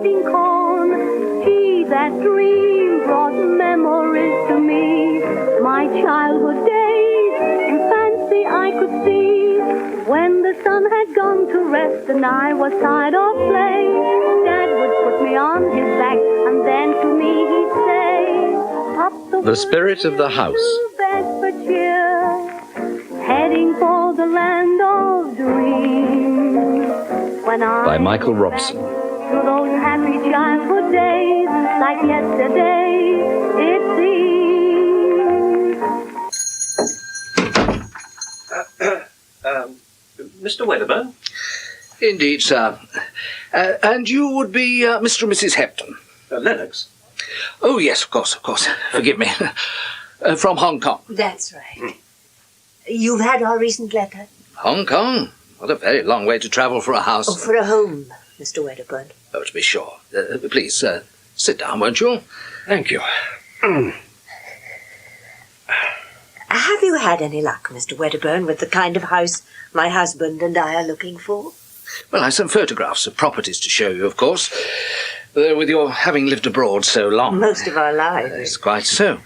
eating corn. He that dream brought memories to me. My childhood days in fancy I could see. When the sun had gone to rest and I was tired of play, Dad would put me on his back and then to me he'd say, up The Spirit of the House. to Bedfordshire, heading for the land of dreams. When By I Michael Robson. to those happy childhood days, like yesterday it seems. Mr. Wedderburn? Indeed, sir. And you would be Mr. and Mrs. Hepton? Lennox? Oh, yes, of course. Forgive me. From Hong Kong. That's right. You've had our recent letter? Hong Kong? What a very long way to travel for a house. Oh, for a home, Mr. Wedderburn. Oh, to be sure. Please, sit down, won't you? Thank you. Have you had any luck, Mr. Wedderburn, with the kind of house my husband and I are looking for? Well, I have some photographs of properties to show you, of course. With your having lived abroad so long. Most of our lives. It's quite so.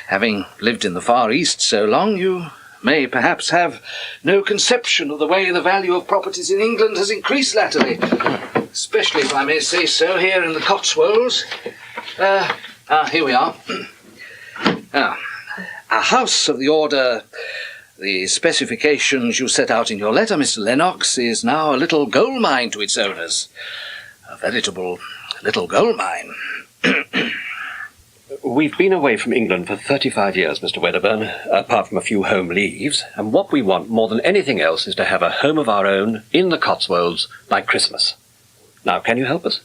Having lived in the Far East so long, you may perhaps have no conception of the way the value of properties in England has increased latterly. Especially, if I may say so, here in the Cotswolds. Here we are. A house of the order, the specifications you set out in your letter, Mr. Lennox, is now a little gold mine to its owners. A veritable little gold mine. We've been away from England for 35 years, Mr. Wedderburn, apart from a few home leaves, and what we want more than anything else is to have a home of our own in the Cotswolds by Christmas. Now, can you help us?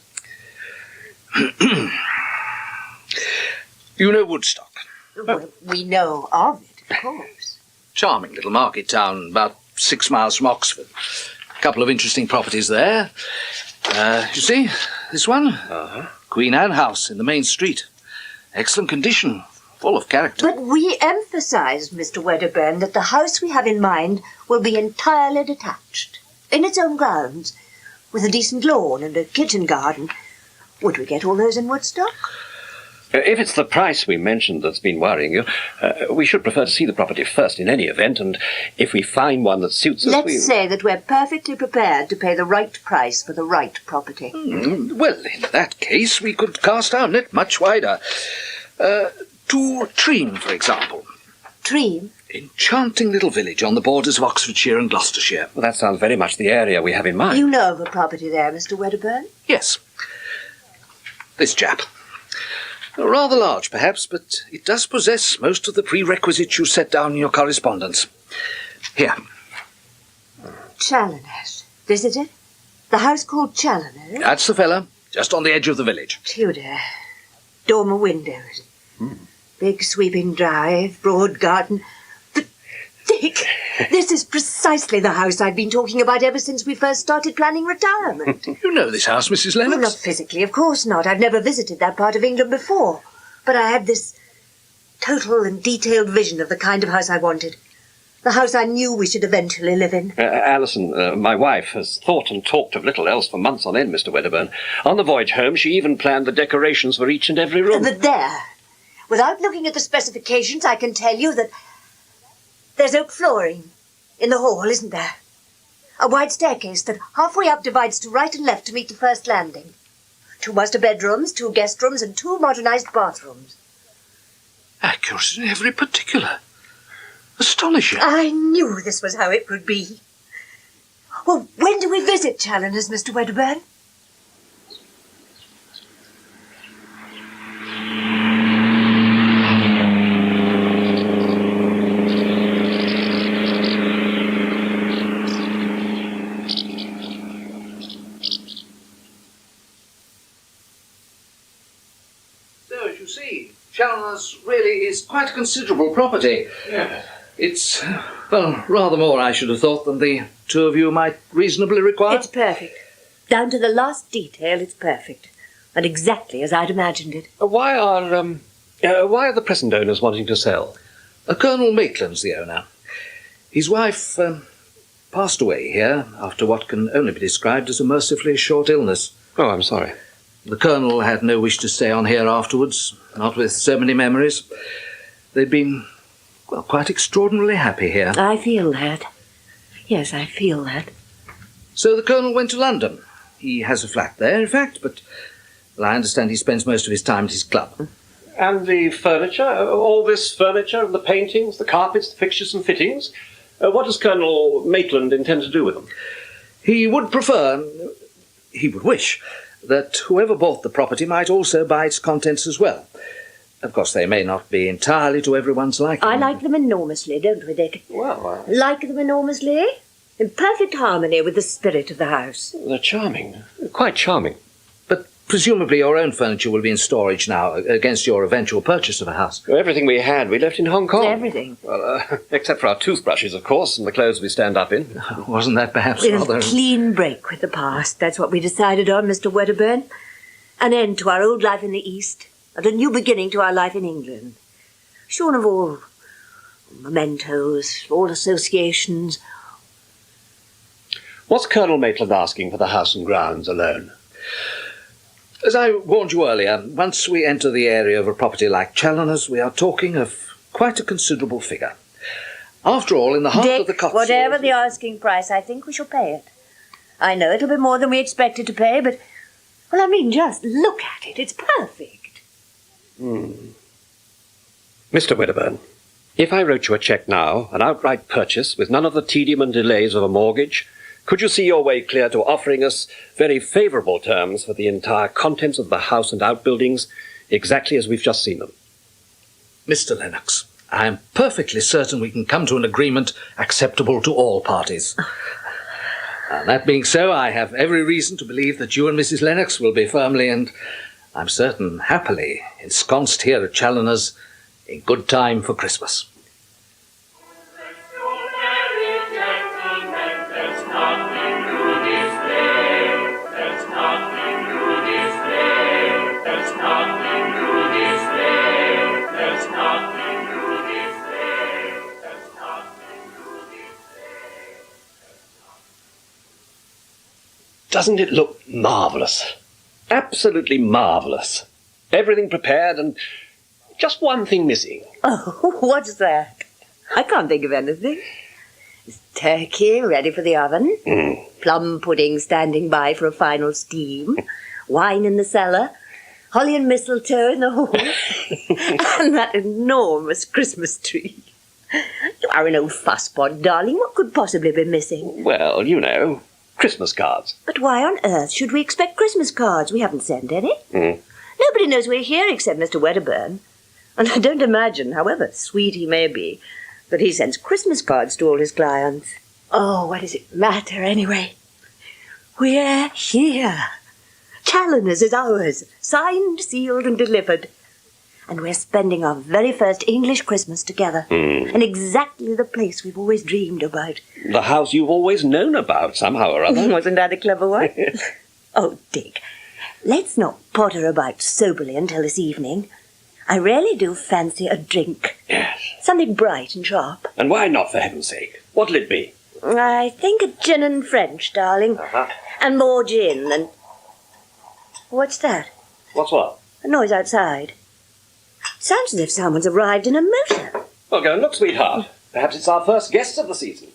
You know Woodstock? Well, we know of it, of course. Charming little market town, about 6 miles from Oxford. A couple of interesting properties there. You see, this one? Uh-huh. Queen Anne House in the main street. Excellent condition, full of character. But we emphasised, Mr. Wedderburn, that the house we have in mind will be entirely detached, in its own grounds, with a decent lawn and a kitchen garden. Would we get all those in Woodstock? If it's the price we mentioned that's been worrying you, we should prefer to see the property first in any event, and if we find one that suits us, Let's say that we're perfectly prepared to pay the right price for the right property. Well, in that case, we could cast our net much wider. To Tream, for example. Tream? Enchanting little village on the borders of Oxfordshire and Gloucestershire. Well, that sounds very much the area we have in mind. You know of a property there, Mr. Wedderburn? Yes. This chap. Rather large, perhaps, but it does possess most of the prerequisites you set down in your correspondence. Here. Challoner's. This is it? The house called Challoner's? That's the fella, just on the edge of the village. Tudor. Dormer windows. Big sweeping drive, broad garden. But, Dick, this is precisely the house I've been talking about ever since we first started planning retirement. You know this house, Mrs. Lennox? Well, not physically, of course not. I've never visited that part of England before. But I had this total and detailed vision of the kind of house I wanted. The house I knew we should eventually live in. Alison, my wife, has thought and talked of little else for months on end, Mr. Wedderburn. On the voyage home, she even planned the decorations for each and every room. But there, without looking at the specifications, I can tell you that there's oak flooring in the hall, isn't there? A wide staircase that halfway up divides to right and left to meet the first landing. 2 master bedrooms, 2 guest rooms, and 2 modernised bathrooms. Accurate in every particular. Astonishing. I knew this was how it would be. Well, when do we visit Challoner's, Mr. Wedderburn? So, as you see, Challoner's really is quite a considerable property. Yeah. It's, well, rather more, I should have thought, than the 2 of you might reasonably require. It's perfect. Down to the last detail, it's perfect. And exactly as I'd imagined it. Why are the present owners wanting to sell? Colonel Maitland's the owner. His wife passed away here after what can only be described as a mercifully short illness. Oh, I'm sorry. The Colonel had no wish to stay on here afterwards, not with so many memories. They'd been, well, quite extraordinarily happy here. I feel that. Yes, I feel that. So the Colonel went to London. He has a flat there, in fact, but well, I understand he spends most of his time at his club. And the furniture? All this furniture, the paintings, the carpets, the fixtures and fittings? What does Colonel Maitland intend to do with them? He would wish, that whoever bought the property might also buy its contents as well. Of course, they may not be entirely to everyone's liking. I like them enormously, don't we, Dick? Well, Like them enormously? In perfect harmony with the spirit of the house. they're charming. Quite charming. But presumably your own furniture will be in storage now, against your eventual purchase of a house. Everything we had, we left in Hong Kong. Everything. Well, except for our toothbrushes, of course, and the clothes we stand up in. Wasn't that perhaps With rather... a clean break with the past. That's what we decided on, Mr. Wedderburn. An end to our old life in the East, and a new beginning to our life in England. Shorn of all mementos, all associations. What's Colonel Maitland asking for the house and grounds alone? As I warned you earlier, once we enter the area of a property like Challoner's, we are talking of quite a considerable figure. After all, in the heart of the Dick, Cotswolds... whatever the asking price, I think we shall pay it. I know it'll be more than we expected to pay, but... Well, I mean, just look at it. It's perfect. Mr. Wedderburn, if I wrote you a cheque now, an outright purchase, with none of the tedium and delays of a mortgage, could you see your way clear to offering us very favourable terms for the entire contents of the house and outbuildings, exactly as we've just seen them? Mr. Lennox, I am perfectly certain we can come to an agreement acceptable to all parties. And that being so, I have every reason to believe that you and Mrs. Lennox will be firmly and, I'm certain, happily ensconced here at Challoner's in good time for Christmas. Doesn't it look marvellous? Absolutely marvellous. Everything prepared and just one thing missing. Oh, what's that? I can't think of anything. There's turkey ready for the oven, plum pudding standing by for a final steam, wine in the cellar, holly and mistletoe in the hall, and that enormous Christmas tree. You are an old fusspot, darling. What could possibly be missing? Well, you know, Christmas cards. But why on earth should we expect Christmas cards? We haven't sent any. Nobody knows we're here except Mr. Wedderburn. And I don't imagine, however sweet he may be, that he sends Christmas cards to all his clients. Oh, what does it matter, anyway? We're here. Challoner's is ours, signed, sealed, and delivered. And we're spending our very first English Christmas together, in exactly the place we've always dreamed about. The house you've always known about, somehow or other. Wasn't that a clever one? Oh, Dick, let's not potter about soberly until this evening. I really do fancy a drink. Yes. Something bright and sharp. And why not, for heaven's sake? What'll it be? I think a gin and French, darling. And more gin than... What's that? What's what? A noise outside. Sounds as if someone's arrived in a motor. Well, go and look, sweetheart. Perhaps it's our first guests of the season.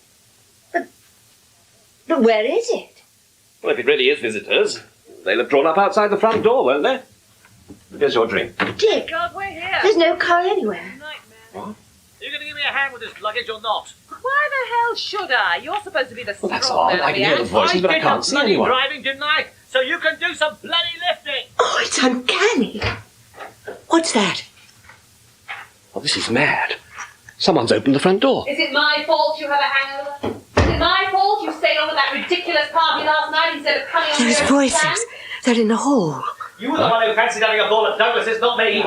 But where is it? Well, if it really is visitors, they'll have drawn up outside the front door, won't they? Here's your drink. Dick, God, we're here. there's no car anywhere. Nightmare. What? Are you going to give me a hand with this luggage or not? Why the hell should I? You're supposed to be the Well, that's strong odd. man I of can the hear the act. voices, but I did can't the see bloody anyone. driving, didn't I? So you can do some bloody lifting. Oh, it's uncanny. What's that? Oh, this is mad. Someone's opened the front door. Is it my fault you have a hangover? Is it my fault you stayed on at that ridiculous party last night instead of coming on Those here? voices. They're in the hall. You were the one who fancied having a ball at Douglas's, not me.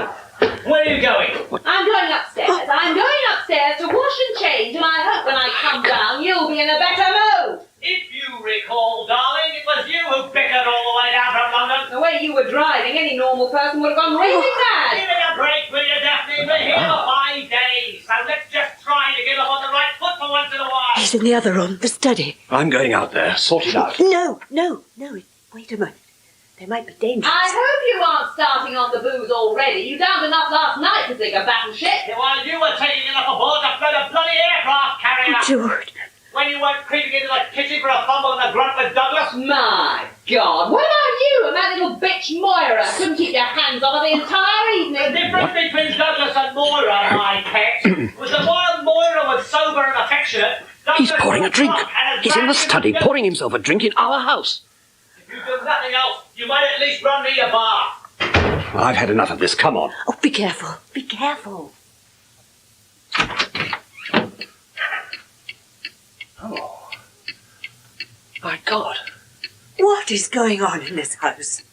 Where are you going? I'm going upstairs. I'm going upstairs to wash and change, and I hope when I come down you'll be in a better mood. If you recall, darling, it was you who bickered all the way down from London. The way you were driving, any normal person would have gone raving mad. Give me a break, will you, Daphne? We're here for 5 days, so let's just try to get up on the right foot for once in a while. He's in the other room, the study. I'm going out there. Sort it out. No. Wait a minute. They might be dangerous. I hope you aren't starting on the booze already. You downed enough last night to sink a battleship. While you were taking enough aboard to float a bloody aircraft carrier. George. When you weren't creeping into the kitchen for a fumble and a grunt with Douglas. My God, what about you and that little bitch Moira? Couldn't keep your hands off her the entire evening. The difference between Douglas and Moira, my pet, was that while Moira was sober and affectionate, He's Douglas pouring a was drink. drunk and as He's in the rash as study a goat. pouring himself a drink in our house. If you do nothing else, you might at least run me a bar. Well, I've had enough of this. Come on. Oh, be careful. Be careful. Oh. My God. What is going on in this house?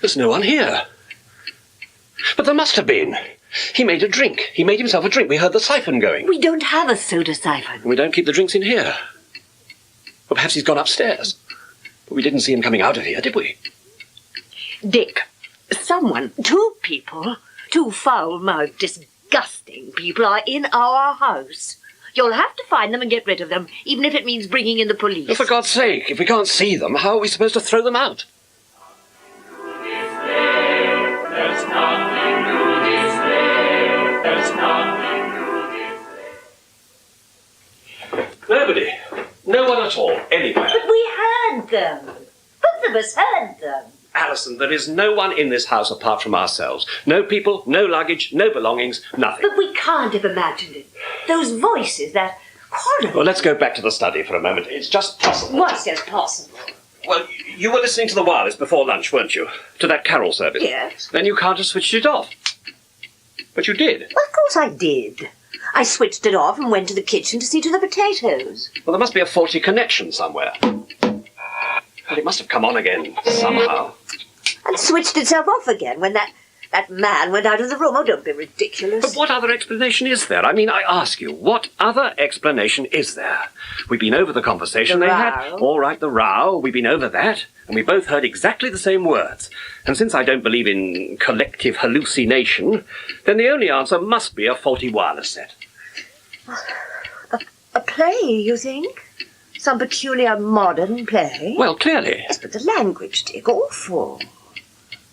There's no one here. But there must have been. He made a drink. He made himself a drink. We heard the siphon going. We don't have a soda siphon. We don't keep the drinks in here. Well, perhaps he's gone upstairs. But we didn't see him coming out of here, did we? Dick, someone, two people, two foul-mouthed, disgusting people are in our house. You'll have to find them and get rid of them, even if it means bringing in the police. Oh, for God's sake, if we can't see them, how are we supposed to throw them out? There's nothing new this day. There's nothing new this. Nobody. No one at all, anywhere. But we heard them. Both of us heard them. Alison, there is no one in this house apart from ourselves. No people, no luggage, no belongings, nothing. But we can't have imagined it. Those voices, that horror. Well, let's go back to the study for a moment. It's just possible. What's impossible? Well, you were listening to the wireless before lunch, weren't you? To that carol service? Yes. Then you can't have switched it off. But you did. Well, of course I did. I switched it off and went to the kitchen to see to the potatoes. Well, there must be a faulty connection somewhere. Well, it must have come on again somehow. And switched itself off again when that man went out of the room. Oh, don't be ridiculous. But what other explanation is there? I mean, I ask you, what other explanation is there? We've been over the conversation The they row. had. All right, the row. We've been over that. And we both heard exactly the same words. And since I don't believe in collective hallucination, then the only answer must be a faulty wireless set. A play, you think? Some peculiar modern play? Well, clearly. Yes, but the language, Dick, awful.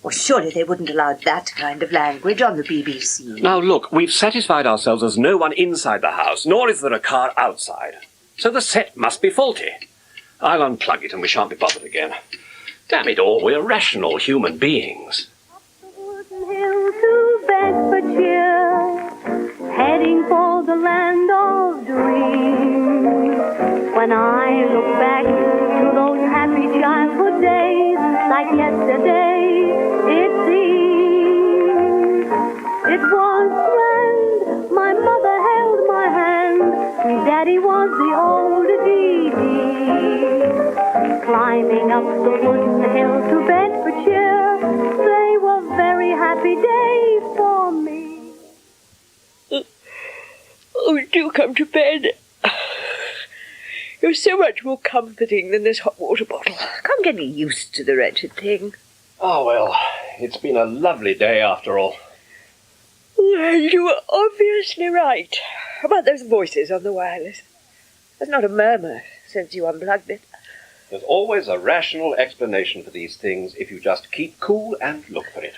Well, surely they wouldn't allow that kind of language on the BBC. Now, look, we've satisfied ourselves there's no one inside the house, nor is there a car outside. So the set must be faulty. I'll unplug it and we shan't be bothered again. Damn it all, we're rational human beings. Hill to Bedfordshire, heading for the land of dreams. When I look back to those happy childhood days, like yesterday, it seems. It was grand, my mother held my hand, Daddy was the old Dee. Climbing up the wooden hill to Bedfordshire, they were very happy days for me. Oh, do come to bed. You're so much more comforting than this hot water bottle. Can't get used to the wretched thing. Oh, well, it's been a lovely day after all. Well, you were obviously right about those voices on the wireless. There's not a murmur since you unplugged it. There's always a rational explanation for these things if you just keep cool and look for it.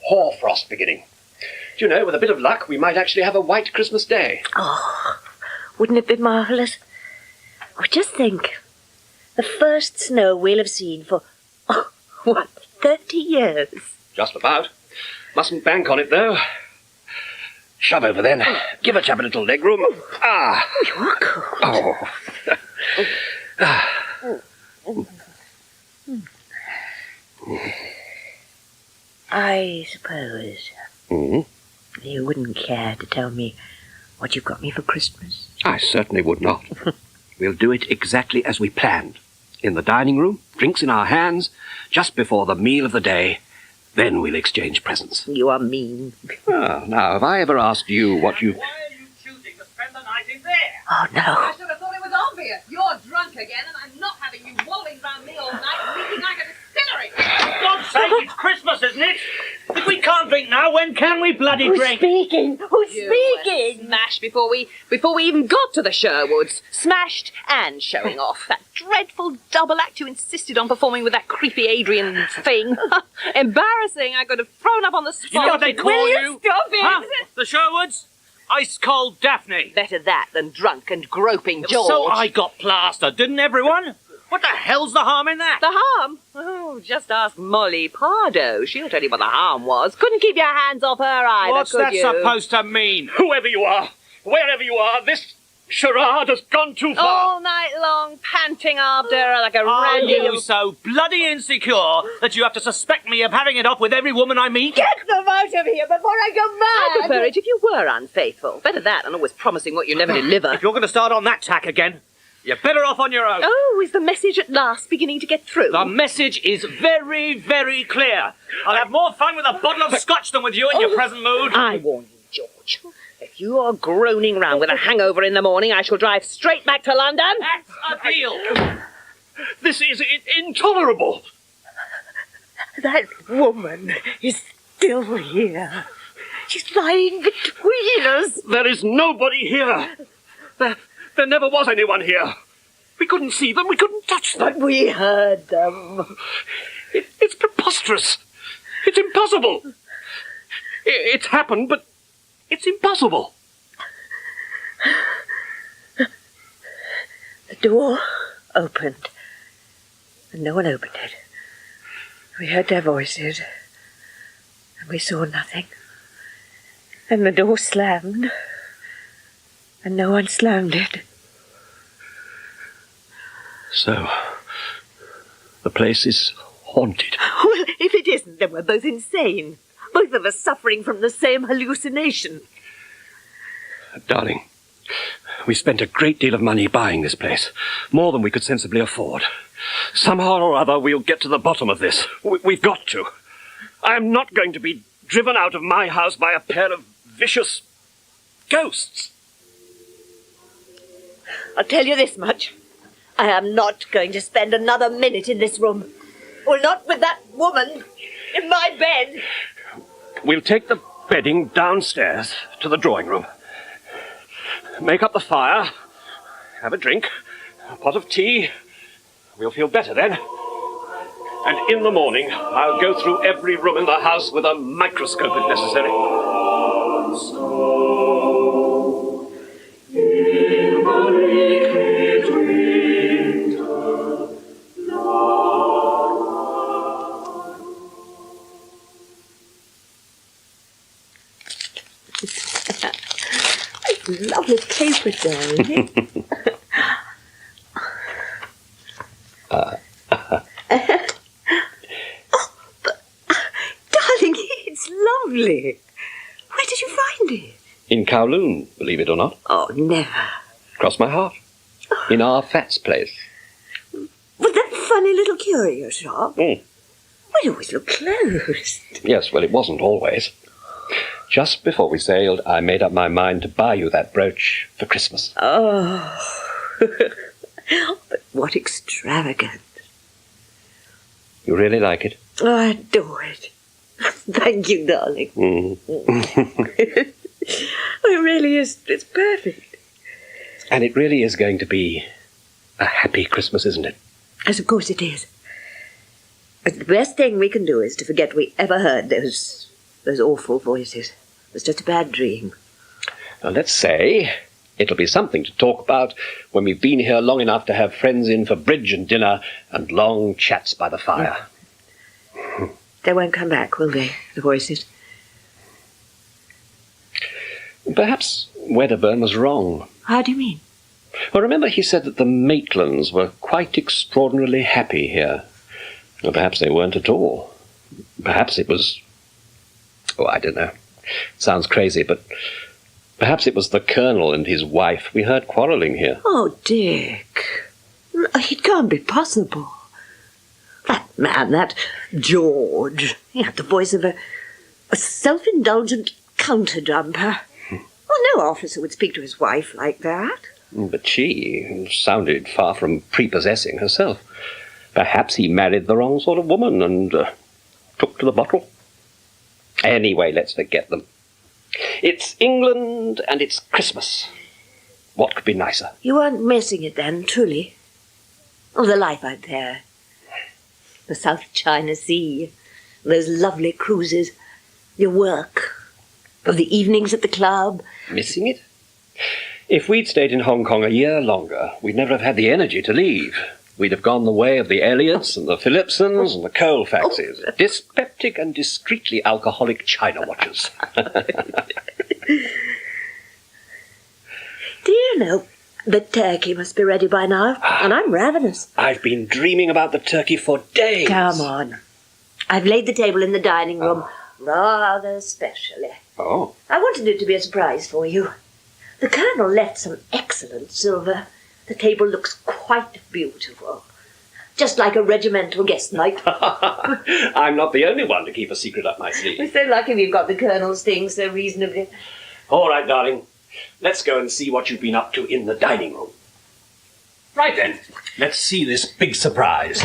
Hoarfrost beginning. Do you know, with a bit of luck, we might actually have a white Christmas day. Oh, wouldn't it be marvellous? Oh, just think. The first snow we'll have seen for, 30 years? Just about. Mustn't bank on it, though. Shove over, then. Give a chap a little leg room. Ah. Oh, you are cold. I suppose you wouldn't care to tell me what you got me for Christmas? I certainly would not. We'll do it exactly as we planned. In the dining room, drinks in our hands, just before the meal of the day. Then we'll exchange presents. You are mean. Well, now, have I ever asked you what you... Why are you choosing to spend the night in there? Oh, no. I should have thought it was obvious. You're drunk again, and I'm not having you wallowing round me all night, leaking like a distillery. For God's sake, it's Christmas, isn't it? Did we can't drink now. When can we bloody drink? Who's speaking? Smashed before we even got to the Sherwoods. Smashed and showing off. That dreadful double act you insisted on performing with that creepy Adrian thing. Embarrassing. I could have thrown up on the spot. You know what they call Will you? Stop it. Huh? The Sherwoods? Ice-cold Daphne. Better that than drunk and groping George. So I got plastered, didn't everyone? What the hell's the harm in that? The harm? Oh, just ask Molly Pardo. She'll tell you what the harm was. Couldn't keep your hands off her either, What's could that you? supposed to mean? Whoever you are, wherever you are, this charade has gone too far. All night long, panting after her like a Are randy you little... so bloody insecure that you have to suspect me of having it off with every woman I meet? Get them out of here before I go mad! I prefer it if you were unfaithful. Better that than always promising what you never deliver. If you're going to start on that tack again, you're better off on your own. Oh, is the message at last beginning to get through? The message is very, very clear. I'll have more fun with a bottle of scotch than with you in your present mood. I warn you, George. If you are groaning round with a hangover in the morning, I shall drive straight back to London. That's a deal. This is intolerable. That woman is still here. She's lying between us. There is nobody here. There never was anyone here. We couldn't see them. We couldn't touch them. But we heard them. It's preposterous. It's impossible. It's happened, but it's impossible. The door opened, and no one opened it. We heard their voices, and we saw nothing. And the door slammed, and no one slammed it. So, the place is haunted. Well, if it isn't, then we're both insane. Both of us suffering from the same hallucination. Darling, we spent a great deal of money buying this place. More than we could sensibly afford. Somehow or other, we'll get to the bottom of this. We've got to. I'm not going to be driven out of my house by a pair of vicious ghosts. I'll tell you this much. I am not going to spend another minute in this room. Or not with that woman in my bed. We'll take the bedding downstairs to the drawing room. Make up the fire. Have a drink. A pot of tea. We'll feel better then. And in the morning, I'll go through every room in the house with a microscope if necessary. Lovely paper there, isn't it? But, darling, it's lovely. Where did you find it? In Kowloon, believe it or not. Oh, never. Cross my heart. In our Fat's place. Was that funny little curio shop? Mm. Well, it always looked closed. Yes, well, it wasn't always. Just before we sailed, I made up my mind to buy you that brooch for Christmas. Oh. But what extravagance. You really like it? Oh, I adore it. Thank you, darling. Mm. It really is. It's perfect. And it really is going to be a happy Christmas, isn't it? Yes, of course it is. But the best thing we can do is to forget we ever heard those awful voices. It was just a bad dream. Now, let's say it'll be something to talk about when we've been here long enough to have friends in for bridge and dinner and long chats by the fire. They won't come back, will they, the voices? Perhaps Wedderburn was wrong. How do you mean? Well, remember he said that the Maitlands were quite extraordinarily happy here. Well, perhaps they weren't at all. Perhaps it was... Oh, I don't know. It sounds crazy, but perhaps it was the Colonel and his wife we heard quarrelling here. Oh, Dick. It can't be possible. That man, that George, he had the voice of a self-indulgent counter-jumper. Well, no officer would speak to his wife like that. But she sounded far from prepossessing herself. Perhaps he married the wrong sort of woman and took to the bottle. Anyway, let's forget them. It's England and it's Christmas. What could be nicer? You aren't missing it then, truly? Oh, the life out there. The South China Sea. Those lovely cruises. Your work. Oh, the evenings at the club. Missing it? If we'd stayed in Hong Kong a year longer, we'd never have had the energy to leave. We'd have gone the way of the Elliots and the Phillipsons and the Colfaxes. Dyspeptic and discreetly alcoholic China watchers. Do you know, the turkey must be ready by now, and I'm ravenous. I've been dreaming about the turkey for days. Come on. I've laid the table in the dining room, rather specially. Oh. I wanted it to be a surprise for you. The Colonel left some excellent silver. The table looks quite beautiful. Just like a regimental guest night. I'm not the only one to keep a secret up my sleeve. We're so lucky we've got the Colonel's things so reasonably. All right, darling. Let's go and see what you've been up to in the dining room. Right then. Let's see this big surprise.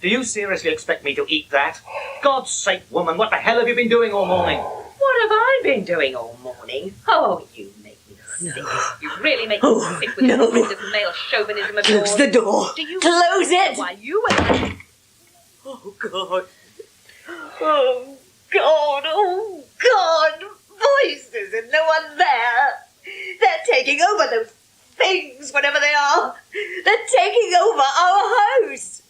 Do you seriously expect me to eat that? God's sake, woman, what the hell have you been doing all morning? What have I been doing all morning? Oh, you make me sick. You really make me sick with your kind of male chauvinism of yours. Close the door. Do you Close it. Why, you were... Oh, God. Oh, God. Oh, God. Voices and no one there. They're taking over those things, whatever they are. They're taking over our house.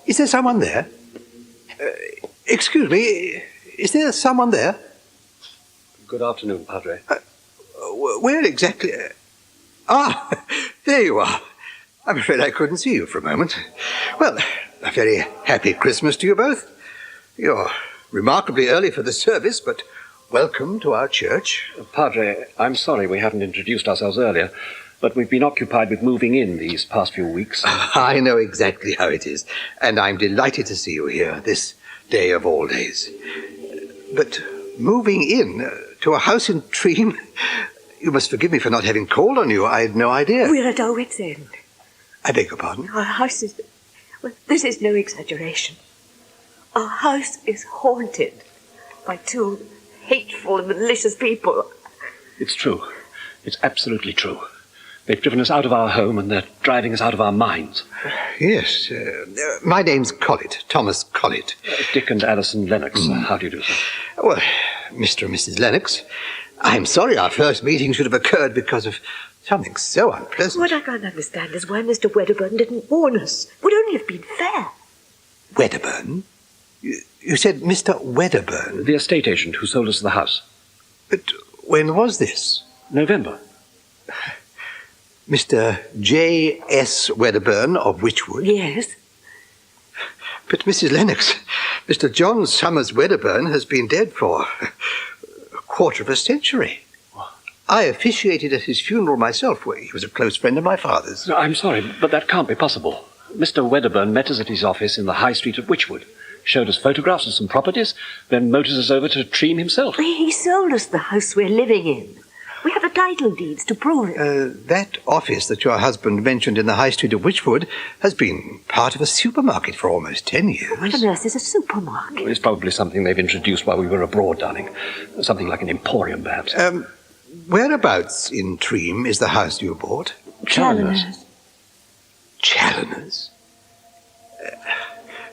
Is there someone there? Excuse me, is there someone there? Good afternoon, Padre. Where exactly? There you are. I'm afraid I couldn't see you for a moment. Well, a very happy Christmas to you both. You're remarkably early for the service, but welcome to our church. Padre, I'm sorry we haven't introduced ourselves earlier, but we've been occupied with moving in these past few weeks. I know exactly how it is, and I'm delighted to see you here, this day of all days. But moving in to a house in Treem, you must forgive me for not having called on you. I had no idea. We're at our wits' end. I beg your pardon? Our house is... Well, this is no exaggeration. Our house is haunted by two hateful and malicious people. It's true. It's absolutely true. They've driven us out of our home and they're driving us out of our minds. Yes. My name's Collett, Thomas Collett. Dick and Alison Lennox. How do you do, sir? Well, Mr. and Mrs. Lennox, I'm sorry our first meeting should have occurred because of something so unpleasant. What I can't understand is why Mr. Wedderburn didn't warn us. Would only have been fair. Wedderburn? You said Mr. Wedderburn? The estate agent who sold us the house. But when was this? November. Mr. J.S. Wedderburn of Wychwood? Yes. But Mrs. Lennox, Mr. John Summers Wedderburn has been dead for a quarter of a century. I officiated at his funeral myself. He was a close friend of my father's. No, I'm sorry, but that can't be possible. Mr. Wedderburn met us at his office in the High Street of Wychwood, showed us photographs of some properties, then motored us over to Treem himself. He sold us the house we're living in. We have the title deeds to prove it. That office that your husband mentioned in the High Street of Wychwood has been part of a supermarket for almost 10 years. What on earth is a supermarket? It's probably something they've introduced while we were abroad, darling. Something like an emporium, perhaps. Whereabouts in Treem is the house you bought? Challoner's. Challoner's?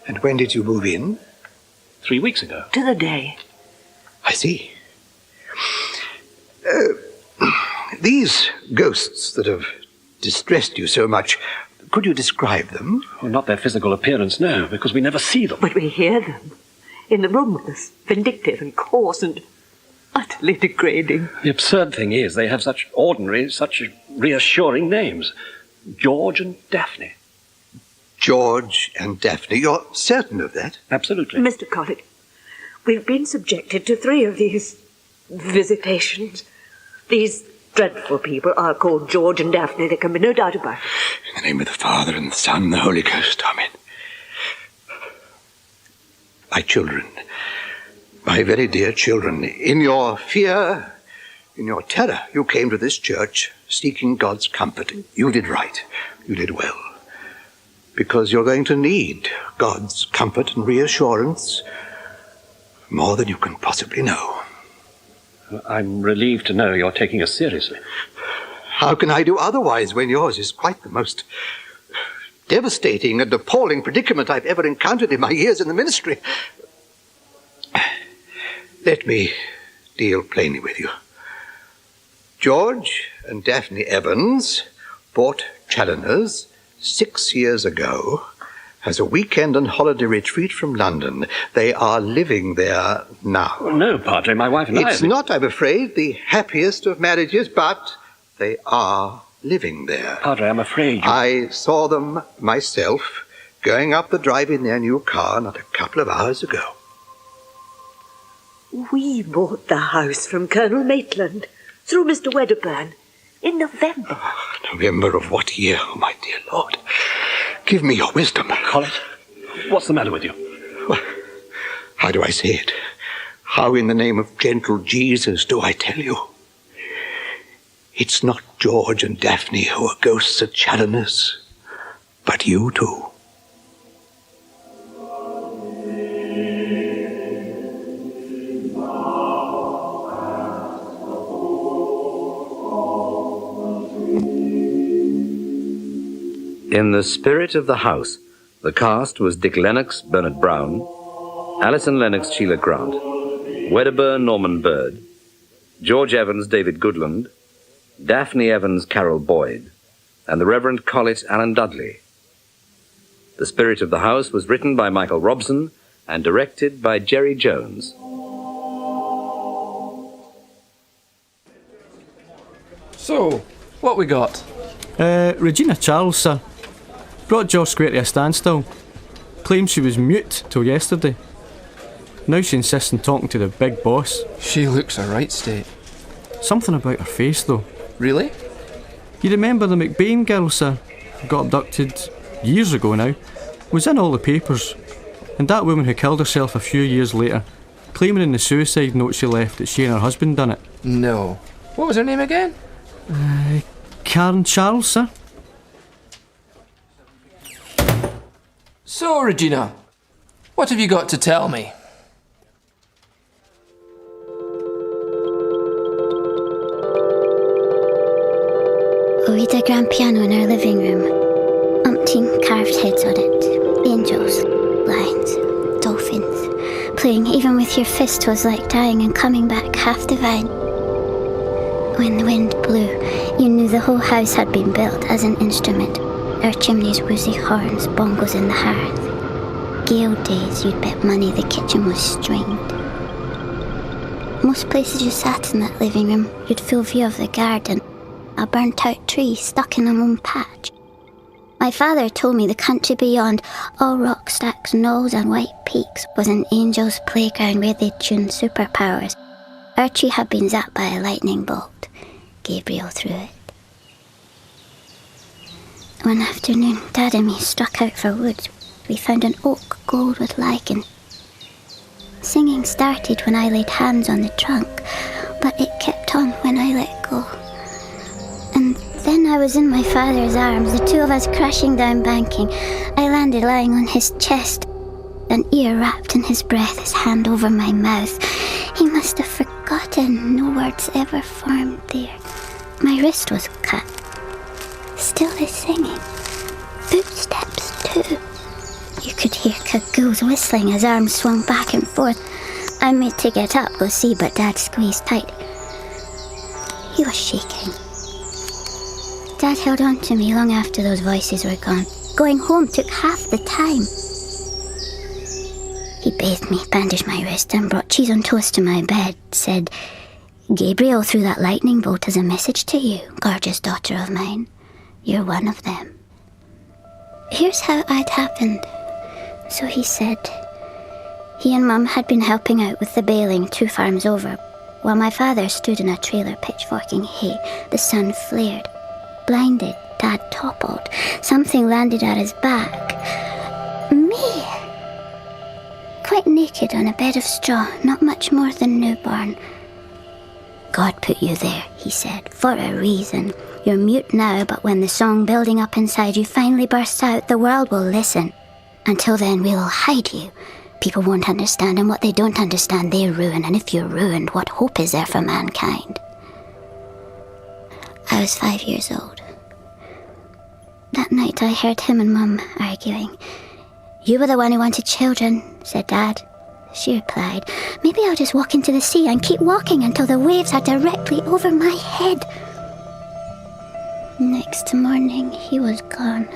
And when did you move in? 3 weeks ago. To the day. I see. These ghosts that have distressed you so much, could you describe them? Well, not their physical appearance, no, because we never see them. But we hear them. In the room with us, vindictive and coarse and utterly degrading. The absurd thing is they have such ordinary, such reassuring names. George and Daphne. George and Daphne. You're certain of that? Absolutely. Mr. Collett, we've been subjected to 3 of these visitations. These dreadful people are called George and Daphne. There can be no doubt about it. In the name of the Father, and the Son, and the Holy Ghost. Amen. My children, my very dear children, in your fear, in your terror, you came to this church seeking God's comfort. You did right. You did well. Because you're going to need God's comfort and reassurance more than you can possibly know. I'm relieved to know you're taking us seriously. How can I do otherwise when yours is quite the most devastating and appalling predicament I've ever encountered in my years in the ministry? Let me deal plainly with you. George and Daphne Evans bought Challoner's 6 years ago as a weekend and holiday retreat from London. They are living there now. Oh, no, Padre, my wife and I... It's not, I'm afraid, the happiest of marriages, but they are living there. Padre, I'm afraid you... I saw them myself going up the drive in their new car not a couple of hours ago. We bought the house from Colonel Maitland through Mr. Wedderburn in November. November of what year, oh, my dear Lord? Give me your wisdom. Collett, what's the matter with you? Well, how do I say it? How in the name of gentle Jesus do I tell you? It's not George and Daphne who are ghosts at Challoner's, but you two. In the spirit of the house, the cast was Dick Lennox, Bernard Brown, Alison Lennox, Sheila Grant, Wedderburn, Norman Bird, George Evans, David Goodland, Daphne Evans, Carol Boyd, and the Reverend Collett, Alan Dudley. The spirit of the house was written by Michael Robson and directed by Jerry Jones. So, what we got? Regina Charles, sir. Brought George Square to a standstill. Claims she was mute till yesterday. Now she insists on talking to the big boss. She looks a right state. Something about her face, though. Really? You remember the McBain girl, sir? Got abducted years ago now. Was in all the papers. And that woman who killed herself a few years later, claiming in the suicide note she left that she and her husband done it. No. What was her name again? Karen Charles, sir. So, Regina, what have you got to tell me? We had a grand piano in our living room. Umpteen carved heads on it. Angels, lions, dolphins. Playing even with your fist was like dying and coming back half divine. When the wind blew, you knew the whole house had been built as an instrument. Our chimneys, woozy horns, bongos in the hearth. Gale days, you'd bet money the kitchen was stringed. Most places you sat in that living room, you'd full view of the garden. A burnt-out tree stuck in a lone patch. My father told me the country beyond, all rock stacks, knolls and white peaks, was an angel's playground where they'd tune superpowers. Our tree had been zapped by a lightning bolt. Gabriel threw it. One afternoon, Dad and me struck out for wood. We found an oak gold with lichen. Singing started when I laid hands on the trunk, but it kept on when I let go. And then I was in my father's arms, the two of us crashing down banking. I landed lying on his chest, an ear wrapped in his breath, his hand over my mouth. He must have forgotten, no words ever formed there. My wrist was cut. Still his singing. Footsteps, too. You could hear Cagoul's whistling as arms swung back and forth. I made to get up, go see, but Dad squeezed tight. He was shaking. Dad held on to me long after those voices were gone. Going home took half the time. He bathed me, bandaged my wrist, and brought cheese on toast to my bed. Said, Gabriel threw that lightning bolt as a message to you, gorgeous daughter of mine. You're one of them. Here's how it happened. So he said, he and Mum had been helping out with the baling 2 farms over, while my father stood in a trailer pitchforking hay. The sun flared. Blinded, Dad toppled. Something landed at his back. Me! Quite naked on a bed of straw, not much more than newborn. God put you there, he said, for a reason. You're mute now, but when the song building up inside you finally bursts out, the world will listen. Until then, we'll hide you. People won't understand, and what they don't understand, they ruin. And if you're ruined, what hope is there for mankind? I was 5 years old. That night I heard him and Mum arguing. You were the one who wanted children, said Dad. She replied, maybe I'll just walk into the sea and keep walking until the waves are directly over my head. Next morning, he was gone.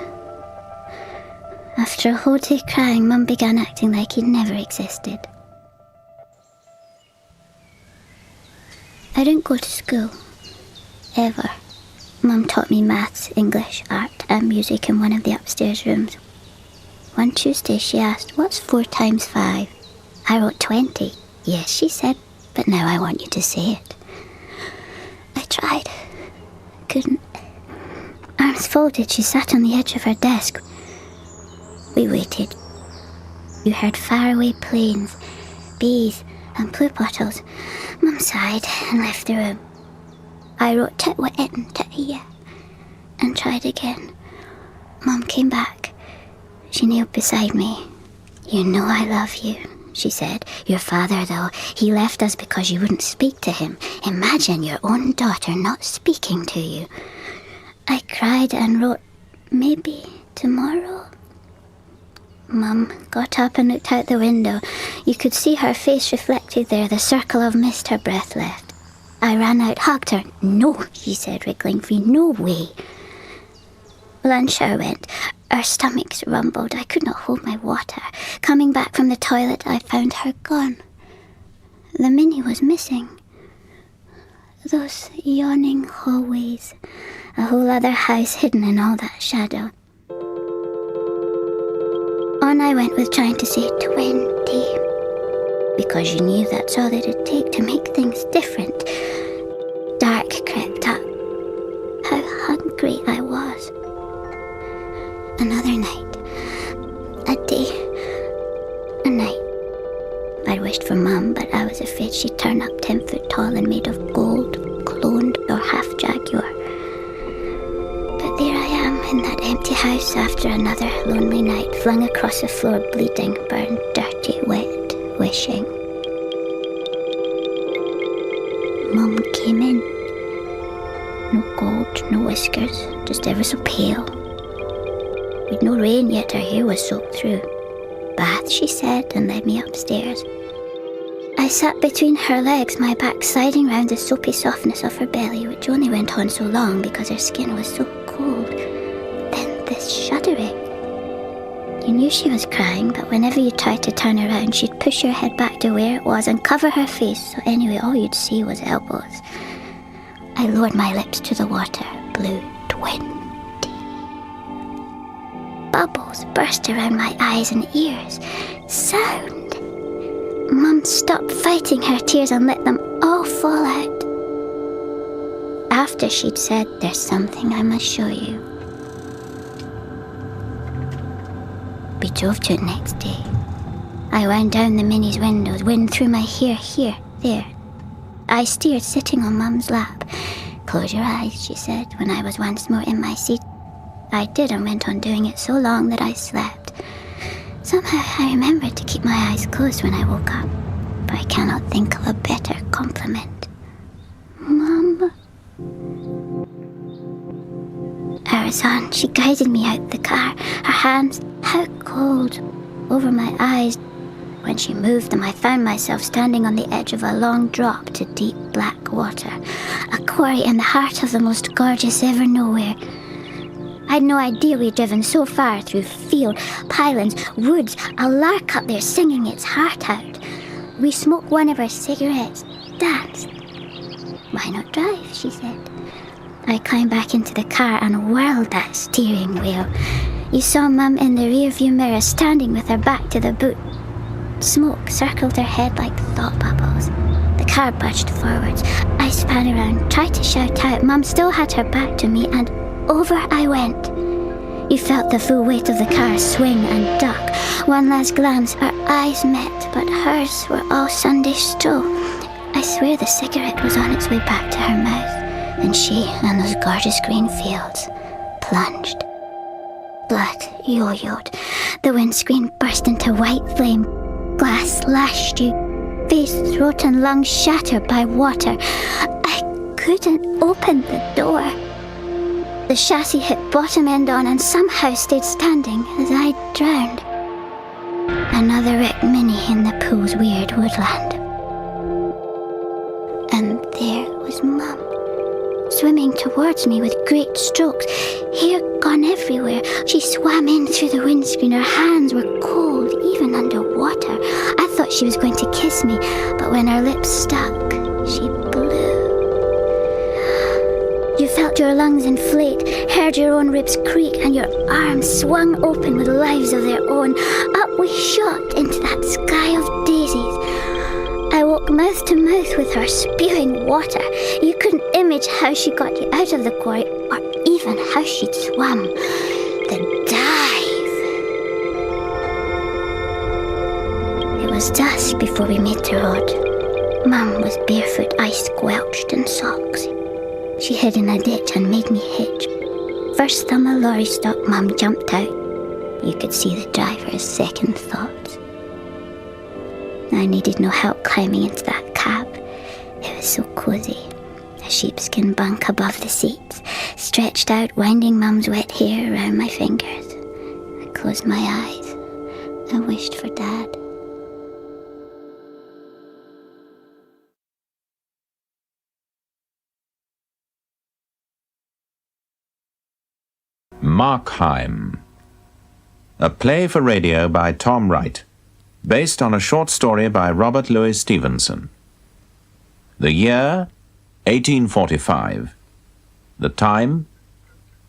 After a whole day crying, Mum began acting like he'd never existed. I didn't go to school. Ever. Mum taught me maths, English, art, and music in one of the upstairs rooms. One Tuesday she asked, what's 4 times 5? I wrote 20. Yes, she said, but now I want you to say it. I tried. Couldn't. Arms folded, she sat on the edge of her desk. We waited. You heard faraway planes, bees, and blue bottles. Mum sighed and left the room. I wrote Titwitten, Titia, and tried again. Mum came back. She kneeled beside me. You know I love you, she said. Your father, though, he left us because you wouldn't speak to him. Imagine your own daughter not speaking to you. I cried and wrote, maybe tomorrow. Mum got up and looked out the window. You could see her face reflected there, the circle of mist her breath left. I ran out, hugged her. No, she said, wriggling free. No way. Lunch hour went. Our stomachs rumbled. I could not hold my water. Coming back from the toilet, I found her gone. The Minnie was missing. Those yawning hallways. A whole other house hidden in all that shadow. On I went with trying to say 20. Because you knew that's all it'd take to make things different. Dark crept up. How hungry I was. Another night. A day. A night. I'd wished for Mum, but I was afraid she'd turn up 10 foot tall and made of gold, cloned or half jaguar. But there I am in that empty house after another lonely night, flung across the floor, bleeding, burned, dirty, wet, wishing. Mum came in. No gold, no whiskers, just ever so pale. We'd no rain yet, her hair was soaked through. Bath, she said, and led me upstairs. I sat between her legs, my back sliding round the soapy softness of her belly, which only went on so long because her skin was so cold. Then this shuddering. You knew she was crying, but whenever you tried to turn around, she'd push her head back to where it was and cover her face, so anyway all you'd see was elbows. I lowered my lips to the water, blew 20. Bubbles burst around my eyes and ears. Sound. Mum stopped fighting her tears and let them all fall out. After she'd said, there's something I must show you. We drove to it next day. I wound down the Minnie's windows, wind through my hair, here, there. I steered sitting on Mum's lap. Close your eyes, she said, when I was once more in my seat. I did and went on doing it so long that I slept. Somehow I remembered to keep my eyes closed when I woke up, but I cannot think of a better compliment. Mum. I was on. She guided me out the car. Her hands, how cold, over my eyes. When she moved them, I found myself standing on the edge of a long drop to deep black water, a quarry in the heart of the most gorgeous ever nowhere. I'd no idea we'd driven so far through field, pylons, woods, a lark up there singing its heart out. We smoked one of our cigarettes, danced. Why not drive, she said. I climbed back into the car and whirled that steering wheel. You saw Mum in the rearview mirror standing with her back to the boot. Smoke circled her head like thought bubbles. The car budged forwards. I span around, tried to shout out. Mum still had her back to me, and over I went. You felt the full weight of the car swing and duck. One last glance, our eyes met, but hers were all Sunday straw. I swear the cigarette was on its way back to her mouth, and she and those gorgeous green fields plunged. Blood yo-yoed. The windscreen burst into white flame. Glass lashed you. Face, throat and lungs shattered by water. I couldn't open the door. The chassis hit bottom end on and somehow stayed standing as I drowned. Another wrecked Mini in the pool's weird woodland. And there was Mum, swimming towards me with great strokes, hair gone everywhere. She swam in through the windscreen. Her hands were cold, even underwater. I thought she was going to kiss me, but when her lips stuck, she blew. You felt your lungs inflate, heard your own ribs creak, and your arms swung open with lives of their own. Up we shot into that sky of daisies. I woke mouth to mouth with her, spewing water. You couldn't image how she got you out of the quarry, or even how she'd swum. The dive! It was dusk before we made the road. Mum was barefoot, ice-squelched in socks. She hid in a ditch and made me hitch. First thumb a lorry stopped, Mum jumped out. You could see the driver's second thoughts. I needed no help climbing into that cab. It was so cosy. A sheepskin bunk above the seats, stretched out, winding Mum's wet hair around my fingers. I closed my eyes. I wished for Dad. Markheim, a play for radio by Tom Wright, based on a short story by Robert Louis Stevenson. The year, 1845. The time,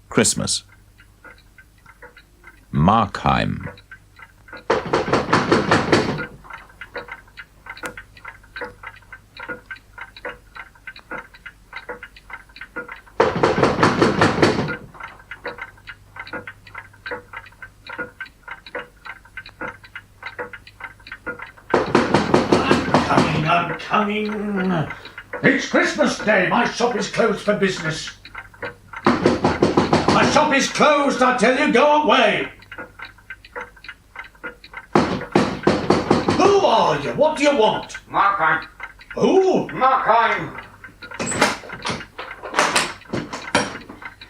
Christmas. Markheim. I'm coming. It's Christmas Day. My shop is closed for business. My shop is closed, I tell you. Go away. Who are you? What do you want? Markheim. Who? Markheim.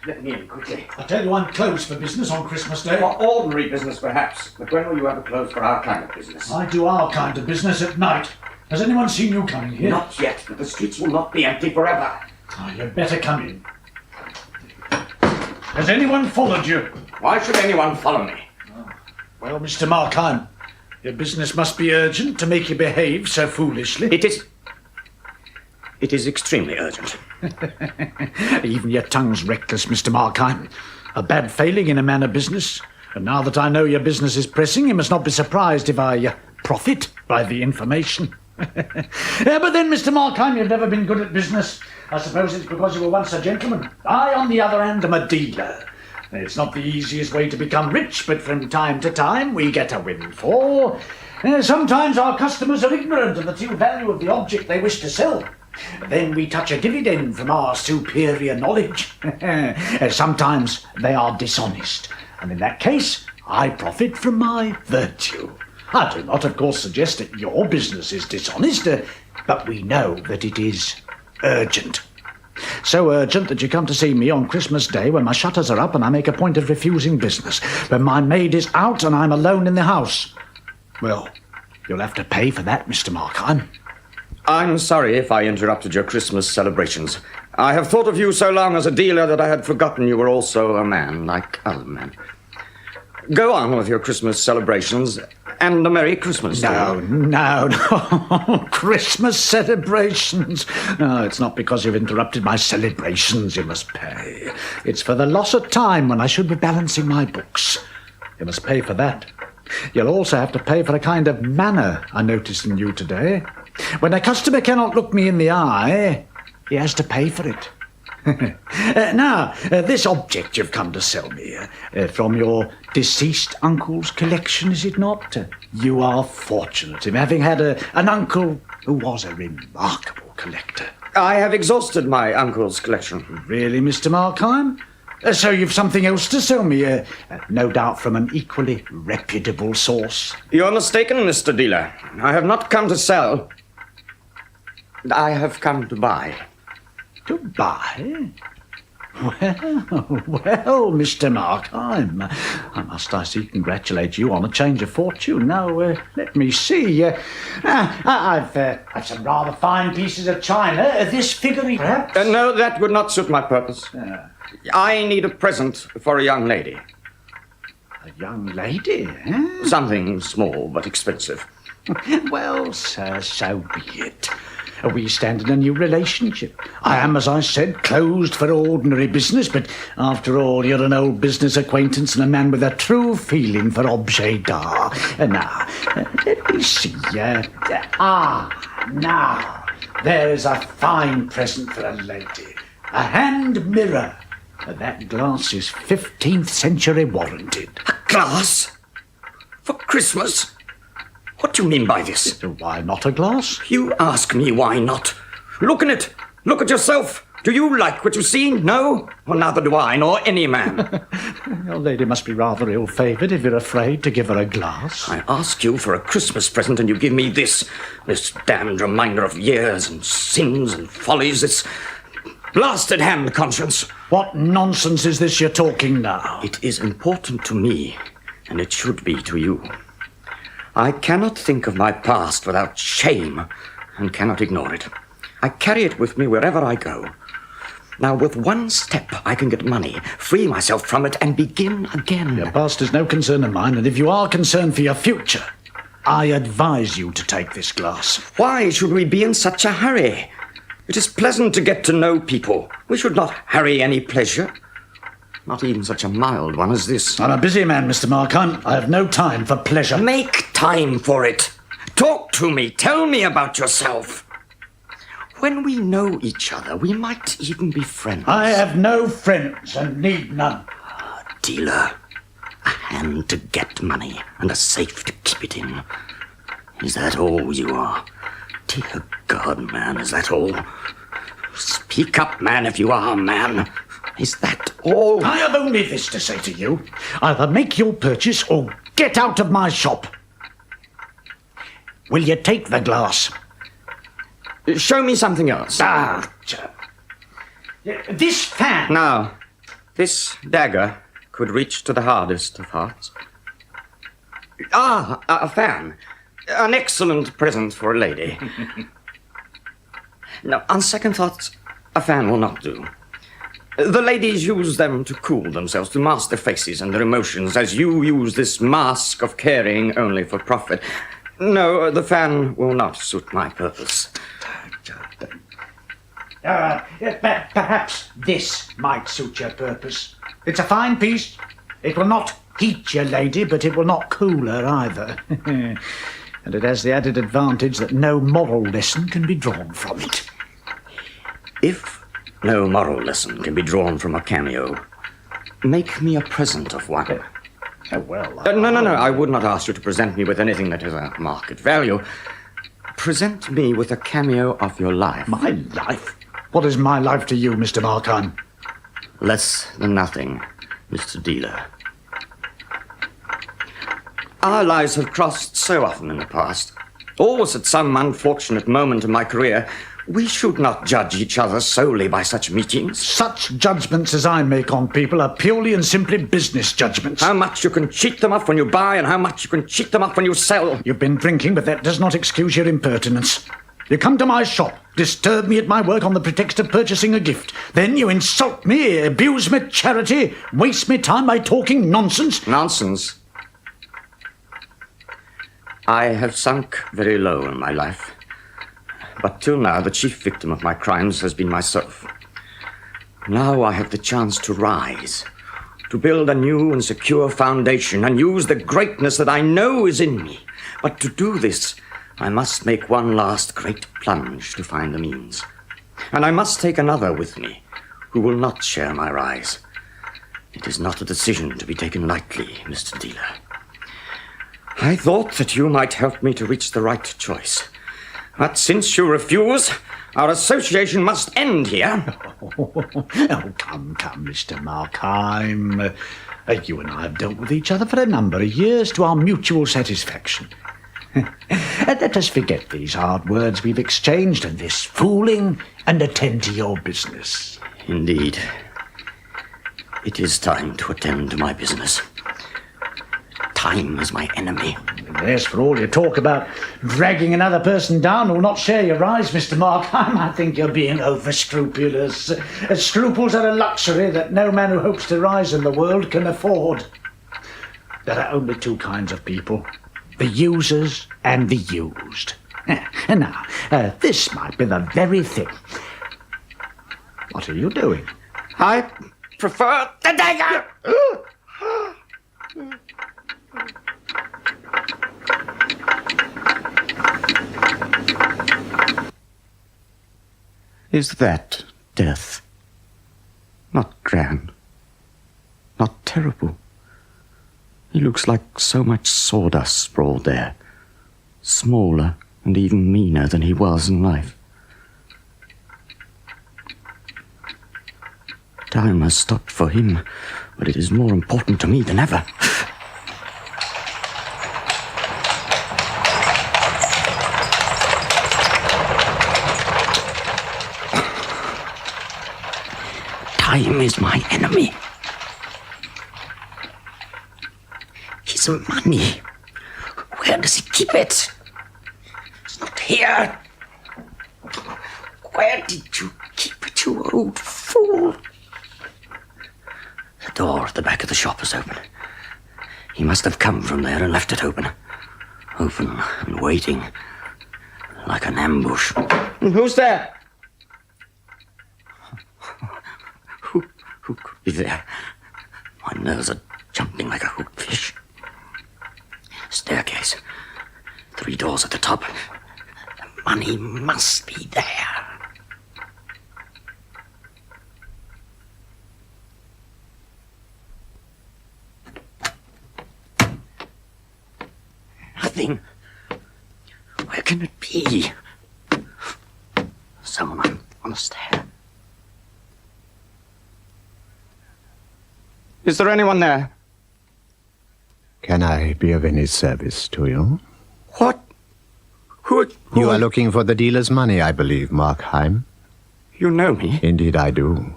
Let me in quickly. I tell you, I'm closed for business on Christmas Day. For ordinary business, perhaps. But when will you ever close for our kind of business? I do our kind of business at night. Has anyone seen you coming here? Not yet, but the streets will not be empty forever. Oh, you'd better come in. Has anyone followed you? Why should anyone follow me? Oh. Well, Mr. Markheim, your business must be urgent to make you behave so foolishly. It is extremely urgent. Even your tongue's reckless, Mr. Markheim. A bad failing in a man of business. And now that I know your business is pressing, you must not be surprised if I profit by the information. But then, Mr. Markheim, you've never been good at business. I suppose it's because you were once a gentleman. I, on the other hand, am a dealer. It's not the easiest way to become rich, but from time to time we get a windfall. Sometimes our customers are ignorant of the true value of the object they wish to sell. Then we touch a dividend from our superior knowledge. Sometimes they are dishonest, and in that case I profit from my virtue. I do not, of course, suggest that your business is dishonest, but we know that it is urgent. So urgent that you come to see me on Christmas Day when my shutters are up and I make a point of refusing business, when my maid is out and I'm alone in the house. Well, you'll have to pay for that, Mr. Markheim. I'm sorry if I interrupted your Christmas celebrations. I have thought of you so long as a dealer that I had forgotten you were also a man, like other men. Go on with your Christmas celebrations, and a Merry Christmas. No. Christmas celebrations. No, it's not because you've interrupted my celebrations you must pay. It's for the loss of time when I should be balancing my books. You must pay for that. You'll also have to pay for a kind of manner I noticed in you today. When a customer cannot look me in the eye, he has to pay for it. Now, this object you've come to sell me, from your deceased uncle's collection, is it not? You are fortunate in having had an uncle who was a remarkable collector. I have exhausted my uncle's collection. Really, Mr. Markheim? So you've something else to sell me, no doubt from an equally reputable source. You're mistaken, Mr. Dealer. I have not come to sell. I have come to buy. To buy? Well, Mr. Markheim, I see congratulate you on a change of fortune. Now, let me see. I've some rather fine pieces of china. This figurine, perhaps? No, that would not suit my purpose. I need a present for a young lady. A young lady, eh? Something small but expensive. Well, sir, so be it. We stand in a new relationship. I am, as I said, closed for ordinary business, but after all, you're an old business acquaintance and a man with a true feeling for objet d'art. Now, let me see. Now, there's a fine present for a lady. A hand mirror. That glass is 15th century warranted. A glass? For Christmas? What do you mean by this? Why not a glass? You ask me why not. Look in it. Look at yourself. Do you like what you see? No? Well, neither do I, nor any man. Your lady must be rather ill-favoured if you're afraid to give her a glass. I ask you for a Christmas present and you give me this damned reminder of years and sins and follies, this blasted hand conscience. What nonsense is this you're talking now? It is important to me, and it should be to you. I cannot think of my past without shame, and cannot ignore it. I carry it with me wherever I go. Now, with one step, I can get money, free myself from it, and begin again. Your past is no concern of mine, and if you are concerned for your future, I advise you to take this glass. Why should we be in such a hurry? It is pleasant to get to know people. We should not hurry any pleasure. Not even such a mild one as this. I'm a busy man, Mr. Markheim. I have no time for pleasure. Make time for it. Talk to me. Tell me about yourself. When we know each other, we might even be friends. I have no friends and need none. Dealer, a hand to get money and a safe to keep it in. Is that all you are? Dear God, man, is that all? Speak up, man, if you are a man. Is that all? I have only this to say to you. Either make your purchase or get out of my shop. Will you take the glass? Show me something else. This fan. Now, this dagger could reach to the hardest of hearts. A fan. An excellent present for a lady. Now, on second thoughts, a fan will not do. The ladies use them to cool themselves, to mask their faces and their emotions, as you use this mask of caring only for profit. No, the fan will not suit my purpose. Perhaps this might suit your purpose. It's a fine piece. It will not heat your lady, but it will not cool her either. And it has the added advantage that no moral lesson can be drawn from it. If no moral lesson can be drawn from a cameo, make me a present of one. No, I would not ask you to present me with anything that has a market value. Present me with a cameo of your life. My life? What is my life to you, Mr. Markheim? Less than nothing, Mr. Dealer. Our lives have crossed so often in the past. Always at some unfortunate moment in my career. We should not judge each other solely by such meetings. Such judgments as I make on people are purely and simply business judgments. How much you can cheat them off when you buy and how much you can cheat them off when you sell. You've been drinking, but that does not excuse your impertinence. You come to my shop, disturb me at my work on the pretext of purchasing a gift. Then you insult me, abuse my charity, waste my time by talking nonsense. Nonsense? I have sunk very low in my life. But till now, the chief victim of my crimes has been myself. Now I have the chance to rise, to build a new and secure foundation and use the greatness that I know is in me. But to do this, I must make one last great plunge to find the means. And I must take another with me, who will not share my rise. It is not a decision to be taken lightly, Mr. Dealer. I thought that you might help me to reach the right choice. But since you refuse, our association must end here. Oh, come, Mr. Markheim. You and I have dealt with each other for a number of years to our mutual satisfaction. Let us forget these hard words we've exchanged and this fooling and attend to your business. Indeed. It is time to attend to my business. Time is my enemy. Yes, for all your talk about dragging another person down who will not share your rise, Mr. Markheim, I think you're being over-scrupulous. Scruples are a luxury that no man who hopes to rise in the world can afford. There are only two kinds of people, the users and the used. And now, this might be the very thing. What are you doing? I prefer the dagger! Is that death? Not grand, not terrible. He looks like so much sawdust sprawled there, smaller and even meaner than he was in life. Time has stopped for him, but it is more important to me than ever. Time is my enemy. His money. Where does he keep it? It's not here. Where did you keep it, you old fool? The door at the back of the shop is open. He must have come from there and left it open. Open and waiting. Like an ambush. Who's there? Who could be there? My nerves are jumping like a hooked fish. Staircase. 3 doors at the top. The money must be there. Nothing. Where can it be? Someone on the stair. Is there anyone there? Can I be of any service to you? What? Who? You are looking for the dealer's money, I believe, Markheim. You know me? Indeed I do.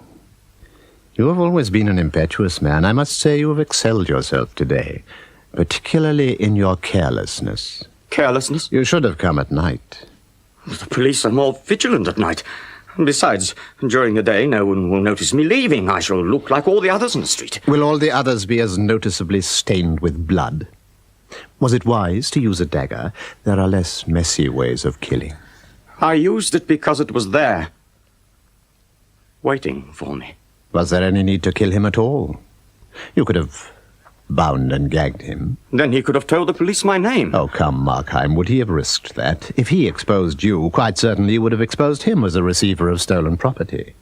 You have always been an impetuous man. I must say you have excelled yourself today, particularly in your carelessness. Carelessness? You should have come at night. The police are more vigilant at night. Besides, during the day, no one will notice me leaving. I shall look like all the others in the street. Will all the others be as noticeably stained with blood? Was it wise to use a dagger? There are less messy ways of killing. I used it because it was there, waiting for me. Was there any need to kill him at all? You could have bound and gagged him. Then he could have told the police my name. Oh, come, Markheim, would he have risked that? If he exposed you, quite certainly you would have exposed him as a receiver of stolen property.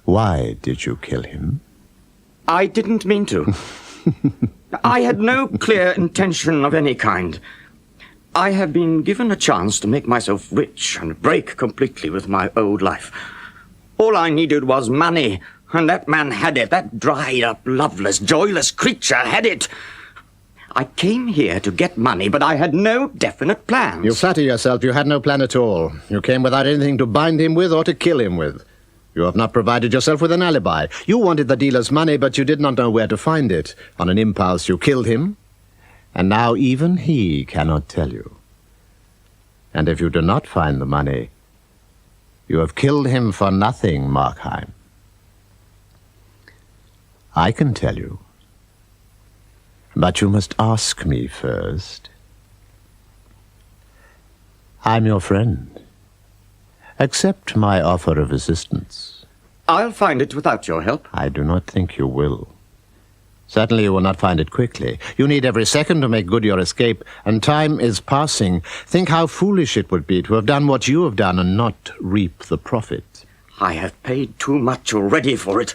Why did you kill him? I didn't mean to. I had no clear intention of any kind. I have been given a chance to make myself rich and break completely with my old life. All I needed was money. And that man had it. That dried-up, loveless, joyless creature had it. I came here to get money, but I had no definite plans. You flatter yourself you had no plan at all. You came without anything to bind him with or to kill him with. You have not provided yourself with an alibi. You wanted the dealer's money, but you did not know where to find it. On an impulse, you killed him. And now even he cannot tell you. And if you do not find the money, you have killed him for nothing, Markheim. I can tell you. But you must ask me first. I'm your friend. Accept my offer of assistance. I'll find it without your help. I do not think you will. Certainly you will not find it quickly. You need every second to make good your escape, and time is passing. Think how foolish it would be to have done what you have done and not reap the profit. I have paid too much already for it.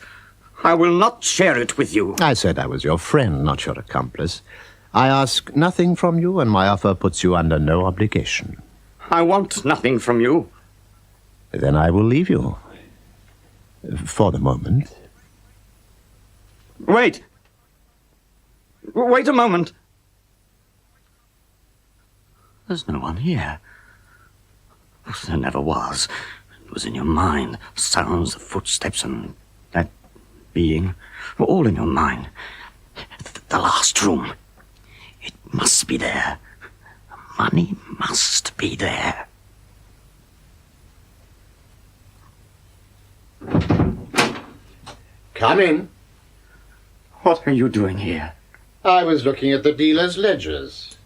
I will not share it with you. I said I was your friend, not your accomplice. I ask nothing from you, and my offer puts you under no obligation. I want nothing from you. Then I will leave you. For the moment. Wait. Wait a moment. There's no one here. There never was. It was in your mind. Sounds of footsteps and that being were all in your mind. The last room. It must be there. The money must be there. Come in. What are you doing here? I was looking at the dealer's ledgers.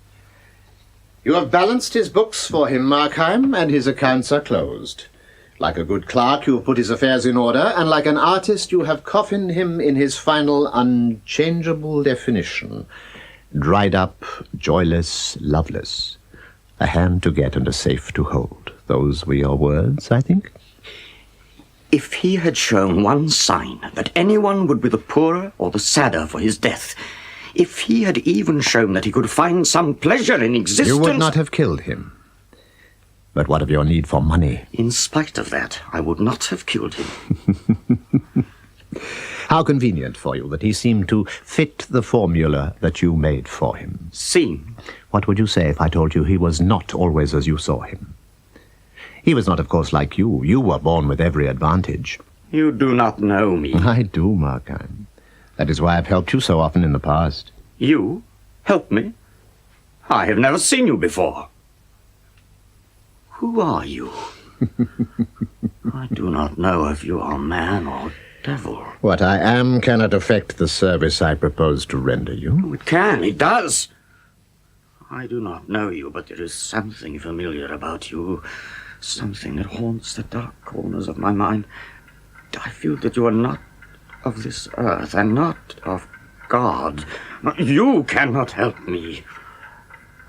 You have balanced his books for him, Markheim, and his accounts are closed. Like a good clerk, you have put his affairs in order, and like an artist, you have coffined him in his final unchangeable definition. Dried up, joyless, loveless. A hand to get and a safe to hold. Those were your words, I think? If he had shown one sign that anyone would be the poorer or the sadder for his death, if he had even shown that he could find some pleasure in existence... You would not have killed him. But what of your need for money? In spite of that, I would not have killed him. How convenient for you that he seemed to fit the formula that you made for him. Seem? What would you say if I told you he was not always as you saw him? He was not, of course, like you. You were born with every advantage. You do not know me. I do, Markheim. That is why I've helped you so often in the past. You? Help me? I have never seen you before. Who are you? I do not know if you are man or devil. What I am cannot affect the service I propose to render you. It can, it does. I do not know you, but there is something familiar about you. Something that haunts the dark corners of my mind. I feel that you are not of this earth and not of God. You cannot help me.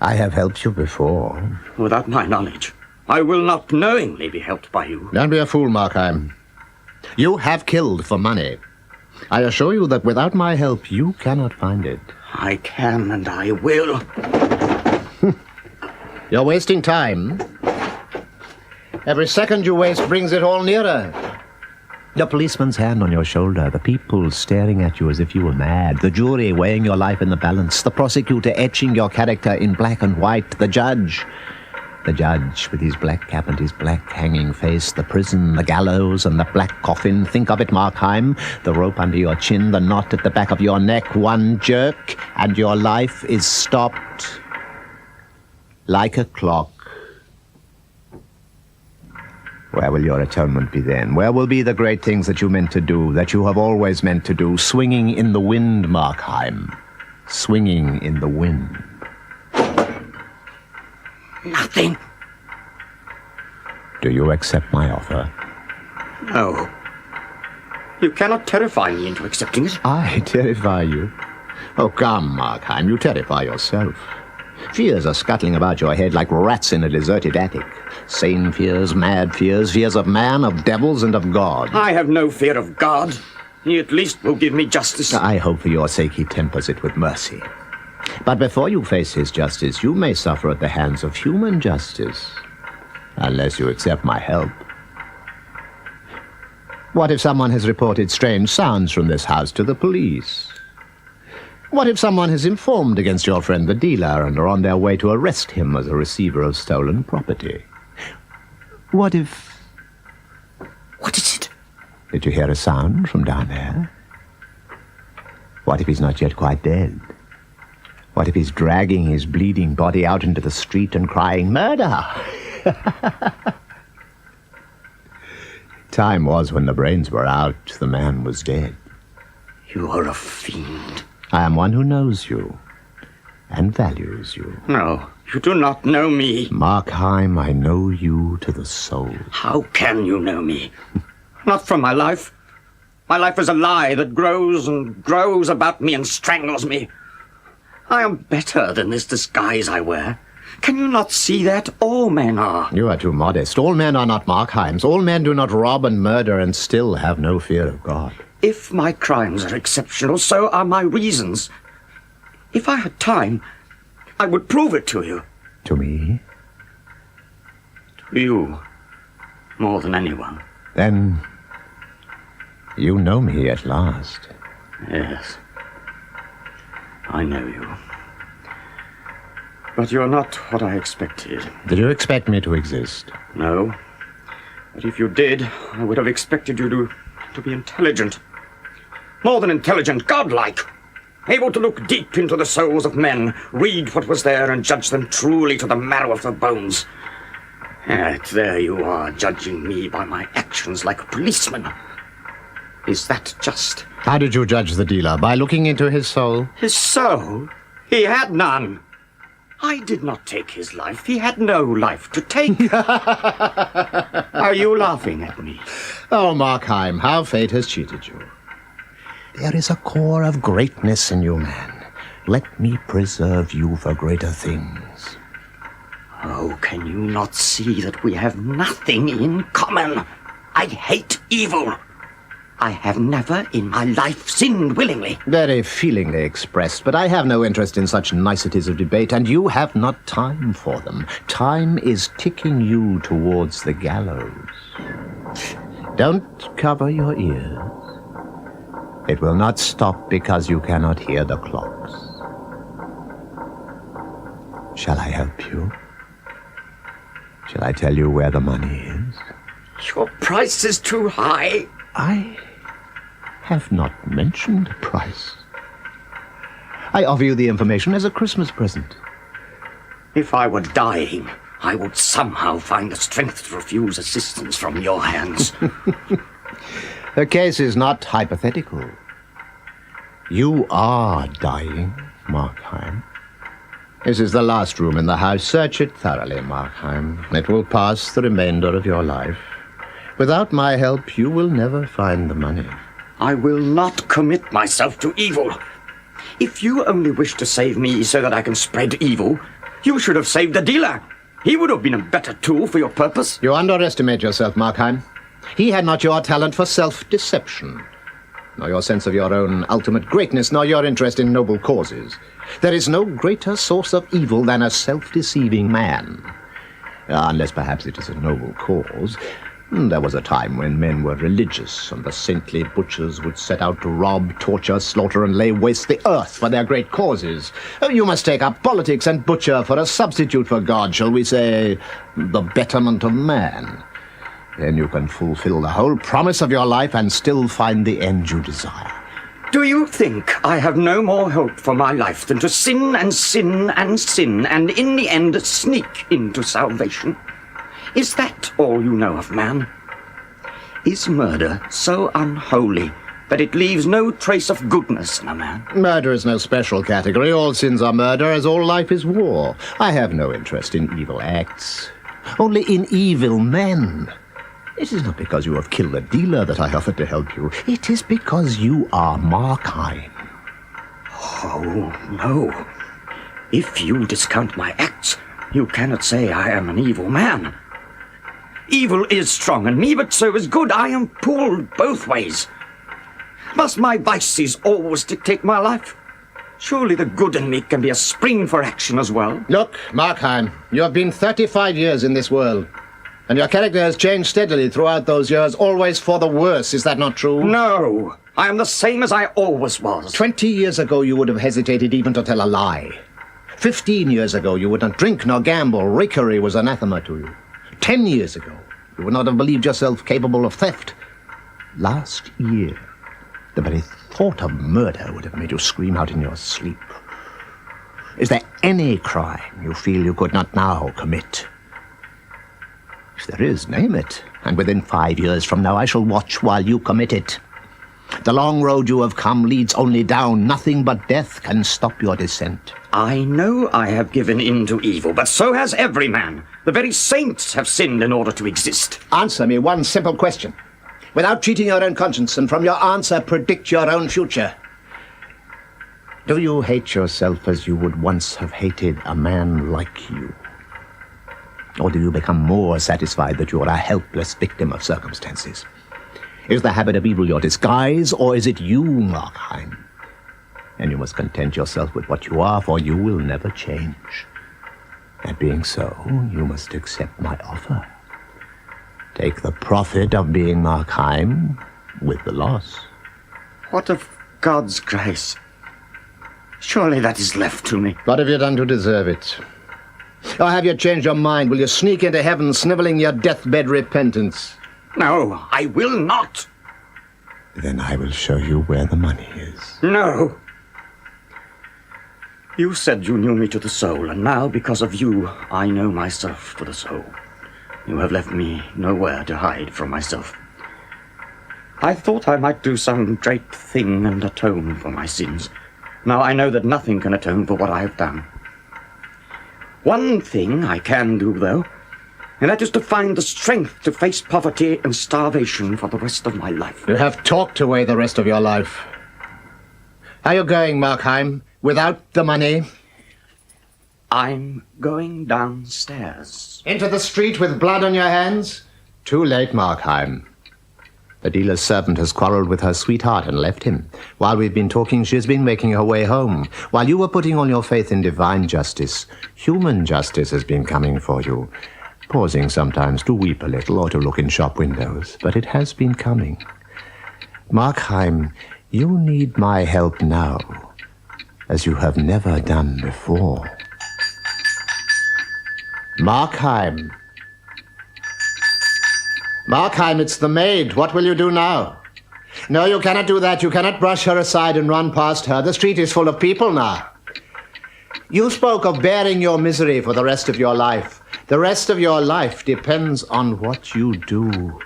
I have helped you before. Without my knowledge, I will not knowingly be helped by you. Don't be a fool, Markheim. You have killed for money. I assure you that without my help, you cannot find it. I can and I will. You're wasting time. Every second you waste brings it all nearer. The policeman's hand on your shoulder, the people staring at you as if you were mad, the jury weighing your life in the balance, the prosecutor etching your character in black and white, the judge with his black cap and his black hanging face, the prison, the gallows, and the black coffin. Think of it, Markheim. The rope under your chin, the knot at the back of your neck, one jerk, and your life is stopped like a clock. Where will your atonement be then? Where will be the great things that you meant to do, that you have always meant to do? Swinging in the wind, Markheim. Swinging in the wind. Nothing. Do you accept my offer? No. You cannot terrify me into accepting it. I terrify you? Oh, come, Markheim, you terrify yourself. Fears are scuttling about your head like rats in a deserted attic. Sane fears, mad fears, fears of man, of devils, and of God. I have no fear of God. He at least will give me justice. I hope for your sake he tempers it with mercy. But before you face his justice, you may suffer at the hands of human justice. Unless you accept my help. What if someone has reported strange sounds from this house to the police? What if someone has informed against your friend the dealer and are on their way to arrest him as a receiver of stolen property? What if... What is it? Did you hear a sound from down there? What if he's not yet quite dead? What if he's dragging his bleeding body out into the street and crying, "Murder!" Time was when the brains were out, the man was dead. You are a fiend. I am one who knows you and values you. No, you do not know me. Markheim, I know you to the soul. How can you know me? Not from my life, My life is a lie that grows and grows about me and strangles me. I am better than this disguise I wear. Can you not see that? All men are. You are too modest. All men are not Markheims. All men do not rob and murder and still have no fear of God. If my crimes are exceptional, so are my reasons. If I had time, I would prove it to you. To me? To you. More than anyone. Then you know me at last. Yes. I know you. But you're not what I expected. Did you expect me to exist? No. But if you did, I would have expected you to be intelligent. More than intelligent, godlike. Able to look deep into the souls of men, read what was there and judge them truly to the marrow of their bones. Yet there you are, judging me by my actions like a policeman. Is that just? How did you judge the dealer? By looking into his soul? His soul? He had none. I did not take his life. He had no life to take. Are you laughing at me? Oh, Markheim, how fate has cheated you. There is a core of greatness in you, man. Let me preserve you for greater things. Oh, can you not see that we have nothing in common? I hate evil. I have never in my life sinned willingly. Very feelingly expressed, but I have no interest in such niceties of debate, and you have not time for them. Time is ticking you towards the gallows. Don't cover your ears. It will not stop because you cannot hear the clocks. Shall I help you? Shall I tell you where the money is? Your price is too high. I have not mentioned a price. I offer you the information as a Christmas present. If I were dying, I would somehow find the strength to refuse assistance from your hands. The case is not hypothetical. You are dying, Markheim. This is the last room in the house. Search it thoroughly, Markheim. It will pass the remainder of your life. Without my help, you will never find the money. I will not commit myself to evil. If you only wish to save me so that I can spread evil, you should have saved the dealer. He would have been a better tool for your purpose. You underestimate yourself, Markheim. He had not your talent for self-deception, nor your sense of your own ultimate greatness, nor your interest in noble causes. There is no greater source of evil than a self-deceiving man. Unless perhaps it is a noble cause. There was a time when men were religious, and the saintly butchers would set out to rob, torture, slaughter, and lay waste the earth for their great causes. You must take up politics and butcher for a substitute for God, shall we say, the betterment of man. Then you can fulfill the whole promise of your life and still find the end you desire. Do you think I have no more hope for my life than to sin and sin and sin, and in the end sneak into salvation? Is that all you know of man? Is murder so unholy that it leaves no trace of goodness in a man? Murder is no special category. All sins are murder, as all life is war. I have no interest in evil acts, only in evil men. It is not because you have killed a dealer that I offered to help you. It is because you are Markheim. Oh, no. If you discount my acts, you cannot say I am an evil man. Evil is strong in me, but so is good. I am pulled both ways. Must my vices always dictate my life? Surely the good in me can be a spring for action as well. Look, Markheim, you have been 35 years in this world, and your character has changed steadily throughout those years, always for the worse. Is that not true? No, I am the same as I always was. 20 years ago, you would have hesitated even to tell a lie. 15 years ago, you would not drink nor gamble. Rakery was anathema to you. 10 years ago, you would not have believed yourself capable of theft. Last year, the very thought of murder would have made you scream out in your sleep. Is there any crime you feel you could not now commit? If there is, name it, and within 5 years from now I shall watch while you commit it. The long road you have come leads only down. Nothing but death can stop your descent. I know I have given in to evil, but so has every man. The very saints have sinned in order to exist. Answer me one simple question. without cheating your own conscience, and from your answer predict your own future. Do you hate yourself as you would once have hated a man like you? Or do you become more satisfied that you are a helpless victim of circumstances? Is the habit of evil your disguise, or is it you, Markheim? And you must content yourself with what you are, for you will never change. That being so, you must accept my offer. Take the profit of being Markheim with the loss. What of God's grace? Surely that is left to me. What have you done to deserve it? Or have you changed your mind? Will you sneak into heaven sniveling your deathbed repentance? No, I will not. Then I will show you where the money is. No. You said you knew me to the soul, and now, because of you, I know myself to the soul. You have left me nowhere to hide from myself. I thought I might do some great thing and atone for my sins. Now I know that nothing can atone for what I have done. One thing I can do, though, and that is to find the strength to face poverty and starvation for the rest of my life. You have talked away the rest of your life. Are you going, Markheim, without the money? I'm going downstairs. Into the street with blood on your hands? Too late, Markheim. The dealer's servant has quarreled with her sweetheart and left him. While we've been talking, she has been making her way home. While you were putting all your faith in divine justice, human justice has been coming for you. Pausing sometimes to weep a little or to look in shop windows. But it has been coming. Markheim, you need my help now, as you have never done before. Markheim. Markheim, it's the maid. What will you do now? No, you cannot do that. You cannot brush her aside and run past her. The street is full of people now. You spoke of bearing your misery for the rest of your life. The rest of your life depends on what you do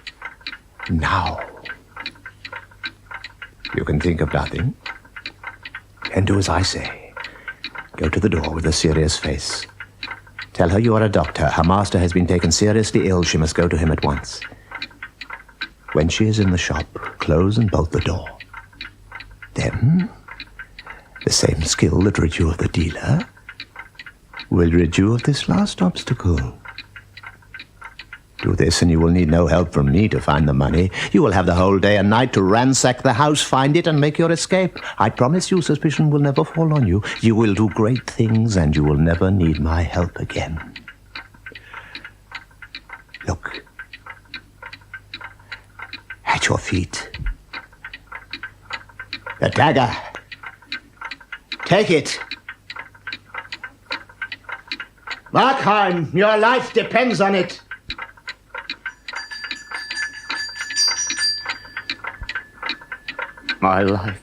now. You can think of nothing. And do as I say. Go to the door with a serious face. Tell her you are a doctor. Her master has been taken seriously ill. She must go to him at once. When she is in the shop, close and bolt the door. Then, the same skill that rid you of the dealer will rid you of this last obstacle. Do this and you will need no help from me to find the money. You will have the whole day and night to ransack the house, find it, and make your escape. I promise you suspicion will never fall on you. You will do great things and you will never need my help again. Look. At your feet. The dagger. Take it. Markheim, your life depends on it. My life.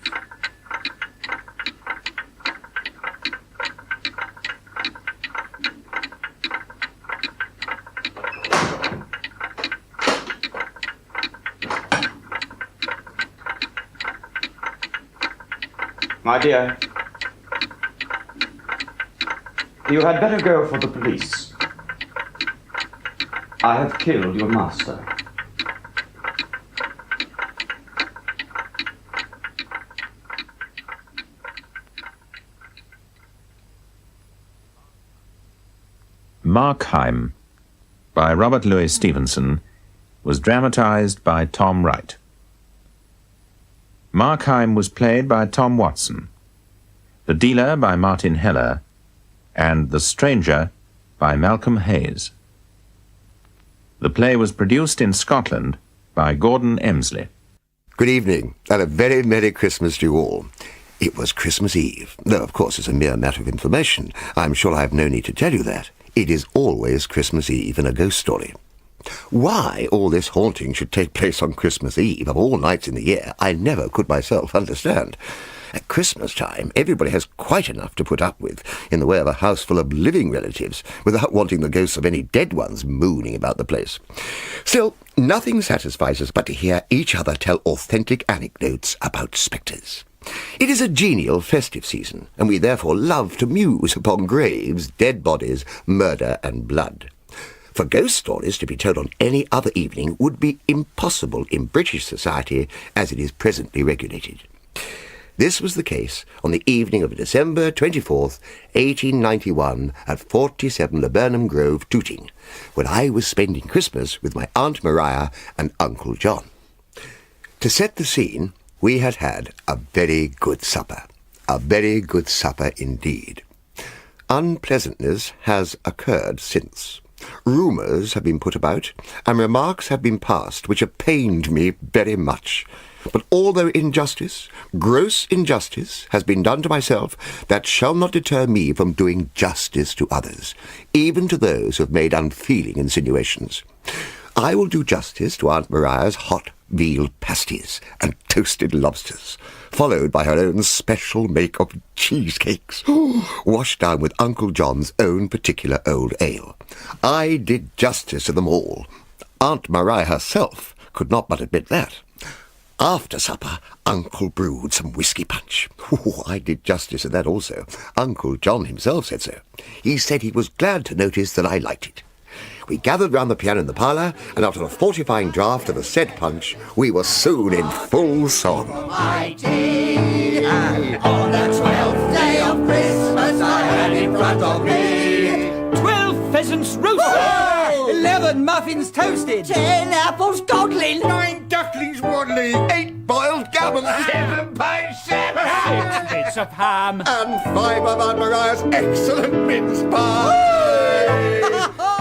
My dear, you had better go for the police. I have killed your master. Markheim, by Robert Louis Stevenson, was dramatized by Tom Wright. Markheim was played by Tom Watson, The Dealer by Martin Heller, and The Stranger by Malcolm Hayes. The play was produced in Scotland by Gordon Emsley. Good evening, and a very Merry Christmas to you all. It was Christmas Eve, though of course as a mere matter of information, I'm sure I have no need to tell you that. It is always Christmas Eve in a ghost story. Why all this haunting should take place on Christmas Eve of all nights in the year, I never could myself understand. At Christmas time, everybody has quite enough to put up with in the way of a house full of living relatives, without wanting the ghosts of any dead ones mooning about the place. Still, nothing satisfies us but to hear each other tell authentic anecdotes about spectres. It is a genial festive season, and we therefore love to muse upon graves, dead bodies, murder and blood. For ghost stories to be told on any other evening would be impossible in British society as it is presently regulated. This was the case on the evening of December 24th, 1891, at 47 Laburnum Grove, Tooting, when I was spending Christmas with my Aunt Maria and Uncle John. To set the scene, we had had a very good supper. A very good supper indeed. Unpleasantness has occurred since. Rumours have been put about, and remarks have been passed which have pained me very much. But although injustice, gross injustice, has been done to myself, that shall not deter me from doing justice to others, even to those who have made unfeeling insinuations. I will do justice to Aunt Maria's hot veal pasties and toasted lobsters, followed by her own special make of cheesecakes, washed down with Uncle John's own particular old ale. I did justice to them all. Aunt Maria herself could not but admit that. After supper, Uncle brewed some whisky punch. I did justice to that also. Uncle John himself said so. He said he was glad to notice that I liked it. We gathered round the piano in the parlour, and after a fortifying draught of the said punch, we were soon in full song. And on the 12th day of Christmas I had in front of me 12 pheasants roasted, 11 muffins toasted, 10 apples codling, 9 ducklings waddling, 8 boiled gammon, 7 pies, 6 bits of ham, and 5 of Aunt Maria's excellent mince pies.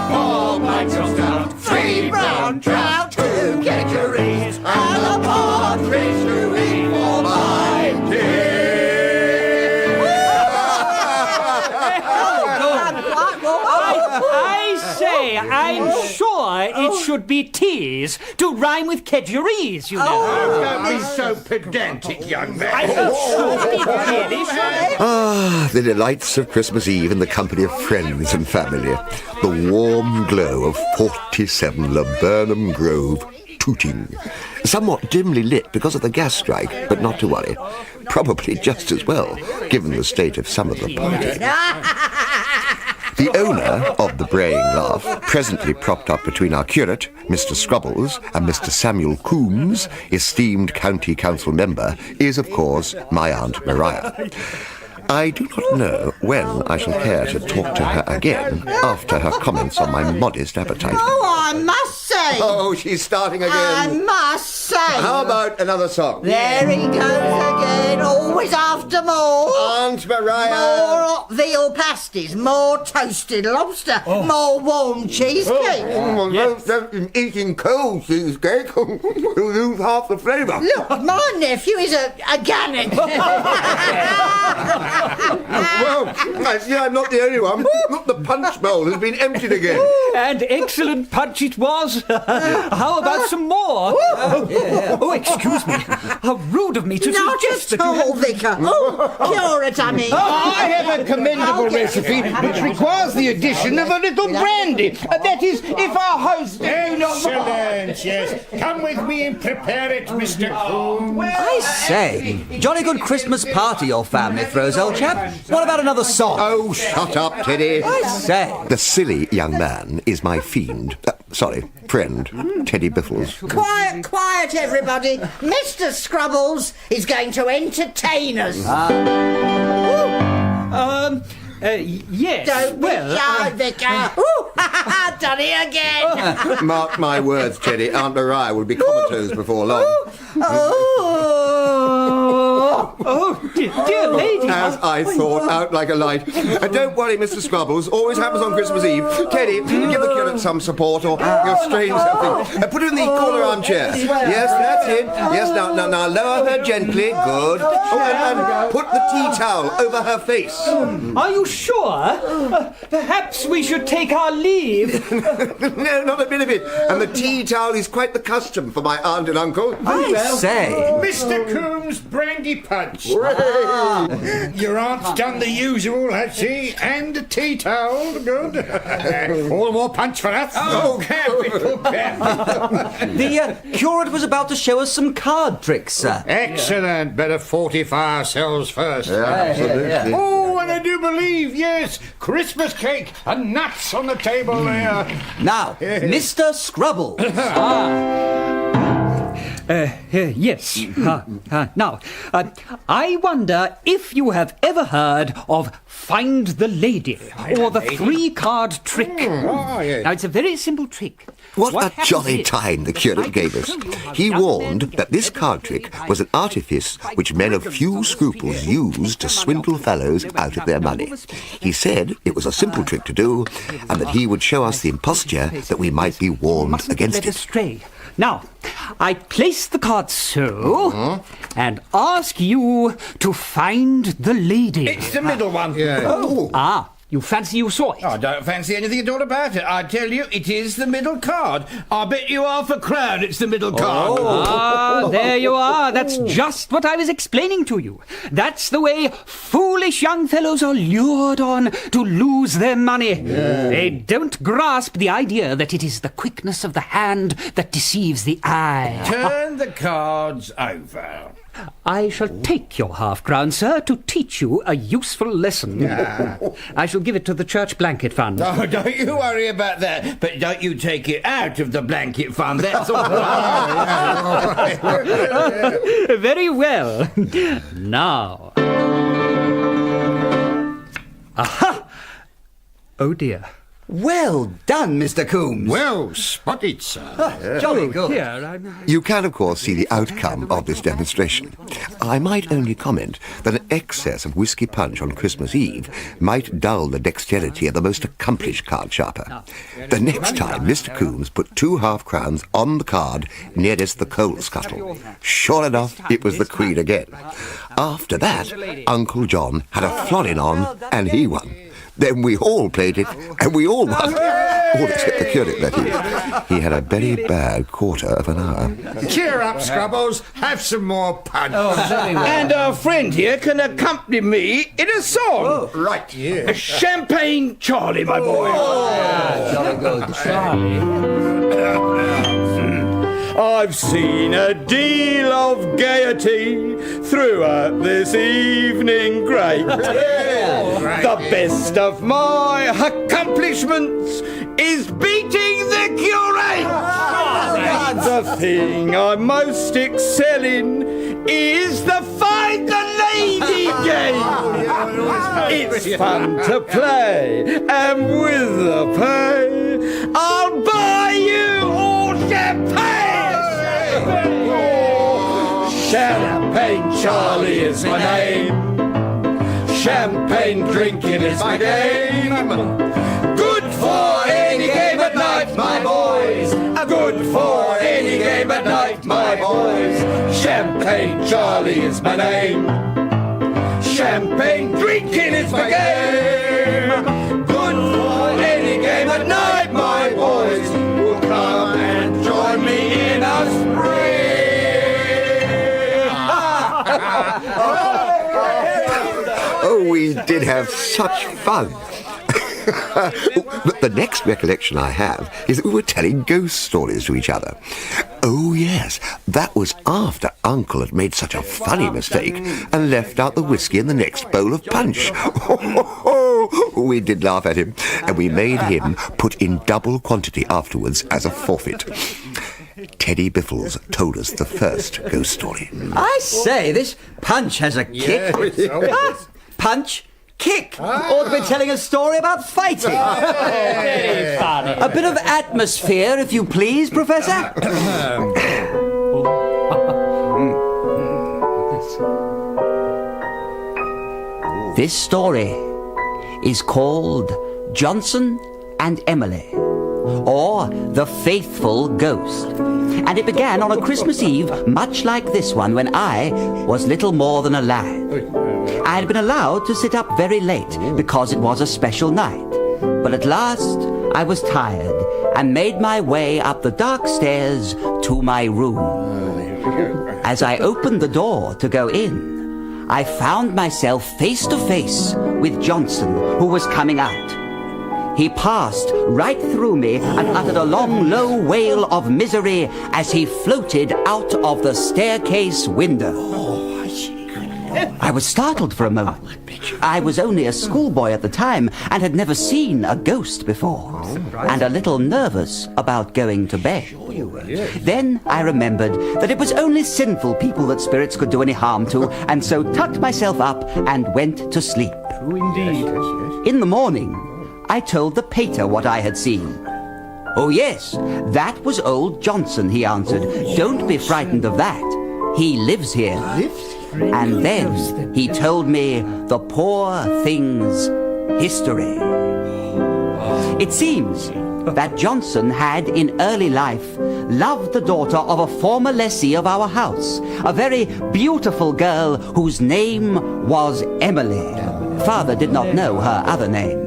4 pints of stout, 3 brown trout, 2 Kedgerings, and a partridge to eat for my tea. I say, I'm sure it should be teas to rhyme with kedgerese, you know. Don't be so pedantic, young man. I felt sure it really should. Ah, the delights of Christmas Eve in the company of friends and family. The warm glow of 47 Laburnum Grove, Tooting. Somewhat dimly lit because of the gas strike, but not to worry. Probably just as well, given the state of some of the party. The owner of the braying laugh, presently propped up between our curate, Mr. Scrubbles, and Mr. Samuel Coombs, esteemed county council member, is, of course, my Aunt Maria. I do not know when I shall care to talk to her again after her comments on my modest appetite. Oh, I must say. Oh, she's starting again. I must say. How about another song? There he goes again, always after more. Aunt Maria. More hot veal pasties, more toasted lobster, more warm cheesecake. Eating cold cheesecake, you lose half the flavour. Look, my nephew is a Gannon. Well, I see I'm not the only one. Look, the punch bowl has been emptied again. And excellent punch it was. How about some more? Oh, excuse me. How rude of me to suggest that you had... Vicar. Curate, I mean. I have a commendable recipe which requires the addition of a little brandy. That is, if our host... Excellent, yes. Come with me and prepare it, Mr. Coombs. I say, jolly good Christmas party your family throws, old chap. What about another song? Oh, shut up, Teddy. I say. The silly young man is my fiend. Friend, Teddy Biffles. Quiet, quiet, everybody. Mr. Scrubbles is going to entertain us. Yes. Don't be shy, Vicar. Ooh, done it again. Mark my words, Teddy. Aunt Maria will be comatose before long. Oh, dear lady. As I thought, out like a light. Don't worry, Mr. Scrubbles. Always happens on Christmas Eve. Teddy, give the curate some support or you'll strain something. Put her in the corner armchair. Yes, that's it. Yes, now, lower her gently. Good. Oh, and put the tea towel over her face. Are you sure? Perhaps we should take our leave. No, not a bit of it. And the tea towel is quite the custom for my aunt and uncle. I say. Mr. Coombs, brandy punch. Your aunt's done the usual, has she? And a tea towel, good. All more punch for us. Oh, capital. The curate was about to show us some card tricks, sir. Excellent. Better fortify ourselves first. Yeah, absolutely. Oh, and I do believe, yes. Christmas cake and nuts on the table there. Now, Mr. Scrubble. Yes. Now, I wonder if you have ever heard of Find the Lady, or the three-card trick. Now, it's a very simple trick. What a jolly time the curate gave us. He warned that this card trick was an artifice which men of few scruples used to swindle fellows out of their money. He said it was a simple trick to do, and that he would show us the imposture that we might be warned against it. Stray. Now, I place the card so, and ask you to find the lady. It's the middle one. You fancy you saw it? I don't fancy anything at all about it. I tell you, it is the middle card. I bet you half a crown it's the middle card. There you are. That's just what I was explaining to you. That's the way foolish young fellows are lured on to lose their money. They don't grasp the idea that it is the quickness of the hand that deceives the eye. Turn the cards over. I shall take your half-crown, sir, to teach you a useful lesson. I shall give it to the church blanket fund. Oh, don't you worry about that. But don't you take it out of the blanket fund. That's all right. Very well. Now. Aha! Oh, dear. Well done, Mr. Coombs. Well spotted, sir. Jolly good. You can, of course, see the outcome of this demonstration. I might only comment that an excess of whiskey punch on Christmas Eve might dull the dexterity of the most accomplished card sharper. The next time, Mr. Coombs put 2 half-crowns on the card nearest the coal scuttle. Sure enough, it was the Queen again. After that, Uncle John had a florin on, and he won. Then we all played it, and we all won. All except the curate, that is. He had a very bad quarter of an hour. Cheer up, Scrubbles. Have some more punch. And our friend here can accompany me in a song. Right, yeah. Champagne Charlie, my boy. Jolly good. I've seen a deal of gaiety throughout this evening great. The best of my accomplishments is beating the curate. The thing I most excel in is the Find the Lady game. It's fun to play, and with the pay, I'll buy you all champagne. Champagne Charlie is my name. Champagne drinking is my game. Good for any game at night, my boys. Good for any game at night, my boys. Champagne Charlie is my name. Champagne drinking is my game. Good for any game at night, my boys. Will come and join me in a spree. Oh, we did have such fun. But the next recollection I have is that we were telling ghost stories to each other. Oh, yes, that was after Uncle had made such a funny mistake and left out the whiskey in the next bowl of punch. We did laugh at him, and we made him put in double quantity afterwards as a forfeit. Teddy Biffles told us the first ghost story. I say, this punch has a kick. Punch, kick. Ought to be telling a story about fighting. Very funny. A bit of atmosphere, if you please, Professor. This story is called Johnson and Emily, or The Faithful Ghost. And it began on a Christmas Eve, much like this one, when I was little more than a lad. I had been allowed to sit up very late because it was a special night. But at last I was tired and made my way up the dark stairs to my room. As I opened the door to go in, I found myself face to face with Johnson, who was coming out. He passed right through me and uttered a long, low wail of misery as he floated out of the staircase window. I was startled for a moment. I was only a schoolboy at the time and had never seen a ghost before, and a little nervous about going to bed. Then I remembered that it was only sinful people that spirits could do any harm to, and so tucked myself up and went to sleep. True indeed. In the morning, I told the pater what I had seen. "Oh, yes, that was old Johnson," he answered. "Don't be frightened of that. He lives here." And then he told me the poor thing's history. It seems that Johnson had, in early life, loved the daughter of a former lessee of our house, a very beautiful girl whose name was Emily. Father did not know her other name.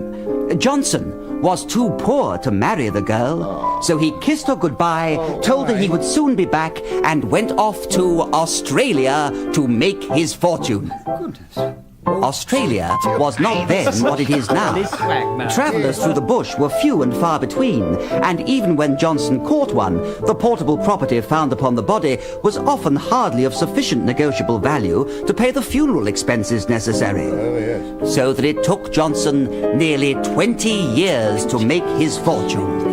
Johnson was too poor to marry the girl, so he kissed her goodbye, told her he would soon be back, and went off to Australia to make his fortune. Australia was not then what it is now. Travellers through the bush were few and far between, and even when Johnson caught one, the portable property found upon the body was often hardly of sufficient negotiable value to pay the funeral expenses necessary. So that it took Johnson nearly 20 years to make his fortune.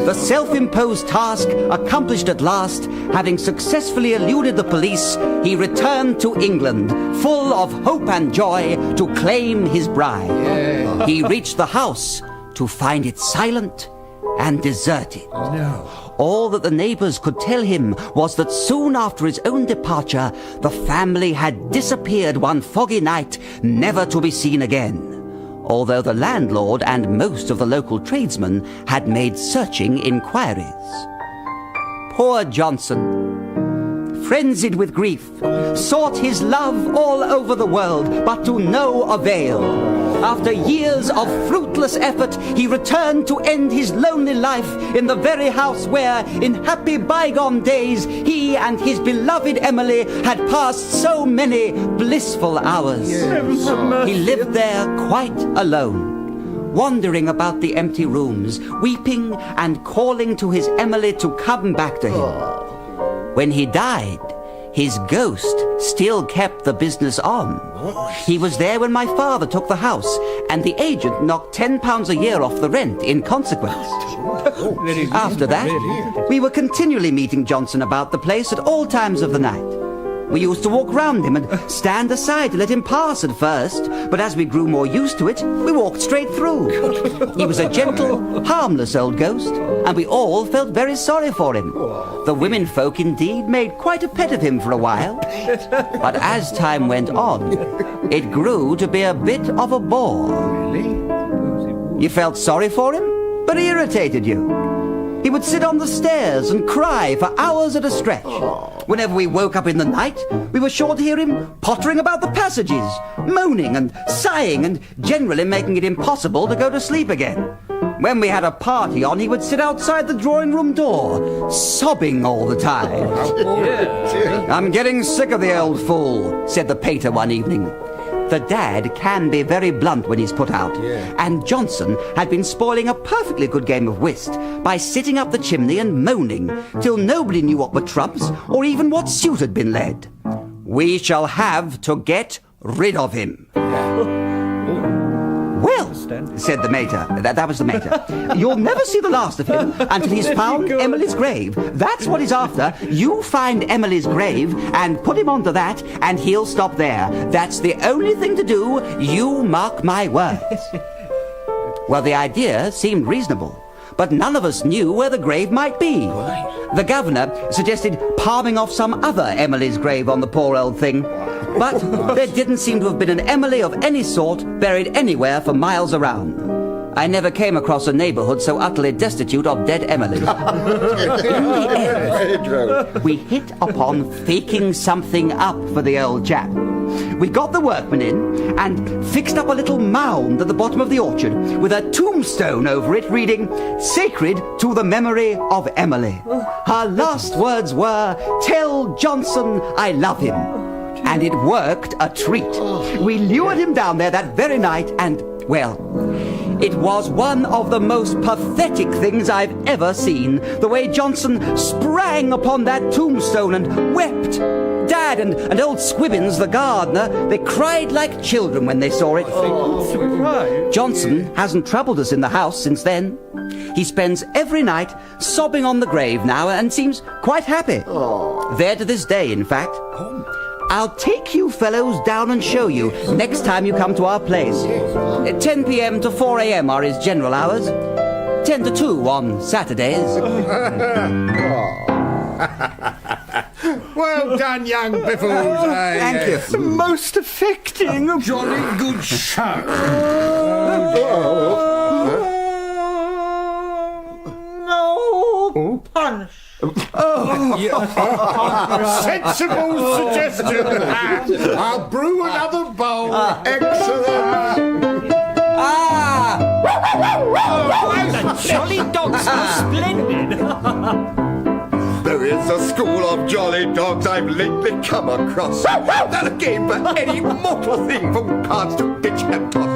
The self-imposed task accomplished at last, having successfully eluded the police, he returned to England, full of hope and joy, to claim his bride. He reached the house to find it silent and deserted. All that the neighbours could tell him was that soon after his own departure, the family had disappeared one foggy night, never to be seen again, although the landlord and most of the local tradesmen had made searching inquiries. Poor Johnson, frenzied with grief, sought his love all over the world, but to no avail. After years of fruitless effort, he returned to end his lonely life in the very house where, in happy bygone days, he and his beloved Emily had passed so many blissful hours. He lived there quite alone, wandering about the empty rooms, weeping and calling to his Emily to come back to him. When he died, his ghost still kept the business on. He was there when my father took the house, and the agent knocked £10 a year off the rent in consequence. After that, we were continually meeting Johnson about the place at all times of the night. We used to walk round him and stand aside to let him pass at first, but as we grew more used to it, we walked straight through. He was a gentle, harmless old ghost, and we all felt very sorry for him. The women folk, indeed, made quite a pet of him for a while. But as time went on, it grew to be a bit of a bore. You felt sorry for him, but he irritated you. He would sit on the stairs and cry for hours at a stretch. Whenever we woke up in the night, we were sure to hear him pottering about the passages, moaning and sighing, and generally making it impossible to go to sleep again. When we had a party on, he would sit outside the drawing-room door, sobbing all the time. "I'm getting sick of the old fool," said the pater one evening. The dad can be very blunt when he's put out, and Johnson had been spoiling a perfectly good game of whist by sitting up the chimney and moaning till nobody knew what were trumps or even what suit had been led. "We shall have to get rid of him." "Well," said the mater, that was the mater, "you'll never see the last of him until he's found Emily's grave. That's what he's after. You find Emily's grave and put him onto that, and he'll stop there. That's the only thing to do, you mark my words." Well, the idea seemed reasonable, but none of us knew where the grave might be. The governor suggested palming off some other Emily's grave on the poor old thing, but there didn't seem to have been an Emily of any sort buried anywhere for miles around. I never came across a neighbourhood so utterly destitute of dead Emily. In the end, we hit upon faking something up for the old chap. We got the workmen in and fixed up a little mound at the bottom of the orchard with a tombstone over it reading, "Sacred to the memory of Emily." Her last words were, "Tell Johnson I love him." And it worked a treat. We lured him down there that very night, and Well, it was one of the most pathetic things I've ever seen, the way Johnson sprang upon that tombstone and wept. Dad and old Squibbins, the gardener, they cried like children when they saw it. Johnson hasn't troubled us in the house since then. He spends every night sobbing on the grave now and seems quite happy. There to this day, in fact. I'll take you fellows down and show you next time you come to our place. 10 p.m. to 4 a.m. are his general hours. 10 to 2 on Saturdays. Well done, young Biffles. Thank you. Most affecting. Jolly good show. No punch. Sensible suggestion. I'll brew another bowl. Excellent. The jolly dogs are splendid. There is a school of jolly dogs I've lately come across. They're a game for any mortal thing from cards to pitch and toss.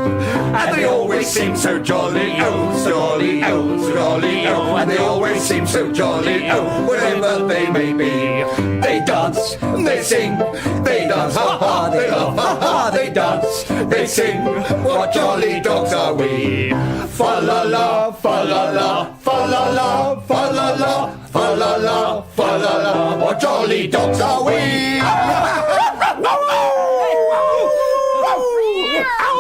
And they always seem so jolly, oh, jolly, oh, jolly, oh. And they always seem so jolly, oh, wherever they may be. They dance, they sing, they dance, ha ha, they laugh, ha ha, they dance, they sing. What jolly dogs are we? Fa la la, fa la la, fa la la, fa la la, fa la la, fa la la. What jolly dogs are we?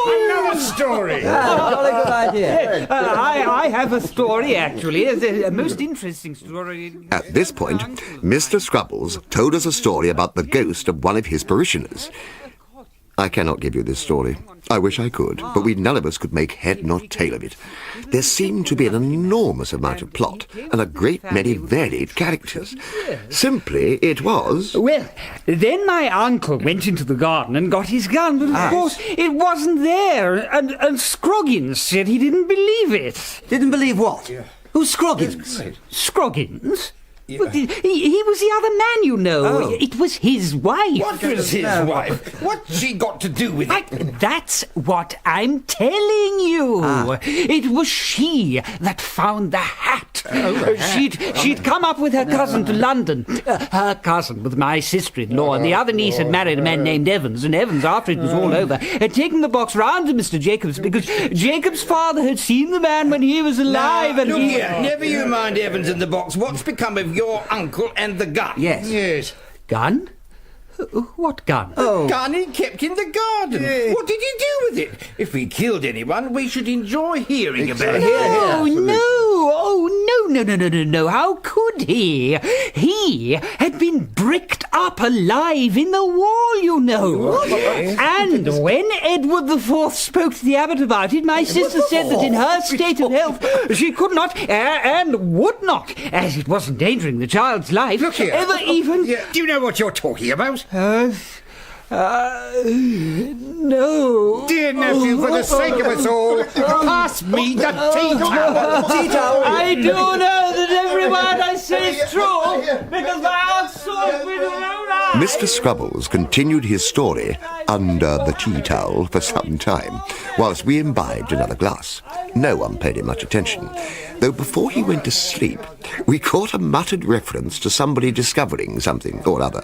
Another story. Jolly good idea. I have a story, actually. It's a most interesting story. At this point, Mr. Scrubbles told us a story about the ghost of one of his parishioners. I cannot give you this story. I wish I could, but we none of us could make head nor tail of it. There seemed to be an enormous amount of plot and a great many varied characters. Simply, it was... Well, then my uncle went into the garden and got his gun, but of course it wasn't there, and Scroggins said he didn't believe it. Didn't believe what? Who's Scroggins? Scroggins? But he was the other man, you know. It was his wife. What was his wife? What's she got to do with it? That's what I'm telling you. It was she that found the hat. She'd come up with her cousin to London. Her cousin with my sister-in-law, and the other niece had married a man named Evans, and Evans, after it was all over, had taken the box round to Mr. Jacobs because Jacobs' father had seen the man when he was alive. Look here, never you mind Evans and the box. What's become of your uncle and the gun? Yes. Gun? What gun? The gun he kept in the garden. What did he do with it? If he killed anyone, we should enjoy hearing about it. No. How could he? He had been bricked up alive in the wall, you know. And when Edward IV spoke to the abbot about it, my sister said that in her state of health she could not and would not, as it was endangering the child's life, Look here. ever even... Do you know what you're talking about? No. Dear nephew, for the sake of us all, pass me the tea towel. I do know that every word I say is true, because my heart saw it with her own eyes. Mr. Scrubbles continued his story under the tea towel for some time, whilst we imbibed another glass. No one paid him much attention, though before he went to sleep, we caught a muttered reference to somebody discovering something or other.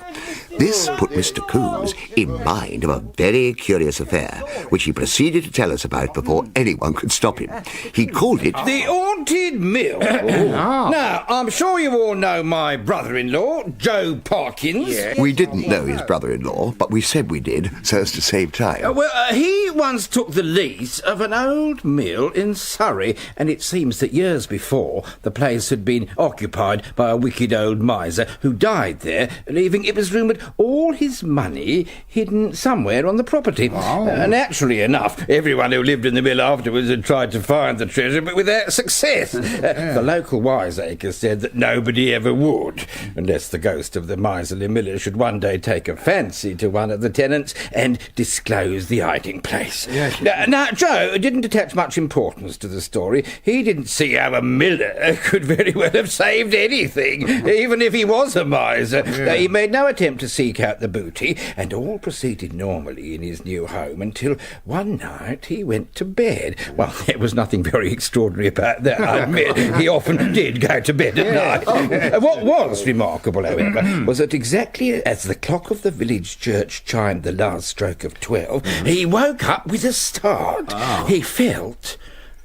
This put Mr. Coombs in mind of a very curious affair, which he proceeded to tell us about before anyone could stop him. He called it... The Haunted Mill. Now, I'm sure you all know my brother-in-law, Joe Parkins. We didn't know his brother-in-law, but we said we did, so as to save time. He once took the lease of an old mill in Surrey, and it seems that years before, the place had been occupied by a wicked old miser who died there, leaving, it was rumoured, all his money hidden somewhere on the property. Naturally enough, everyone who lived in the mill afterwards had tried to find the treasure, but without success. The local wise wiseacre said that nobody ever would, unless the ghost of the miserly miller should one day take a fancy to one of the tenants and disclose the hiding place. Yes. Now, Joe didn't attach much importance to the story. He didn't see how a miller could very well have saved anything, even if he was a miser. He made no attempt to seek out the booty, and all proceeded normally in his new home until one night he went to bed. Well, there was nothing very extraordinary about that, I admit. He often did go to bed at night. What was remarkable, however, was that exactly as the clock of the village church chimed the last stroke of 12, he woke up with a start. He felt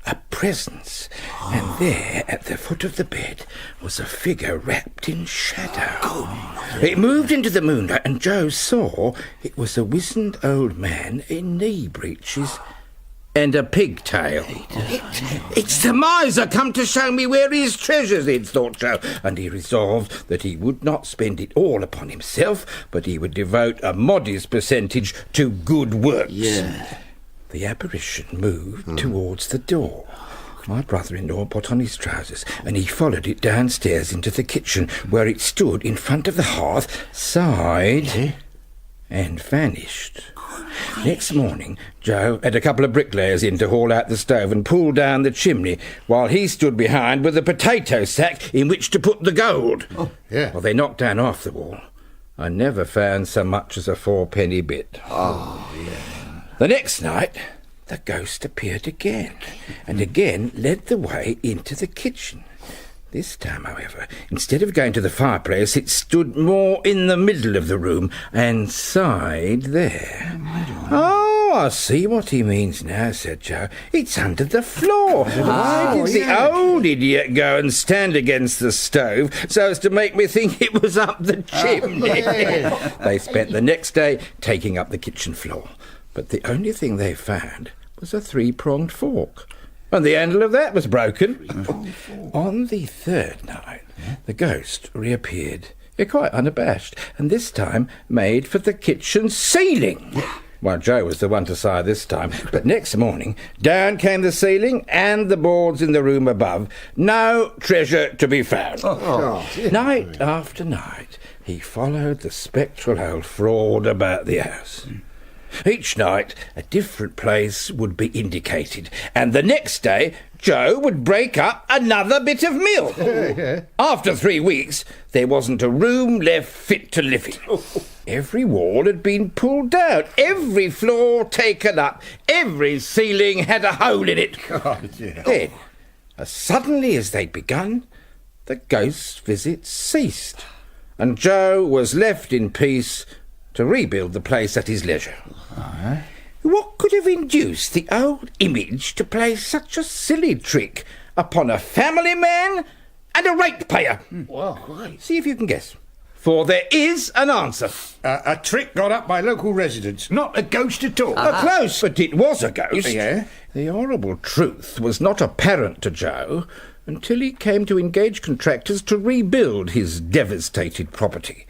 a presence, and there, at the foot of the bed, was a figure wrapped in shadow. It moved into the moonlight, and Joe saw it was a wizened old man in knee breeches and a pigtail. It's the miser come to show me where his treasures is, thought Joe, and he resolved that he would not spend it all upon himself, but he would devote a modest percentage to good works. The apparition moved towards the door. My brother-in-law put on his trousers, and he followed it downstairs into the kitchen, where it stood in front of the hearth, sighed, and vanished. Next morning, Joe had a couple of bricklayers in to haul out the stove and pull down the chimney, while he stood behind with a potato sack in which to put the gold. Well, they knocked down half the wall. I never found so much as a 4-penny bit. The next night, the ghost appeared again, and again led the way into the kitchen. This time, however, instead of going to the fireplace, it stood more in the middle of the room and sighed there. Oh, I see what he means now, said Joe. It's under the floor. Why did the old idiot go and stand against the stove so as to make me think it was up the chimney? They spent the next day taking up the kitchen floor, but the only thing they found was a 3-pronged fork. And the handle of that was broken. On the third night, the ghost reappeared, quite unabashed, and this time made for the kitchen ceiling. Well, Joe was the one to sigh this time, but next morning, down came the ceiling and the boards in the room above. No treasure to be found. Night after night, he followed the spectral old fraud about the house. Each night, a different place would be indicated, and the next day, Joe would break up another bit of milk. After 3 weeks, there wasn't a room left fit to live in. Every wall had been pulled down, every floor taken up, every ceiling had a hole in it. Then, as suddenly as they'd begun, the ghost's visits ceased, and Joe was left in peace to rebuild the place at his leisure. What could have induced the old image to play such a silly trick upon a family man and a ratepayer? See if you can guess. For there is an answer. A trick got up by local residents, not a ghost at all. Close, but it was a ghost. The horrible truth was not apparent to Joe until he came to engage contractors to rebuild his devastated property.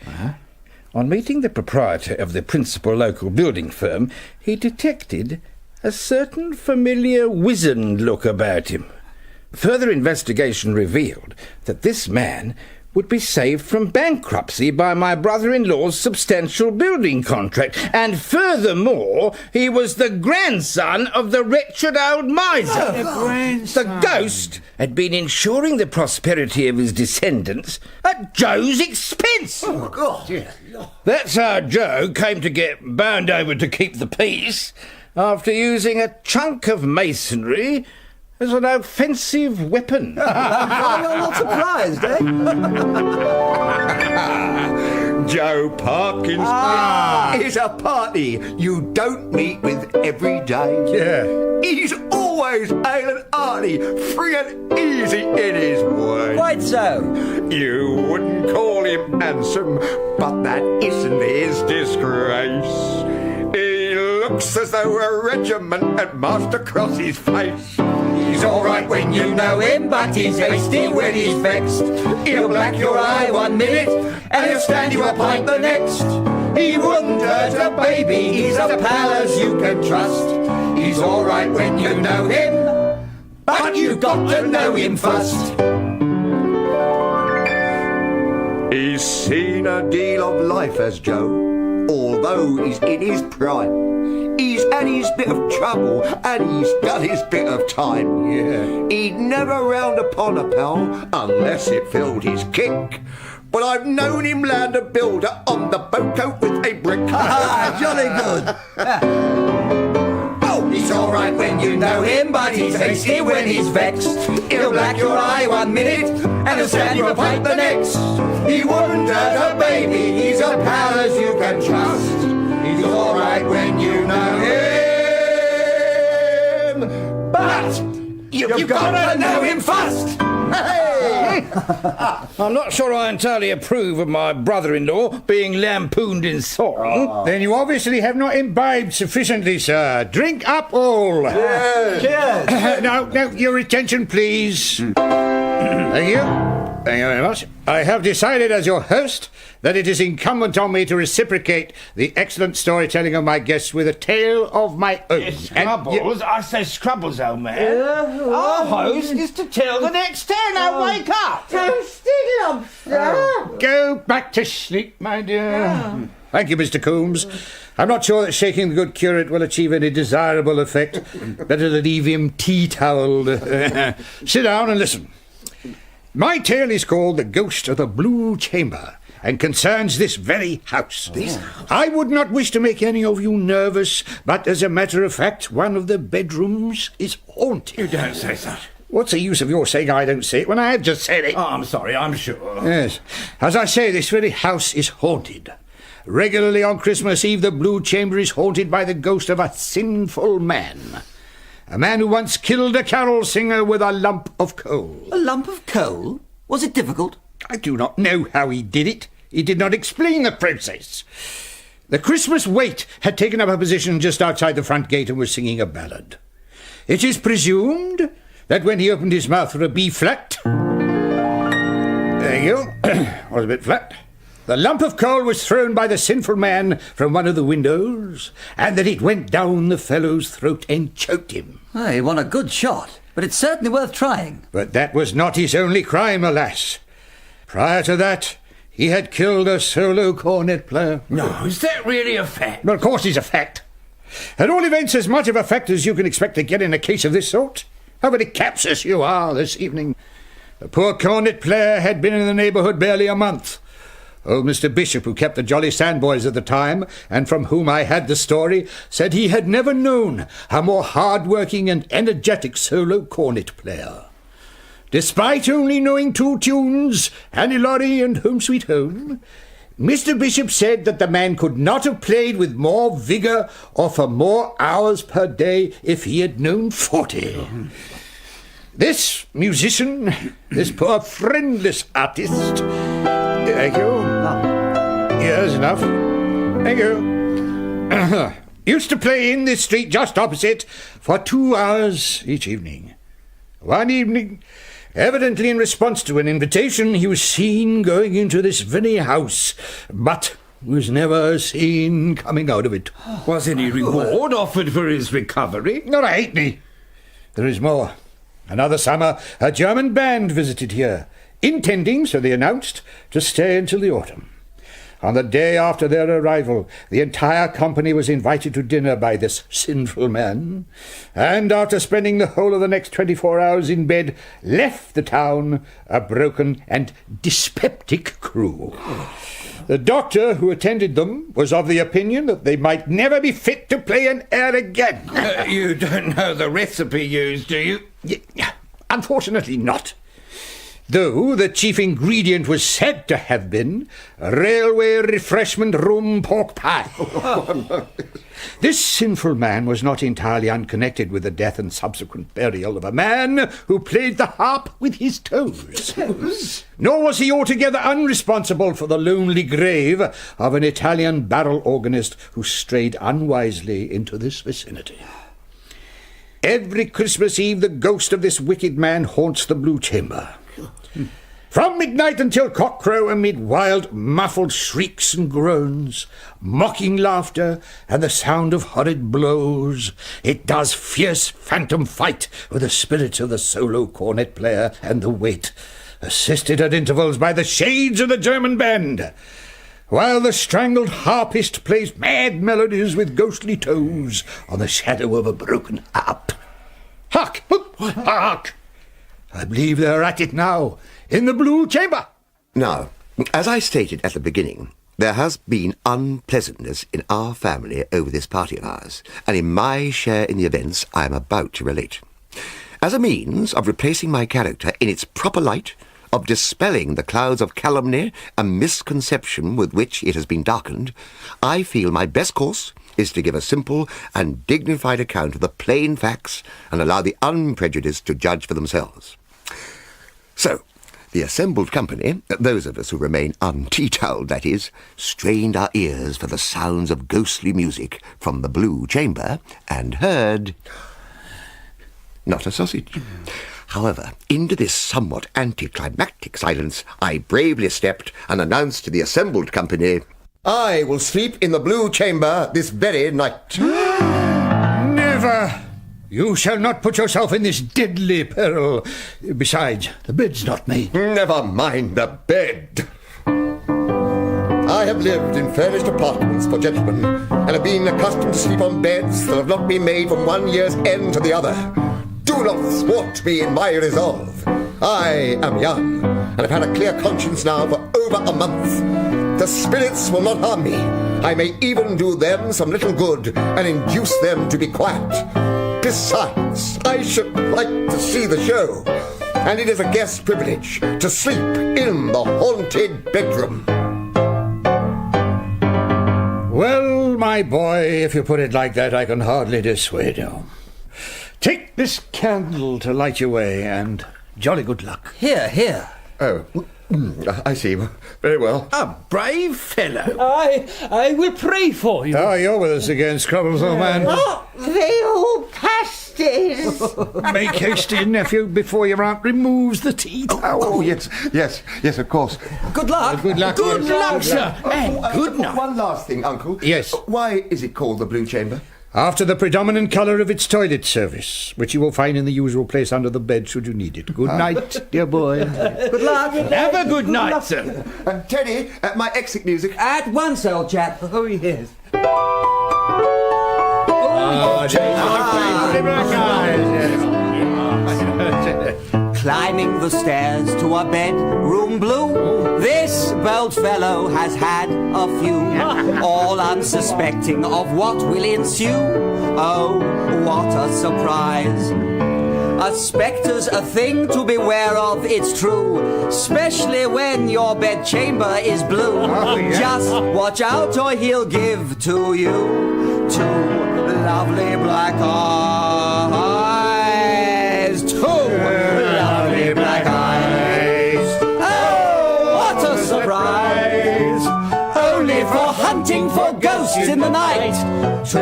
On meeting the proprietor of the principal local building firm, he detected a certain familiar wizened look about him. Further investigation revealed that this man would be saved from bankruptcy by my brother-in-law's substantial building contract, and furthermore, he was the grandson of the wretched old miser. The ghost had been ensuring the prosperity of his descendants at Joe's expense. That's how Joe came to get bound over to keep the peace, after using a chunk of masonry as an offensive weapon. You're not surprised, eh? Joe Parkinson is a party you don't meet with every day. He's always hale and hearty, free and easy in his way. Quite so. You wouldn't call him handsome, but that isn't his disgrace. He looks as though a regiment had marched across his face. He's alright when you know him, but he's hasty when he's vexed. He'll black your eye 1 minute, and he'll stand you a pint the next. He wouldn't hurt a baby, he's a pal as you can trust. He's alright when you know him, but you've got to know him first. He's seen a deal of life, has Joe, although he's in his prime. He's had his bit of trouble and he's done his bit of time. Yeah. He'd never round upon a pal unless it filled his kick. But I've known him land a builder on the boatcoat with a brick. Jolly good. Oh, he's all right when you know him, but he's hasty when he's vexed. He'll black your eye one minute and he'll stand you a pint the next. He wouldn't hurt a baby, he's a pal as you can trust. He's all right when you know him, but you've got to know him first. Hey! I'm not sure I entirely approve of my brother-in-law being lampooned in song. Then you obviously have not imbibed sufficiently, sir. Drink up all. Cheers. Cheers. Now, your attention, please. Thank you. Thank you very much. I have decided as your host that it is incumbent on me to reciprocate the excellent storytelling of my guests with a tale of my own. Scrubbles? I say Scrubbles, old man. Our host is to tell the next tale. Now wake up. Toasted lobster. Go back to sleep, my dear. Thank you, Mr. Coombs. I'm not sure that shaking the good curate will achieve any desirable effect. Better to leave him tea-towelled. Sit down and listen. My tale is called The Ghost of the Blue Chamber and concerns this very house. I would not wish to make any of you nervous, but as a matter of fact, one of the bedrooms is haunted. You don't say so. What's the use of your saying I don't say it when I have just said it? Oh, I'm sorry, I'm sure. Yes. As I say, this very house is haunted. Regularly on Christmas Eve, the Blue Chamber is haunted by the ghost of a sinful man. A man who once killed a carol singer with a lump of coal. A lump of coal? Was it difficult? I do not know how he did it. He did not explain the process. The Christmas waite had taken up a position just outside the front gate and was singing a ballad. It is presumed that when he opened his mouth for a B flat... There you go. Was a bit flat. The lump of coal was thrown by the sinful man from one of the windows, and that it went down the fellow's throat and choked him. Oh, he won a good shot, but it's certainly worth trying. But that was not his only crime, alas. Prior to that, he had killed a solo cornet player. No, is that really a fact? Well, of course it's a fact. At all events, as much of a fact as you can expect to get in a case of this sort. How many captious you are this evening. The poor cornet player had been in the neighbourhood barely a month. Old Mr. Bishop, who kept the Jolly Sandboys at the time, and from whom I had the story, said he had never known a more hard-working and energetic solo cornet player. Despite only knowing 2 tunes, Annie Laurie and Home Sweet Home, Mr. Bishop said that the man could not have played with more vigour or for more hours per day if he had known 40. This musician, this poor friendless artist... Thank you. Yes, enough. Thank you. Used to play in this street just opposite for 2 hours each evening. One evening, evidently in response to an invitation, he was seen going into this very house, but was never seen coming out of it. Was any reward offered for his recovery? Not a halfpenny. There is more. Another summer, a German band visited here, intending, so they announced, to stay until the autumn. On the day after their arrival, the entire company was invited to dinner by this sinful man, and after spending the whole of the next 24 hours in bed, left the town a broken and dyspeptic crew. The doctor who attended them was of the opinion that they might never be fit to play an air again. You don't know the recipe used, do you? Unfortunately not. Though the chief ingredient was said to have been railway refreshment room pork pie. This sinful man was not entirely unconnected with the death and subsequent burial of a man who played the harp with his toes. Nor was he altogether unresponsible for the lonely grave of an Italian barrel organist who strayed unwisely into this vicinity. Every Christmas Eve the ghost of this wicked man haunts the Blue Chamber. From midnight until cockcrow, amid wild, muffled shrieks and groans, mocking laughter, and the sound of horrid blows, it does fierce phantom fight with the spirits of the solo cornet player and the waite, assisted at intervals by the shades of the German band, while the strangled harpist plays mad melodies with ghostly toes on the shadow of a broken harp. Hark! Hark! I believe they're at it now, in the Blue Chamber. Now, as I stated at the beginning, there has been unpleasantness in our family over this party of ours, and in my share in the events I am about to relate. As a means of replacing my character in its proper light, of dispelling the clouds of calumny and misconception with which it has been darkened, I feel my best course is to give a simple and dignified account of the plain facts and allow the unprejudiced to judge for themselves. So, the assembled company, those of us who remain untea-toweled, that is, strained our ears for the sounds of ghostly music from the Blue Chamber and heard... not a sausage. However, into this somewhat anticlimactic silence I bravely stepped and announced to the assembled company, I will sleep in the Blue Chamber this very night. Never! You shall not put yourself in this deadly peril. Besides, the bed's not made. Never mind the bed. I have lived in furnished apartments for gentlemen, and have been accustomed to sleep on beds that have not been made from one year's end to the other. Do not thwart me in my resolve. I am young, and have had a clear conscience now for over a month. The spirits will not harm me. I may even do them some little good, and induce them to be quiet. Besides, I should like to see the show, and it is a guest privilege to sleep in the haunted bedroom. Well, my boy, if you put it like that, I can hardly dissuade you. Take this candle to light your way, and jolly good luck. Here, here. Oh, I see. Very well. A brave fellow. I will pray for you. Oh, you're with us again, Scrubbles, old man. Oh, they all pasties. Make haste in, nephew, before your aunt removes the tea towel. Oh, yes, of course. Good luck. Good luck, Good yes. luck, sir. And good night. One last thing, Uncle. Yes. Why is it called the Blue Chamber? After the predominant colour of its toilet service, which you will find in the usual place under the bed should you need it. Good night, dear boy. Good luck. Have a good night, sir. Teddy, my exit music. At once, old chap. Oh, yes. Climbing the stairs to a bedroom blue, this bold fellow has had a few, all unsuspecting of what will ensue. Oh, what a surprise! A spectre's a thing to beware of, it's true, especially when your bedchamber is blue. Just watch out or he'll give to you two lovely black eyes. Two lovely black eyes. Oh, what a surprise! Only for hunting for ghosts in the night. Two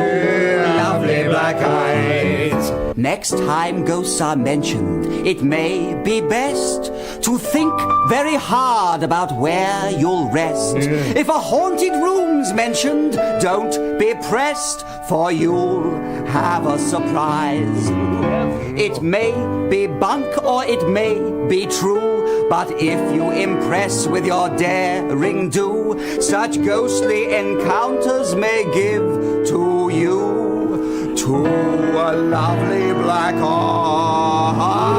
lovely black eyes. Next time ghosts are mentioned, it may be best to think very hard about where you'll rest. If a haunted room's mentioned, don't be pressed, for you'll have a surprise. It may be bunk or it may be true, but if you impress with your daring do, such ghostly encounters may give to you two lovely black eyes.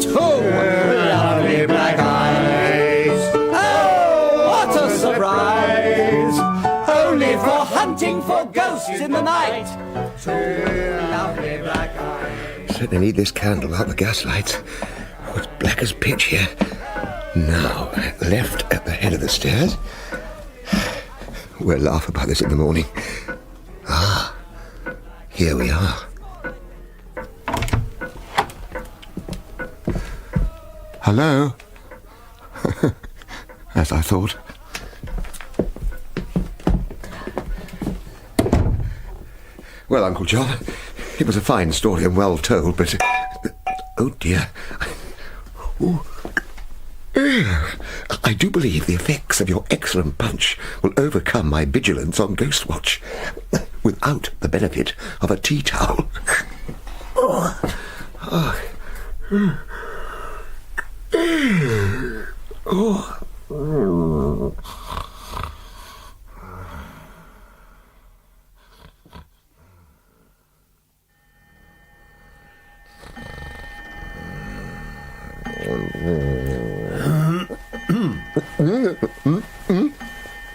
Two lovely black eyes. Oh, what a surprise! Only for hunting for ghosts in the night. Two lovely black eyes. Certainly need this candle without the gaslights. Oh, it's black as pitch here. Now, left at the head of the stairs. We'll laugh about this in the morning. Ah, here we are. Hello? As I thought. Well, Uncle John, it was a fine story and well told, but... oh, dear. Ooh. I do believe the effects of your excellent punch will overcome my vigilance on Ghost Watch, without the benefit of a tea towel.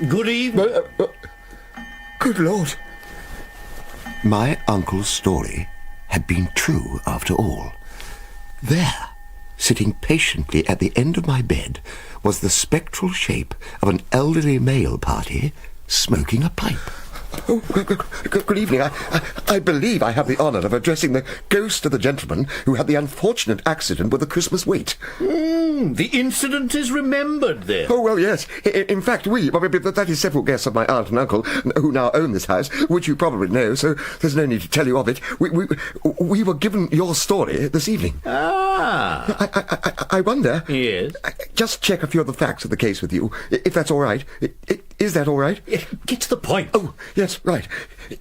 Good evening. Good Lord. My uncle's story had been true after all. There, sitting patiently at the end of my bed, was the spectral shape of an elderly male party smoking a pipe. Oh, good evening. I believe I have the honour of addressing the ghost of the gentleman who had the unfortunate accident with the Christmas wait. The incident is remembered, then? Oh, well, yes. In fact, that is several guests of my aunt and uncle who now own this house, which you probably know, so there's no need to tell you of it. We were given your story this evening. Ah. I wonder... Yes? Just check a few of the facts of the case with you, if that's all right. Is that all right? Get to the point. Oh, yes, right.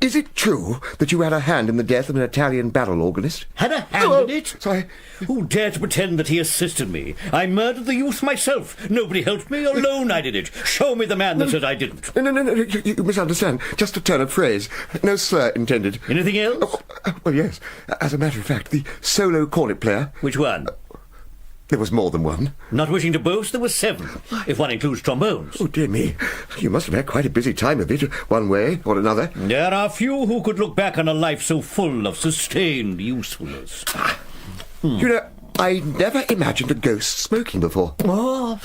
Is it true that you had a hand in the death of an Italian barrel organist? Had a hand in it? Sorry. Who dared to pretend that he assisted me? I murdered the youth myself. Nobody helped me. Alone I did it. Show me the man that said I didn't. No, you misunderstand. Just a turn of phrase. No slur intended. Anything else? Well, yes. As a matter of fact, the solo cornet player... Which one? There was more than one. Not wishing to boast, there were 7, if one includes trombones. Oh, dear me. You must have had quite a busy time of it, one way or another. There are few who could look back on a life so full of sustained usefulness. You know, I never imagined a ghost smoking before. Oh,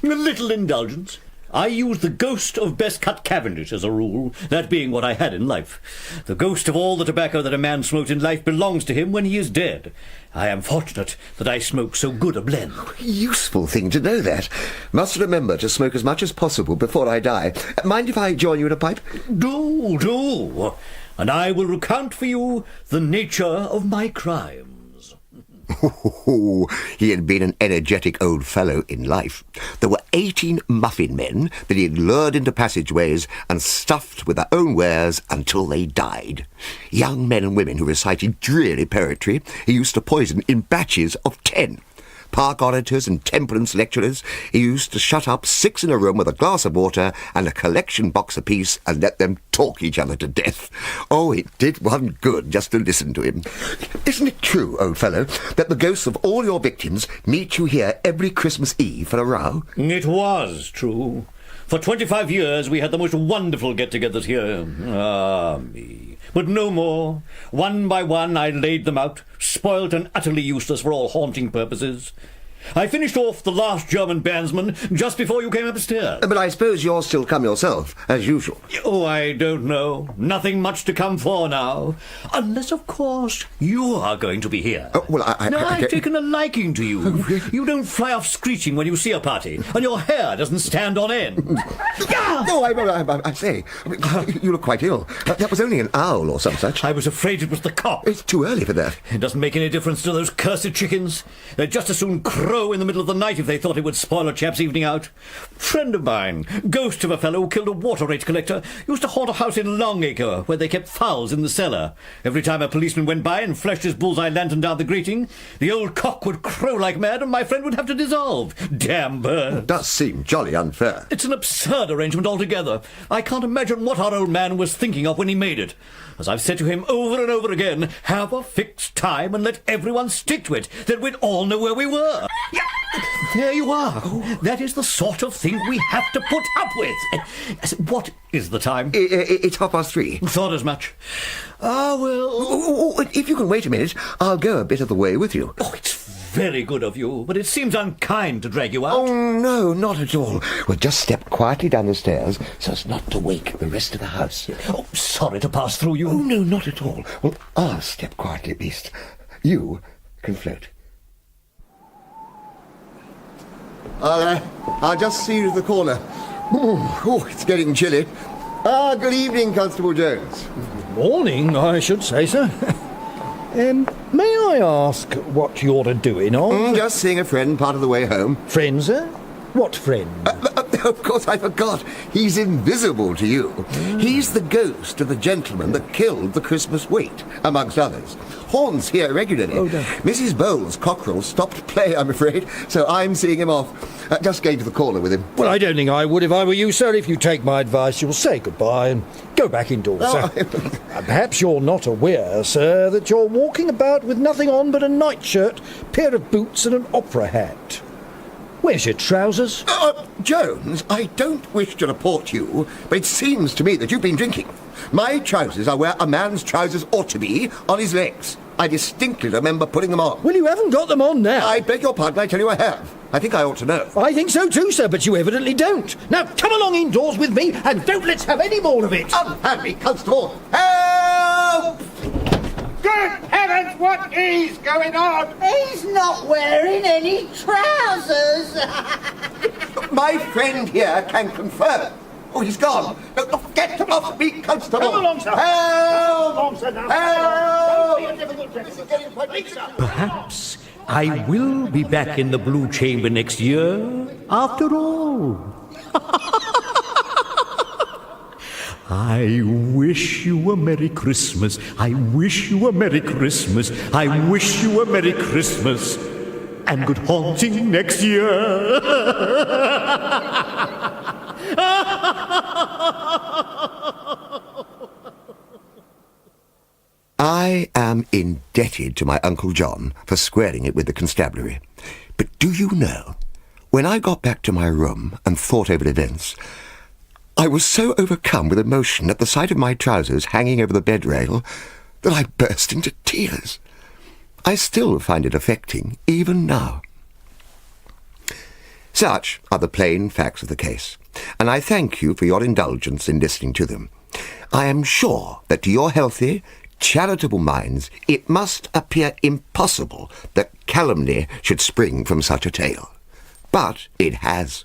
a little indulgence. I used the ghost of best-cut Cavendish as a rule, that being what I had in life. The ghost of all the tobacco that a man smoked in life belongs to him when he is dead. I am fortunate that I smoke so good a blend. Useful thing to know that. Must remember to smoke as much as possible before I die. Mind if I join you in a pipe? Do. And I will recount for you the nature of my crimes. He had been an energetic old fellow in life. There were 18 muffin men that he had lured into passageways and stuffed with their own wares until they died. Young men and women who recited dreary poetry he used to poison in batches of 10. Park orators and temperance lecturers he used to shut up 6 in a room with a glass of water and a collection box apiece and let them talk each other to death. Oh, it did one good just to listen to him. Isn't it true, old fellow, that the ghosts of all your victims meet you here every Christmas Eve for a row? It was true. For 25 years we had the most wonderful get-togethers here. Ah, me. But no more. One by one I laid them out, spoilt and utterly useless for all haunting purposes. I finished off the last German bandsman just before you came upstairs. But I suppose you're still come yourself, as usual. Oh, I don't know. Nothing much to come for now. Unless, of course, you are going to be here. Oh, well, I've taken a liking to you. Oh, you don't fly off screeching when you see a party, and your hair doesn't stand on end. No, I say, you look quite ill. That was only an owl or some such. I was afraid it was the cop. It's too early for that. It doesn't make any difference to those cursed chickens. They'd just as soon crow in the middle of the night if they thought it would spoil a chap's evening out. Friend of mine, ghost of a fellow who killed a water rate collector, used to haunt a house in Longacre where they kept fowls in the cellar. Every time a policeman went by and flashed his bullseye lantern down the grating, the old cock would crow like mad and my friend would have to dissolve. Damn bird. It does seem jolly unfair. It's an absurd arrangement altogether. I can't imagine what our old man was thinking of when he made it. As I've said to him over and over again, have a fixed time and let everyone stick to it, then we'd all know where we were. There you are. That is the sort of thing we have to put up with. What is the time? It's 3:30. Thought as much. Ah, well... if you can wait a minute, I'll go a bit of the way with you. Oh, it's very good of you, but it seems unkind to drag you out. Oh, no, not at all. We'll just step quietly down the stairs so as not to wake the rest of the house. Oh, sorry to pass through you. Oh, no, not at all. Well, I'll step quietly at least. You can float. I'll just see you to the corner. Oh, it's getting chilly. Good evening, Constable Jones. Morning, I should say, sir. May I ask what you're doing on? Just seeing a friend part of the way home. Friend, sir? What friend? Of course, I forgot. He's invisible to you. He's the ghost of the gentleman that killed the Christmas wait, amongst others. Haunts here regularly. Mrs. Bowles' cockerel stopped play, I'm afraid, so I'm seeing him off. Just going to the corner with him. Well, I don't think I would if I were you, sir. If you take my advice, you'll say goodbye and go back indoors, sir. Perhaps you're not aware, sir, that you're walking about with nothing on but a nightshirt, pair of boots and an opera hat. Where's your trousers? Jones, I don't wish to report you, but it seems to me that you've been drinking. My trousers are where a man's trousers ought to be, on his legs. I distinctly remember putting them on. Well, you haven't got them on now. I beg your pardon, I tell you I have. I think I ought to know. I think so too, sir, but you evidently don't. Now, come along indoors with me, and don't let's have any more of it. Unhand me, constable! Help! Good heavens, what is going on? He's not wearing any trousers. My friend here can confirm. Oh, he's gone. Get off me, constable! Come along, sir. Help! Come along, sir, now. Help! Perhaps I will be back in the Blue Chamber next year, after all. I wish you a Merry Christmas. I wish you a Merry Christmas. I wish you a Merry Christmas. And good haunting next year. I am indebted to my Uncle John for squaring it with the constabulary. But do you know, when I got back to my room and thought over events, I was so overcome with emotion at the sight of my trousers hanging over the bed rail that I burst into tears. I still find it affecting, even now. Such are the plain facts of the case, and I thank you for your indulgence in listening to them. I am sure that to your healthy, charitable minds it must appear impossible that calumny should spring from such a tale. But it has.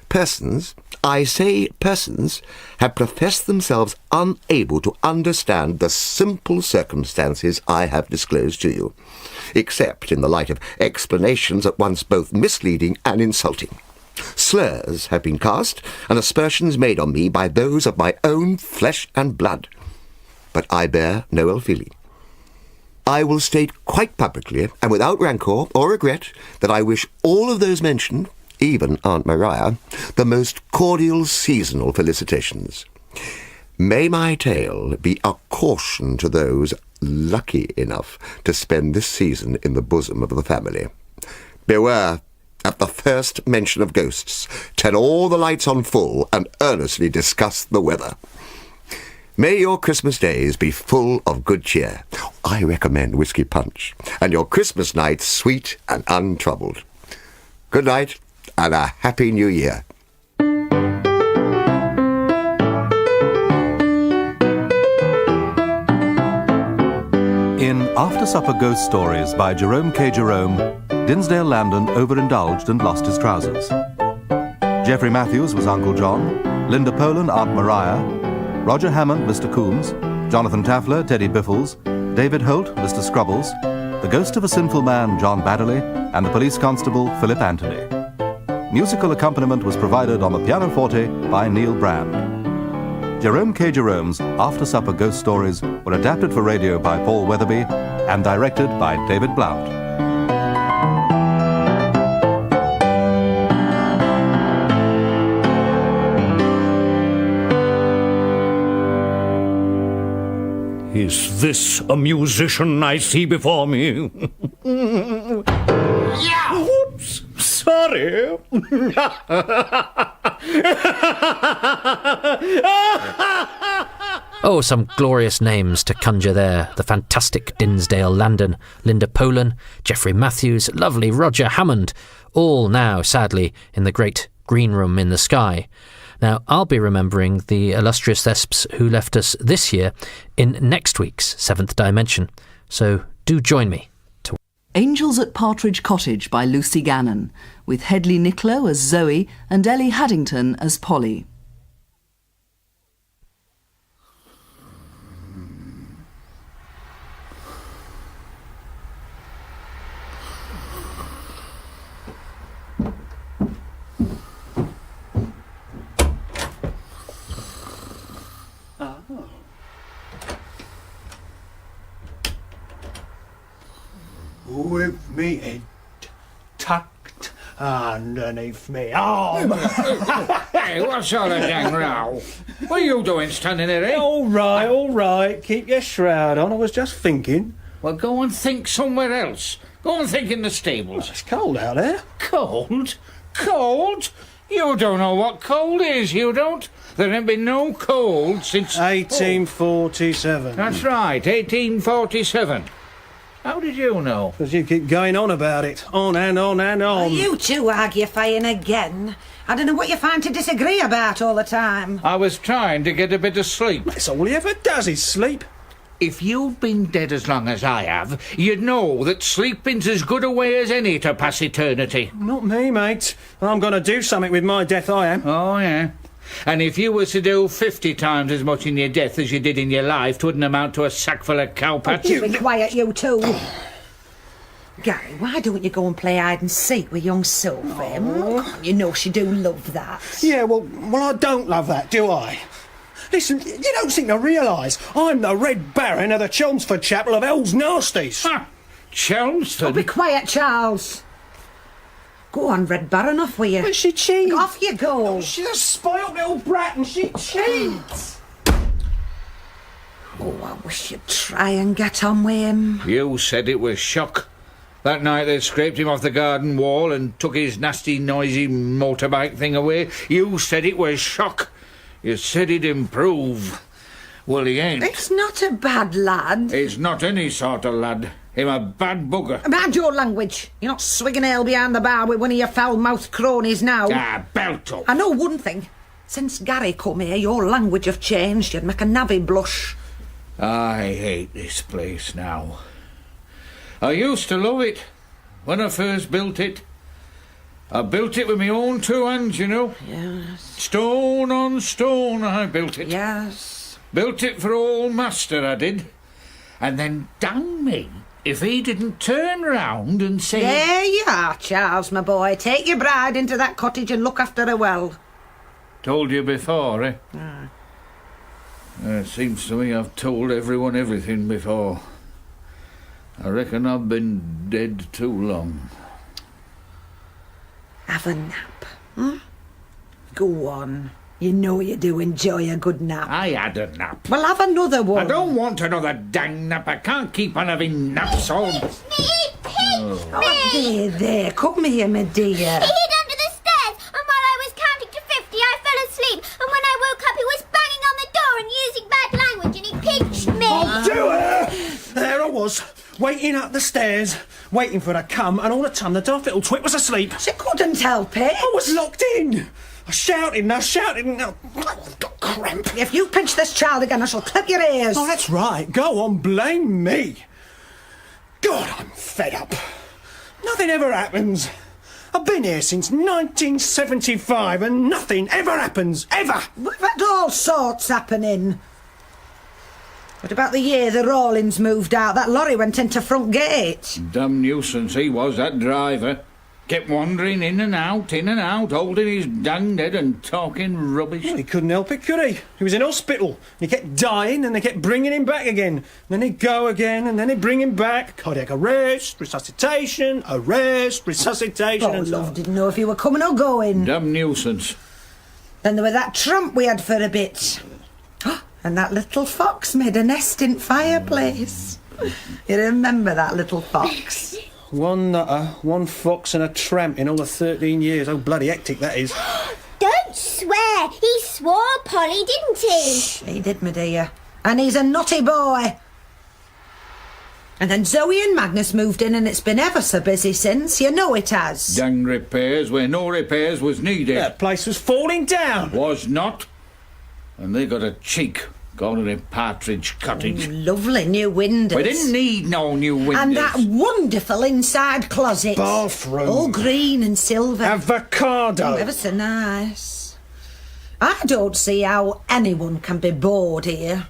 Persons, I say persons, have professed themselves unable to understand the simple circumstances I have disclosed to you, except in the light of explanations at once both misleading and insulting. Slurs have been cast and aspersions made on me by those of my own flesh and blood. But I bear no ill feeling. I will state quite publicly and without rancour or regret that I wish all of those mentioned, even Aunt Maria, the most cordial seasonal felicitations. May my tale be a caution to those lucky enough to spend this season in the bosom of the family. Beware, at the first mention of ghosts, turn all the lights on full and earnestly discuss the weather. May your Christmas days be full of good cheer. I recommend whiskey punch, and your Christmas nights sweet and untroubled. Good night, and a Happy New Year. In After Supper Ghost Stories by Jerome K. Jerome, Dinsdale Landon overindulged and lost his trousers. Geoffrey Matthews was Uncle John, Linda Poland, Aunt Maria, Roger Hammond, Mr. Coombs, Jonathan Taffler, Teddy Biffles, David Holt, Mr. Scrubbles, the ghost of a sinful man, John Baddeley, and the police constable, Philip Anthony. Musical accompaniment was provided on the pianoforte by Neil Brand. Jerome K. Jerome's After Supper Ghost Stories were adapted for radio by Paul Weatherby and directed by David Blount. Is this a musician I see before me? Yeah! Whoops! Sorry. Oh, some glorious names to conjure there. The fantastic Dinsdale Landon, Linda Poland, Geoffrey Matthews, lovely Roger Hammond, all now, sadly, in the great green room in the sky. Now, I'll be remembering the illustrious thesps who left us this year in next week's Seventh Dimension. So do join me. Angels at Partridge Cottage by Lucy Gannon, with Hedley Niccolo as Zoe and Ellie Haddington as Polly. With me head tucked underneath me arm. Hey, what sort of dang row? What are you doing standing there, eh? All right. Keep your shroud on. I was just thinking. Well, go and think somewhere else. Go and think in the stables. It's cold out there. Cold? Cold? You don't know what cold is, you don't. There ain't been no cold since... 1847. That's right, 1847. How did you know? Because you keep going on about it. On and on and on. You two arguing again. I don't know what you find to disagree about all the time. I was trying to get a bit of sleep. That's all he ever does is sleep. If you've been dead as long as I have, you'd know that sleeping's as good a way as any to pass eternity. Not me, mate. I'm going to do something with my death, I am. Oh, yeah. And if you was to do 50 times as much in your death as you did in your life, 'twouldn't amount to a sack full of cowpats. You be quiet, you two. Gary, why don't you go and play hide and seek with young Sophie? You know she do love that. Yeah, well, I don't love that, do I? Listen, you don't seem to realise I'm the Red Baron of the Chelmsford Chapel of Hell's Nasties. Ha! Chelmsford? Oh, be quiet, Charles. Go on, Red Baron, off with you. But she cheats. Off you go. She's a spoilt little brat and she cheats. Oh, I wish you'd try and get on with him. You said it was shock. That night they scraped him off the garden wall and took his nasty, noisy motorbike thing away. You said it was shock. You said he'd improve. Well, he ain't. It's not a bad lad. He's not any sort of lad. Him a bad bugger. Mind your language. You're not swigging ale behind the bar with one of your foul-mouthed cronies now. Ah, belt up. I know one thing. Since Gary come here, your language have changed. You'd make a navvy blush. I hate this place now. I used to love it when I first built it. I built it with my own two hands, you know. Yes. Stone on stone I built it. Yes. Built it for old master, I did. And then dang me if he didn't turn round and say... There you are, Charles, my boy. Take your bride into that cottage and look after her well. Told you before, eh? Ah. It seems to me I've told everyone everything before. I reckon I've been dead too long. Have a nap, hmm? Go on. You know you do enjoy a good nap. I had a nap. Well, have another one. I don't want another dang nap. I can't keep on having naps all... There, come here, my dear. He hid under the stairs, and while I was counting to 50, I fell asleep, and when I woke up, he was banging on the door and using bad language, and he pinched me. I'll do her! There I was, waiting up the stairs, waiting for her to come, and all the time the daft little twit was asleep. She couldn't help it. I was locked in. I shouted and I've got cramp. If you pinch this child again, I shall clip your ears. Oh, that's right. Go on, blame me. God, I'm fed up. Nothing ever happens. I've been here since 1975 and nothing ever happens, ever. We've had all sorts happening. What about the year the Rawlins moved out? That lorry went into front gate. Damn nuisance he was, that driver. Kept wandering in and out, holding his dang head and talking rubbish. Well, he couldn't help it, could he? He was in hospital. He kept dying and they kept bringing him back again. And then he'd go again and then he'd bring him back. Cardiac arrest, resuscitation, resuscitation. Oh, and love, didn't know if you were coming or going. Damn nuisance. Then there was that tramp we had for a bit. And that little fox made a nest in fireplace. You remember that little fox? One nutter, one fox and a tramp in all the 13 years. Oh, bloody hectic that is. Don't swear. He swore, Polly, didn't he? He did, my dear. And he's a naughty boy. And then Zoe and Magnus moved in and it's been ever so busy since. You know it has. Dang repairs where no repairs was needed. That place was falling down. Was not. And they got a cheek going to the Partridge Cottage. Ooh, lovely new windows. We didn't need no new windows. And that wonderful inside closet. Bathroom. All green and silver. Avocado. Ever so nice. I don't see how anyone can be bored here.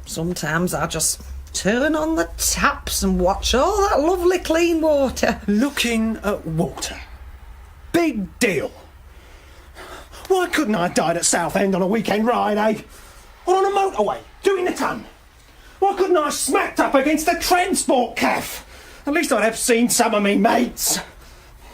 Sometimes I just turn on the taps and watch all that lovely clean water. Looking at water. Big deal. Why couldn't I have died at Southend on a weekend ride, eh? Or on a motorway, doing the ton? Why couldn't I have smacked up against a transport caff? At least I'd have seen some of me mates.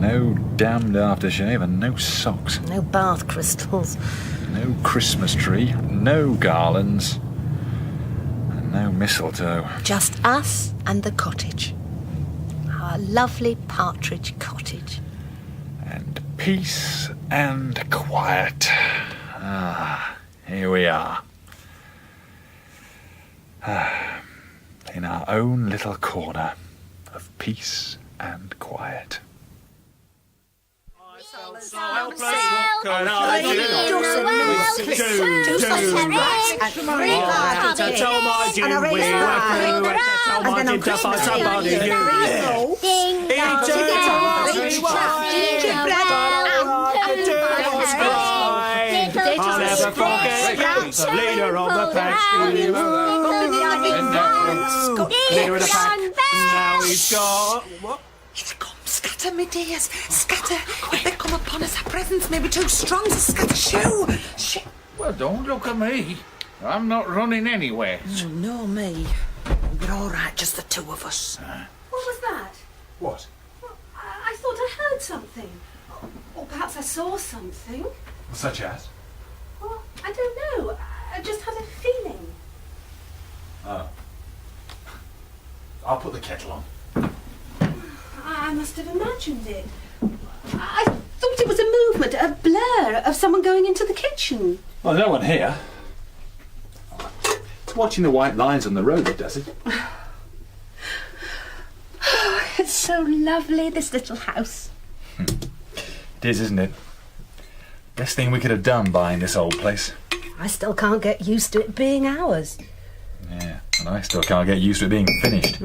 No damned aftershave and no socks. No bath crystals. No Christmas tree, no garlands, and no mistletoe. Just us and the cottage. Our lovely Partridge cottage. And peace and quiet. Ah, here we are. In our own little corner of peace and quiet. So helpless, what can I do? To tell my Jim we were through, to tell my Jim to find somebody new. I'll never forget the leader of the pack. Leader of the pack. Now he's got... What? Scatter, me dears, scatter. If they come upon us, our presence may be too strong to scatter. Shoo! Well, don't look at me. I'm not running anywhere. Oh, no, me. We're all right, just the two of us. What was that? What? Well, I thought I heard something. Or perhaps I saw something. Such as? Well, I don't know. I just had a feeling. Oh. I'll put the kettle on. I must have imagined it. I thought it was a movement, a blur of someone going into the kitchen. Well, no one here. It's watching the white lines on the road that does it. Oh, it's so lovely, this little house. It is, isn't it? Best thing we could have done buying this old place. I still can't get used to it being ours. Yeah, and I still can't get used to it being finished.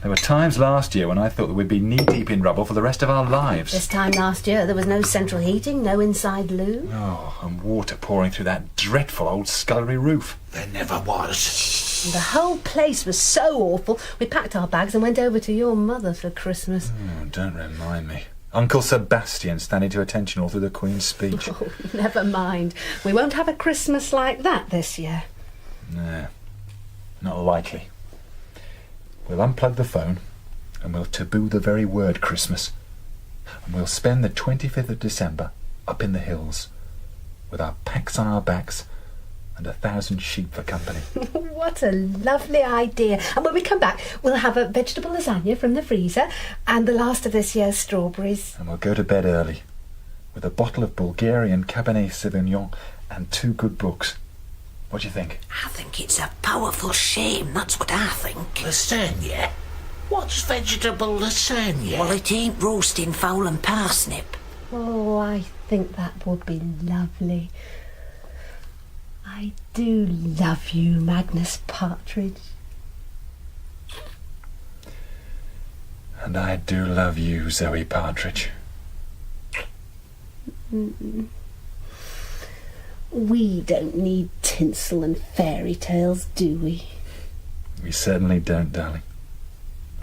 There were times last year when I thought that we'd be knee-deep in rubble for the rest of our lives. This time last year there was no central heating, no inside loo. Oh, and water pouring through that dreadful old scullery roof. There never was. And the whole place was so awful, we packed our bags and went over to your mother for Christmas. Oh, don't remind me. Uncle Sebastian standing to attention all through the Queen's speech. Oh, never mind. We won't have a Christmas like that this year. No, not likely. We'll unplug the phone and we'll taboo the very word Christmas. And we'll spend the 25th of December up in the hills with our packs on our backs and 1,000 sheep for company. What a lovely idea. And when we come back, we'll have a vegetable lasagna from the freezer and the last of this year's strawberries. And we'll go to bed early with a bottle of Bulgarian Cabernet Sauvignon and 2 good books. What do you think? I think it's a powerful shame, that's what I think. Lasagna? What's vegetable lasagna? Well, it ain't roasting fowl and parsnip. Oh, I think that would be lovely. I do love you, Magnus Partridge. And I do love you, Zoe Partridge. We don't need tinsel and fairy tales, do we? We certainly don't, darling.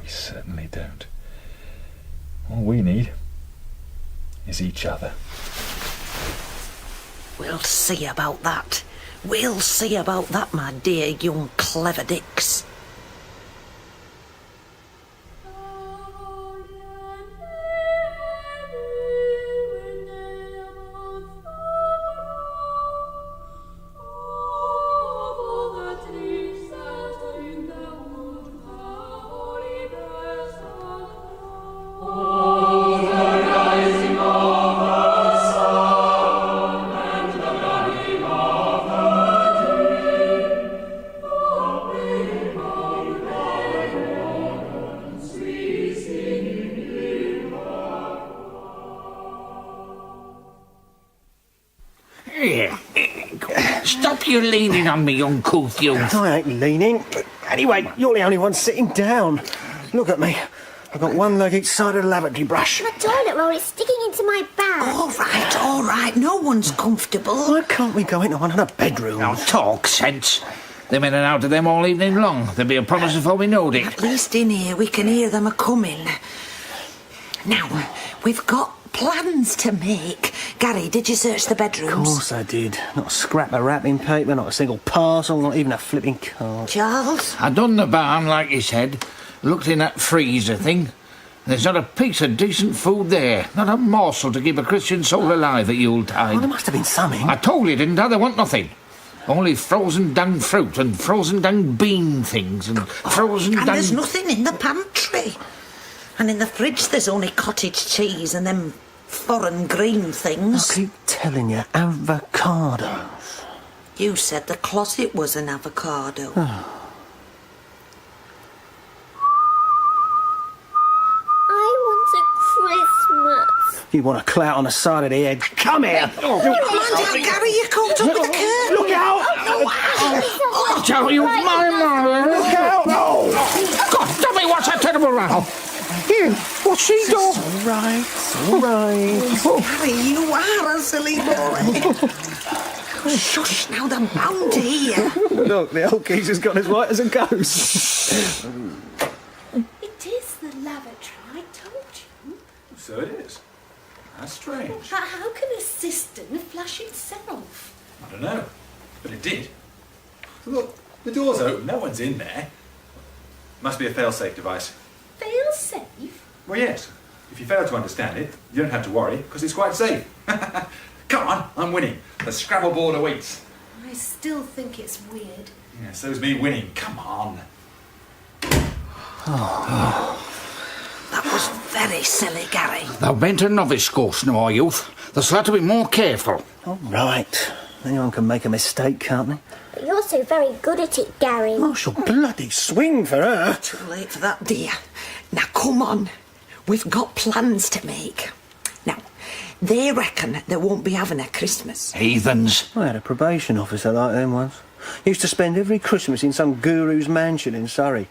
We certainly don't. All we need is each other. We'll see about that. We'll see about that, my dear young clever dicks. Stop you leaning on me, uncouth youth. I ain't leaning. But anyway, you're the only one sitting down. Look at me. I've got one leg each side of the lavatory brush. My toilet roll is sticking into my bag. All right. No one's comfortable. Why can't we go into one of the bedrooms? Now talk sense. They've been in and out of them all evening long. There'll be a promise before we knowed it. At least in here we can hear them a-coming. Now, we've got plans to make. Gary, did you search the bedrooms? Of course I did. Not a scrap of wrapping paper, not a single parcel, not even a flipping card. Charles? I done the barn like you said. Looked in that freezer thing. There's not a piece of decent food there. Not a morsel to keep a Christian soul alive at Yuletide. Well, there must have been something. I told you, didn't I? There wasn't nothing. Only frozen dung fruit and frozen dung bean things and frozen And dung... there's nothing in the pantry. And in the fridge there's only cottage cheese and them foreign green things. I keep telling you, avocado. You said the closet was an avocado. Christmas. You want a clout on the side of the head? Come here! Come on, Gary, you're caught up with the curtain. Look out! I'll tell you, my mother! Look out! No! God damn it, what's that terrible row? Here, what's she done? It's all right. Gary, you are a silly boy. Shush, now they're bound to hear. Look, the old geezer's got as white as a ghost. It is the lavatory, I told you. So it is. That's strange. How can a cistern flush itself? I don't know, but it did. Look, the door's open. No one's in there. Must be a fail-safe device. Fail-safe? Well, yes. If you fail to understand it, you don't have to worry, because it's quite safe. Come on, I'm winning. The Scrabble board awaits. I still think it's weird. Yeah, so's me winning. Come on. That was very silly, Gary. Thou bent a novice course now, our youth. Thou slut to be more careful. All right. Anyone can make a mistake, can't they? But you're so very good at it, Gary. I shall bloody swing for her. Too late for that, dear. Now, come on. We've got plans to make. Now, they reckon they won't be having a Christmas. Heathens. I had a probation officer like them once. Used to spend every Christmas in some guru's mansion in Surrey.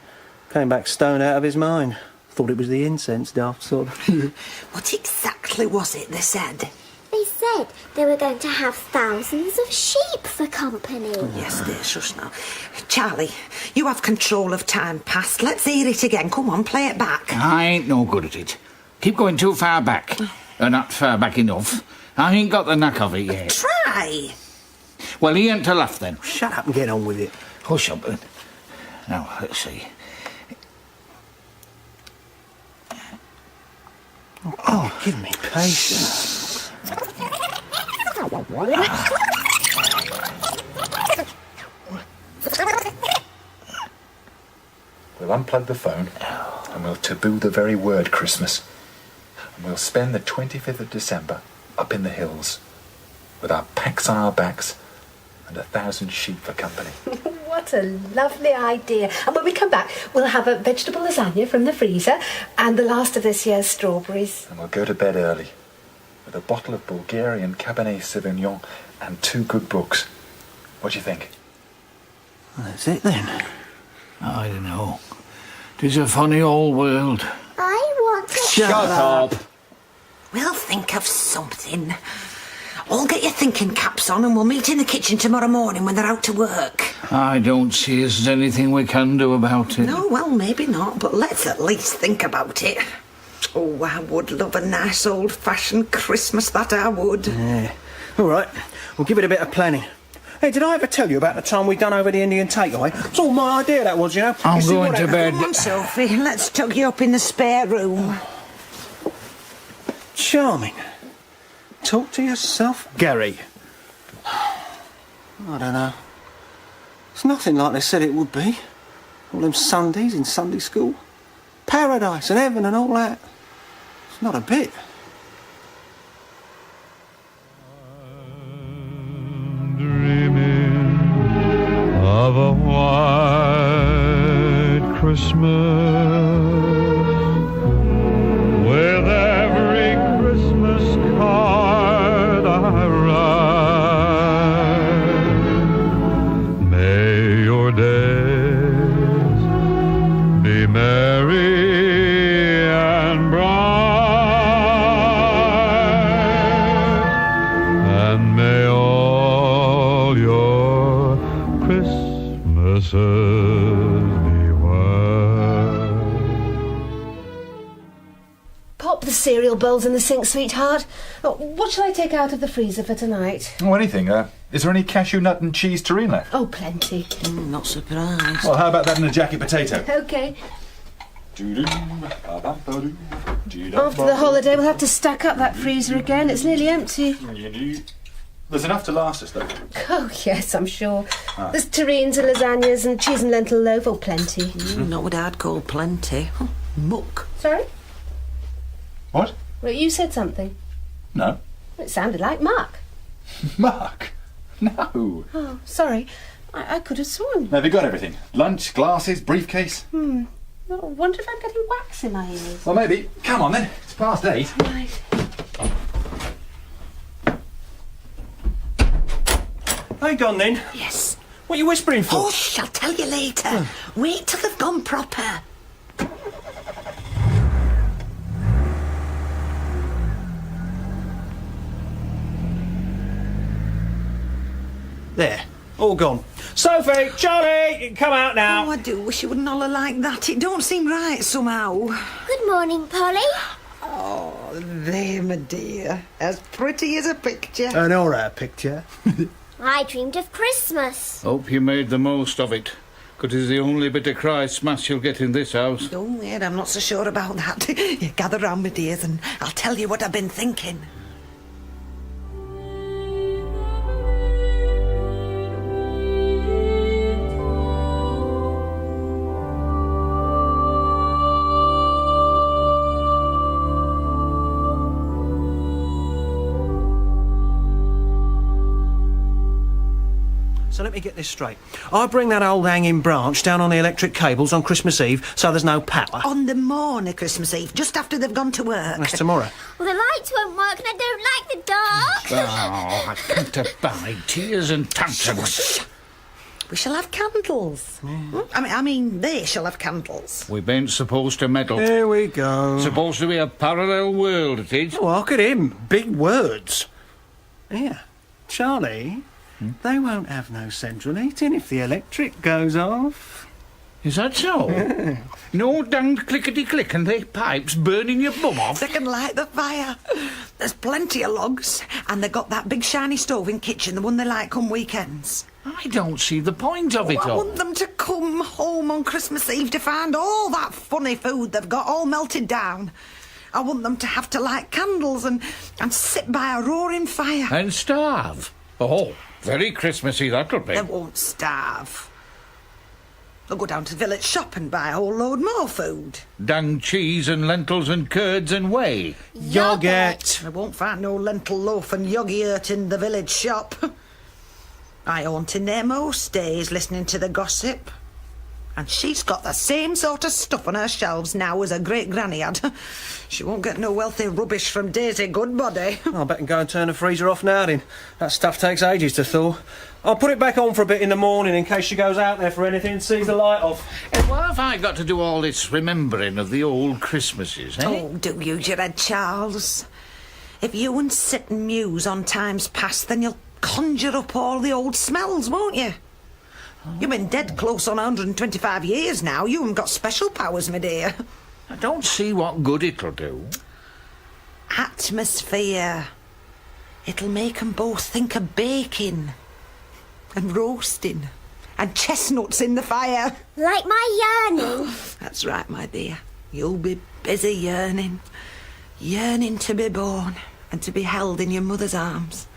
Came back stoned out of his mind. Thought it was the incense, daft sort. What exactly was it they said? They said they were going to have thousands of sheep for company. Yes, dear, shush now. Charlie, you have control of time past. Let's hear it again. Come on, play it back. I ain't no good at it. Keep going too far back. Not far back enough. I ain't got the knack of it yet. Try. Well, he ain't to laugh then. Shut up and get on with it. Hush up then. Now, let's see. Oh, give me patience. We'll unplug the phone and we'll taboo the very word Christmas. And we'll spend the 25th of December up in the hills with our packs on our backs and 1,000 sheep for company. What a lovely idea. And when we come back, we'll have a vegetable lasagna from the freezer and the last of this year's strawberries. And we'll go to bed early with a bottle of Bulgarian Cabernet Sauvignon and 2 good books. What do you think? Well, that's it then. I don't know. 'Tis a funny old world. I want to... Shut up. We'll think of something. All get your thinking caps on and we'll meet in the kitchen tomorrow morning when they're out to work. I don't see as there's anything we can do about it. No, well, maybe not, but let's at least think about it. Oh, I would love a nice old-fashioned Christmas, that I would. Yeah. All right, we'll give it a bit of planning. Hey, did I ever tell you about the time we done over the Indian takeaway? It's all my idea, that was, you know. I'm going to bed. Come on, Sophie, let's tuck you up in the spare room. Charming. Talk to yourself, Gary. I don't know. It's nothing like they said it would be. All them Sundays in Sunday school. Paradise and heaven and all that. It's not a bit. Dreaming of a white Christmas with every Christmas card I write. May your days be merry and bright, and may all your Christmases be white. Pop the cereal bowls in the sink, sweetheart. Oh, what shall I take out of the freezer for tonight? Oh, anything. Is there any cashew nut and cheese terrine left? Oh, plenty. Not surprised. Well, how about that and a jacket potato? OK. After the holiday, we'll have to stack up that freezer again. It's nearly empty. There's enough to last us, though. Oh, yes, I'm sure. There's terrines and lasagnas and cheese and lentil loaf. Oh, plenty. Not what I'd call plenty. Muck. Sorry? What? Well, you said something. No. It sounded like Mark. Mark? No. Oh, sorry. I could have sworn. Have you got everything? Lunch, glasses, briefcase? I wonder if I'm getting wax in my ears. Well, maybe. Come on, then. It's past 8. Right. They gone then? Yes. What are you whispering for? Hush, I'll tell you later. Wait till they've gone proper. There. All gone. Sophie, Charlie, you can come out now. Oh, I do wish you wouldn't holler like that. It don't seem right somehow. Good morning, Polly. Oh, there, my dear. As pretty as a picture. An alright picture. I dreamed of Christmas. Hope you made the most of it, because it's the only bit of Christmas you'll get in this house. Oh, yeah, I'm not so sure about that. You gather round, my dears, and I'll tell you what I've been thinking. So let me get this straight. I bring that old hanging branch down on the electric cables on Christmas Eve so there's no power. On the morning of Christmas Eve, just after they've gone to work. That's tomorrow. Well, the lights won't work and I don't like the dark. Oh, I can't abide tears and tantrums. We shall have candles. I mean, they shall have candles. We ain't supposed to meddle. Here we go. Supposed to be a parallel world, it is. Oh, look at him. Big words. Here, Charlie, they won't have no central heating if the electric goes off. Is that so? No danged clickety-click and they pipes burning your bum off? They can light the fire. There's plenty of logs, and they've got that big shiny stove in kitchen, the one they like on weekends. I don't see the point of it I all. want them to come home on Christmas Eve to find all that funny food they've got all melted down. I want them to have to light candles and sit by a roaring fire. And starve? Oh, very Christmassy that'll be. They won't starve. They'll go down to the village shop and buy a whole load more food. Dang cheese and lentils and curds and whey. Yoghurt. They won't find no lentil loaf and yoghurt in the village shop. I aunt in there most days listening to the gossip. And she's got the same sort of stuff on her shelves now as her great-granny had. She won't get no wealthy rubbish from Daisy Goodbody. I bet and go and turn the freezer off now, then. That stuff takes ages to thaw. I'll put it back on for a bit in the morning in case she goes out there for anything and sees the light off. And what have I got to do all this remembering of the old Christmases, eh? Oh, do use your head, Charles. If you and sit and muse on times past, then you'll conjure up all the old smells, won't you? You've been dead close on 125 years now. You haven't got special powers, my dear. I don't see what good it'll do. Atmosphere. It'll make 'em both think of baking and roasting and chestnuts in the fire. Like my yearning. That's right, my dear. You'll be busy yearning. Yearning to be born and to be held in your mother's arms.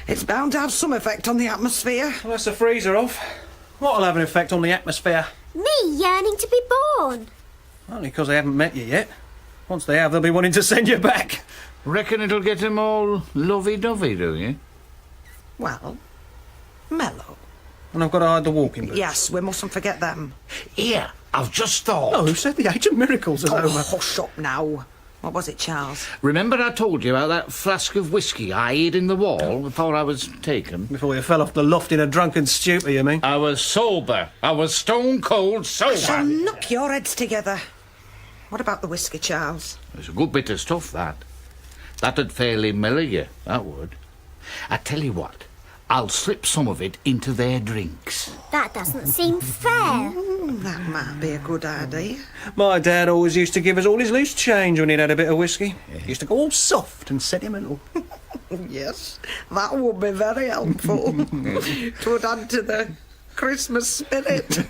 It's bound to have some effect on the atmosphere. Well, that's the freezer off. What'll have an effect on the atmosphere? Me yearning to be born. Only because they haven't met you yet. Once they have, they'll be wanting to send you back. Reckon it'll get 'em all lovey-dovey, do you? Well, mellow. And I've got to hide the walking boots. Yes, we mustn't forget them. Here, I've just thought. Oh, who said the age of miracles is over? Hush up now. What was it, Charles? Remember I told you about that flask of whiskey I hid in the wall before I was taken? Before you fell off the loft in a drunken stupor, you mean? I was sober. I was stone-cold sober. So knock your heads together. What about the whiskey, Charles? It's a good bit of stuff, that. That'd fairly mellow you, that would. I tell you what, I'll slip some of it into their drinks. That doesn't seem fair. That might be a good idea. My dad always used to give us all his loose change when he'd had a bit of whiskey. He used to go all soft and sentimental. Yes, that would be very helpful. 'Twould add to the Christmas spirit.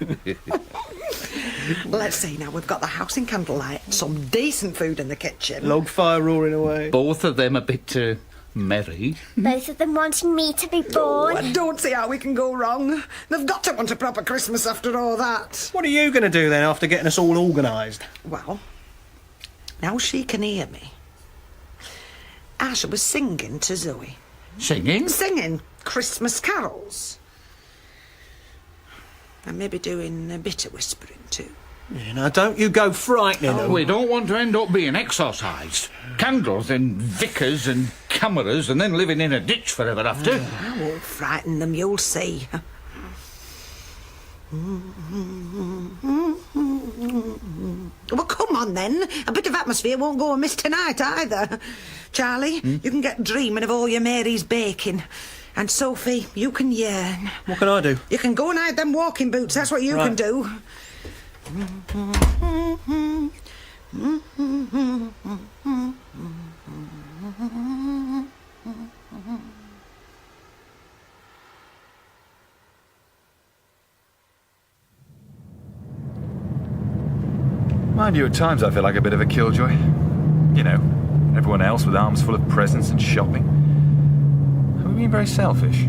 Let's see now, we've got the house in candlelight, some decent food in the kitchen. Log fire roaring away. Both of them a bit merry. Both of them wanting me to be born. I don't see how we can go wrong. They've got to want a proper Christmas after all that. What are you going to do then after getting us all organised? Well, now she can hear me. I shall be singing to Zoe. Singing? Singing Christmas carols. And maybe doing a bit of whispering too. Yeah, now don't you go frightening them. We don't want to end up being exorcised. Candles and vicars and cameras and then living in a ditch forever after. I won't frighten them, you'll see. Well, come on then. A bit of atmosphere won't go amiss tonight either. Charlie, you can get dreaming of all your Mary's baking. And Sophie, you can yearn. What can I do? You can go and hide them walking boots, that's what you can do. Mind you, at times I feel like a bit of a killjoy. You know, everyone else with arms full of presents and shopping. Have we been very selfish?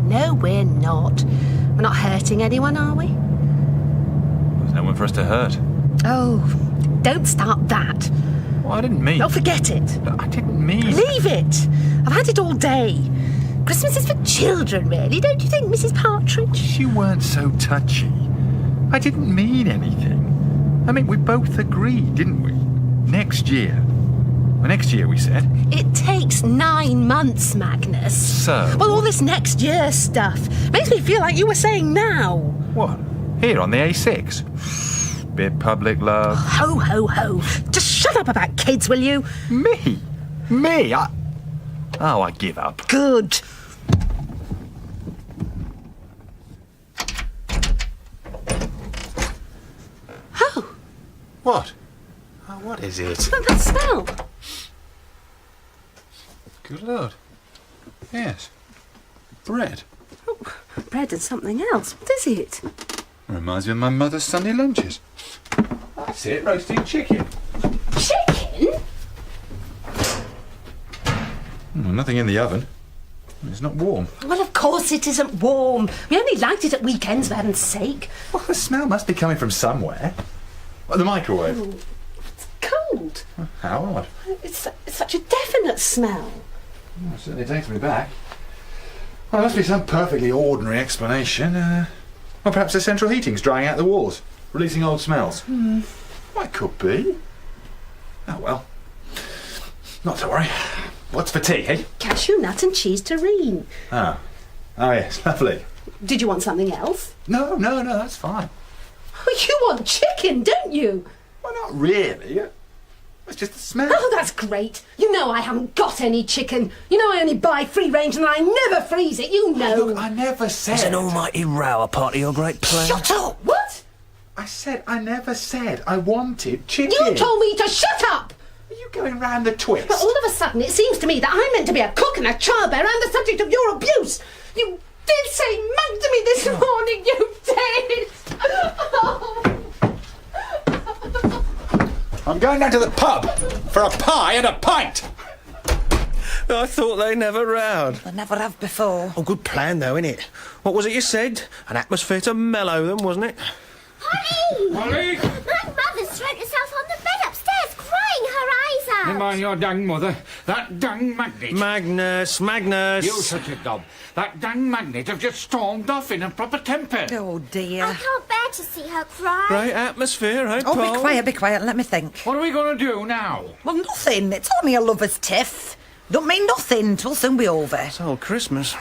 No, we're not. We're not hurting anyone, are we? There's no one for us to hurt. Oh, don't start that. Well, I didn't mean... No, forget it. I didn't mean... Leave it. I've had it all day. Christmas is for children, really, don't you think, Mrs. Partridge? You weren't so touchy. I didn't mean anything. I mean, we both agreed, didn't we? Next year. Well, next year, we said. It takes 9 months, Magnus. So? Well, all this next year stuff makes me feel like you were saying now. What? Here on the A6? Bit public love. Ho, ho, ho. Just shut up about kids, will you? Me? Me? Oh, I give up. Good. Oh. What? Oh, what is it? Look at that smell. Good Lord. Yes. Bread. Oh, bread and something else. What is it? Reminds me of my mother's Sunday lunches. That's it, roasting chicken. Chicken? Nothing in the oven. It's not warm. Well, of course it isn't warm. We only liked it at weekends, for heaven's sake. Well, the smell must be coming from somewhere. What, the microwave? Oh, it's cold. How odd. It's such a definite smell. Well, it certainly takes me back. Well, there must be some perfectly ordinary explanation. Well, perhaps the central heating's drying out the walls, releasing old smells. Well, it could be. Oh, well. Not to worry. What's for tea, eh? Cashew nut and cheese terrine. Oh. Oh, yes, lovely. Did you want something else? No, that's fine. Oh, you want chicken, don't you? Well, not really. It's just the smell. Oh, that's great. You know I haven't got any chicken. You know I only buy free range and I never freeze it, you know. Look, I never said... There's an almighty row apart of your great plan. Shut up! What? I never said I wanted chicken. You told me to shut up! Are you going round the twist? But all of a sudden it seems to me that I'm meant to be a cook and a childbearer and the subject of your abuse. You did say mug to me this morning, you did! I'm going down to the pub for a pie and a pint. I thought they never rowed. They never have before. Oh, good plan, though, innit? What was it you said? An atmosphere to mellow them, wasn't it? Holly! Holly! My mother's thrown herself on the bed upstairs, crying her eyes out. Never mind your dang mother. That dang magnet. Magnus! You such a gob. That dang magnet have just stormed off in a proper temper. Oh, dear. I can't bear to see her cry. Great atmosphere, eh, Oh, Paul? be quiet, let me think. What are we going to do now? Well, nothing. It's only a lover's tiff. Don't mean nothing. It'll soon be over. It's all Christmas.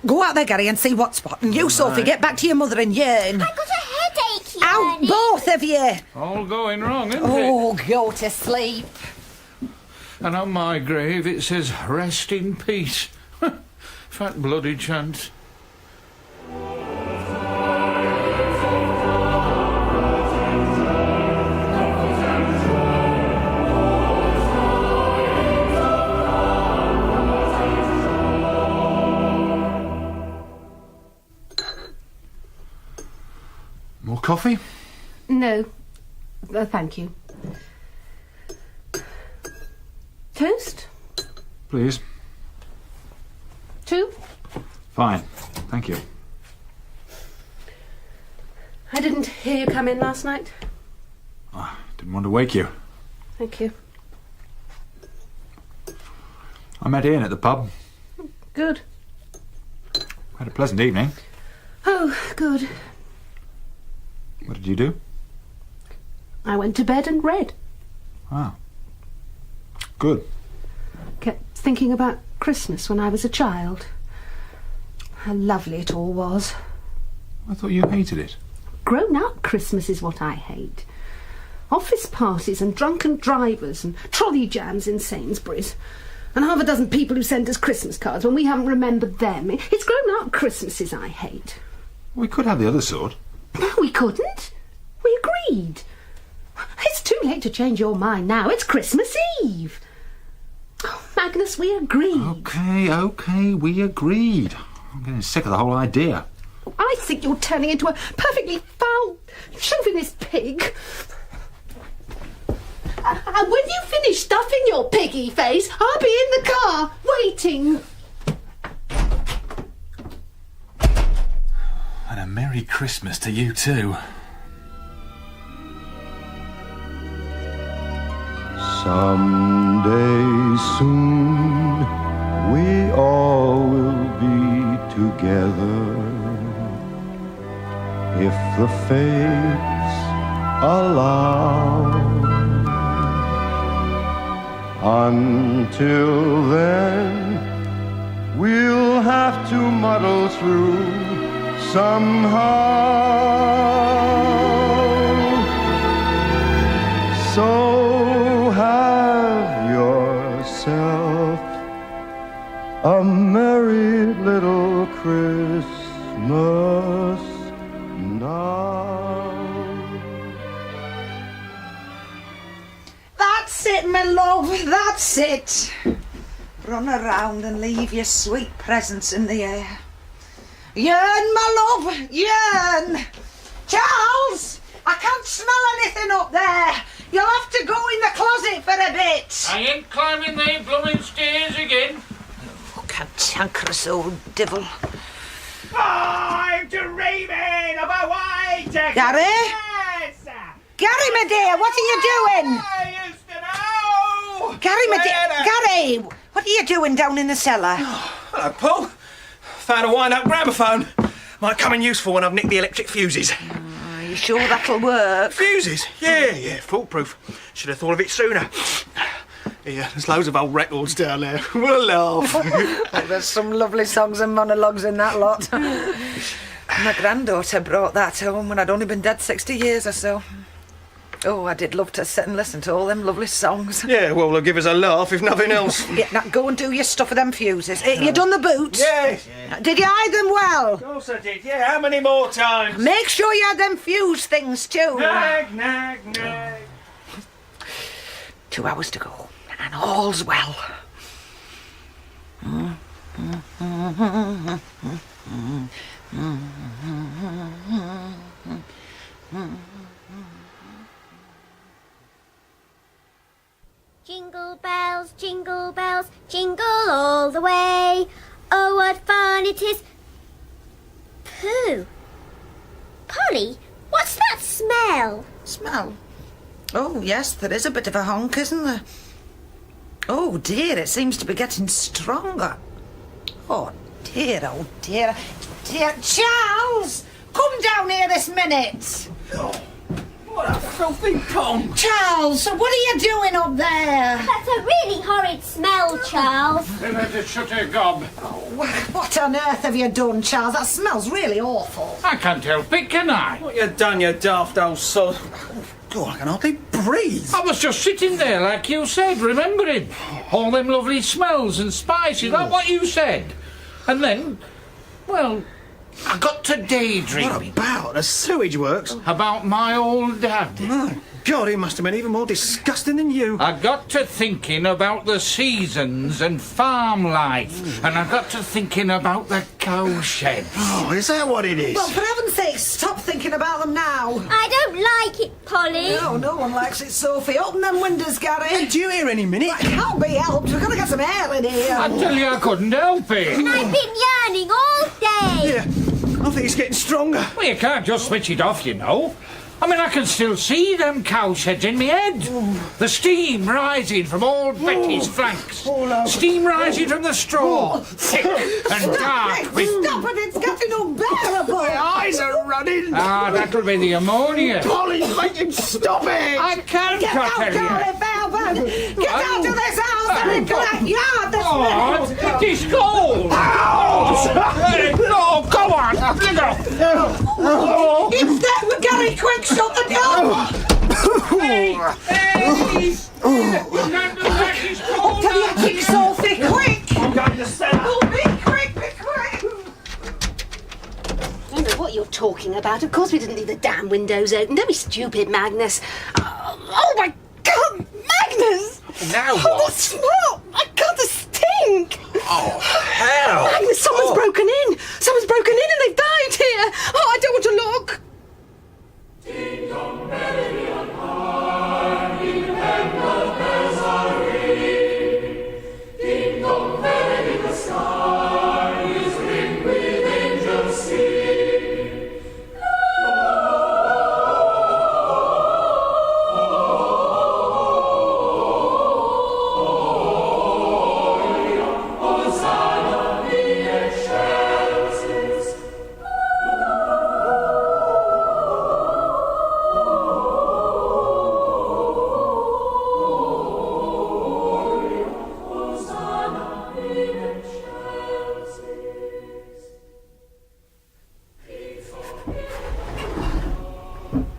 Go out there, Gary, and see what's what. And you, Sophie, get back to your mother and yearn. I got a headache, Out, Ernie. both of you. All going wrong, isn't Oh, go to sleep. it? And on my grave it says, rest in peace. Fat bloody chance. More coffee? No. Thank you. Toast? Please. 2? Fine. Thank you. I didn't hear you come in last night. Didn't want to wake you. Thank you. I met Ian at the pub. Good. Had a pleasant evening. Oh, good. What did you do? I went to bed and read. Ah. Good. Kept thinking about Christmas when I was a child. How lovely it all was. I thought you hated it. Grown-up Christmas is what I hate. Office parties and drunken drivers and trolley jams in Sainsbury's. And half a dozen people who send us Christmas cards when we haven't remembered them. It's grown-up Christmases I hate. We could have the other sort. No, we couldn't. We agreed. It's too late to change your mind now. It's Christmas Eve. Oh, Magnus, we agreed. Okay, we agreed. I'm getting sick of the whole idea. I think you're turning into a perfectly foul, chauvinist pig. And when you finish stuffing your piggy face, I'll be in the car, waiting. And a Merry Christmas to you too. Someday soon we all will be together, if the fates allow. Until then, we'll have to muddle through somehow. So have yourself a merry little Christmas now. That's it, my love, that's it. Run around and leave your sweet presents in the air. Yearn, my love, yearn. Charles, I can't smell anything up there. You'll have to go in the closet for a bit. I ain't climbing them blooming stairs again. Oh, cantankerous old devil. Oh, I'm dreaming of a white Gary? Yes. Gary, my dear, what are you doing? I used to know. Gary, my dear, Gary, what are you doing down in the cellar? Hello, Paul. Found a wind-up gramophone. Might come in useful when I've nicked the electric fuses. Are you sure that'll work? Fuses? Yeah, foolproof. Should have thought of it sooner. Yeah, there's loads of old records down there. What a laugh. Oh, there's some lovely songs and monologues in that lot. My granddaughter brought that home when I'd only been dead 60 years or so. Oh, I did love to sit and listen to all them lovely songs. Yeah, well, they'll give us a laugh if nothing else. Yeah, now go and do your stuff with them fuses. You done the boots? Yes. Did you hide them well? Of course I did, yeah. How many more times? Make sure you had them fuse things too. Nag, nag, nag. 2 hours to go, and all's well. Jingle bells, jingle all the way. Oh, what fun it is. Pooh. Polly, what's that smell? Smell? Oh, yes, there is a bit of a honk, isn't there? Oh, dear, it seems to be getting stronger. Oh, dear, oh, dear. Dear Charles, come down here this minute. Oh, what a filthy con. Charles, what are you doing up there? That's a really horrid smell, Charles. They better shut her gob. Oh, what on earth have you done, Charles? That smells really awful. I can't help it, can I? What you done, you daft old sod? God, I can hardly breathe. I was just sitting there, like you said, remembering all them lovely smells and spices, like what you said. And then, well, I got to daydreaming. What about? The sewage works? About my old dad. My God, he must have been even more disgusting than you. I got to thinking about the seasons and farm life, and I got to thinking about the cowshed. Oh, is that what it is? Well, for heaven's sake, stop thinking about them now. I don't like Polly. No, no one likes it, Sophie. Open them windows, Gary. Do you hear any minute? It can't be helped. We've got to get some air in here. I tell you, I couldn't help it. And I've been yearning all day. Yeah, I think it's getting stronger. Well, you can't just switch it off, you know. I mean, I can still see them cowsheds in my head. The steam rising from old Betty's flanks. Steam rising from the straw. Thick and dark with... Stop it, it's getting unbearable. My eyes are running. Ah, that'll be the ammonia. Polly, make him stop it. I can't, Get out, I tell you. Gary, Velvet. Get out of this house and into that yard this minute. It is cold. No, go on. Let go. It's there with Gary. Quick, shut the door. Hey! Up to the attic, Sophie, quick. I'm going to cellar. Oh, be quick, be quick. I don't know what you're talking about. Of course we didn't leave the damn windows open. Don't be stupid, Magnus. Oh my God, Magnus! Now Oh, what? the smell! I got the stink! Oh, hell! Magnus, someone's broken in! Someone's broken in and they've died here! Oh, I don't want to look!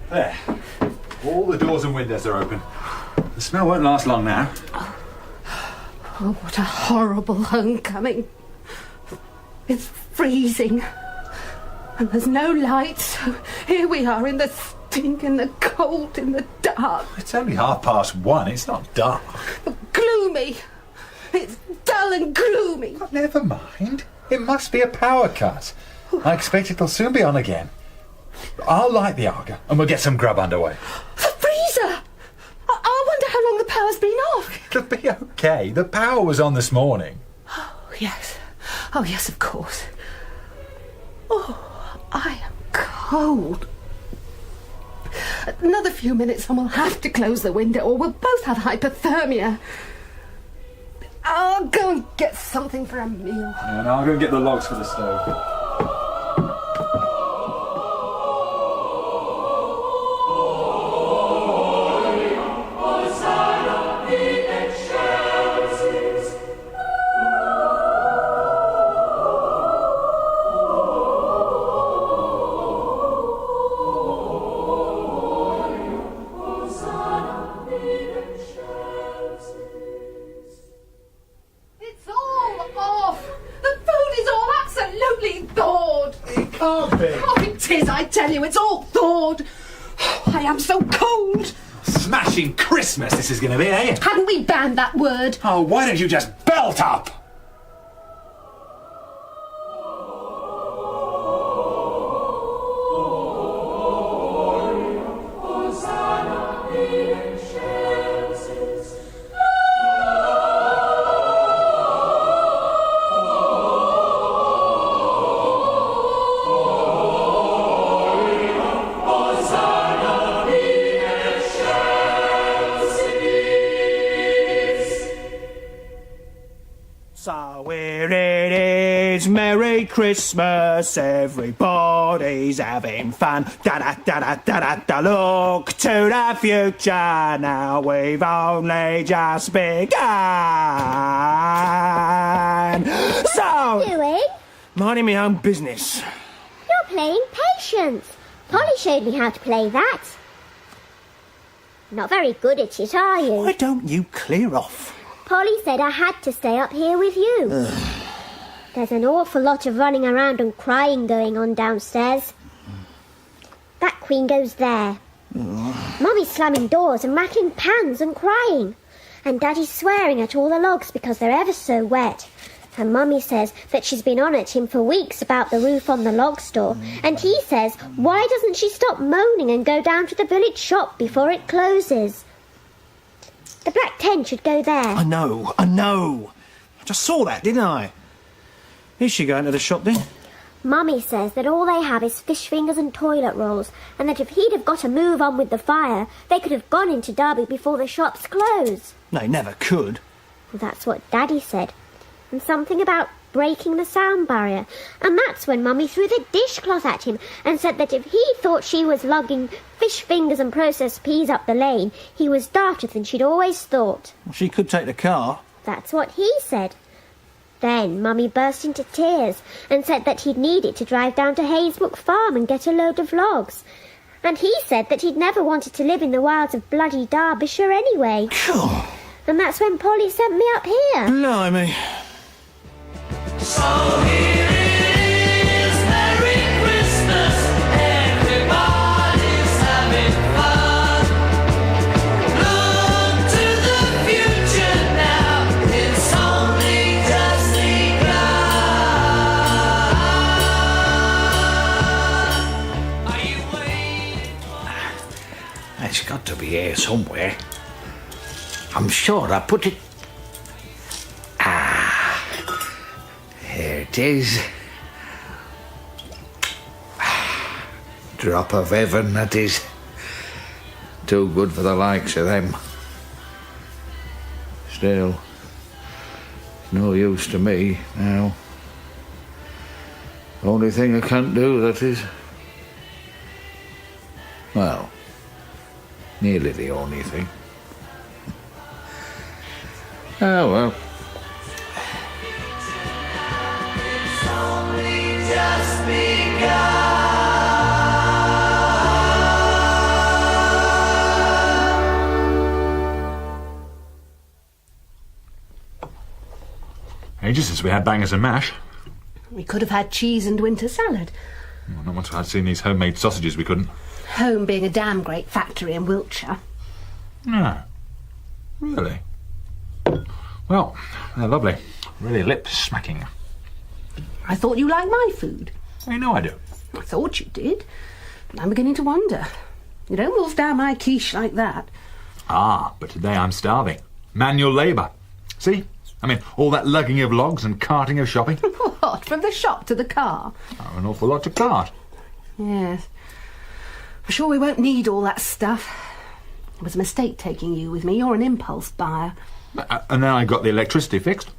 There. All the doors and windows are open. The smell won't last long now. Oh, what a horrible homecoming. It's freezing. And there's no light, so here we are in the stink, in the cold, in the dark. It's only 1:30. It's not dark. But gloomy. It's dull and gloomy. Never mind. It must be a power cut. I expect it'll soon be on again. I'll light the Arga and we'll get some grub underway. The freezer! I wonder how long the power's been off. It'll be okay. The power was on this morning. Oh, yes. Oh, yes, of course. Oh, I am cold. Another few minutes and we'll have to close the window or we'll both have hypothermia. I'll go and get something for a meal. And I'll go and get the logs for the stove. It's all thawed. I am so cold. Smashing Christmas this is going to be, eh? Hadn't we banned that word? Oh, why don't you just belt up? Merry Christmas, everybody's having fun. Da-da-da-da-da-da-da, look to the future, now we've only just begun. So, What are you doing? minding my own business. You're playing Patience. Polly showed me how to play that. Not very good at it, are you? Why don't you clear off? Polly said I had to stay up here with you. There's an awful lot of running around and crying going on downstairs. That queen goes there. Mummy's slamming doors and rattling pans and crying. And Daddy's swearing at all the logs because they're ever so wet. And Mummy says that she's been on at him for weeks about the roof on the log store, and he says, why doesn't she stop moaning and go down to the village shop before it closes? The black tent should go there. I know. I just saw that, didn't I? Is she going to the shop then? Mummy says that all they have is fish fingers and toilet rolls, and that if he'd have got a move on with the fire, they could have gone into Derby before the shops close. They never could. That's what Daddy said. And something about breaking the sound barrier. And that's when Mummy threw the dishcloth at him and said that if he thought she was lugging fish fingers and processed peas up the lane, he was darker than she'd always thought. Well, she could take the car. That's what he said. Then Mummy burst into tears and said that he'd need it to drive down to Haysbrook Farm and get a load of logs. And he said that he'd never wanted to live in the wilds of bloody Derbyshire anyway. And that's when Polly sent me up here. Blimey. So here it is, Merry Christmas, everybody's having fun. Look to the future now, it's only just begun. Are you waiting for... It's got to be here somewhere. I'm sure I put it... Here it is. Drop of heaven, that is. Too good for the likes of them. Still, no use to me now. Only thing I can't do, that is. Well, nearly the only thing. Oh well. Just begun. Ages since we had bangers and mash. We could have had cheese and winter salad. Well, not once I'd seen these homemade sausages, we couldn't. Home being a damn great factory in Wiltshire. No. Really? Well, they're lovely. Really lip-smacking. I thought you liked my food. I know I do. I thought you did. But I'm beginning to wonder. You don't wolf down my quiche like that. Ah, but today I'm starving. Manual labour. See? I mean, all that lugging of logs and carting of shopping. What, from the shop to the car? Oh, an awful lot to cart. Yes. I'm sure we won't need all that stuff. It was a mistake taking you with me. You're an impulse buyer. And then I got the electricity fixed.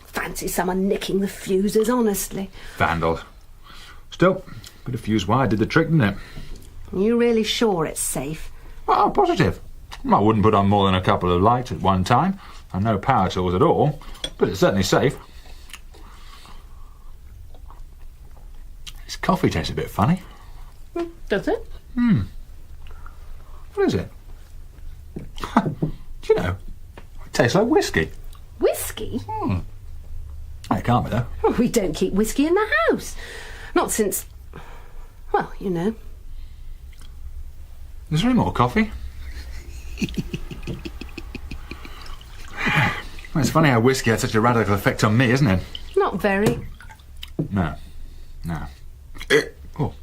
Fancy someone nicking the fuses, honestly. Vandals. Still, bit of fuse wire did the trick, didn't it? Are you really sure it's safe? Oh, positive. I wouldn't put on more than a couple of lights at one time, and no power tools at all, but it's certainly safe. This coffee tastes a bit funny. Does it? What is it? Do you know, it tastes like whiskey. Whiskey? It can't be, though. Well, we don't keep whiskey in the house. Not since... Well, you know. Is there any more coffee? Well, it's funny how whiskey had such a radical effect on me, isn't it? Not very. No. Oh.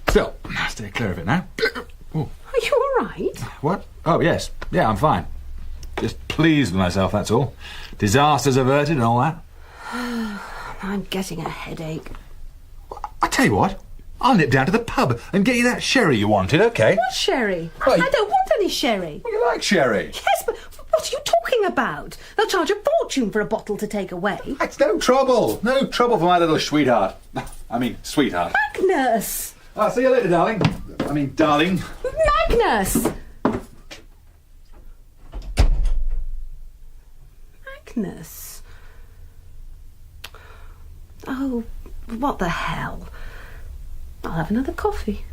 Still, stay clear of it now. Oh. Are you all right? What? Oh, yes. Yeah, I'm fine. Just pleased with myself, that's all. Disasters averted and all that. I'm getting a headache. I tell you what, I'll nip down to the pub and get you that sherry you wanted, OK? What sherry? Well, I don't want any sherry. Well, you like sherry? Yes, but what are you talking about? They'll charge a fortune for a bottle to take away. It's no trouble. No trouble for my little sweetheart. I mean, sweetheart. Magnus! I'll see you later, darling. I mean, darling. Magnus! Magnus. Oh, what the hell? I'll have another coffee.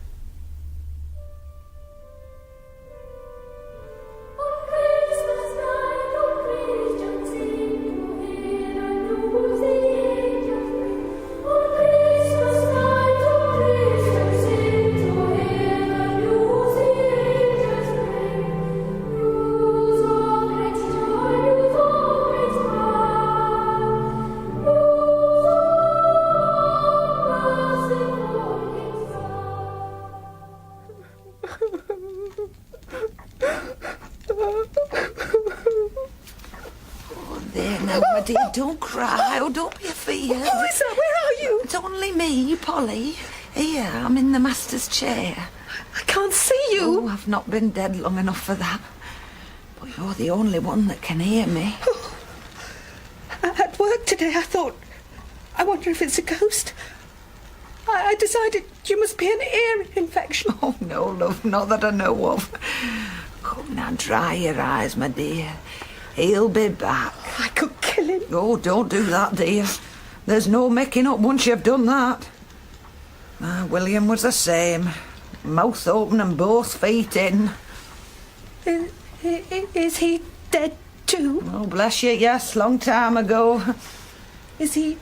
dear, don't cry. Oh, don't be afeard. Who is that? Where are you? It's only me, Polly. Here, I'm in the master's chair. I can't see you. Oh, I've not been dead long enough for that. But you're the only one that can hear me. Oh. At work today, I wonder if it's a ghost. I decided you must be an ear infection. Oh, no, love, not that I know of. Come now, dry your eyes, my dear. He'll be back. I could kill him. Oh, don't do that, dear. There's no making up once you've done that. William was the same. Mouth open and both feet in. Is he dead too? Oh, bless you, yes, long time ago. Is he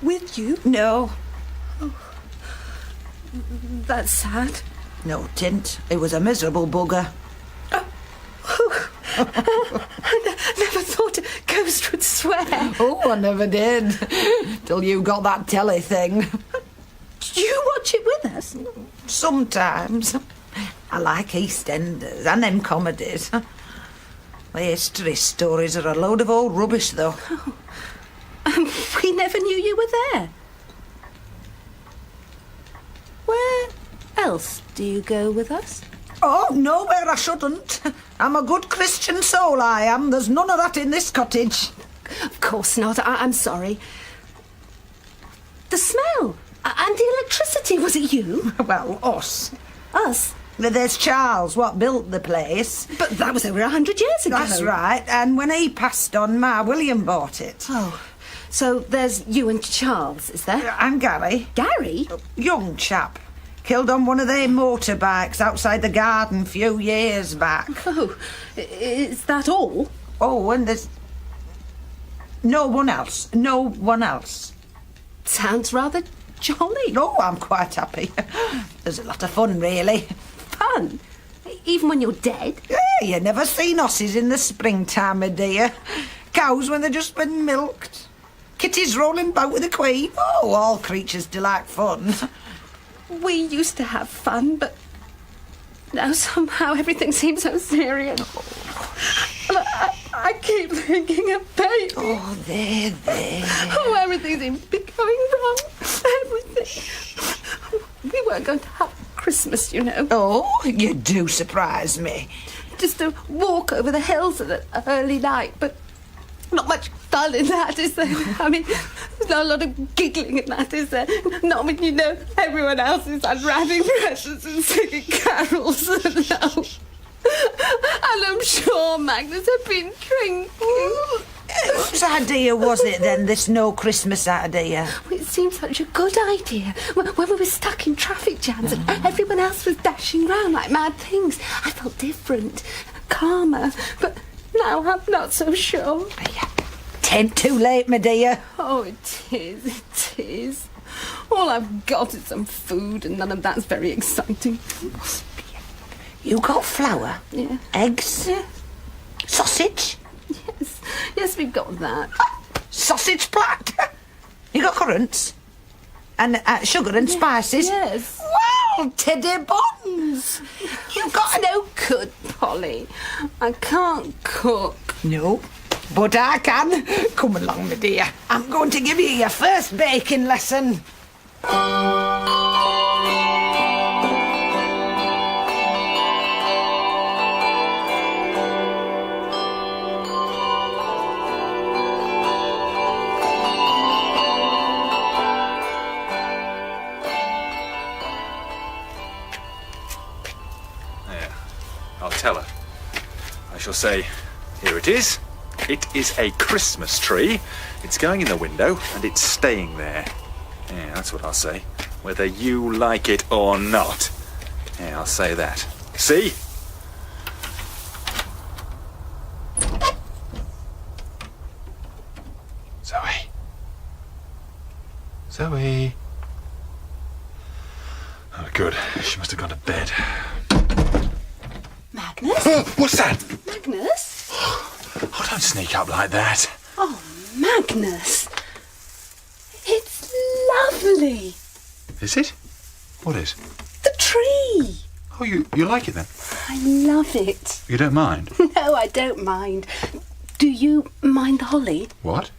with you? No. Oh, that's sad. No, tint. He was a miserable bugger. I never thought a ghost would swear. Oh, I never did. Till you got that telly thing. Do you watch it with us? Sometimes. I like EastEnders and them comedies. The history stories are a load of old rubbish, though. We never knew you were there. Where else do you go with us? Oh, nowhere I shouldn't. I'm a good Christian soul, I am. There's none of that in this cottage. Of course not. I'm sorry. The smell and the electricity, was it you? Well, us. Us? There's Charles, what built the place. But that was over 100 years ago. That's right, and when he passed on, Ma William bought it. Oh, so there's you and Charles, is there? And Gary. Gary? Young chap. Killed on one of their motorbikes outside the garden a few years back. Oh, is that all? Oh, and there's no one else. No one else. Sounds rather jolly. Oh, I'm quite happy. There's a lot of fun, really. Fun? Even when you're dead? Yeah, you never seen horses in the springtime, my dear. Cows when they've just been milked. Kitties rolling about with the queen. Oh, all creatures delight fun. We used to have fun, but now somehow everything seems so serious. I keep thinking of baby. Oh, there. Oh, everything seems to be going wrong. Everything. We weren't going to have Christmas, you know. Oh, you do surprise me. Just a walk over the hills at an early night, but not much fun in that, is there? I mean, there's not a lot of giggling in that, is there? Not when you know everyone else is unwrapping presents and singing carols. No. And I'm sure Magnus had been drinking. Whose idea was it then, this no Christmas idea? Well, it seemed such a good idea. When we were stuck in traffic jams and everyone else was dashing round like mad things, I felt different, calmer, but now I'm not so sure. 'Tain't too late, my dear. Oh, it is. All I've got is some food, and none of that's very exciting. You got flour? Yeah. Eggs? Yeah. Sausage? Yes, we've got that. Sausage plat? You got currants? And sugar and spices? Yes. Well, Teddy Buns! You've got no good, Polly. I can't cook. No, but I can. Come along, my dear. I'm going to give you your first baking lesson. I'll tell her. I shall say, here it is. It is a Christmas tree. It's going in the window and it's staying there. Yeah, that's what I'll say. Whether you like it or not. Yeah, I'll say that. See? Zoe. Oh, good. She must have gone to bed. Magnus? What's that? Magnus? Oh, don't sneak up like that. Oh, Magnus. It's lovely. Is it? What is? The tree. Oh, you like it then? I love it. You don't mind? No, I don't mind. Do you mind the holly? What?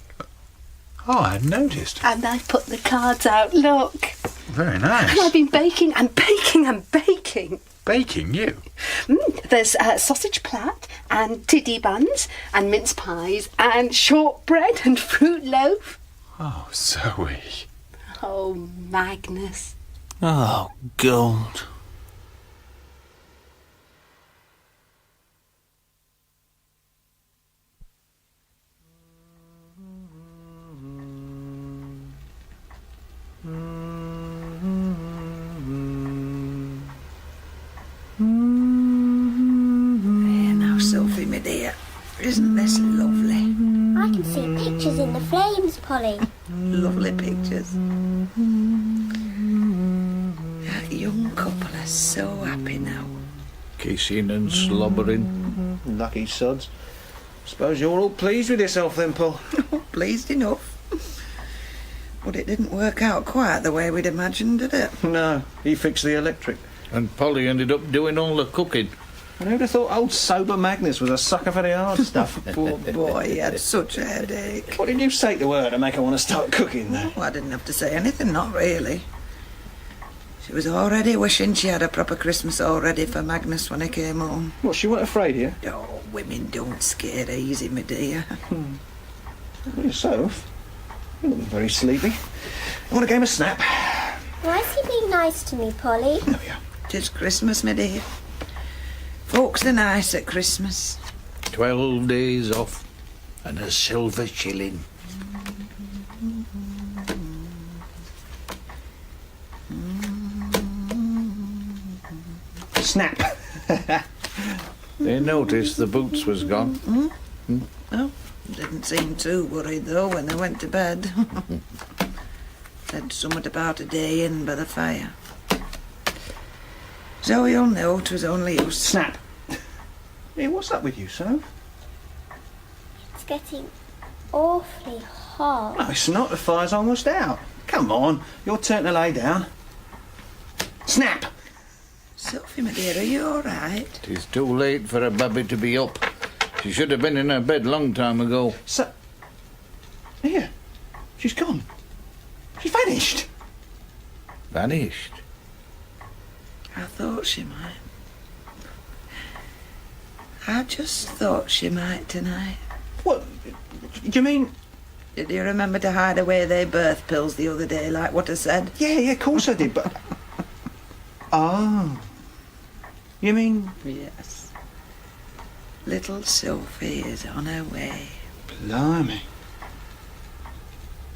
Oh, I hadn't noticed. And I've put the cards out, look. Very nice. And I've been baking and baking and baking. Baking, you? There's sausage plat and tiddy buns and mince pies and shortbread and fruit loaf. Oh, Zoe. Oh, Magnus. Oh, God. There now, Sophie, my dear. Isn't this lovely? I can see pictures in the flames, Polly. Lovely pictures. That young couple are so happy now. Kissing and slobbering. Lucky sods. Suppose you're all pleased with yourself then, Paul. Pleased enough. But it didn't work out quite the way we'd imagined, did it? No, he fixed the electric. And Polly ended up doing all the cooking. And who'd have thought old sober Magnus was a sucker for the hard stuff? Poor boy, he had such a headache. What did you say to her to make her want to start cooking then? Oh, I didn't have to say anything, not really. She was already wishing she had a proper Christmas all ready for Magnus when he came home. What, she weren't afraid of you? Oh, women don't scare easy, my dear. Well, you're Soph. You're looking very sleepy. You want a game of snap? Why is he being nice to me, Polly? Oh, yeah. It's Christmas, my dear. Folks are nice at Christmas. 12 days off and a silver shilling. Snap. They noticed the boots was gone. Oh, didn't seem too worried, though, when they went to bed. Said something about a day in by the fire. So you'll know 'twas only you. Snap. Hey, what's up with you, Soph? It's getting awfully hot. No, it's not. The fire's almost out. Come on, your turn to lay down. Snap! Sophie, my dear, are you all right? 'Tis too late for a babby to be up. She should have been in her bed long time ago. Here, she's gone. She's vanished. Vanished? I thought she might. I just thought she might tonight. What? Do you mean... Did you remember to hide away their birth pills the other day, like what I said? Yeah, of course I did, but... Oh. You mean... Yes. Little Sophie is on her way. Blimey.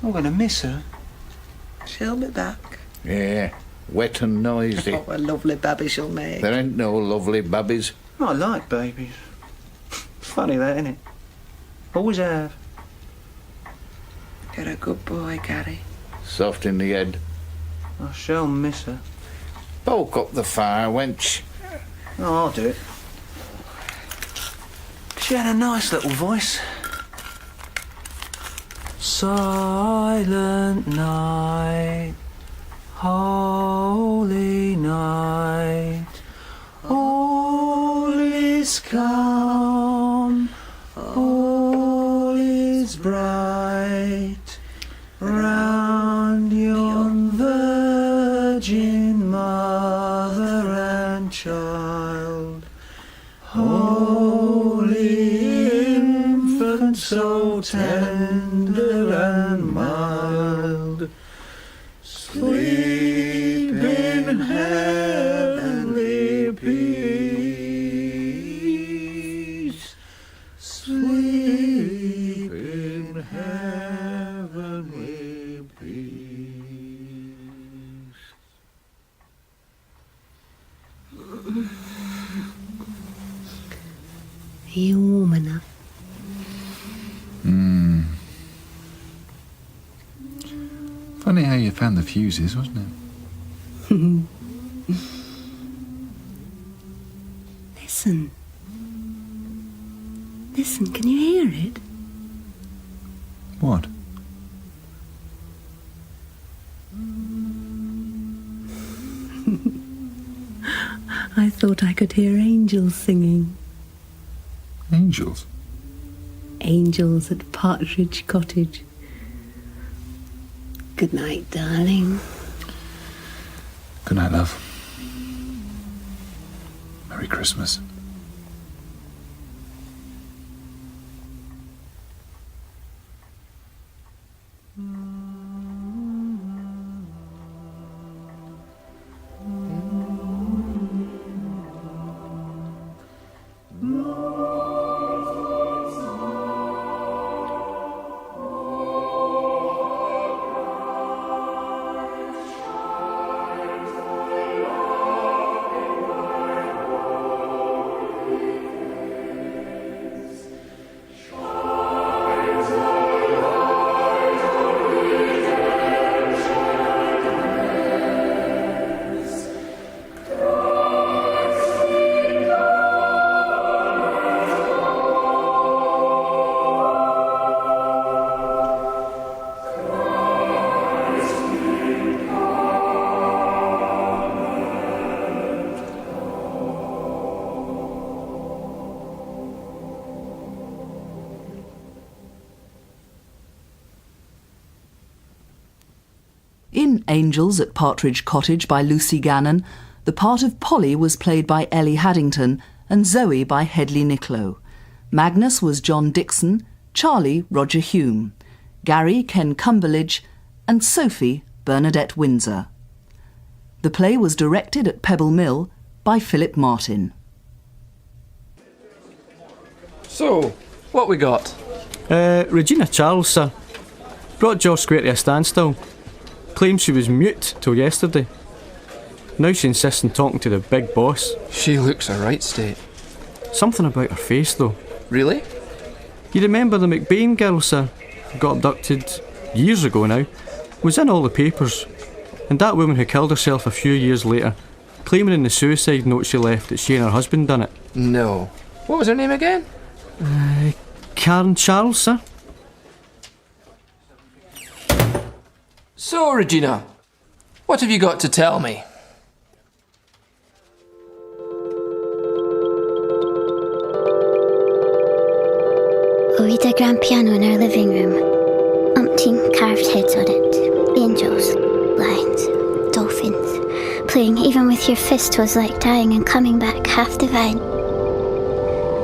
I'm going to miss her. She'll be back. Yeah, wet and noisy. Oh, a lovely babby she'll make. There ain't no lovely babbies. I like babies. Funny that, isn't it? Always have. You're a good boy, Gary. Soft in the head. I shall miss her. Poke up the fire, wench. Oh, I'll do it. She had a nice little voice. Silent night, holy night, all is calm, all is bright, round yon virgin mother and child, holy infant, so tender and mild, sleep in heavenly peace, sleep in heavenly peace. Are you warm enough? Funny how you found the fuses, wasn't it? Listen. Listen, can you hear it? What? I thought I could hear angels singing. Angels? Angels at Partridge Cottage. Good night, darling. Good night, love. Merry Christmas. In Angels at Partridge Cottage by Lucy Gannon, the part of Polly was played by Ellie Haddington and Zoe by Hedley Nichlow. Magnus was John Dixon, Charlie Roger Hume, Gary Ken Cumberledge, and Sophie Bernadette Windsor. The play was directed at Pebble Mill by Philip Martin. So, what we got? Regina Charles, sir. Brought George Square to a standstill. Claims she was mute till yesterday. Now she insists on talking to the big boss. She looks a right state. Something about her face, though. Really? You remember the McBain girl, sir? Got abducted years ago now. Was in all the papers. And that woman who killed herself a few years later, claiming in the suicide note she left that she and her husband done it. No. What was her name again? Karen Charles, sir. So, Regina, what have you got to tell me? We'd a grand piano in our living room. Umpteen carved heads on it. Angels, lions, dolphins. Playing even with your fist was like dying and coming back half divine.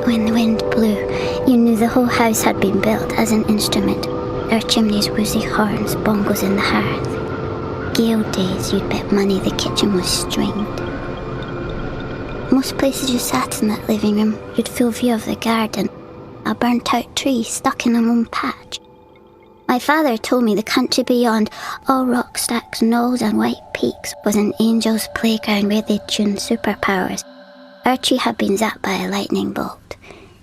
When the wind blew, you knew the whole house had been built as an instrument. Our chimneys woozy horns, bongos in the hearth. Gale days, you'd bet money the kitchen was stringed. Most places you sat in that living room, you'd full view of the garden. A burnt-out tree stuck in a lone patch. My father told me the country beyond, all rock stacks, knolls and white peaks, was an angel's playground where they'd tune superpowers. Our tree had been zapped by a lightning bolt.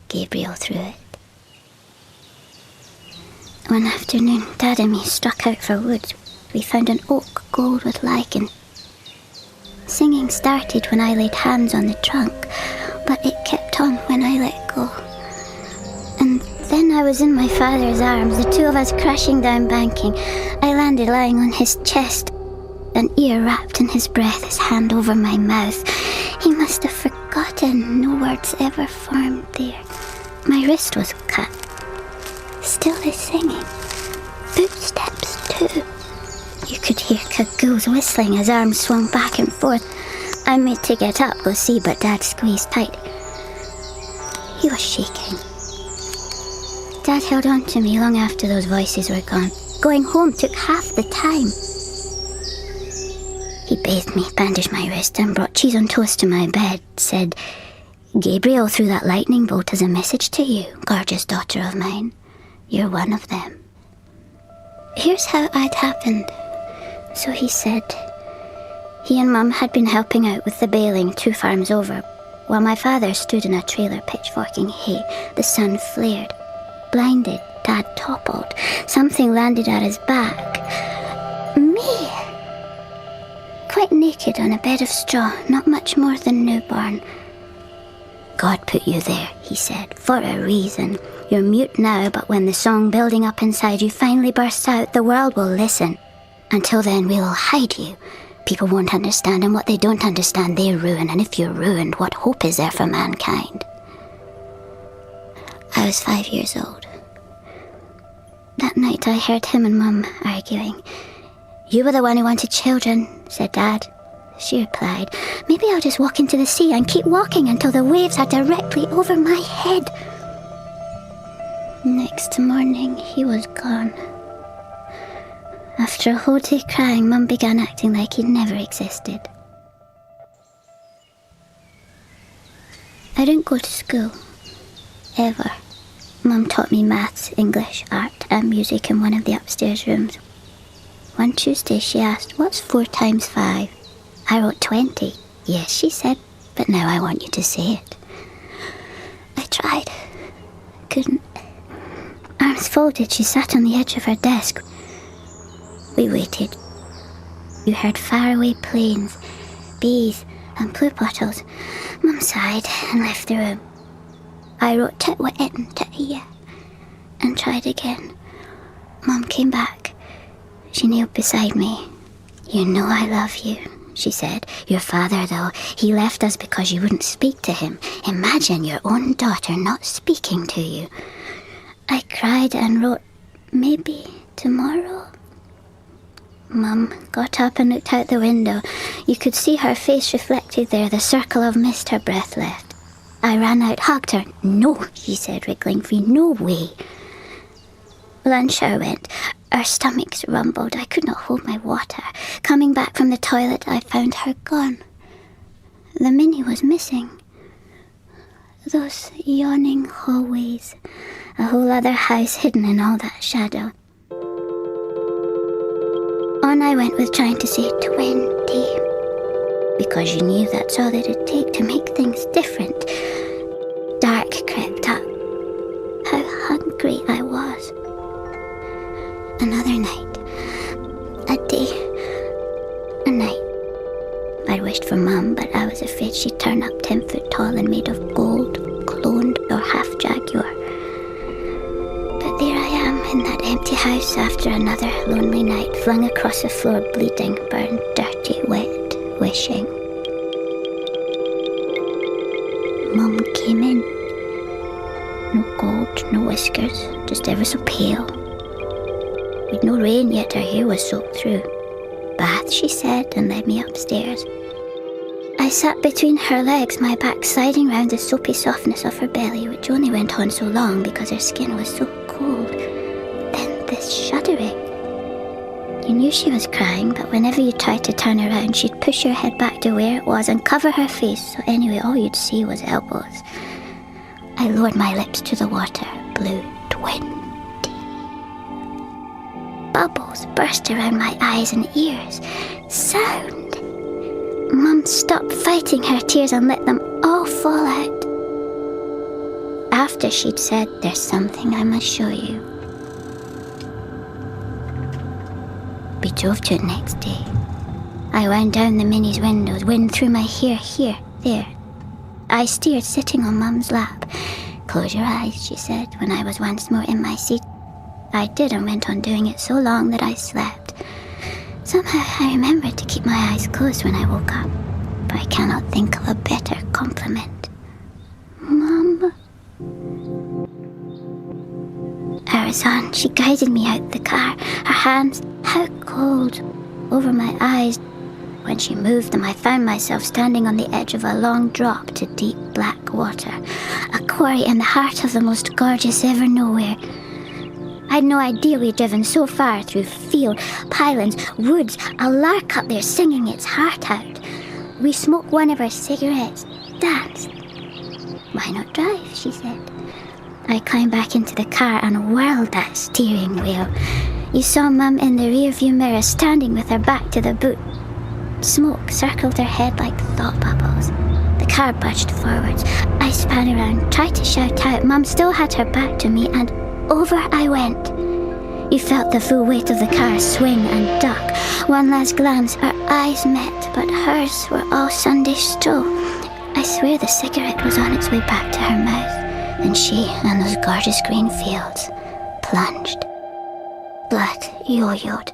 Gabriel threw it. One afternoon, Dad and me struck out for wood. We found an oak gold with lichen. Singing started when I laid hands on the trunk, but it kept on when I let go. And then I was in my father's arms, the two of us crashing down banking. I landed lying on his chest, an ear wrapped in his breath, his hand over my mouth. He must have forgotten, no words ever formed there. My wrist was cut. Still the singing. Footsteps too. You could hear Cagoul's whistling as arms swung back and forth. I made to get up, go see, but Dad squeezed tight. He was shaking. Dad held on to me long after those voices were gone. Going home took half the time. He bathed me, bandaged my wrist, and brought cheese on toast to my bed. Said, Gabriel threw that lightning bolt as a message to you, gorgeous daughter of mine. You're one of them. Here's how I'd happened. So he said, he and Mum had been helping out with the baling 2 farms over, while my father stood in a trailer pitchforking hay. The sun flared. Blinded, Dad toppled. Something landed at his back. Me! Quite naked on a bed of straw, not much more than newborn. God put you there, he said, for a reason. You're mute now, but when the song building up inside you finally bursts out, the world will listen. Until then, we'll hide you. People won't understand, and what they don't understand, they ruin. And if you're ruined, what hope is there for mankind? I was 5 years old. That night I heard him and Mum arguing. "You were the one who wanted children," said Dad. She replied, "Maybe I'll just walk into the sea and keep walking until the waves are directly over my head." Next morning, he was gone. After a whole day crying, Mum began acting like he'd never existed. I didn't go to school. Ever. Mum taught me maths, English, art and music in one of the upstairs rooms. One Tuesday she asked, "What's 4 times 5? I wrote 20. "Yes," she said, "but now I want you to say it." I tried. Couldn't. Arms folded, she sat on the edge of her desk. We waited. We heard faraway planes, bees and blue bottles. Mum sighed and left the room. I wrote Tit-wit-tit-yeah and tried again. Mum came back. She kneeled beside me. "You know I love you," she said. "Your father, though, he left us because you wouldn't speak to him. Imagine your own daughter not speaking to you." I cried and wrote, "Maybe tomorrow." Mum got up and looked out the window. You could see her face reflected there, the circle of mist her breath left. I ran out, hugged her. "No," she said, wriggling free. "No way." Lunch hour went. Our stomachs rumbled. I could not hold my water. Coming back from the toilet, I found her gone. The Minnie was missing. Those yawning hallways, a whole other house hidden in all that shadow. On I went with trying to say 20, because you knew that's all it'd take to make things different. Dark crept up. How hungry I was. Another night. A day. A night. I wished for Mum, but I was afraid she'd turn up 10 foot tall and made of gold, cloned or half jaguar. But there I am in that empty house after another lonely night, flung across the floor, bleeding, burned, dirty, wet, wishing. Mum came in. No gold, no whiskers, just ever so pale. We'd no rain yet, her hair was soaked through. "Bath," she said, and led me upstairs. I sat between her legs, my back sliding round the soapy softness of her belly, which only went on so long because her skin was so cold. Then this shuddering. You knew she was crying, but whenever you tried to turn around, she'd push her head back to where it was and cover her face, so anyway all you'd see was elbows. I lowered my lips to the water, blew 20. Bubbles burst around my eyes and ears. Sound. Mum stopped fighting her tears and let them all fall out. After she'd said, "There's something I must show you." We drove to it next day. I wound down the Minnie's windows, wind through my hair, here, there. I steered sitting on Mum's lap. "Close your eyes," she said, when I was once more in my seat. I did, and went on doing it so long that I slept. Somehow I remembered to keep my eyes closed when I woke up, but I cannot think of a better compliment. "Mum." I was on. She guided me out the car, her hands, how cold, over my eyes. When she moved them, I found myself standing on the edge of a long drop to deep black water, a quarry in the heart of the most gorgeous ever nowhere. I'd no idea we'd driven so far through field, pylons, woods, a lark up there singing its heart out. We smoked one of our cigarettes, danced. "Why not drive?" she said. I climbed back into the car and whirled that steering wheel. You saw Mum in the rearview mirror standing with her back to the boot. Smoke circled her head like thought bubbles. The car budged forwards. I span around, tried to shout out. Mum still had her back to me, and over I went. You felt the full weight of the car swing and duck. One last glance, our eyes met, but hers were all Sunday stroll. I swear the cigarette was on its way back to her mouth, and she and those gorgeous green fields plunged. Blood yo-yoed.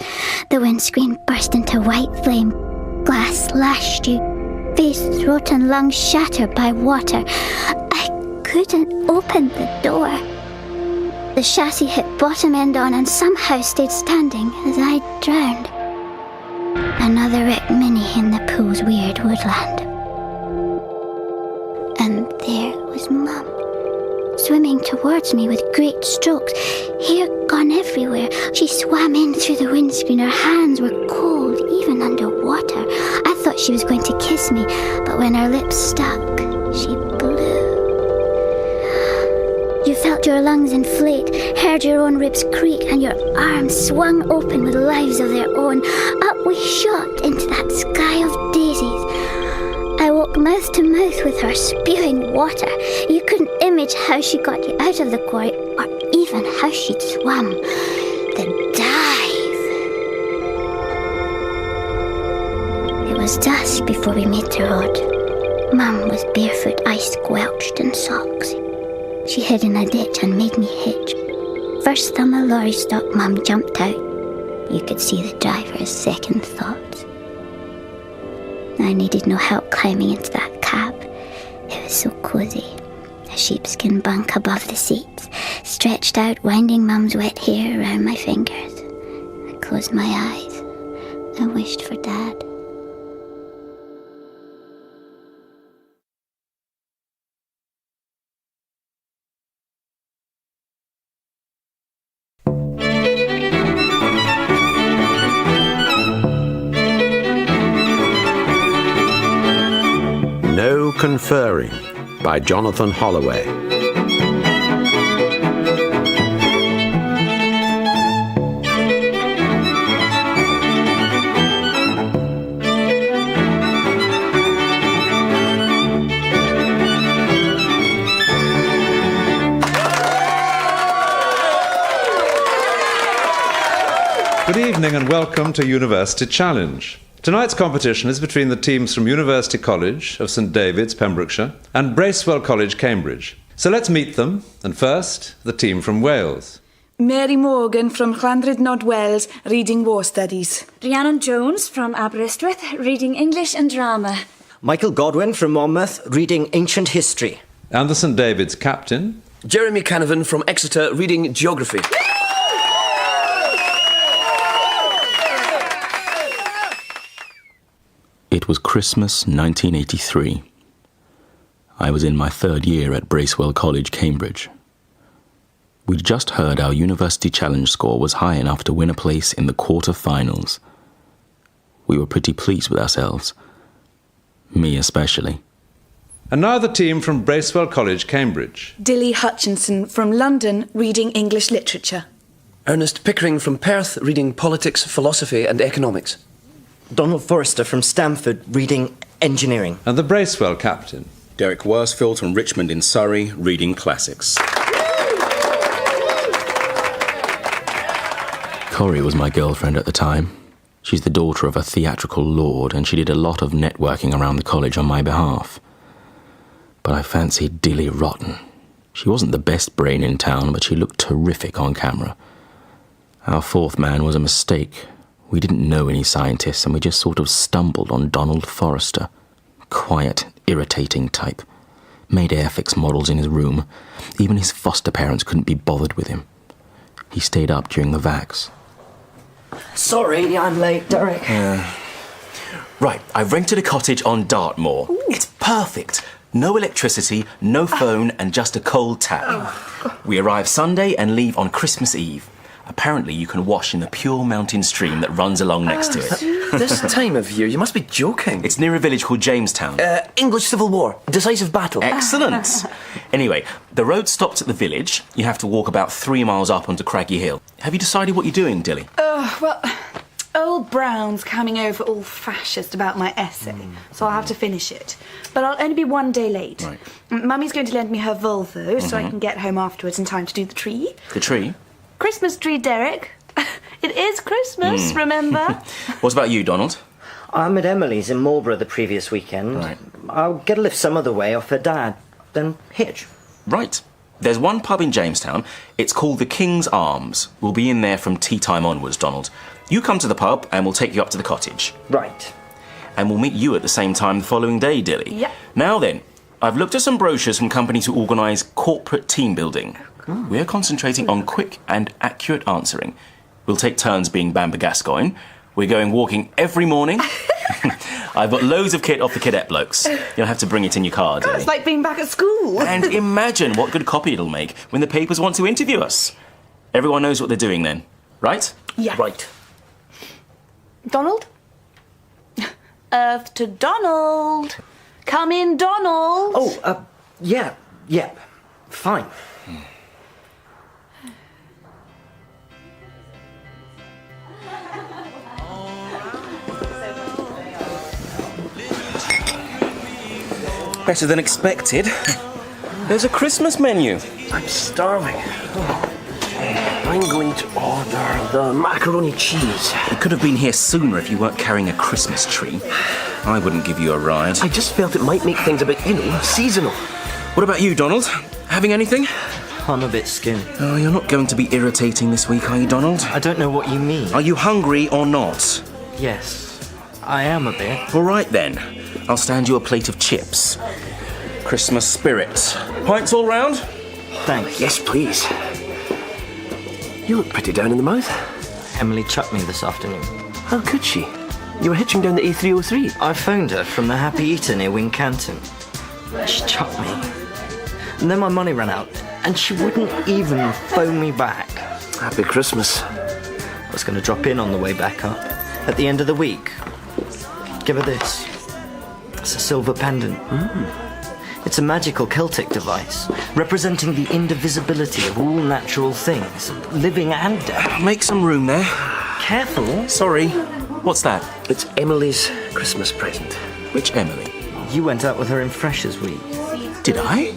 The windscreen burst into white flame. Glass lashed you. Face, throat and lungs shattered by water. I couldn't open the door. The chassis hit bottom end on and somehow stayed standing as I drowned. Another wrecked Minnie in the pool's weird woodland. And there was Mum, swimming towards me with great strokes, hair gone everywhere. She swam in through the windscreen. Her hands were cold, even underwater. I thought she was going to kiss me, but when her lips stuck, she blew. You felt your lungs inflate, heard your own ribs creak, and your arms swung open with lives of their own. Up we shot into that sky of daisies. I woke mouth to mouth with her, spewing water. You couldn't image how she got you out of the quarry, or even how she'd swum. The dive! It was dusk before we made the road. Mum was barefoot, ice-squelched in socks. She hid in a ditch and made me hitch. First thumb a lorry stopped, Mum jumped out. You could see the driver's second thoughts. I needed no help climbing into that cab. It was so cosy. A sheepskin bunk above the seats, stretched out, winding Mum's wet hair around my fingers. I closed my eyes. I wished for Dad. Conferring by Jonathan Holloway. Good evening and welcome to University Challenge. Tonight's competition is between the teams from University College of St David's, Pembrokeshire, and Bracewell College, Cambridge. So let's meet them, and first, the team from Wales. Mary Morgan from Llanrydnod, Wales, reading War Studies. Rhiannon Jones from Aberystwyth, reading English and Drama. Michael Godwin from Monmouth, reading Ancient History. And the St David's captain. Jeremy Canavan from Exeter, reading Geography. It was Christmas 1983. I was in my third year at Bracewell College, Cambridge. We'd just heard our University Challenge score was high enough to win a place in the quarter-finals. We were pretty pleased with ourselves. Me especially. And now the team from Bracewell College, Cambridge. Dilly Hutchinson from London, reading English Literature. Ernest Pickering from Perth, reading Politics, Philosophy and Economics. Donald Forrester from Stamford, reading Engineering. And the Bracewell captain. Derek Worsfield from Richmond in Surrey, reading Classics. Corrie was my girlfriend at the time. She's the daughter of a theatrical lord, and she did a lot of networking around the college on my behalf. But I fancied Dilly rotten. She wasn't the best brain in town, but she looked terrific on camera. Our fourth man was a mistake. We didn't know any scientists, and we just sort of stumbled on Donald Forrester. Quiet, irritating type. Made airfix models in his room. Even his foster parents couldn't be bothered with him. He stayed up during the vax. Sorry, I'm late, Derek. Right, I've rented a cottage on Dartmoor. Ooh. It's perfect. No electricity, no phone, and just a cold tap. We arrive Sunday and leave on Christmas Eve. Apparently you can wash in the pure mountain stream that runs along next to it. This time of year, you must be joking. It's near a village called Jamestown. English Civil War. Decisive battle. Excellent. Anyway, the road stops at the village. You have to walk about 3 miles up onto Craggy Hill. Have you decided what you're doing, Dilly? Well, old Brown's coming over all fascist about my essay, so I'll have to finish it. But I'll only be 1 day late. Right. Mummy's going to lend me her Volvo so I can get home afterwards in time to do the tree. The tree? Christmas tree, Derek. It is Christmas, remember? What about you, Donald? I'm at Emily's in Marlborough the previous weekend. Right. I'll get a lift some other way off her dad, then hitch. Right. There's one pub in Jamestown. It's called the King's Arms. We'll be in there from tea time onwards, Donald. You come to the pub and we'll take you up to the cottage. Right. And we'll meet you at the same time the following day, Dilly. Yeah. Now then, I've looked at some brochures from companies who organise corporate team building. We're concentrating on quick and accurate answering. We'll take turns being Bamber Gascoigne. We're going walking every morning. I've got loads of kit off the cadet blokes. You'll have to bring it in your car, dear. It's like being back at school. And imagine what good copy it'll make when the papers want to interview us. Everyone knows what they're doing then, right? Yeah. Right. Donald? Earth to Donald. Come in, Donald. Oh, yeah. Fine. Better than expected. There's a Christmas menu. I'm starving. I'm going to order the macaroni cheese. You could have been here sooner if you weren't carrying a Christmas tree. I wouldn't give you a ride. I just felt it might make things a bit, seasonal. What about you, Donald? Having anything? I'm a bit skinned. Oh, you're not going to be irritating this week, are you, Donald? I don't know what you mean. Are you hungry or not? Yes, I am a bit. All right, then. I'll stand you a plate of chips. Christmas spirit. Pints all round? Thanks. Yes, please. You look pretty down in the mouth. Emily chucked me this afternoon. How could she? You were hitching down the A303. I phoned her from the Happy Eater near Wincanton. She chucked me. And then my money ran out, and she wouldn't even phone me back. Happy Christmas. I was going to drop in on the way back up at the end of the week. Give her this. It's a silver pendant. It's a magical Celtic device, representing the indivisibility of all natural things, living and dead. Make some room there. Careful. Sorry. What's that? It's Emily's Christmas present. Which Emily? You went out with her in Freshers Week. Did I?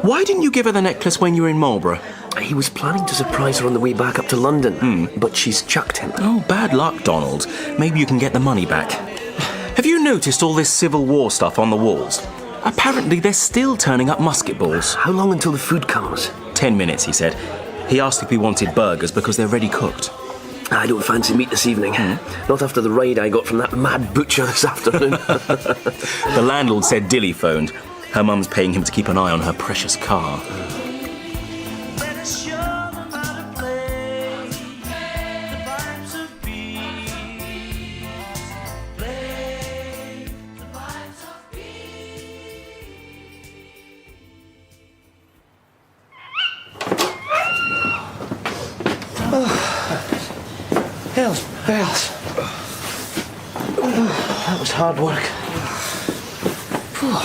Why didn't you give her the necklace when you were in Marlborough? He was planning to surprise her on the way back up to London, but she's chucked him. Oh, bad luck, Donald. Maybe you can get the money back. Have you noticed all this Civil War stuff on the walls? Apparently they're still turning up musket balls. How long until the food comes? 10 minutes, he said. He asked if we wanted burgers because they're ready cooked. I don't fancy meat this evening. Not after the ride I got from that mad butcher this afternoon. The landlord said Dilly phoned. Her mum's paying him to keep an eye on her precious car. Hells bells. That was hard work.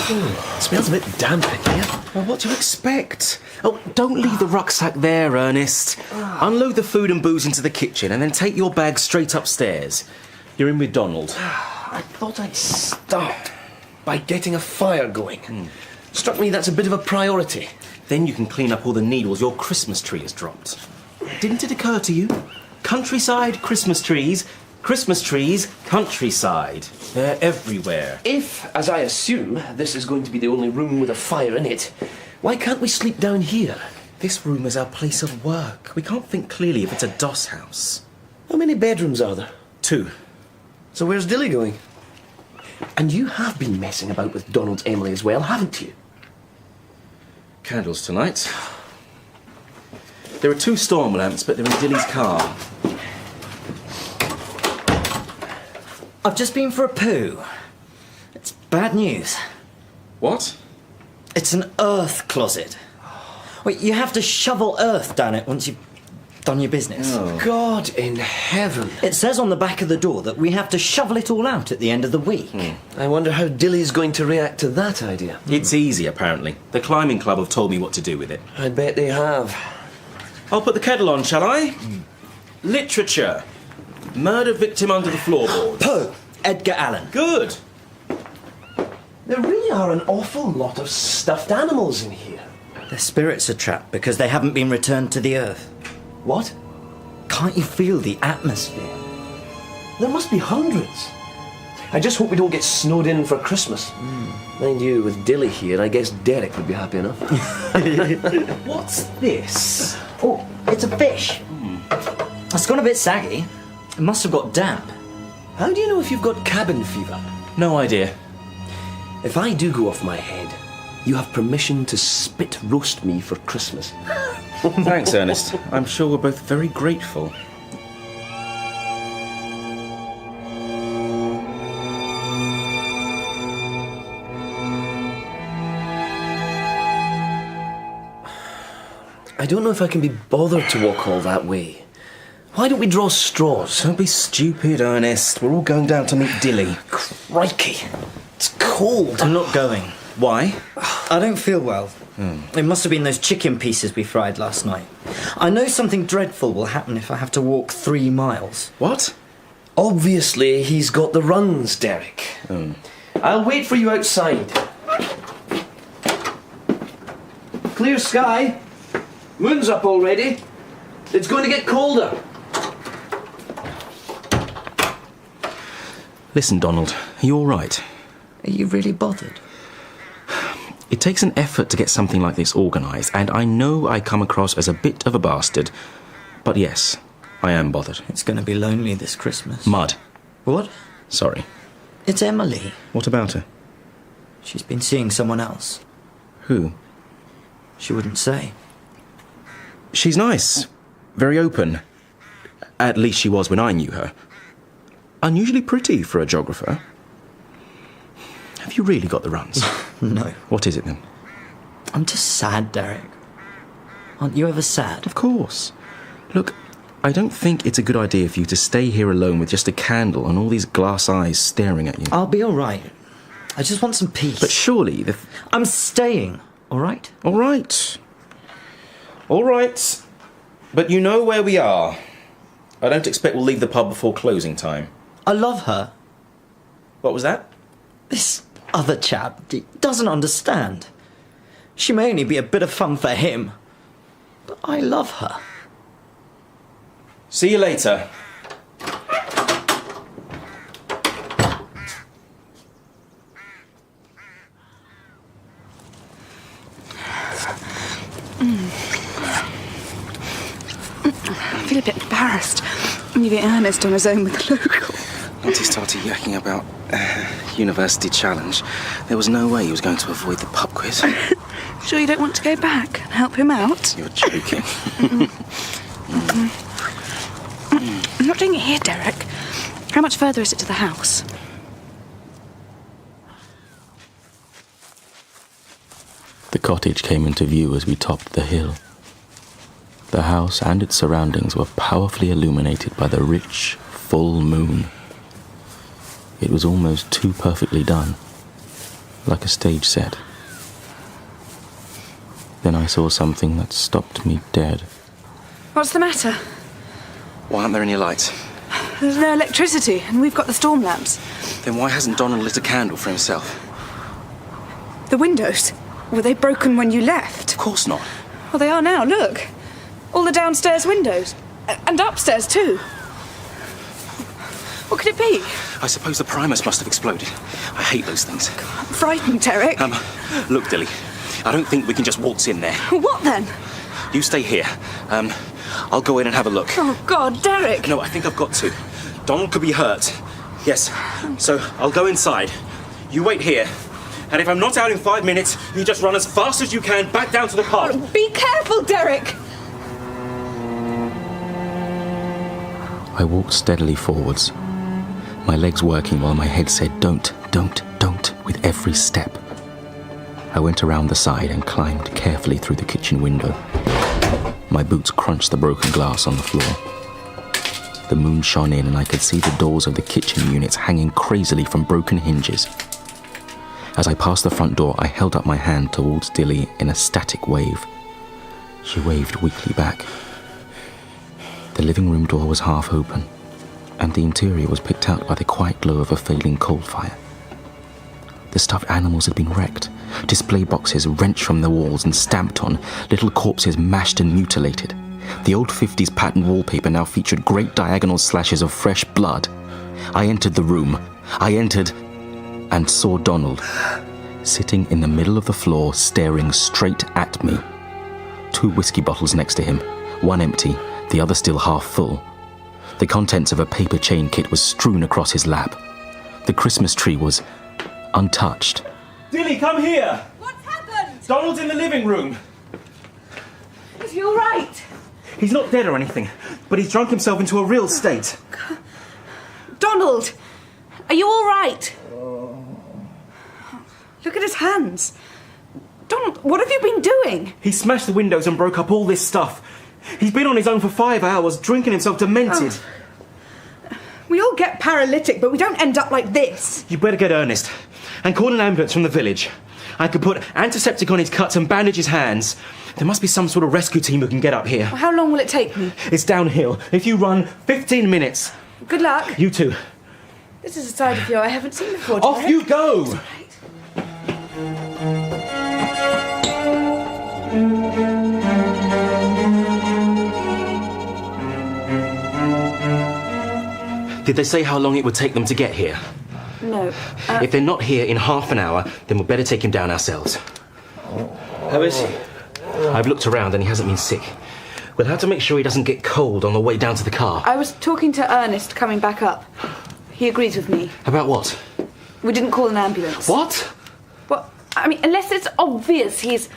It smells a bit damp in here. Well, what do you expect? Oh, don't leave the rucksack there, Ernest. Unload the food and booze into the kitchen and then take your bag straight upstairs. You're in with Donald. I thought I'd start by getting a fire going. Struck me that's a bit of a priority. Then you can clean up all the needles your Christmas tree has dropped. Didn't it occur to you? Countryside, Christmas trees, countryside. They're everywhere. If, as I assume, this is going to be the only room with a fire in it, why can't we sleep down here? This room is our place of work. We can't think clearly if it's a doss house. How many bedrooms are there? 2. So where's Dilly going? And you have been messing about with Donald's Emily as well, haven't you? Candles tonight. There are 2 storm lamps, but they're in Dilly's car. I've just been for a poo. It's bad news. What? It's an earth closet. Wait, you have to shovel earth down it once you've done your business. Oh. God in heaven. It says on the back of the door that we have to shovel it all out at the end of the week. I wonder how Dilly's going to react to that idea. It's easy, apparently. The climbing club have told me what to do with it. I bet they have. I'll put the kettle on, shall I? Literature. Murder victim under the floorboards. Poe. Edgar Allan. Good. There really are an awful lot of stuffed animals in here. Their spirits are trapped because they haven't been returned to the earth. What? Can't you feel the atmosphere? There must be hundreds. I just hope we don't get snowed in for Christmas. Mind you, with Dilly here, I guess Derek would be happy enough. What's this? Oh, it's a fish. It's gone a bit saggy. It must have got damp. How do you know if you've got cabin fever? No idea. If I do go off my head, you have permission to spit roast me for Christmas. Thanks, Ernest. I'm sure we're both very grateful. I don't know if I can be bothered to walk all that way. Why don't we draw straws? Don't be stupid, Ernest. We're all going down to meet Dilly. Crikey. It's cold. I'm not going. Why? I don't feel well. It must have been those chicken pieces we fried last night. I know something dreadful will happen if I have to walk 3 miles. What? Obviously, he's got the runs, Derek. I'll wait for you outside. Clear sky. Moon's up already. It's going to get colder. Listen, Donald, are you all right? Are you really bothered? It takes an effort to get something like this organised, and I know I come across as a bit of a bastard. But yes, I am bothered. It's going to be lonely this Christmas. Mud. What? Sorry. It's Emily. What about her? She's been seeing someone else. Who? She wouldn't say. She's nice. Very open. At least she was when I knew her. Unusually pretty for a geographer. Have you really got the runs? No. What is it then? I'm just sad, Derek. Aren't you ever sad? Of course. Look, I don't think it's a good idea for you to stay here alone with just a candle and all these glass eyes staring at you. I'll be all right. I just want some peace. But surely I'm staying, all right? All right. All right. But you know where we are. I don't expect we'll leave the pub before closing time. I love her. What was that? This other chap doesn't understand. She may only be a bit of fun for him, but I love her. See you later. I feel a bit embarrassed leaving Ernest on his own with the local. Once he started yakking about University Challenge, there was no way he was going to avoid the pub quiz. Sure you don't want to go back and help him out? You're joking. I'm not doing it here, Derek. How much further is it to the house? The cottage came into view as we topped the hill. The house and its surroundings were powerfully illuminated by the rich, full moon. It was almost too perfectly done, like a stage set. Then I saw something that stopped me dead. What's the matter? Why aren't there any lights? There's no electricity, and we've got the storm lamps. Then why hasn't Donald lit a candle for himself? The windows? Were they broken when you left? Of course not. Well, they are now, look. All the downstairs windows. And upstairs, too. What could it be? I suppose the primus must have exploded. I hate those things. I'm frightened, Derek. Look, Dilly, I don't think we can just waltz in there. What then? You stay here. I'll go in and have a look. Oh, God, Derek. No, I think I've got to. Donald could be hurt. Yes, so I'll go inside. You wait here. And if I'm not out in 5 minutes, you just run as fast as you can back down to the car. Oh, be careful, Derek. I walked steadily forwards, my legs working while my head said don't, with every step. I went around the side and climbed carefully through the kitchen window. My boots crunched the broken glass on the floor. The moon shone in and I could see the doors of the kitchen units hanging crazily from broken hinges. As I passed the front door, I held up my hand towards Dilly in a static wave. She waved weakly back. The living room door was half open, and the interior was picked out by the quiet glow of a failing coal fire. The stuffed animals had been wrecked, display boxes wrenched from the walls and stamped on, little corpses mashed and mutilated. The old 50s pattern wallpaper now featured great diagonal slashes of fresh blood. I entered the room. And saw Donald, sitting in the middle of the floor, staring straight at me. 2 whiskey bottles next to him, one empty, the other still half full. The contents of a paper chain kit was strewn across his lap. The Christmas tree was untouched. Dilly, come here! What's happened? Donald's in the living room. Is he all right? He's not dead or anything, but he's drunk himself into a real state. Donald, are you all right? Look at his hands. Donald, what have you been doing? He smashed the windows and broke up all this stuff. He's been on his own for 5 hours, drinking himself demented. We all get paralytic, but we don't end up like this. You better get Ernest and call an ambulance from the village. I could put antiseptic on his cuts and bandage his hands. There must be some sort of rescue team who can get up here. How long will it take me? It's downhill. If you run 15 minutes. Good luck. You too. This is a side of you I haven't seen before. Off Derek. you go! Did they say how long it would take them to get here? No. If they're not here in half an hour, then we'll better take him down ourselves. How is he? I've looked around and he hasn't been sick. We'll have to make sure he doesn't get cold on the way down to the car. I was talking to Ernest coming back up. He agrees with me. About what? We didn't call an ambulance. What? Well, I mean, unless it's obvious he's,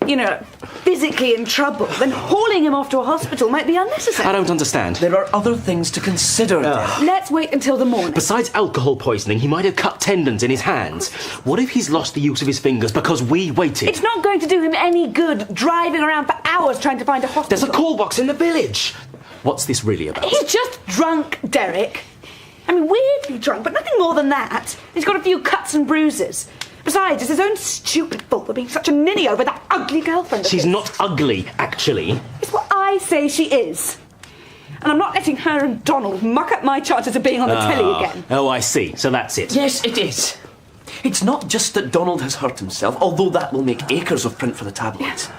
physically in trouble, then hauling him off to a hospital might be unnecessary. I don't understand. There are other things to consider. Let's wait until the morning. Besides alcohol poisoning, he might have cut tendons in his hands. What if he's lost the use of his fingers because we waited? It's not going to do him any good driving around for hours trying to find a hospital. There's a call box in the village. What's this really about? He's just drunk, Derek. I mean, weirdly drunk, but nothing more than that. He's got a few cuts and bruises. Besides, it's his own stupid fault for being such a ninny over that ugly girlfriend of She's his. not ugly, actually. It's what I say she is. And I'm not letting her and Donald muck up my chances of being on the telly again. Oh, I see. So that's it. Yes, it is. It's not just that Donald has hurt himself, although that will make acres of print for the tabloids.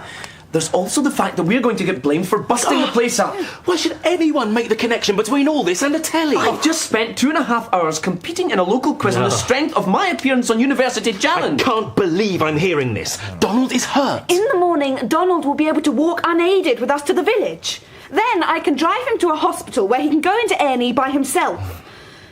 There's also the fact that we're going to get blamed for busting the place up. Why should anyone make the connection between all this and the telly? I've just spent 2.5 hours competing in a local quiz on the strength of my appearance on University Challenge. I can't believe I'm hearing this. Donald is hurt. In the morning, Donald will be able to walk unaided with us to the village. Then I can drive him to a hospital where he can go into A&E by himself.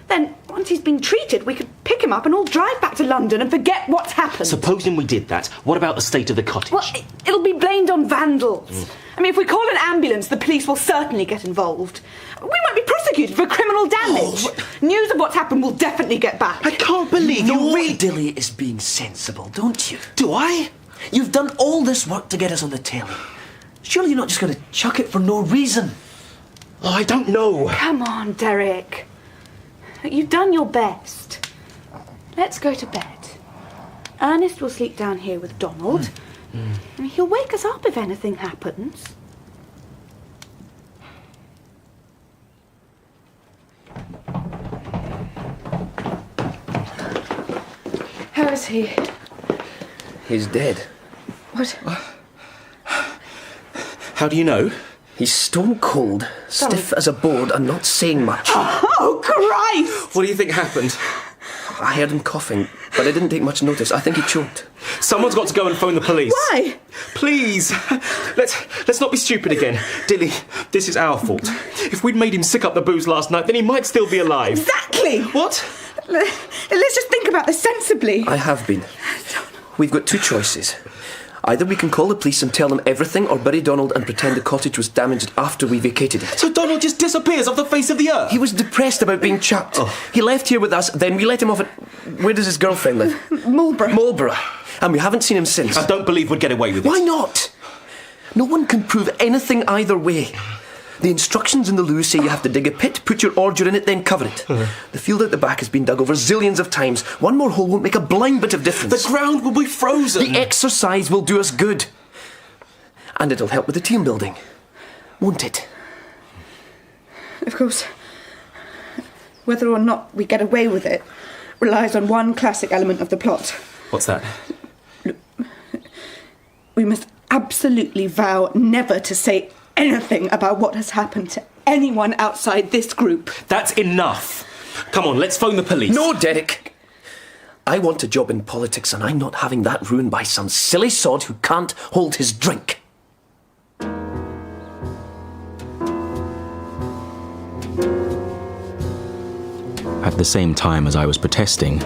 Then, once he's been treated, we could pick him up and all drive back to London and forget what's happened. Supposing we did that, what about the state of the cottage? Well, it'll be blamed on vandals. I mean, if we call an ambulance, the police will certainly get involved. We might be prosecuted for criminal damage. News of what's happened will definitely get back. I can't believe you really... Dilly is being sensible, don't you? Do I? You've done all this work to get us on the telly. Surely you're not just going to chuck it for no reason. Oh, I don't know. Come on, Derek. You've done your best. Let's go to bed. Ernest will sleep down here with Donald. I mean, he'll wake us up if anything happens. How is he? He's dead. What? How do you know? He's stone cold, stiff as a board and not saying much. Oh, Christ! What do you think happened? I heard him coughing, but I didn't take much notice. I think he choked. Someone's got to go and phone the police. Why? Please, let's not be stupid again. Dilly, this is our fault. If we'd made him sick up the booze last night, then he might still be alive. Exactly! What? Let's just think about this sensibly. I have been. We've got two choices. Either we can call the police and tell them everything, or bury Donald and pretend the cottage was damaged after we vacated it. So Donald just disappears off the face of the earth? He was depressed about being chucked. He left here with us, then we let him off at... Where does his girlfriend live? Marlborough. And we haven't seen him since. I don't believe we'd get away with it. Why not? No one can prove anything either way. The instructions in the loo say you have to dig a pit, put your ordure in it, then cover it. The field at the back has been dug over zillions of times. One more hole won't make a blind bit of difference. The ground will be frozen. The exercise will do us good. And it'll help with the team building. Won't it? Of course, whether or not we get away with it relies on one classic element of the plot. What's that? We must absolutely vow never to say anything about what has happened to anyone outside this group. That's enough. Come on, let's phone the police. No, Derek. I want a job in politics, and I'm not having that ruined by some silly sod who can't hold his drink. At the same time as I was protesting,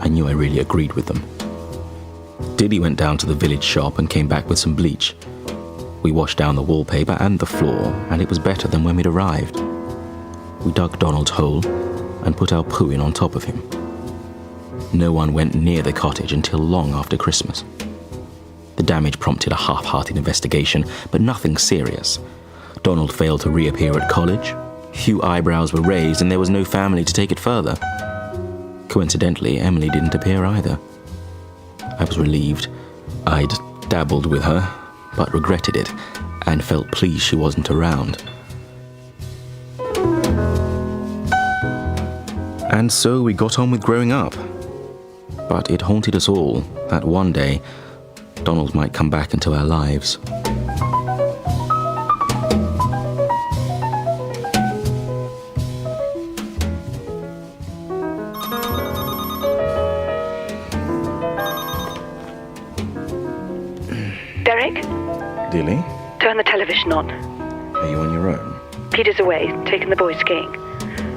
I knew I really agreed with them. Dilly went down to the village shop and came back with some bleach. We washed down the wallpaper and the floor, and it was better than when we'd arrived. We dug Donald's hole and put our poo in on top of him. No one went near the cottage until long after Christmas. The damage prompted a half-hearted investigation, but nothing serious. Donald failed to reappear at college, few eyebrows were raised, and there was no family to take it further. Coincidentally, Emily didn't appear either. I was relieved. I'd dabbled with her, but regretted it, and felt pleased she wasn't around. And so we got on with growing up. But it haunted us all that one day Donald might come back into our lives. Derek? Dilly, Turn the television on. are you on your own? Peter's away, taking the boys skiing.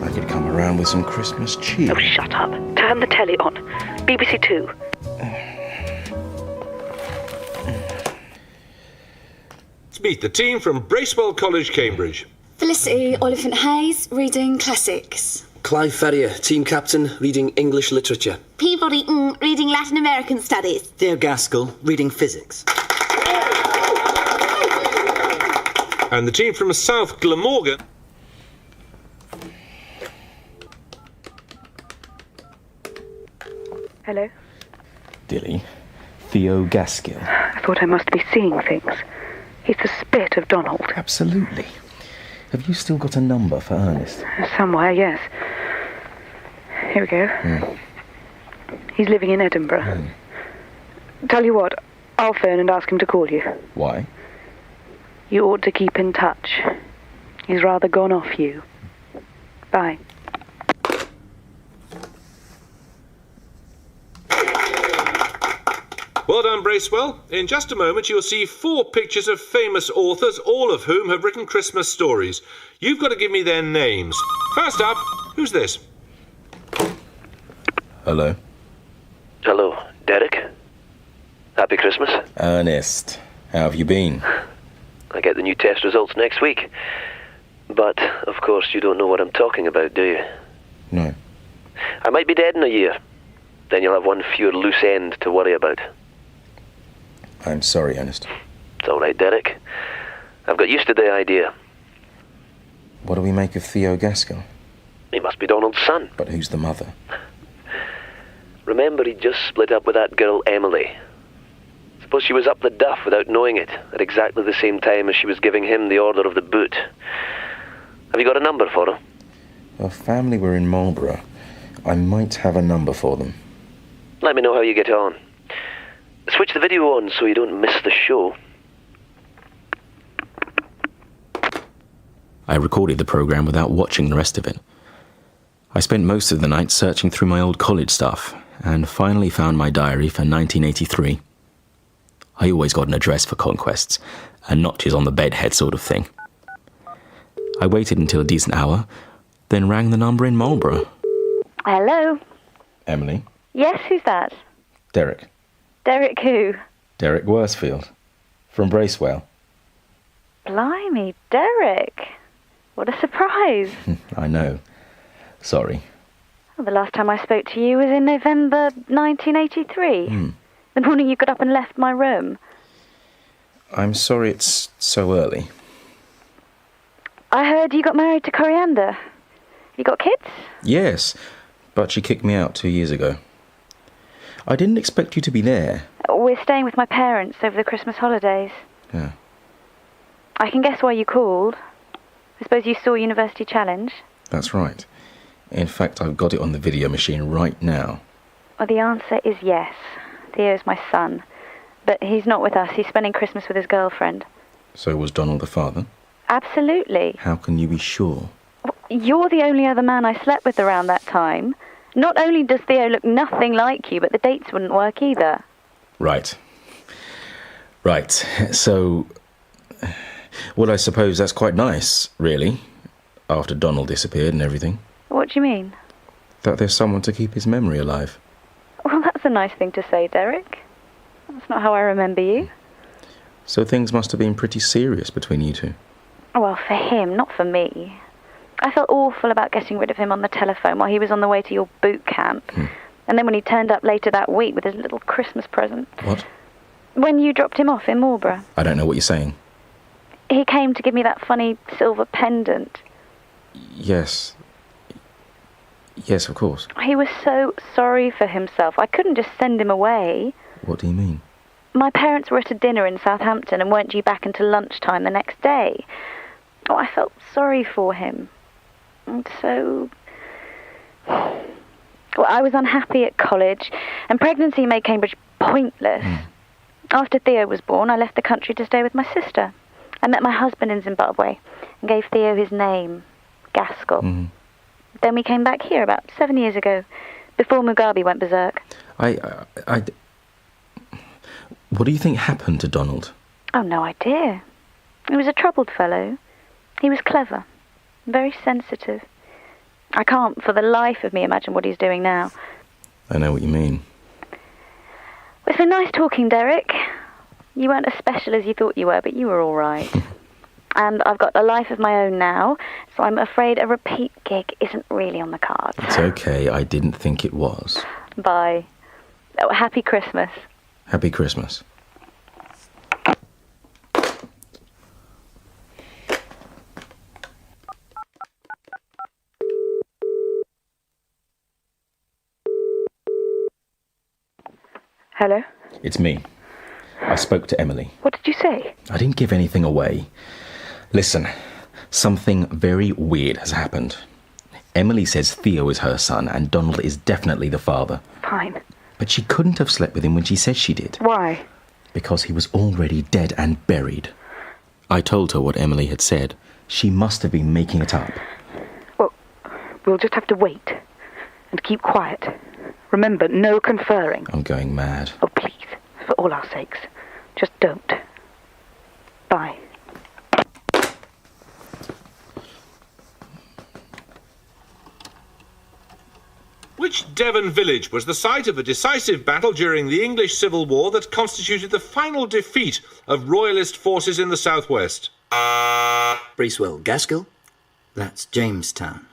I could come around with some Christmas cheer. Oh, shut up. Turn the telly on. BBC Two. Let's meet the team from Bracewell College, Cambridge. Felicity Oliphant-Hayes, reading classics. Clive Ferrier, team captain, reading English literature. Peabody, reading Latin American studies. Theo Gaskell, reading physics. And the team from South Glamorgan. Hello? Dilly, Theo Gaskell. I thought I must be seeing things. He's the spit of Donald. Absolutely. Have you still got a number for Ernest? Somewhere, yes. Here we go. He's living in Edinburgh. Tell you what, I'll phone and ask him to call you. Why? You ought to keep in touch. He's rather gone off you. Bye. Well done, Bracewell. In just a moment, you'll see 4 pictures of famous authors, all of whom have written Christmas stories. You've got to give me their names. First up, who's this? Hello? Hello, Derek. Happy Christmas. Ernest, how have you been? I get the new test results next week. But, of course, you don't know what I'm talking about, do you? No. I might be dead in a year. Then you'll have one fewer loose end to worry about. I'm sorry, Ernest. It's all right, Derek. I've got used to the idea. What do we make of Theo Gaskell? He must be Donald's son. But who's the mother? Remember, he just split up with that girl, Emily. Suppose she was up the duff without knowing it, at exactly the same time as she was giving him the order of the boot. Have you got a number for her? Her family were in Marlborough. I might have a number for them. Let me know how you get on. Switch the video on so you don't miss the show. I recorded the programme without watching the rest of it. I spent most of the night searching through my old college stuff, and finally found my diary for 1983. I always got an address for conquests, and notches on the bedhead sort of thing. I waited until a decent hour, then rang the number in Marlborough. Hello? Emily? Yes, who's that? Derek. Derek who? Derek Worsfield. From Bracewell. Blimey, Derek. What a surprise. I know. Sorry. Well, the last time I spoke to you was in November 1983. The morning you got up and left my room. I'm sorry it's so early. I heard you got married to Coriander. You got kids? Yes, but she kicked me out 2 years ago. I didn't expect you to be there. We're staying with my parents over the Christmas holidays. Yeah. I can guess why you called. I suppose you saw University Challenge? That's right. In fact, I've got it on the video machine right now. Well, the answer is yes. Theo's my son. But he's not with us. He's spending Christmas with his girlfriend. So was Donald the father? Absolutely. How can you be sure? You're the only other man I slept with around that time. Not only does Theo look nothing like you, but the dates wouldn't work either. Right. Right. So, well, I suppose that's quite nice, really, after Donald disappeared and everything. What do you mean? That there's someone to keep his memory alive. Well, that's a nice thing to say, Derek. That's not how I remember you. So things must have been pretty serious between you two. Well, for him, not for me. I felt awful about getting rid of him on the telephone while he was on the way to your boot camp. And then when he turned up later that week with his little Christmas present. What? When you dropped him off in Marlborough. I don't know what you're saying. He came to give me that funny silver pendant. Yes. Yes, of course. He was so sorry for himself. I couldn't just send him away. What do you mean? My parents were at a dinner in Southampton and weren't due back until lunchtime the next day. Oh, I felt sorry for him. And so... Well, I was unhappy at college, and pregnancy made Cambridge pointless. After Theo was born, I left the country to stay with my sister. I met my husband in Zimbabwe and gave Theo his name, Gaskell. Then we came back here about 7 years ago, before Mugabe went berserk. What do you think happened to Donald? Oh, no idea. He was a troubled fellow. He was clever, very sensitive. I can't, for the life of me, imagine what he's doing now. I know what you mean. It's been nice talking, Derek. You weren't as special as you thought you were, but you were all right. And I've got a life of my own now, so I'm afraid a repeat gig isn't really on the cards. It's okay, I didn't think it was. Bye. Oh, happy Christmas. Happy Christmas. Hello? It's me. I spoke to Emily. What did you say? I didn't give anything away. Listen, something very weird has happened. Emily says Theo is her son and Donald is definitely the father. Fine. But she couldn't have slept with him when she said she did. Why? Because he was already dead and buried. I told her what Emily had said. She must have been making it up. Well, we'll just have to wait and keep quiet. Remember, no conferring. I'm going mad. Oh, please, for all our sakes, just don't. Bye. Which Devon village was the site of a decisive battle during the English Civil War that constituted the final defeat of Royalist forces in the southwest? Breeswell, Gaskell? That's Jamestown.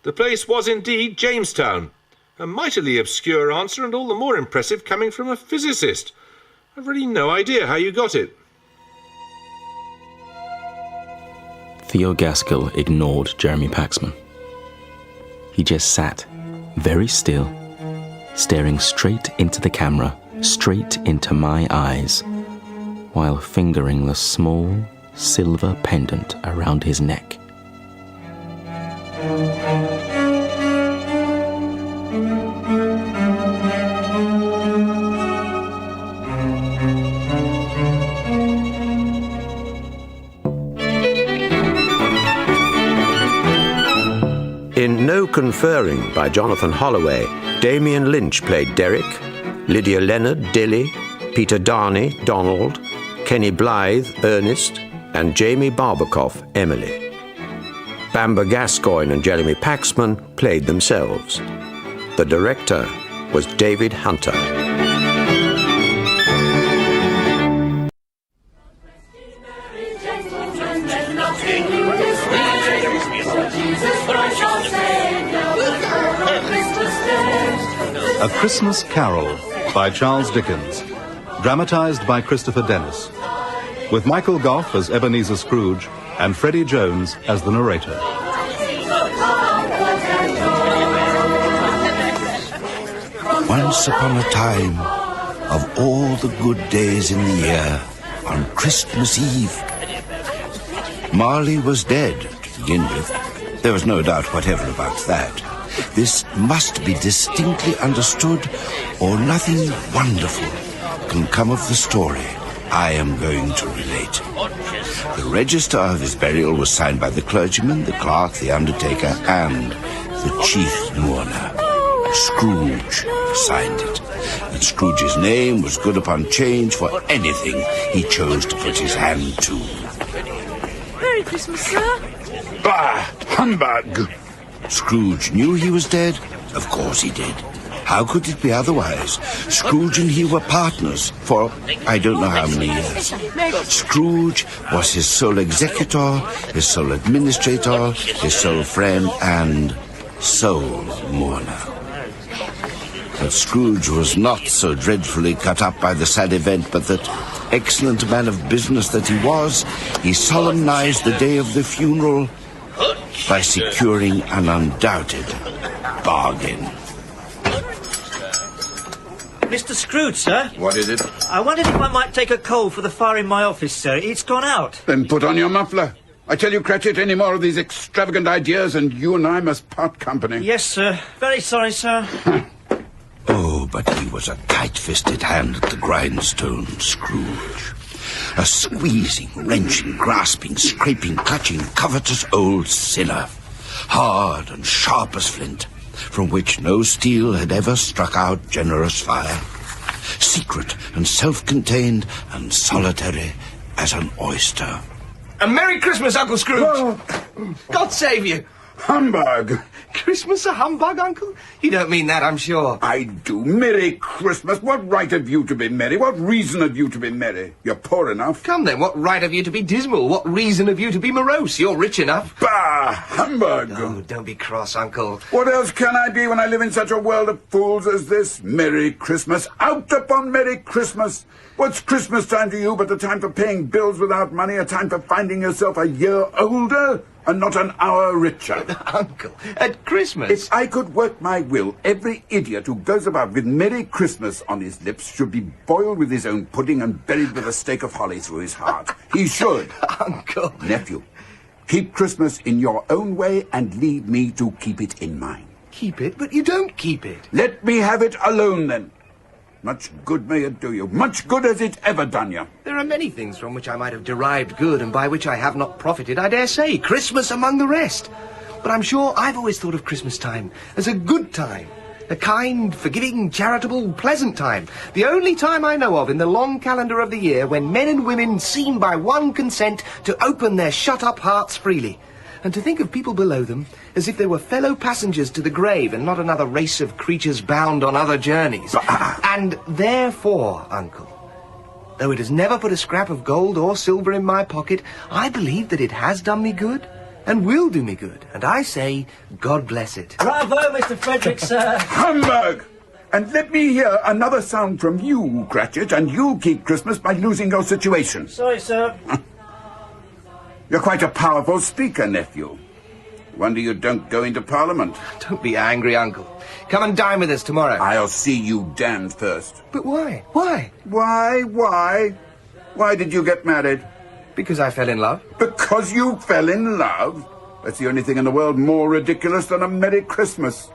The place was indeed Jamestown. A mightily obscure answer, and all the more impressive coming from a physicist. I've really no idea how you got it. Theo Gaskell ignored Jeremy Paxman. He just sat, very still, staring straight into the camera, straight into my eyes, while fingering the small silver pendant around his neck. In No Conferring by Jonathan Holloway, Damien Lynch played Derek, Lydia Leonard, Dilly, Peter Darnay, Donald, Kenny Blythe, Ernest, and Jamie Barbakoff, Emily. Bamber Gascoigne and Jeremy Paxman played themselves. The director was David Hunter. A Christmas Carol by Charles Dickens, dramatised by Christopher Dennis, with Michael Gough as Ebenezer Scrooge and Freddie Jones as the narrator. Once upon a time, of all the good days in the year, on Christmas Eve, Marley was dead, to begin with. There was no doubt whatever about that. This must be distinctly understood, or nothing wonderful can come of the story I am going to relate. The register of his burial was signed by the clergyman, the clerk, the undertaker, and the chief mourner. Scrooge signed it. And Scrooge's name was good upon change for anything he chose to put his hand to. Merry Christmas, sir. Bah! Humbug! Scrooge knew he was dead. Of course he did. How could it be otherwise? Scrooge and he were partners for I don't know how many years. Scrooge was his sole executor, his sole administrator, his sole friend, and sole mourner. But Scrooge was not so dreadfully cut up by the sad event, but that, excellent man of business that he was, he solemnized the day of the funeral by securing an undoubted bargain. Mr. Scrooge, sir? What is it? I wondered if I might take a coal for the fire in my office, sir. It's gone out. Then put on your muffler. I tell you, Cratchit, any more of these extravagant ideas and you and I must part company. Yes, sir. Very sorry, sir. Oh, but he was a tight-fisted hand at the grindstone, Scrooge. A squeezing, wrenching, grasping, scraping, clutching, covetous old sinner. Hard and sharp as flint, from which no steel had ever struck out generous fire. Secret and self-contained and solitary as an oyster. A Merry Christmas, Uncle Scrooge! Oh. God save you! Humbug! Christmas a humbug, Uncle? You don't mean that, I'm sure. I do. Merry Christmas. What right have you to be merry? What reason have you to be merry? You're poor enough. Come then, what right have you to be dismal? What reason have you to be morose? You're rich enough. Bah! Humbug! Oh, don't be cross, Uncle. What else can I be when I live in such a world of fools as this? Merry Christmas. Out upon Merry Christmas. What's Christmas time to you but the time for paying bills without money, a time for finding yourself a year older and not an hour richer? Uncle, at Christmas? If I could work my will, every idiot who goes about with Merry Christmas on his lips should be boiled with his own pudding and buried with a stake of holly through his heart. He should. Uncle. Nephew, keep Christmas in your own way and leave me to keep it in mine. Keep it? But you don't keep it. Let me have it alone, then. Much good may it do you. Much good has it ever done you. There are many things from which I might have derived good and by which I have not profited, I dare say. Christmas among the rest. But I'm sure I've always thought of Christmas time as a good time. A kind, forgiving, charitable, pleasant time. The only time I know of in the long calendar of the year when men and women seem by one consent to open their shut-up hearts freely. And to think of people below them as if they were fellow passengers to the grave and not another race of creatures bound on other journeys. And therefore, Uncle, though it has never put a scrap of gold or silver in my pocket, I believe that it has done me good and will do me good. And I say, God bless it. Bravo, Mr. Frederick, sir. Humbug! And let me hear another sound from you, Cratchit, and you'll keep Christmas by losing your situation. Sorry, sir. You're quite a powerful speaker, nephew. Wonder you don't go into Parliament. Don't be angry, Uncle. Come and dine with us tomorrow. I'll see you damned first. But why? Why? Why? Why did you get married? Because I fell in love. Because you fell in love? That's the only thing in the world more ridiculous than a Merry Christmas.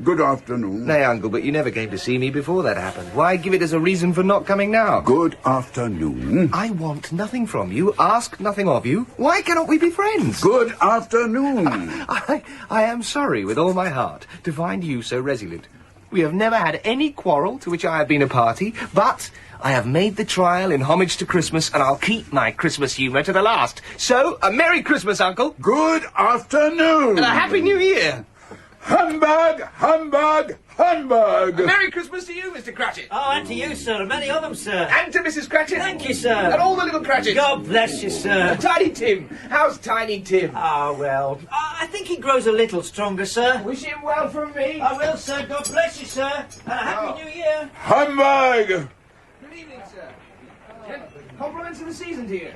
Good afternoon. Nay, Uncle, but you never came to see me before that happened. Why give it as a reason for not coming now? Good afternoon. I want nothing from you, ask nothing of you. Why cannot we be friends? Good afternoon. I am sorry with all my heart to find you so resolute. We have never had any quarrel to which I have been a party, but I have made the trial in homage to Christmas, and I'll keep my Christmas humour to the last. So, a Merry Christmas, Uncle. Good afternoon. And a Happy New Year. Humbug! Humbug! Humbug! A Merry Christmas to you, Mr. Cratchit. Oh, and to you, sir. Many of them, sir. And to Mrs. Cratchit. Thank you, sir. And all the little Cratchits. God bless you, sir. Tiny Tim. How's Tiny Tim? Ah, well, I think he grows a little stronger, sir. Wish him well from me. I will, sir. God bless you, sir. And a Happy New Year. Humbug! Good evening, sir. Compliments of the season to you.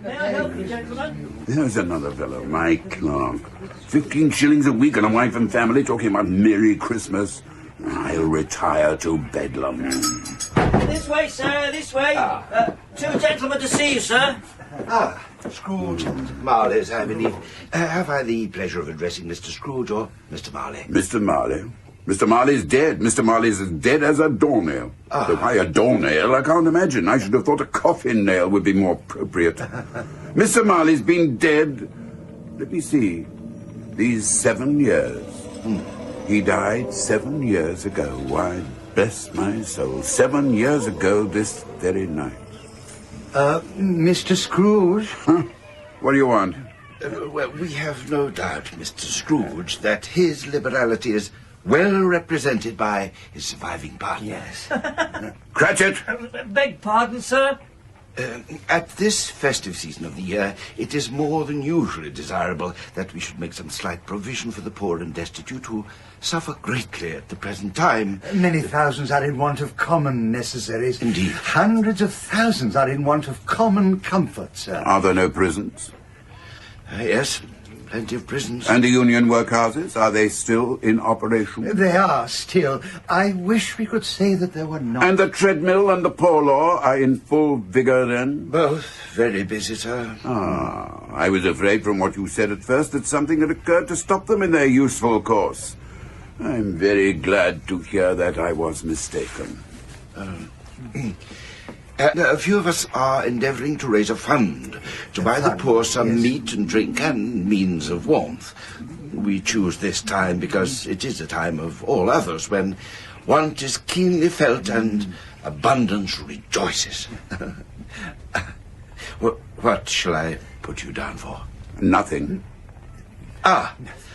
May I help you, gentlemen? There's another fellow, my clerk. 15 shillings a week and a wife and family talking about Merry Christmas. I'll retire to Bedlam. This way, sir, this way. Two gentlemen to see you, sir. Scrooge and Marley's, I believe. Have I the pleasure of addressing Mr. Scrooge or Mr. Marley? Mr. Marley? Mr. Marley's dead. Mr. Marley's as dead as a doornail. Though why a doornail, I can't imagine. I should have thought a coffin nail would be more appropriate. Mr. Marley's been dead, let me see, these 7 years. He died 7 years ago. Why, bless my soul, 7 years ago this very night. Mr. Scrooge? Huh? What do you want? Well, we have no doubt, Mr. Scrooge, that his liberality is well represented by his surviving partner. Yes. Cratchit! Beg pardon, sir? At this festive season of the year, it is more than usually desirable that we should make some slight provision for the poor and destitute who suffer greatly at the present time. Many thousands are in want of common necessaries. Indeed. Hundreds of thousands are in want of common comfort, sir. Are there no prisons? Yes, plenty of prisons. And the union workhouses, are they still in operation? They are still. I wish we could say that there were not. And the treadmill and the poor law are in full vigour then? Both very busy, sir. I was afraid from what you said at first that something had occurred to stop them in their useful course. I'm very glad to hear that I was mistaken. A few of us are endeavouring to raise a fund to buy the poor some meat and drink and means of warmth. We choose this time because it is a time of all others when want is keenly felt and abundance rejoices. What shall I put you down for? Nothing.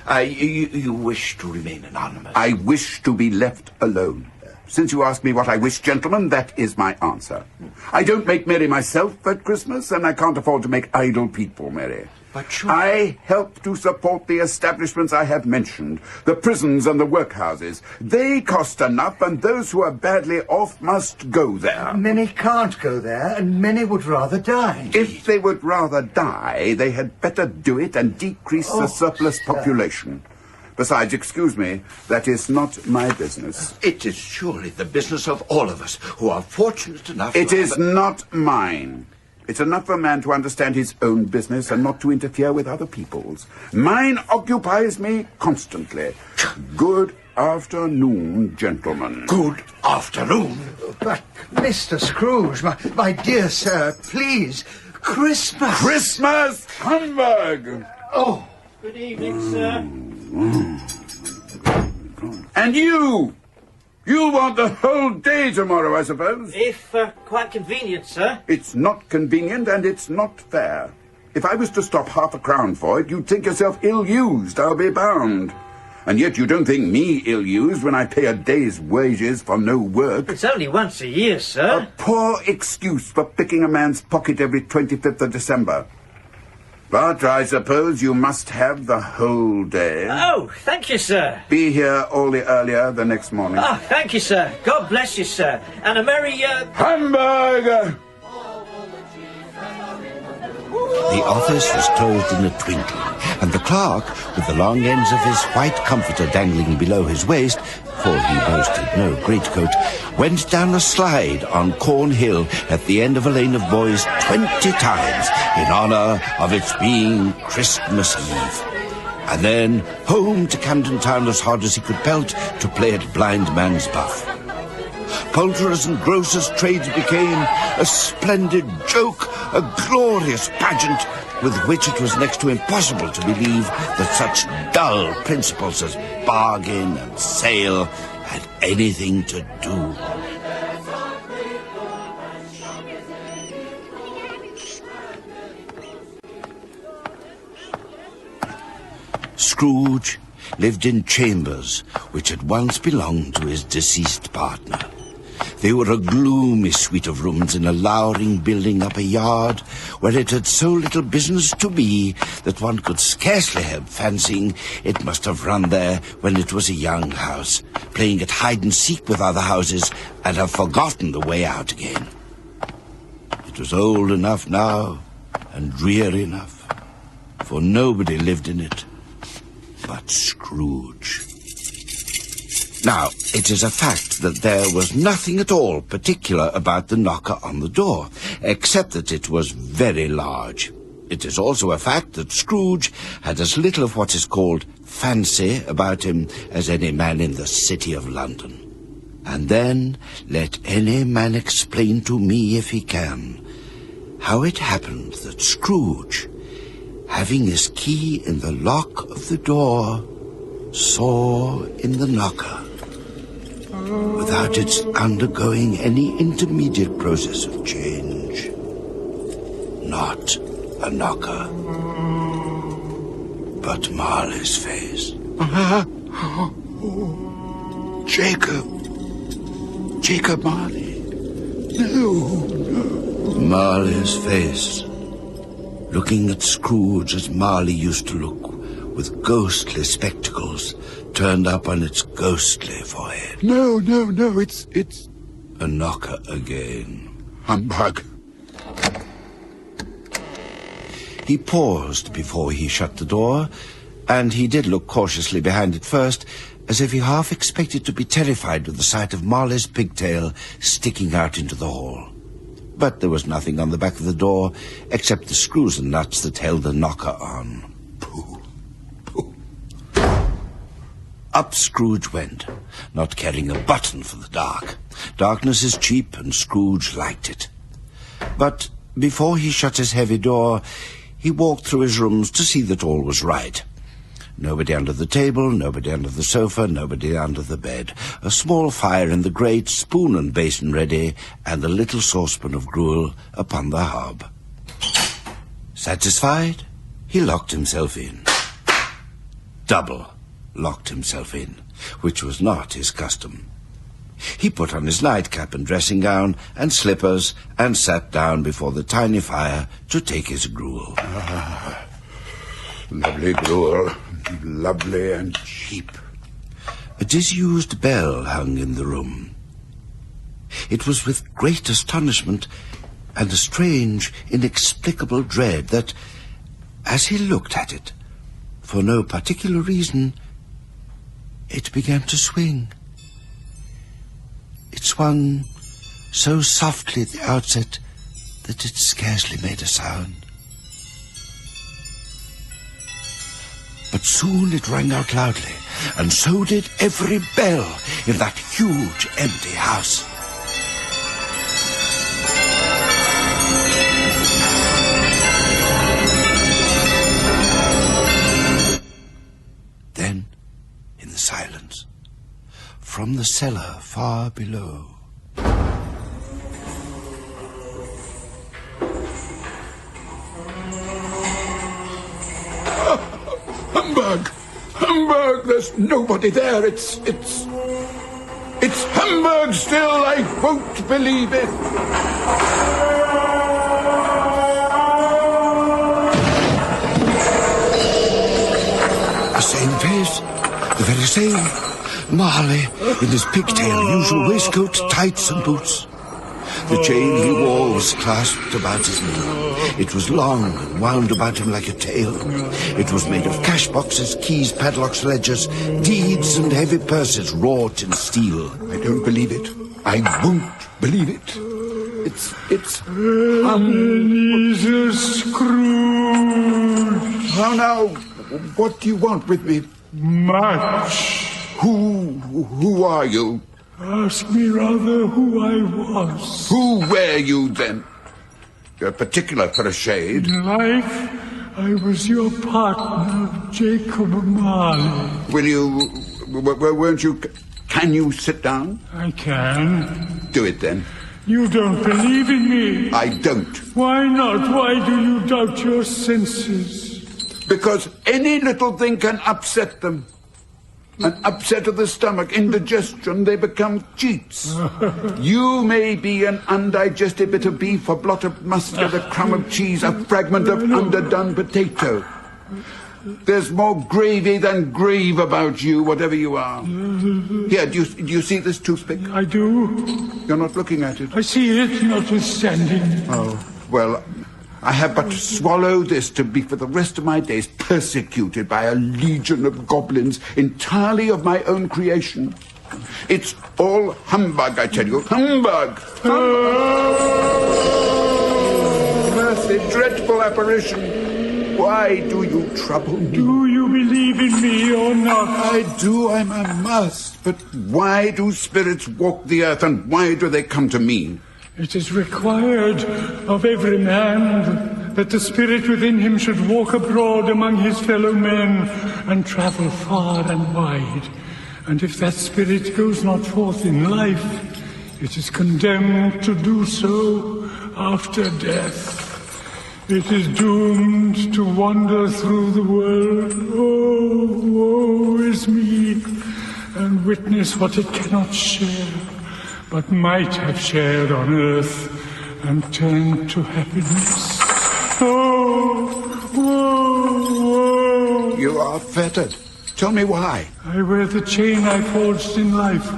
You wish to remain anonymous? I wish to be left alone. Since you ask me what I wish, gentlemen, that is my answer. I don't make merry myself at Christmas, and I can't afford to make idle people merry. But sure. I help to support the establishments I have mentioned, the prisons and the workhouses. They cost enough, and those who are badly off must go there. Many can't go there, and many would rather die. If they would rather die, they had better do it and decrease the surplus population. Besides, excuse me, that is not my business. It is surely the business of all of us who are fortunate enough It is not mine. It's enough for a man to understand his own business and not to interfere with other people's. Mine occupies me constantly. Good afternoon, gentlemen. Good afternoon. But, Mr. Scrooge, my dear sir, please, Christmas. Christmas humbug! Oh. Good evening, sir. And you! You'll want the whole day tomorrow, I suppose? If quite convenient, sir. It's not convenient and it's not fair. If I was to stop half a crown for it, you'd think yourself ill-used, I'll be bound. And yet you don't think me ill-used when I pay a day's wages for no work. It's only once a year, sir. A poor excuse for picking a man's pocket every 25th of December. But I suppose you must have the whole day. Oh, thank you, sir. Be here all the earlier the next morning. Ah, thank you, sir. God bless you, sir. And a merry, Hamburger! The office was closed in a twinkling, and the clerk, with the long ends of his white comforter dangling below his waist, for he boasted no greatcoat, went down a slide on Cornhill at the end of a lane of boys 20 times in honour of its being Christmas Eve. And then home to Camden Town as hard as he could pelt to play at blind man's buff. Poulterers' and grocers' trades became a splendid joke, a glorious pageant with which it was next to impossible to believe that such dull principles as bargain and sale had anything to do. Scrooge lived in chambers which had once belonged to his deceased partner. They were a gloomy suite of rooms in a lowering building up a yard where it had so little business to be that one could scarcely help fancying it must have run there when it was a young house, playing at hide-and-seek with other houses and have forgotten the way out again. It was old enough now and dreary enough, for nobody lived in it but Scrooge. Now, it is a fact that there was nothing at all particular about the knocker on the door, except that it was very large. It is also a fact that Scrooge had as little of what is called fancy about him as any man in the City of London. And then let any man explain to me, if he can, how it happened that Scrooge, having his key in the lock of the door, saw in the knocker, without its undergoing any intermediate process of change, not a knocker, but Marley's face. Jacob Marley. No. Marley's face, looking at Scrooge as Marley used to look, with ghostly spectacles turned up on its ghostly forehead. No, it's... A knocker again. Humbug. He paused before he shut the door, and he did look cautiously behind it first, as if he half expected to be terrified with the sight of Marley's pigtail sticking out into the hall. But there was nothing on the back of the door except the screws and nuts that held the knocker on. Pooh. Up Scrooge went, not caring a button for the dark. Darkness is cheap, and Scrooge liked it. But before he shut his heavy door, he walked through his rooms to see that all was right. Nobody under the table, nobody under the sofa, nobody under the bed. A small fire in the grate, spoon and basin ready, and a little saucepan of gruel upon the hob. Satisfied, he locked himself in. Double locked himself in, which was not his custom. He put on his nightcap and dressing gown and slippers and sat down before the tiny fire to take his gruel. Lovely gruel. Lovely and cheap. A disused bell hung in the room. It was with great astonishment and a strange, inexplicable dread that, as he looked at it, for no particular reason, it began to swing. It swung so softly at the outset that it scarcely made a sound. But soon it rang out loudly, and so did every bell in that huge empty house. Then, in the silence, from the cellar far below, Humbug! There's nobody there. It's humbug still. I won't believe it. The same face, the very same. Marley in his pigtail, usual waistcoat, tights and boots. The chain he wore was clasped about his knee. It was long and wound about him like a tail. It was made of cash boxes, keys, padlocks, ledgers, deeds and heavy purses wrought in steel. I don't believe it. I won't believe it. It's Ebenezer Scrooge. Now, what do you want with me? Much. Who are you? Ask me rather who I was. Who were you, then? You're particular for a shade. In life, I was your partner, Jacob Marley. Weren't you... Can you sit down? I can. Do it, then. You don't believe in me. I don't. Why not? Why do you doubt your senses? Because any little thing can upset them. An upset of the stomach, indigestion, they become cheats. You may be an undigested bit of beef, a blot of mustard, a crumb of cheese, a fragment of underdone potato. There's more gravy than grave about you, whatever you are. Here, do you see this toothpick? I do. You're not looking at it. I see it, notwithstanding. Oh, well, I have but to swallow this to be for the rest of my days persecuted by a legion of goblins entirely of my own creation. It's all humbug, I tell you. Humbug! Mercy, dreadful apparition. Why do you trouble me? Do you believe in me or not? I do, I must. But why do spirits walk the earth, and why do they come to me? It is required of every man that the spirit within him should walk abroad among his fellow men and travel far and wide. And if that spirit goes not forth in life, it is condemned to do so after death. It is doomed to wander through the world. Oh, woe is me. and witness what it cannot share, but might have shared on earth and turned to happiness. Oh, woe, woe. You are fettered. Tell me why. I wear the chain I forged in life.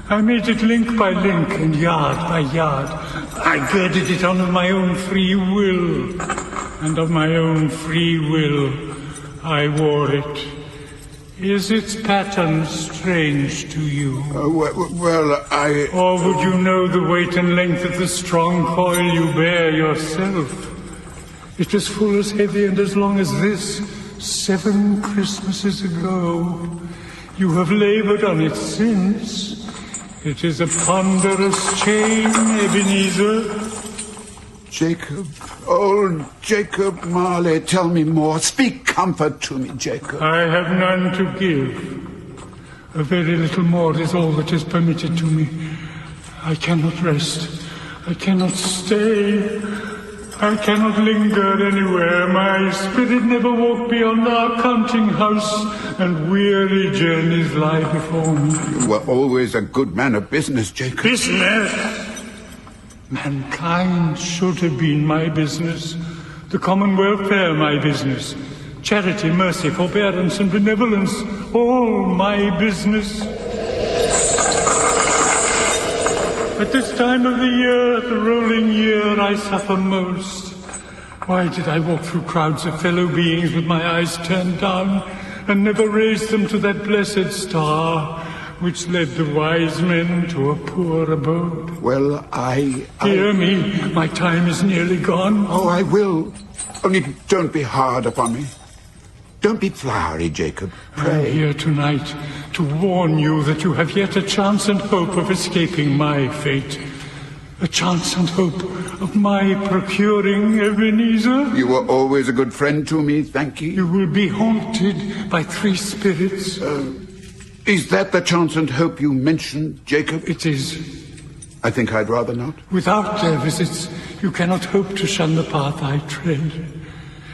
I made it link by link and yard by yard. I girded it on of my own free will, and of my own free will I wore it. Is its pattern strange to you? Well, I... Or would you know the weight and length of the strong coil you bear yourself? It was full as heavy and as long as this, 7 Christmases ago. You have laboured on it since. It is a ponderous chain, Ebenezer. Jacob, old Jacob Marley, tell me more. Speak comfort to me, Jacob. I have none to give. A very little more is all that is permitted to me. I cannot rest. I cannot stay. I cannot linger anywhere. My spirit never walked beyond our counting house, and weary journeys lie before me. You were always a good man of business, Jacob. Business? Mankind should have been my business. The common welfare my business. Charity, mercy, forbearance, and benevolence, all my business. At this time of the year, the rolling year, I suffer most. Why did I walk through crowds of fellow beings with my eyes turned down, and never raise them to that blessed star which led the wise men to a poor abode? Well, Hear me, my time is nearly gone. Oh, I will. Only don't be hard upon me. Don't be flowery, Jacob. I am here tonight to warn you that you have yet a chance and hope of escaping my fate. A chance and hope of my procuring Ebenezer. You were always a good friend to me, thank you. You will be haunted by 3 spirits. Is that the chance and hope you mentioned, Jacob? It is. I think I'd rather not. Without their visits, you cannot hope to shun the path I tread.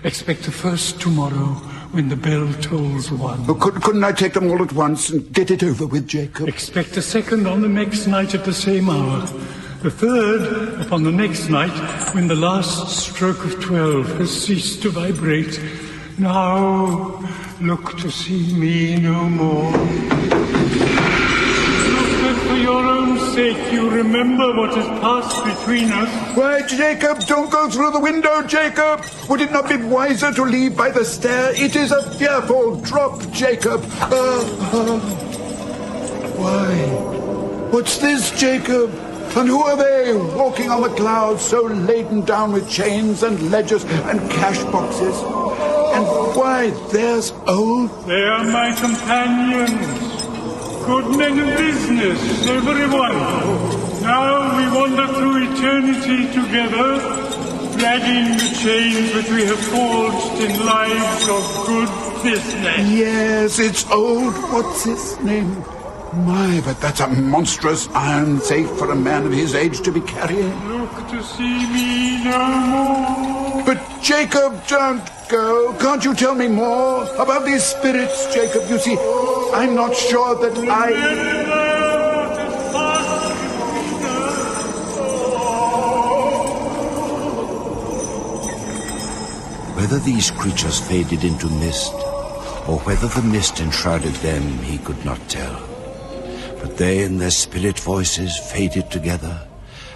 Expect the first tomorrow, when the bell tolls 1. Oh, couldn't I take them all at once and get it over with, Jacob? Expect the second on the next night at the same hour. The third upon the next night, when the last stroke of 12 has ceased to vibrate. Now, look to see me no more. Look that for your own sake you remember what has passed between us. Why, Jacob, don't go through the window, Jacob! Would it not be wiser to leave by the stair? It is a fearful drop, Jacob. Why? What's this, Jacob? And who are they, walking on the clouds, so laden down with chains and ledgers and cash boxes? And why, there's old... They are my companions. Good men of business, everyone. Now we wander through eternity together, dragging the chains which we have forged in lives of good business. Yes, it's old... What's his name? My, but that's a monstrous iron safe for a man of his age to be carrying. Look to see me no more. But Jacob, don't go. Can't you tell me more about these spirits, Jacob? You see, I'm not sure that Whether these creatures faded into mist, or whether the mist enshrouded them, he could not tell. But they and their spirit voices faded together,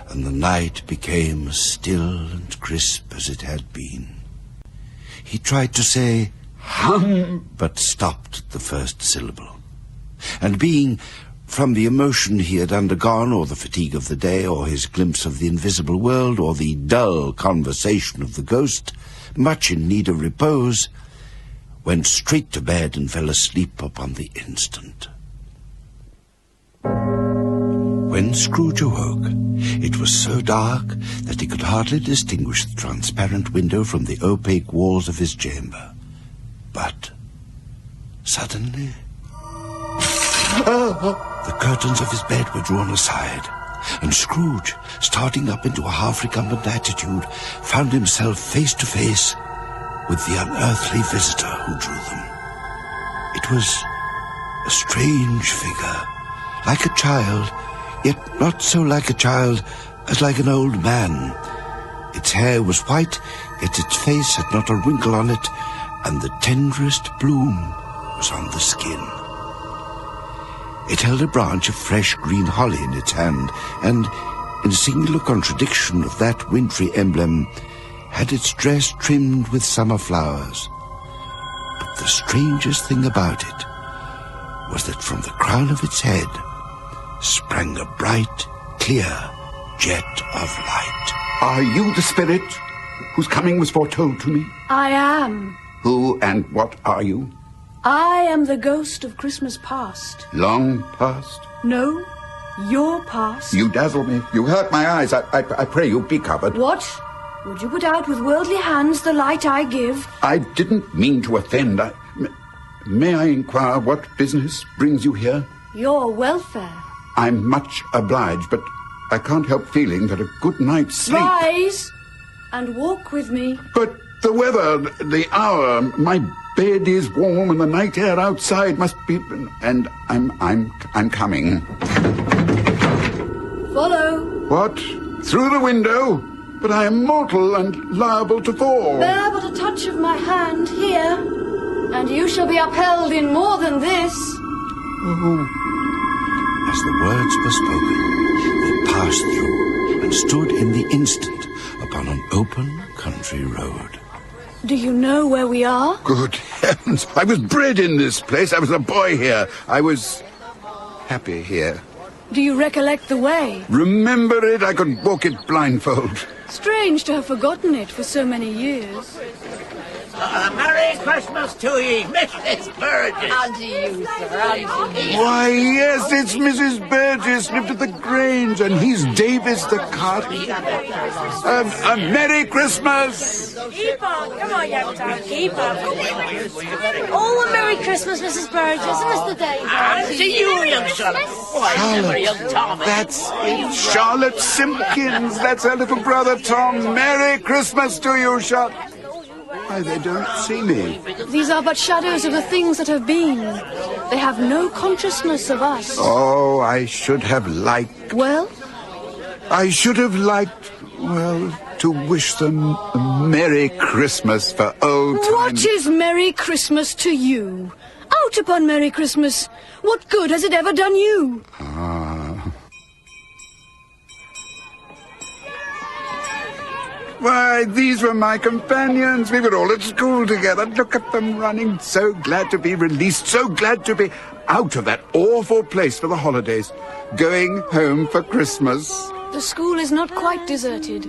and the night became as still and crisp as it had been. He tried to say, hum, but stopped at the first syllable. And being, from the emotion he had undergone, or the fatigue of the day, or his glimpse of the invisible world, or the dull conversation of the ghost, much in need of repose, went straight to bed and fell asleep upon the instant. When Scrooge awoke, it was so dark that he could hardly distinguish the transparent window from the opaque walls of his chamber. But suddenly, the curtains of his bed were drawn aside, and Scrooge, starting up into a half-recumbent attitude, found himself face to face with the unearthly visitor who drew them. It was A strange figure, like a child, yet not so like a child as like an old man. Its hair was white, yet its face had not a wrinkle on it, and the tenderest bloom was on the skin. It held a branch of fresh green holly in its hand, and, in singular contradiction of that wintry emblem, had its dress trimmed with summer flowers. But the strangest thing about it was that from the crown of its head sprang a bright, clear jet of light. Are you the spirit whose coming was foretold to me? I am. Who and what are you? I am the ghost of Christmas past. Long past? No, your past. You dazzle me. You hurt my eyes. I pray you be covered. What? Would you put out with worldly hands the light I give? I didn't mean to offend. May I inquire what business brings you here? Your welfare. I'm much obliged, but I can't help feeling that a good night's sleep... Rise and walk with me. But the weather, the hour, my bed is warm and the night air outside must be... And I'm coming. Follow. What? Through the window? But I am mortal and liable to fall. Bear but a touch of my hand here, and you shall be upheld in more than this. Oh. As the words were spoken, they passed through and stood in the instant upon an open country road. Do you know where we are? Good heavens, I was bred in this place. I was a boy here. I was happy here. Do you recollect the way? Remember it? I could walk it blindfold. Strange to have forgotten it for so many years. Merry Christmas to ye, Mrs. Burgess. And to you, sir, and to you. Why, yes, it's Mrs. Burgess, lived at the Grange, and he's Davis the carter. A Merry Christmas! Keep on, come on, young town, keep on. Oh, a Merry Christmas, Mrs. Burgess, and Mr. Davis. And to you, young Charlotte. Why, never young Tommy. That's it, Charlotte Simpkins. That's her little brother, Tom. Merry Christmas to you, Charlotte. Why, they don't see me. These are but shadows of the things that have been. They have no consciousness of us. Oh, I should have liked... Well? I should have liked, well, to wish them a Merry Christmas for old times. What is Merry Christmas to you? Out upon Merry Christmas. What good has it ever done you? Why, these were my companions. We were all at school together. Look at them running. So glad to be released. So glad to be out of that awful place for the holidays. Going home for Christmas. The school is not quite deserted.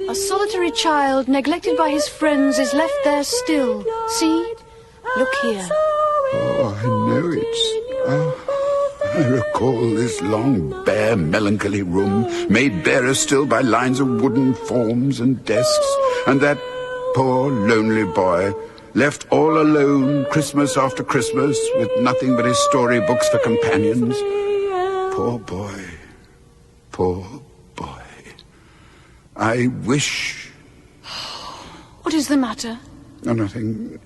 A solitary child, neglected by his friends, is left there still. See? Look here. Oh, I know it. I recall this long, bare, melancholy room, made barer still by lines of wooden forms and desks, and that poor, lonely boy, left all alone Christmas after Christmas, with nothing but his storybooks for companions. Poor boy. Poor boy. I wish... What is the matter? Oh,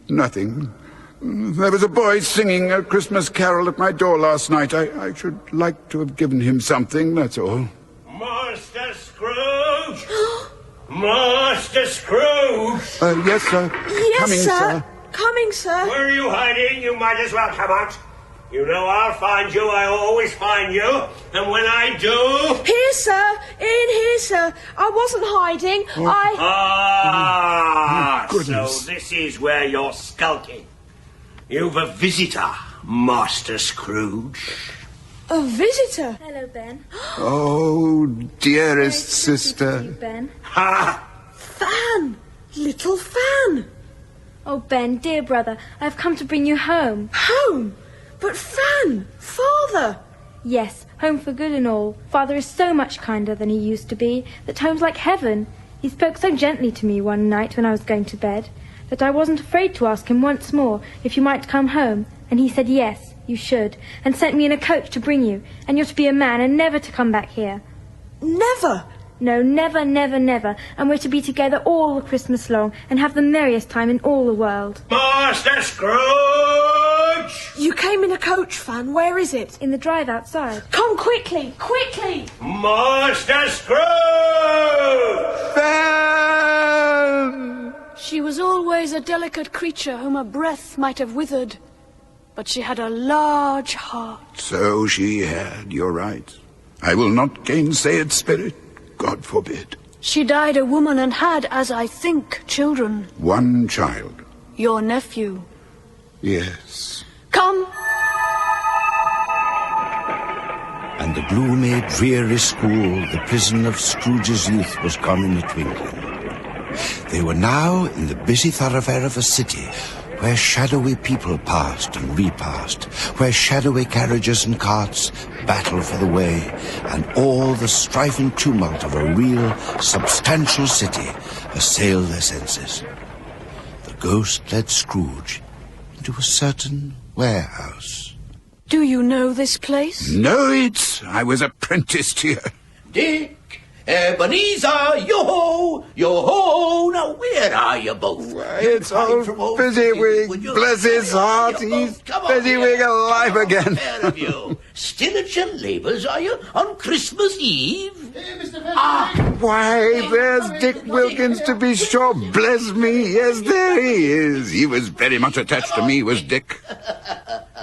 nothing. There was a boy singing a Christmas carol at my door last night. I should like to have given him something, that's all. Master Scrooge! Master Scrooge! Yes, sir. Yes, Coming, sir. Coming, sir. Where are you hiding? You might as well come out. You know I'll find you. I always find you. And when I do... Here, sir. In here, sir. I wasn't hiding. So this is where you're skulking. You've a visitor, Master Scrooge. A visitor? Hello, Ben. Oh, dearest sister. Ben. Ha! Fan! Little Fan! Oh, Ben, dear brother, I've come to bring you home. Home? But Fan! Father! Yes, home for good and all. Father is so much kinder than he used to be, that home's like heaven. He spoke so gently to me one night when I was going to bed, that I wasn't afraid to ask him once more if you might come home, and he said yes, you should, and sent me in a coach to bring you, and you're to be a man and never to come back here. Never? No, never, never, never, and we're to be together all the Christmas long, and have the merriest time in all the world. Master Scrooge! coach! You came in a coach, Fan. Where is it? In the drive outside. Come quickly, quickly! Master Scrooge! Fan! She was always a delicate creature whom a breath might have withered, but she had a large heart. So she had, you're right. I will not gainsay it, Spirit. God forbid. She died a woman and had, as I think, children. One child. Your nephew. Yes. Come! And the gloomy, dreary school, the prison of Scrooge's youth, was gone in a twinkling. They were now in the busy thoroughfare of a city, where shadowy people passed and repassed, where shadowy carriages and carts battled for the way, and all the strife and tumult of a real, substantial city assailed their senses. The ghost led Scrooge into a certain warehouse. Do you know this place? Know it? I was apprenticed here. Dick, Ebenezer, yo-ho, yo-ho. Now, where are you both? It's old Fezziwig. Bless his heart. He's Fezziwig alive again. Still at your labours, are you, on Christmas Eve? Why, there's Dick Wilkins, to be sure. Bless me. Yes, there he is. He was very much attached to me, was Dick.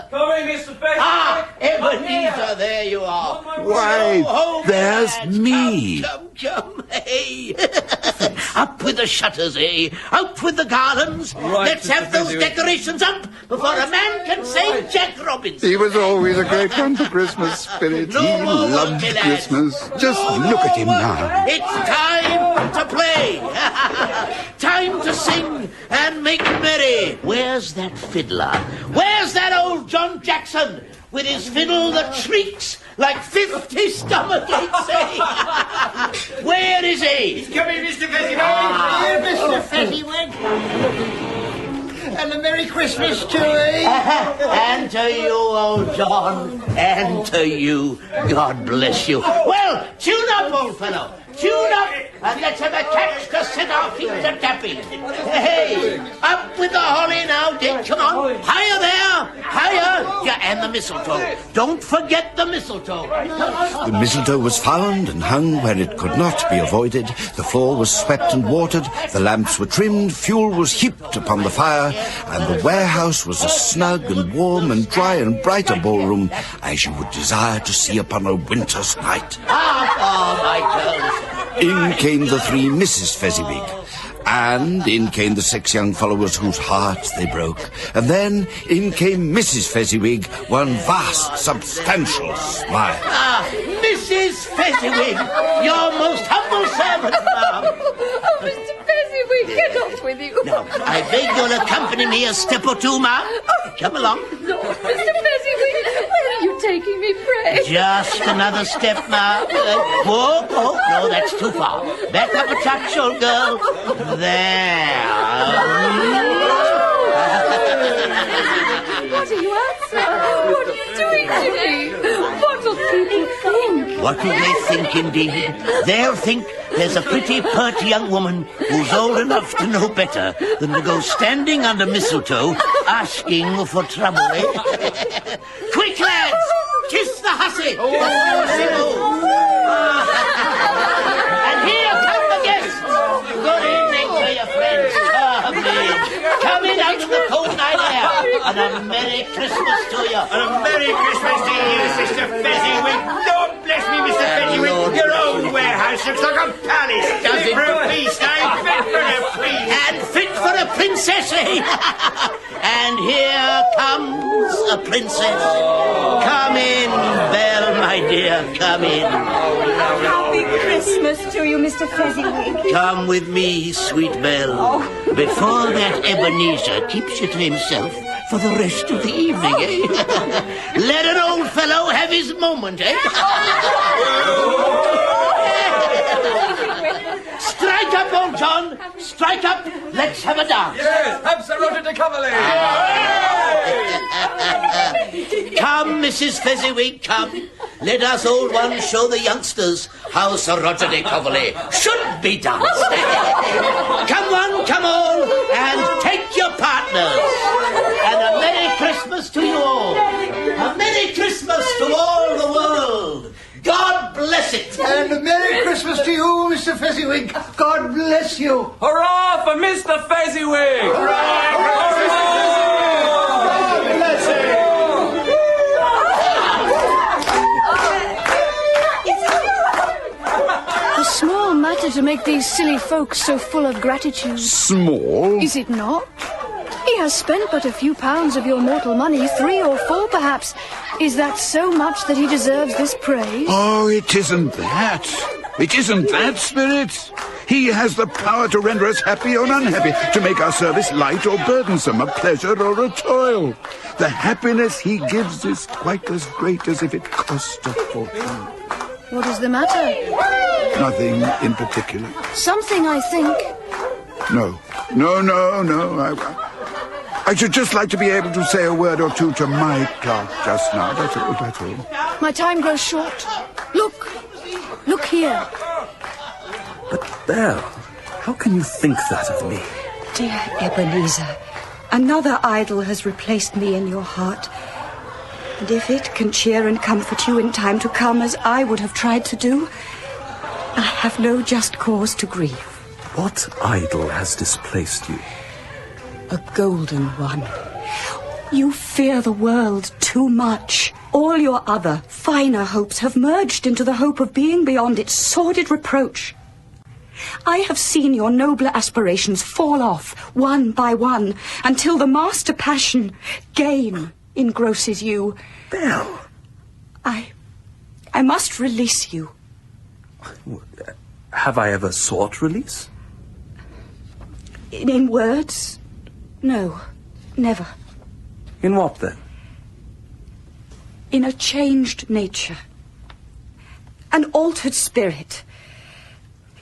Coming, Mr. Fezziwig. Ebenezer, there you are. Why, there's me. Come, hey. Up with the shutters, eh? Out with the garlands. Right, Let's have those decorations up before a man can say Jack Robinson. He was always a great one for Christmas, Spirit. He loved Christmas. Just look at him now. It's time to play. Time to sing and make merry. Where's that fiddler? Where's that old John Jackson with his fiddle that shrieks like 50 stomach aches, eh? Where is he? He's coming, Mr. Fezziwig. Here, Mr. Fezziwig. And a Merry Christmas to you. And to you, old John. And to you. God bless you. Well, tune up, old fellow. Tune up, and let's have a catch to set our feet a tapping. Hey, up with the holly now, Dick. Come on. Higher there. Higher. Yeah, and the mistletoe. Don't forget the mistletoe. The mistletoe was found and hung where it could not be avoided. The floor was swept and watered. The lamps were trimmed. Fuel was heaped upon the fire. And the warehouse was a snug and warm and dry and bright a ballroom as you would desire to see upon a winter's night. Oh, my girls. In came the three Mrs. Fezziwig, and in came the 6 young followers whose hearts they broke. And then in came Mrs. Fezziwig, one vast, substantial smile. Mrs. Fezziwig, your most humble servant, ma'am. Oh, Mr. Fezziwig, get off with you. Now, I beg you'll accompany me a step or two, ma'am. Come along. No, Mr. Fezziwig, where are you taking me, pray? Just another step, ma'am. Whoa, oh, no, that's too far. Back up a touch, old girl. There. What are you at, sir? What are you doing to me? What will people think? What will they think, indeed? They'll think there's a pretty, pert young woman who's old enough to know better than to go standing under mistletoe asking for trouble, eh? Quick, lads! Kiss the hussy! And here come the guests! Good evening to your friends. Come in out of the cold night air. And a Merry Christmas to you. And a Merry Christmas to you, Sister Fezziwig. Lord bless me, Mr. Fezziwig. Your own warehouse looks like a palace. Does it? For a feast, eh? Fit for a feast. And fit for a princess, eh? And here comes a princess. Come in, Belle, my dear, come in. Happy Christmas to you, Mr. Fezziwig. Come with me, sweet Belle, before that Ebenezer keeps you to himself for the rest of the evening, eh? Let an old fellow have his moment, eh? Strike up, old John! Strike up! Let's have a dance! Yes, have Sir Roger de Coverley! Come, Mrs. Fezziwig, come. Let us old ones show the youngsters how Sir Roger de Coverley should be danced. Come one, come all, and take your partners. And a Merry Christmas to you Merry Christmas to you, Mr. Fezziwig. God bless you. Hurrah for Mr. Fezziwig! A small matter to make these silly folks so full of gratitude. Small? Is it not? He has spent but a few pounds of your mortal money, 3 or 4 perhaps. Is that so much that he deserves this praise? Oh, it isn't that. It isn't that, Spirit. He has the power to render us happy or unhappy, to make our service light or burdensome, a pleasure or a toil. The happiness he gives is quite as great as if it cost a fortune. What is the matter? Nothing in particular. Something, I think. No. I should just like to be able to say a word or two to my clerk just now. That's all. My time grows short. Look here. But, Belle, how can you think that of me? Dear Ebenezer, another idol has replaced me in your heart. And if it can cheer and comfort you in time to come, as I would have tried to do, I have no just cause to grieve. What idol has displaced you? A golden one. You fear the world too much. All your other, finer hopes have merged into the hope of being beyond its sordid reproach. I have seen your nobler aspirations fall off, one by one, until the master passion, gain, engrosses you. Belle! I must release you. Have I ever sought release? In words? No, never. In what, then? In a changed nature. An altered spirit.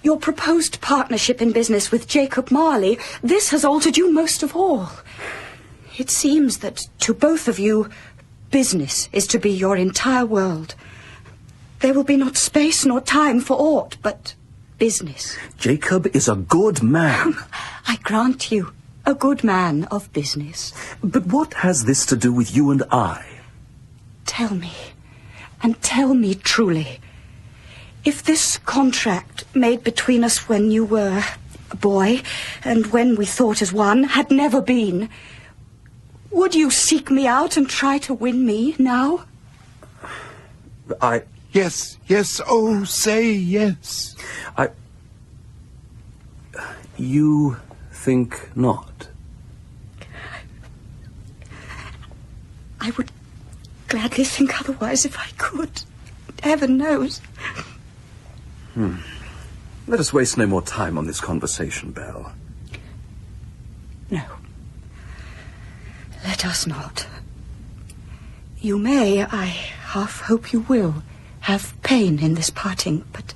Your proposed partnership in business with Jacob Marley, this has altered you most of all. It seems that to both of you, business is to be your entire world. There will be not space nor time for aught but business. Jacob is a good man. I grant you, a good man of business. But what has this to do with you and I? Tell me, and tell me truly, if this contract made between us when you were a boy, and when we thought as one, had never been, would you seek me out and try to win me now? Yes, oh, say yes. You think not? I would gladly think otherwise if I could. Heaven knows. Let us waste no more time on this conversation, Belle. No. Let us not. You may, I half hope you will, have pain in this parting, but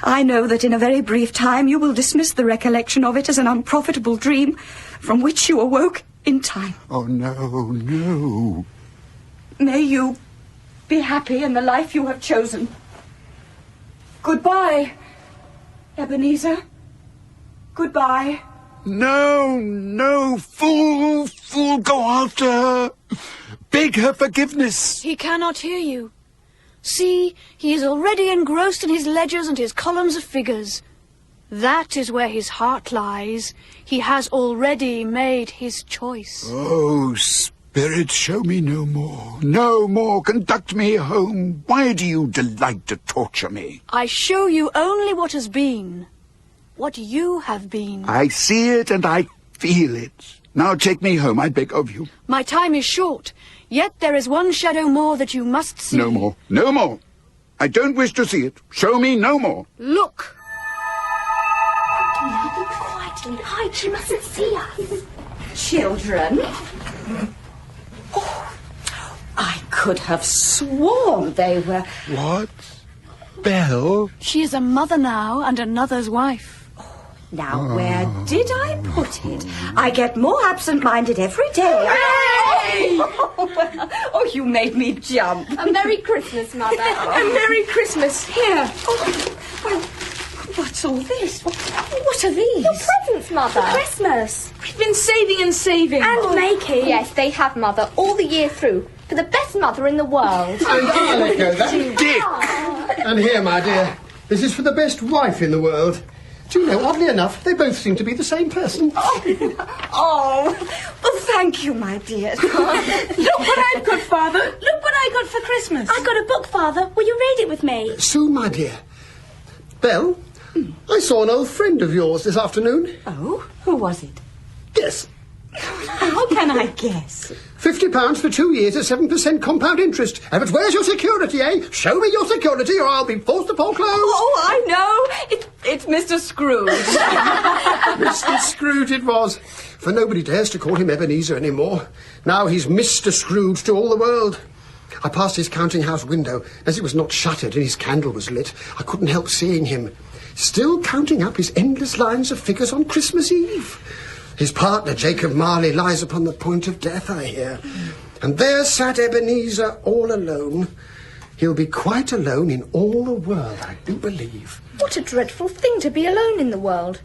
I know that in a very brief time you will dismiss the recollection of it as an unprofitable dream from which you awoke in time. Oh, no. May you be happy in the life you have chosen. Goodbye, Ebenezer. Goodbye. No, fool, go after her. Beg her forgiveness. He cannot hear you. See, he is already engrossed in his ledgers and his columns of figures. That is where his heart lies. He has already made his choice. Oh, Spirit, show me no more. No more. Conduct me home. Why do you delight to torture me? I show you only what has been. What you have been. I see it and I feel it. Now take me home, I beg of you. My time is short, yet there is one shadow more that you must see. No more. I don't wish to see it. Show me no more. Look. Now be quiet and hide. She mustn't see us. Children. Oh, I could have sworn they were... What? Belle? She is a mother now and another's wife. Now, where did I put it? I get more absent-minded every day. Oh, you made me jump. A Merry Christmas, Mother. A Merry Christmas. Here. Oh, well, what's all this? What are these? Your presents, Mother. For Christmas. We've been saving and saving. And making. Yes, they have, Mother, all the year through. For the best mother in the world. And Dick. And here, my dear. This is for the best wife in the world. Do you know, oddly enough, they both seem to be the same person. Oh, well, thank you, my dear. Look what I've got, Father. Look what I got for Christmas. I got a book, Father. Will you read it with me? Sue, my dear. Belle, I saw an old friend of yours this afternoon. Oh? Who was it? Guess. How can I guess? £50 for 2 years at 7% compound interest. But where's your security, eh? Show me your security or I'll be forced to foreclose. Oh, I know. It's Mr. Scrooge. Mr. Scrooge it was. For nobody dares to call him Ebenezer anymore. Now he's Mr. Scrooge to all the world. I passed his counting-house window. As it was not shuttered and his candle was lit, I couldn't help seeing him, still counting up his endless lines of figures on Christmas Eve. His partner, Jacob Marley, lies upon the point of death, I hear. And there sat Ebenezer all alone. He'll be quite alone in all the world, I do believe. What a dreadful thing to be alone in the world.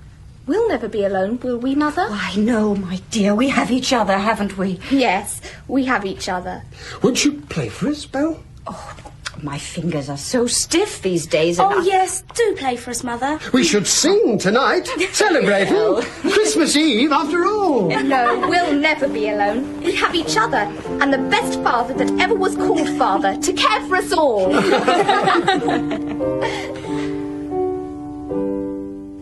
We'll never be alone, will we, Mother? Why, no, my dear. We have each other, haven't we? Yes, we have each other. Won't you play for us, Belle? Oh, my fingers are so stiff these days. Oh, yes, do play for us, Mother. We should sing tonight. Celebrating Christmas Eve, after all. No, we'll never be alone. We have each other, and the best father that ever was called father, to care for us all.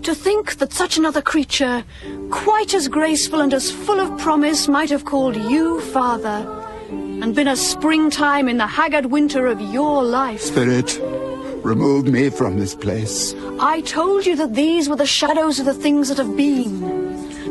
To think that such another creature, quite as graceful and as full of promise, might have called you father, and been a springtime in the haggard winter of your life. Spirit, remove me from this place. I told you that these were the shadows of the things that have been,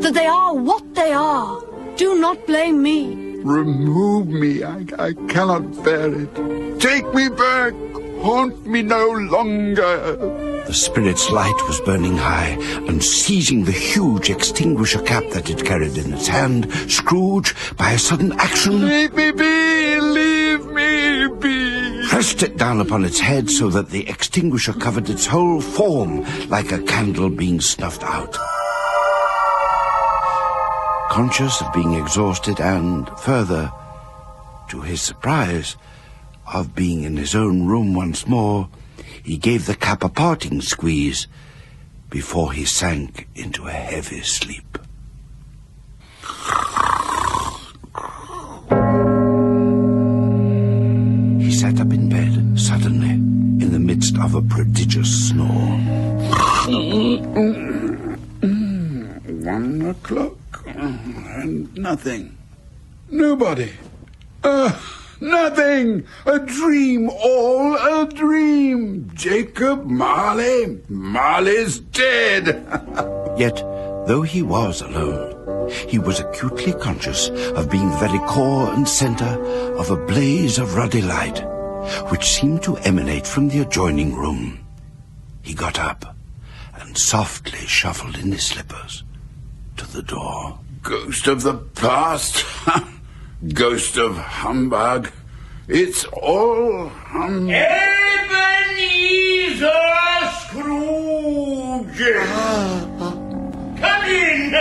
that they are what they are. Do not blame me. Remove me. I cannot bear it. Take me back. Haunt me no longer. The spirit's light was burning high, and seizing the huge extinguisher cap that it carried in its hand, Scrooge, by a sudden action... Leave me be! Leave me be! ...pressed it down upon its head so that the extinguisher covered its whole form like a candle being snuffed out. Conscious of being exhausted and, further, to his surprise, of being in his own room once more, he gave the cap a parting squeeze before he sank into a heavy sleep. He sat up in bed suddenly in the midst of a prodigious snore. 1 o'clock and nothing. Nobody. Nothing! A dream, all a dream! Jacob Marley, Marley's dead! Yet, though he was alone, he was acutely conscious of being the very core and centre of a blaze of ruddy light, which seemed to emanate from the adjoining room. He got up and softly shuffled in his slippers to the door. Ghost of the past! Ghost of humbug. It's all humbug. Ebenezer Scrooge! Come in!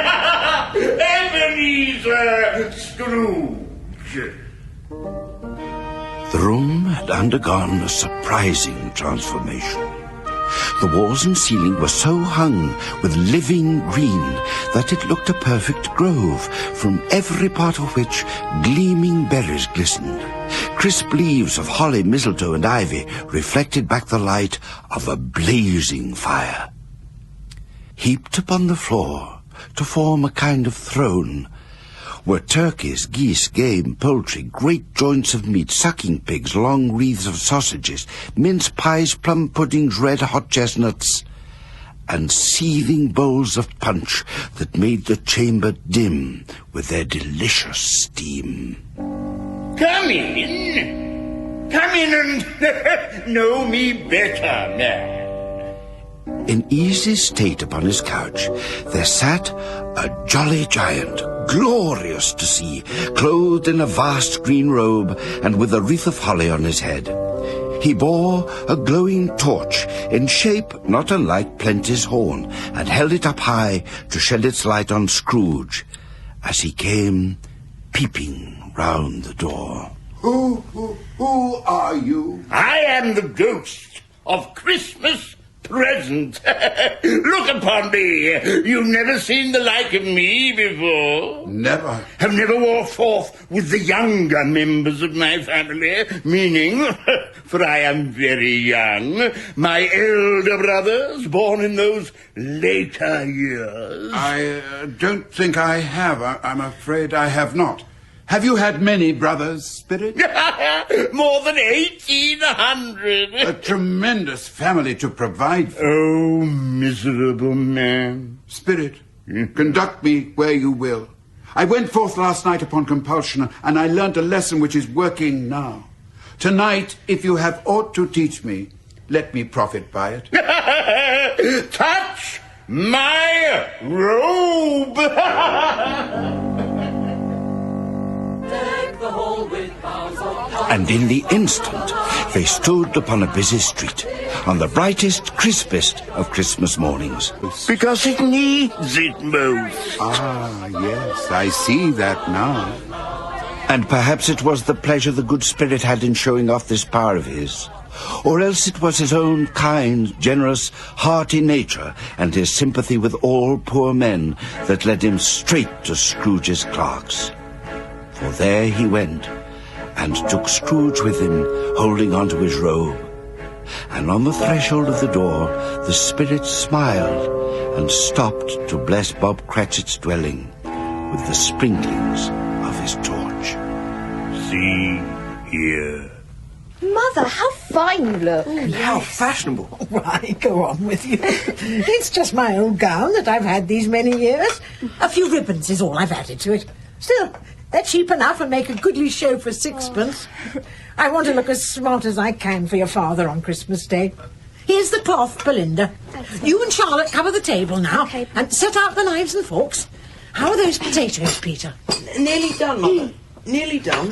Ebenezer Scrooge! The room had undergone a surprising transformation. The walls and ceiling were so hung with living green that it looked a perfect grove, from every part of which gleaming berries glistened. Crisp leaves of holly, mistletoe, and ivy reflected back the light of a blazing fire. Heaped upon the floor, to form a kind of throne, were turkeys, geese, game, poultry, great joints of meat, sucking pigs, long wreaths of sausages, mince pies, plum puddings, red hot chestnuts, and seething bowls of punch that made the chamber dim with their delicious steam. Come in! Come in and know me better, man. In easy state upon his couch, there sat a jolly giant, glorious to see, clothed in a vast green robe and with a wreath of holly on his head. He bore a glowing torch, in shape not unlike Plenty's horn, and held it up high to shed its light on Scrooge, as he came peeping round the door. Who are you? I am the ghost of Christmas present. Look upon me. You've never seen the like of me before. Never. Have never walked forth with the younger members of my family, meaning, for I am very young, my elder brothers, born in those later years. I don't think I have. I'm afraid I have not. Have you had many brothers, Spirit? More than 1,800. A tremendous family to provide for. Oh, miserable man. Spirit, conduct me where you will. I went forth last night upon compulsion, and I learnt a lesson which is working now. Tonight, if you have aught to teach me, let me profit by it. Touch my robe! And in the instant, they stood upon a busy street, on the brightest, crispest of Christmas mornings. Because it needs it most. Ah, yes, I see that now. And perhaps it was the pleasure the good spirit had in showing off this power of his, or else it was his own kind, generous, hearty nature and his sympathy with all poor men that led him straight to Scrooge's clerks. For there he went, and took Scrooge with him, holding on to his robe. And on the threshold of the door, the spirit smiled, and stopped to bless Bob Cratchit's dwelling with the sprinklings of his torch. See here. Mother, how fine you look. And how fashionable. Right, go on with you. It's just my old gown that I've had these many years. A few ribbons is all I've added to it. Still, they're cheap enough and make a goodly show for sixpence. I want to look as smart as I can for your father on Christmas Day. Here's the cloth, Belinda. You and Charlotte cover the table now, and set out the knives and forks. How are those potatoes, Peter? Nearly done, Mother. Nearly done.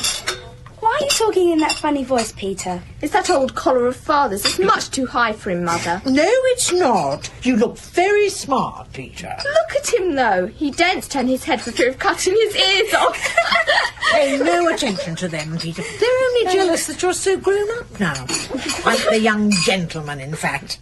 Why are you talking in that funny voice, Peter? It's that old collar of father's. It's much too high for him, Mother. No, it's not. You look very smart, Peter. Look at him, though. He daren't turn his head for fear of cutting his ears off. Pay no attention to them, Peter. They're only jealous that you're so grown up now. Like the young gentleman, in fact.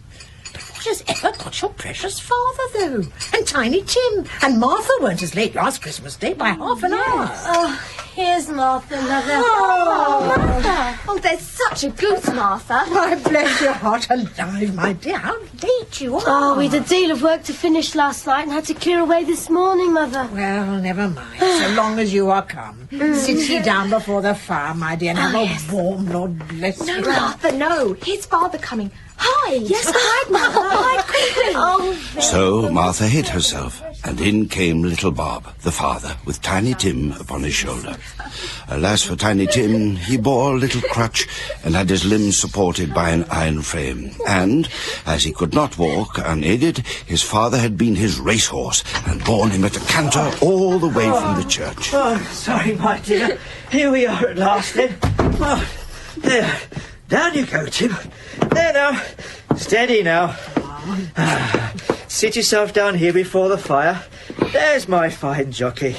But what has ever got your precious father, though? And Tiny Tim. And Martha weren't as late last Christmas Day by half an hour. Oh, here's Martha, Mother. Oh, Martha. Oh, there's such a goose, Martha. Why, bless your heart alive, my dear. How late you are. Oh, we'd a deal of work to finish last night and had to clear away this morning, Mother. Well, never mind. So long as you are come. Sit ye down before the fire, my dear, and have a warm, Lord bless you. No, Martha, no. Here's Father coming. Hide. Yes, hide, Mother. Hide quickly. Oh, So Martha hid herself, and in came little Bob, the father, with Tiny Tim upon his shoulder. Alas for Tiny Tim, he bore a little crutch, and had his limbs supported by an iron frame. And, as he could not walk unaided, his father had been his racehorse, and borne him at a canter all the way from the church. Oh, sorry, my dear. Here we are at last, then. Oh, there. Down you go, Tim. There now. Steady now. Sit yourself down here before the fire. There's my fine jockey.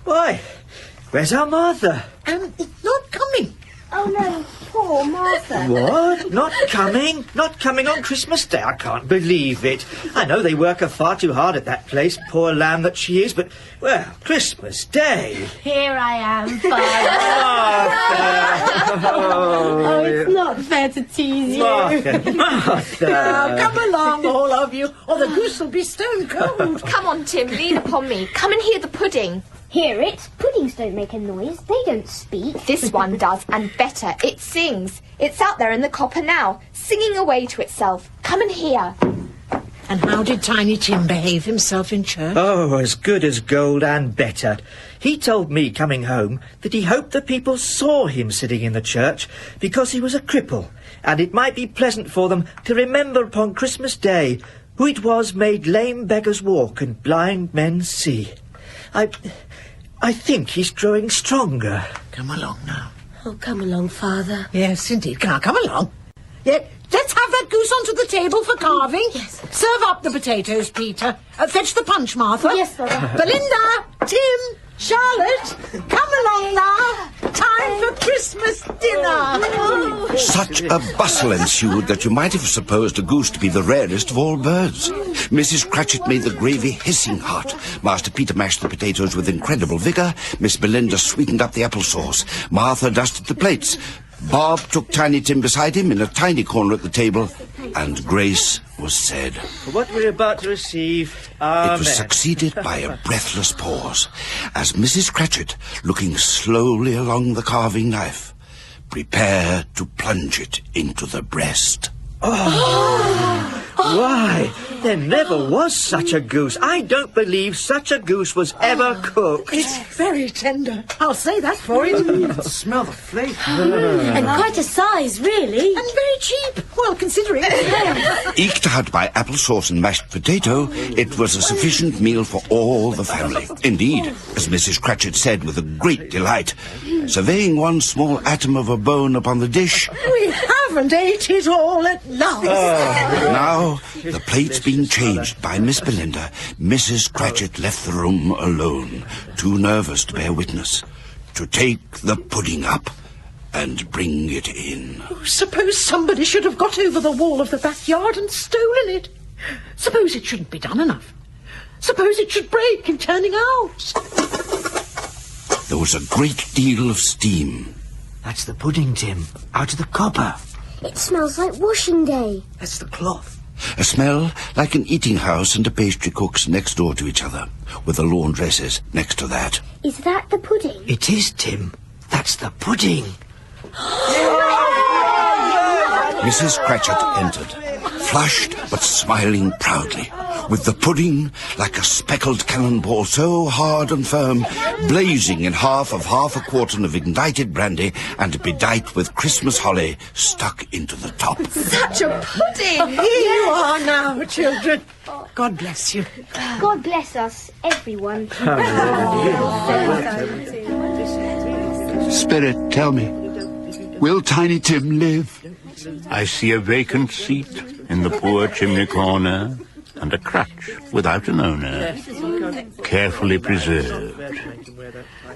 Why, where's our Martha? Not coming. Oh, no. Poor Martha. What? Not coming? Not coming on Christmas Day? I can't believe it. I know they work her far too hard at that place, poor lamb that she is, but, well, Christmas Day. Here I am, Father. Oh, it's not fair to tease you. Martha. Now, come along, all of you, or the goose will be stone cold. Come on, Tim, lean upon me. Come and hear the pudding. Hear it? Puddings don't make a noise. They don't speak. This one does, and better. It sings. It's out there in the copper now, singing away to itself. Come and hear. And how did Tiny Tim behave himself in church? Oh, as good as gold and better. He told me coming home that he hoped the people saw him sitting in the church because he was a cripple, and it might be pleasant for them to remember upon Christmas Day who it was made lame beggars walk and blind men see. I think he's growing stronger. Come along now. Oh, come along, Father. Yes, indeed. Come along. Yeah, let's have that goose onto the table for carving. Yes. Serve up the potatoes, Peter. Fetch the punch, Martha. Yes, Mother. Belinda, Tim, Charlotte, come along now. Time for Christmas. Christmas dinner! Such a bustle ensued that you might have supposed a goose to be the rarest of all birds. Mrs. Cratchit made the gravy hissing hot. Master Peter mashed the potatoes with incredible vigour. Miss Belinda sweetened up the applesauce. Martha dusted the plates. Bob took Tiny Tim beside him in a tiny corner at the table, and grace was said. For what we're about to receive, It was succeeded by a breathless pause, as Mrs. Cratchit, looking slowly along the carving knife, prepared to plunge it into the breast. Why, there never was such a goose. I don't believe such a goose was ever cooked. It's very tender. I'll say that for it. Smell the flavour. And quite a size, really. And very cheap. Well, considering. Eked out by applesauce and mashed potato, it was a sufficient meal for all the family. Indeed, as Mrs. Cratchit said with a great delight, surveying one small atom of a bone upon the dish. We haven't ate it all at last. Now, the plates being changed by Miss Belinda, Mrs. Cratchit left the room alone, too nervous to bear witness, to take the pudding up and bring it in. Suppose somebody should have got over the wall of the backyard and stolen it. Suppose it shouldn't be done enough. Suppose it should break in turning out. There was a great deal of steam. That's the pudding, Tim, out of the copper. It smells like washing day. That's the cloth. A smell like an eating house and a pastry cook's next door to each other, with the laundresses next to that. Is that the pudding? It is, Tim. That's the pudding. Mrs. Cratchit entered, flushed but smiling proudly, with the pudding like a speckled cannonball so hard and firm, blazing in half a quartern of ignited brandy and bedight with Christmas holly stuck into the top. Such a pudding! Here you are now, children. God bless you. God bless us, everyone. Spirit, tell me, will Tiny Tim live? I see a vacant seat in the poor chimney corner, and a crutch without an owner, carefully preserved.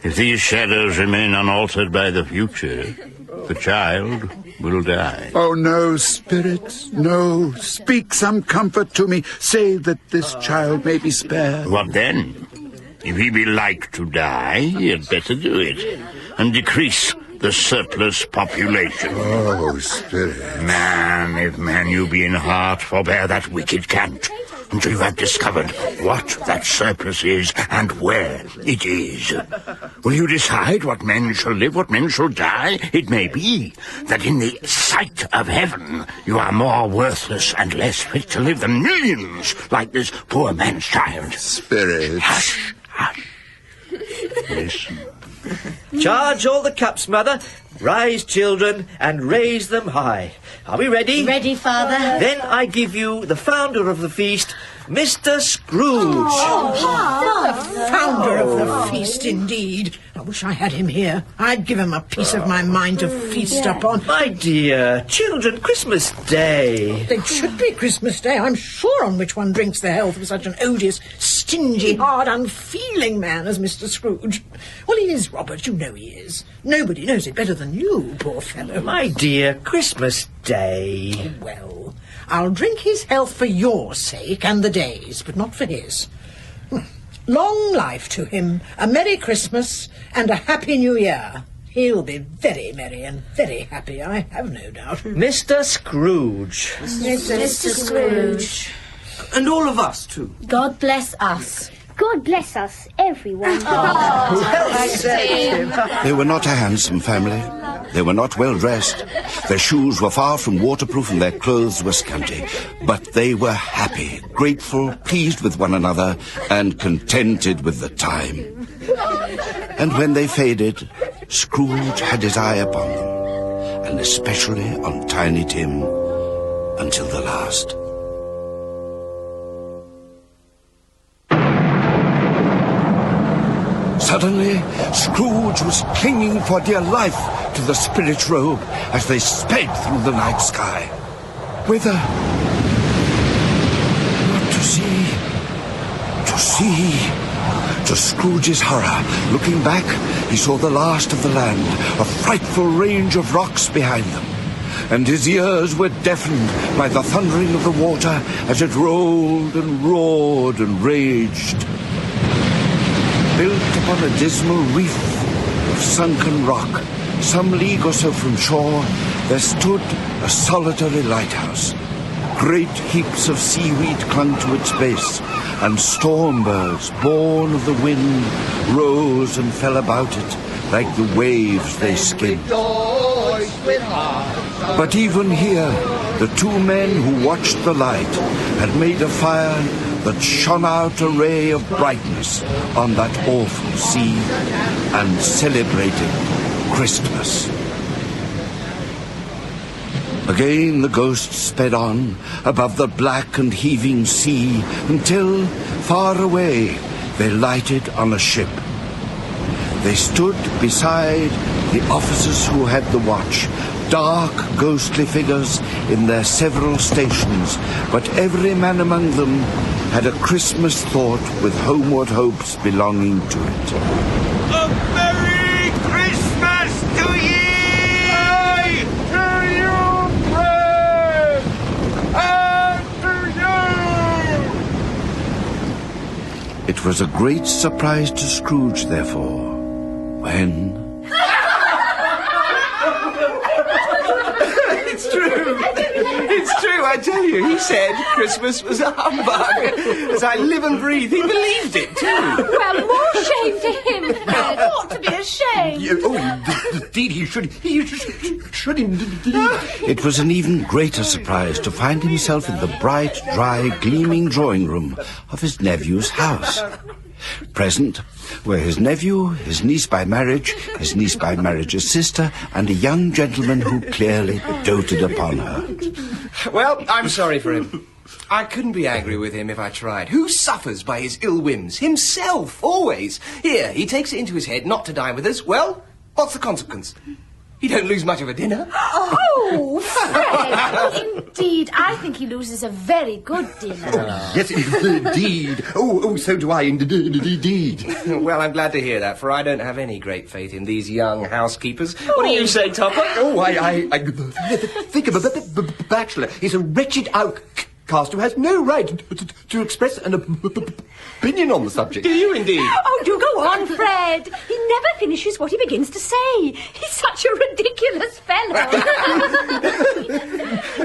If these shadows remain unaltered by the future, the child will die. Oh, no, Spirit, no. Speak some comfort to me. Say that this child may be spared. What then? If he be like to die, he had better do it, and decrease the surplus population. Oh, Spirit. Man, if man you be in heart, forbear that wicked cant, until you have discovered what that surplus is and where it is. Will you decide what men shall live, what men shall die? It may be that in the sight of heaven you are more worthless and less fit to live than millions like this poor man's child. Spirit. Hush, hush. Listen. Charge all the cups, Mother. Rise, children, and raise them high. Are we ready? Ready, Father. Then I give you the founder of the feast, Mr. Scrooge. The founder of the feast, indeed. I wish I had him here. I'd give him a piece of my mind to feast upon. My dear, children, Christmas Day. It should be Christmas Day, I'm sure, on which one drinks the health of such an odious, stingy, hard, unfeeling man as Mr. Scrooge. Well, he is, Robert, you know he is. Nobody knows it better than you, poor fellow. My dear, Christmas Day. Well, I'll drink his health for your sake and the day's, but not for his. Long life to him, a Merry Christmas and a Happy New Year. He'll be very merry and very happy, I have no doubt. Mr. Scrooge. Mr. Scrooge. And all of us, too. God bless us. God bless us, everyone. They were not a handsome family. They were not well dressed. Their shoes were far from waterproof and their clothes were scanty. But they were happy, grateful, pleased with one another, and contented with the time. And when they faded, Scrooge had his eye upon them, and especially on Tiny Tim, until the last. Suddenly, Scrooge was clinging for dear life to the spirit robe as they sped through the night sky. Whither? Not to see. To see. To Scrooge's horror, looking back, he saw the last of the land, a frightful range of rocks behind them, and his ears were deafened by the thundering of the water as it rolled and roared and raged. Built upon a dismal reef of sunken rock, some league or so from shore, there stood a solitary lighthouse. Great heaps of seaweed clung to its base, and storm birds, born of the wind, rose and fell about it like the waves they skimmed. But even here, the two men who watched the light had made a fire that shone out a ray of brightness on that awful sea and celebrated Christmas. Again the ghosts sped on above the black and heaving sea until, far away, they lighted on a ship. They stood beside the officers who had the watch, dark, ghostly figures in their several stations, but every man among them had a Christmas thought with homeward hopes belonging to it. A Merry Christmas to ye! To you, friend! And to you! It was a great surprise to Scrooge, therefore, when... It's true. It's true, I tell you. He said Christmas was a humbug. As I live and breathe, he believed it, too. Well, more shame to him. He ought to be ashamed. Indeed, he should indeed. It was an even greater surprise to find himself in the bright, dry, gleaming drawing room of his nephew's house. Present were his nephew, his niece by marriage, his niece by marriage's sister, and a young gentleman who clearly doted upon her. Well, I'm sorry for him. I couldn't be angry with him if I tried. Who suffers by his ill whims? Himself, always. Here, he takes it into his head not to dine with us. Well, what's the consequence? He don't lose much of a dinner. Oh, Fred! Indeed, I think he loses a very good dinner. Yes, indeed. Oh, so do I, indeed. Well, I'm glad to hear that, for I don't have any great faith in these young housekeepers. What do you say, Topper? Oh, I think of a bachelor. He's a wretched outcast who has no right to express an opinion on the subject. Do you indeed? Oh, do go on, Fred. He never finishes what he begins to say. He's such a ridiculous fellow.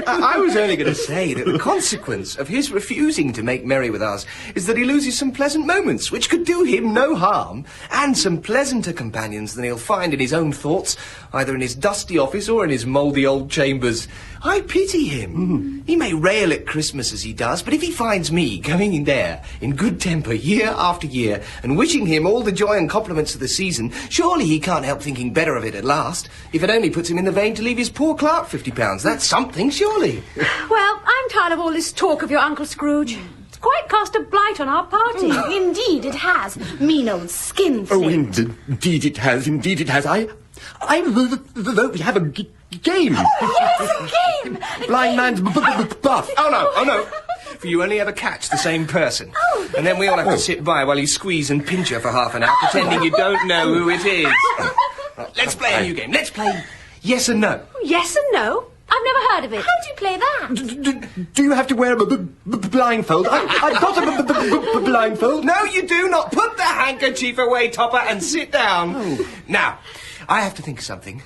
I was only going to say that the consequence of his refusing to make merry with us is that he loses some pleasant moments, which could do him no harm, and some pleasanter companions than he'll find in his own thoughts, either in his dusty office or in his mouldy old chambers. I pity him. He may rail at Christmas as he does, but if he finds me going in there in good temper year after year and wishing him all the joy and compliments of the season, surely he can't help thinking better of it at last, if it only puts him in the vein to leave his poor clerk £50. That's something, surely. Well, I'm tired of all this talk of your Uncle Scrooge. It's quite cast a blight on our party. Indeed it has. Mean old skin flint. Oh, indeed it has, indeed it has. I vote we have a game. Oh, yes, a game. Blind man's buff. Oh, no. For you only ever catch the same person. Oh, and then we all have to sit by while you squeeze and pinch her for half an hour, pretending you don't know who it is. Right, let's play a new game. Let's play yes and no. Yes and no? I've never heard of it. How do you play that? Do you have to wear a blindfold? I've got a blindfold. No, you do not. Put the handkerchief away, Topper, and sit down. Oh. Now, I have to think of something,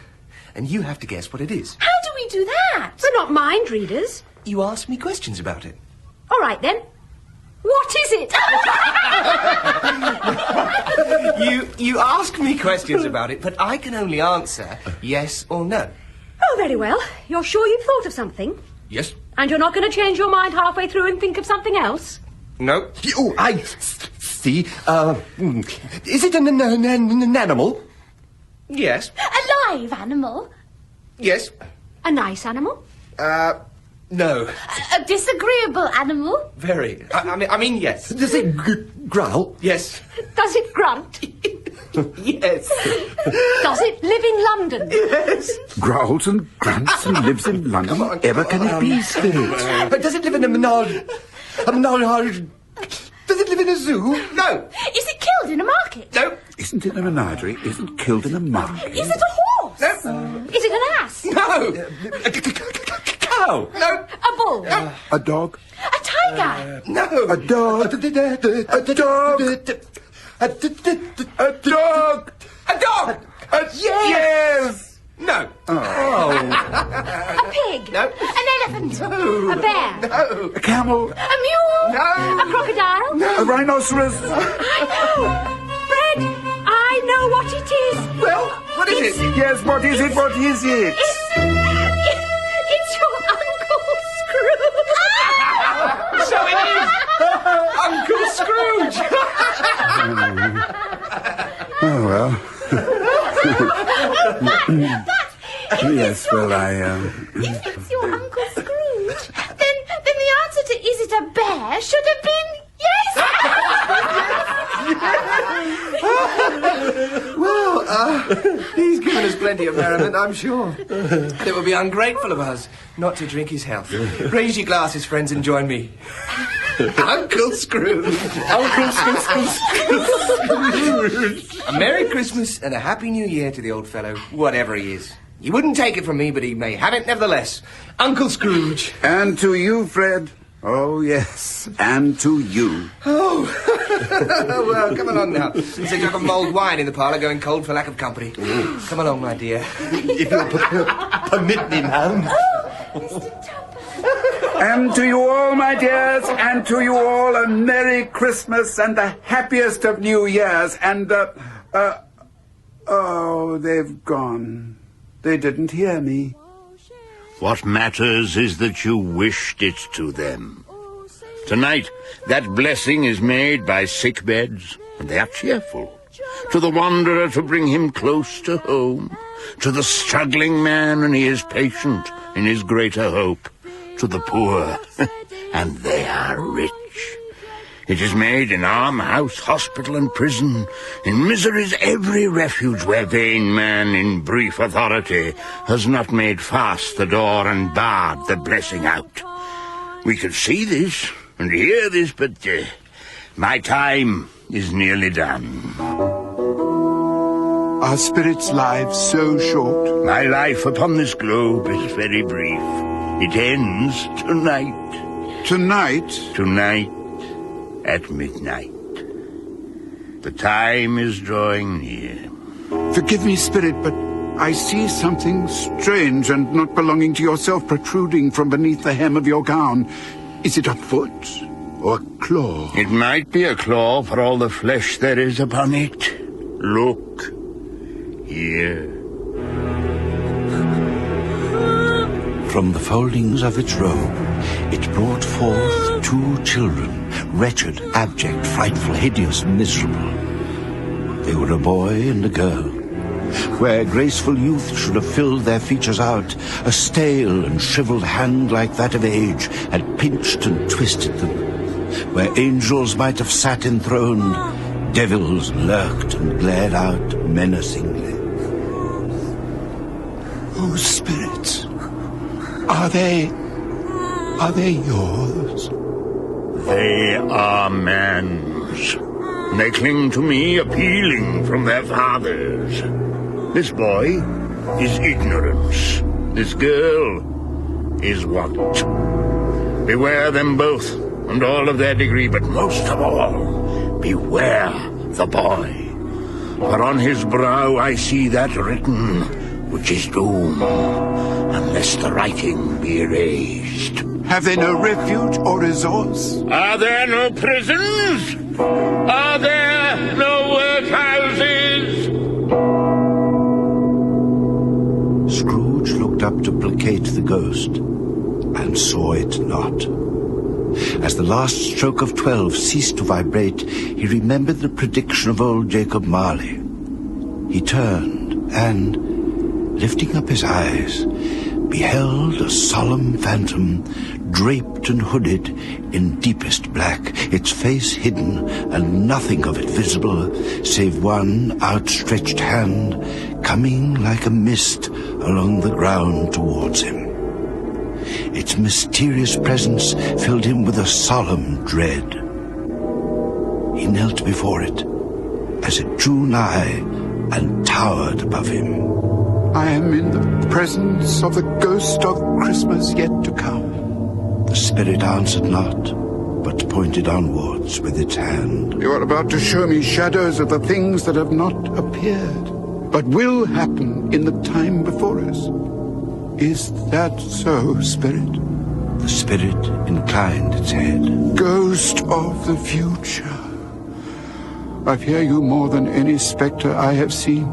and you have to guess what it is. How do we do that? We're not mind readers. You ask me questions about it. All right, then. What is it? You ask me questions about it, but I can only answer yes or no. Oh, very well. You're sure you've thought of something? Yes. And you're not going to change your mind halfway through and think of something else? No. Oh, I see. Is it an animal? Yes. A live animal? Yes. A nice animal? No. A disagreeable animal? Very. I mean, yes. Does it growl? Yes. Does it grunt? Yes. Does it live in London? Yes. Growls and grunts and lives in London. Ever can it be, Spirit? Does it live in a menage? Does it live in a zoo? No. Is it killed in a market? No. Isn't in a menagerie, isn't killed in a market. Is it a horse? No. Is it an ass? No! A cow! No! A bull? No! A dog. A tiger? No! A dog. A dog. A dog! A dog! Yes! No. Oh. A pig? No. An elephant? No. A bear? No. A camel. A mule? No. A crocodile? No. A rhinoceros. I know! Fred, I know what it is. Well, what is it? Yes, what is it? What is it? It's your Uncle Scrooge. So it is! Uncle Scrooge! Oh, well. Yes, well, If it's your Uncle Scrooge, then the answer to is it a bear should have been yes. Well, he's given us plenty of merriment, I'm sure. And it would be ungrateful of us not to drink his health. Raise your glasses, friends, and join me. Uncle Scrooge. Uncle Scrooge. A Merry Christmas and a Happy New Year to the old fellow, whatever he is. He wouldn't take it from me, but he may have it nevertheless. Uncle Scrooge. And to you, Fred. Oh, yes. And to you. Oh. Well, come along now. There's a jug of mulled wine in the parlour going cold for lack of company. Come along, my dear. If you'll permit me, ma'am. And to you all, my dears, and to you all a Merry Christmas and the happiest of New Years. And, oh, they've gone. They didn't hear me. What matters is that you wished it to them. Tonight, that blessing is made by sick beds, and they are cheerful. To the wanderer to bring him close to home. To the struggling man, and he is patient in his greater hope. To the poor, and they are rich. It is made in almshouse, hospital, and prison, in misery's every refuge where vain man in brief authority has not made fast the door and barred the blessing out. We could see this and hear this, but my time is nearly done. Our spirits' lives so short. My life upon this globe is very brief. It ends tonight. Tonight? Tonight. At midnight. The time is drawing near. Forgive me, Spirit, but I see something strange and not belonging to yourself protruding from beneath the hem of your gown. Is it a foot or a claw? It might be a claw for all the flesh there is upon it. Look. Here. From the foldings of its robe, it brought forth 2 children, wretched, abject, frightful, hideous, miserable. They were a boy and a girl. Where graceful youth should have filled their features out, a stale and shriveled hand like that of age had pinched and twisted them. Where angels might have sat enthroned, devils lurked and glared out menacingly. Oh, spirits, are they yours? They are man's. They cling to me, appealing from their fathers. This boy is ignorance. This girl is want. Beware them both, and all of their degree, but most of all, beware the boy. For on his brow I see that written, which is doom, unless the writing be erased. Have they no refuge or resource? Are there no prisons? Are there no workhouses? Scrooge looked up to placate the ghost, and saw it not. As the last stroke of 12 ceased to vibrate, he remembered the prediction of old Jacob Marley. He turned, and, lifting up his eyes, beheld a solemn phantom, draped and hooded in deepest black, its face hidden, and nothing of it visible, save one outstretched hand, coming like a mist along the ground towards him. Its mysterious presence filled him with a solemn dread. He knelt before it, as it drew nigh and towered above him. I am in the presence of the ghost of Christmas yet to come. The spirit answered not, but pointed onwards with its hand. You are about to show me shadows of the things that have not appeared, but will happen in the time before us. Is that so, Spirit? The spirit inclined its head. Ghost of the future. I fear you more than any spectre I have seen.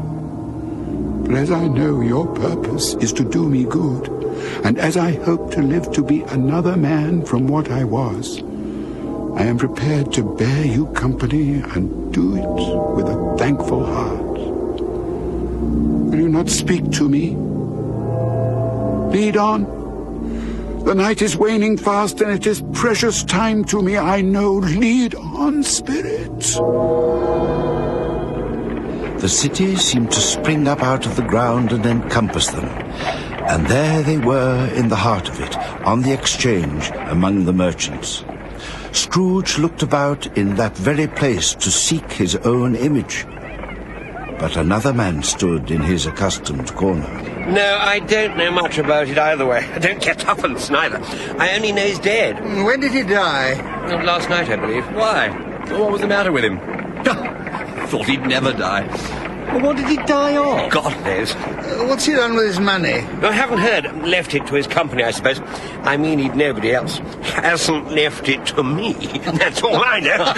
But as I know your purpose is to do me good, and as I hope to live to be another man from what I was, I am prepared to bear you company and do it with a thankful heart. Will you not speak to me? Lead on. The night is waning fast, and it is precious time to me, I know. Lead on, Spirit. The city seemed to spring up out of the ground and encompass them, and there they were in the heart of it, on the exchange among the merchants. Scrooge looked about in that very place to seek his own image, but another man stood in his accustomed corner. No, I don't know much about it either way. I don't get tuppence neither. I only know he's dead. When did he die? Last night, I believe. Why? What was the matter with him? Thought he'd never die. Well, what did he die of? God knows. What's he done with his money? I haven't heard. Left it to his company, I suppose. I mean, he'd nobody else. Hasn't left it to me. That's all I know.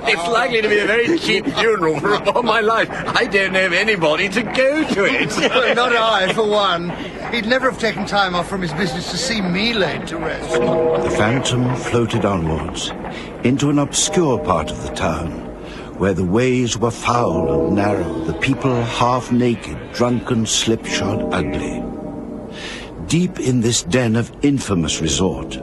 It's likely to be a very cheap funeral for all my life. I don't know of anybody to go to it. Well, not I, for one. He'd never have taken time off from his business to see me laid to rest. The phantom floated onwards into an obscure part of the town, where the ways were foul and narrow, the people half naked, drunken, slipshod, ugly. Deep in this den of infamous resort,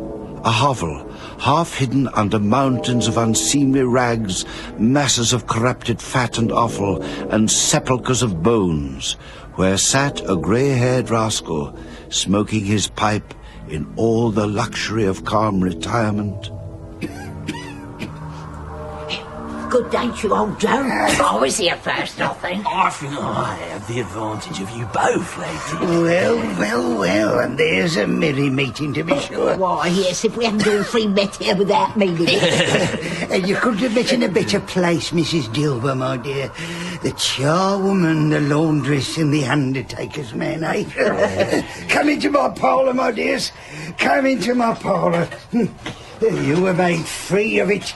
a hovel, half hidden under mountains of unseemly rags, masses of corrupted fat and offal, and sepulchres of bones, where sat a grey-haired rascal, smoking his pipe in all the luxury of calm retirement. Good day to you, old Joe. I was here first, I think. I think I have the advantage of you both, ladies. Well, and there's a merry meeting, to be sure. Why, yes, if we hadn't all three met here without meaning it. You couldn't have met in a better place, Mrs. Dilber, my dear. The charwoman, the laundress, and the undertaker's man, eh? Come into my parlour, my dears. Come into my parlour. You were made free of it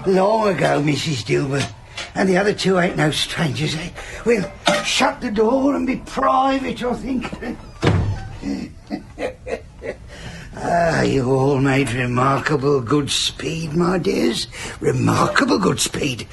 long ago, Mrs. Dilber, and the other two ain't no strangers, eh? We'll shut the door and be private, I think. You all made remarkable good speed, my dears. Remarkable good speed.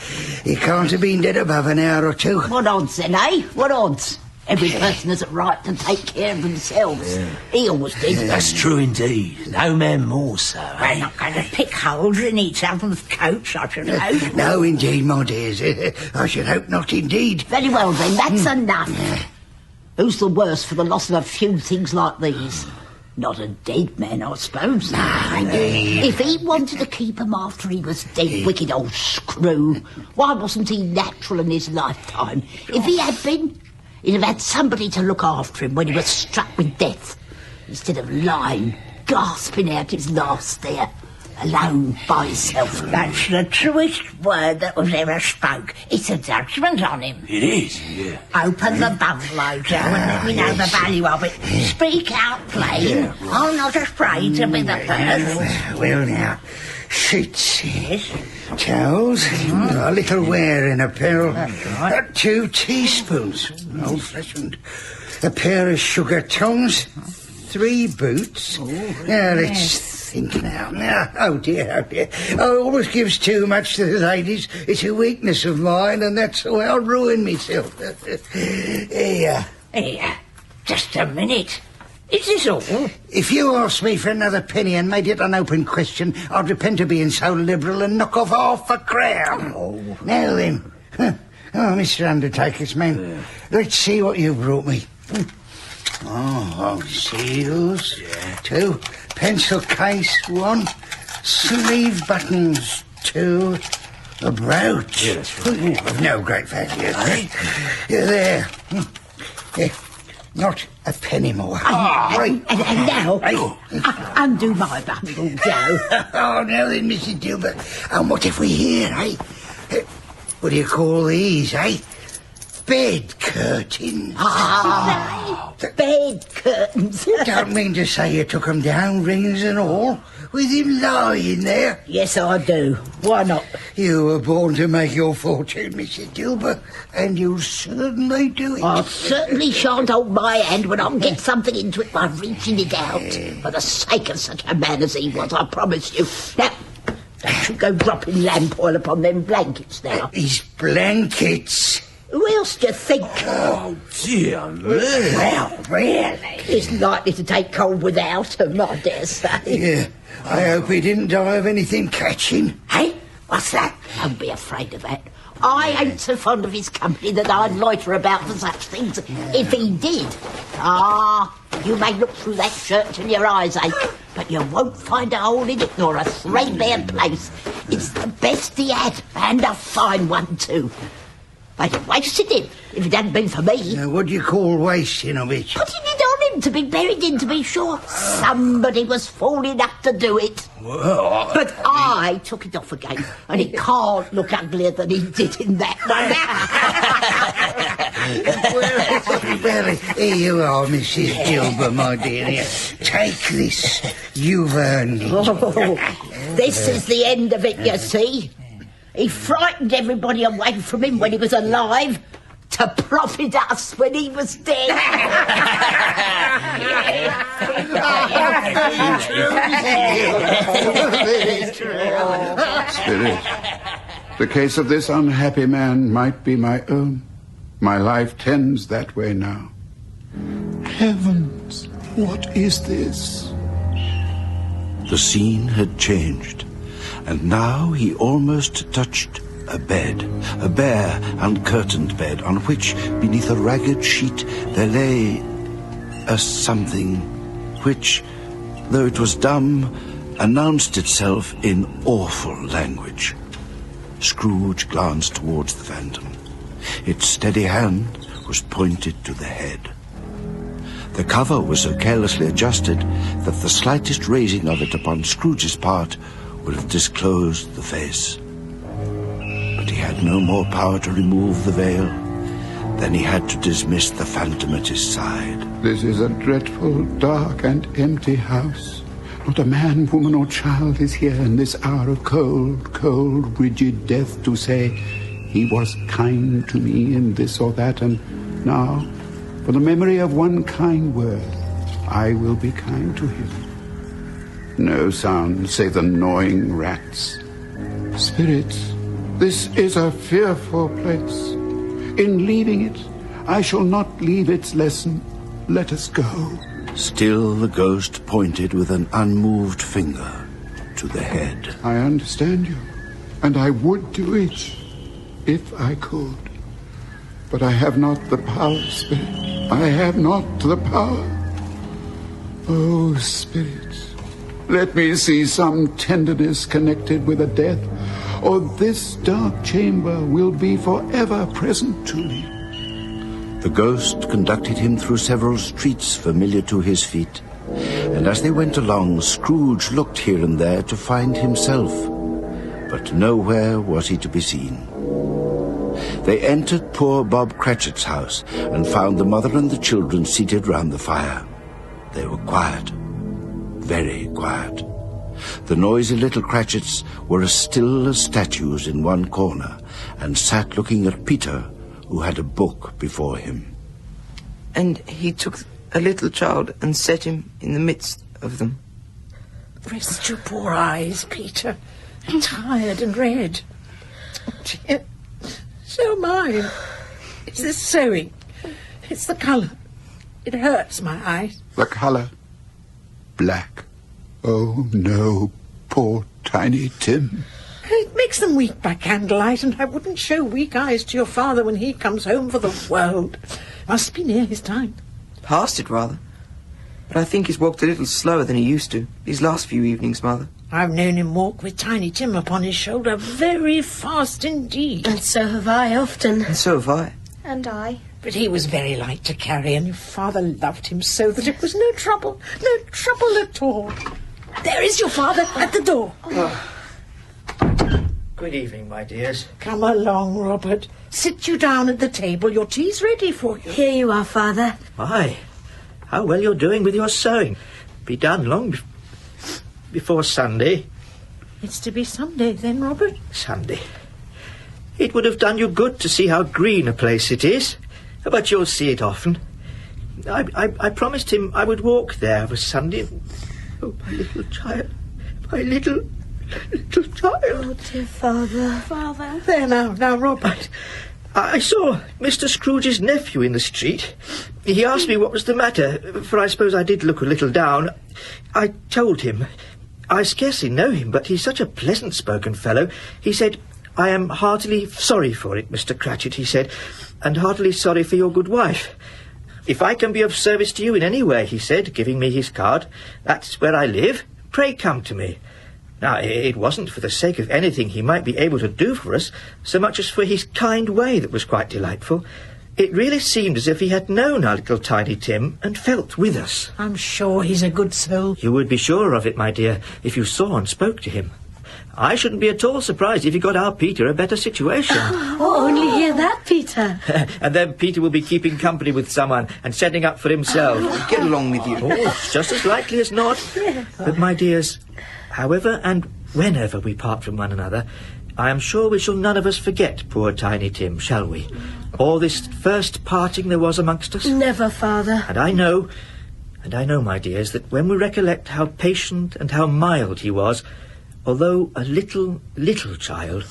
You can't have been dead above an hour or two. What odds, then, eh? What odds? Every person has a right to take care of themselves. Yeah. He always did. That's true indeed. No man more so. We're not going to pick holes in each other's coats, I should hope. No, indeed, my dears. I should hope not, indeed. Very well, then. That's enough. Who's the worse for the loss of a few things like these? Not a dead man, I suppose. No, indeed. If he wanted to keep him after he was dead, wicked old screw, why wasn't he natural in his lifetime? If he had been, he'd have had somebody to look after him when he was struck with death, instead of lying, gasping out his last there, alone by himself. That's the truest word that was ever spoke. It's a judgment on him. It is, yeah. Open the bungalow, Joe, and let me know the value of it. Speak out plain. I'm not afraid to be the first. Well, now, sheets, yes, towels, a little wearing apparel, 2 teaspoons, old-fashioned, a pair of sugar tongs, 3 boots. Now, let's think now. Oh dear. I always gives too much to the ladies. It's a weakness of mine, and that's how I'll ruin myself. Here, just a minute. Is this all? If you asked me for another penny and made it an open question, I'd repent of being so liberal and knock off half a crown. Now then. Mr. Undertaker's man, let's see what you've brought me. Seals, 2, pencil case, 1, sleeve buttons, 2, A brooch? Yes. Of no great value. There. Not a penny more. And now, undo my bundle, Joe. Oh, now then, Mrs. Gilbert. And what if we hear, eh? What do you call these, eh? Bed curtains. Bed curtains. You don't mean to say you took them down, rings and all, with him lying there? Yes, I do. Why not? You were born to make your fortune, Mrs. Gilbert, and you'll certainly do it. I certainly shan't hold my hand when I get something into it by reaching it out. For the sake of such a man as he was, I promise you. Now, don't you go dropping lamp oil upon them blankets now. His blankets? Who else do you think? Oh, dear me. Well, really? He's likely to take cold without them, I dare say. Yeah, I hope he didn't die of anything catching. Hey, what's that? Don't be afraid of that. I ain't so fond of his company that I'd loiter about for such things if he did. You may look through that shirt till your eyes ache, but you won't find a hole in it nor a threadbare place. It's the best he had, and a fine one too. I'd have wasted it if it hadn't been for me. Now, what do you call wasting of it? Putting it on him to be buried in, to be sure. Somebody was fool enough to do it. Well, but I took it off again, and it can't look uglier than he did in that one. Well, here you are, Mrs. Gilbert, my dear. Here, take this. You've earned it. This is the end of it, you see. He frightened everybody away from him when he was alive, to profit us when he was dead. Spirit, the case of this unhappy man might be my own. My life tends that way now. Heavens, what is this? The scene had changed, and now he almost touched a bed, a bare, uncurtained bed, on which, beneath a ragged sheet, there lay a something which, though it was dumb, announced itself in awful language. Scrooge glanced towards the phantom. Its steady hand was pointed to the head. The cover was so carelessly adjusted that the slightest raising of it upon Scrooge's part would have disclosed the face. But he had no more power to remove the veil than he had to dismiss the phantom at his side. This is a dreadful, dark and empty house. Not a man, woman or child is here in this hour of cold, cold, rigid death to say, he was kind to me in this or that, and now, for the memory of one kind word, I will be kind to him. No sound save the gnawing rats. Spirits, this is a fearful place. In leaving it, I shall not leave its lesson. Let us go. Still the ghost pointed with an unmoved finger to the head. I understand you, and I would do it if I could. But I have not the power, Spirit. I have not the power. Oh, Spirit, let me see some tenderness connected with a death, or this dark chamber will be forever present to me. The ghost conducted him through several streets familiar to his feet, and as they went along, Scrooge looked here and there to find himself, but nowhere was he to be seen. They entered poor Bob Cratchit's house and found the mother and the children seated round the fire. They were quiet, very quiet. The noisy little Cratchits were as still as statues in one corner and sat looking at Peter, who had a book before him. And he took a little child and set him in the midst of them. Rest your poor eyes, Peter. Tired and red. Oh, dear. So am I. It's this sewing. It's the colour. It hurts my eyes. The colour? Black. Oh, no, poor Tiny Tim. It makes them weak by candlelight, and I wouldn't show weak eyes to your father when he comes home for the world. Must be near his time. Past it, rather. But I think he's walked a little slower than he used to, these last few evenings, Mother. I've known him walk with Tiny Tim upon his shoulder very fast indeed. And so have I often. And so have I. And I. But he was very light to carry, and your father loved him so that it was no trouble at all. There is your father at the door. Good evening, my dears. Come along, Robert. Sit you down at the table. Your tea's ready for you. Here you are, Father. My, how well you're doing with your sewing. Be done long before Sunday. It's to be Sunday then, Robert? Sunday. It would have done you good to see how green a place it is, but you'll see it often. I promised him I would walk there of a Sunday. Oh, my little child. My little child. Oh, dear Father. Father. There now, Robert. I saw Mr. Scrooge's nephew in the street. He asked me what was the matter, for I suppose I did look a little down. I told him. I scarcely know him, but he's such a pleasant-spoken fellow. He said, "I am heartily sorry for it, Mr. Cratchit," he said, "and heartily sorry for your good wife. If I can be of service to you in any way," he said, giving me his card, "that's where I live. Pray come to me." Now, it wasn't for the sake of anything he might be able to do for us, so much as for his kind way that was quite delightful. It really seemed as if he had known our little Tiny Tim and felt with us. I'm sure he's a good soul. You would be sure of it, my dear, if you saw and spoke to him. I shouldn't be at all surprised if he got our Peter a better situation. Oh, only hear that, Peter. And then Peter will be keeping company with someone and setting up for himself. Get along with you. Oh, it's just as likely as not. Yeah. But, my dears, however and whenever we part from one another, I am sure we shall none of us forget poor Tiny Tim, shall we? Or this first parting there was amongst us? Never, Father. And I know, my dears, that when we recollect how patient and how mild he was, although a little child,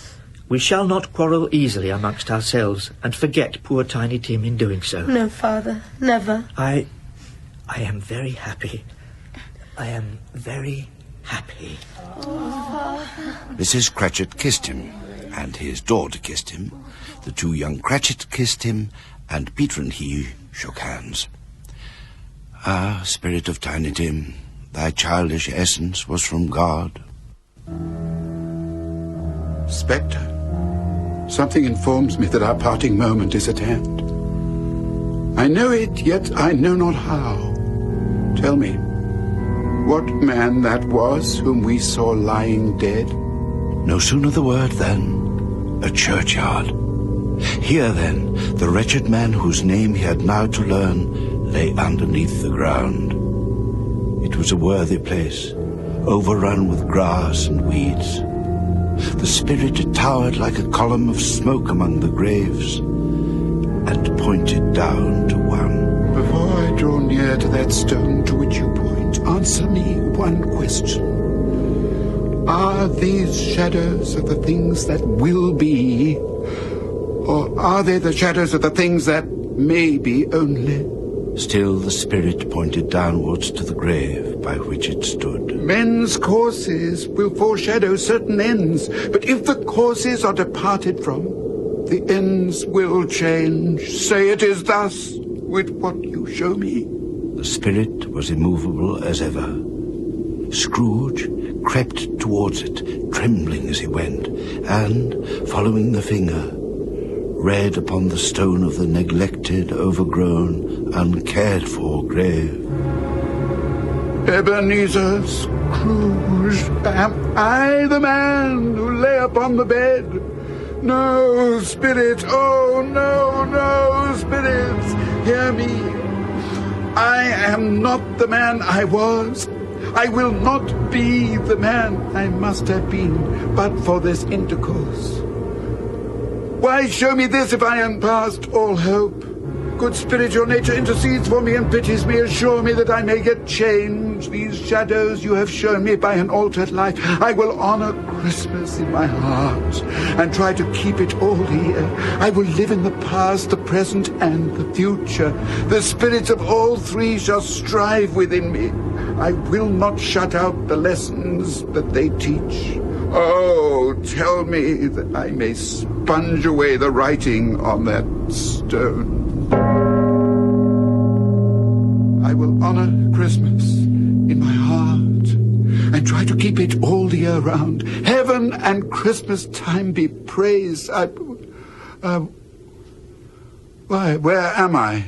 we shall not quarrel easily amongst ourselves and forget poor Tiny Tim in doing so. No, Father, never. I am very happy. I am very happy. Oh, Mrs. Cratchit kissed him, and his daughter kissed him. The two young Cratchit kissed him, and Peter and he shook hands. Ah, spirit of Tiny Tim, thy childish essence was from God. Spectre, something informs me that our parting moment is at hand. I know it, yet I know not how. Tell me, what man that was whom we saw lying dead? No sooner the word than a churchyard. Here then, the wretched man whose name he had now to learn lay underneath the ground. It was a worthy place, overrun with grass and weeds. The spirit towered like a column of smoke among the graves, and pointed down to one. Before I draw near to that stone to which you point, answer me one question. Are these shadows of the things that will be, or are they the shadows of the things that may be only? Still the spirit pointed downwards to the grave by which it stood. Men's courses will foreshadow certain ends, but if the courses are departed from, the ends will change. Say it is thus with what you show me. The spirit was immovable as ever. Scrooge crept towards it, trembling as he went, and, following the finger, read upon the stone of the neglected, overgrown, uncared-for grave. Ebenezer Scrooge, am I the man who lay upon the bed? No, spirit, oh, no, spirits, hear me. I am not the man I was. I will not be the man I must have been, but for this intercourse. Why show me this if I am past all hope? Good spirit, your nature intercedes for me and pities me. Assure me that I may yet change these shadows you have shown me by an altered life. I will honor Christmas in my heart and try to keep it all here. I will live in the past, the present, and the future. The spirits of all three shall strive within me. I will not shut out the lessons that they teach. Oh, tell me that I may sponge away the writing on that stone. I will honor Christmas in my heart I try to keep it all the year round. Heaven and Christmas time be praised. Why, where am I?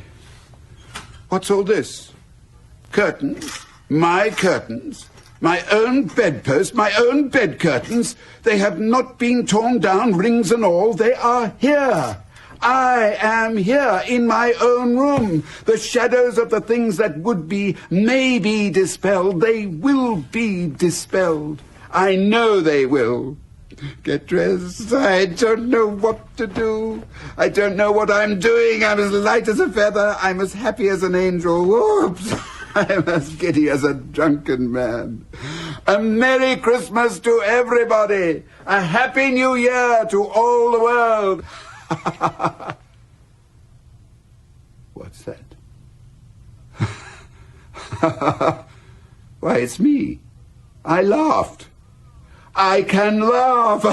What's all this? Curtains? My curtains? My own bedpost, my own bed curtains? They have not been torn down, rings and all. They are here. I am here in my own room. The shadows of the things that would be may be dispelled. They will be dispelled. I know they will. Get dressed. I don't know what to do. I don't know what I'm doing. I'm as light as a feather. I'm as happy as an angel. Whoops. I'm as giddy as a drunken man. A Merry Christmas to everybody. A Happy New Year to all the world. What's that? Why, it's me. I laughed. I can laugh.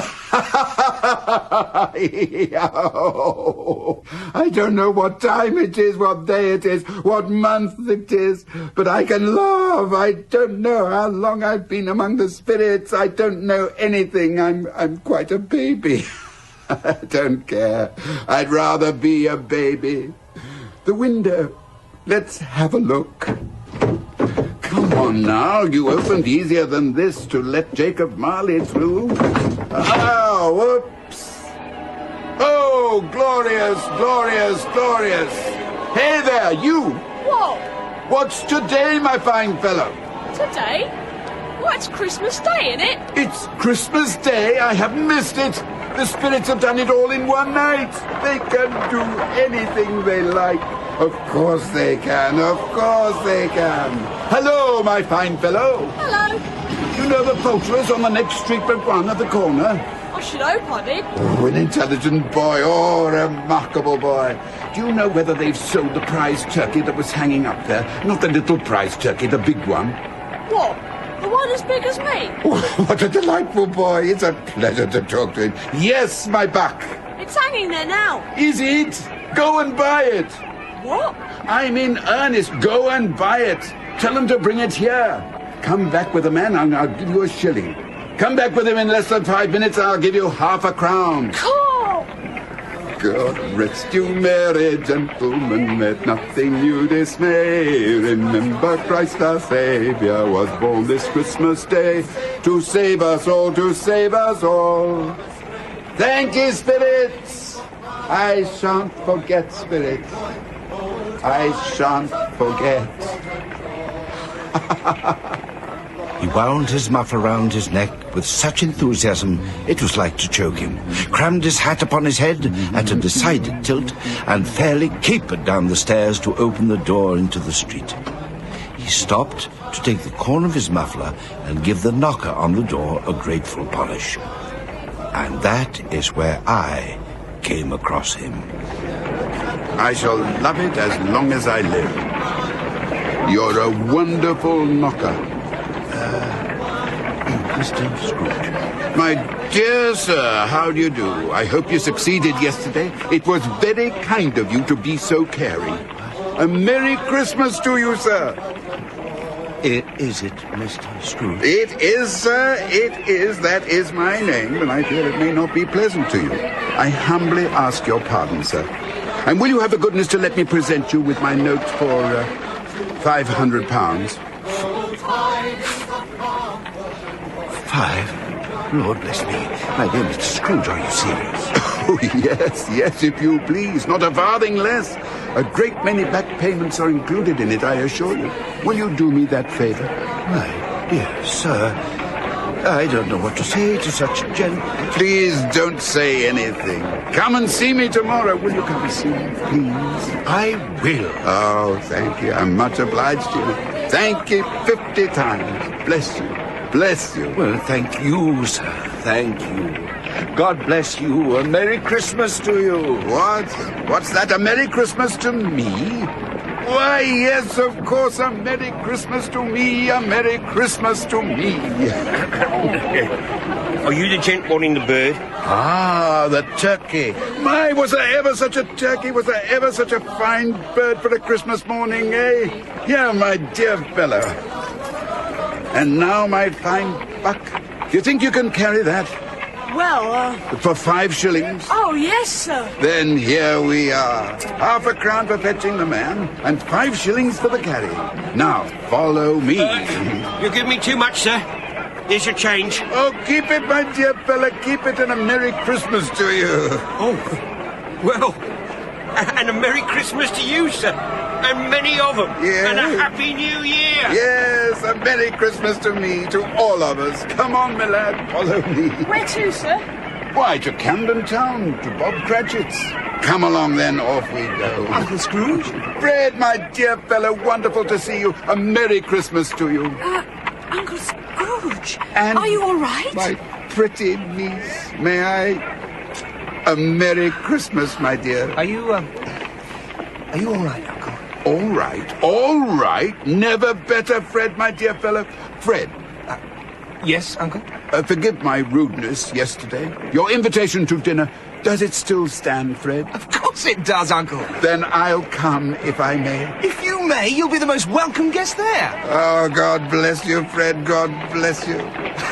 I don't know what time it is, what day it is, what month it is, but I can laugh. I don't know how long I've been among the spirits. I don't know anything. I'm quite a baby. I don't care. I'd rather be a baby. The window. Let's have a look. Come on now, you opened easier than this to let Jacob Marley through. Oh, whoops. Oh, glorious, glorious, glorious. Hey there, you. What? What's today, my fine fellow? Today? Well, it's Christmas Day, isn't it? It's Christmas Day. I haven't missed it. The spirits have done it all in one night. They can do anything they like. Of course they can. Of course they can. Hello, my fine fellow. Hello. You know the poulterers on the next street but one at the corner? I should hope I did. Oh, an intelligent boy. Oh, a remarkable boy. Do you know whether they've sold the prize turkey that was hanging up there? Not the little prize turkey, the big one. What? The one as big as me? Oh, what a delightful boy. It's a pleasure to talk to him. Yes, my buck. It's hanging there now. Is it? Go and buy it. What? I'm in earnest. Go and buy it. Tell them to bring it here. Come back with the man and I'll give you a shilling. Come back with him in less than 5 minutes, I'll give you half a crown. Cool. God rest you, merry gentlemen, let nothing you dismay. Remember Christ our Saviour was born this Christmas Day to save us all, to save us all. Thank you, spirits. I shan't forget, spirits. I shan't forget. He wound his muff around his neck with such enthusiasm it was like to choke him, crammed his hat upon his head at a decided tilt, and fairly capered down the stairs to open the door into the street. He stopped to take the corner of his muffler and give the knocker on the door a grateful polish. And that is where I came across him. I shall love it as long as I live. You're a wonderful knocker. Mr. Scrooge. My dear sir, how do you do? I hope you succeeded yesterday. It was very kind of you to be so caring. A Merry Christmas to you, sir. Is it, Mr. Scrooge? It is, sir. It is. That is my name, and I fear it may not be pleasant to you. I humbly ask your pardon, sir. And will you have the goodness to let me present you with my note for £500? 5? Lord bless me. My dear Mr. Scrooge, are you serious? Oh, yes, if you please. Not a farthing less. A great many back payments are included in it, I assure you. Will you do me that favour? My dear sir, I don't know what to say to such Please don't say anything. Come and see me tomorrow. Will you come and see me, please? I will. Oh, thank you. I'm much obliged to you. Thank you 50 times. Bless you. Bless you. Well, thank you, sir. Thank you. God bless you. A Merry Christmas to you. What? What's that? A Merry Christmas to me? Why, yes, of course, a Merry Christmas to me. A Merry Christmas to me. Are you the gent wanting the bird? Ah, the turkey. My, was there ever such a turkey? Was there ever such a fine bird for a Christmas morning, eh? Yeah, my dear fellow. And now, my fine buck, do you think you can carry that? Well, For 5 shillings? Oh, yes, sir. Then here we are. Half a crown for fetching the man, and 5 shillings for the carrying. Now, follow me. You give me too much, sir. Here's your change. Oh, keep it, my dear fella. Keep it, and a Merry Christmas to you. Oh, well, and a Merry Christmas to you, sir. And many of them. Yes. And a Happy New Year. Yes, a Merry Christmas to me, to all of us. Come on, my lad, follow me. Where to, sir? Why, to Camden Town, to Bob Cratchit's. Come along, then, off we go. Uncle Scrooge? Fred, my dear fellow, wonderful to see you. A Merry Christmas to you. Uncle Scrooge, And are you all right? My pretty niece, may I? A Merry Christmas, my dear. Are you all right, Uncle? All right. Never better, Fred, my dear fellow. Fred. Yes, Uncle? Forgive my rudeness yesterday. Your invitation to dinner, does it still stand, Fred? Of course it does, Uncle. Then I'll come, if I may. If you may, you'll be the most welcome guest there. Oh, God bless you, Fred. God bless you.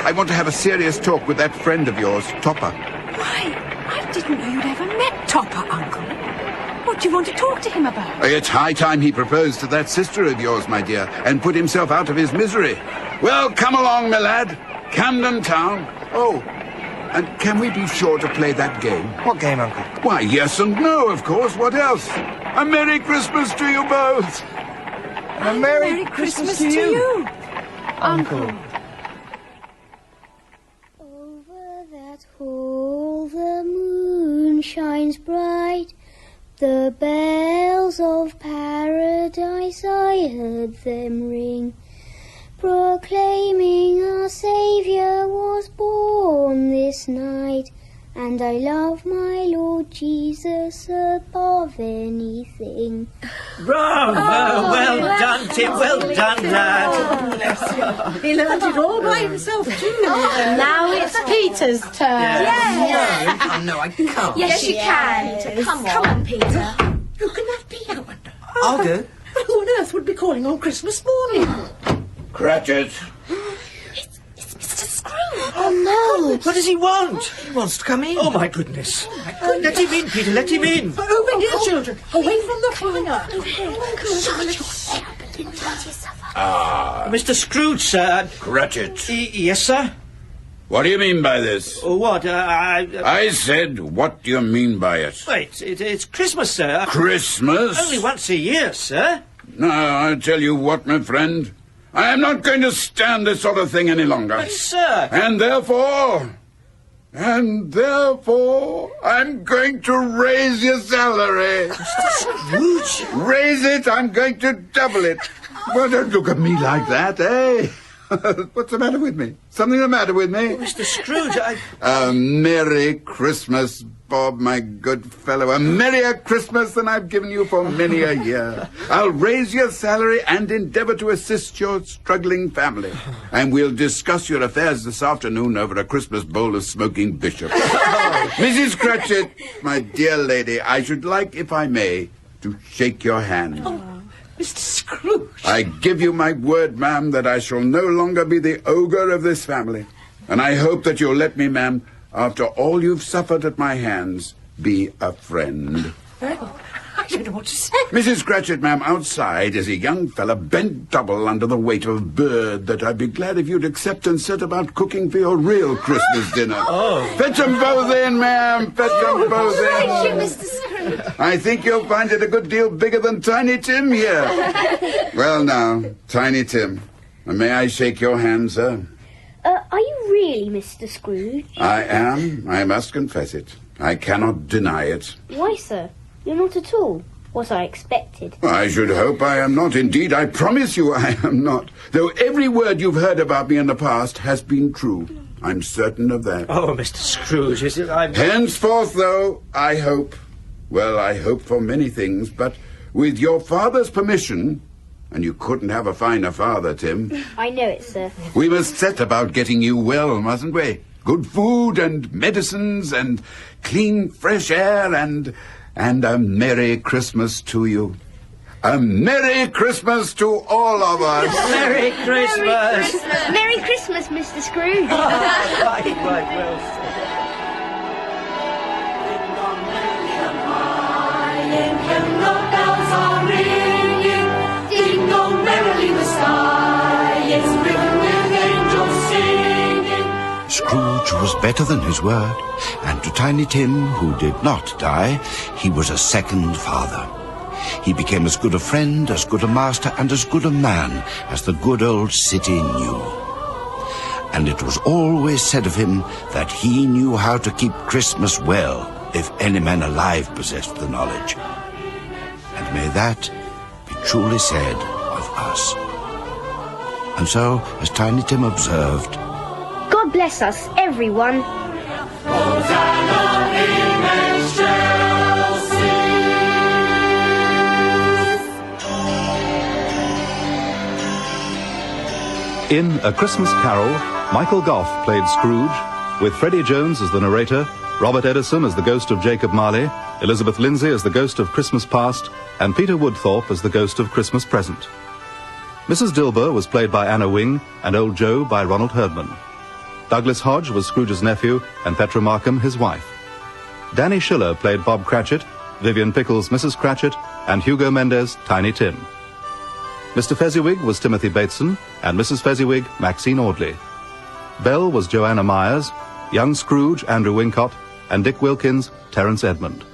I want to have a serious talk with that friend of yours, Topper. Why, I didn't know you'd ever met Topper, Uncle. What do you want to talk to him about? It's high time he proposed to that sister of yours, my dear, and put himself out of his misery. Well, come along, my lad. Camden Town. Oh, and can we be sure to play that game? What game, Uncle? Why, yes and no, of course. What else? A Merry Christmas to you both. And a Merry Christmas to you, Uncle. Over that hall the moon shines bright. The bells of paradise I heard them ring, proclaiming our Saviour was born this night, and I love my Lord Jesus above anything. Bravo! Well done, Tim. Well done, lad. He learned it all by himself, too. Now it's Peter's turn. Yeah. No, I can't. Yes, you can. Come on, Peter. Who can that be, I wonder? I'll do. But who on earth would be calling on Christmas morning? Cratchit. It's Mr. Scrooge. Oh, no. What does he want? He wants to come in. Oh, my goodness. Let him in, Peter. Let him in. Over here, children. Away from the fire. Mr. Scrooge, sir. Cratchit. Yes, sir? What do you mean by this? What? I said, what do you mean by it? Wait, it's Christmas, sir. Christmas? Only once a year, sir. Now, I tell you what, my friend. I am not going to stand this sort of thing any longer. But, sir... And therefore, I'm going to raise your salary. Mr. Scrooge? Raise it, I'm going to double it. Well, don't look at me like that, eh? What's the matter with me? Something the matter with me? Oh, Mr. Scrooge, A Merry Christmas, Bob, my good fellow. A merrier Christmas than I've given you for many a year. I'll raise your salary and endeavour to assist your struggling family. And we'll discuss your affairs this afternoon over a Christmas bowl of smoking bishop. Mrs. Cratchit, my dear lady, I should like, if I may, to shake your hand. Mr. Scrooge. I give you my word, ma'am, that I shall no longer be the ogre of this family. And I hope that you'll let me, ma'am, after all you've suffered at my hands, be a friend. Well, I don't know what to say. Mrs. Cratchit, ma'am, outside is a young fella bent double under the weight of a bird that I'd be glad if you'd accept and set about cooking for your real Christmas dinner. Oh. Fetch them both in, ma'am. Fetch them both in. Thank you, Mr. Scrooge. I think you'll find it a good deal bigger than Tiny Tim here. Well, now, Tiny Tim, may I shake your hand, sir? Are you really Mr. Scrooge? I am. I must confess it. I cannot deny it. Why, sir? You're not at all what I expected. I should hope I am not. Indeed, I promise you I am not. Though every word you've heard about me in the past has been true. I'm certain of that. Oh, Mr. Scrooge, is it? Henceforth, though, I hope. Well, I hope for many things, but with your father's permission, and you couldn't have a finer father, Tim. I know it, sir. We must set about getting you well, mustn't we? Good food and medicines and clean, fresh air and a Merry Christmas to you. A Merry Christmas to all of us. Merry Christmas. Merry Christmas, Mr. Scrooge. Right, well said. Scrooge was better than his word, and to Tiny Tim, who did not die, he was a second father. He became as good a friend, as good a master, and as good a man as the good old city knew. And it was always said of him that he knew how to keep Christmas well, if any man alive possessed the knowledge. And may that be truly said of us. And so, as Tiny Tim observed, God bless us, everyone. In A Christmas Carol, Michael Gough played Scrooge, with Freddie Jones as the narrator, Robert Edison as the ghost of Jacob Marley, Elizabeth Lindsay as the ghost of Christmas Past, and Peter Woodthorpe as the ghost of Christmas Present. Mrs. Dilber was played by Anna Wing, and Old Joe by Ronald Herdman. Douglas Hodge was Scrooge's nephew, and Petra Markham his wife. Danny Schiller played Bob Cratchit, Vivian Pickles Mrs. Cratchit, and Hugo Mendez Tiny Tim. Mr. Fezziwig was Timothy Bateson, and Mrs. Fezziwig Maxine Audley. Belle was Joanna Myers, young Scrooge Andrew Wincott, and Dick Wilkins Terence Edmund.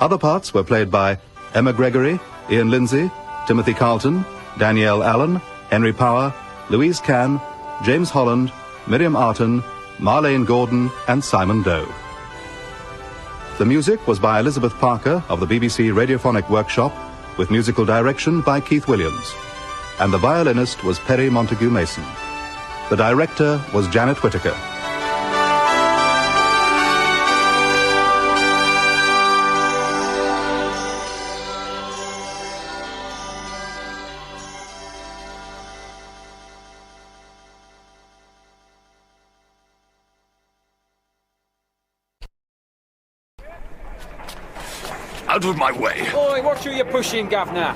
Other parts were played by Emma Gregory, Ian Lindsay, Timothy Carlton, Danielle Allen, Henry Power, Louise Cann, James Holland, Miriam Arton, Marlene Gordon, and Simon Doe. The music was by Elizabeth Parker of the BBC Radiophonic Workshop, with musical direction by Keith Williams. And the violinist was Perry Montague Mason. The director was Janet Whittaker. Out of my way. Oi, watch who you're pushing, Governor.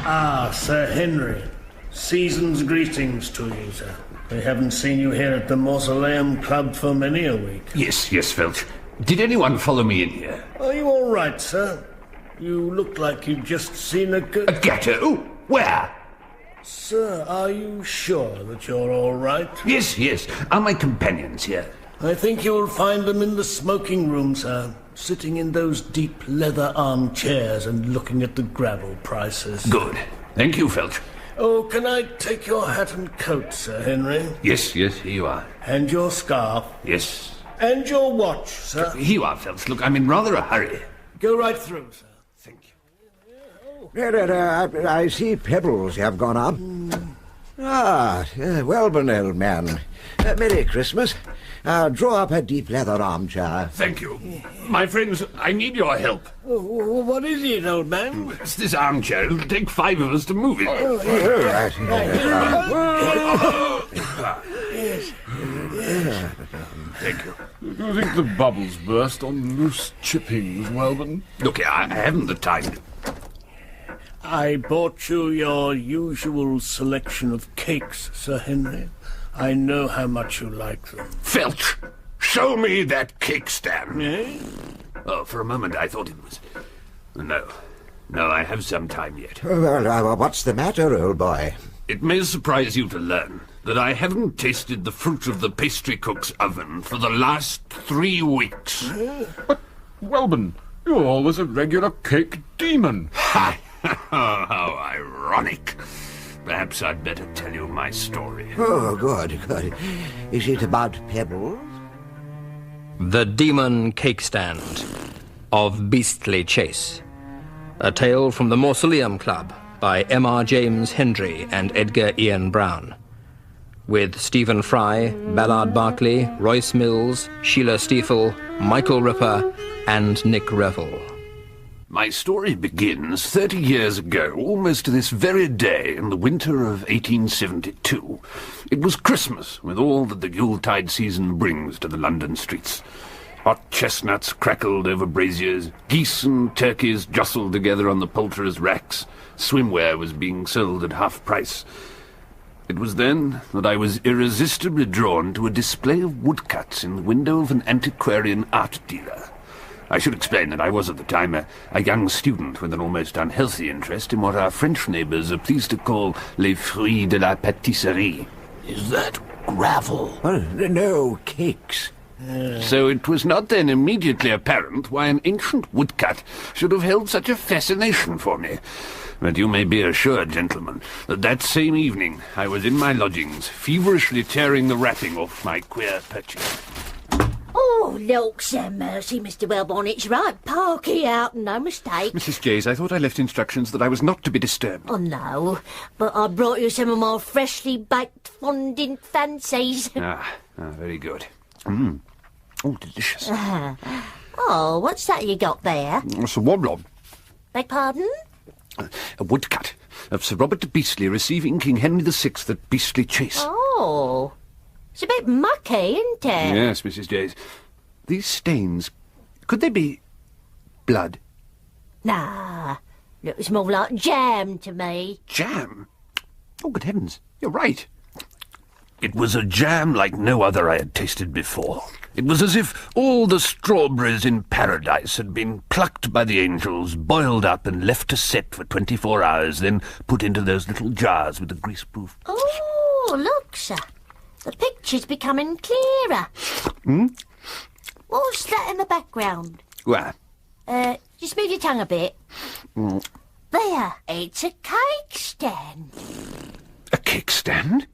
Ah, Sir Henry. Season's greetings to you, sir. We haven't seen you here at the Mausoleum Club for many a week. Yes, Felch. Did anyone follow me in here? Are you all right, sir? You look like you'd just seen a ghetto? Where? Sir, are you sure that you're all right? Yes. Are my companions here? I think you'll find them in the smoking room, sir, sitting in those deep leather armchairs and looking at the gravel prices. Good. Thank you, Felch. Oh, can I take your hat and coat, Sir Henry? Yes, here you are. And your scarf? Yes. And your watch, sir? Here you are, Felch. Look, I'm in rather a hurry. Go right through, sir. Thank you. I see pebbles have gone up. Welburn, old man. Merry Christmas. Draw up a deep leather armchair. Thank you. My friends, I need your help. What is it, old man? It's this armchair. It'll take 5 of us to move it. Yes. Thank you. You think the bubbles burst on loose chippings, Welburn? Look, I haven't the time. I bought you your usual selection of cakes, Sir Henry. I know how much you like them. Felch, show me that Cakestand. Eh? Oh, for a moment I thought it was... No, I have some time yet. Well, what's the matter, old boy? It may surprise you to learn that I haven't tasted the fruit of the pastry cook's oven for the last 3 weeks. But, Welburn, you're always a regular cake demon. Ha! How ironic. Perhaps I'd better tell you my story. Oh, good. Is it about pebbles? The Demon Cakestand of Beastley Chase. A tale from the Mausoleum Club by M.R. James Hendry and Edgar Ian Brown. With Stephen Fry, Ballard Barkley, Royce Mills, Sheila Stiefel, Michael Ripper, and Nick Revel. My story begins 30 years ago, almost to this very day, in the winter of 1872. It was Christmas, with all that the Yuletide season brings to the London streets. Hot chestnuts crackled over braziers, geese and turkeys jostled together on the poulterers' racks. Swimwear was being sold at half price. It was then that I was irresistibly drawn to a display of woodcuts in the window of an antiquarian art dealer. I should explain that I was at the time a young student with an almost unhealthy interest in what our French neighbours are pleased to call les fruits de la pâtisserie. Is that gravel? Oh, no, cakes. So it was not then immediately apparent why an ancient woodcut should have held such a fascination for me. But you may be assured, gentlemen, that same evening I was in my lodgings, feverishly tearing the wrapping off my queer purchase. Oh, looks and mercy, Mr. Wellborn, it's right. Parky out, no mistake. Mrs. Jays, I thought I left instructions that I was not to be disturbed. Oh, no, but I brought you some of my freshly baked fondant fancies. Very good. Oh, delicious. Oh, what's that you got there? It's a woblob. Beg pardon? A woodcut of Sir Robert de Beastley receiving King Henry VI at Beastley Chase. Oh, it's a bit mucky, isn't it? Yes, Mrs. Jays. These stains, could they be blood? Nah, looks more like jam to me. Jam? Oh, good heavens, you're right. It was a jam like no other I had tasted before. It was as if all the strawberries in paradise had been plucked by the angels, boiled up and left to set for 24 hours, then put into those little jars with the greaseproof... Oh, look, sir. The picture's becoming clearer. What's that in the background? Where? Just move your tongue a bit. There, it's a cake stand. A cake stand?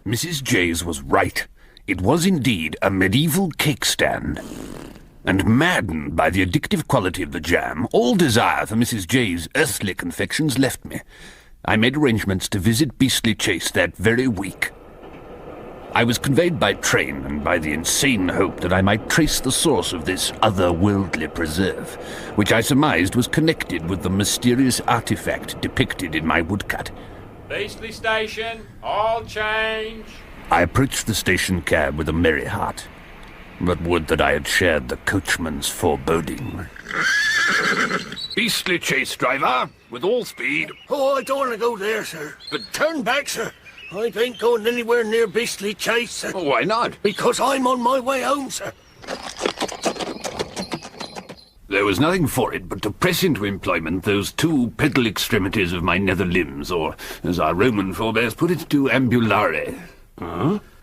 Mrs. Jays was right. It was indeed a medieval cake stand. And maddened by the addictive quality of the jam, all desire for Mrs. Jays' earthly confections left me. I made arrangements to visit Beastley Chase that very week. I was conveyed by train, and by the insane hope that I might trace the source of this otherworldly preserve, which I surmised was connected with the mysterious artifact depicted in my woodcut. Beastley Station, all change. I approached the station cab with a merry heart, but would that I had shared the coachman's foreboding. Beastley Chase, driver, with all speed. Oh, I don't want to go there, sir. But turn back, sir. I ain't going anywhere near Beastley Chase, sir. Oh, why not? Because I'm on my way home, sir. There was nothing for it but to press into employment those two pedal extremities of my nether limbs, or, as our Roman forebears put it, to ambulare.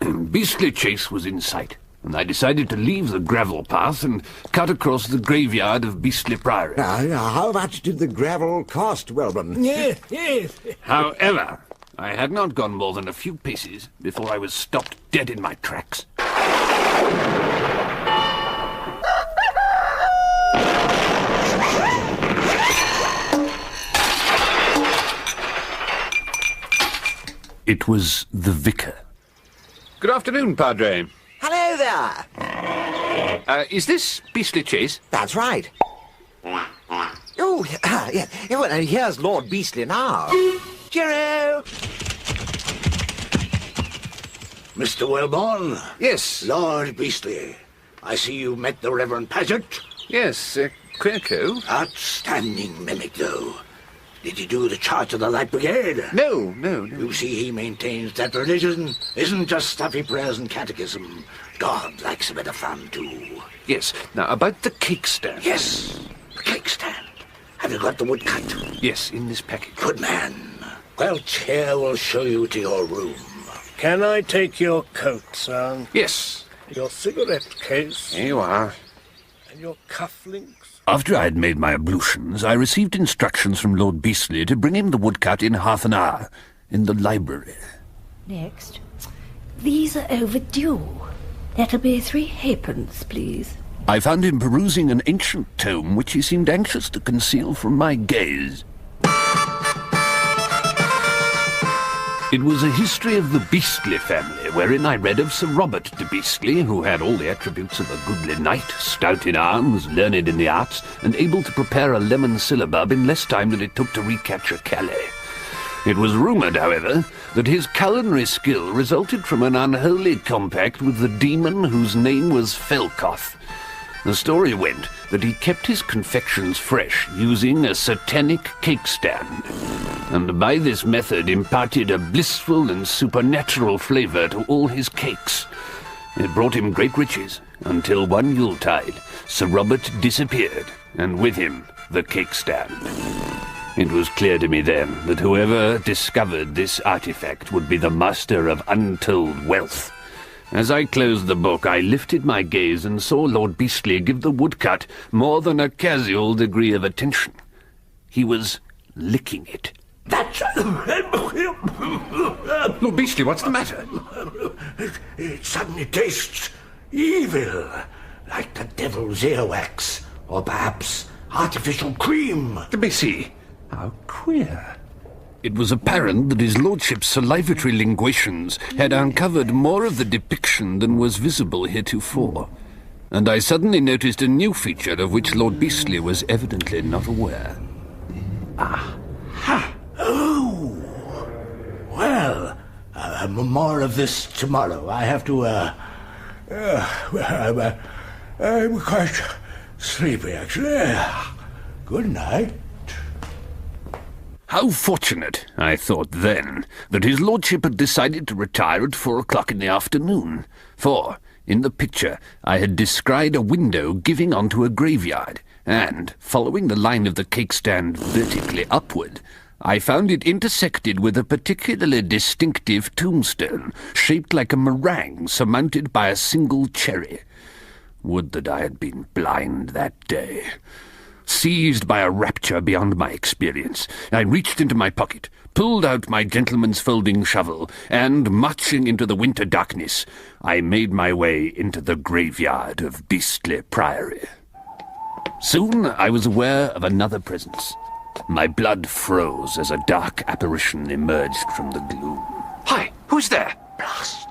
Beastley Chase was in sight, and I decided to leave the gravel path and cut across the graveyard of Beastley Priory. How much did the gravel cost, Wellborn? Yes. However, I had not gone more than a few paces before I was stopped dead in my tracks. It was the vicar. Good afternoon, Padre. Hello there. Is this Beastley Chase? That's right. Oh, yeah. Well, here's Lord Beastley now. Cheerio! Mr. Wellborn? Yes. Lord Beastley. I see you met the Reverend Paget. Yes, Quirko. Outstanding mimic, though. Did he do the Charge of the Light Brigade? No. You see, he maintains that religion isn't just stuffy prayers and catechism. God likes a bit of fun, too. Yes. Now, about the cake stand. Yes, the cake stand. Have you got the woodcut? Yes, in this package. Good man. Welch here will show you to your room. Can I take your coat, sir? Yes. Your cigarette case? Here you are. And your cufflinks? After I had made my ablutions, I received instructions from Lord Beastley to bring him the woodcut in half an hour, in the library. Next. These are overdue. That'll be 3 halfpence, please. I found him perusing an ancient tome which he seemed anxious to conceal from my gaze. It was a history of the Beastley family, wherein I read of Sir Robert de Beastley, who had all the attributes of a goodly knight, stout in arms, learned in the arts, and able to prepare a lemon syllabub in less time than it took to recapture Calais. It was rumoured, however, that his culinary skill resulted from an unholy compact with the demon whose name was Felkoth. The story went that he kept his confections fresh using a satanic cake stand, and by this method imparted a blissful and supernatural flavour to all his cakes. It brought him great riches, until one Yuletide, Sir Robert disappeared, and with him the cake stand. It was clear to me then that whoever discovered this artifact would be the master of untold wealth. As I closed the book, I lifted my gaze and saw Lord Beastley give the woodcut more than a casual degree of attention. He was licking it. That's... Lord Beastley, what's the matter? It suddenly tastes evil, like the devil's earwax, or perhaps artificial cream. Let me see. How queer. It was apparent that his lordship's salivatory linguations had uncovered more of the depiction than was visible heretofore, and I suddenly noticed a new feature of which Lord Beastley was evidently not aware. Ha! Oh! Well, more of this tomorrow. I have to, I'm quite sleepy, actually. Good night. How fortunate, I thought then, that his lordship had decided to retire at 4 o'clock in the afternoon, for, in the picture, I had descried a window giving onto a graveyard, and, following the line of the cake stand vertically upward, I found it intersected with a particularly distinctive tombstone, shaped like a meringue surmounted by a single cherry. Would that I had been blind that day. Seized by a rapture beyond my experience, I reached into my pocket, pulled out my gentleman's folding shovel, and, marching into the winter darkness, I made my way into the graveyard of Beastley Priory. Soon I was aware of another presence. My blood froze as a dark apparition emerged from the gloom. Hi, who's there? Blast!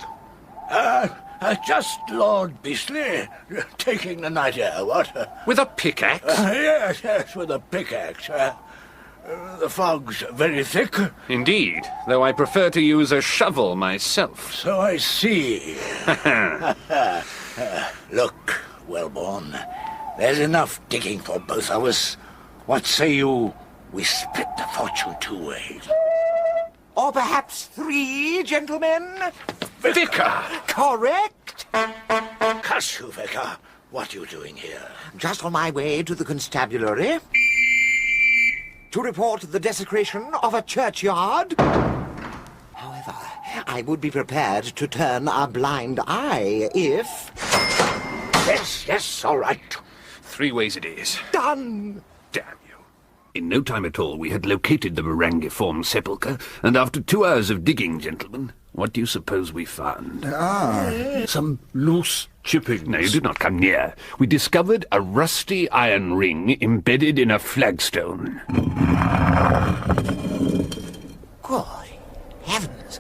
Just Lord Beastley, taking the night air, what? With a pickaxe? Yes, with a pickaxe. The fog's very thick. Indeed, though I prefer to use a shovel myself. So I see. Look, Wellborn, there's enough digging for both of us. What say you, we split the fortune 2 ways? Or perhaps 3, gentlemen? Vicar! Correct? Curse you, Vicar. What are you doing here? Just on my way to the constabulary to report the desecration of a churchyard. However, I would be prepared to turn a blind eye if... Yes, all right. 3 ways it is. Done! Damn you. In no time at all, we had located the meringue-formed sepulchre, and after 2 hours of digging, gentlemen, what do you suppose we found? Some loose chippings. No, you did not come near. We discovered a rusty iron ring embedded in a flagstone. Good heavens!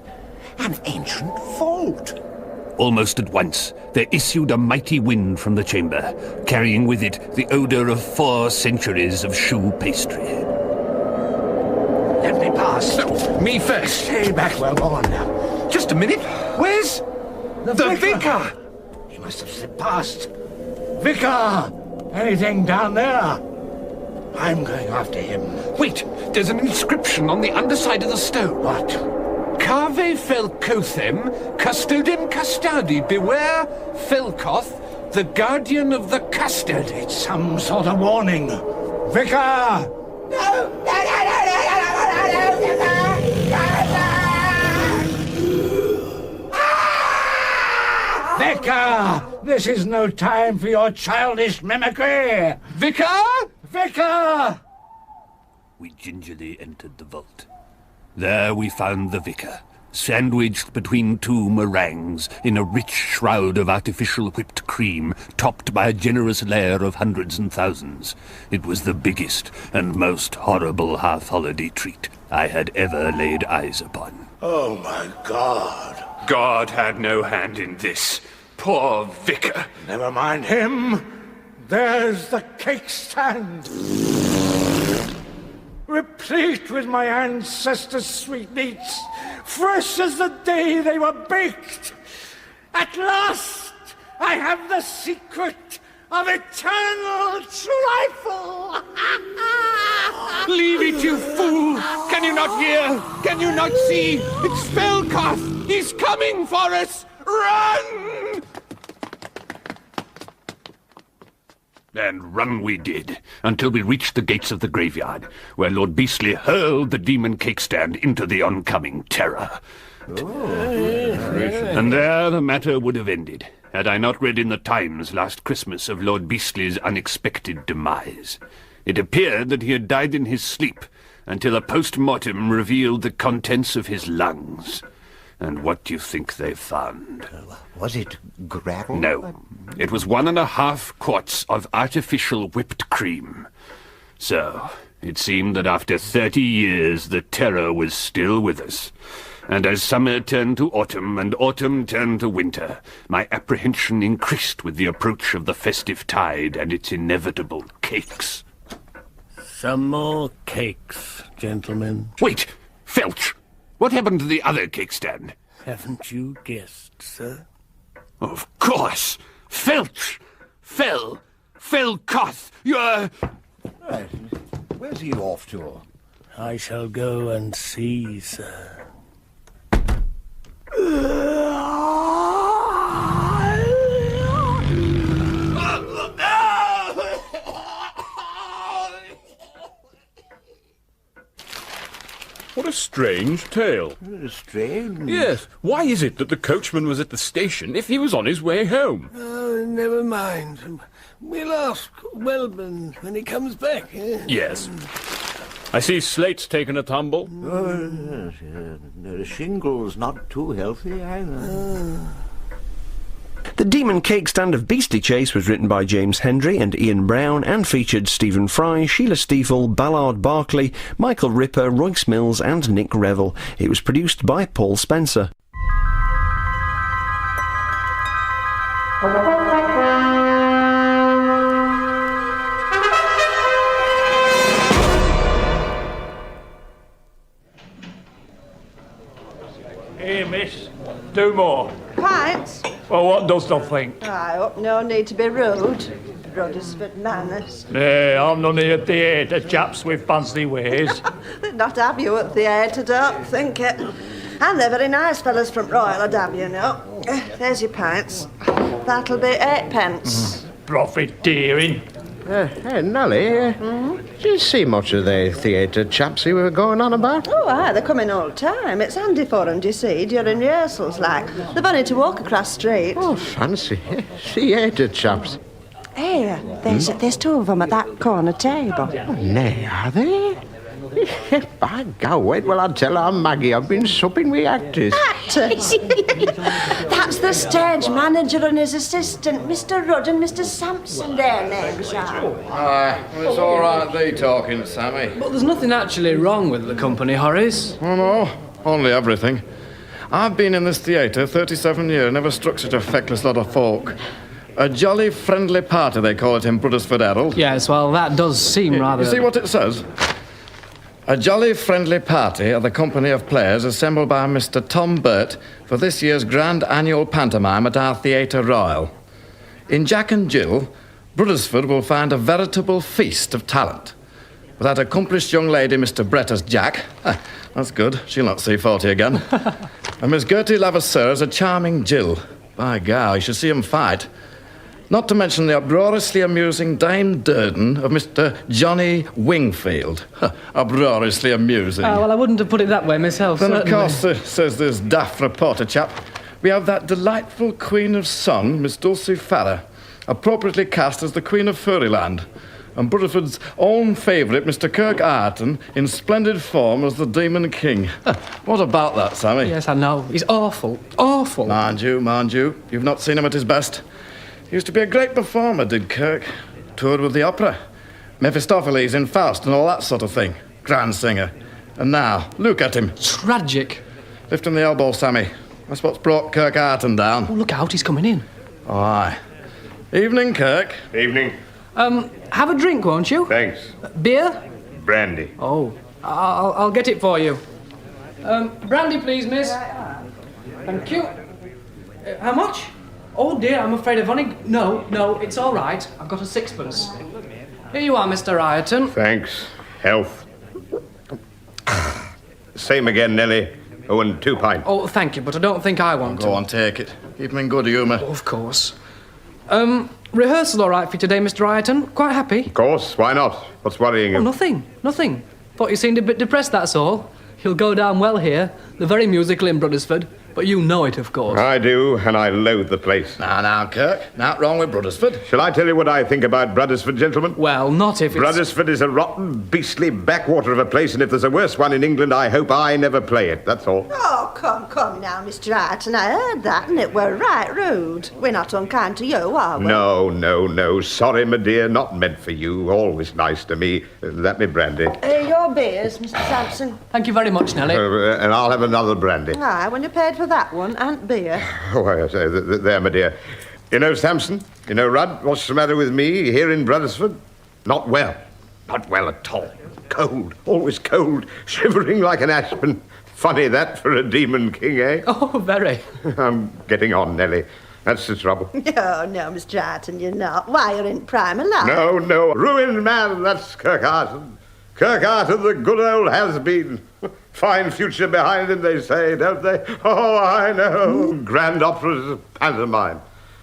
An ancient vault! Almost at once, there issued a mighty wind from the chamber, carrying with it the odour of 4 centuries of shoe pastry. Let me pass. No, me first. Stay back, Wellborn. Just a minute. Where's the vicar? He must have slipped past. Vicar! Anything down there? I'm going after him. Wait, there's an inscription on the underside of the stone. What? Cave Felcothem, custodem custodi, beware Felcoth, the guardian of the custard. It's some sort of warning. Vicar! Vicar! This is no time for your childish mimicry! Vicar! Vicar! We gingerly entered the vault. There we found the vicar, sandwiched between 2 meringues in a rich shroud of artificial whipped cream, topped by a generous layer of hundreds and thousands. It was the biggest and most horrible half-holiday treat I had ever laid eyes upon. Oh, my God. God had no hand in this. Poor vicar. Never mind him. There's the cake stand. Replete with my ancestors' sweetmeats, fresh as the day they were baked. At last, I have the secret of eternal trifle! Leave it, you fool! Can you not hear? Can you not see? It's Felkoth! He's coming for us! Run! And run we did, until we reached the gates of the graveyard, where Lord Beastley hurled the demon Cakestand into the oncoming terror. And there the matter would have ended, had I not read in the Times last Christmas of Lord Beastley's unexpected demise. It appeared that he had died in his sleep, until a post-mortem revealed the contents of his lungs. And what do you think they found? Was it gravel? No. It was 1.5 quarts of artificial whipped cream. So, it seemed that after 30 years the terror was still with us. And as summer turned to autumn and autumn turned to winter, my apprehension increased with the approach of the festive tide and its inevitable cakes. Some more cakes, gentlemen. Wait! Felch! What happened to the other Cakestand? Haven't you guessed, sir? Of course! Felch! Felkoth! You're... Right. Where's he off to? I shall go and see, sir. What a strange tale. Strange? Yes. Why is it that the coachman was at the station if he was on his way home? Oh, never mind. We'll ask Wellman when he comes back. Yes. I see Slate's taken a tumble. Shingle's not too healthy either. The Demon Cakestand of Beastley Chase was written by James Hendry and Ian Brown and featured Stephen Fry, Sheila Stiefel, Ballard Barkley, Michael Ripper, Royce Mills and Nick Revel. It was produced by Paul Spencer. Here, miss. Do more. Pints? Well, what dost thou think? I hope no need to be rude. Ruddersford manners. Nay, I'm none of your theatre chaps with fancy ways. They'd not have you at theatre, don't think it. And they're very nice fellas from Royal, I'd have you know. There's your pints. That'll be 8p. Profiteering. Hey, Nellie, did you see much of the theatre chaps you were going on about? Oh, aye, they come in all the time. It's handy for them, do you see, during rehearsals, like. They've only to walk across street. Oh, fancy. Theatre chaps. Hey, there's 2 of them at that corner table. Oh, nay, are they? By God, wait till I tell Aunt Maggie I've been supping with actors. Actors? That's the stage manager and his assistant, Mr. Rudd and Mr. Sampson, their names are. Aye, well, it's all right, they talking, Sammy. But there's nothing actually wrong with the company, Horace. Oh, no, only everything. I've been in this theatre 37 years, never struck such a feckless lot of folk. A jolly friendly party, they call it in Bruddersford Herald. Yes, well, that does seem rather... You see what it says? A jolly friendly party of the company of players assembled by Mr. Tom Burt for this year's grand annual pantomime at our Theatre Royal. In Jack and Jill, Bruddersford will find a veritable feast of talent. With that accomplished young lady, Mr. Brett as Jack. That's good, she'll not see 40 again. And Miss Gertie Levasseur as a charming Jill. By God, you should see 'em fight. Not to mention the uproariously amusing Dame Durden of Mr. Johnny Wingfield. Uproariously amusing. Oh, well, I wouldn't have put it that way myself, Then, certainly. of course, says this daft reporter chap, we have that delightful Queen of Song, Miss Dulcie Farrer, appropriately cast as the Queen of Fairyland, and Brudderford's own favourite, Mr. Kirk Arton, in splendid form as the Demon King. What about that, Sammy? Yes, I know. He's awful. Awful. Mind you. You've not seen him at his best. He used to be a great performer, did Kirk. Toured with the opera. Mephistopheles in Faust and all that sort of thing. Grand singer. And now, look at him. Tragic. Lift him the elbow, Sammy. That's what's brought Kirk Arton down. Oh, look out, he's coming in. Oh, aye. Evening, Kirk. Evening. Have a drink, won't you? Thanks. Beer? Brandy. Oh, I'll get it for you. Brandy, please, miss. Thank you. How much? Oh dear, I'm afraid I've only... No, it's all right. I've got a sixpence. Here you are, Mr. Ireton. Thanks. Health. Same again, Nelly. Oh, and 2 pints. Oh, thank you, but I don't think I want to. Go on, take it. Keep him in good humour. Oh, of course. Rehearsal all right for you today, Mr. Ireton? Quite happy? Of course, why not? What's worrying you? Oh, nothing. Thought you seemed a bit depressed, that's all. He'll go down well here. They're very musical in Bruddersford, but you know it, of course. I do, and I loathe the place. Now, Kirk. Not wrong with Bruddersford. Shall I tell you what I think about Bruddersford, gentlemen? Well, not if it's... Bruddersford is a rotten, beastly backwater of a place, and if there's a worse one in England, I hope I never play it, that's all. Oh, come now, Mr. Ireton. I heard that, and it were right rude. We're not unkind to you, are we? No. Sorry, my dear, not meant for you. Always nice to me. That me brandy. Your beers, Mr. Sampson. Thank you very much, Nelly. And I'll have another brandy. Aye, when you paid for that one, and beer. Oh, I say, there, my dear. You know, Sampson, you know, Rudd, what's the matter with me here in Bruddersford? Not well. Not well at all. Cold, always cold, shivering like an aspen. Funny that for a demon king, eh? Oh, very. I'm getting on, Nelly. That's the trouble. No, Mr. Ireton, you're not. Why, you're in prime of life. No. Ruined man, that's Kirk Ireton. Kirk Ireton, the good old has-been. Fine future behind him, they say, don't they? Oh, I know. Grand operas, pantomime.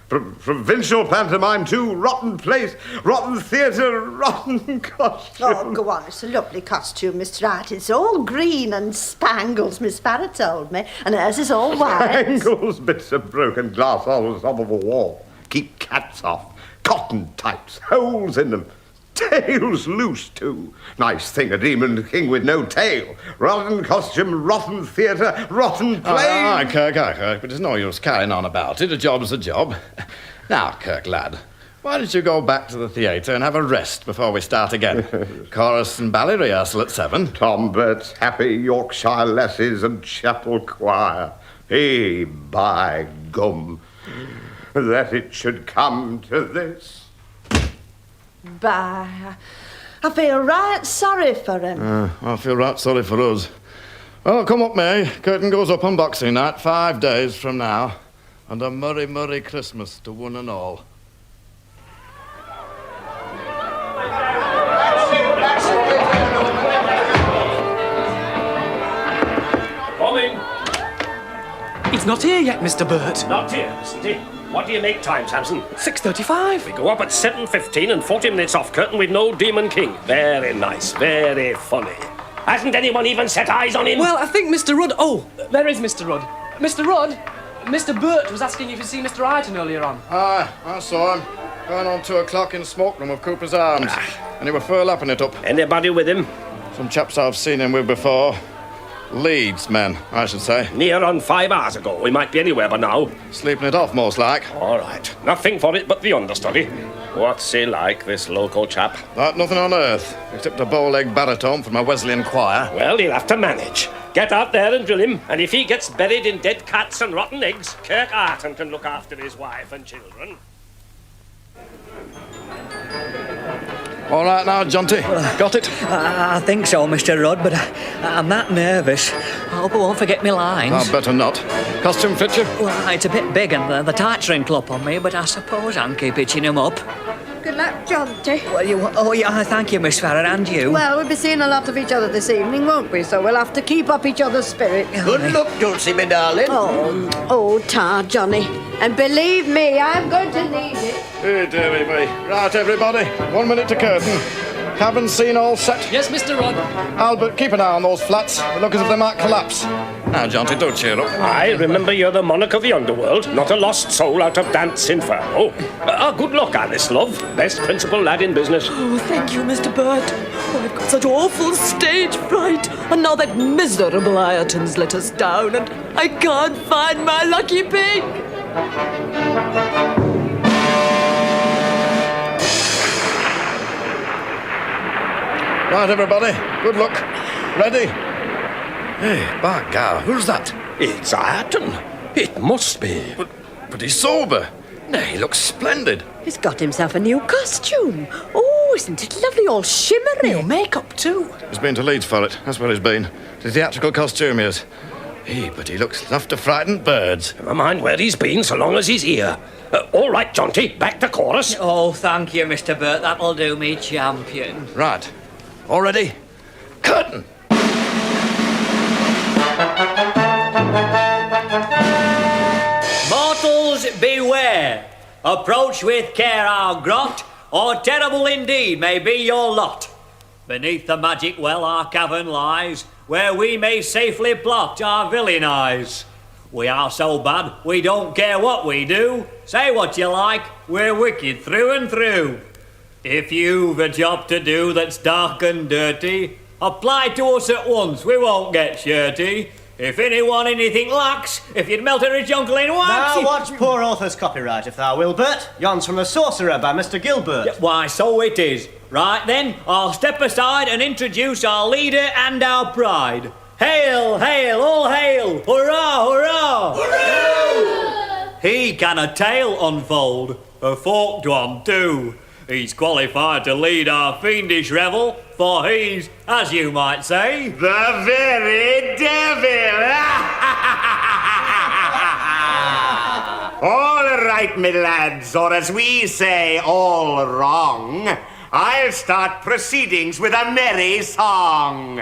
Provincial pantomime, too. Rotten place, rotten theatre, rotten costume. Oh, go on. It's a lovely costume, Mr. Ireton. It's all green and spangles, Miss Barrett told me. And hers is all white. Spangles, bits of broken glass on the top of a wall. Keep cats off. Cotton types, holes in them. Tails loose, too. Nice thing, a demon king with no tail. Rotten costume, rotten theatre, rotten play. Aye, Kirk, but there's no use carrying on about it. A job's a job. Now, Kirk, lad, why don't you go back to the theatre and have a rest before we start again? Chorus and ballet rehearsal at 7. Tom Bert's happy Yorkshire lasses and chapel choir. Hey, by gum, that it should come to this. Bah, I feel right sorry for him. I feel right sorry for us. Oh, come up, May. Curtain goes up on Boxing Night, 5 days from now. And a merry, merry Christmas to one and all. Coming. He's not here yet, Mr. Burt. Not here, isn't he? What do you make time, Sampson? 6:35. We go up at 7:15 and 40 minutes off curtain with no Demon King. Very nice, very funny. Hasn't anyone even set eyes on him? Well, I think Mr. Rudd... Oh, there is Mr. Rudd. Mr. Rudd, Mr. Burt was asking if you'd seen Mr. Ireton earlier on. Aye, I saw him. Going on 2 o'clock in the smoke room of Cooper's Arms. And he were furlapping it up. Anybody with him? Some chaps I've seen him with before. Leeds men, I should say. Near on 5 hours ago. We might be anywhere by now. Sleeping it off, most like. All right. Nothing for it but the understudy. What's he like, this local chap? Nothing on earth, except a bow-leg baritone from a Wesleyan choir. Well, he'll have to manage. Get out there and drill him, and if he gets buried in dead cats and rotten eggs, Kirk Ireton can look after his wife and children. All right now, Jonty. Got it? I think so, Mr. Rudd, but I'm that nervous. I hope I won't forget my lines. I'd better not. Costume fit you? Well, it's a bit big and the tights wrinkle up on me, but I suppose I can keep itching them up. Good luck, Jonty. Well, yeah, thank you, Miss Farrer, and you. Well, we'll be seeing a lot of each other this evening, won't we? So we'll have to keep up each other's spirit. Good luck, Dulcie, my darling. Oh, tar, Johnny. And believe me, I'm going to need it. Hey, dearie me. Right, everybody. 1 minute to curtain. Cabin scene all set? Yes, Mr. Rudd. Albert, keep an eye on those flats. They look as if they might collapse. Now, Jonty, do cheer up. Aye, remember you're the monarch of the underworld, not a lost soul out of Dant's Inferno. Good luck, Alice, love. Best principal lad in business. Oh, thank you, Mr. Burt. Oh, I've got such awful stage fright. And now that miserable Ireton's let us down, and I can't find my lucky pig. Right, everybody. Good luck. Ready? Hey, by God, who's that? It's Ireton. It must be. But he's sober. Nay, he looks splendid. He's got himself a new costume. Oh, isn't it lovely, all shimmery? New makeup, too. He's been to Leeds for it. That's where he's been. The theatrical costumiers. Hey, but he looks enough to frighten birds. Never mind where he's been, so long as he's here. All right, Jonty, back to chorus. Oh, thank you, Mr. Burt. That'll do me, champion. Right. All ready? Curtain! Mortals, beware. Approach with care our grot, or terrible indeed may be your lot. Beneath the magic well our cavern lies, where we may safely plot our villain eyes. We are so bad, we don't care what we do. Say what you like, we're wicked through and through. If you've a job to do that's dark and dirty, apply to us at once, we won't get shirty. If anyone anything lacks, if you'd melt a rich uncle in wax... Now watch poor author's copyright, if thou will, Bert. Yon's from The Sorcerer by Mr. Gilbert. Yeah, why, so it is. Right then, I'll step aside and introduce our leader and our pride. Hail, hail, all hail! Hurrah, hurrah! Hurrah! He can a tale unfold, a forked one too. He's qualified to lead our fiendish revel, for he's, as you might say, the very devil! All right, me lads, or as we say, all wrong. I'll start proceedings with a merry song.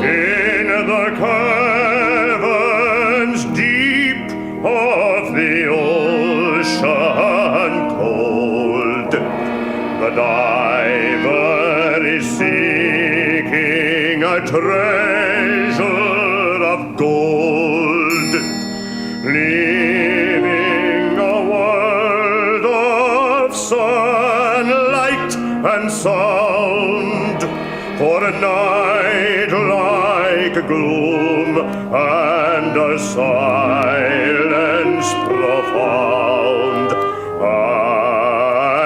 In the caverns deep of the ocean cold, the diver is seeking a treasure of gold, leaving a world of sunlight and sound for a night like gloom and a silence profound,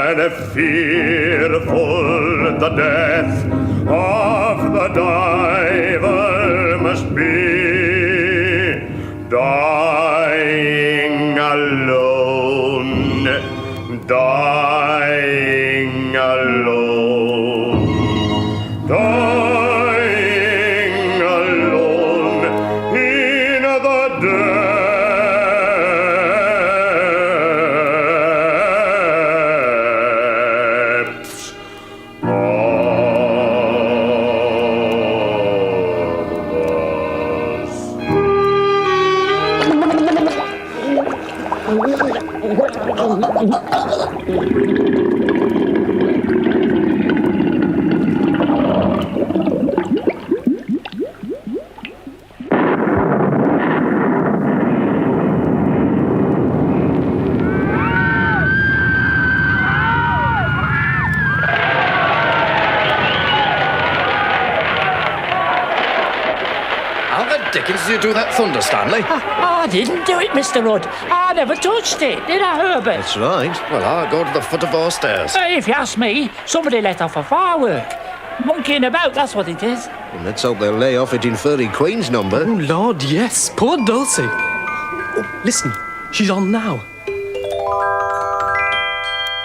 and fearful the death of the diver must be, dying alone, dying alone, dying alone in the depths of Dickens did you do that thunder, Stanley? I didn't do it, Mr. Rudd. I never touched it, did I, Herbert? That's right. Well, I'll go to the foot of our stairs. If you ask me, somebody let off a firework. Monkeying about, that's what it is. Well, let's hope they'll lay off it in Fairy Queen's number. Oh, Lord, yes. Poor Dulcie. Oh, listen, she's on now.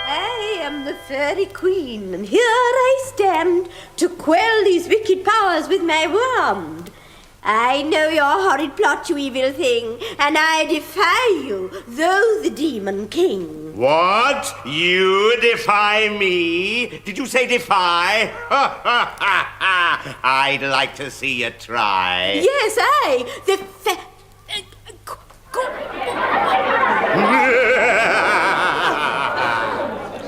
I am the Fairy Queen, and here I stand to quell these wicked powers with my wand. I know your horrid plot, you evil thing, and I defy you, though the Demon King. What? You defy me? Did you say defy? I'd like to see you try. Yes, I, the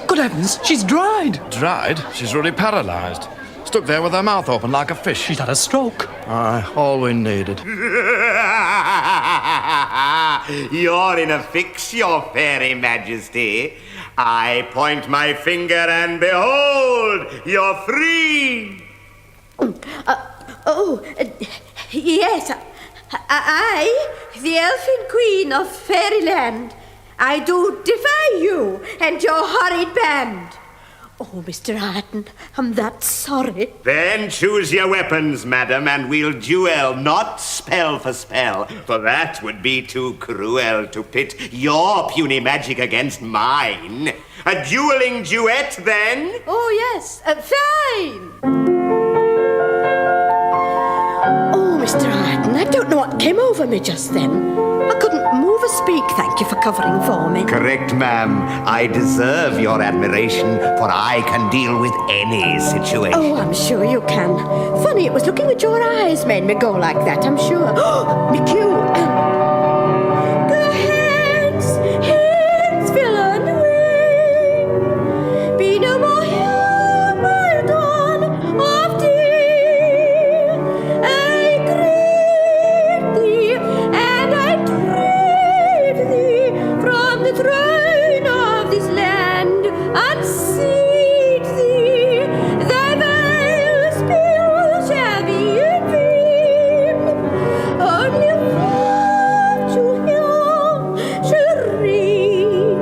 Good heavens, she's dried. Dried? She's really paralysed. Stuck there with her mouth open like a fish. She's had a stroke. Aye, all we needed. You're in a fix, your fairy majesty. I point my finger and behold, you're free. Yes, I, the Elfin Queen of Fairyland, I do defy you and your horrid band. Oh, Mr. Arden, I'm that sorry. Then choose your weapons, madam, and we'll duel, not spell for spell, for that would be too cruel to pit your puny magic against mine. A dueling duet, then? Oh, yes, fine. came over me just then. I couldn't move or speak, thank you for covering for me. Correct, ma'am. I deserve your admiration, for I can deal with any situation. Oh, I'm sure you can. Funny, it was looking at your eyes made me go like that, I'm sure. Oh, me cue. Go heads, villain, away. Be no more here, my dawn of day. I greet thee, and I tread thee from the throne of this land, and seat thee. Thy vile spell shall be in vain. Only virtue here shall reign.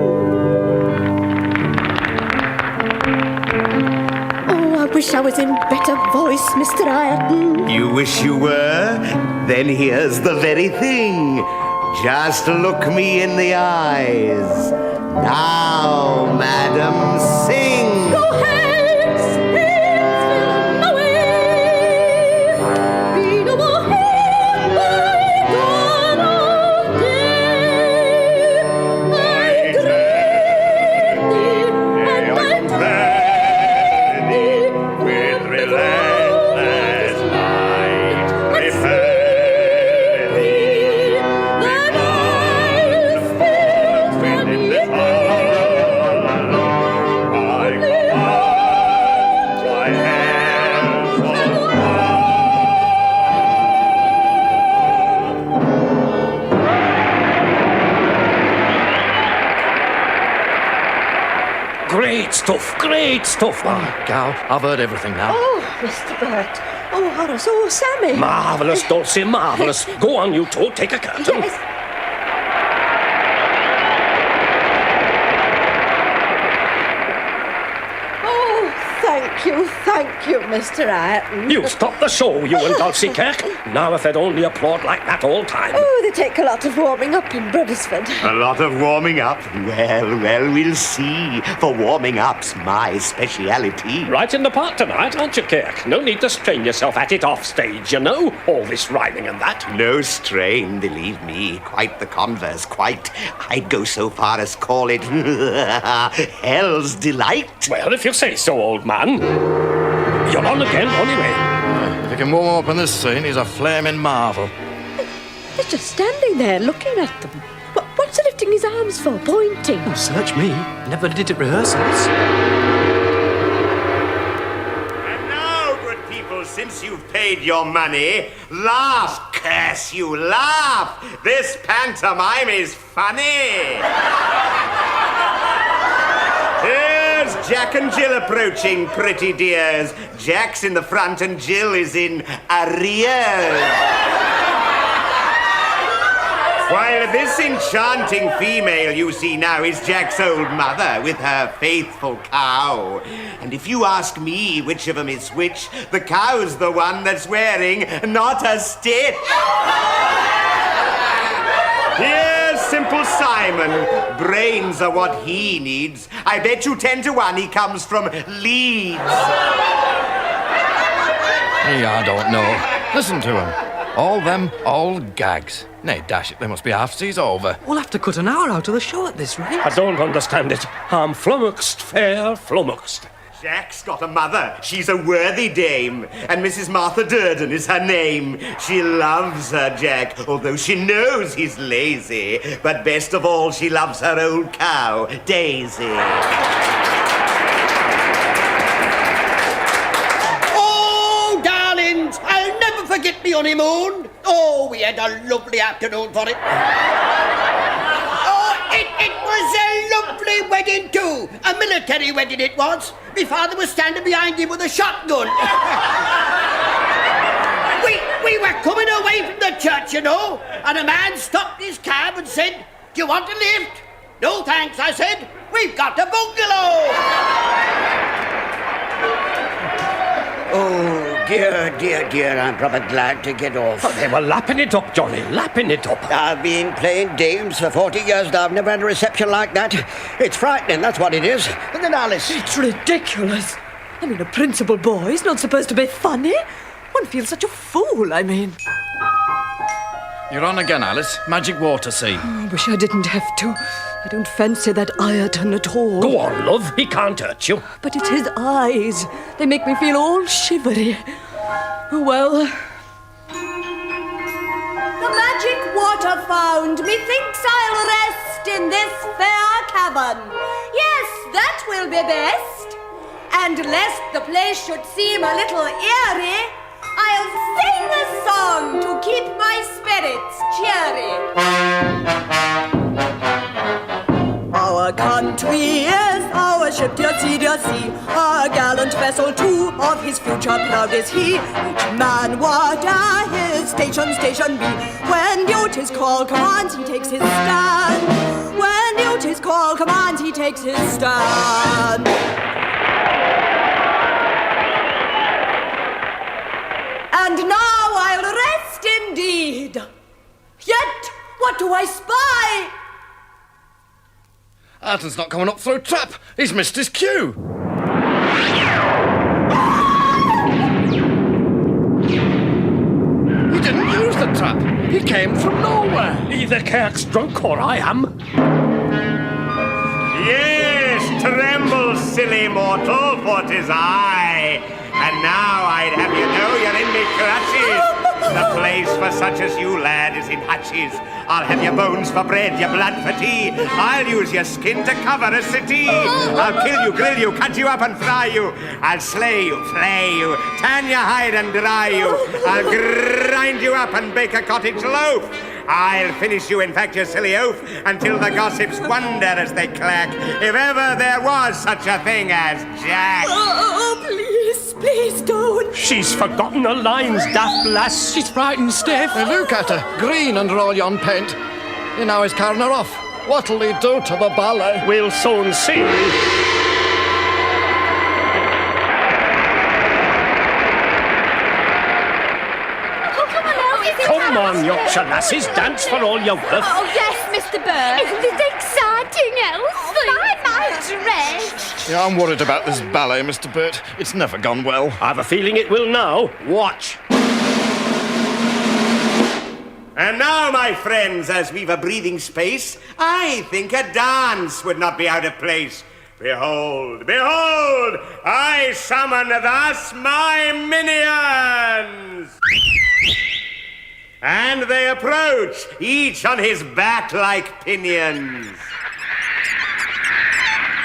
Oh, I wish I was in better voice, Mr. Ireton. You wish you were? Then here's the very thing. Just look me in the eyes. Now, madam, sing. Go heads, villain, away. Be no more here, my dawn of day. I greet thee, and I tread thee with relentless light. Refer thee, thy vile spell shall be in vain. Great stuff, man. Gal, I've heard everything now. Oh, Mr. Burt. Oh, Horace. Oh, Sammy. Marvellous, don't say marvellous. Go on, you two, take a curtain. Yes. Oh, thank you, Mr. Ireton. You stop the show, you and Dulcie Kirk. Now if they'd only applaud like that all time. Oh, they take a lot of warming up in Bruddersford. A lot of warming up? Well, we'll see. For warming up's my speciality. Right in the part tonight, aren't you, Kirk? No need to strain yourself at it off stage, you know. All this rhyming and that. No strain, believe me. Quite the converse, quite. I'd go so far as call it hell's delight. Well, if you say so, old man. You're on again, anyway. If he can warm up in this scene, he's a flaming marvel. He's just standing there looking at them. What's he lifting his arms for, pointing? Oh, search me. Never did at rehearsals. And now, good people, since you've paid your money, laugh, curse you, laugh! This pantomime is funny! Here's Jack and Jill approaching, pretty dears. Jack's in the front and Jill is in arrears. While this enchanting female you see now is Jack's old mother with her faithful cow. And if you ask me which of them is which, the cow's the one that's wearing not a stitch. Here's Simple Simon. Brains are what he needs. I bet you 10 to 1 he comes from Leeds. I don't know. Listen to him. All them old gags. Nay, dash it, they must be half seas over. We'll have to cut an hour out of the show at this rate. I don't understand it. I'm flummoxed, fair flummoxed. Jack's got a mother. She's a worthy dame. And Mrs. Martha Durden is her name. She loves her Jack, although she knows he's lazy. But best of all, she loves her old cow, Daisy. Oh, darlings, I'll never forget the honeymoon. Oh, we had a lovely afternoon for it. It was a lovely wedding too. A military wedding it was. My father was standing behind him with a shotgun. we were coming away from the church, you know, and a man stopped his cab and said, "Do you want a lift?" "No, thanks," I said. "We've got a bungalow." Oh, dear, I'm probably glad to get off. Oh, they were lapping it up, Johnny, lapping it up. I've been playing dames for 40 years now. I've never had a reception like that. It's frightening, that's what it is. And then Alice... It's ridiculous. I mean, a principal boy is not supposed to be funny. One feels such a fool, I mean. You're on again, Alice. Magic water scene. I wish I didn't have to. I don't fancy that Ireton at all. Go on, love. He can't hurt you. But it's his eyes. They make me feel all shivery. Oh, well. The magic water found, methinks I'll rest in this fair cavern. Yes, that will be best. And lest the place should seem a little eerie, I'll sing a song to keep my spirits cheery. Our country is our ship, dear sea, a gallant vessel too, of his future proud is he. Each man whatever his station be, when duty's call commands he takes his stand. When duty's call commands he takes his stand. And now I'll rest indeed. Yet, what do I spy? Ireton's not coming up through trap. He's missed his cue. He didn't use the trap. He came from nowhere. Either Kirk's drunk or I am. Yes, tremble, silly mortal, for 'tis I. And now I'd have you know you're in me clutches. The place for such as you, lad, is in hutches. I'll have your bones for bread, your blood for tea. I'll use your skin to cover a city. I'll kill you, grill you, cut you up and fry you. I'll slay you, flay you, tan your hide and dry you. I'll grind you up and bake a cottage loaf. I'll finish you, in fact, you silly oaf, until the gossips wonder as they clack if ever there was such a thing as Jack. Oh, please don't. She's forgotten her lines, daft lass. She's frightened stiff. Hey, look at her, green under all yon paint. He now is carrying her off. What'll he do to the ballet? We'll soon see. Come on, Yorkshire lasses, dance for all you're worth. Oh, yes, Mr. Bird. Isn't it exciting, Elsie? My dress. Yeah, I'm worried about this ballet, Mr. Burt. It's never gone well. I've a feeling it will now. Watch. And now, my friends, as we've a breathing space, I think a dance would not be out of place. Behold, behold, I summon thus my minions. And they approach, each on his back like pinions.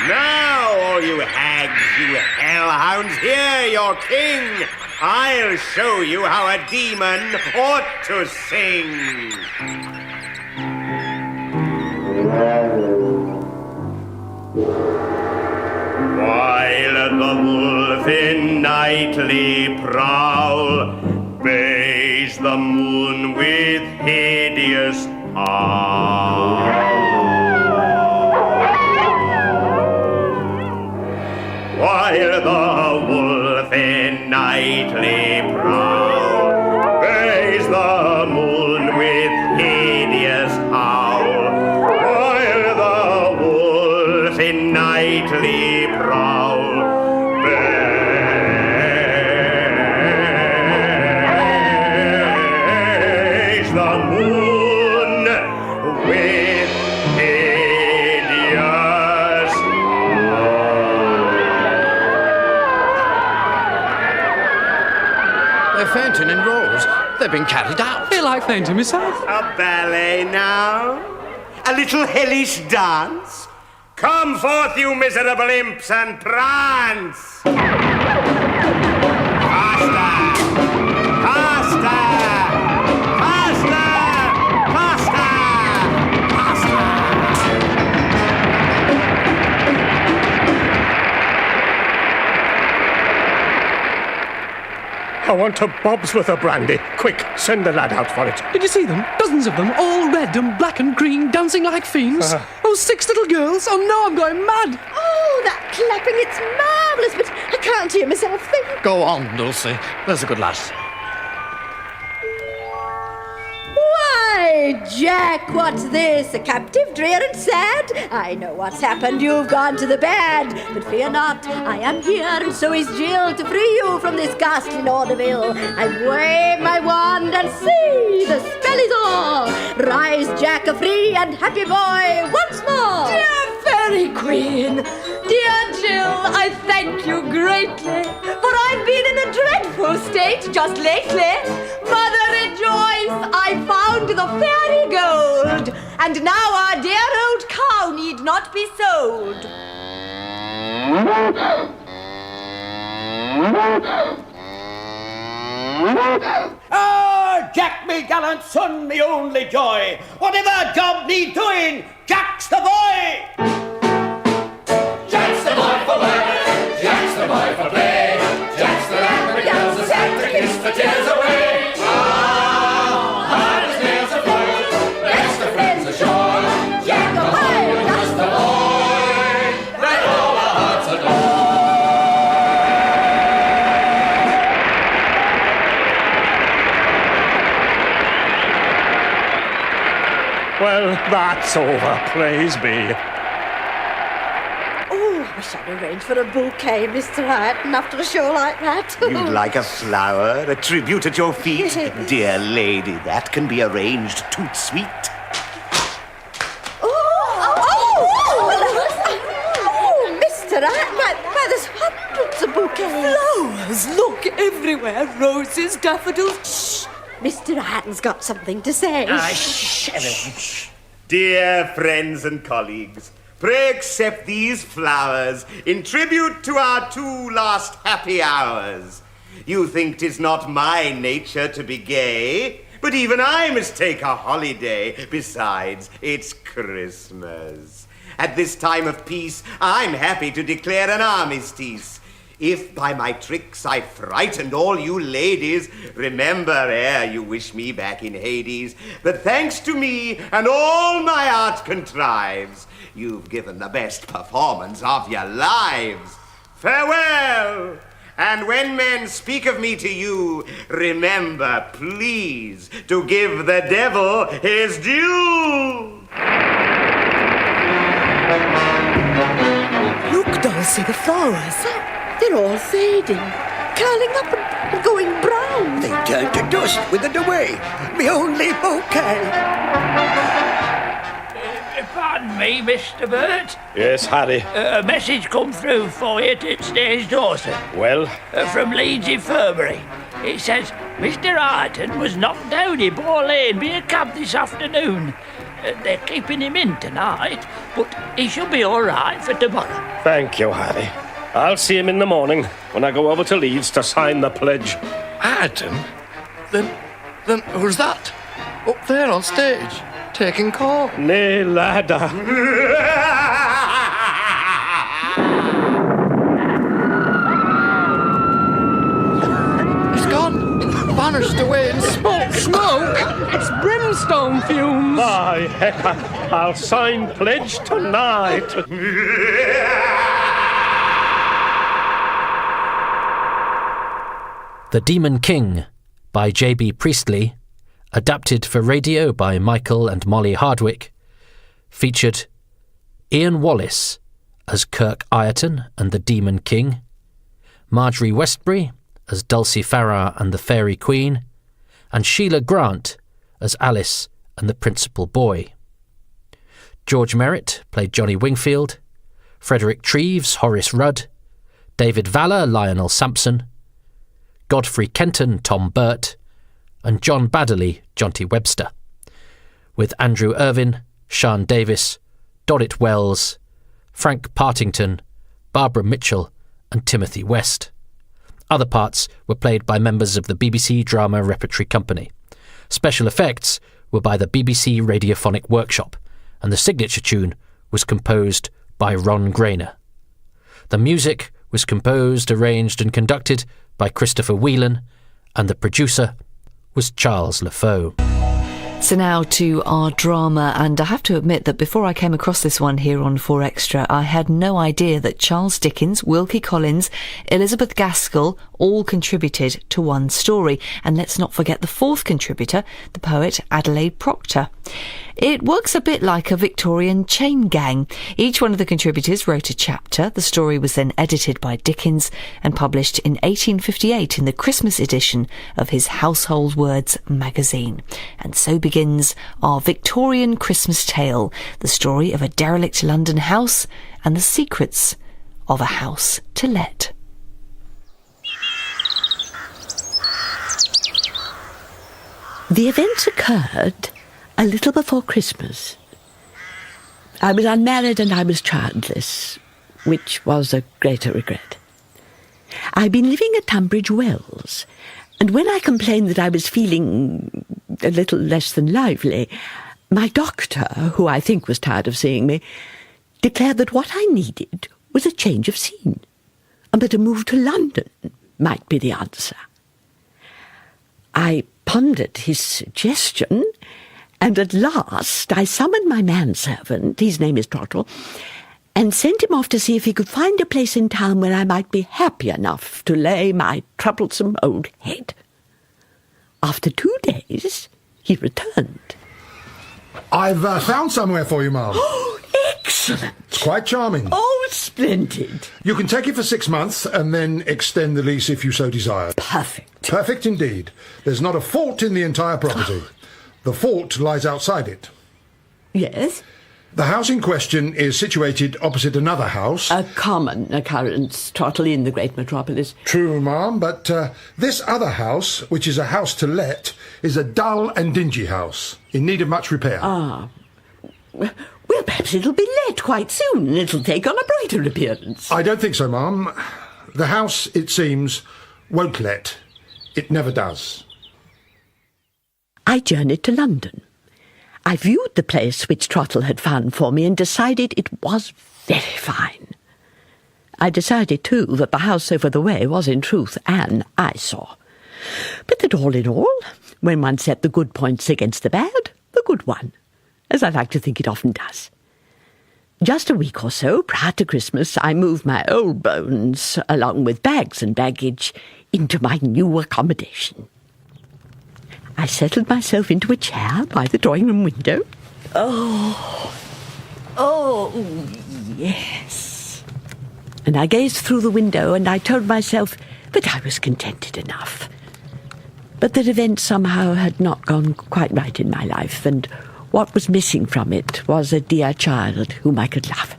Now, all you hags, you hellhounds, hear your king. I'll show you how a demon ought to sing. While the wolf in nightly prowl bays the moon with hideous howl. While the wolf in nightly prowl bays the moon with hideous howl. While the wolf in nightly prowl fainting in rows. They've been carried out. I feel like fainting myself. A ballet now? A little hellish dance? Come forth, you miserable imps, and prance! Faster! Faster! Faster! Faster! Faster! I want a Bob's worth of brandy. Quick, send the lad out for it. Did you see them? Dozens of them, all red and black and green, dancing like fiends. Oh, 6 little girls. Oh, no, I'm going mad. Oh, that clapping, it's marvellous, but I can't hear myself think. Go on, Dulcie. There's a good lass. Why, Why, Jack, what's this? A captive, drear and sad? I know what's happened, you've gone to the bad. But fear not, I am here, and so is Jill, to free you from this ghastly vaudeville. I wave my wand and see, the spell is o'er. Rise, Jack, a free and happy boy once more. Dear Fairy Queen, dear Jill, I thank you greatly, for I've been in a dreadful state just lately. Mother, rejoice, I found the fairy gold, and now our dear old cow need not be sold. Ah, Jack, me gallant son, me only joy. Whatever job need doing, Jack's the boy. Jack's the boy for work, Jack's the boy for play, Jack's the lad when the girls are set to kiss the tears away. Ah, hard as nails are float, best of friends ashore, Jack the boy, Jack's the boy, that all our hearts adore. Well, that's over, praise be. We shall arrange for a bouquet, Mr. Hatton, after a show like that. You'd like a flower, a tribute at your feet? Dear lady, that can be arranged toot sweet. Mr. Hatton, why, there's hundreds of bouquets. Flowers, look everywhere. Roses, daffodils. Shh! Mr. Hatton's got something to say. Shh, everyone, shh. Dear friends and colleagues, pray accept these flowers in tribute to our 2 last happy hours. You think 'tis not my nature to be gay, but even I must take a holiday. Besides, it's Christmas. At this time of peace, I'm happy to declare an armistice. If by my tricks I frightened all you ladies, remember ere you wish me back in Hades, that thanks to me and all my art contrives, you've given the best performance of your lives. Farewell! And when men speak of me to you, remember, please, to give the devil his due. Look, Dulcie, the flowers. They're all fading, curling up and going brown. They turned to dust, withered away. Me only bouquet. Pardon me, Mr. Burt. Yes, Harry. A message come through for you to Stage Dawson. Well? From Leeds Infirmary. It says Mr. Arton was knocked down in Ball Lane by a cab this afternoon. They're keeping him in tonight, but he should be all right for tomorrow. Thank you, Harry. I'll see him in the morning when I go over to Leeds to sign the pledge. Arton? Then who's that? Up there on stage, taking call? Nay, ladder. He's gone. Vanished away in smoke. Smoke? It's brimstone fumes. By heck, I'll sign pledge tonight. The Demon King by J.B. Priestley, adapted for radio by Michael and Molly Hardwick, featured Ian Wallace as Kirk Ireton and the Demon King, Marjorie Westbury as Dulcie Farrar and the Fairy Queen, and Sheila Grant as Alice and the Principal Boy. George Merritt played Johnny Wingfield, Frederick Treves, Horace Rudd, David Valler, Lionel Sampson, Godfrey Kenton, Tom Burt, and John Baddeley, Jonty Webster, with Andrew Irvin, Sean Davis, Dorrit Wells, Frank Partington, Barbara Mitchell, and Timothy West. Other parts were played by members of the BBC Drama Repertory Company. Special effects were by the BBC Radiophonic Workshop, and the signature tune was composed by Ron Grainer. The music was composed, arranged, and conducted by Christopher Whelan, and the producer was Charles LaFoe. So now to our drama, and I have to admit that before I came across this one here on 4Extra, I had no idea that Charles Dickens, Wilkie Collins, Elizabeth Gaskell all contributed to one story. And let's not forget the fourth contributor, the poet Adelaide Proctor. It works a bit like a Victorian chain gang. Each one of the contributors wrote a chapter. The story was then edited by Dickens and published in 1858 in the Christmas edition of his Household Words magazine. And so begins our Victorian Christmas tale, the story of a derelict London house and the secrets of a house to let. The events occurred a little before Christmas. I was unmarried and I was childless, which was a greater regret. I'd been living at Tunbridge Wells, and when I complained that I was feeling a little less than lively, my doctor, who I think was tired of seeing me, declared that what I needed was a change of scene, and that a move to London might be the answer. I pondered his suggestion, and at last I summoned my manservant, his name is Trottle, and sent him off to see if he could find a place in town where I might be happy enough to lay my troublesome old head. After 2 days, he returned. I've found somewhere for you, ma'am. Oh, excellent! It's quite charming. Oh, splendid! You can take it for 6 months and then extend the lease if you so desire. Perfect. Perfect indeed. There's not a fault in the entire property. The fault lies outside it. Yes? The house in question is situated opposite another house. A common occurrence, Trottle, in the great metropolis. True, ma'am, but this other house, which is a house to let, is a dull and dingy house, in need of much repair. Ah. Well, perhaps it'll be let quite soon, and it'll take on a brighter appearance. I don't think so, ma'am. The house, it seems, won't let. It never does. I journeyed to London. I viewed the place which Trottle had found for me and decided it was very fine. I decided, too, that the house over the way was in truth an eyesore. But that all in all, when one set the good points against the bad, the good won, as I like to think it often does. Just a week or so prior to Christmas, I moved my old bones, along with bags and baggage, into my new accommodation. I settled myself into a chair by the drawing-room window. Oh, yes. And I gazed through the window and I told myself that I was contented enough. But that events somehow had not gone quite right in my life, and what was missing from it was a dear child whom I could love.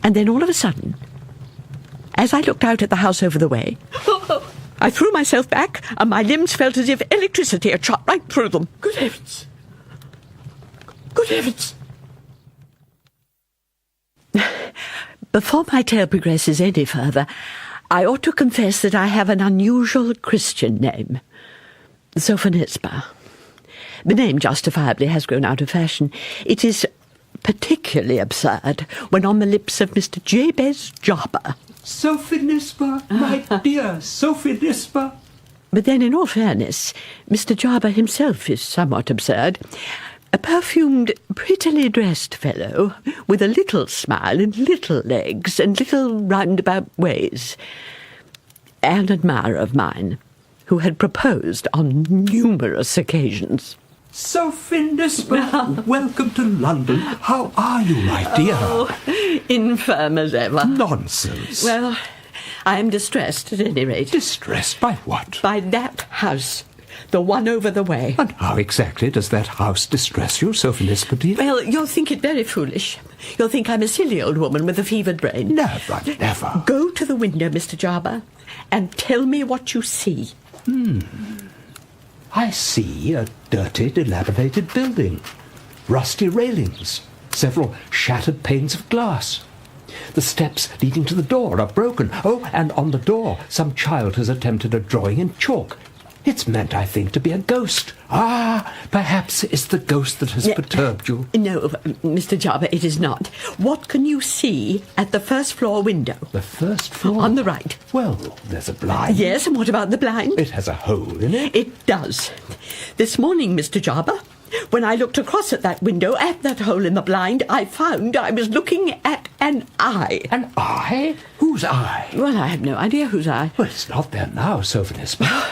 And then all of a sudden, as I looked out at the house over the way, I threw myself back, and my limbs felt as if electricity had shot right through them. Good heavens! Good heavens! Before my tale progresses any further, I ought to confess that I have an unusual Christian name. Sophonisba. The name justifiably has grown out of fashion. It is particularly absurd when on the lips of Mr. Jabez Jarber. Sophonisba, my dear Sophonisba. But then, in all fairness, Mr. Jarber himself is somewhat absurd. A perfumed, prettily dressed fellow with a little smile and little legs and little roundabout ways. An admirer of mine who had proposed on numerous occasions. Sophonisba, welcome to London. How are you, my dear? Oh, infirm as ever. Nonsense. Well, I am distressed at any rate. Distressed by what? By that house. The one over the way. And how exactly does that house distress you, Sophonisba, dear? Well, you'll think it very foolish. You'll think I'm a silly old woman with a fevered brain. Never, never. Go to the window, Mr. Jarber, and tell me what you see. I see a dirty, dilapidated building. Rusty railings. Several shattered panes of glass. The steps leading to the door are broken. Oh, and on the door, some child has attempted a drawing in chalk. It's meant, I think, to be a ghost. Ah, perhaps it's the ghost that has perturbed you. No, Mr. Jarber, it is not. What can you see at the first floor window? The first floor? On the right. Well, there's a blind. Yes, and what about the blind? It has a hole in it. It does. This morning, Mr. Jarber, when I looked across at that window, at that hole in the blind, I found I was looking at an eye. An eye? Whose eye? Well, I have no idea whose eye. Well, it's not there now, Sophonisba.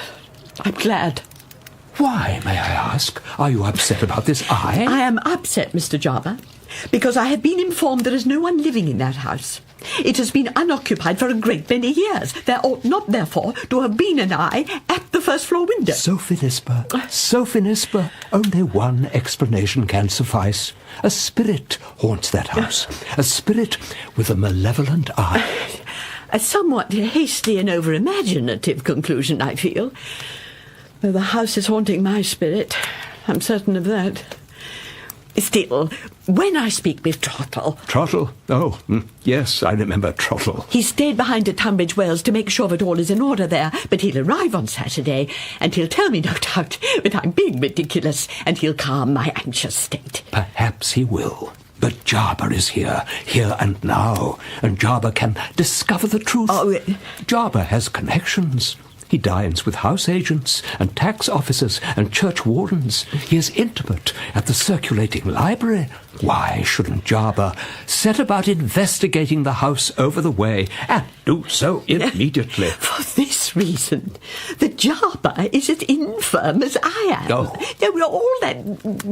I'm glad. Why, may I ask? Are you upset about this eye? I am upset, Mr. Jarber, because I have been informed there is no one living in that house. It has been unoccupied for a great many years. There ought not, therefore, to have been an eye at the first floor window. Sophonisba, only one explanation can suffice. A spirit haunts that house. A spirit with a malevolent eye. A somewhat hasty and over-imaginative conclusion, I feel. Though the house is haunting my spirit, I'm certain of that. Still, when I speak with Trottle... Trottle? Oh, yes, I remember Trottle. He stayed behind at Tunbridge Wells to make sure that all is in order there, but he'll arrive on Saturday, and he'll tell me, no doubt, that I'm being ridiculous, and he'll calm my anxious state. Perhaps he will. But Jarber is here and now, and Jarber can discover the truth. Jarber has connections. He dines with house agents and tax officers and church wardens. He is intimate at the circulating library. Why shouldn't Jarber set about investigating the house over the way, and do so immediately? For this reason, that Jarber is as infirm as I am. Oh. With all that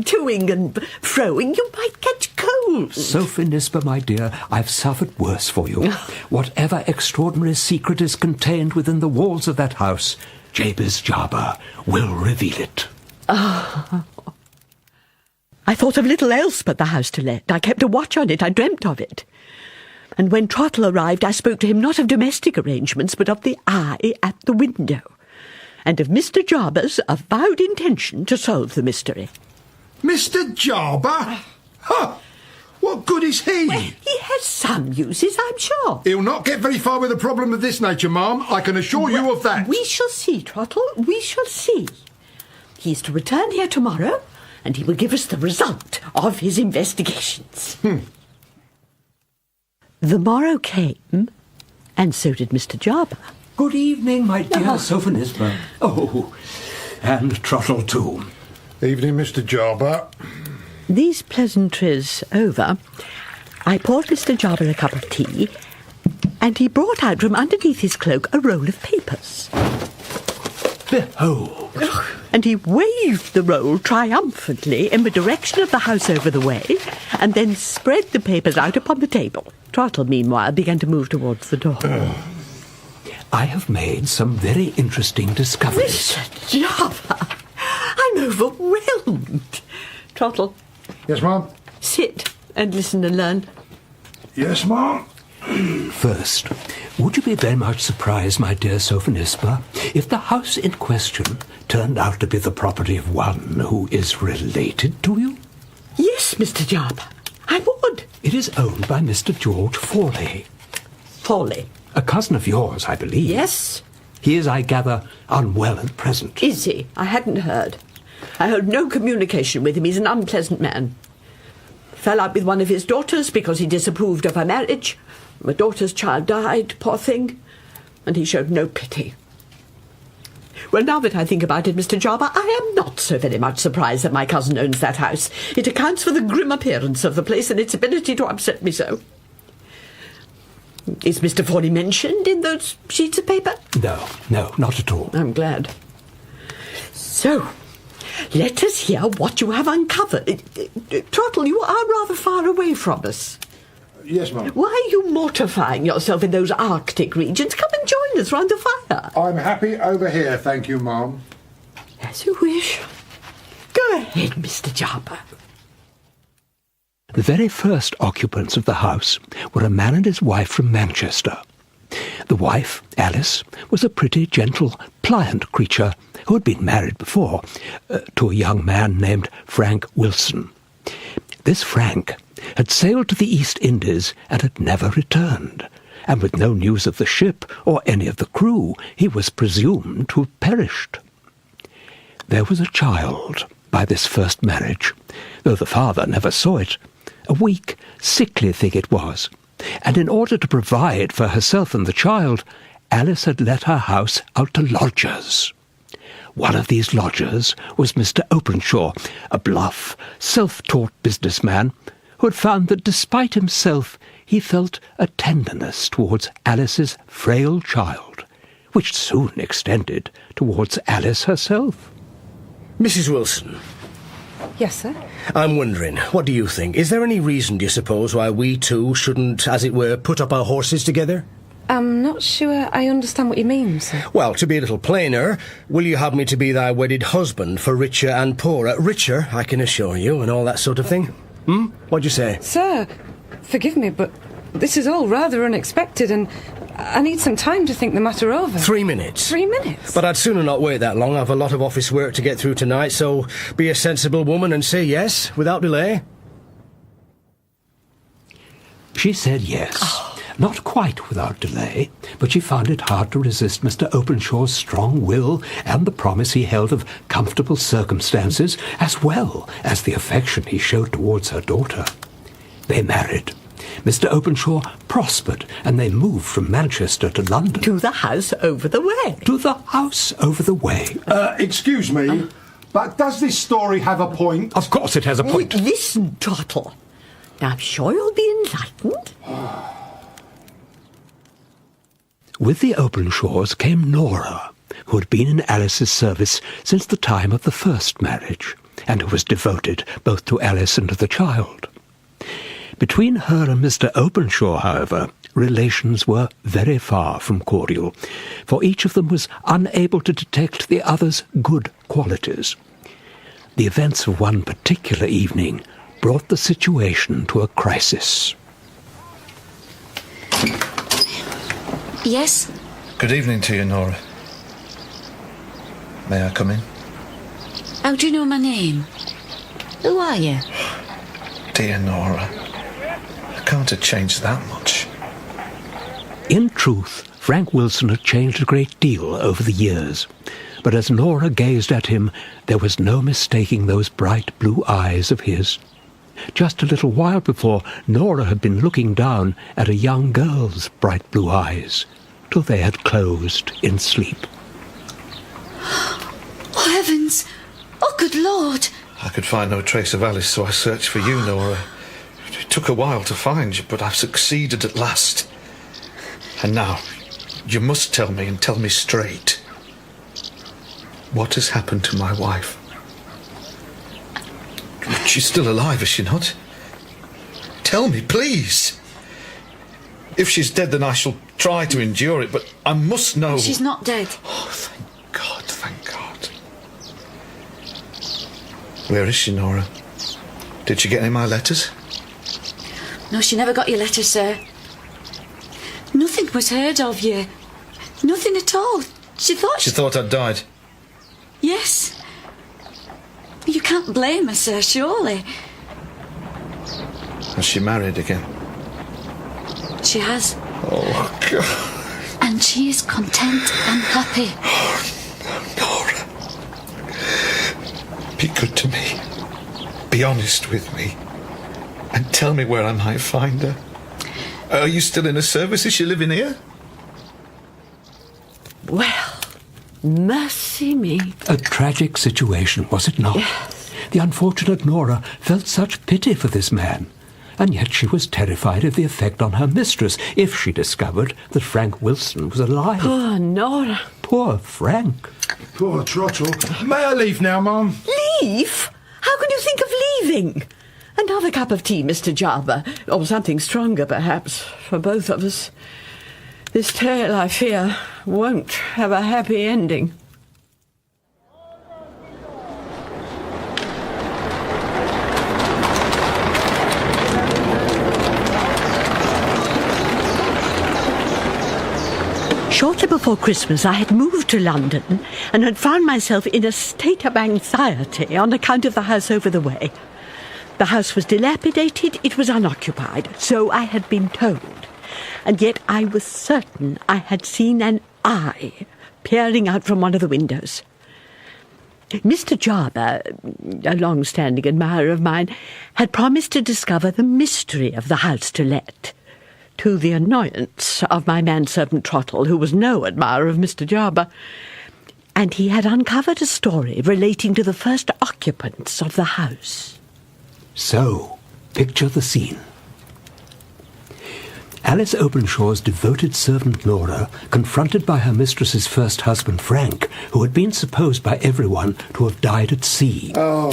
toing and froing, you might catch cold. Sophonisba, my dear, I've suffered worse for you. Whatever extraordinary secret is contained within the walls of that house, Jabez Jarber will reveal it. I thought of little else but the house to let. I kept a watch on it. I dreamt of it. And when Trottle arrived, I spoke to him not of domestic arrangements, but of the eye at the window, and of Mr. Jarber's avowed intention to solve the mystery. Mr. Jarber? Huh! What good is he? Well, he has some uses, I'm sure. He'll not get very far with a problem of this nature, ma'am. I can assure you of that. We shall see, Trottle. We shall see. He's to return here tomorrow, and he will give us the result of his investigations. The morrow came, and so did Mr. Jarber. Good evening, my dear Sophonisba. Oh, and Trottle too. Evening, Mr. Jarber. These pleasantries over, I poured Mr. Jarber a cup of tea, and he brought out from underneath his cloak a roll of papers. Behold! And he waved the roll triumphantly in the direction of the house over the way, and then spread the papers out upon the table. Trottle, meanwhile, began to move towards the door. I have made some very interesting discoveries. Mr. Jarber, I'm overwhelmed. Trottle. Yes, ma'am? Sit and listen and learn. Yes, ma'am? First, would you be very much surprised, my dear Sophonisba, if the house in question turned out to be the property of one who is related to you? Yes, Mr. Jarber, I would. It is owned by Mr. George Fawley. Fawley? A cousin of yours, I believe. Yes. He is, I gather, unwell at present. Is he? I hadn't heard. I had no communication with him. He's an unpleasant man. Fell out with one of his daughters because he disapproved of her marriage. My daughter's child died, poor thing, and he showed no pity. Well, now that I think about it, Mr. Jarber, I am not so very much surprised that my cousin owns that house. It accounts for the grim appearance of the place and its ability to upset me so. Is Mr. Fawley mentioned in those sheets of paper? No, not at all. I'm glad. So, let us hear what you have uncovered. Trottle, you are rather far away from us. Yes, ma'am. Why are you mortifying yourself in those Arctic regions? Come and join us round the fire. I'm happy over here, thank you, ma'am. As you wish. Go ahead, Mr. Jarber. The very first occupants of the house were a man and his wife from Manchester. The wife, Alice, was a pretty, gentle, pliant creature who had been married before to a young man named Frank Wilson. This Frank had sailed to the East Indies and had never returned, and with no news of the ship or any of the crew, he was presumed to have perished. there was a child by this first marriage, though the father never saw it. A weak, sickly thing it was, and in order to provide for herself and the child, Alice had let her house out to lodgers. One of these lodgers was Mr. Openshaw, a bluff, self-taught businessman, who had found that despite himself he felt a tenderness towards Alice's frail child, which soon extended towards Alice herself. Mrs. Wilson. Yes, sir? I'm wondering, what do you think? Is there any reason, do you suppose, why we two shouldn't, as it were, put up our horses together? I'm not sure I understand what you mean, sir. Well, to be a little plainer, will you have me to be thy wedded husband for richer and poorer? Richer, I can assure you, and all that sort of thing. What'd you say? Sir, forgive me, but this is all rather unexpected, and I need some time to think the matter over. 3 minutes. 3 minutes? But I'd sooner not wait that long. I've a lot of office work to get through tonight, so be a sensible woman and say yes, without delay. She said yes. Not quite without delay, but she found it hard to resist Mr. Openshaw's strong will and the promise he held of comfortable circumstances, as well as the affection he showed towards her daughter. They married. Mr. Openshaw prospered, and they moved from Manchester to London. To the house over the way. To the house over the way. Excuse me, but does this story have a point? Of course it has a point. Listen, Trottle. Now, I'm sure you'll be enlightened. With the Openshaws came Nora, who had been in Alice's service since the time of the first marriage, and who was devoted both to Alice and to the child. Between her and Mr. Openshaw, however, relations were very far from cordial, for each of them was unable to detect the other's good qualities. The events of one particular evening brought the situation to a crisis. Yes? Good evening to you, Nora. May I come in? How do you know my name? Who are you? Dear Nora, I can't have changed that much. In truth, Frank Wilson had changed a great deal over the years, but as Nora gazed at him, there was no mistaking those bright blue eyes of his. Just a little while before, Nora had been looking down at a young girl's bright blue eyes, till they had closed in sleep. Oh, heavens! Oh, good Lord! I could find no trace of Alice, so I searched for you, Nora. It took a while to find you, but I've succeeded at last. And now, you must tell me, and tell me straight. What has happened to my wife? She's still alive, is she not? Tell me, please. If she's dead, then I shall try to endure it, but I must know. She's not dead. Oh, thank God, thank God. Where is she, Nora? Did she get any of my letters? No, she never got your letter, sir. Nothing was heard of you. Nothing at all. She thought I'd died. Yes. You can't blame her, sir, surely. Has she married again? She has. Oh, God. And she is content and happy. Nora. Be good to me. Be honest with me. And tell me where I might find her. Are you still in her service? Is she living here? Well, mercy me. A tragic situation, was it not? Yes. The unfortunate Nora felt such pity for this man, and yet she was terrified of the effect on her mistress if she discovered that Frank Wilson was alive. Poor Nora. Poor Frank. Poor Trottle. May I leave now, Mum? Leave? How can you think of leaving? Another cup of tea, Mr. Jarber, or something stronger, perhaps, for both of us. This tale, I fear, won't have a happy ending. Shortly before Christmas, I had moved to London and had found myself in a state of anxiety on account of the house over the way. The house was dilapidated, it was unoccupied, so I had been told. And yet I was certain I had seen an eye peering out from one of the windows. Mr. Jarber, a long-standing admirer of mine, had promised to discover the mystery of the house to let, to the annoyance of my manservant Trottle, who was no admirer of Mr. Jarber, and he had uncovered a story relating to the first occupants of the house. So, picture the scene. Alice Openshaw's devoted servant Nora, confronted by her mistress's first husband Frank, who had been supposed by everyone to have died at sea. Oh.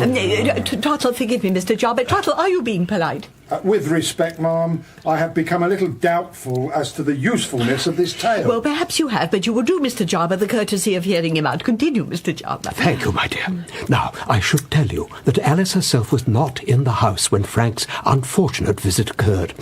Trottle, forgive me, Mr. Jarber. Trottle, are you being polite? With respect, ma'am, I have become a little doubtful as to the usefulness of this tale. Well, perhaps you have, but you will do Mr. Jarber the courtesy of hearing him out. Continue, Mr. Jarber. Thank you, my dear. Now, I should tell you that Alice herself was not in the house when Frank's unfortunate visit occurred.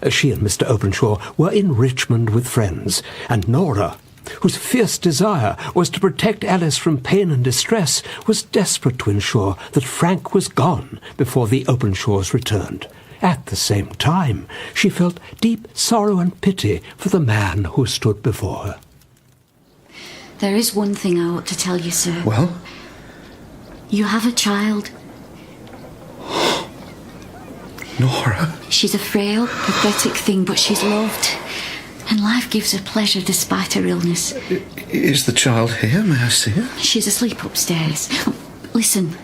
She and Mr. Openshaw were in Richmond with friends, and Nora, whose fierce desire was to protect Alice from pain and distress, was desperate to ensure that Frank was gone before the Openshaws returned. At the same time, she felt deep sorrow and pity for the man who stood before her. There is one thing I ought to tell you, sir. Well? You have a child. Nora? She's a frail, pathetic thing, but she's loved. And life gives her pleasure despite her illness. Is the child here? May I see her? She's asleep upstairs. Listen.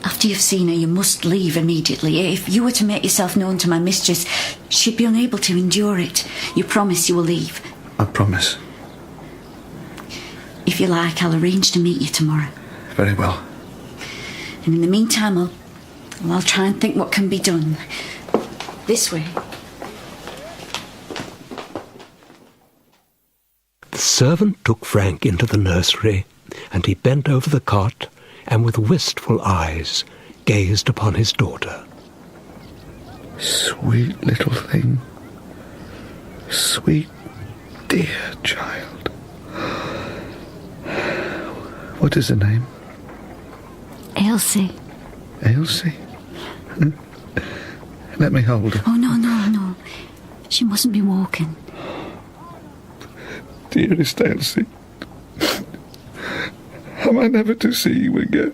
After you've seen her, you must leave immediately. If you were to make yourself known to my mistress, she'd be unable to endure it. You promise you will leave? I promise. If you like, I'll arrange to meet you tomorrow. Very well. And in the meantime, I'll try and think what can be done. This way. The servant took Frank into the nursery, and he bent over the cot and with wistful eyes gazed upon his daughter. Sweet little thing. Sweet, dear child. What is her name? Elsie. Elsie? Let me hold her. Oh, no. She mustn't be walking. Dearest Elsie, am I never to see you again?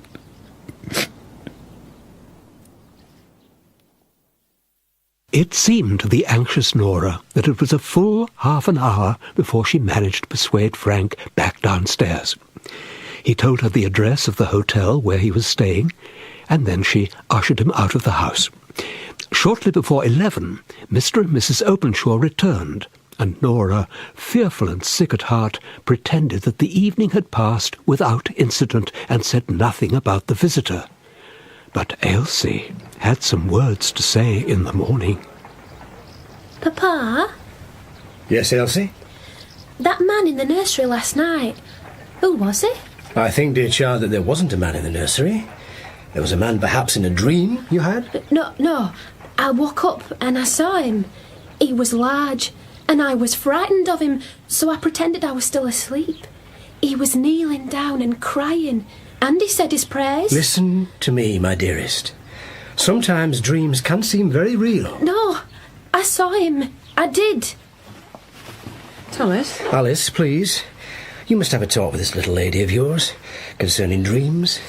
It seemed to the anxious Nora that it was a full half an hour before she managed to persuade Frank back downstairs. He told her the address of the hotel where he was staying, and then she ushered him out of the house. Shortly before 11, Mr. and Mrs. Openshaw returned, and Nora, fearful and sick at heart, pretended that the evening had passed without incident and said nothing about the visitor. But Elsie had some words to say in the morning. Papa? Yes, Elsie? That man in the nursery last night, who was he? I think, dear child, that there wasn't a man in the nursery. There was a man perhaps in a dream you had? No. I woke up and I saw him. He was large, and I was frightened of him, so I pretended I was still asleep. He was kneeling down and crying, and he said his prayers. Listen to me, my dearest. Sometimes dreams can seem very real. No, I saw him. I did. Thomas? Alice, please. You must have a talk with this little lady of yours concerning dreams.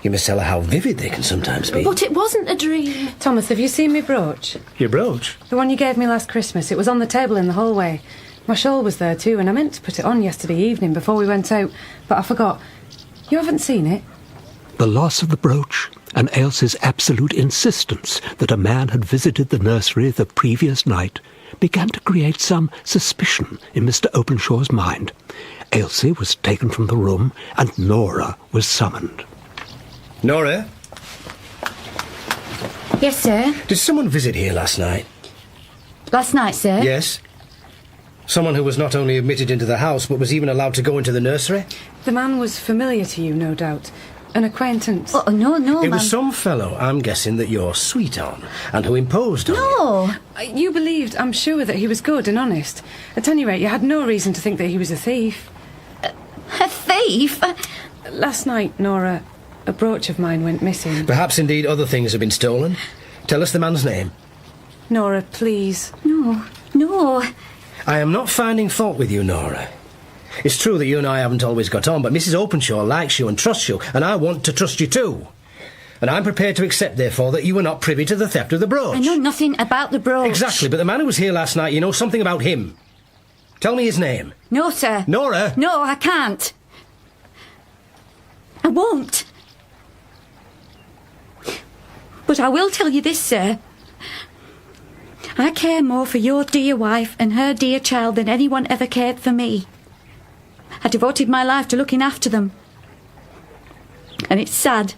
You must tell her how vivid they can sometimes be. But it wasn't a dream. Thomas, have you seen my brooch? Your brooch? The one you gave me last Christmas. It was on the table in the hallway. My shawl was there too, and I meant to put it on yesterday evening before we went out, but I forgot. You haven't seen it? The loss of the brooch and Elsie's absolute insistence that a man had visited the nursery the previous night began to create some suspicion in Mr. Openshaw's mind. Elsie was taken from the room, and Nora was summoned. Nora? Yes, sir? Did someone visit here last night? Last night, sir? Yes. Someone who was not only admitted into the house, but was even allowed to go into the nursery? The man was familiar to you, no doubt. An acquaintance. Oh, no, It man. was some fellow, I'm guessing, that you're sweet on, and who imposed on you. No! You believed, I'm sure, that he was good and honest. At any rate, you had no reason to think that he was a thief. A thief? Last night, Nora, a brooch of mine went missing. Perhaps, indeed, other things have been stolen. Tell us the man's name. Nora, please. No. I am not finding fault with you, Nora. It's true that you and I haven't always got on, but Mrs. Openshaw likes you and trusts you, and I want to trust you too. And I'm prepared to accept, therefore, that you were not privy to the theft of the brooch. I know nothing about the brooch. Exactly, but the man who was here last night, you know something about him. Tell me his name. No, sir. Nora? No, I can't. I won't. But I will tell you this, sir. I care more for your dear wife and her dear child than anyone ever cared for me. I devoted my life to looking after them. And it's sad.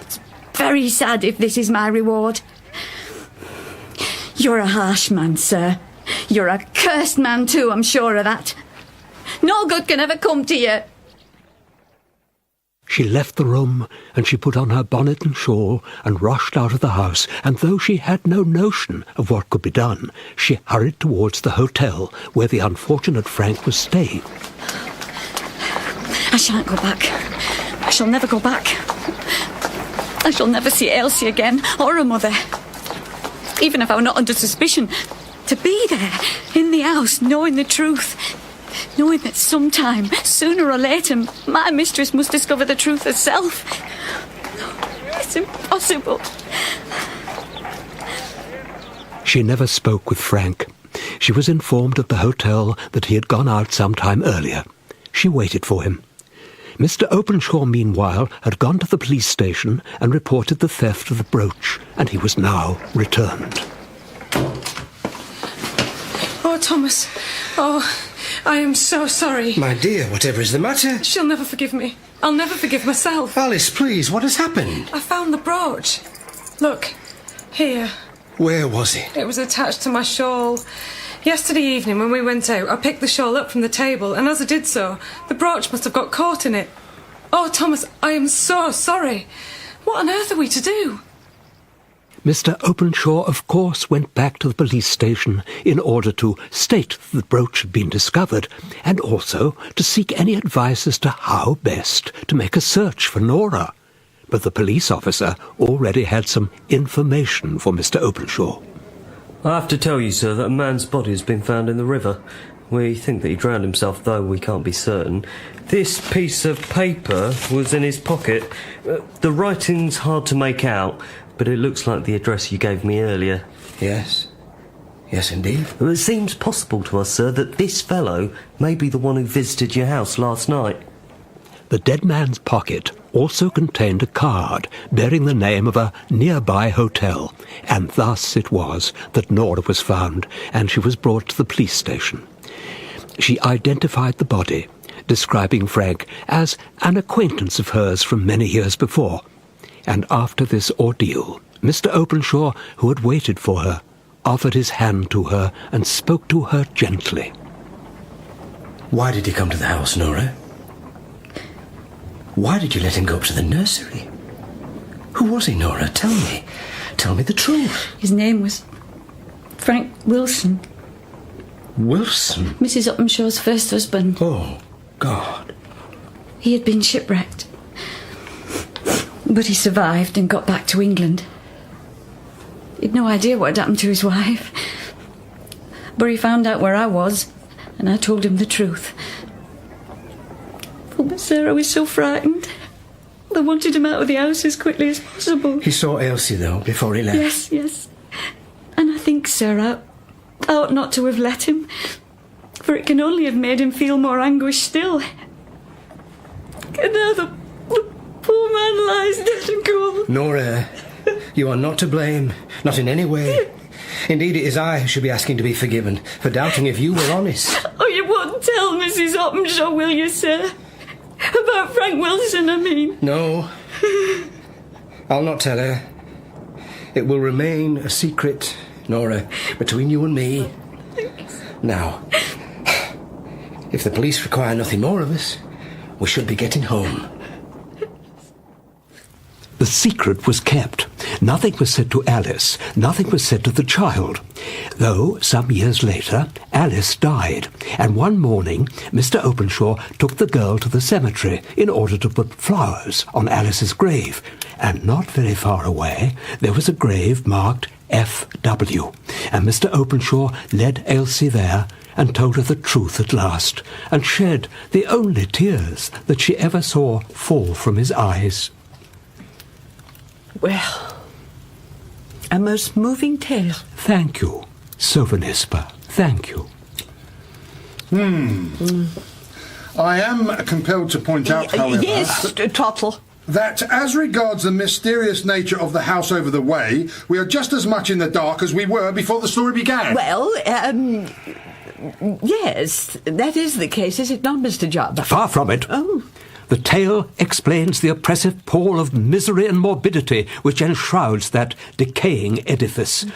It's very sad if this is my reward. You're a harsh man, sir. You're a cursed man too, I'm sure of that. No good can ever come to you. She left the room, and she put on her bonnet and shawl and rushed out of the house, and though she had no notion of what could be done, she hurried towards the hotel where the unfortunate Frank was staying. I shan't go back. I shall never go back. I shall never see Elsie again, or her mother. Even if I were not under suspicion, to be there, in the house, knowing the truth, knowing that sometime, sooner or later, my mistress must discover the truth herself. It's impossible. She never spoke with Frank. She was informed at the hotel that he had gone out some time earlier. She waited for him. Mr. Openshaw, meanwhile, had gone to the police station and reported the theft of the brooch, and he was now returned. Oh, Thomas. Oh, I am so sorry. My dear, whatever is the matter? She'll never forgive me. I'll never forgive myself. Alice, please, what has happened? I found the brooch. Look, here. Where was it? It was attached to my shawl. Yesterday evening when we went out, I picked the shawl up from the table, and as I did so, the brooch must have got caught in it. Oh, Thomas, I am so sorry. What on earth are we to do? Mr. Openshaw, of course, went back to the police station in order to state that the brooch had been discovered, and also to seek any advice as to how best to make a search for Nora. But the police officer already had some information for Mr. Openshaw. I have to tell you, sir, that a man's body has been found in the river. We think that he drowned himself, though we can't be certain. This piece of paper was in his pocket. The writing's hard to make out, but it looks like the address you gave me earlier. Yes. Yes, indeed. It seems possible to us, sir, that this fellow may be the one who visited your house last night. The dead man's pocket also contained a card bearing the name of a nearby hotel, and thus it was that Nora was found, and she was brought to the police station. She identified the body, describing Frank as an acquaintance of hers from many years before, and after this ordeal, Mr. Openshaw, who had waited for her, offered his hand to her and spoke to her gently. Why did he come to the house, Nora? Why did you let him go up to the nursery? Who was he, Nora? Tell me. Tell me the truth. His name was Frank Wilson. Wilson? Mrs. Openshaw's first husband. Oh, God. He had been shipwrecked. But he survived and got back to England. He'd no idea what had happened to his wife. But he found out where I was, and I told him the truth. Oh, but Sarah was so frightened. I wanted him out of the house as quickly as possible. He saw Elsie, though, before he left? Yes, yes. And I think, sir, I ought not to have let him, for it can only have made him feel more anguish still. And now the poor man lies dead and cold. Nora, you are not to blame, not in any way. Indeed, it is I who should be asking to be forgiven for doubting if you were honest. Oh, you won't tell Mrs. Openshaw, will you, sir? About Frank Wilson, I mean. No. I'll not tell her. It will remain a secret, Nora, between you and me. Now, if the police require nothing more of us, we should be getting home. The secret was kept. Nothing was said to Alice. Nothing was said to the child. Though, some years later, Alice died, and one morning Mr. Openshaw took the girl to the cemetery in order to put flowers on Alice's grave, and not very far away there was a grave marked F.W., and Mr. Openshaw led Elsie there and told her the truth at last, and shed the only tears that she ever saw fall from his eyes. Well, a most moving tale. Thank you, Sophonisba. Thank you. I am compelled to point out, however... Yes, Trottle. That as regards the mysterious nature of the house over the way, we are just as much in the dark as we were before the story began. Well, yes, that is the case, is it not, Mr. Jarber? Far from it. Oh. The tale explains the oppressive pall of misery and morbidity which enshrouds that decaying edifice.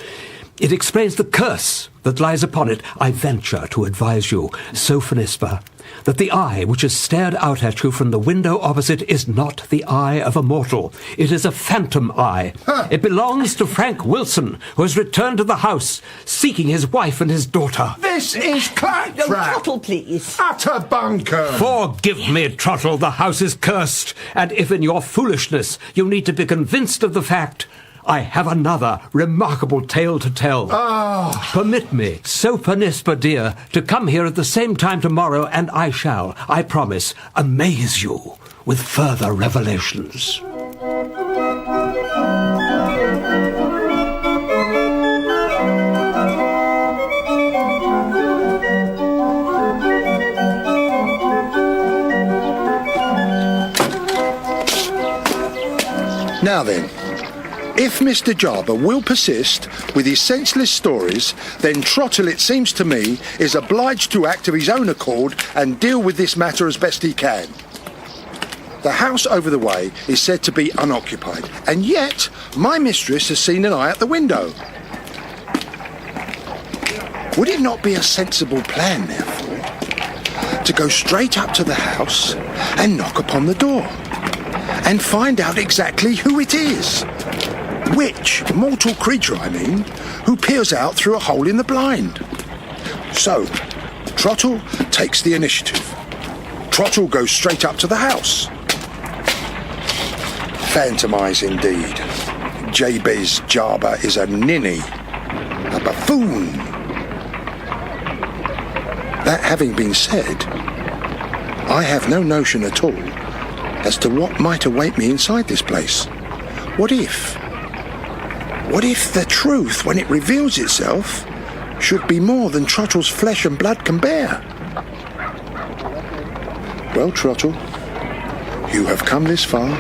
It explains the curse that lies upon it. I venture to advise you, Sophonisba, that the eye which has stared out at you from the window opposite is not the eye of a mortal. It is a phantom eye. It belongs to Frank Wilson, who has returned to the house, seeking his wife and his daughter. This is claptrap! Trottle, please. Utter bunkum! Forgive me, Trottle, the house is cursed, and if in your foolishness you need to be convinced of the fact, I have another remarkable tale to tell. Permit me, Sophonisba dear, to come here at the same time tomorrow, and I shall, I promise, amaze you with further revelations. Now then, if Mr. Jarber will persist with his senseless stories, then Trottle, it seems to me, is obliged to act of his own accord and deal with this matter as best he can. The house over the way is said to be unoccupied, and yet my mistress has seen an eye at the window. Would it not be a sensible plan, therefore, to go straight up to the house and knock upon the door, and find out exactly who it is? Which mortal creature, I mean, who peers out through a hole in the blind? So, Trottle takes the initiative. Trottle goes straight up to the house. Phantomise indeed. Jabez Jarber is a ninny, a buffoon. That having been said, I have no notion at all as to what might await me inside this place. What if the truth, when it reveals itself, should be more than Trottle's flesh and blood can bear? Well, Trottle, you have come this far.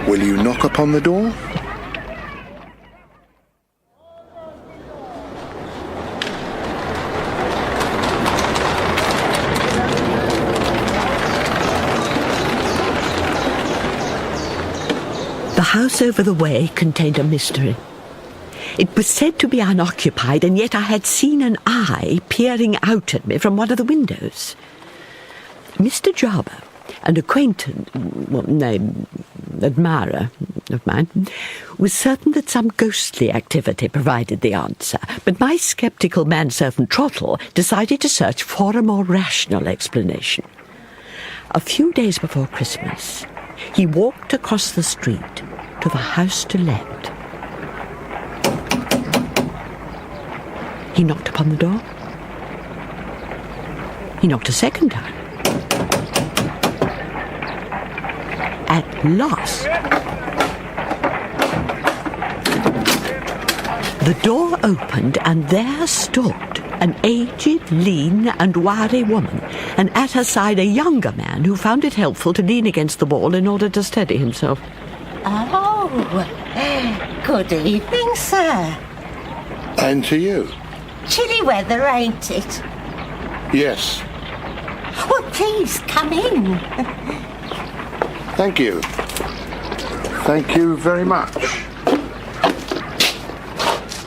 Will you knock upon the door? The house over the way contained a mystery. It was said to be unoccupied, and yet I had seen an eye peering out at me from one of the windows. Mr. Jarber, an acquaintance, admirer of mine, was certain that some ghostly activity provided the answer, but my sceptical manservant Trottle decided to search for a more rational explanation. A few days before Christmas, he walked across the street to the house to let. He knocked upon the door. He knocked a second time. At last, the door opened, and there stood an aged, lean and wiry woman, and at her side a younger man who found it helpful to lean against the wall in order to steady himself. Oh, good evening, sir. And to you. Chilly weather, ain't it? Yes. Well, please, come in. Thank you. Thank you very much.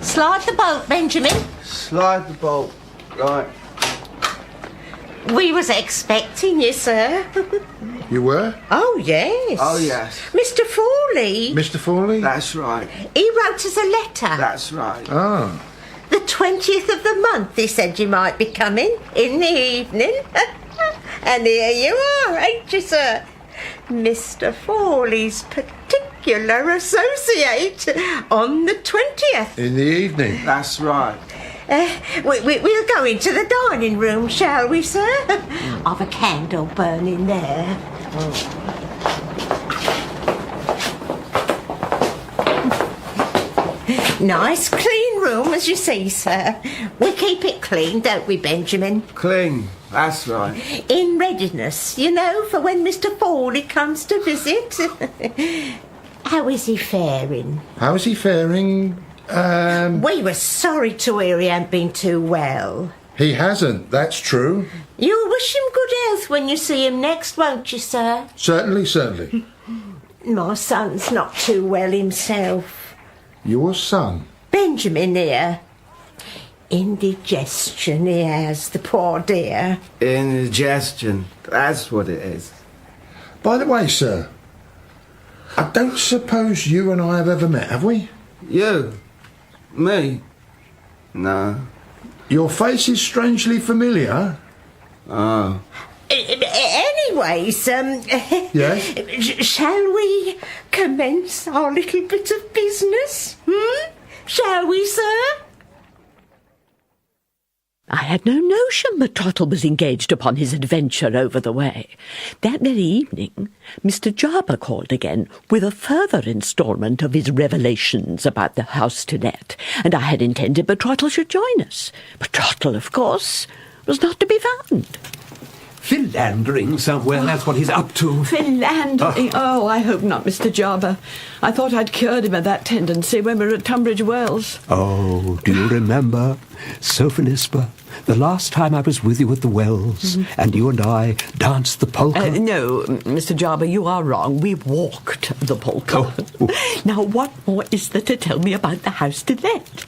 Slide the bolt, Benjamin. Slide the bolt. Right. We was expecting you, sir. You were? Oh, yes. Oh, yes. Mr. Fawley. Mr. Fawley? That's right. He wrote us a letter. That's right. Oh. The 20th of the month, he said you might be coming in the evening. And here you are, ain't you, sir? Mr. Fawley's particular associate on the 20th. In the evening? That's right. We'll go into the dining room, shall we, sir? I've a candle burning there. Nice, clean room, as you see, sir. We keep it clean, don't we, Benjamin? Clean, that's right. In readiness, you know, for when Mr. Fawley comes to visit. How is he faring? How's he faring? We were sorry to hear he hadn't been too well. He hasn't, that's true. You'll wish him good health when you see him next, won't you, sir? Certainly. My son's not too well himself. Your son? Benjamin here. Indigestion he has, the poor dear. Indigestion, that's what it is. By the way, sir, I don't suppose you and I have ever met, have we? You? Me? No. Your face is strangely familiar. Oh. Anyways, yes? Shall we commence our little bit of business? Shall we, sir? I had no notion that Trottle was engaged upon his adventure over the way. That very evening, Mr. Jarber called again with a further instalment of his revelations about the house to let, and I had intended that Trottle should join us. But Trottle, of course, was not to be found. Philandering somewhere, that's what he's up to. Philandering? Oh, I hope not, Mr. Jarber. I thought I'd cured him of that tendency when we were at Tunbridge Wells. Oh, do you remember, Sophonisba, the last time I was with you at the Wells, and you and I danced the polka? No, Mr. Jarber, you are wrong. We walked the polka. Oh. Now, what more is there to tell me about the house to let?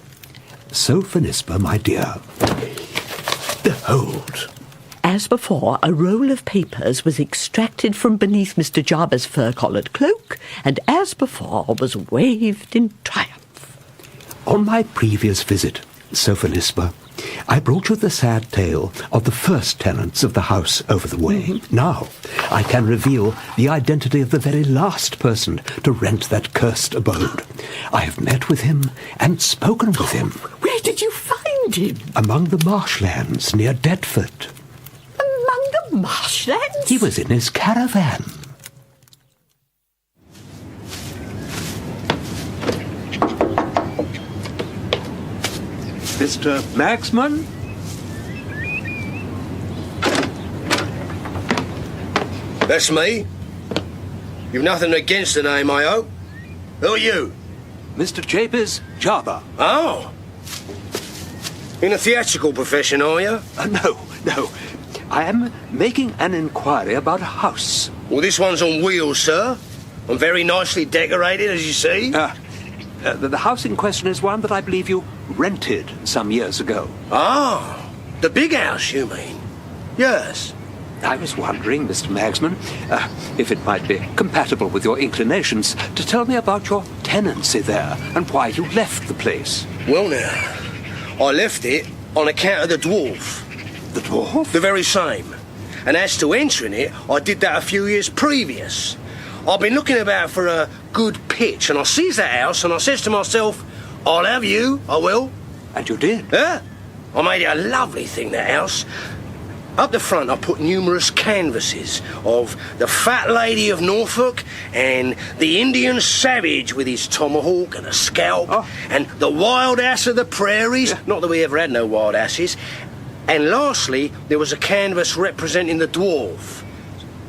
Sophonisba, my dear, behold. As before, a roll of papers was extracted from beneath Mr. Jarber's fur-collared cloak, and as before was waved in triumph. On my previous visit, Sophonisba, I brought you the sad tale of the first tenants of the house over the way. Now, I can reveal the identity of the very last person to rent that cursed abode. I have met with him and spoken with him. Where did you find him? Among the marshlands near Deptford. Among the marshlands? He was in his caravan. Mr. Maxman? That's me. You've nothing against the name, I hope. Who are you? Mr. Jabez Jarber. Oh. In the theatrical profession, are you? No. I am making an inquiry about a house. Well, this one's on wheels, sir. And very nicely decorated, as you see. The house in question is one that I believe you rented some years ago. Ah, the big house, you mean? Yes. I was wondering, Mr. Magsman, if it might be compatible with your inclinations to tell me about your tenancy there and why you left the place. Well, now, I left it on account of the dwarf. The dwarf? The very same. And as to entering it, I did that a few years previous. I've been looking about for a good pitch, and I sees that house, and I says to myself, I'll have you, I will. And you did? Yeah. I made it a lovely thing, that house. Up the front, I put numerous canvases of the Fat Lady of Norfolk and the Indian Savage with his tomahawk and a scalp, and the Wild Ass of the Prairies, not that we ever had no wild asses, and lastly, there was a canvas representing the dwarf.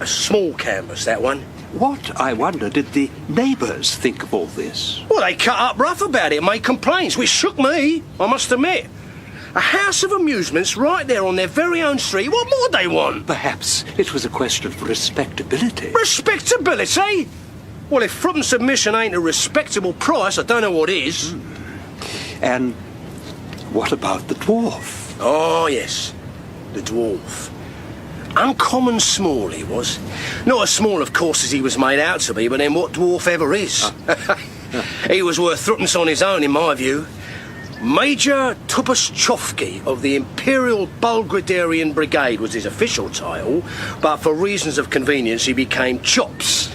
A small canvas, that one. What, I wonder, did the neighbours think of all this? Well, they cut up rough about it and made complaints, which shook me, I must admit. A house of amusements right there on their very own street. What more they want? Perhaps it was a question of respectability. Respectability? Well, if fruit and submission ain't a respectable price, I don't know what is. And what about the dwarf? Oh, yes, the dwarf. Uncommon small he was. Not as small, of course, as he was made out to be, but then what dwarf ever is? He was worth threepence on his own, in my view. Major Tupaschovsky of the Imperial Bulgarian Brigade was his official title, but for reasons of convenience he became Chops.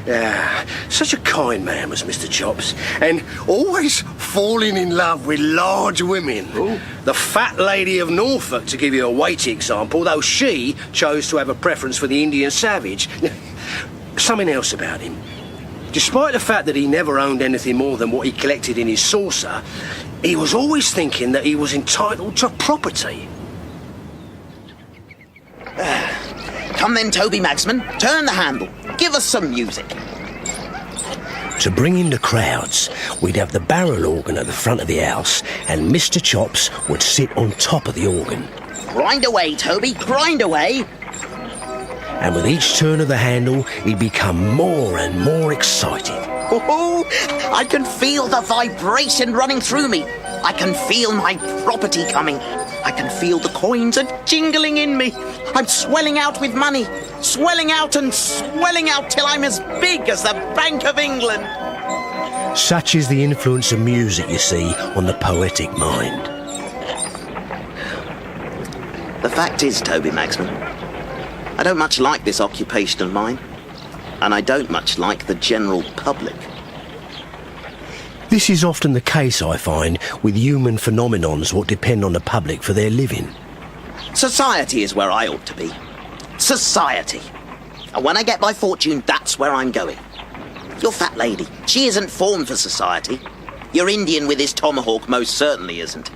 Yeah, such a kind man was Mr. Chops, and always falling in love with large women. Ooh. The fat lady of Norfolk, to give you a weighty example, though she chose to have a preference for the Indian savage. Something else about him. Despite the fact that he never owned anything more than what he collected in his saucer, he was always thinking that he was entitled to property. Come then, Toby Magsman, turn the handle. Give us some music. To bring in the crowds, we'd have the barrel organ at the front of the house, and Mr. Chops would sit on top of the organ. Grind away, Toby, grind away. And with each turn of the handle, he'd become more and more excited. Oh, I can feel the vibration running through me. I can feel my property coming. I can feel the coins are jingling in me. I'm swelling out with money. Swelling out and swelling out till I'm as big as the Bank of England. Such is the influence of music, you see, on the poetic mind. The fact is, Toby Magsman, I don't much like this occupation of mine, and I don't much like the general public. This is often the case, I find, with human phenomenons what depend on the public for their living. Society is where I ought to be. Society. And when I get my fortune, that's where I'm going. Your fat lady, she isn't formed for society. Your Indian with his tomahawk most certainly isn't.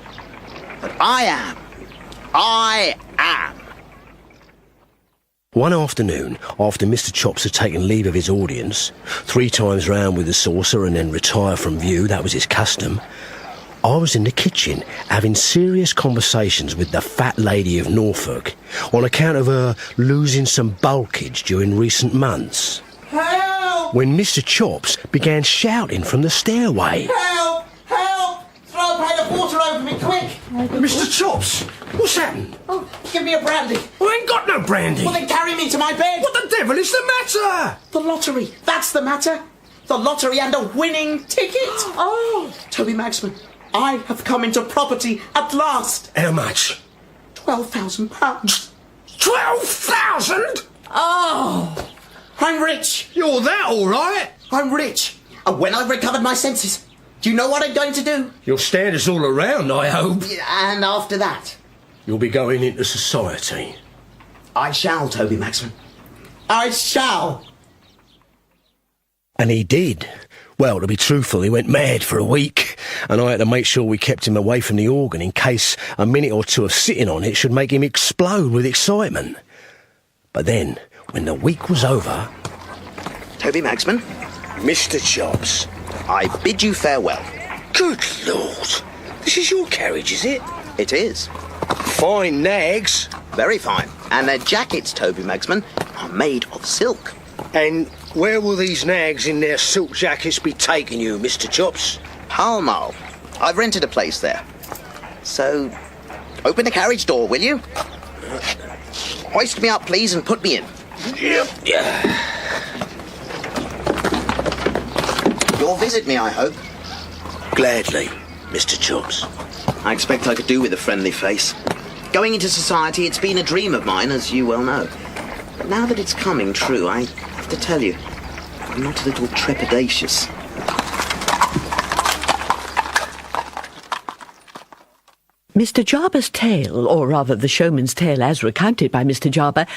But I am. I am. One afternoon, after Mr. Chops had taken leave of his audience, 3 times round with the saucer and then retire from view, that was his custom, I was in the kitchen having serious conversations with the fat lady of Norfolk on account of her losing some bulkage during recent months. Help! When Mr. Chops began shouting from the stairway. Help! Help! Throw a pail of water over me, quick! Mr. Chops, what's happened? Oh, give me a brandy. I ain't got no brandy. Well, then carry me to my bed. What the devil is the matter? The lottery, that's the matter. The lottery and a winning ticket. Oh, Toby Magsman, I have come into property at last. How much? £12,000. 12,000? Oh, I'm rich. You're that all right? I'm rich. And when I've recovered my senses, do you know what I'm going to do? You'll stand us all around, I hope. And after that? You'll be going into society. I shall, Toby Magsman. I shall. And he did. Well, to be truthful, he went mad for a week, and I had to make sure we kept him away from the organ in case a minute or two of sitting on it should make him explode with excitement. But then, when the week was over... Toby Magsman? Mr. Chops. I bid you farewell. Good Lord. This is your carriage, is it? It is. Fine nags. Very fine. And their jackets, Toby Magsman, are made of silk. And where will these nags in their silk jackets be taking you, Mr. Chops? Pall Mall. I've rented a place there. So, open the carriage door, will you? Hoist me up, please, and put me in. Yep. Yeah. You'll visit me, I hope. Gladly, Mr. Chops. I expect I could do with a friendly face. Going into society, it's been a dream of mine, as you well know. But now that it's coming true, I have to tell you, I'm not a little trepidatious. Mr. Jarber's tale, or rather the showman's tale as recounted by Mr. Jarber,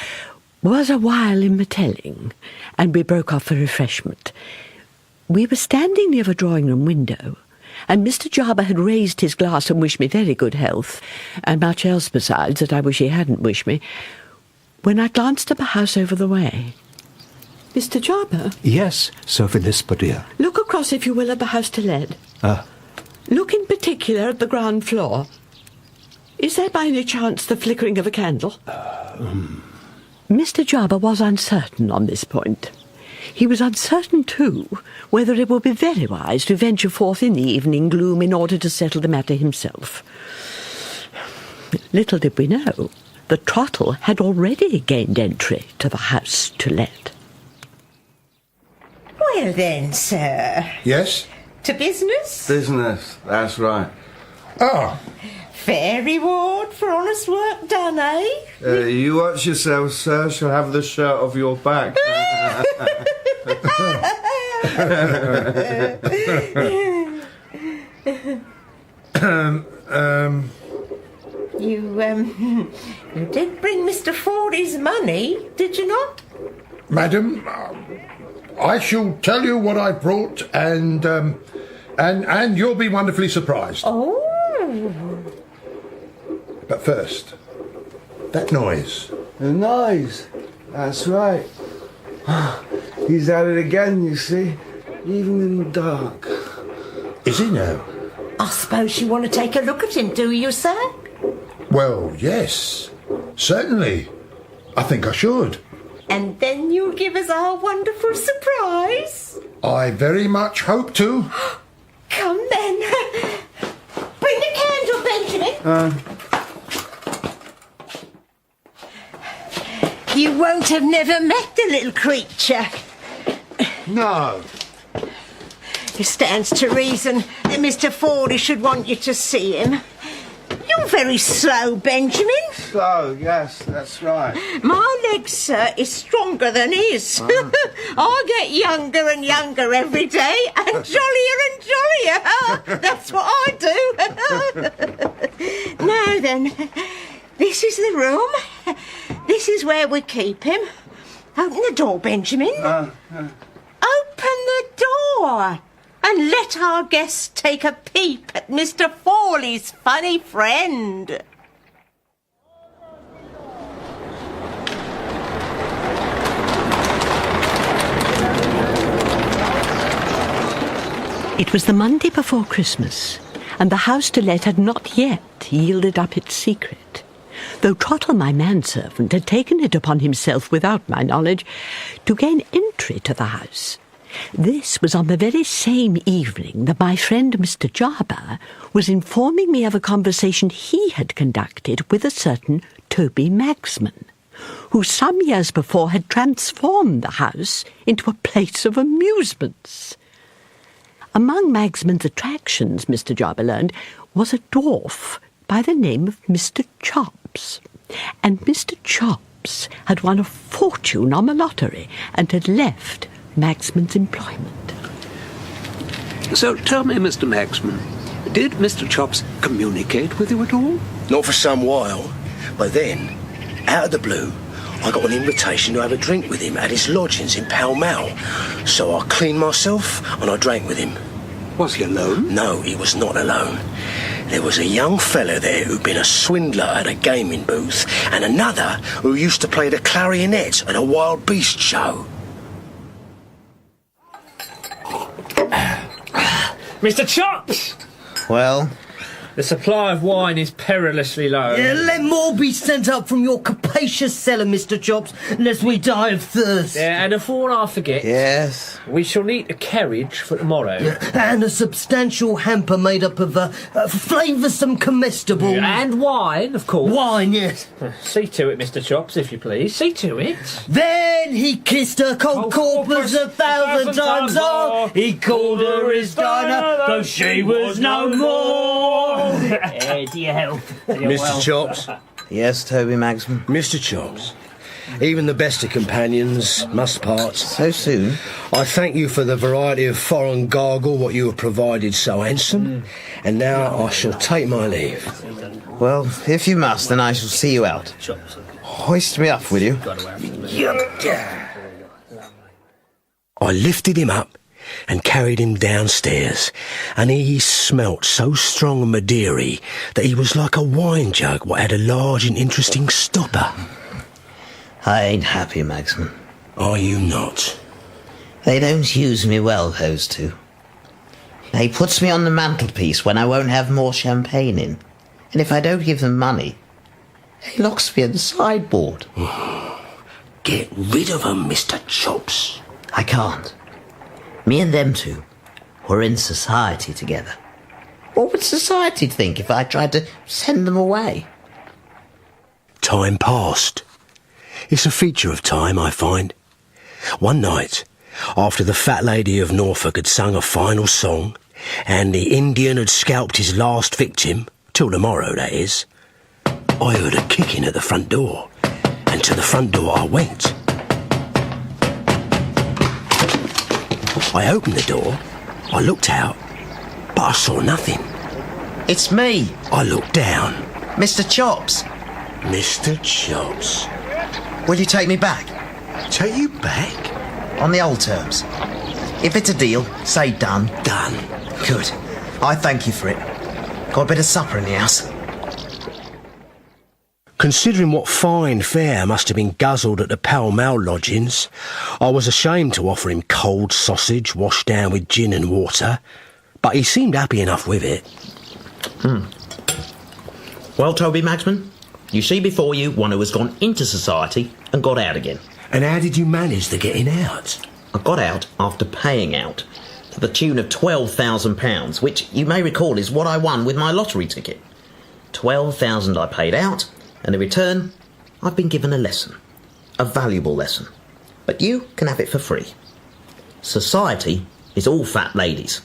was a while in the telling, and we broke off for refreshment. We were standing near the drawing-room window, and Mr. Jarber had raised his glass and wished me very good health, and much else besides that I wish he hadn't wished me, when I glanced at the house over the way. Mr. Jarber? Yes, Sophie Lisper, dear. Look across, if you will, at the house to let. Look in particular at the ground floor. Is there by any chance the flickering of a candle? Mr. Jarber was uncertain on this point. He was uncertain, too, whether it would be very wise to venture forth in the evening gloom in order to settle the matter himself. Little did we know that Trottle had already gained entry to the house to let. Well then, sir. Yes? To business? Business, that's right. Oh. Fair reward for honest work done, eh? You watch yourself, sir. Shall have the shirt off your back. You did bring Mr. Fordy's money, did you not? Madam, I shall tell you what I brought, and you'll be wonderfully surprised. Oh. But first, that noise. The noise? That's right. He's at it again, you see, even in the dark. Is he now? I suppose you want to take a look at him, do you, sir? Well, yes, certainly. I think I should. And then you'll give us our wonderful surprise? I very much hope to. Come then. Bring the candle, Benjamin. You won't have never met the little creature. No. It stands to reason that Mr. Fordy should want you to see him. You're very slow, Benjamin. Slow, yes, that's right. My leg, sir, is stronger than his. I get younger and younger every day, and jollier and jollier. That's what I do. Now then, this is the room. This is where we keep him. Open the door, Benjamin. Open the door. And let our guests take a peep at Mr. Forley's funny friend. It was the Monday before Christmas, and the house to let had not yet yielded up its secret, though Trottle, my manservant, had taken it upon himself, without my knowledge, to gain entry to the house. This was on the very same evening that my friend Mr. Jarber was informing me of a conversation he had conducted with a certain Toby Magsman, who some years before had transformed the house into a place of amusements. Among Magsman's attractions, Mr. Jarber learned, was a dwarf by the name of Mr. Chops, and Mr. Chops had won a fortune on the lottery and had left Magsman's employment. So tell me, Mr. Magsman, did Mr. Chops communicate with you at all? Not for some while, but then, out of the blue, I got an invitation to have a drink with him at his lodgings in Pall Mall. So I cleaned myself and I drank with him. Was he alone? No, he was not alone. There was a young fellow there who'd been a swindler at a gaming booth, and another who used to play the clarionet at a wild beast show. Mr. Chops! Well? The supply of wine is perilously low. Let more be sent up from your capacious cellar, Mr. Chops, lest we die of thirst. Yeah, and before I forget... Yes? We shall need a carriage for tomorrow. And a substantial hamper made up of flavoursome comestibles. And wine, of course. Wine, yes. See to it, Mr. Chops, if you please. See to it. Then he kissed her cold corpus 1,000 times more. He called her his Dinah, though she was no more. To your health. Mr. Chops. Yes, Toby Magsman. Mr. Chops. Even the best of companions must part. So soon? I thank you for the variety of foreign gargle what you have provided so handsome. And now I shall take my leave. Well, if you must, then I shall see you out. Hoist me up, will you? I lifted him up and carried him downstairs, and he smelt so strong and Madeira that he was like a wine jug what had a large and interesting stopper. I ain't happy, Magsman. Are you not? They don't use me well, those two. They puts me on the mantelpiece when I won't have more champagne in, and if I don't give them money, they locks me in the sideboard. Get rid of them, Mr. Chops. I can't. Me and them two were in society together. What would society think if I tried to send them away? Time passed. It's a feature of time, I find. One night, after the fat lady of Norfolk had sung a final song, and the Indian had scalped his last victim, till tomorrow, that is, I heard a kicking at the front door, and to the front door I went. I opened the door, I looked out, but I saw nothing. It's me. I looked down. Mr. Chops. Mr. Chops. Will you take me back? Take you back? On the old terms. If it's a deal, say done. Done. Good. I thank you for it. Got a bit of supper in the house. Considering what fine fare must have been guzzled at the Pall Mall lodgings, I was ashamed to offer him cold sausage washed down with gin and water, but he seemed happy enough with it. Well, Toby Magsman, you see before you one who has gone into society and got out again. And how did you manage to get in out? I got out after paying out, to the tune of £12,000, which you may recall is what I won with my lottery ticket. 12,000 I paid out, and in return, I've been given a lesson. A valuable lesson. But you can have it for free. Society is all fat ladies.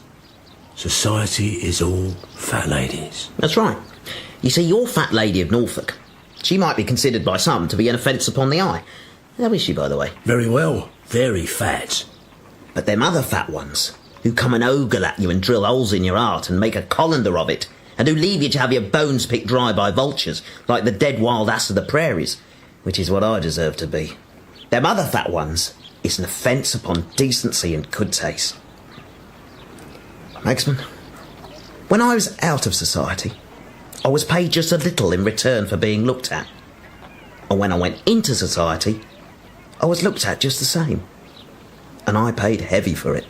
Society is all fat ladies? That's right. You see, your fat lady of Norfolk, she might be considered by some to be an offence upon the eye. How is she, by the way? Very well. Very fat. But them other fat ones, who come and ogle at you and drill holes in your heart and make a colander of it, and who leave you to have your bones picked dry by vultures, like the dead wild ass of the prairies, which is what I deserve to be. Them other fat ones is an offence upon decency and good taste. Magsman, when I was out of society, I was paid just a little in return for being looked at. And when I went into society, I was looked at just the same. And I paid heavy for it.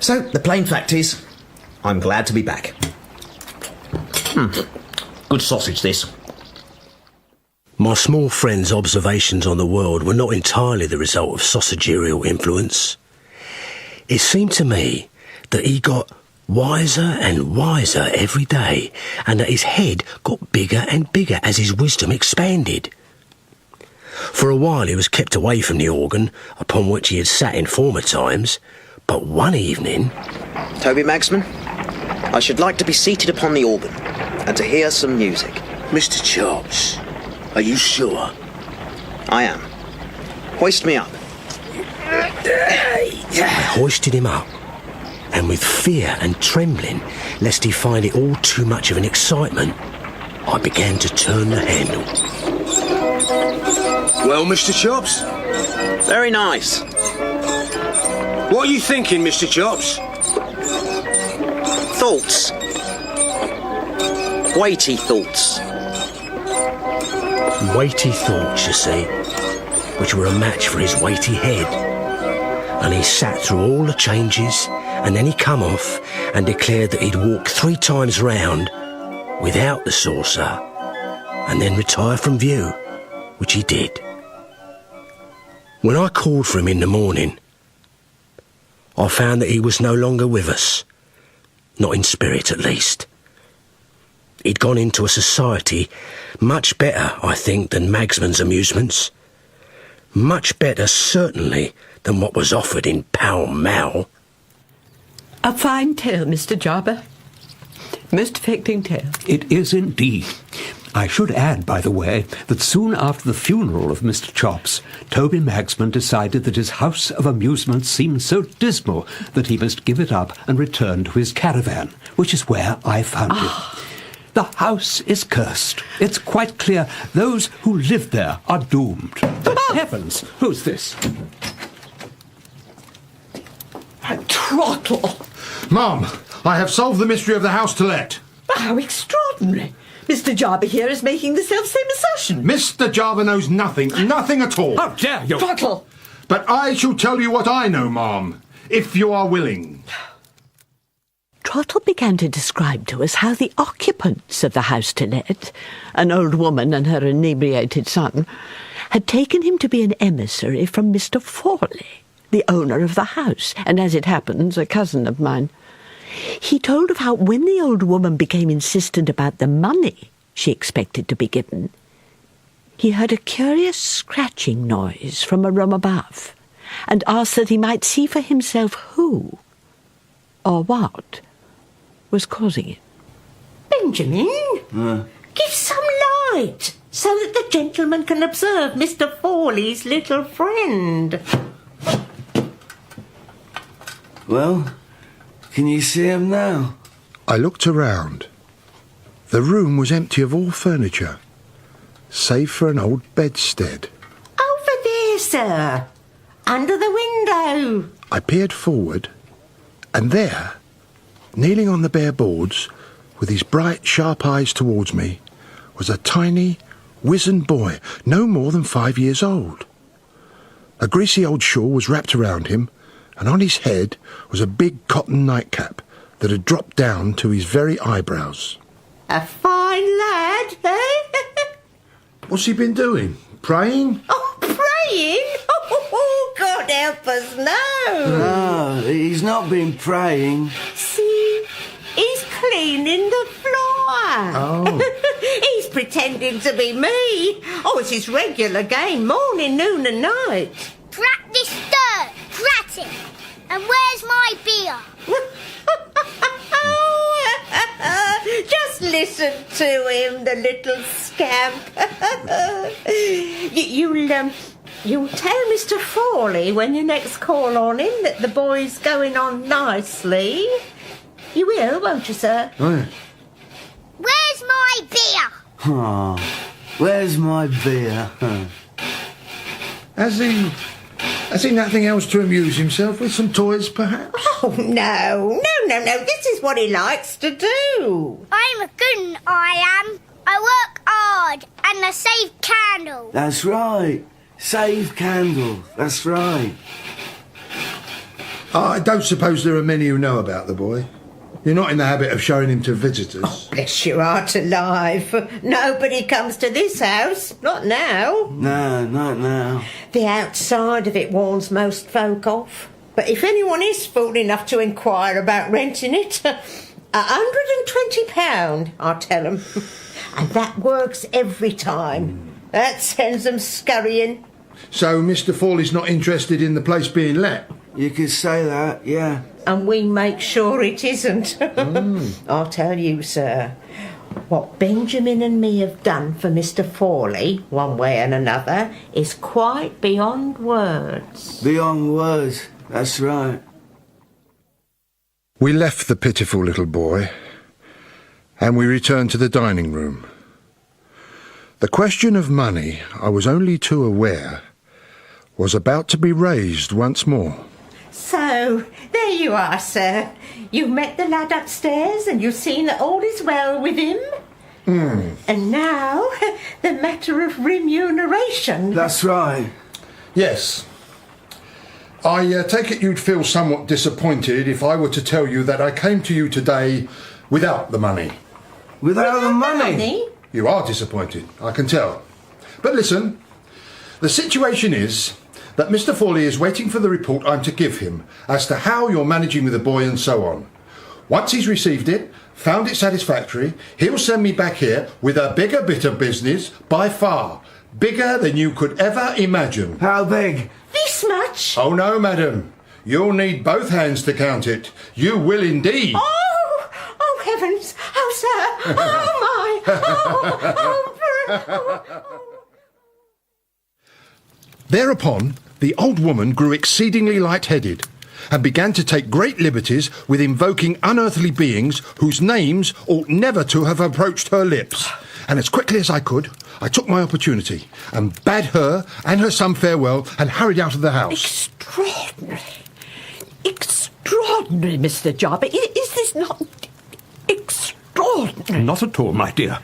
So, the plain fact is, I'm glad to be back. Good sausage, this. My small friend's observations on the world were not entirely the result of sausagerial influence. It seemed to me that he got wiser and wiser every day, and that his head got bigger and bigger as his wisdom expanded. For a while he was kept away from the organ, upon which he had sat in former times, but one evening... Toby Magsman, I should like to be seated upon the organ, and to hear some music. Mr. Chops, are you sure? I am. Hoist me up. I hoisted him up, and with fear and trembling, lest he find it all too much of an excitement, I began to turn the handle. Well, Mr. Chops? Very nice. What are you thinking, Mr. Chops? Thoughts. Weighty thoughts. Weighty thoughts, you see, which were a match for his weighty head. And he sat through all the changes, and then he come off and declared that he'd walk 3 times round without the saucer, and then retire from view, which he did. When I called for him in the morning, I found that he was no longer with us, not in spirit at least. He'd gone into a society much better, I think, than Magsman's amusements. Much better, certainly, than what was offered in Pall Mall. A fine tale, Mr. Jarber. Most affecting tale. It is indeed. I should add, by the way, that soon after the funeral of Mr. Chops, Toby Magsman decided that his house of amusement seemed so dismal that he must give it up and return to his caravan, which is where I found him. The house is cursed. It's quite clear those who live there are doomed. Good heavens! Who's this? Trottle! Mum, I have solved the mystery of the house to let. How extraordinary. Mr. Jarber here is making the self-same assertion. Mr. Jarber knows nothing at all. How dare you! Trottle! But I shall tell you what I know, ma'am, if you are willing. Trottle began to describe to us how the occupants of the house to let, an old woman and her inebriated son, had taken him to be an emissary from Mr. Fawley, the owner of the house, and as it happens, a cousin of mine. He told of how when the old woman became insistent about the money she expected to be given, he heard a curious scratching noise from a room above, and asked that he might see for himself who, or what, was causing it. Benjamin, give some light, so that the gentleman can observe Mr. Fawley's little friend. Well, can you see him now? I looked around. The room was empty of all furniture, save for an old bedstead. Over there, sir. Under the window. I peered forward, and there, kneeling on the bare boards, with his bright, sharp eyes towards me, was a tiny, wizened boy, no more than 5 years old. A greasy old shawl was wrapped around him, and on his head was a big cotton nightcap that had dropped down to his very eyebrows. A fine lad, eh? What's he been doing? Praying? Oh, praying? Oh, God help us, no. No, he's not been praying. See, he's cleaning the floor. Oh. He's pretending to be me. Oh, it's his regular game, morning, noon and night. Practice dirt, prat it. And where's my beer? Just listen to him, the little scamp. You'll tell Mr. Fawley when you next call on him that the boy's going on nicely. You will, won't you, sir? Oh, yeah. Where's my beer? Oh, where's my beer? Has he nothing else to amuse himself with? Some toys, perhaps? Oh, no. This is what he likes to do. I'm a good one, I am. I work hard and I save candles. That's right. Save candles. That's right. I don't suppose there are many who know about the boy. You're not in the habit of showing him to visitors. Oh, bless your heart alive. Nobody comes to this house. Not now. No, not now. The outside of it warns most folk off. But if anyone is fool enough to inquire about renting it, £120, I'll tell them. And that works every time. That sends them scurrying. So Mr. Fawley's not interested in the place being let? You could say that, yeah. And we make sure it isn't. I'll tell you, sir, what Benjamin and me have done for Mr. Fawley, one way and another, is quite beyond words. Beyond words, that's right. We left the pitiful little boy, and we returned to the dining room. The question of money, I was only too aware, was about to be raised once more. So, there you are, sir. You've met the lad upstairs and you've seen that all is well with him. And now, the matter of remuneration. That's right. Yes. I take it you'd feel somewhat disappointed if I were to tell you that I came to you today without the money. Without the money? You are disappointed, I can tell. But listen, the situation is that Mr. Fawley is waiting for the report I'm to give him as to how you're managing with the boy and so on. Once he's received it, found it satisfactory, he'll send me back here with a bigger bit of business, by far. Bigger than you could ever imagine. How big? This much? Oh, no, madam. You'll need both hands to count it. You will indeed. Oh, heavens. Oh, sir. Oh, my. Thereupon, the old woman grew exceedingly light-headed and began to take great liberties with invoking unearthly beings whose names ought never to have approached her lips. And as quickly as I could, I took my opportunity and bade her and her son farewell and hurried out of the house. Extraordinary. Extraordinary, Mr. Jarber. Is this not extraordinary? Not at all, my dear.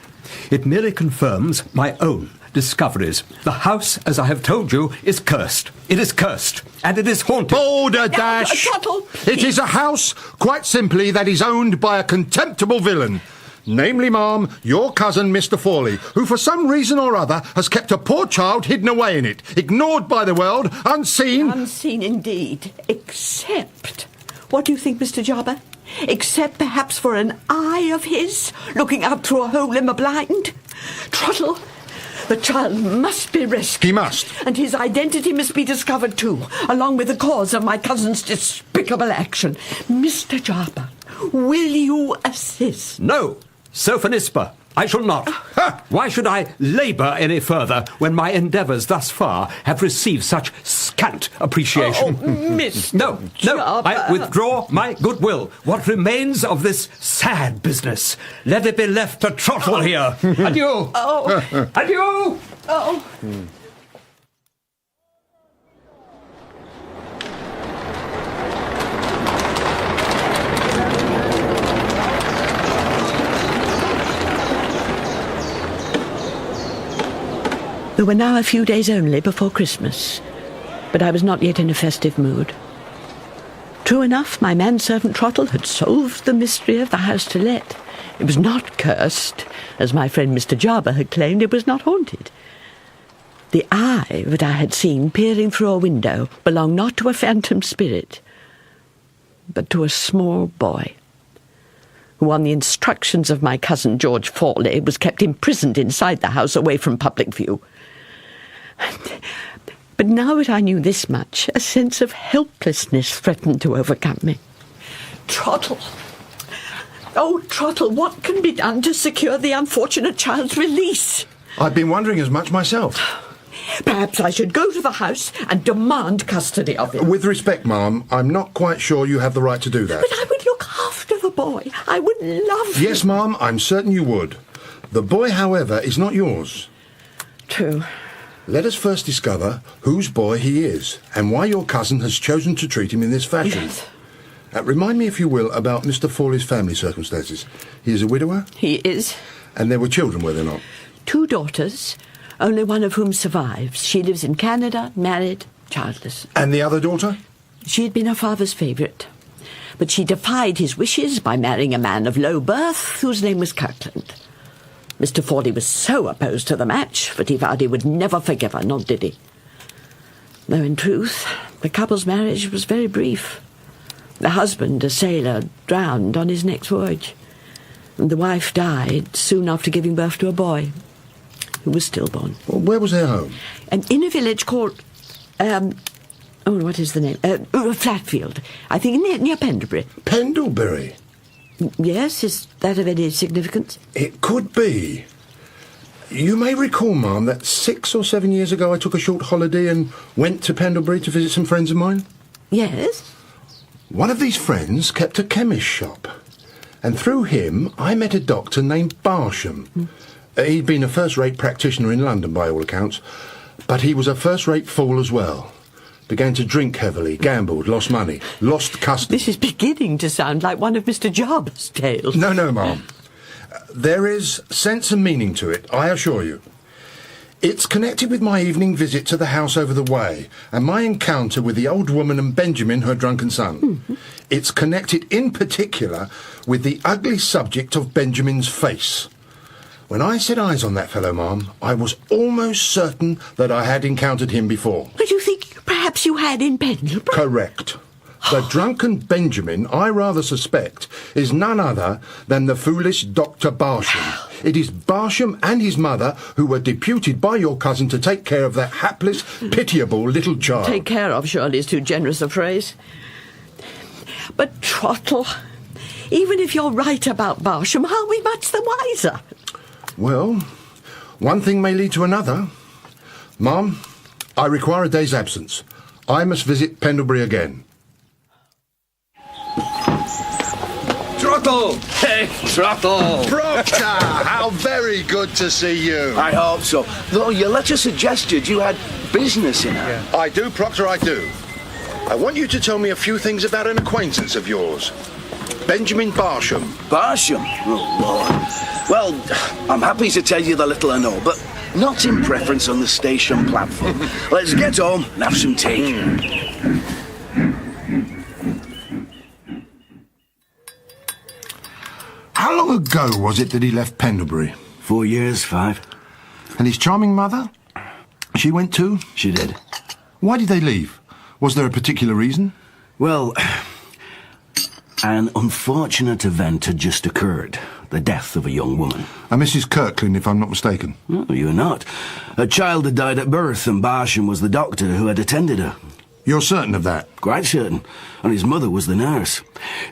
It merely confirms my own discoveries. The house, as I have told you, is cursed. It is cursed, and it is haunted. Balderdash! It is a house, quite simply, that is owned by a contemptible villain. Namely, ma'am, your cousin, Mr. Fawley, who for some reason or other has kept a poor child hidden away in it, ignored by the world, unseen. Unseen indeed. Except, what do you think, Mr. Jarber? Except perhaps for an eye of his, looking out through a hole in the blind? Trottle, the child must be rescued. He must. And his identity must be discovered too, along with the cause of my cousin's despicable action. Mr. Jarber, will you assist? No, Sophonisba. I shall not. Why should I labour any further when my endeavours thus far have received such scant appreciation? No, I withdraw my goodwill. What remains of this sad business, let it be left to Trottle here. Adieu. Adieu. There were now a few days only before Christmas, but I was not yet in a festive mood. True enough, my manservant Trottle had solved the mystery of the house to let. It was not cursed, as my friend Mr. Jarber had claimed. It was not haunted. The eye that I had seen peering through a window belonged not to a phantom spirit, but to a small boy, who on the instructions of my cousin George Fawley was kept imprisoned inside the house away from public view. But now that I knew this much, a sense of helplessness threatened to overcome me. Trottle! Oh, Trottle, what can be done to secure the unfortunate child's release? I've been wondering as much myself. Perhaps I should go to the house and demand custody of him. With respect, ma'am, I'm not quite sure you have the right to do that. But I would look after the boy. I would love him. Yes, ma'am, I'm certain you would. The boy, however, is not yours. True. Let us first discover whose boy he is and why your cousin has chosen to treat him in this fashion. Yes. Remind me, if you will, about Mr. Fawley's family circumstances. He is a widower? He is. And there were children, were there not? 2 daughters, only one of whom survives. She lives in Canada, married, childless. And the other daughter? She had been her father's favourite, but she defied his wishes by marrying a man of low birth whose name was Kirkland. Mr. Fawley was so opposed to the match that he vowed he would never forgive her, nor did he. Though in truth, the couple's marriage was very brief. The husband, a sailor, drowned on his next voyage, and the wife died soon after giving birth to a boy, who was stillborn. Well, where was their home? In a village called, what is the name? Flatfield, I think, near Pendlebury. Pendlebury? Yes, is that of any significance? It could be. You may recall, ma'am, that 6 or 7 years ago I took a short holiday and went to Pendlebury to visit some friends of mine? Yes. One of these friends kept a chemist's shop, and through him I met a doctor named Barsham. He'd been a first-rate practitioner in London, by all accounts, but he was a first-rate fool as well. Began to drink heavily, gambled, lost money, lost custom. This is beginning to sound like one of Mr. Jarber's tales. No, ma'am. There is sense and meaning to it, I assure you. It's connected with my evening visit to the house over the way and my encounter with the old woman and Benjamin, her drunken son. Mm-hmm. It's connected in particular with the ugly subject of Benjamin's face. When I set eyes on that fellow, ma'am, I was almost certain that I had encountered him before. But you think perhaps you had in Pendlebury? Correct. The drunken Benjamin, I rather suspect, is none other than the foolish Dr. Barsham. It is Barsham and his mother who were deputed by your cousin to take care of that hapless, pitiable little child. Take care of, surely, is too generous a phrase. But, Trottle, even if you're right about Barsham, are we much the wiser? Well, one thing may lead to another. Ma'am, I require a day's absence. I must visit Pendlebury again. Trottle! Hey, Trottle! Proctor, how very good to see you. I hope so. Though your letter suggested you had business in her. Yeah. I do, Proctor, I do. I want you to tell me a few things about an acquaintance of yours. Benjamin Barsham. Barsham? Oh, Lord. Well, I'm happy to tell you the little I know, but not in preference on the station platform. Let's get home and have some tea. How long ago was it that he left Pendlebury? 4 years, 5. And his charming mother? She went too? She did. Why did they leave? Was there a particular reason? Well, an unfortunate event had just occurred. The death of a young woman. A Mrs. Kirkland, if I'm not mistaken. No, you're not. A child had died at birth, and Barsham was the doctor who had attended her. You're certain of that? Quite certain. And his mother was the nurse.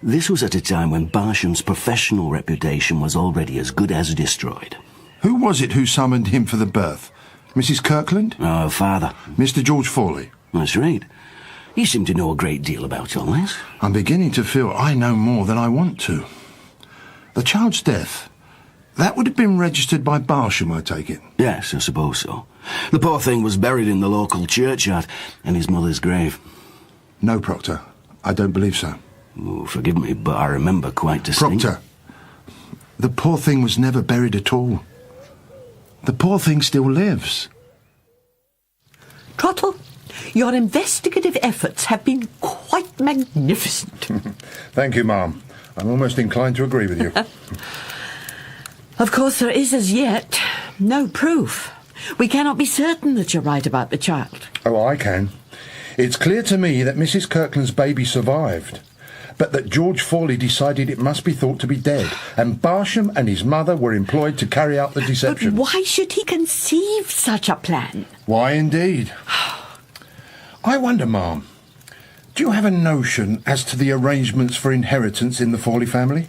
This was at a time when Barsham's professional reputation was already as good as destroyed. Who was it who summoned him for the birth? Mrs. Kirkland? Oh, father. Mr. George Fawley? That's right. You seem to know a great deal about all this. I'm beginning to feel I know more than I want to. The child's death, that would have been registered by Barsham, I take it? Yes, I suppose so. The poor thing was buried in the local churchyard in his mother's grave. No, Proctor. I don't believe so. Oh, forgive me, but I remember quite distinctly. Proctor, the poor thing was never buried at all. The poor thing still lives. Trottle, your investigative efforts have been quite magnificent. Thank you, ma'am. I'm almost inclined to agree with you. Of course, there is as yet no proof. We cannot be certain that you're right about the child. Oh, I can. It's clear to me that Mrs. Kirkland's baby survived, but that George Fawley decided it must be thought to be dead, and Barsham and his mother were employed to carry out the deception. But why should he conceive such a plan? Why, indeed? I wonder, ma'am, do you have a notion as to the arrangements for inheritance in the Fawley family?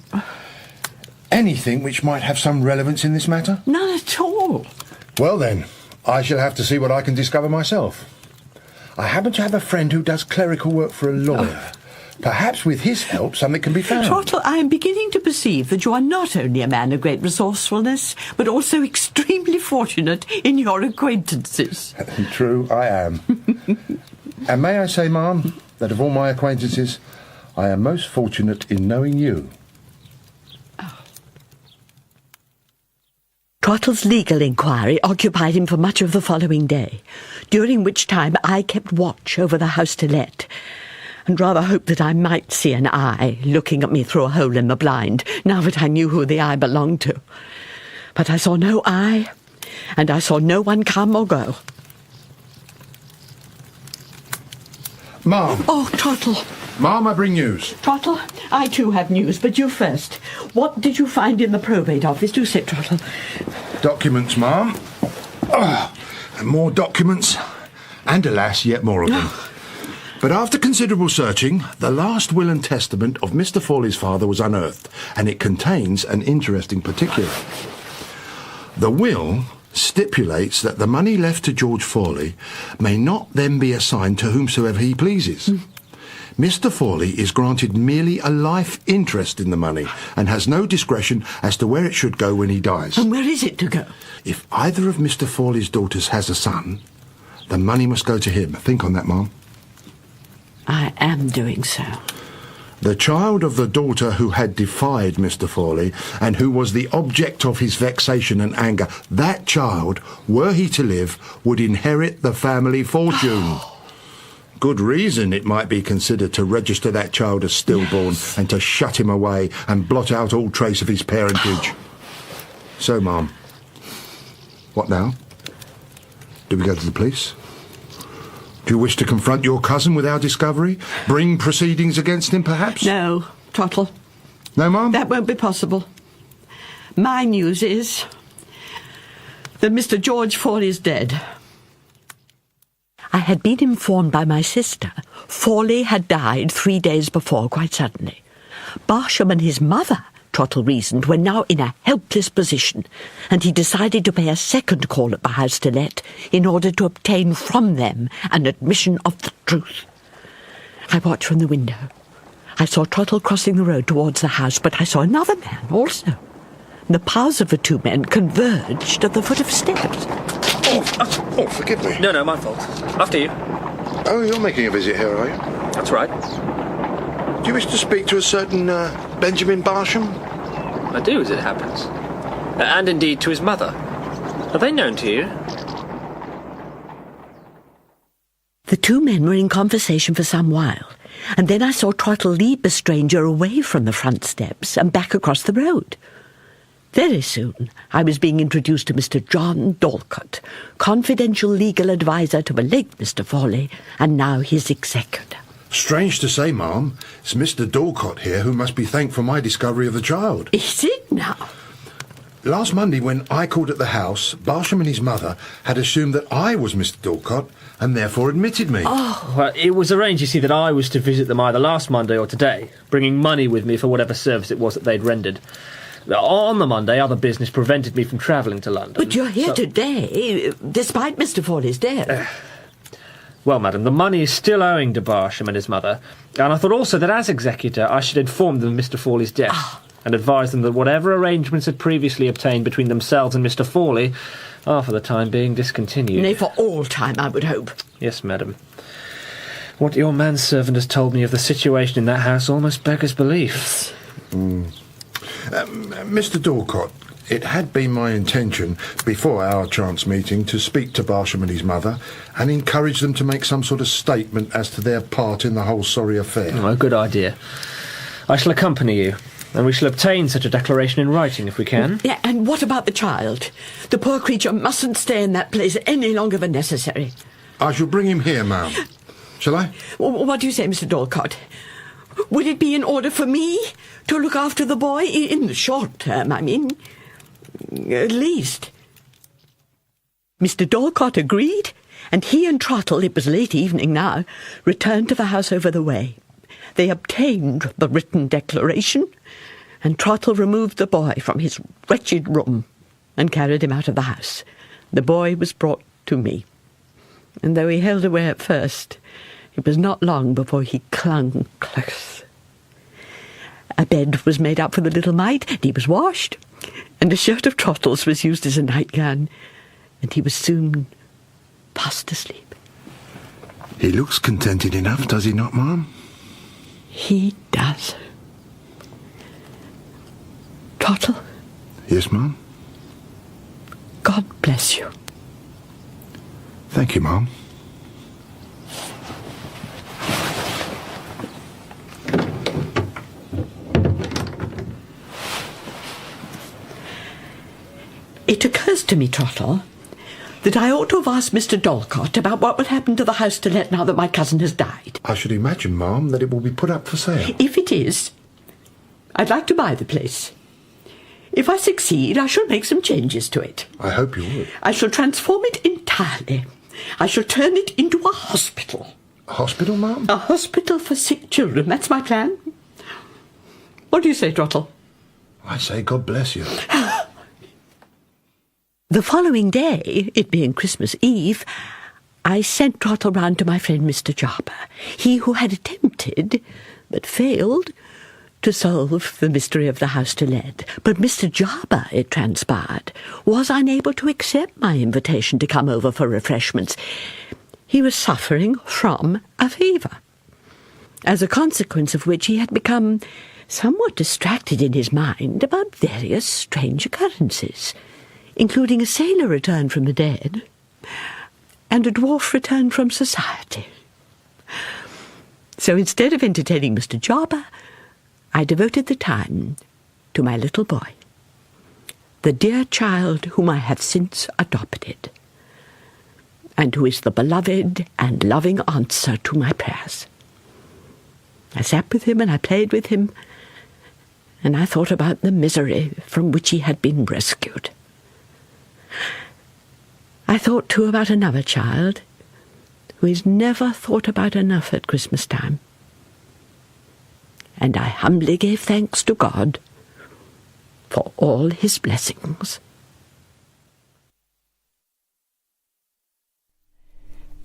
Anything which might have some relevance in this matter? None at all. Well, then, I shall have to see what I can discover myself. I happen to have a friend who does clerical work for a lawyer. Perhaps with his help something can be found. Trottle, I am beginning to perceive that you are not only a man of great resourcefulness, but also extremely fortunate in your acquaintances. True, I am. And may I say, ma'am, that of all my acquaintances, I am most fortunate in knowing you. Trottle's legal inquiry occupied him for much of the following day, during which time I kept watch over the house to let, and rather hoped that I might see an eye looking at me through a hole in the blind, now that I knew who the eye belonged to. But I saw no eye, and I saw no one come or go. Ma'am. Oh, Trottle. Ma'am, I bring news. Trottle, I too have news, but you first. What did you find in the probate office? Do sit, Trottle. Documents, ma'am. And more documents. And alas, yet more of them. But after considerable searching, the last will and testament of Mr. Fawley's father was unearthed, and it contains an interesting particular. The will stipulates that the money left to George Fawley may not then be assigned to whomsoever he pleases. Mr. Fawley is granted merely a life interest in the money and has no discretion as to where it should go when he dies. And where is it to go? If either of Mr. Fawley's daughters has a son, the money must go to him. Think on that, ma'am. I am doing so. The child of the daughter who had defied Mr. Fawley and who was the object of his vexation and anger, that child, were he to live, would inherit the family fortune. Good reason it might be considered to register that child as stillborn and to shut him away and blot out all trace of his parentage. So, ma'am, what now? Do we go to the police? Do you wish to confront your cousin with our discovery? Bring proceedings against him, perhaps? No, Trottle. No, ma'am? That won't be possible. My news is that Mr. George Fawley is dead. I had been informed by my sister Fawley had died 3 days before, quite suddenly. Barsham and his mother, Trottle reasoned, were now in a helpless position, and he decided to pay a second call at the house to let in order to obtain from them an admission of the truth. I watched from the window. I saw Trottle crossing the road towards the house, but I saw another man also. The paths of the two men converged at the foot of stairs. Oh, forgive me. No, my fault. After you. Oh, you're making a visit here, are you? That's right. Do you wish to speak to a certain Benjamin Barsham? I do, as it happens. And indeed to his mother. Are they known to you? The two men were in conversation for some while, and then I saw Trottle lead the stranger away from the front steps and back across the road. Very soon, I was being introduced to Mr. John Dorlcote, confidential legal adviser to the late Mr. Fawley, and now his executor. Strange to say, ma'am, it's Mr. Dorlcote here who must be thanked for my discovery of the child. Is it now? Last Monday, when I called at the house, Barsham and his mother had assumed that I was Mr. Dorlcote and therefore admitted me. Oh. Well, it was arranged, you see, that I was to visit them either last Monday or today, bringing money with me for whatever service it was that they'd rendered. On the Monday, other business prevented me from travelling to London. But you're here today, despite Mr. Fawley's death. Well, madam, the money is still owing to Barsham and his mother, and I thought also that as executor I should inform them of Mr. Fawley's death, and advise them that whatever arrangements had previously obtained between themselves and Mr. Fawley are for the time being discontinued. Nay, for all time, I would hope. Yes, madam. What your manservant has told me of the situation in that house almost beggars belief. Mr. Dorcott, it had been my intention, before our chance meeting, to speak to Barsham and his mother and encourage them to make some sort of statement as to their part in the whole sorry affair. Oh, good idea. I shall accompany you, and we shall obtain such a declaration in writing if we can. Yeah, and what about the child? The poor creature mustn't stay in that place any longer than necessary. I shall bring him here, ma'am. Shall I? What do you say, Mr. Dorcott? Would it be in order for me to look after the boy in the short term, I mean? At least. Mr. Dorcott agreed, and he and Trottle, it was late evening now, returned to the house over the way. They obtained the written declaration, and Trottle removed the boy from his wretched room and carried him out of the house. The boy was brought to me, and though he held away at first, it was not long before he clung close. A bed was made up for the little mite, and he was washed, and a shirt of Trottle's was used as a nightgown, and he was soon fast asleep. He looks contented enough, does he not, ma'am? He does. Trottle? Yes, ma'am? God bless you. Thank you, ma'am. It occurs to me, Trottle, that I ought to have asked Mr. Dorcott about what will happen to the house to let now that my cousin has died. I should imagine, ma'am, that it will be put up for sale. If it is, I'd like to buy the place. If I succeed, I shall make some changes to it. I hope you would. I shall transform it entirely. I shall turn it into a hospital. A hospital, ma'am? A hospital for sick children. That's my plan. What do you say, Trottle? I say God bless you. The following day, it being Christmas Eve, I sent Trottle round to my friend Mr. Jarber, he who had attempted, but failed, to solve the mystery of the house to let. But Mr. Jarber, it transpired, was unable to accept my invitation to come over for refreshments. He was suffering from a fever, as a consequence of which he had become somewhat distracted in his mind about various strange occurrences, including a sailor returned from the dead and a dwarf returned from society. So instead of entertaining Mr. Jarber, I devoted the time to my little boy, the dear child whom I have since adopted, and who is the beloved and loving answer to my prayers. I sat with him and I played with him, and I thought about the misery from which he had been rescued. I thought, too, about another child who is never thought about enough at Christmas time. And I humbly gave thanks to God for all his blessings.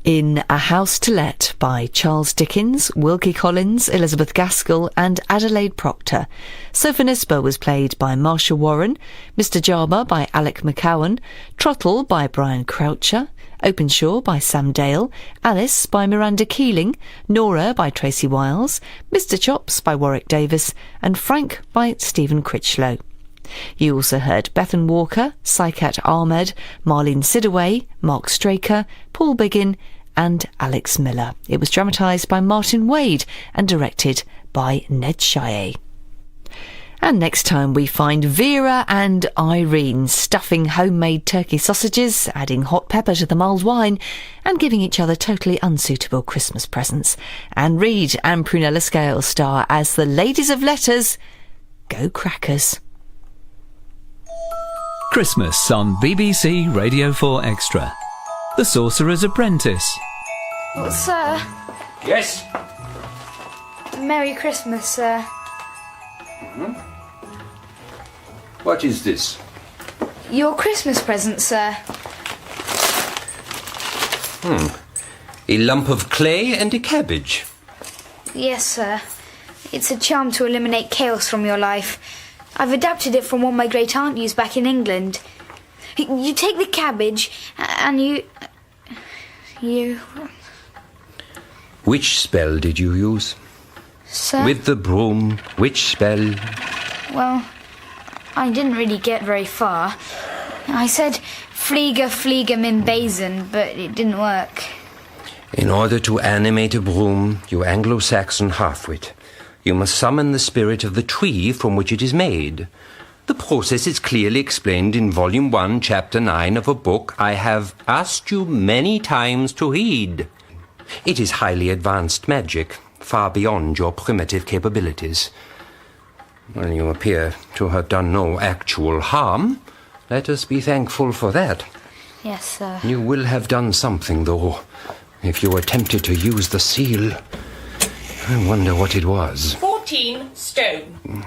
In A House to Let by Charles Dickens, Wilkie Collins, Elizabeth Gaskell and Adelaide Proctor. Sophonisba was played by Marsha Warren, Mr. Jarber by Alec McCowan, Trottle by Brian Croucher, Openshaw by Sam Dale, Alice by Miranda Keeling, Nora by Tracy Wiles, Mr. Chops by Warwick Davis and Frank by Stephen Critchlow. You also heard Bethan Walker, Sycat Ahmed, Marlene Sidaway, Mark Straker, Paul Biggin and Alex Miller. It was dramatised by Martin Wade and directed by Ned Shea. And next time we find Vera and Irene stuffing homemade turkey sausages, adding hot pepper to the mulled wine and giving each other totally unsuitable Christmas presents. And Reed and Prunella Scale star as the Ladies of Letters. Go Crackers. Christmas on BBC Radio 4 Extra. The Sorcerer's Apprentice. Well, sir. Yes? Merry Christmas, sir. What is this? Your Christmas present, sir. A lump of clay and a cabbage. Yes, sir. It's a charm to eliminate chaos from your life. I've adapted it from one my great aunt used back in England. You take the cabbage and you... Which spell did you use? Sir? With the broom, which spell? Well, I didn't really get very far. I said Flieger, Flieger, min Basin, but it didn't work. In order to animate a broom, you Anglo-Saxon halfwit, you must summon the spirit of the tree from which it is made. The process is clearly explained in Volume 1, Chapter 9 of a book I have asked you many times to read. It is highly advanced magic, far beyond your primitive capabilities. Well, you appear to have done no actual harm. Let us be thankful for that. Yes, sir. You will have done something, though, if you attempted to use the seal. I wonder what it was. 14 stone.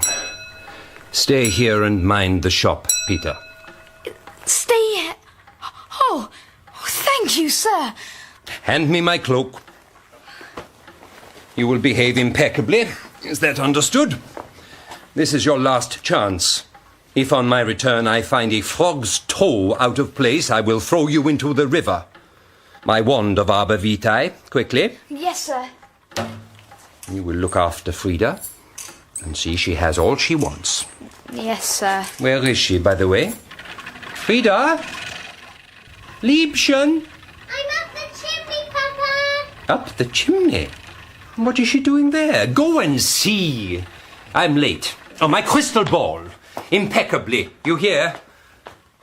Stay here and mind the shop, Peter. Stay here? Oh, thank you, sir. Hand me my cloak. You will behave impeccably. Is that understood? This is your last chance. If on my return I find a frog's toe out of place, I will throw you into the river. My wand of Arbor Vitae, quickly. Yes, sir. You will look after Frida and see she has all she wants. Yes, sir. Where is she, by the way? Frida? Liebchen? I'm up the chimney, Papa. Up the chimney? What is she doing there? Go and see. I'm late. Oh, my crystal ball. Impeccably. You hear?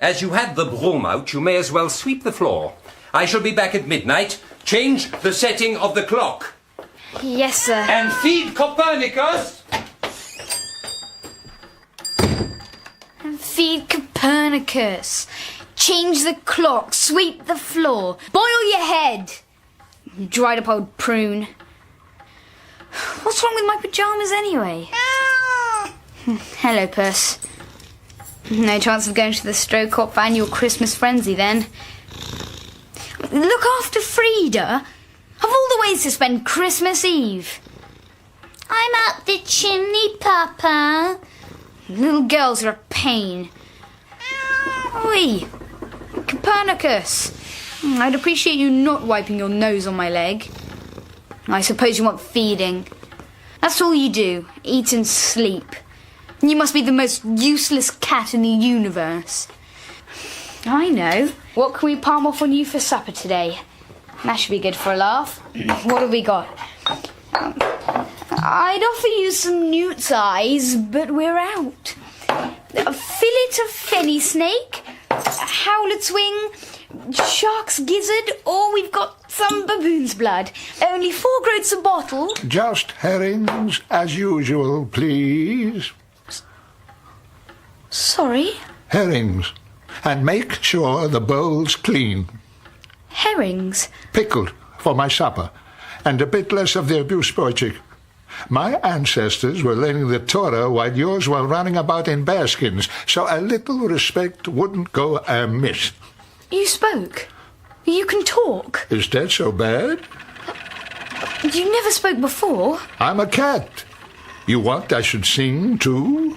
As you had the broom out, you may as well sweep the floor. I shall be back at midnight. Change the setting of the clock. Yes, sir. And feed Copernicus. And feed Copernicus. Change the clock. Sweep the floor. Boil your head. Dried up old prune. What's wrong with my pyjamas anyway? Hello, Puss. No chance of going to the Stroke-Hop annual Christmas frenzy, then. Look after Frida. Of all the ways to spend Christmas Eve. I'm up the chimney, Papa. Little girls are a pain. Oi, Copernicus. I'd appreciate you not wiping your nose on my leg. I suppose you want feeding. That's all you do, eat and sleep. You must be the most useless cat in the universe. I know. What can we palm off on you for supper today? That should be good for a laugh. What have we got? I'd offer you some newt's eyes, but we're out. A fillet of fenny snake, a howlet's wing, shark's gizzard, or we've got some baboon's blood. Only 4 groats a bottle. Just herrings, as usual, please. Sorry? Herrings. And make sure the bowl's clean. Herrings? Pickled, for my supper. And a bit less of the Busborchik. My ancestors were learning the Torah while yours were running about in bearskins, so a little respect wouldn't go amiss. You spoke? You can talk? Is that so bad? You never spoke before. I'm a cat. You want I should sing too?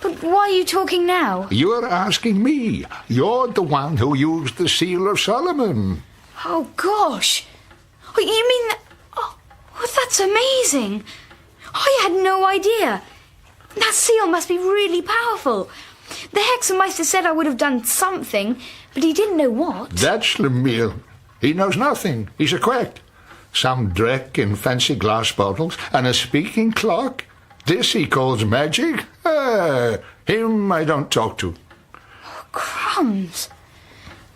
But why are you talking now? You're asking me. You're the one who used the Seal of Solomon. Oh, gosh. Oh, you mean... Oh, that's amazing. I had no idea. That seal must be really powerful. The Hexameister said I would have done something, but he didn't know what. That's Lemire. He knows nothing. He's a quack. Some dreck in fancy glass bottles and a speaking clock. This he calls magic? Him I don't talk to. Oh, crumbs.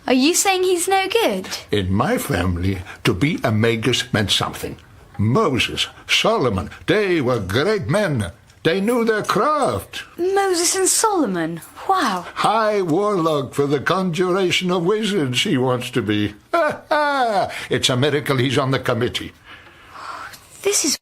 Are you saying he's no good? In my family, to be a magus meant something. Moses, Solomon, they were great men. They knew their craft. Moses and Solomon. Wow. High warlock for the conjuration of wizards he wants to be. Ha ha! It's a miracle he's on the committee. This is...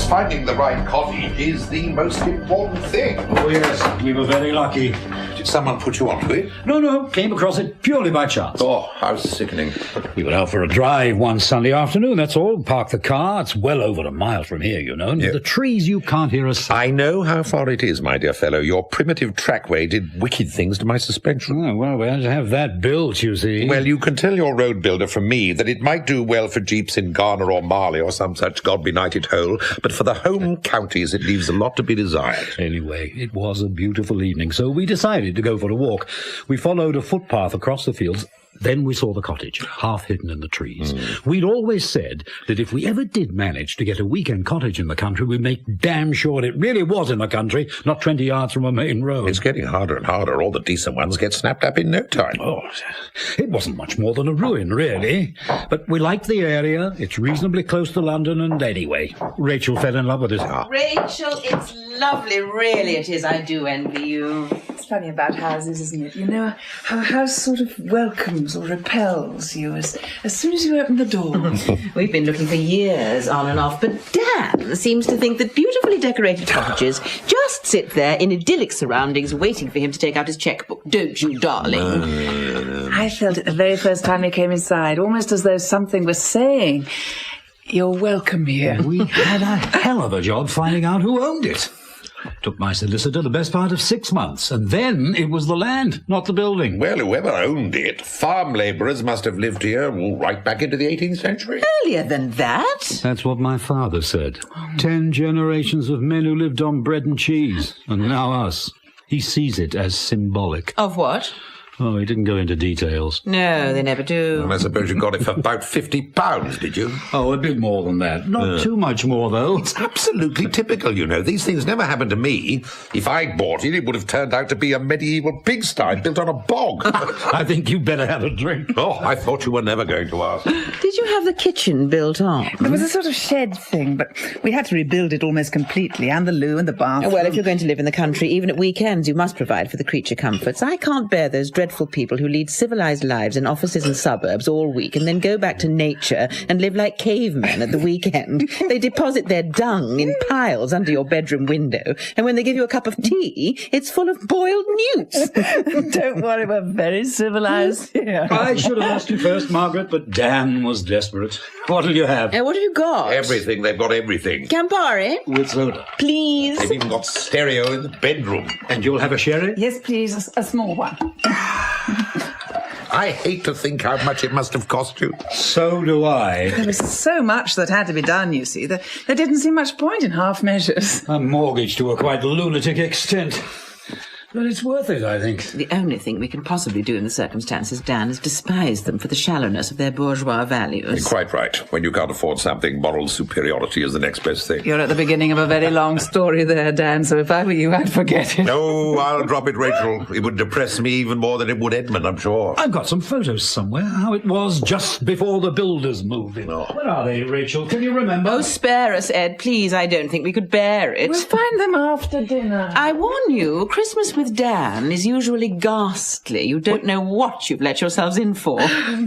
Finding the right cottage is the most important thing. Oh, yes, we were very lucky. Did someone put you onto it? No, came across it purely by chance. Oh, how sickening. We went out for a drive one Sunday afternoon, that's all. Parked the car. It's well over a mile from here, you know. And the trees, you can't hear us. I know how far it is, my dear fellow. Your primitive trackway did wicked things to my suspension. Oh, well, we had to have that built, you see. Well, you can tell your road builder from me that it might do well for jeeps in Ghana or Mali or some such God-benighted hole, but for the home counties it leaves a lot to be desired. Anyway, it was a beautiful evening, so we decided to go for a walk. We followed a footpath across the fields. Then we saw the cottage, half hidden in the trees. We'd always said that if we ever did manage to get a weekend cottage in the country, we'd make damn sure it really was in the country, not 20 yards from a main road. It's getting harder and harder. All the decent ones get snapped up in no time. Oh, it wasn't much more than a ruin, really. But we liked the area. It's reasonably close to London, and anyway, Rachel fell in love with it. Rachel, it's lovely, really it is. I do envy you. It's funny about houses, isn't it? You know, how a house sort of welcomes or repels you as soon as you open the door. We've been looking for years on and off, but Dan seems to think that beautifully decorated cottages just sit there in idyllic surroundings waiting for him to take out his checkbook. Don't you, darling? I felt it the very first time you came inside, almost as though something was saying, "You're welcome here." We had a hell of a job finding out who owned it. Took my solicitor the best part of 6 months, and then it was the land, not the building. Well, whoever owned it, farm labourers must have lived here right back into the 18th century. Earlier than that? That's what my father said. 10 generations of men who lived on bread and cheese, and now us. He sees it as symbolic. Of what? Oh, he didn't go into details. No, they never do. And I suppose you got it for about £50, did you? Oh, a bit more than that. Not too much more, though. It's absolutely typical, you know. These things never happen to me. If I'd bought it, it would have turned out to be a medieval pigsty built on a bog. I think you'd better have a drink. Oh, I thought you were never going to ask. Did you have the kitchen built on? There was a sort of shed thing, but we had to rebuild it almost completely, and the loo and the bathroom. Well, if you're going to live in the country, even at weekends, you must provide for the creature comforts. I can't bear those dreadful people who lead civilised lives in offices and suburbs all week and then go back to nature and live like cavemen at the weekend. They deposit their dung in piles under your bedroom window, and when they give you a cup of tea, it's full of boiled newts. Don't worry, we're very civilised here. I should have asked you first, Margaret, but Dan was desperate. What'll you have? What have you got? Everything. They've got everything. Campari? With soda. Please. They've even got stereo in the bedroom. And you'll have a sherry? Yes, please, a small one. I hate to think how much it must have cost you. So do I. There was so much that had to be done, you see, that there didn't seem much point in half measures. A mortgage to a quite lunatic extent. But it's worth it, I think. The only thing we can possibly do in the circumstances, Dan, is despise them for the shallowness of their bourgeois values. You're quite right. When you can't afford something, moral superiority is the next best thing. You're at the beginning of a very long story there, Dan, so if I were you, I'd forget it. No, I'll drop it, Rachel. It would depress me even more than it would Edmund, I'm sure. I've got some photos somewhere, how it was just before the builders moved in. Oh. Where are they, Rachel? Can you remember? Oh, spare us, Ed, please. I don't think we could bear it. We'll find them after dinner. I warn you, Christmas with Dan is usually ghastly. You don't know what you've let yourselves in for.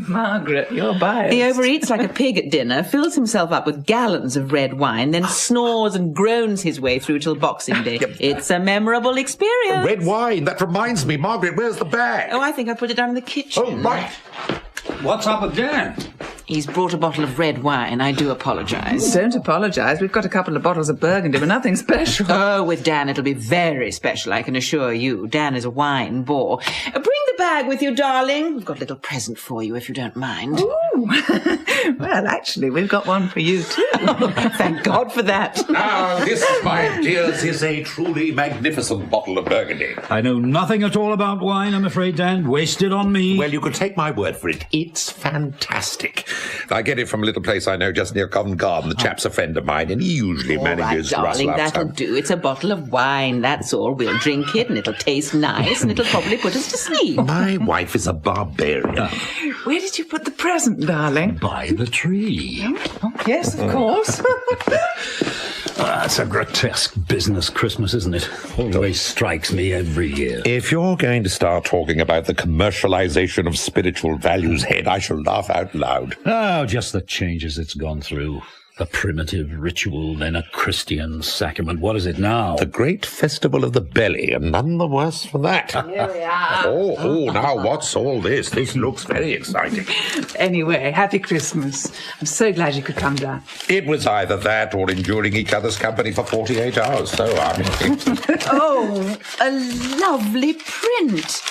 Margaret, you're biased. He overeats like a pig at dinner, fills himself up with gallons of red wine, then snores and groans his way through till Boxing Day. It's a memorable experience. Red wine? That reminds me. Margaret, where's the bag? Oh, I think I put it down in the kitchen. Oh, right. What's up with Dan? He's brought a bottle of red wine. I do apologise. Don't apologise. We've got a couple of bottles of Burgundy, but nothing special. Oh, with Dan it'll be very special, I can assure you. Dan is a wine bore. Bring the bag with you, darling. We've got a little present for you, if you don't mind. Ooh. Well, actually, we've got one for you, too. Thank God for that. Now, this, my dears, is a truly magnificent bottle of Burgundy. I know nothing at all about wine, I'm afraid, Dan. Waste it on me. Well, you could take my word for it. It's fantastic. I get it from a little place I know just near Covent Garden. The chap's a friend of mine, and he usually manages all right, darling, rustle up that'll some. do. It's a bottle of wine, that's all. We'll drink it, and it'll taste nice, and it'll probably put us to sleep. My wife is a barbarian. Where did you put the present, darling? By the tree. Oh, yes, of course. It's a grotesque business, Christmas, isn't it? Always strikes me every year. If you're going to start talking about the commercialization of spiritual values, Head, I shall laugh out loud. Oh, just the changes it's gone through. A primitive ritual, then a Christian sacrament. What is it now? The great festival of the belly, and none the worse for that. Here we are. Oh, now what's all this? This looks very exciting. Anyway, happy Christmas. I'm so glad you could come down. It was either that or enduring each other's company for 48 hours, so I mean... Oh, a lovely print.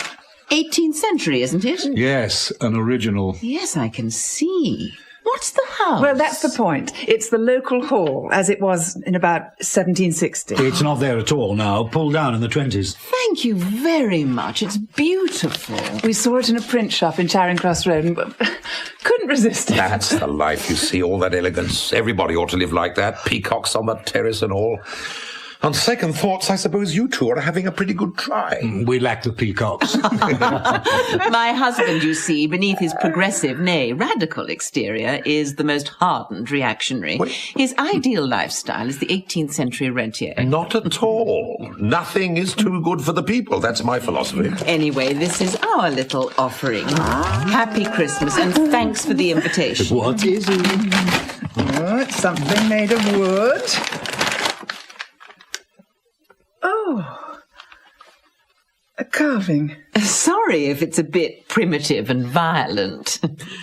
18th century, isn't it? Yes, an original. Yes, I can see. What's the house? Well, that's the point. It's the local hall, as it was in about 1760. It's not there at all now. Pulled down in the 20s. Thank you very much. It's beautiful. We saw it in a print shop in Charing Cross Road and couldn't resist it. That's the life, you see, all that elegance. Everybody ought to live like that. Peacocks on the terrace and all. On second thoughts, I suppose you two are having a pretty good try. We lack the peacocks. My husband, you see, beneath his progressive, nay, radical exterior, is the most hardened reactionary. His ideal lifestyle is the 18th century rentier. Not at all. Nothing is too good for the people. That's my philosophy. Anyway, this is our little offering. Happy Christmas, and thanks for the invitation. What is it? Oh, it's something made of wood. Oh, a carving. Sorry if it's a bit primitive and violent.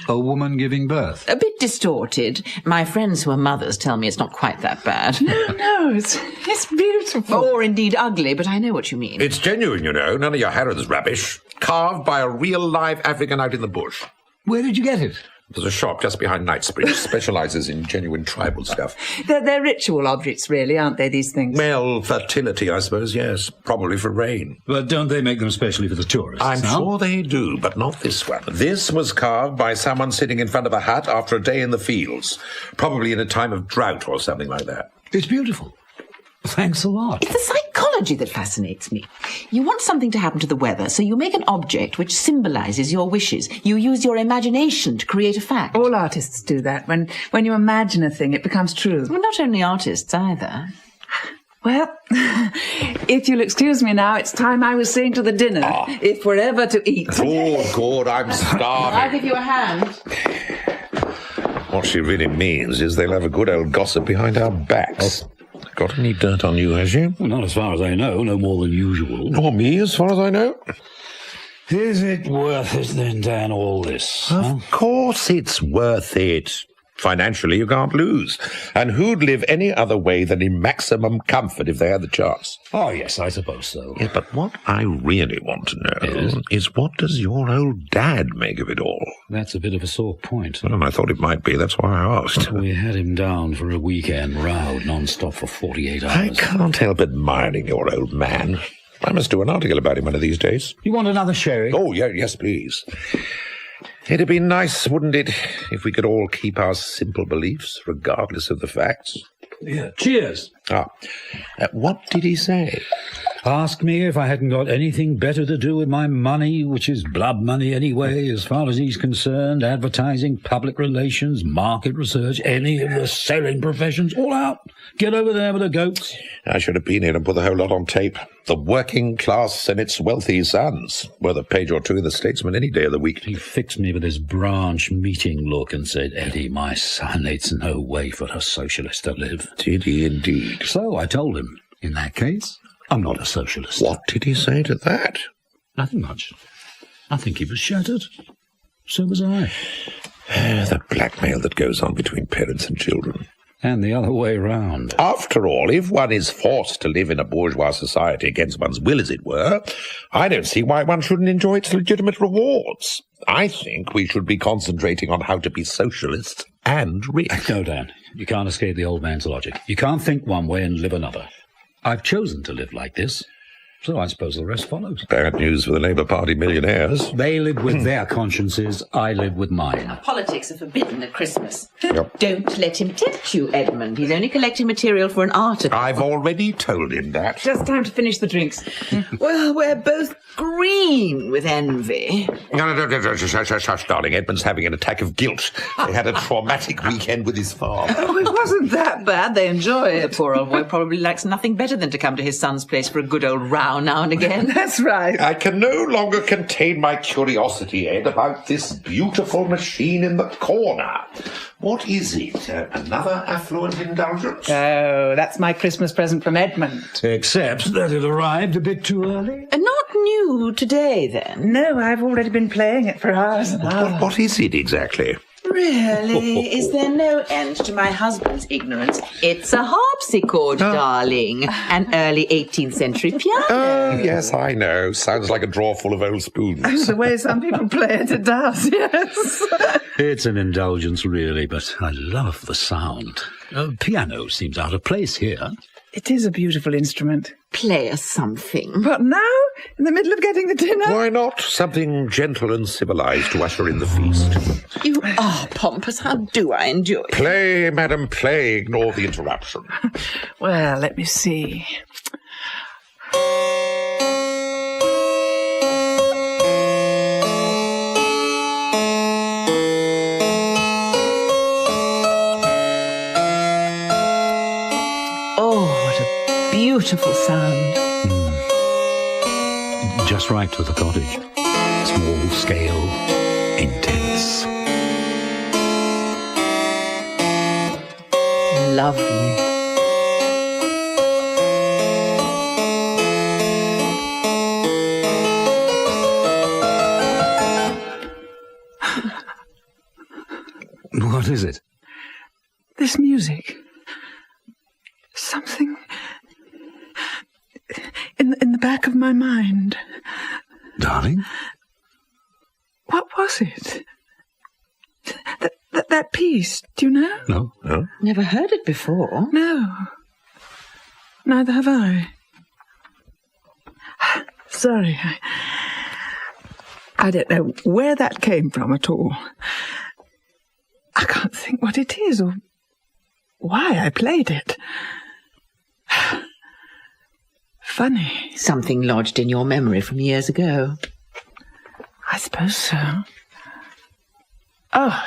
A woman giving birth. A bit distorted. My friends who are mothers tell me it's not quite that bad. No, it's beautiful. Or indeed ugly, but I know what you mean. It's genuine, you know. None of your Harrod's rubbish. Carved by a real live African out in the bush. Where did you get it? There's a shop just behind Knightsbridge. Specialises in genuine tribal stuff. They're ritual objects, really, aren't they, these things? Well, fertility, I suppose, yes. Probably for rain. But don't they make them especially for the tourists? I'm sure they do, but not this one. This was carved by someone sitting in front of a hut after a day in the fields. Probably in a time of drought or something like that. It's beautiful. Thanks a lot. It's the psychology that fascinates me. You want something to happen to the weather, so you make an object which symbolises your wishes. You use your imagination to create a fact. All artists do that. When you imagine a thing, it becomes true. Well, not only artists either. Well, if you'll excuse me now, it's time I was saying to the dinner, if we're ever to eat. Oh, God, I'm starving. I'll give you a hand. What she really means is they'll have a good old gossip behind our backs. Got any dirt on you, has she? Well, not as far as I know, no more than usual. Nor me, as far as I know. Is it worth it then, Dan, all this? Of course it's worth it. Financially, you can't lose. And who'd live any other way than in maximum comfort if they had the chance? Oh, yes, I suppose so. Yeah, but what I really want to know is what does your old dad make of it all? That's a bit of a sore point. Well, I thought it might be. That's why I asked. We had him down for a weekend, rowed non-stop for 48 hours. I can't help admiring your old man. I must do an article about him one of these days. You want another sherry? Oh, yeah, yes, please. It'd be nice, wouldn't it, if we could all keep our simple beliefs, regardless of the facts? Yeah. Cheers. What did he say? Asked me if I hadn't got anything better to do with my money, which is blood money anyway, as far as he's concerned. Advertising, public relations, market research, any of the selling professions, all out. Get over there with the goats. I should have been here and put the whole lot on tape. The working class and its wealthy sons. Worth a page or two in the Statesman any day of the week. He fixed me with his branch meeting look and said, Eddie, my son, it's no way for a socialist to live. Did he indeed? So I told him, in that case, I'm not a socialist. What did he say to that? Nothing much. I think he was shattered. So was I. The blackmail that goes on between parents and children. And the other way round. After all, if one is forced to live in a bourgeois society against one's will, as it were, I don't see why one shouldn't enjoy its legitimate rewards. I think we should be concentrating on how to be socialists and rich. No, Dan, you can't escape the old man's logic. You can't think one way and live another. I've chosen to live like this, so I suppose the rest follows. Bad news for the Labour Party millionaires. They live with their consciences, I live with mine. Politics are forbidden at Christmas. Yep. Don't let him tempt you, Edmund. He's only collecting material for an article. I've already told him that. Just time to finish the drinks. Well, we're both green with envy. No, shush, darling. Edmund's having an attack of guilt. He had a traumatic weekend with his farm. Oh, it wasn't that bad. They enjoy it. The poor old boy probably likes nothing better than to come to his son's place for a good old row now and again. That's right. I can no longer contain my curiosity, Ed, about this beautiful machine in the corner. What is it? Another affluent indulgence? Oh, that's my Christmas present from Edmund. Except that it arrived a bit too early. Not new today, then? No, I've already been playing it for hours and hours. What is it exactly? Really? Is there no end to my husband's ignorance? It's a harpsichord, darling. An early 18th century piano. Oh, yes, I know. Sounds like a drawer full of old spoons. The way some people play it, it does, yes. It's an indulgence, really, but I love the sound. Piano seems out of place here. It is a beautiful instrument. Play us something. But now? In the middle of getting the dinner? Why not? Something gentle and civilised to usher in the feast. You are pompous. How do I enjoy it? Play, madam, play. Ignore the interruption. Well, let me see. Beautiful sound. Just right for the cottage. Small scale, intense. Lovely. What is it? This music. Something in the back of my mind. Darling? What was it? That piece, do you know? No. Never heard it before. No. Neither have I. Sorry, I don't know where that came from at all. I can't think what it is or why I played it. Funny. Something lodged in your memory from years ago. I suppose so. Oh,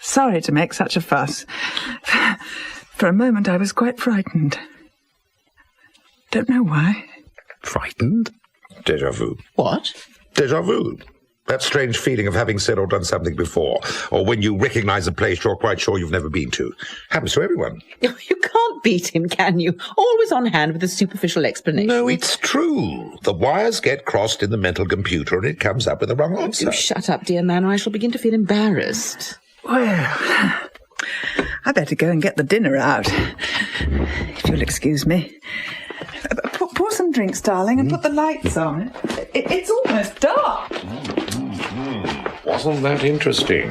sorry to make such a fuss. For a moment I was quite frightened. Don't know why. Frightened? Déjà vu. What? Déjà vu. That strange feeling of having said or done something before, or when you recognise a place you're quite sure you've never been to. Happens to everyone. You can't beat him, can you? Always on hand with a superficial explanation. No, it's true. The wires get crossed in the mental computer and it comes up with the wrong answer. You shut up, dear man, or I shall begin to feel embarrassed. Well, I better go and get the dinner out, if you'll excuse me. Pour some drinks, darling, and put the lights on. It's almost dark. Wasn't that interesting?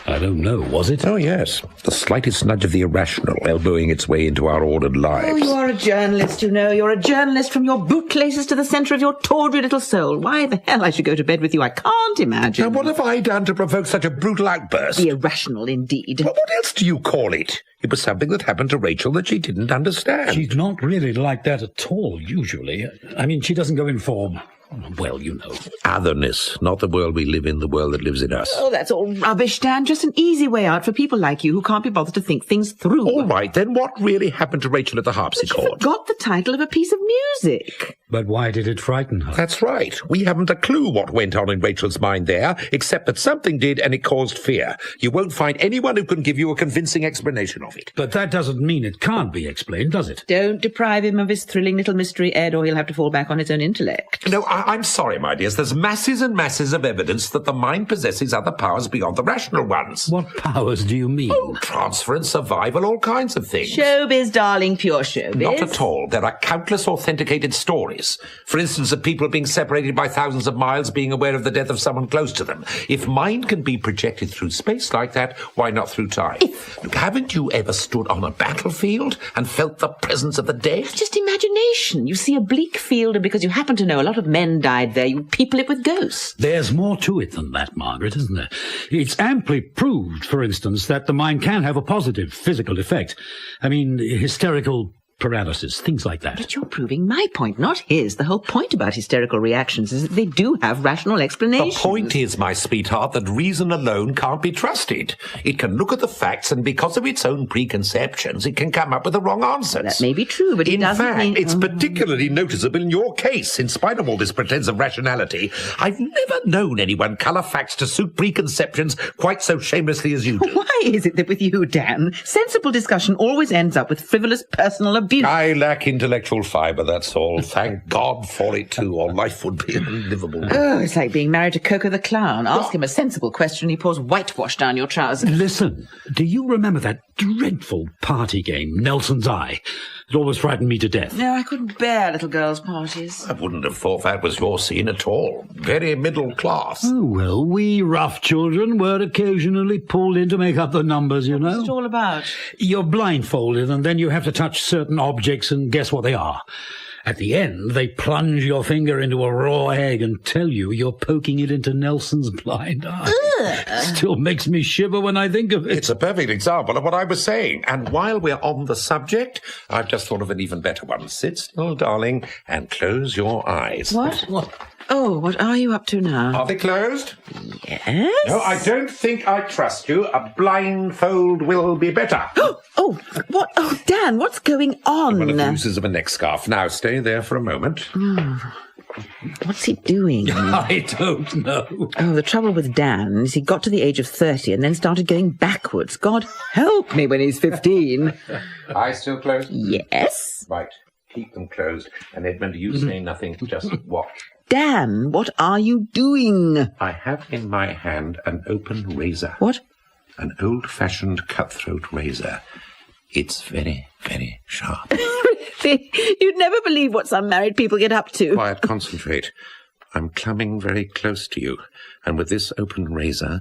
I don't know, was it? Oh, yes. The slightest nudge of the irrational elbowing its way into our ordered lives. Oh, you are a journalist, you know. You're a journalist from your bootlaces to the centre of your tawdry little soul. Why the hell I should go to bed with you, I can't imagine. Now, what have I done to provoke such a brutal outburst? The irrational, indeed. Well, what else do you call it? It was something that happened to Rachel that she didn't understand. She's not really like that at all, usually. I mean, she doesn't go in for, well, you know. Otherness, not the world we live in, the world that lives in us. Oh, that's all rubbish, Dan. Just an easy way out for people like you who can't be bothered to think things through. All right, then what really happened to Rachel at the harpsichord? But you forgot the title of a piece of music. But why did it frighten her? That's right. We haven't a clue what went on in Rachel's mind there, except that something did and it caused fear. You won't find anyone who can give you a convincing explanation of it. But that doesn't mean it can't be explained, does it? Don't deprive him of his thrilling little mystery, Ed, or he'll have to fall back on his own intellect. No, I'm sorry, my dears. There's masses and masses of evidence that the mind possesses other powers beyond the rational ones. What powers do you mean? Oh, transference, survival, all kinds of things. Showbiz, darling, pure showbiz. Not at all. There are countless authenticated stories. For instance, of people being separated by thousands of miles being aware of the death of someone close to them. If mind can be projected through space like that, why not through time? Look, haven't you ever stood on a battlefield and felt the presence of the dead? It's just imagination. You see a bleak field, and because you happen to know a lot of men died there, you people it with ghosts. There's more to it than that, Margaret, isn't there? It's amply proved, for instance, that the mind can have a positive physical effect. I mean, hysterical paralysis, things like that. But you're proving my point, not his. The whole point about hysterical reactions is that they do have rational explanations. The point is, my sweetheart, that reason alone can't be trusted. It can look at the facts, and because of its own preconceptions, it can come up with the wrong answers. That may be true, but it doesn't mean... it's particularly noticeable in your case. In spite of all this pretense of rationality, I've never known anyone colour facts to suit preconceptions quite so shamelessly as you do. Why is it that with you, Dan, sensible discussion always ends up with frivolous personal abuse? I lack intellectual fibre, that's all. Thank God for it, too, or life would be unlivable. Oh, it's like being married to Coco the Clown. Ask him a sensible question, he pours whitewash down your trousers. Listen, do you remember that dreadful party game, Nelson's Eye? It always frightened me to death. No, I couldn't bear little girls' parties. I wouldn't have thought that was your scene at all. Very middle class. Oh, well, we rough children were occasionally pulled in to make up the numbers, you know. What's it all about? You're blindfolded, and then you have to touch certain objects and guess what they are. At the end, they plunge your finger into a raw egg and tell you you're poking it into Nelson's blind eye. Still makes me shiver when I think of it. It's a perfect example of what I was saying. And while we're on the subject, I've just thought of an even better one. Sit still, darling, and close your eyes. What? Oh, what are you up to now? Are they closed? Yes. No, I don't think I trust you. A blindfold will be better. Oh, what? Oh, Dan, what's going on? One of the uses of a neck scarf. Now, stay there for a moment. What's he doing? I don't know. Oh, the trouble with Dan is he got to the age of 30 and then started going backwards. God help me when he's 15. Eyes still closed? Yes. Right. Keep them closed. And Edmund, you say nothing. Just watch. Dan, what are you doing? I have in my hand an open razor. What? An old-fashioned cutthroat razor. It's very, very sharp. Really? You'd never believe what some married people get up to. Quiet, concentrate. I'm coming very close to you, and with this open razor,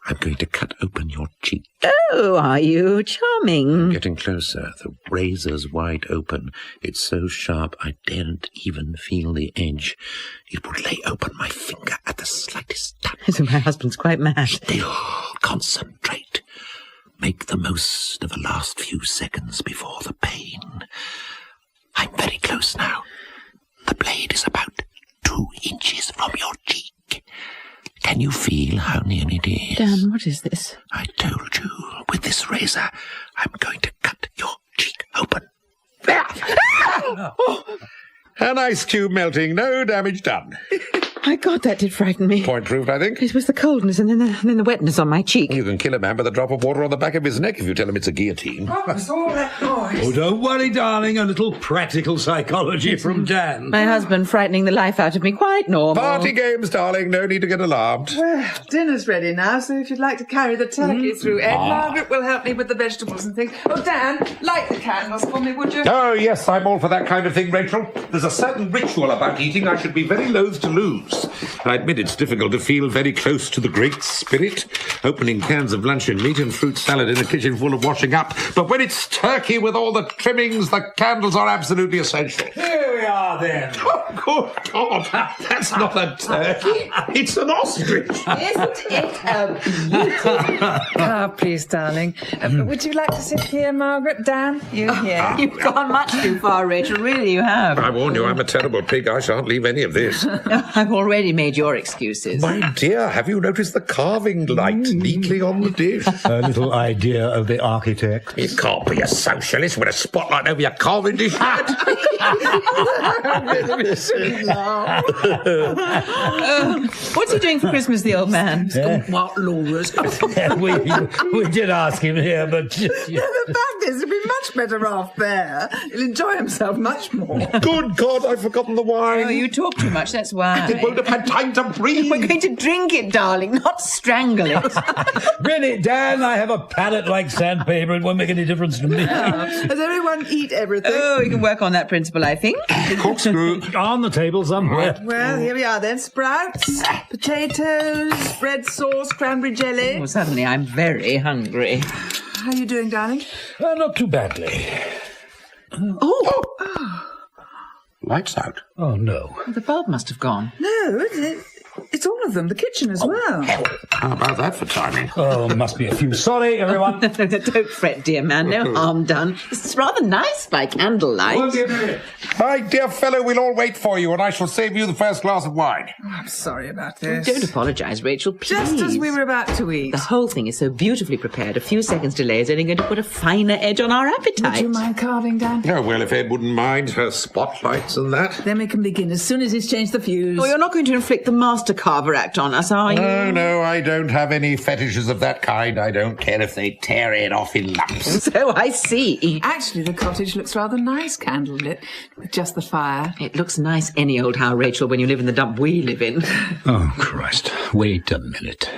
I'm going to cut open your cheek. Oh, are you? Charming. I'm getting closer. The razor's wide open. It's so sharp I daren't even feel the edge. It would lay open my finger at the slightest touch. So my husband's quite mad. Still, concentrate. Make the most of the last few seconds before the pain. I'm very close now. The blade is about 2 inches from your cheek. Can you feel how near it is? Dan, what is this? I told you, with this razor, I'm going to cut your cheek open. There! An ice cube melting, no damage done. My God, that did frighten me. Point proved, I think. It was the coldness and then the wetness on my cheek. You can kill a man with a drop of water on the back of his neck if you tell him it's a guillotine. What was all that noise? Oh, don't worry, darling. A little practical psychology from Dan. My husband frightening the life out of me. Quite normal. Party games, darling. No need to get alarmed. Well, dinner's ready now, so if you'd like to carry the turkey through, Ed, Margaret will help me with the vegetables and things. Oh, Dan, light the candles for me, would you? Oh, yes, I'm all for that kind of thing, Rachel. There's a certain ritual about eating I should be very loath to lose. I admit it's difficult to feel very close to the Great Spirit, opening cans of luncheon meat and fruit salad in a kitchen full of washing up. But when it's turkey with all the trimmings, the candles are absolutely essential. Here we are, then. Oh, good God, that's not a turkey. It's an ostrich. Isn't it a beauty? Ah, please, darling. Would you like to sit here, Margaret? Dan, you here? You've gone much too far, Rachel. Really, you have. I warn you, I'm a terrible pig. I shan't leave any of this. I've already made your excuses. My dear, have you noticed the carving light neatly on the dish? A little idea of the architect. It can't be a socialist with a spotlight over your carving dish. What's he doing for Christmas, the old man? What, Laura's? we did ask him here, but... The fact is, he'll be much better off there. He'll enjoy himself much more. Good God, I've forgotten the wine. Oh, you talk too much, that's why. It won't have had time to breathe. We're going to drink it, darling, not strangle it. Really, Dan, I have a palate like sandpaper. It won't make any difference to me. Does everyone eat everything? Oh, we can work on that principle, I think. Corkscrew. On the table somewhere. Well, here we are then. Sprouts, potatoes, bread sauce, cranberry jelly. Oh, suddenly I'm very hungry. How are you doing, darling? Not too badly. Lights out. Oh, no. The bulb must have gone. No, it's all of them. The kitchen as well. How about that for timing? Oh, must be a few. Sorry, everyone. Don't fret, dear man. No harm done. It's rather nice by candlelight. My dear fellow, we'll all wait for you, and I shall save you the first glass of wine. Oh, I'm sorry about this. Don't apologise, Rachel, please. Just as we were about to eat. The whole thing is so beautifully prepared. A few seconds' delay is only going to put a finer edge on our appetite. Would you mind carving, Dan? Oh, well, if Ed wouldn't mind her spotlights and that. Then we can begin as soon as he's changed the fuse. Oh, you're not going to inflict the Master Carver Act on us, are you? No, I don't have any fetishes of that kind. I don't care if they tear it off in lumps. So I see. Actually, the cottage looks rather nice, candlelit, with just the fire. It looks nice any old how, Rachel, when you live in the dump we live in. Oh, Christ. Wait a minute.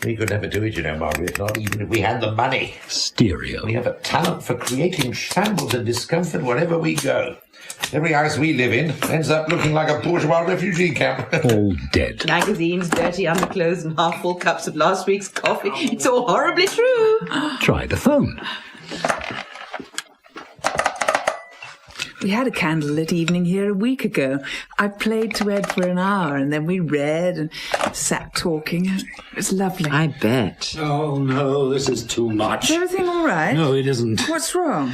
We could never do it, you know, Margaret, not even if we had the money. Stereo. We have a talent for creating shambles and discomfort wherever we go. Every house we live in ends up looking like a bourgeois refugee camp. All dead. Magazines, dirty underclothes, and half-full cups of last week's coffee. It's all horribly true. Try the phone. We had a candlelit evening here a week ago. I played to Ed for an hour, and then we read and sat talking. It was lovely. I bet. Oh, no, this is too much. Is everything all right? No, it isn't. What's wrong?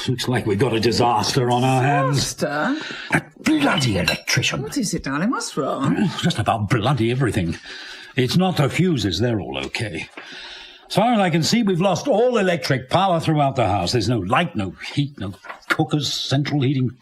Looks like we've got a disaster on our hands. Disaster? That bloody electrician. What is it, darling? What's wrong? Just about bloody everything. It's not the fuses, they're all okay. As far as I can see, we've lost all electric power throughout the house. There's no light, no heat, no cookers, central heating,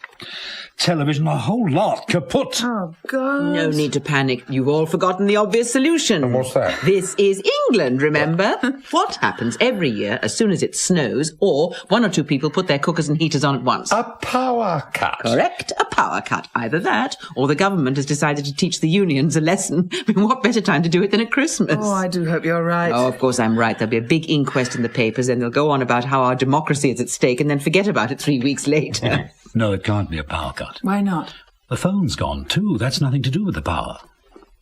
television, a whole lot kaput. Oh, God. No need to panic. You've all forgotten the obvious solution. And what's that? This is England, remember? What happens every year as soon as it snows or one or two people put their cookers and heaters on at once? A power cut. Correct, a power cut. Either that or the government has decided to teach the unions a lesson. I mean, what better time to do it than at Christmas? Oh, I do hope you're right. Oh, of course I'm right. There'll be a big inquest in the papers and they'll go on about how our democracy is at stake and then forget about it 3 weeks later. No, it can't be a power cut. Why not? The phone's gone too. That's nothing to do with the power.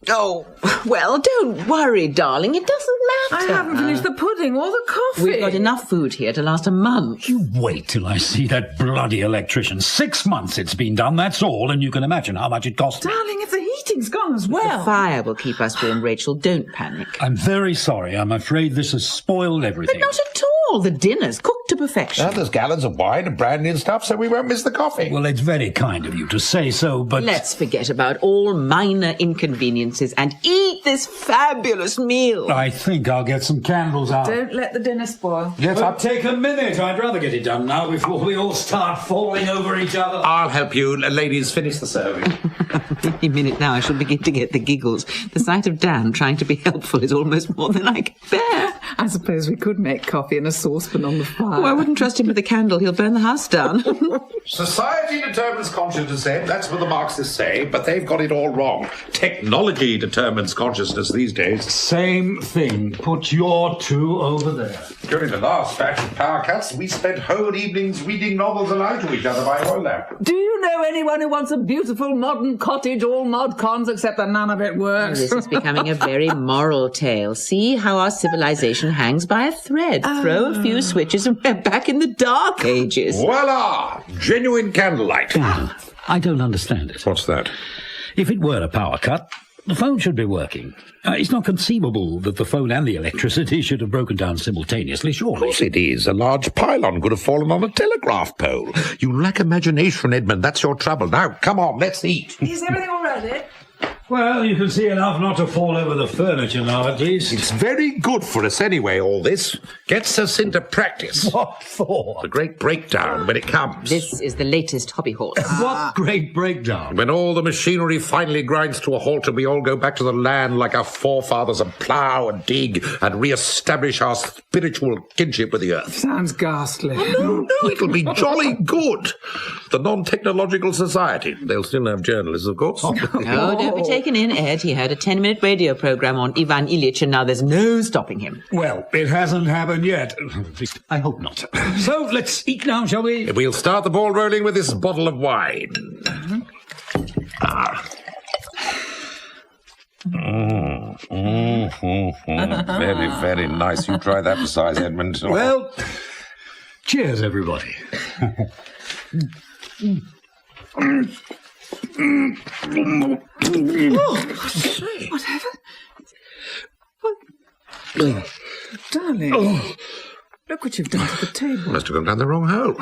Oh, well, don't worry, darling. It doesn't matter. I haven't finished the pudding or the coffee. We've got enough food here to last a month. You wait till I see that bloody electrician. 6 months it's been done, that's all, and you can imagine how much it cost me. Darling, if the heating's gone as well. The fire will keep us warm, Rachel. Don't panic. I'm very sorry. I'm afraid this has spoiled everything. But not at all. The dinner's cooked to perfection. There's gallons of wine and brandy and stuff, so we won't miss the coffee. Well, it's very kind of you to say so, but... Let's forget about all minor inconveniences and eat this fabulous meal. I think I'll get some candles out. Don't let the dinner spoil. Yes, It'll take a minute. I'd rather get it done now before we all start falling over each other. I'll help you. Ladies, finish the serving. Any minute now I shall begin to get the giggles. The sight of Dan trying to be helpful is almost more than I can bear. I suppose we could make coffee in a saucepan on the fire. Oh, I wouldn't trust him with a candle. He'll burn the house down. Society determines consciousness, Ed. That's what the Marxists say, but they've got it all wrong. Technology determines consciousness these days. Same thing. Put your two over there. During the last batch of power cuts, we spent whole evenings reading novels aloud to each other by oil lamp. Do you know anyone who wants a beautiful modern cottage, all mod cons, except that none of it works? This is becoming a very moral tale. See how our civilization hangs by a thread. Throw a few switches and we're back in the dark ages. Voila! Genuine candlelight. I don't understand it. What's that? If it were a power cut, the phone should be working. It's not conceivable that the phone and the electricity should have broken down simultaneously, surely. Of course it is. A large pylon could have fallen on a telegraph pole. You lack imagination, Edmund. That's your trouble. Now, come on, let's eat. Is everything all right, Ed? Well, you can see enough not to fall over the furniture now, at least. It's very good for us anyway, all this. Gets us into practice. What for? The great breakdown when it comes. This is the latest hobby horse. What great breakdown? When all the machinery finally grinds to a halt and we all go back to the land like our forefathers and plough and dig and re-establish our spiritual kinship with the earth. Sounds ghastly. Oh, no, it'll be jolly good. The Non-Technological Society. They'll still have journalists, of course. Oh, don't be taken in, Ed. He had a 10-minute radio programme on Ivan Ilyich, and now there's no stopping him. Well, it hasn't happened yet. At least, I hope not. So, let's eat now, shall we? We'll start the ball rolling with this bottle of wine. Very, very nice. You try that size, Edmund. Well, cheers, everybody. Whatever? Darling, look what you've done to the table. Must have gone down the wrong hole.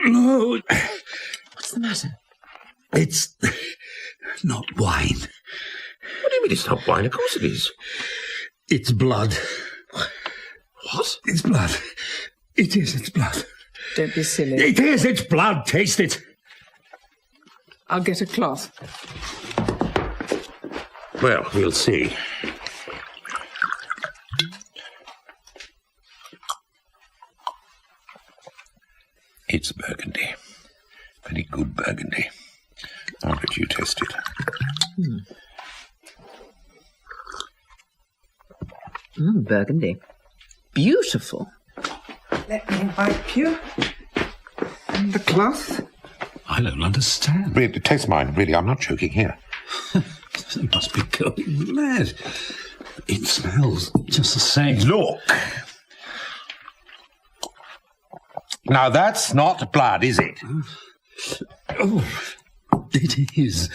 No. What's the matter? It's not wine. What do you mean it's not wine? Of course it is. It's blood. What? It's blood. It is, it's blood. Don't be silly. It is, it's blood. Taste it. I'll get a cloth. Well, we'll see. It's Burgundy. Very good Burgundy. I'll let you taste it. Burgundy. Beautiful. Let me wipe you. And the cloth. I don't understand. Really, taste mine. Really, I'm not joking here. They must be going mad. It smells just the same. Look. Now, that's not blood, is it? Oh, it is.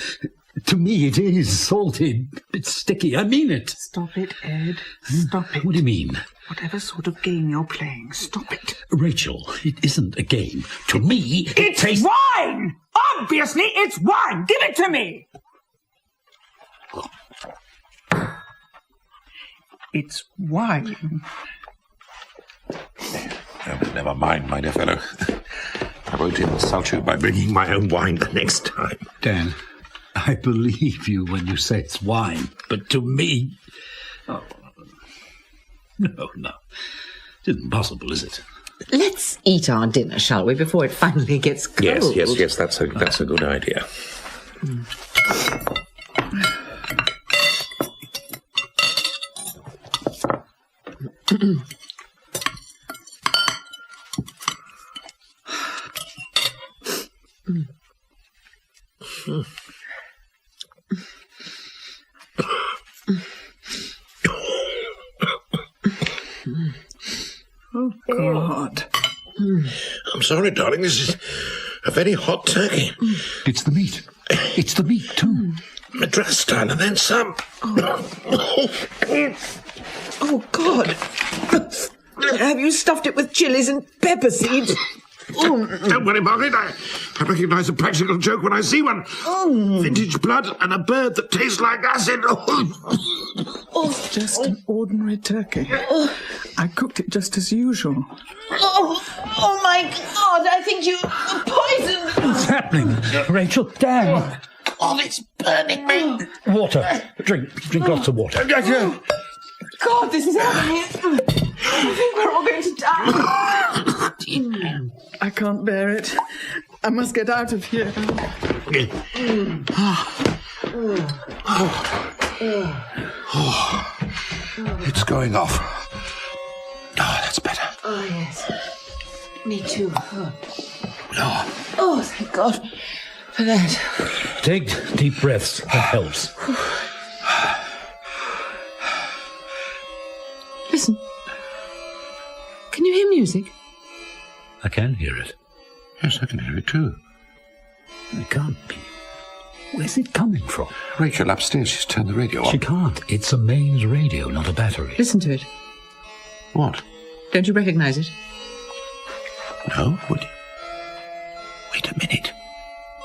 To me, it is salty. It's sticky. I mean it. Stop it, Ed. Stop it. What do you mean? Whatever sort of game you're playing, stop it. Rachel, it isn't a game. To me, it It's tastes... wine! Obviously, it's wine! Give it to me! It's wine. Oh, never mind, my dear fellow. I won't insult you by bringing my own wine the next time. Dan, I believe you when you say it's wine, but to me... Oh, no. It isn't possible, is it? Let's eat our dinner, shall we, before it finally gets cold? Yes, that's a good idea. Oh, God. I'm sorry, darling. This is a very hot turkey. It's the meat. It's the meat, too. Madras style, and then some. Oh, God. Have you stuffed it with chilies and pepper seeds? Don't worry, Margaret. I recognise a practical joke when I see one. Vintage blood and a bird that tastes like acid. It's just an ordinary turkey. I cooked it just as usual. Oh, my God, I think you poisoned... What's happening? Rachel, Dan. Oh, it's burning me. Water. Drink lots of water. God, this is happening. I think we're all going to die. I can't bear it. I must get out of here. It's going off. Oh, that's better. Oh, yes. Me too. Oh, thank God for that. Take deep breaths. That helps. Listen. Can you hear music? I can hear it. Yes, I can hear it too. It can't be. Where's it coming from? Rachel upstairs. She's turned the radio on. She can't. It's a mains radio, not a battery. Listen to it. What? Don't you recognise it? No, would you? Wait a minute.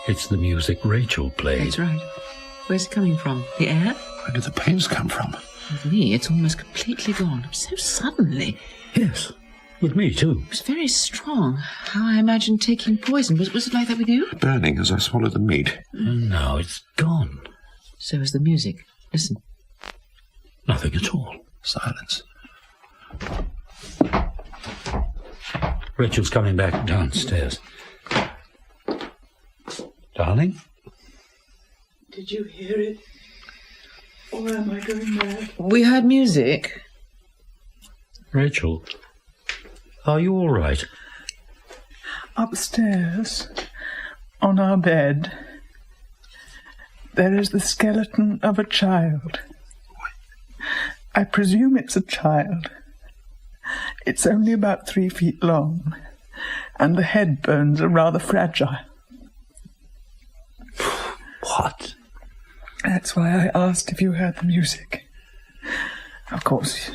It's the music Rachel played. That's right. Where's it coming from? The air? Where did the pains come from? With me, it's almost completely gone. So suddenly. Yes, with me too. It was very strong. How I imagined taking poison. Was it like that with you? Burning as I swallowed the meat. No, it's gone. So is the music. Listen. Nothing at all. Silence. Rachel's coming back downstairs. Darling? Did you hear it? Or am I going mad? We heard music. Rachel, are you all right? Upstairs, on our bed, there is the skeleton of a child. I presume it's a child. It's only about 3 feet long, and the head bones are rather fragile. What? That's why I asked if you heard the music. Of course,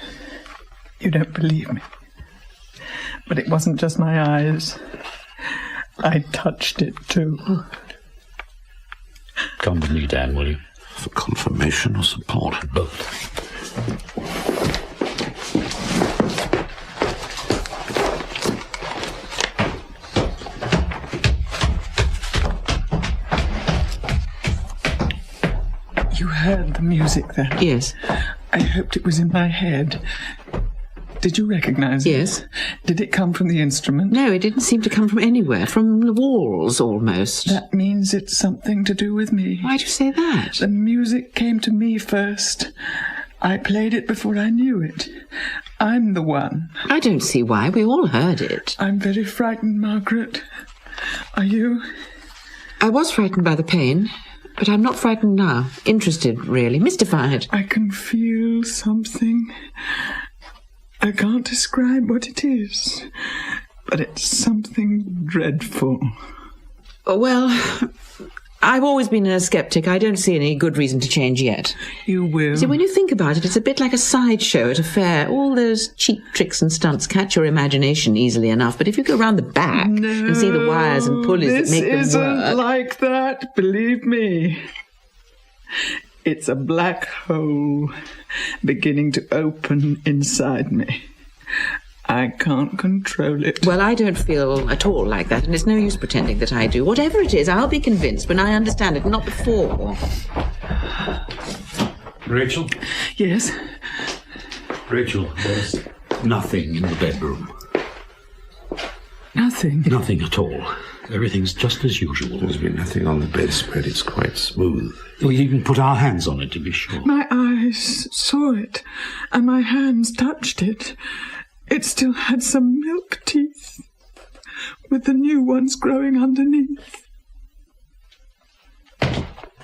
you don't believe me. But it wasn't just my eyes. I touched it too. Come with me, Dan, will you? For confirmation or support? Both. You heard the music then? Yes. I hoped it was in my head. Did you recognise it? Yes. Did it come from the instrument? No, it didn't seem to come from anywhere. From the walls, almost. That means it's something to do with me. Why do you say that? The music came to me first. I played it before I knew it. I'm the one. I don't see why. We all heard it. I'm very frightened, Margaret. Are you? I was frightened by the pain, but I'm not frightened now. Interested, really. Mystified. I can feel something. I can't describe what it is, but it's something dreadful. Well, I've always been a sceptic. I don't see any good reason to change yet. You will. See, when you think about it, it's a bit like a sideshow at a fair. All those cheap tricks and stunts catch your imagination easily enough, but if you go round the back and see the wires and pulleys that make them work... This isn't like that, believe me. It's a black hole beginning to open inside me. I can't control it. Well, I don't feel at all like that, and it's no use pretending that I do. Whatever it is, I'll be convinced when I understand it, not before. Rachel? Yes? Rachel, there's nothing in the bedroom. Nothing? Nothing at all. Everything's just as usual. There's been nothing on the bedspread. It's quite smooth. We even put our hands on it to be sure. My eyes saw it, and my hands touched it. It still had some milk teeth, with the new ones growing underneath.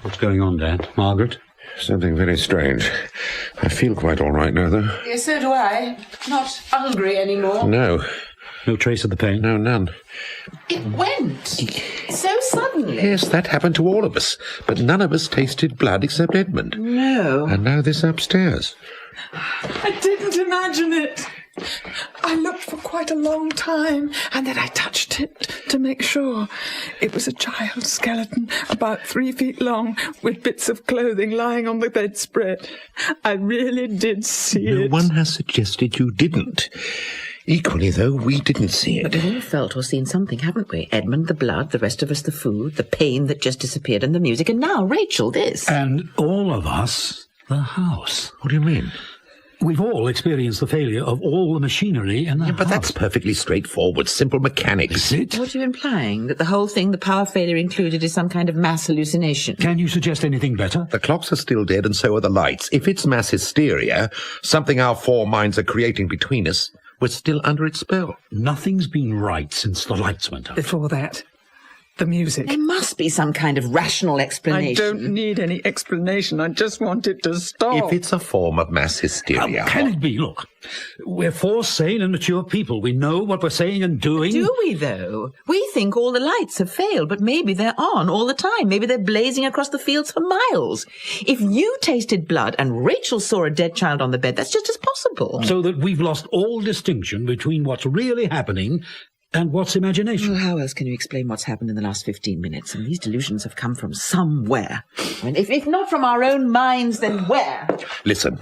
What's going on, Dad? Margaret? Something very strange. I feel quite all right now, though. Yes, so do I. Not hungry anymore. No. No trace of the pain? No, none. It went. So suddenly. Yes, that happened to all of us. But none of us tasted blood except Edmund. No. And now this upstairs. I didn't imagine it. I looked for quite a long time, and then I touched it to make sure. It was a child's skeleton, about 3 feet long, with bits of clothing lying on the bedspread. I really did see it. No one has suggested you didn't. Equally, though, we didn't see it. But we've all felt or seen something, haven't we? Edmund, the blood, the rest of us, the food, the pain that just disappeared, and the music, and now Rachel, this. And all of us, the house. What do you mean? We've all experienced the failure of all the machinery in the house. But that's perfectly straightforward, simple mechanics. Is it? What are you implying? That the whole thing, the power failure included, is some kind of mass hallucination? Can you suggest anything better? The clocks are still dead and so are the lights. If it's mass hysteria, something our four minds are creating between us, we're still under its spell. Nothing's been right since the lights went out. Before that, the music. There must be some kind of rational explanation. I don't need any explanation. I just want it to stop. If it's a form of mass hysteria... How can it be? Look, we're four sane and mature people. We know what we're saying and doing. Do we, though? We think all the lights have failed, but maybe they're on all the time. Maybe they're blazing across the fields for miles. If you tasted blood and Rachel saw a dead child on the bed, that's just as possible. So that we've lost all distinction between what's really happening And what's imagination? Well, how else can you explain what's happened in the last 15 minutes? And these delusions have come from somewhere. I mean, if not from our own minds, then where? Listen,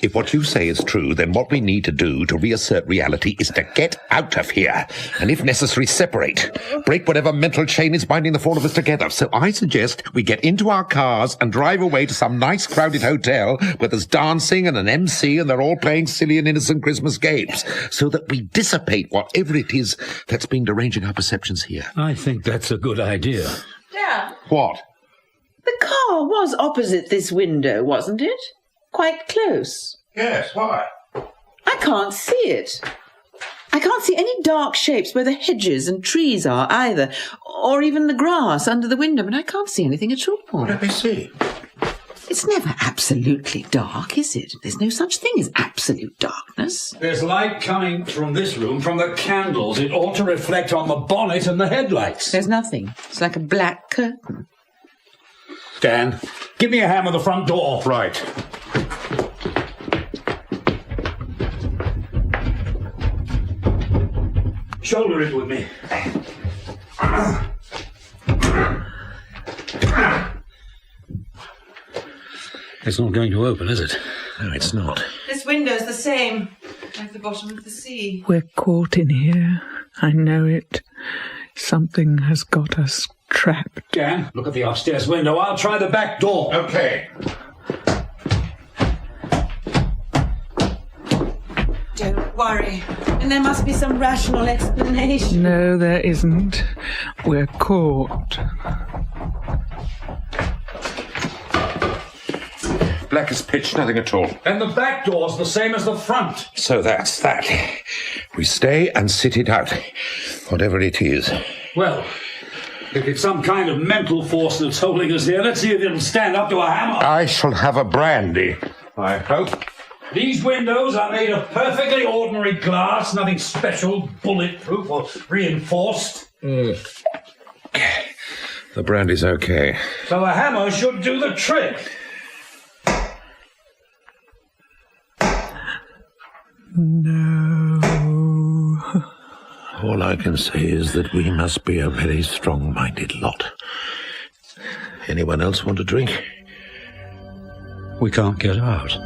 if what you say is true, then what we need to do to reassert reality is to get out of here. And if necessary, separate. Break whatever mental chain is binding the four of us together. So I suggest we get into our cars and drive away to some nice crowded hotel where there's dancing and an MC and they're all playing silly and innocent Christmas games, so that we dissipate whatever it is that's been deranging our perceptions here. I think that's a good idea. Yeah. What? The car was opposite this window, wasn't it? Quite close. Yes, why? I can't see it. I can't see any dark shapes where the hedges and trees are either, or even the grass under the window, but I can't see anything at all. Let me see. It's never absolutely dark, is it? There's no such thing as absolute darkness. There's light coming from this room, from the candles. It ought to reflect on the bonnet and the headlights. There's nothing. It's like a black curtain. Dan, give me a hand with the front door. Right. Shoulder it with me. It's not going to open, is it? No, it's not. This window's the same, like the bottom of the sea. We're caught in here. I know it. Something has got us trapped. Dan, look at the upstairs window. I'll try the back door. Okay. Don't worry. And there must be some rational explanation. No, there isn't. We're caught. Black as pitch, nothing at all. And the back door's the same as the front. So that's that. We stay and sit it out, whatever it is. Well, if it's some kind of mental force that's holding us here, let's see if it'll stand up to a hammer. I shall have a brandy, I hope. These windows are made of perfectly ordinary glass, nothing special, bulletproof or reinforced. The brandy's okay. So a hammer should do the trick. No. All I can say is that we must be a very strong-minded lot. Anyone else want a drink? We can't get out.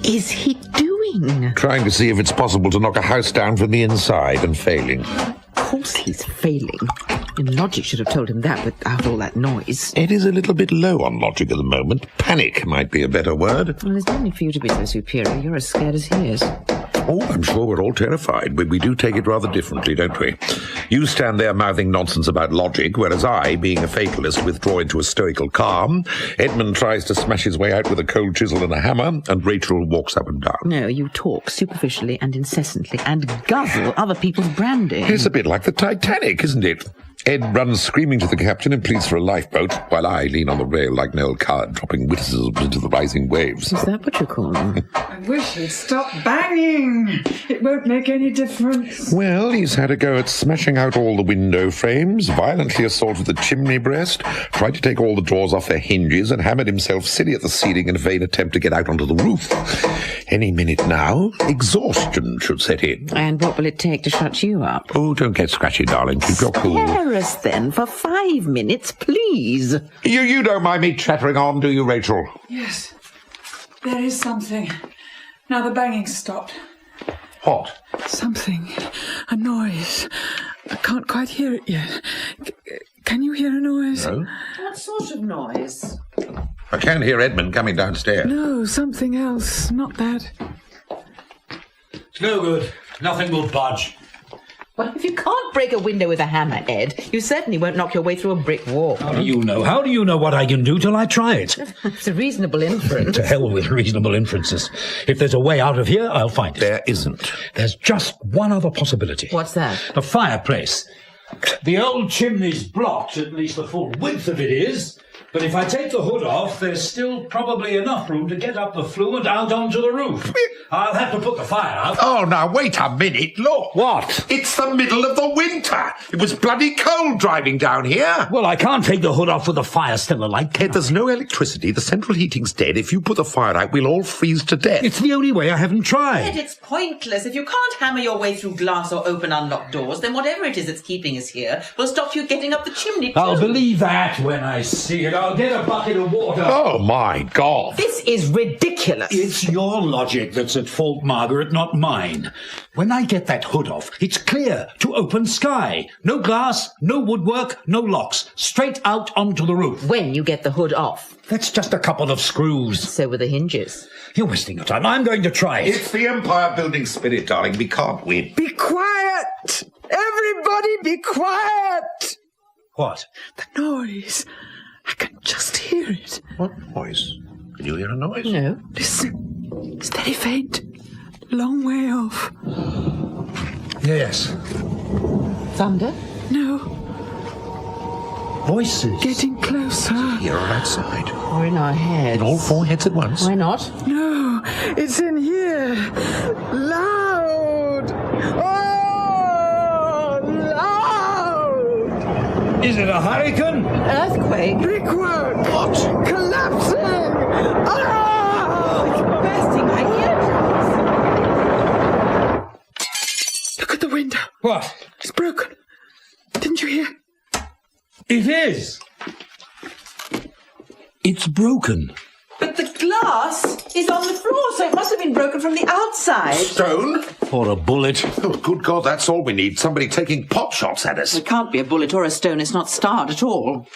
Is he doing? Trying to see if it's possible to knock a house down from the inside and failing. Of course he's failing. And logic should have told him that without all that noise. It is a little bit low on logic at the moment. Panic might be a better word. Well, there's no need for you to be so superior. You're as scared as he is. Oh, I'm sure we're all terrified, but we do take it rather differently, don't we? You stand there mouthing nonsense about logic, whereas I, being a fatalist, withdraw into a stoical calm. Edmund tries to smash his way out with a cold chisel and a hammer, and Rachel walks up and down. No, you talk superficially and incessantly and guzzle other people's brandy. It's a bit like the Titanic, isn't it? Ed runs screaming to the captain and pleads for a lifeboat, while I lean on the rail like an old coward, dropping witticisms into the rising waves. Is that what you call them? I wish he'd stop banging. It won't make any difference. Well, he's had a go at smashing out all the window frames, violently assaulted the chimney breast, tried to take all the doors off their hinges, and hammered himself silly at the ceiling in a vain attempt to get out onto the roof. Any minute now, exhaustion should set in. And what will it take to shut you up? Oh, don't get scratchy, darling. Keep your cool. Spare us then for 5 minutes, please. You don't mind me chattering on, do you, Rachel? Yes. There is something. Now the banging's stopped. What? Something. A noise. I can't quite hear it yet. Can you hear a noise? No. What sort of noise? I can hear Edmund coming downstairs. No, something else. Not that. It's no good. Nothing will budge. Well, if you can't break a window with a hammer, Ed, you certainly won't knock your way through a brick wall. How do you know? How do you know what I can do till I try it? It's a reasonable inference. To hell with reasonable inferences. If there's a way out of here, I'll find it. There isn't. There's just one other possibility. What's that? The fireplace. The old chimney's blocked, at least the full width of it is. But if I take the hood off, there's still probably enough room to get up the flue and out onto the roof. I'll have to put the fire out. Oh, now, wait a minute, look. What? It's the middle of the winter. It was bloody cold driving down here. Well, I can't take the hood off with the fire still alight. Ed, there's no electricity. The central heating's dead. If you put the fire out, we'll all freeze to death. It's the only way. I haven't tried. Ed, it's pointless. If you can't hammer your way through glass or open unlocked doors, then whatever it is that's keeping us here will stop you getting up the chimney too. I'll believe that when I see it. I'll get a bucket of water. Oh, my God. This is ridiculous. It's your logic that's at fault, Margaret, not mine. When I get that hood off, it's clear to open sky. No glass, no woodwork, no locks. Straight out onto the roof. When you get the hood off. That's just a couple of screws. So were the hinges. You're wasting your time. I'm going to try it. It's the empire building spirit, darling. We can't win. Be quiet! Everybody be quiet! What? The noise. I can just hear it. What noise? Can you hear a noise? No. Listen. It's very faint. Long way off. Yes. Thunder? No. Voices. Getting closer. Here or outside? Or in our heads. In all four heads at once? Why not? No, it's in here. Loud. Oh, loud. Is it a hurricane? Earthquake. Brickwork. What? Collapsing. Ah! It's bursting. I hear it. Look at the window. What? It's broken. Didn't you hear? It is. It's broken. But the glass is on the floor, so it must have been broken from the outside. Stone? Or a bullet. Oh, good God, that's all we need. Somebody taking pot shots at us. It can't be a bullet or a stone. It's not starred at all.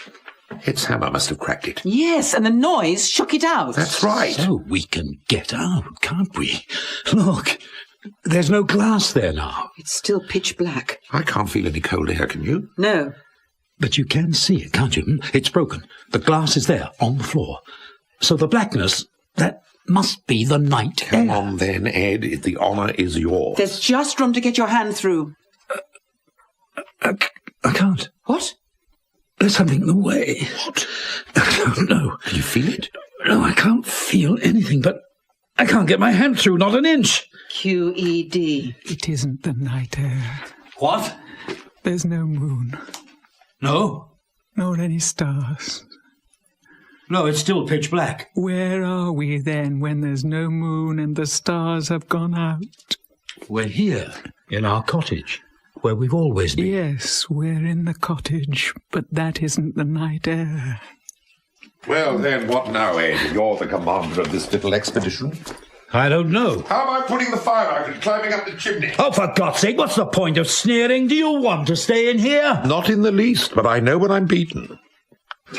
Its hammer must have cracked it. Yes, and the noise shook it out. That's right. So we can get out, can't we? Look, there's no glass there now. It's still pitch black. I can't feel any cold air, can you? No. But you can see it, can't you? It's broken. The glass is there, on the floor. So the blackness, that must be the night Come air. on then, Ed. The honour is yours. There's just room to get your hand through. I can't. What? There's something in the way. What? I don't know. Can you feel it? No, I can't feel anything, but I can't get my hand through, not an inch. QED. It isn't the night air. What? There's no moon. No? Nor any stars. No, it's still pitch black. Where are we then when there's no moon and the stars have gone out? We're here, in our cottage, where we've always been. Yes, we're in the cottage, but that isn't the night air. Well, then, what now, Ed? You're the commander of this little expedition. I don't know. How about putting the fire out and climbing up the chimney? Oh, for God's sake, what's the point of sneering? Do you want to stay in here? Not in the least, but I know when I'm beaten.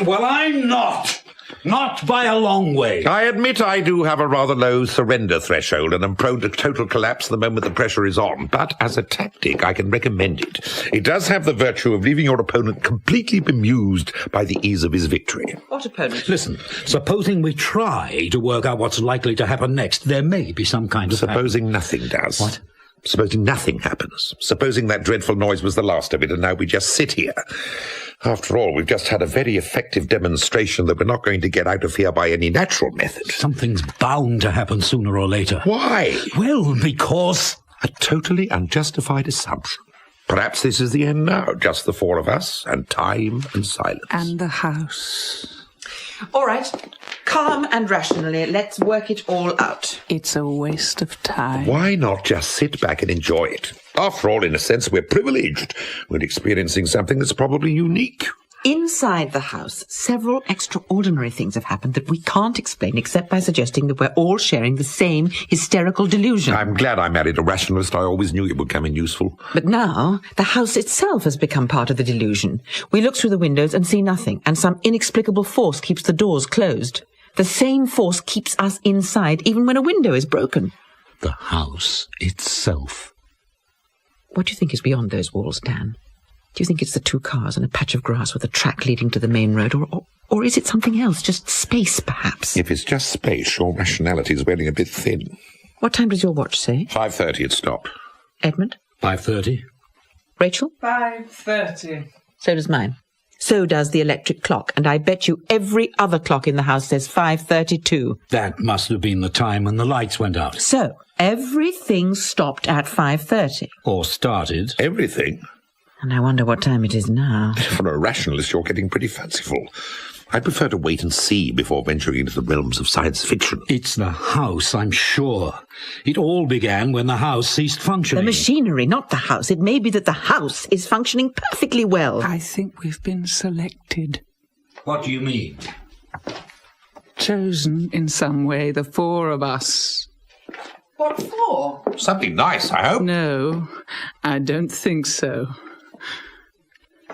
Well, I'm not. Not by a long way. I admit I do have a rather low surrender threshold and am prone to total collapse the moment the pressure is on. But as a tactic, I can recommend it. It does have the virtue of leaving your opponent completely bemused by the ease of his victory. What opponent? Listen, supposing we try to work out what's likely to happen next, there may be some kind of... Supposing nothing does. What? Supposing nothing happens. Supposing that dreadful noise was the last of it and now we just sit here. After all, we've just had a very effective demonstration that we're not going to get out of here by any natural method. Something's bound to happen sooner or later. Why? Well, because... A totally unjustified assumption. Perhaps this is the end now, just the four of us, and time and silence. And the house. All right. Calm and rationally, let's work it all out. It's a waste of time. Why not just sit back and enjoy it? After all, in a sense, we're privileged. We're experiencing something that's probably unique. Inside the house, several extraordinary things have happened that we can't explain except by suggesting that we're all sharing the same hysterical delusion. I'm glad I married a rationalist. I always knew it would come in useful. But now, the house itself has become part of the delusion. We look through the windows and see nothing, and some inexplicable force keeps the doors closed. The same force keeps us inside even when a window is broken. The house itself. What do you think is beyond those walls, Dan? Do you think it's the two cars and a patch of grass with a track leading to the main road, or is it something else, just space, perhaps? If it's just space, your rationality is wearing a bit thin. What time does your watch say? 5:30 it stopped. Edmund? 5:30. Rachel? 5:30. So does mine. So does the electric clock, and I bet you every other clock in the house says 5:32. That must have been the time when the lights went out. So, everything stopped at 5:30. Or started. Everything? And I wonder what time it is now. For a rationalist, you're getting pretty fanciful. I prefer to wait and see before venturing into the realms of science fiction. It's the house, I'm sure. It all began when the house ceased functioning. The machinery, not the house. It may be that the house is functioning perfectly well. I think we've been selected. What do you mean? Chosen in some way, the four of us. What for? Something nice, I hope. No, I don't think so.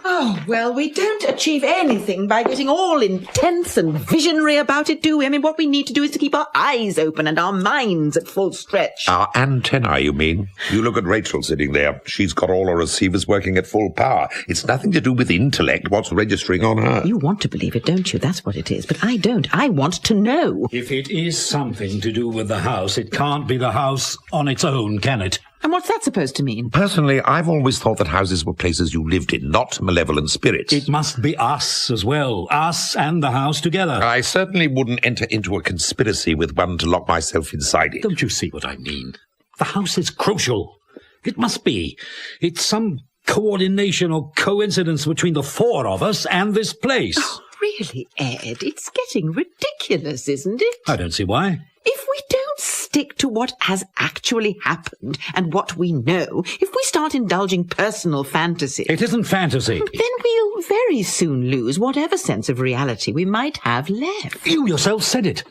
Oh, well, we don't achieve anything by getting all intense and visionary about it, do we? I mean, what we need to do is to keep our eyes open and our minds at full stretch. Our antennae, you mean? You look at Rachel sitting there. She's got all her receivers working at full power. It's nothing to do with intellect, what's registering on her. You want to believe it, don't you? That's what it is. But I don't. I want to know. If it is something to do with the house, it can't be the house on its own, can it? And what's that supposed to mean? Personally, I've always thought that houses were places you lived in, not malevolent spirits. It must be us as well. Us and the house together. I certainly wouldn't enter into a conspiracy with one to lock myself inside it. Don't you see what I mean? The house is crucial. It must be. It's some coordination or coincidence between the four of us and this place. Oh, really, Ed? It's getting ridiculous, isn't it? I don't see why. If we don't stick to what has actually happened and what we know, if we start indulging personal fantasies... It isn't fantasy. Then we'll very soon lose whatever sense of reality we might have left. You yourself said it.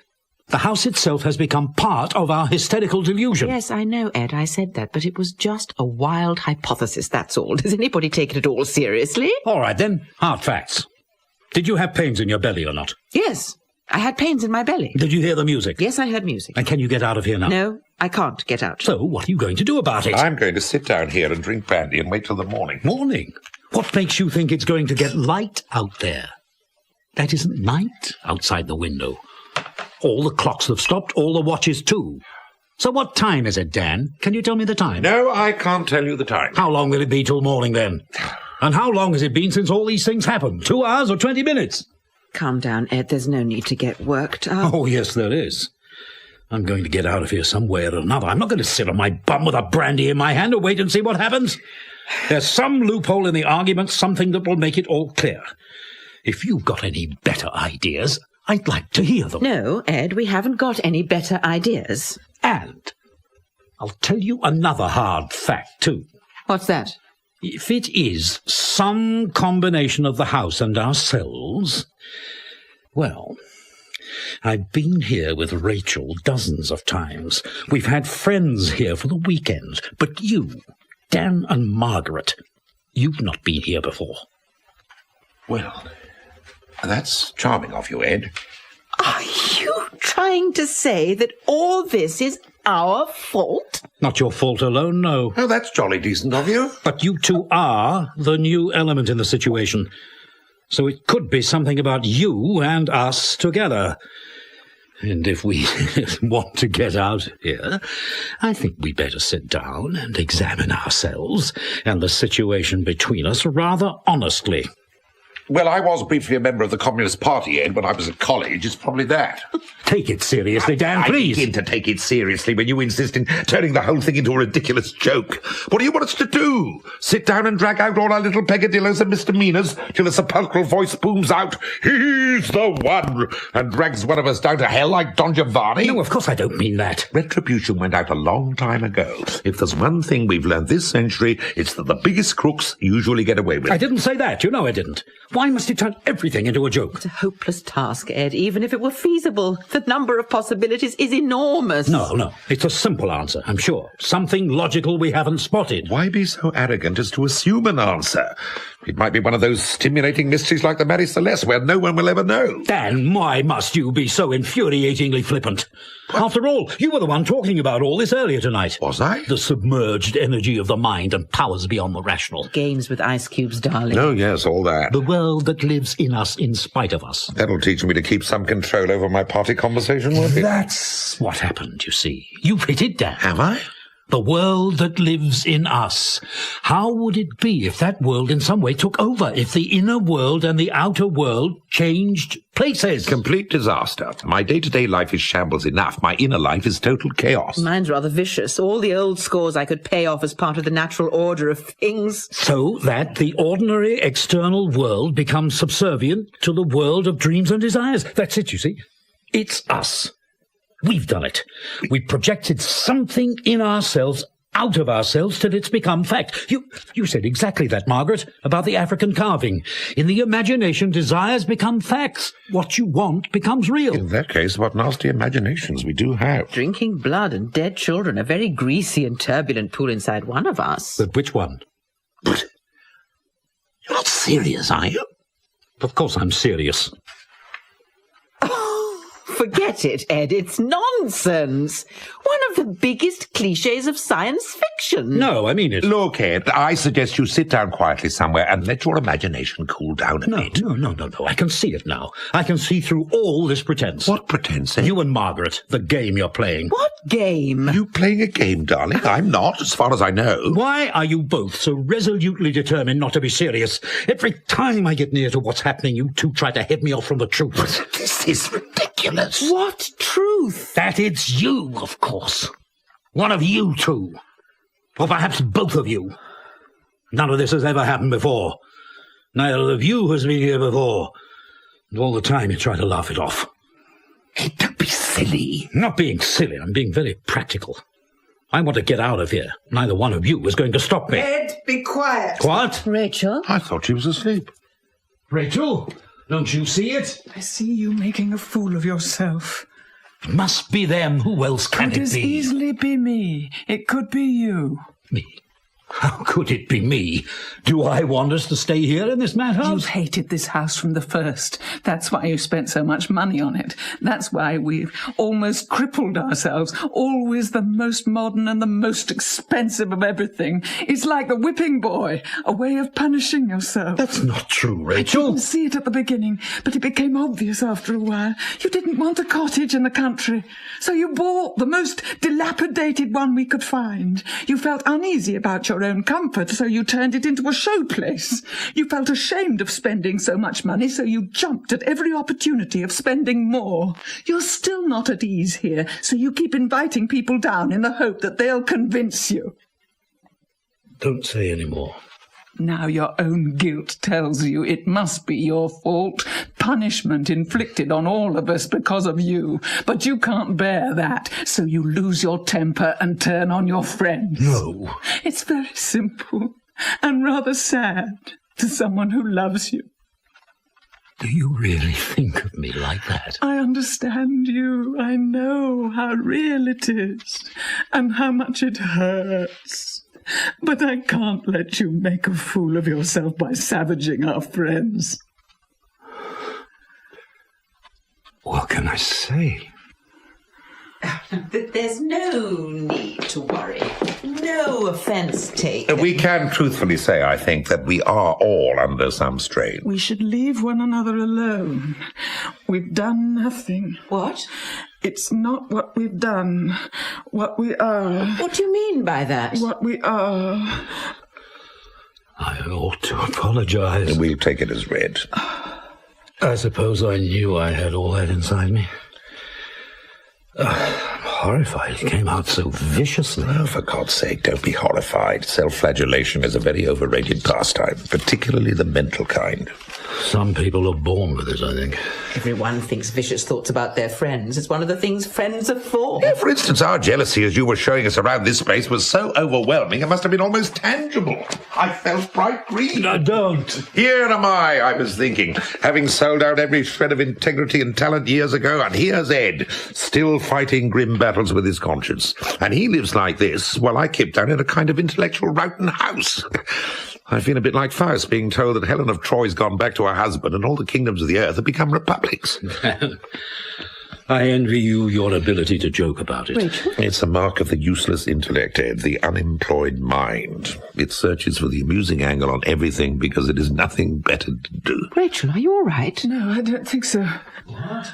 The house itself has become part of our hysterical delusion. Yes, I know, Ed, I said that, but it was just a wild hypothesis, that's all. Does anybody take it at all seriously? All right, then. Hard facts. Did you have pains in your belly or not? Yes. I had pains in my belly. Did you hear the music? Yes, I heard music. And can you get out of here now? No, I can't get out. So, what are you going to do about it? I'm going to sit down here and drink brandy and wait till the morning. Morning? What makes you think it's going to get light out there? That isn't night outside the window. All the clocks have stopped, all the watches too. So what time is it, Dan? Can you tell me the time? No, I can't tell you the time. How long will it be till morning, then? And how long has it been since all these things happened? 2 hours or 20 minutes? Calm down, Ed. There's no need to get worked up. Oh, yes, there is. I'm going to get out of here some way or another. I'm not going to sit on my bum with a brandy in my hand and wait and see what happens. There's some loophole in the argument, something that will make it all clear. If you've got any better ideas, I'd like to hear them. No, Ed, we haven't got any better ideas. And I'll tell you another hard fact, too. What's that? If it is some combination of the house and ourselves, well, I've been here with Rachel dozens of times. We've had friends here for the weekends. But you, Dan and Margaret, you've not been here before. Well, that's charming of you, Ed. Are you trying to say that all this is our fault? Not your fault alone, no. Oh, that's jolly decent of you. But you two are the new element in the situation. So it could be something about you and us together. And if we want to get out here, I think we'd better sit down and examine ourselves and the situation between us rather honestly. Well, I was briefly a member of the Communist Party, Ed, when I was at college. It's probably that. Take it seriously, Dan, please. I begin to take it seriously when you insist in turning the whole thing into a ridiculous joke. What do you want us to do? Sit down and drag out all our little peccadillos and misdemeanours till a sepulchral voice booms out, "He's the one," and drags one of us down to hell like Don Giovanni? No, of course I don't mean that. Retribution went out a long time ago. If there's one thing we've learned this century, it's that the biggest crooks usually get away with it. I didn't say that. You know I didn't. Why must you turn everything into a joke? It's a hopeless task, Ed, even if it were feasible. The number of possibilities is enormous. No. It's a simple answer, I'm sure. Something logical we haven't spotted. Why be so arrogant as to assume an answer? It might be one of those stimulating mysteries like the Mary Celeste, where no one will ever know. Dan, why must you be so infuriatingly flippant? After all, you were the one talking about all this earlier tonight. Was I? The submerged energy of the mind and powers beyond the rational. Games with ice cubes, darling. Oh, yes, all that. The world that lives in us in spite of us. That'll teach me to keep some control over my party conversation, won't it? That's what happened, you see. You've hit it, Dan. Have I? The world that lives in us. How would it be if that world in some way took over, if the inner world and the outer world changed places? Complete disaster. My day-to-day life is shambles enough. My inner life is total chaos. Mine's rather vicious. All the old scores I could pay off as part of the natural order of things. So that the ordinary external world becomes subservient to the world of dreams and desires. That's it, you see. It's us. We've done it. We've projected something in ourselves, out of ourselves, till it's become fact. You said exactly that, Margaret, about the African carving. In the imagination, desires become facts. What you want becomes real. In that case, what nasty imaginations we do have. Drinking blood and dead children, a very greasy and turbulent pool inside one of us. But which one? You're not serious, are you? Of course I'm serious. Forget it, Ed. It's nonsense. One of the biggest cliches of science fiction. No, I mean it. Look, Ed, I suggest you sit down quietly somewhere and let your imagination cool down a bit. No. I can see it now. I can see through all this pretense. What pretense, Ed? You and Margaret, the game you're playing. What game? You playing a game, darling? I'm not, as far as I know. Why are you both so resolutely determined not to be serious? Every time I get near to what's happening, you two try to head me off from the truth. This is ridiculous. What truth? That it's you, of course. One of you two. Or perhaps both of you. None of this has ever happened before. Neither of you has been here before. And all the time you try to laugh it off. Hey, don't be silly. Not being silly, I'm being very practical. I want to get out of here. Neither one of you is going to stop me. Ed, be quiet. What? Rachel? I thought she was asleep. Rachel, don't you see it? I see you making a fool of yourself. It must be them. Who else can it be? Could as easily be me. It could be you. Me? How could it be me? Do I want us to stay here in this madhouse? You've hated this house from the first. That's why you spent so much money on it. That's why we've almost crippled ourselves. Always the most modern and the most expensive of everything. It's like the whipping boy, a way of punishing yourself. That's not true, I Rachel. didn't see it at the beginning, but it became obvious after a while. You didn't want a cottage in the country, so you bought the most dilapidated one we could find. You felt uneasy about your own comfort, so you turned it into a showplace. You felt ashamed of spending so much money, so you jumped at every opportunity of spending more. You're still not at ease here, so you keep inviting people down in the hope that they'll convince you. Don't say any more. Now your own guilt tells you it must be your fault. Punishment inflicted on all of us because of you. But you can't bear that, so you lose your temper and turn on your friends. No. It's very simple and rather sad to someone who loves you. Do you really think of me like that? I understand you. I know how real it is and how much it hurts. But I can't let you make a fool of yourself by savaging our friends. What can I say? There's no need to worry. No offence taken. We can truthfully say, I think, that we are all under some strain. We should leave one another alone. We've done nothing. What? It's not what we've done, what we are. What do you mean by that? What we are. I ought to apologise. We'll take it as read. I suppose I knew I had all that inside me. I'm horrified it came out so viciously. Oh, for God's sake, don't be horrified. Self-flagellation is a very overrated pastime, particularly the mental kind. Some people are born with it, I think. Everyone thinks vicious thoughts about their friends. It's one of the things friends are for. Yeah, for instance, our jealousy as you were showing us around this place was so overwhelming it must have been almost tangible. I felt bright green. No, don't. Here am I was thinking, having sold out every shred of integrity and talent years ago, and here's Ed, still fighting grim battles with his conscience. And he lives like this, while I keep down in a kind of intellectual Rowton house. I feel a bit like Faust being told that Helen of Troy's gone back to her husband and all the kingdoms of the earth have become republics. I envy you your ability to joke about it. Rachel? It's a mark of the useless intellect, Ed, the unemployed mind. It searches for the amusing angle on everything because it is nothing better to do. Rachel, are you all right? No, I don't think so. What?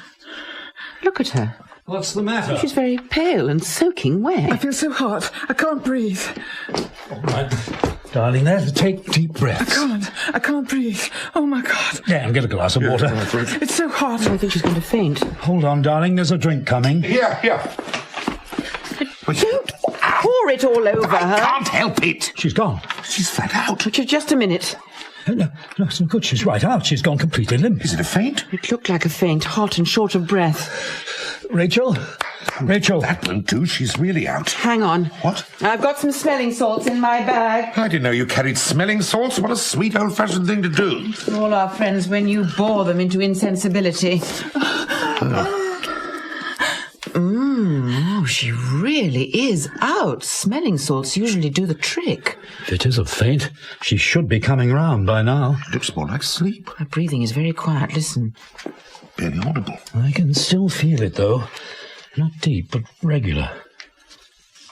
Look at her. What's the matter? She's very pale and soaking wet. I feel so hot. I can't breathe. All right. Darling, there, take deep breaths. I can't breathe. Oh, my God. Yeah, get a glass of water. It's so hot. I think she's going to faint. Hold on, darling, there's a drink coming. Here. Don't pour it all over her. I can't help it. She's gone. She's flat out. Richard, just a minute. No, it's not good. She's right out. She's gone completely limp. Is it a faint? It looked like a faint, hot and short of breath. Rachel? That won't do. She's really out. Hang on. What? I've got some smelling salts in my bag. I didn't know you carried smelling salts. What a sweet old-fashioned thing to do. All our friends when you bore them into insensibility. Oh, she really is out. Smelling salts usually do the trick. If it is a faint, she should be coming round by now. Looks more like sleep. Her breathing is very quiet. Listen. Barely audible. I can still feel it, though. Not deep, but regular.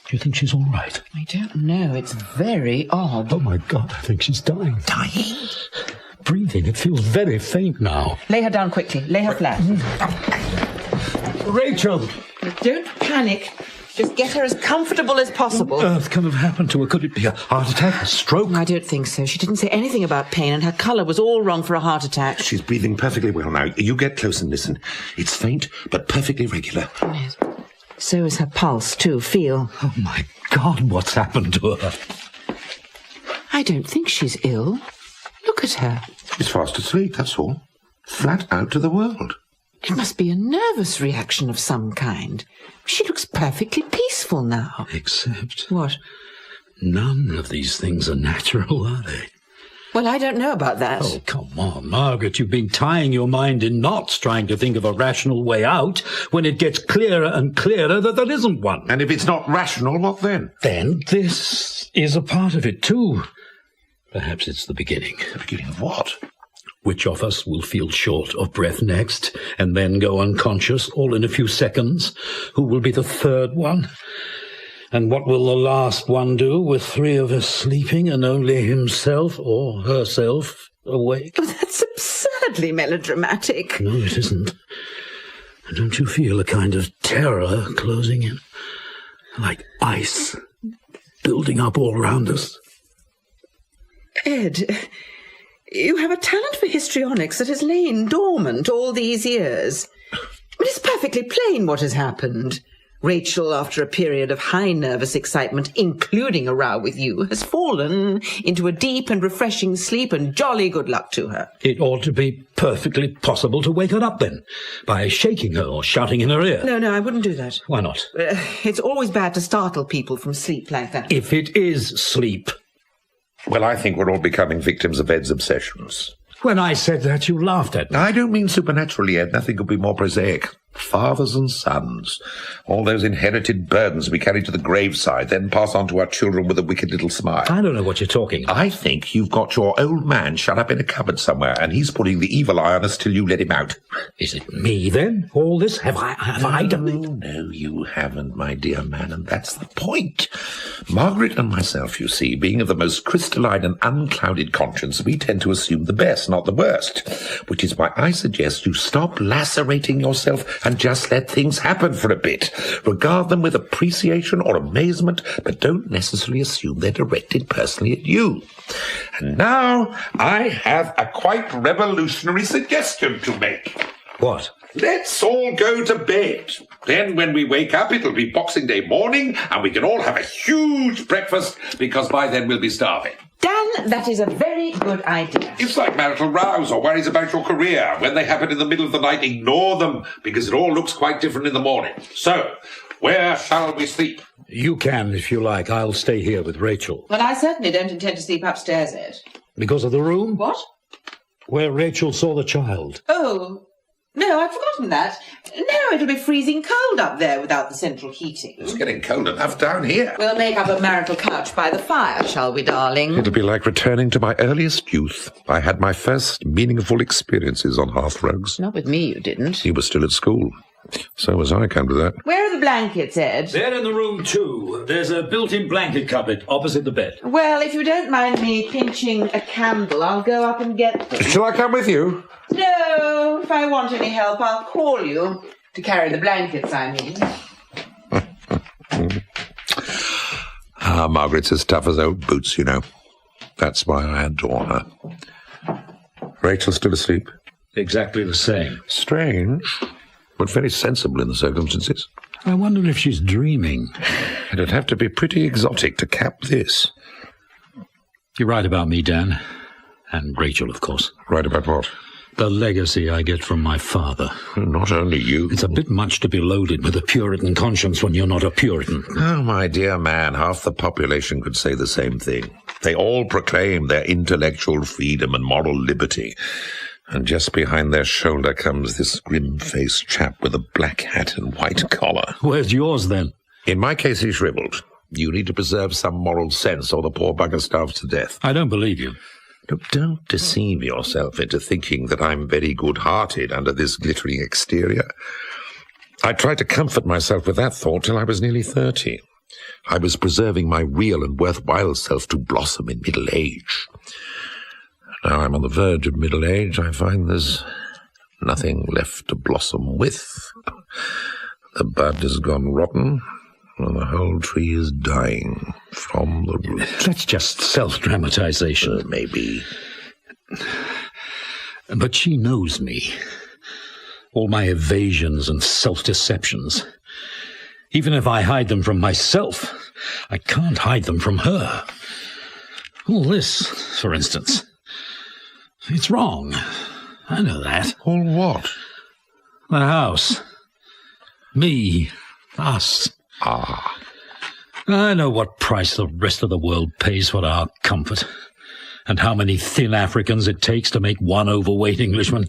Do you think she's all right? I don't know. It's very odd. Oh, my God, I think she's dying. Dying? Breathing, it feels very faint now. Lay her down quickly. Lay her flat. Rachel! Don't panic. Just get her as comfortable as possible. What on earth can have happened to her? Could it be a heart attack, a stroke? I don't think so. She didn't say anything about pain, and her colour was all wrong for a heart attack. She's breathing perfectly well now. You get close and listen. It's faint, but perfectly regular. Yes. So is her pulse, too. Feel. Oh, my God, what's happened to her? I don't think she's ill. Look at her. She's fast asleep, that's all. Flat out to the world. It must be a nervous reaction of some kind. She looks perfectly peaceful now. Except... What? None of these things are natural, are they? Well, I don't know about that. Oh, come on, Margaret. You've been tying your mind in knots trying to think of a rational way out when it gets clearer and clearer that there isn't one. And if it's not rational, what then? Then this is a part of it, too. Perhaps it's the beginning. The beginning of what? Which of us will feel short of breath next, and then go unconscious, all in a few seconds? Who will be the third one? And what will the last one do with three of us sleeping and only himself or herself awake? Oh, that's absurdly melodramatic. No, it isn't. Don't you feel a kind of terror closing in? Like ice building up all round us? Ed, you have a talent for histrionics that has lain dormant all these years. But it's perfectly plain what has happened. Rachel, after a period of high nervous excitement, including a row with you, has fallen into a deep and refreshing sleep, and jolly good luck to her. It ought to be perfectly possible to wake her up, then, by shaking her or shouting in her ear. No, I wouldn't do that. Why not? It's always bad to startle people from sleep like that. If it is sleep. Well, I think we're all becoming victims of Ed's obsessions. When I said that, you laughed at me. I don't mean supernaturally, Ed. Nothing could be more prosaic. Fathers and sons. All those inherited burdens we carry to the graveside, then pass on to our children with a wicked little smile. I don't know what you're talking about. I think you've got your old man shut up in a cupboard somewhere, and he's putting the evil eye on us till you let him out. Is it me, then? All this? Have I done it? No, you haven't, my dear man, and that's the point. Margaret and myself, you see, being of the most crystalline and unclouded conscience, we tend to assume the best, not the worst, which is why I suggest you stop lacerating yourself and just let things happen for a bit. Regard them with appreciation or amazement, but don't necessarily assume they're directed personally at you. And now I have a quite revolutionary suggestion to make. What? Let's all go to bed. Then when we wake up, it'll be Boxing Day morning, and we can all have a huge breakfast, because by then we'll be starving. Dan, that is a very good idea. It's like marital rows or worries about your career. When they happen in the middle of the night, ignore them, because it all looks quite different in the morning. So, where shall we sleep? You can, if you like. I'll stay here with Rachel. Well, I certainly don't intend to sleep upstairs, Ed. Because of the room? What? Where Rachel saw the child. Oh, no, I'd forgotten that. No, it'll be freezing cold up there without the central heating. It's getting cold enough down here. We'll make up a marital couch by the fire, shall we, darling? It'll be like returning to my earliest youth. I had my first meaningful experiences on hearthrugs. Not with me, you didn't. You were still at school. So was I, come to that. Where are the blankets, Ed? They're in the room, too. There's a built-in blanket cupboard opposite the bed. Well, if you don't mind me pinching a candle, I'll go up and get them. Shall I come with you? No, if I want any help, I'll call you. To carry the blankets, I mean. Margaret's as tough as old boots, you know. That's why I adore her. Rachel's still asleep? Exactly the same. Strange, but very sensible in the circumstances. I wonder if she's dreaming. It'd have to be pretty exotic to cap this. You're right about me, Dan. And Rachel, of course. Right about what? The legacy I get from my father. Not only you. It's a bit much to be loaded with a Puritan conscience when you're not a Puritan. Oh, my dear man, half the population could say the same thing. They all proclaim their intellectual freedom and moral liberty. And just behind their shoulder comes this grim-faced chap with a black hat and white collar. Where's yours, then? In my case, he's shriveled. You need to preserve some moral sense, or the poor bugger starves to death. I don't believe you. Look, don't deceive yourself into thinking that I'm very good-hearted under this glittering exterior. I tried to comfort myself with that thought till I was nearly 30. I was preserving my real and worthwhile self to blossom in middle age. Now I'm on the verge of middle age, I find there's nothing left to blossom with. The bud has gone rotten, and the whole tree is dying from the root. That's just self-dramatization. Maybe. But she knows me. All my evasions and self-deceptions. Even if I hide them from myself, I can't hide them from her. All this, for instance. It's wrong. I know that. All what? The house. Me. Us. Ah. I know what price the rest of the world pays for our comfort, and how many thin Africans it takes to make one overweight Englishman.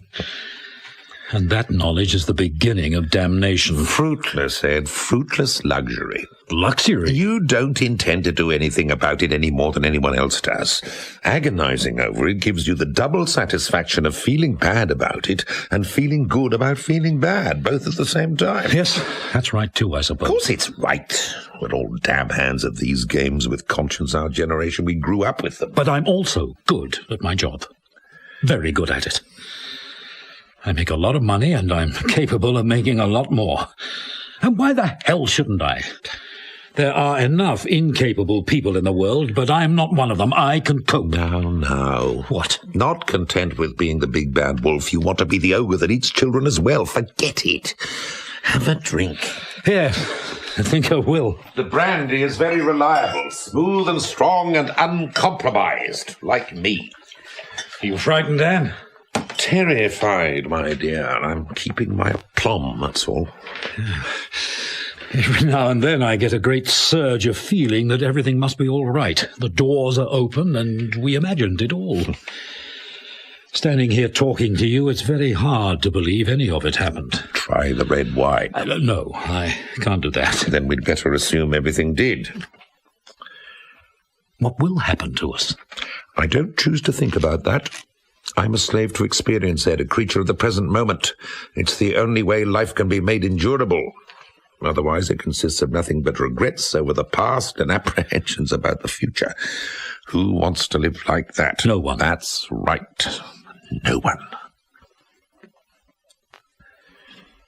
And that knowledge is the beginning of damnation. Fruitless, Ed, fruitless luxury. Luxury? You don't intend to do anything about it any more than anyone else does. Agonizing over it gives you the double satisfaction of feeling bad about it and feeling good about feeling bad, both at the same time. Yes, that's right too, I suppose. Of course it's right. We're all dab hands at these games with conscience, our generation. We grew up with them. But I'm also good at my job. Very good at it. I make a lot of money, and I'm capable of making a lot more. And why the hell shouldn't I? There are enough incapable people in the world, but I'm not one of them. I can cope. No. What? Not content with being the big bad wolf, you want to be the ogre that eats children as well. Forget it. Have a drink. Here, I think I will. The brandy is very reliable, smooth and strong and uncompromised, like me. Are you frightened, Anne? Terrified, my dear. I'm keeping my aplomb, that's all. Every now and then I get a great surge of feeling that everything must be all right. The doors are open, and we imagined it all. Standing here talking to you, it's very hard to believe any of it happened. Try the red wine. No, I can't do that. Then we'd better assume everything did. What will happen to us? I don't choose to think about that. I'm a slave to experience, Ed, a creature of the present moment. It's the only way life can be made endurable. Otherwise, it consists of nothing but regrets over the past and apprehensions about the future. Who wants to live like that? No one. That's right. No one.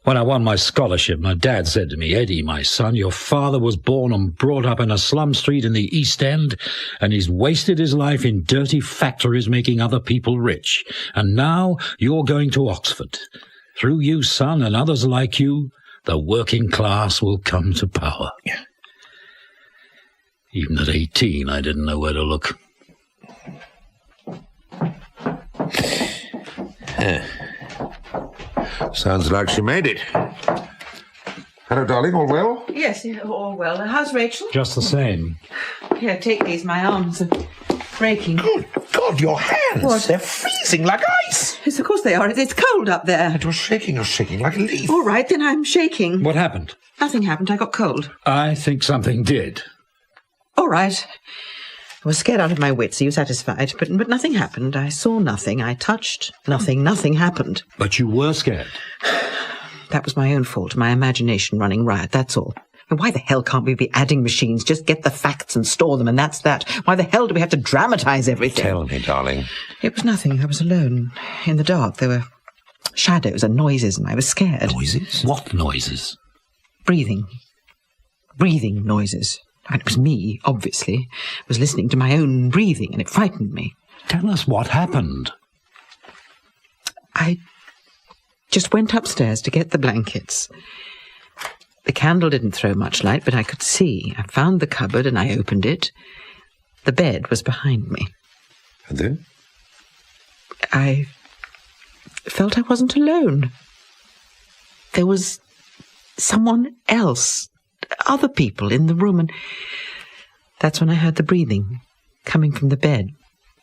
When I won my scholarship, my dad said to me, "Eddie, my son, your father was born and brought up in a slum street in the East End, and he's wasted his life in dirty factories making other people rich. And now you're going to Oxford. Through you, son, and others like you, the working class will come to power." Yeah. Even at 18, I didn't know where to look. Sounds like she made it. Hello, darling, all well? Yes, all well. How's Rachel? Just the same. Here, take these. My arms are breaking. Good God, your hands! What? They're freezing like ice! Yes, of course they are. It's cold up there. You're shaking like a leaf. All right, then I'm shaking. What happened? Nothing happened. I got cold. I think something did. All right. I was scared out of my wits. Are you satisfied? But nothing happened. I saw nothing. I touched nothing. Nothing happened. But you were scared. That was my own fault. My imagination running riot, that's all. And why the hell can't we be adding machines? Just get the facts and store them, and that's that. Why the hell do we have to dramatize everything? Tell me, darling. It was nothing. I was alone. In the dark. There were shadows and noises, and I was scared. Noises? What noises? Breathing noises. And it was me, obviously. I was listening to my own breathing, and it frightened me. Tell us what happened. I just went upstairs to get the blankets. The candle didn't throw much light, but I could see. I found the cupboard and I opened it. The bed was behind me. And then? I felt I wasn't alone. There was someone else, other people in the room, and that's when I heard the breathing coming from the bed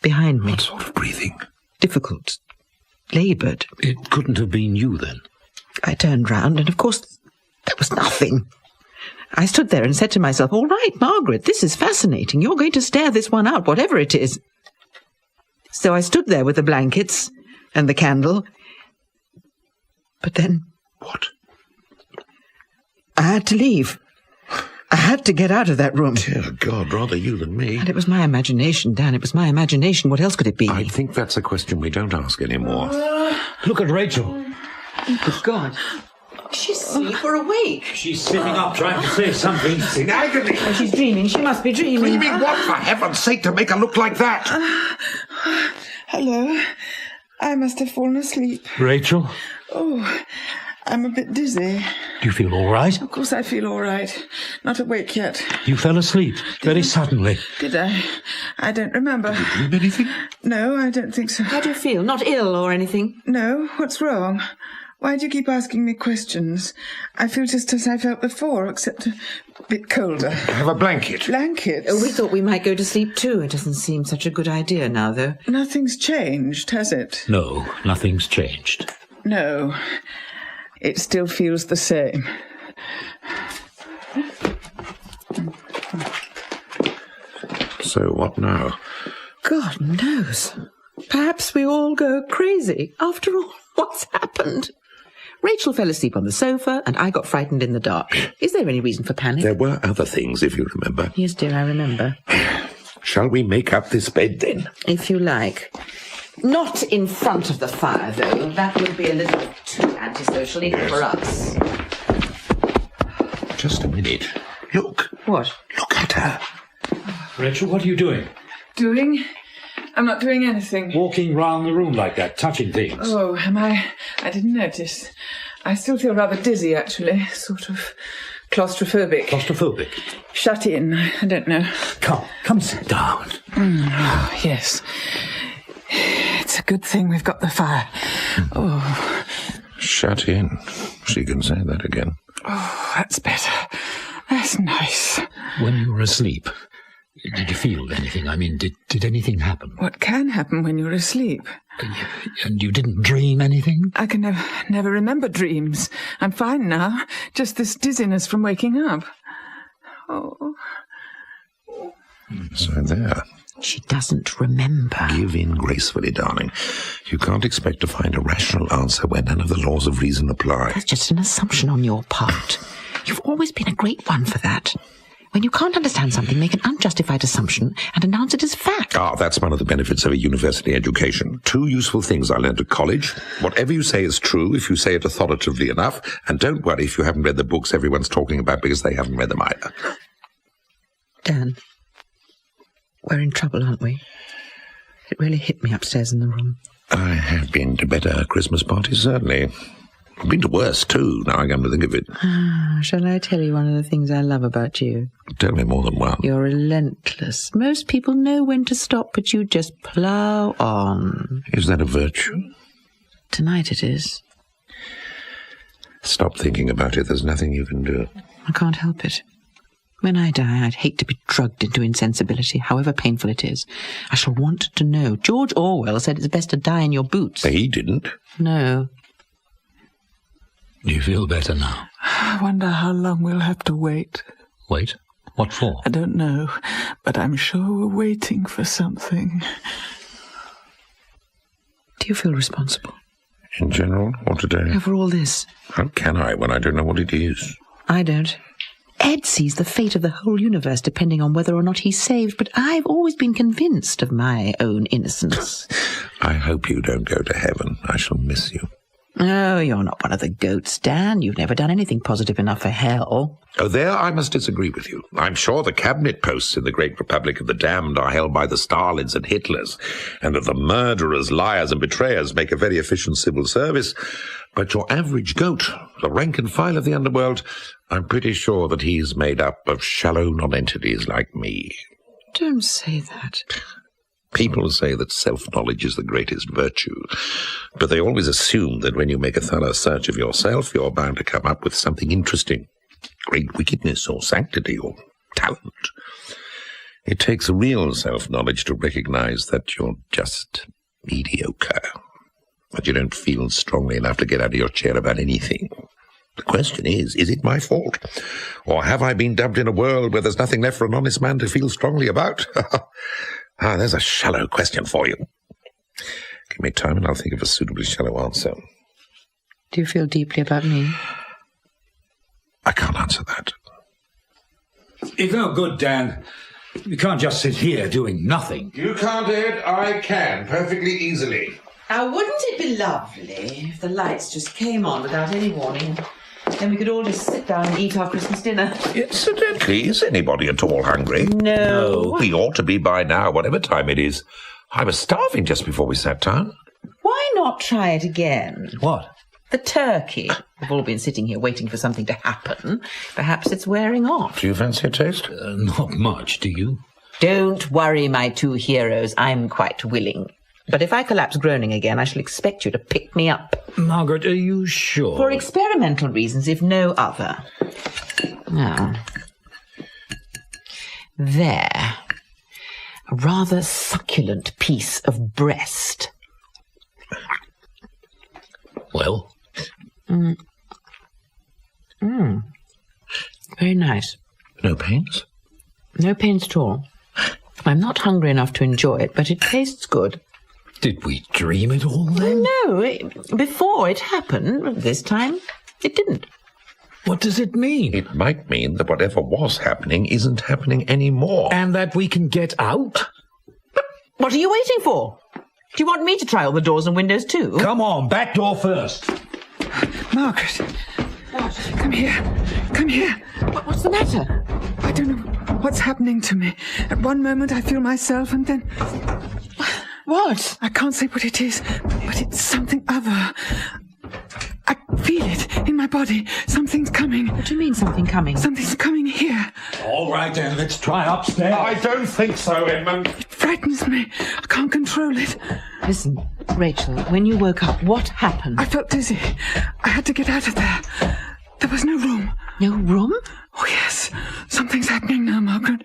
behind me. What sort of breathing? Difficult, laboured. It couldn't have been you, then? I turned round, and of course there was nothing. I stood there and said to myself, all right, Margaret, this is fascinating. You're going to stare this one out, whatever it is. So I stood there with the blankets and the candle. But then... What? I had to leave. I had to get out of that room. Dear God, rather you than me. And it was my imagination, Dan. It was my imagination. What else could it be? I think that's a question we don't ask anymore. Look at Rachel. Good God. She's asleep or awake? She's sitting up trying to say something. In agony. Oh, she's dreaming. She must be dreaming. Dreaming what, for heaven's sake, to make her look like that? Hello. I must have fallen asleep. Rachel? Oh, I'm a bit dizzy. Do you feel all right? Of course I feel all right. Not awake yet. You fell asleep very suddenly. Did I? I don't remember. Did you dream anything? No, I don't think so. How do you feel? Not ill or anything? No. What's wrong? Why do you keep asking me questions? I feel just as I felt before, except a bit colder. Have a blanket. Blankets? Oh, we thought we might go to sleep too. It doesn't seem such a good idea now, though. Nothing's changed, has it? No, nothing's changed. No. It still feels the same. So what now? God knows. Perhaps we all go crazy. After all, what's happened? Rachel fell asleep on the sofa, and I got frightened in the dark. Is there any reason for panic? There were other things, if you remember. Yes, dear, I remember. Shall we make up this bed, then? If you like. Not in front of the fire, though. That would be a little too antisocial, even for us. Just a minute. Look. What? Look at her. Rachel, what are you doing? Doing? I'm not doing anything. Walking round the room like that, touching things. Oh, am I? I didn't notice. I still feel rather dizzy, actually. Sort of claustrophobic. Claustrophobic? Shut in. I don't know. Come sit down. Oh, yes. It's a good thing we've got the fire. Oh. Shut in. She can say that again. Oh, that's better. That's nice. When you were asleep, did you feel anything? I mean, did anything happen? What can happen when you're asleep? And you didn't dream anything? I can never remember dreams. I'm fine now. Just this dizziness from waking up. Oh. So there. She doesn't remember. Give in gracefully, darling. You can't expect to find a rational answer where none of the laws of reason apply. That's just an assumption on your part. You've always been a great one for that. When you can't understand something, make an unjustified assumption and announce it as fact. Ah, that's one of the benefits of a university education. 2 useful things I learned at college. Whatever you say is true if you say it authoritatively enough, and don't worry if you haven't read the books everyone's talking about because they haven't read them either. Dan, we're in trouble, aren't we? It really hit me upstairs in the room. I have been to better Christmas parties, certainly. I've been to worse, too, now I come to think of it. Shall I tell you one of the things I love about you? Tell me more than one. You're relentless. Most people know when to stop, but you just plough on. Is that a virtue? Tonight it is. Stop thinking about it. There's nothing you can do. I can't help it. When I die, I'd hate to be drugged into insensibility, however painful it is. I shall want to know. George Orwell said it's best to die in your boots. He didn't. No. Do you feel better now? I wonder how long we'll have to wait. Wait? What for? I don't know, but I'm sure we're waiting for something. Do you feel responsible? In general, or today? For all this? How can I when I don't know what it is? I don't. Ed sees the fate of the whole universe depending on whether or not he's saved, but I've always been convinced of my own innocence. I hope you don't go to heaven. I shall miss you. Oh, you're not one of the goats, Dan. You've never done anything positive enough for hell. Oh, there I must disagree with you. I'm sure the cabinet posts in the great Republic of the Damned are held by the Stalins and Hitlers, and that the murderers, liars, and betrayers make a very efficient civil service. But your average goat, the rank and file of the underworld, I'm pretty sure that he's made up of shallow nonentities like me. Don't say that. People say that self-knowledge is the greatest virtue, but they always assume that when you make a thorough search of yourself, you're bound to come up with something interesting. Great wickedness or sanctity or talent. It takes real self-knowledge to recognize that you're just mediocre, that you don't feel strongly enough to get out of your chair about anything. The question is it my fault? Or have I been dumped in a world where there's nothing left for an honest man to feel strongly about? There's a shallow question for you. Give me time and I'll think of a suitably shallow answer. Do you feel deeply about me? I can't answer that. It's no good, Dan. You can't just sit here doing nothing. You can't, Ed. I can, perfectly easily. Now, wouldn't it be lovely if the lights just came on without any warning? Then we could all just sit down and eat our Christmas dinner. Incidentally, is anybody at all hungry? No. We ought to be by now, whatever time it is. I was starving just before we sat down. Why not try it again? What? The turkey. We've all been sitting here waiting for something to happen. Perhaps it's wearing off. Do you fancy a taste? Not much, do you? Don't worry, my two heroes. I'm quite willing. But if I collapse groaning again, I shall expect you to pick me up. Margaret, are you sure? For experimental reasons, if no other. Now, there. A rather succulent piece of breast. Well? Very nice. No pains? No pains at all. I'm not hungry enough to enjoy it, but it tastes good. Did we dream it all then? No, before it happened. This time, it didn't. What does it mean? It might mean that whatever was happening isn't happening anymore. And that we can get out? What are you waiting for? Do you want me to try all the doors and windows too? Come on, back door first. Margaret. What? Come here. Come here. What's the matter? I don't know what's happening to me. At one moment I feel myself and then... What? I can't say what it is, but it's something other. I feel it in my body. Something's coming. What do you mean, something coming? Something's coming here. All right, then, let's try upstairs. I don't think so, Edmund. It frightens me. I can't control it. Listen, Rachel, when you woke up, what happened? I felt dizzy. I had to get out of there. There was no room. No room? Oh, yes. Something's happening now, Margaret.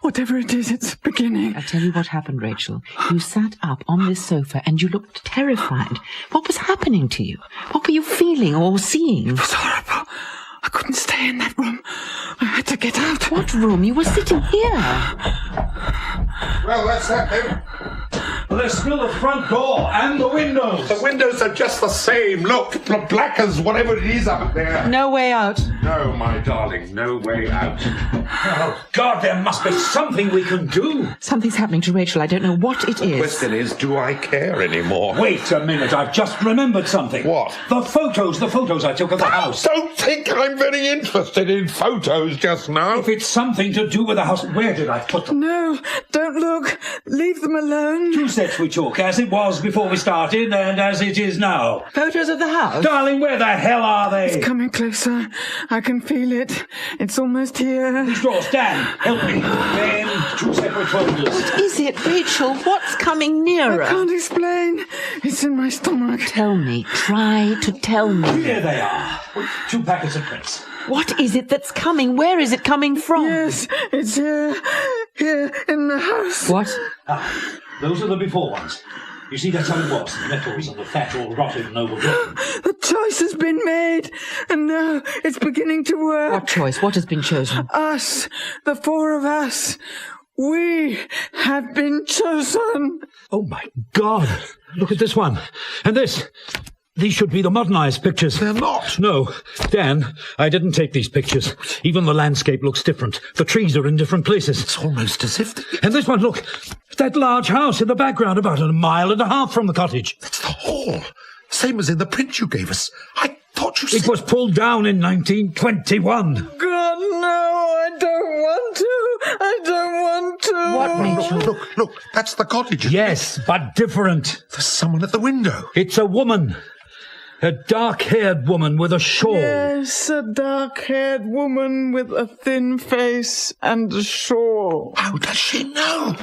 Whatever it is, it's beginning. I'll tell you what happened, Rachel. You sat up on this sofa and you looked terrified. What was happening to you? What were you feeling or seeing? It was horrible. I couldn't stay in that room. I had to get out. What room? You were sitting here. Well, that's that then. Well, there's still the front door and the windows. The windows are just the same. Look, black as whatever it is up there. No way out. No, my darling, no way out. Oh, God, there must be something we can do. Something's happening to Rachel. I don't know what it is. The question is, do I care anymore? Wait a minute, I've just remembered something. What? The photos I took of the house. Don't think I'm very interested in photos just now. If it's something to do with the house, where did I put them? No, don't look. Leave them alone. 2 sets we took, as it was before we started and as it is now. Photos of the house? Darling, where the hell are they? It's coming closer. I can feel it. It's almost here. These drawers, Dan, help me. Then 2 separate folders. What is it, Rachel? What's coming nearer? I can't explain. It's in my stomach. Tell me. Try to tell me. Here they are. 2 packets of prints. What is it that's coming? Where is it coming from? Yes, it's here. Here in the house. What? Those are the before ones. You see, that's how it was. The metals and the fat all rotted and overgrown. The choice has been made, and now it's beginning to work. What choice? What has been chosen? Us. The 4 of us. We have been chosen. Oh, my God. Look at this one. And this. These should be the modernized pictures. They're not. No. Dan, I didn't take these pictures. Even the landscape looks different. The trees are in different places. It's almost as if... And this one, look. That large house in the background, about 1.5 miles from the cottage. It's the hall. Same as in the print you gave us. I thought you said... It was pulled down in 1921. God, no, I don't want to. I don't want to. What, Rachel? Look, that's the cottage. Yes, but different. There's someone at the window. It's a woman. A dark-haired woman with a shawl. Yes, a dark-haired woman with a thin face and a shawl. How does she know?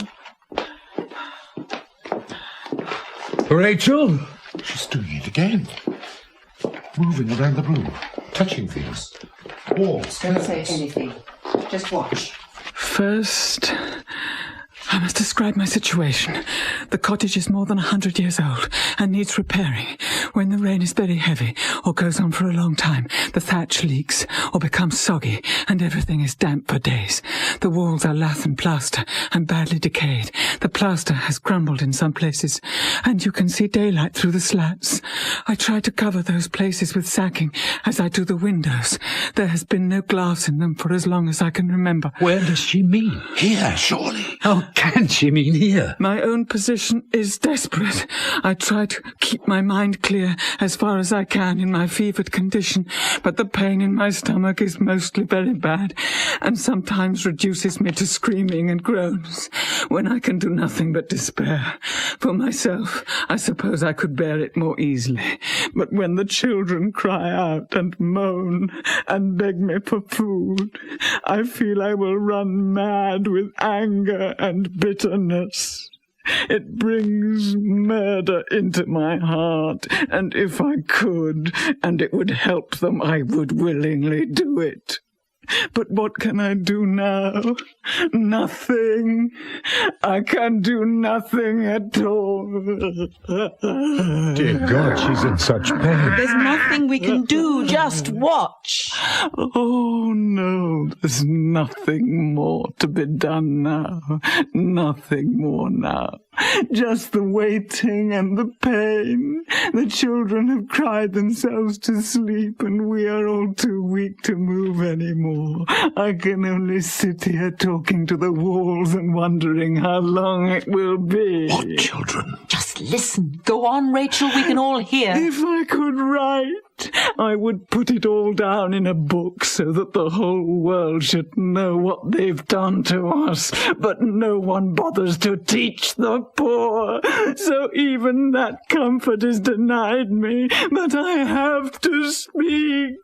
Rachel? She's doing it again. Moving around the room, touching things. Walls. Don't say anything. Just watch. First, I must describe my situation. The cottage is more than 100 years old and needs repairing. When the rain is very heavy or goes on for a long time, the thatch leaks or becomes soggy and everything is damp for days. The walls are lath and plaster and badly decayed. The plaster has crumbled in some places and you can see daylight through the slats. I try to cover those places with sacking as I do the windows. There has been no glass in them for as long as I can remember. Where does she mean? Here, surely. How can she mean here? My own position is desperate. I try to keep my mind clear as far as I can in my fevered condition, but the pain in my stomach is mostly very bad and sometimes reduces me to screaming and groans when I can do nothing but despair. For myself, I suppose I could bear it more easily, but when the children cry out and moan and beg me for food, I feel I will run mad with anger and bitterness. It brings murder into my heart, and if I could, and it would help them, I would willingly do it. But what can I do now? Nothing. I can do nothing at all. Dear God, she's in such pain. There's nothing we can do. Just watch. Oh, no, there's nothing more to be done now. Nothing more now. Just the waiting and the pain. The children have cried themselves to sleep, and we are all too weak to move any more. I can only sit here talking to the walls and wondering how long it will be. What children? Just listen. Go on, Rachel, we can all hear. If I could write, I would put it all down in a book so that the whole world should know what they've done to us. But no one bothers to teach the poor, so even that comfort is denied me. But I have to speak.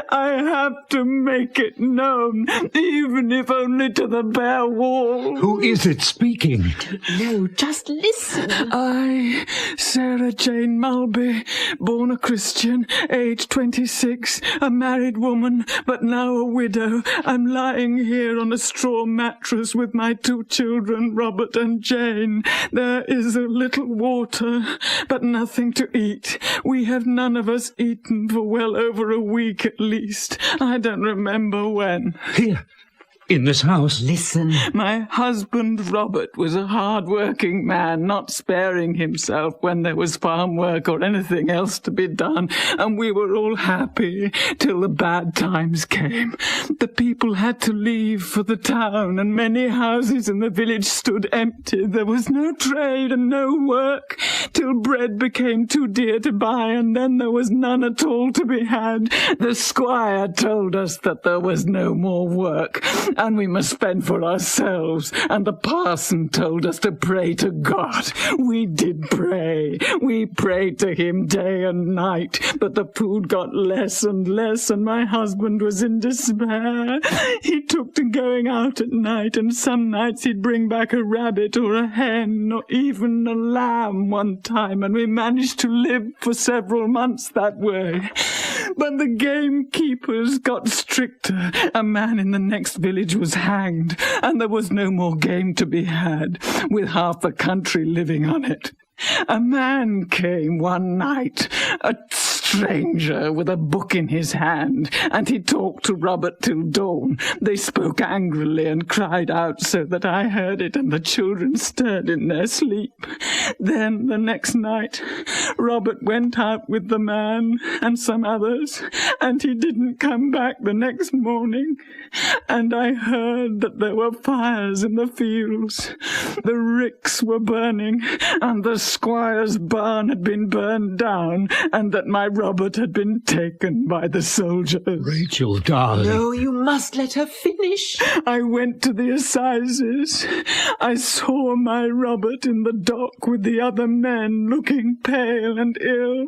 I have to make it known, even if only to the bare wall. Who is it speaking? No, just listen. I, Sarah Jane Mulby, born a Christian, age 26, a married woman, but now a widow. I'm lying here on a straw mattress with my 2 children, Robert and Jane. There is a little water, but nothing to eat. We have none of us eaten for well over a week at least. I don't remember when. Here, in this house. Listen. My husband, Robert, was a hard-working man, not sparing himself when there was farm work or anything else to be done, and we were all happy till the bad times came. The people had to leave for the town, and many houses in the village stood empty. There was no trade and no work, till bread became too dear to buy, and then there was none at all to be had. The squire told us that there was no more work, and we must fend for ourselves, and the parson told us to pray to God. We did pray. We prayed to him day and night, but the food got less and less, and my husband was in despair. He took to going out at night, and some nights he'd bring back a rabbit or a hen or even a lamb one time, and we managed to live for several months that way. But the gamekeepers got stricter. A man in the next village was hanged, and there was no more game to be had, with half the country living on it. A man came one night, a stranger with a book in his hand, and he talked to Robert till dawn. They spoke angrily and cried out so that I heard it, and the children stirred in their sleep. Then, the next night, Robert went out with the man and some others, and he didn't come back the next morning, and I heard that there were fires in the fields. The ricks were burning, and the squire's barn had been burned down, and that my Robert had been taken by the soldiers. Rachel, darling. No, you must let her finish. I went to the assizes. I saw my Robert in the dock with the other men, looking pale and ill.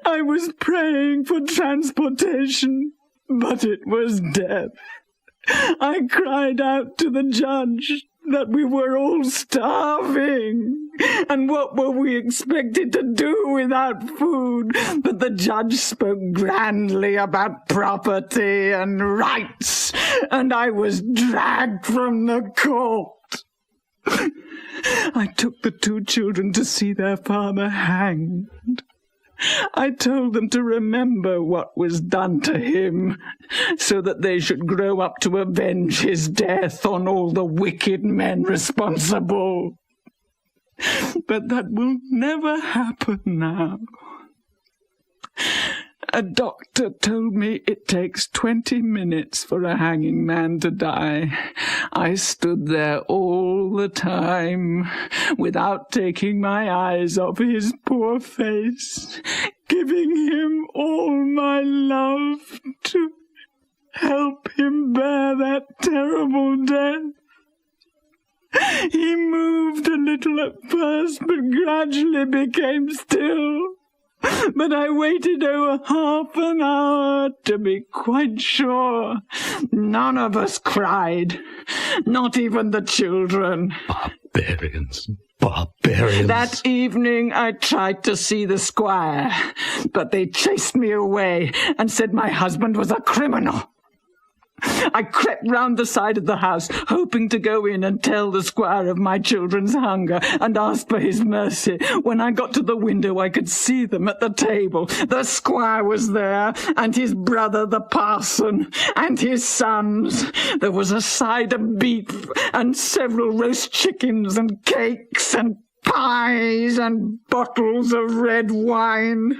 I was praying for transportation, but it was death. I cried out to the judge that we were all starving, and what were we expected to do without food? But the judge spoke grandly about property and rights, and I was dragged from the court. I took the two children to see their father hanged. I told them to remember what was done to him, so that they should grow up to avenge his death on all the wicked men responsible. But that will never happen now. A doctor told me it takes 20 minutes for a hanging man to die. I stood there all the time, without taking my eyes off his poor face, giving him all my love to help him bear that terrible death. He moved a little at first, but gradually became still. But I waited over half an hour to be quite sure. None of us cried, not even the children. Barbarians. Barbarians. That evening I tried to see the squire, but they chased me away and said my husband was a criminal. I crept round the side of the house, hoping to go in and tell the squire of my children's hunger and ask for his mercy. When I got to the window, I could see them at the table. The squire was there, and his brother, the parson, and his sons. There was a side of beef, and several roast chickens, and cakes, and pies, and bottles of red wine.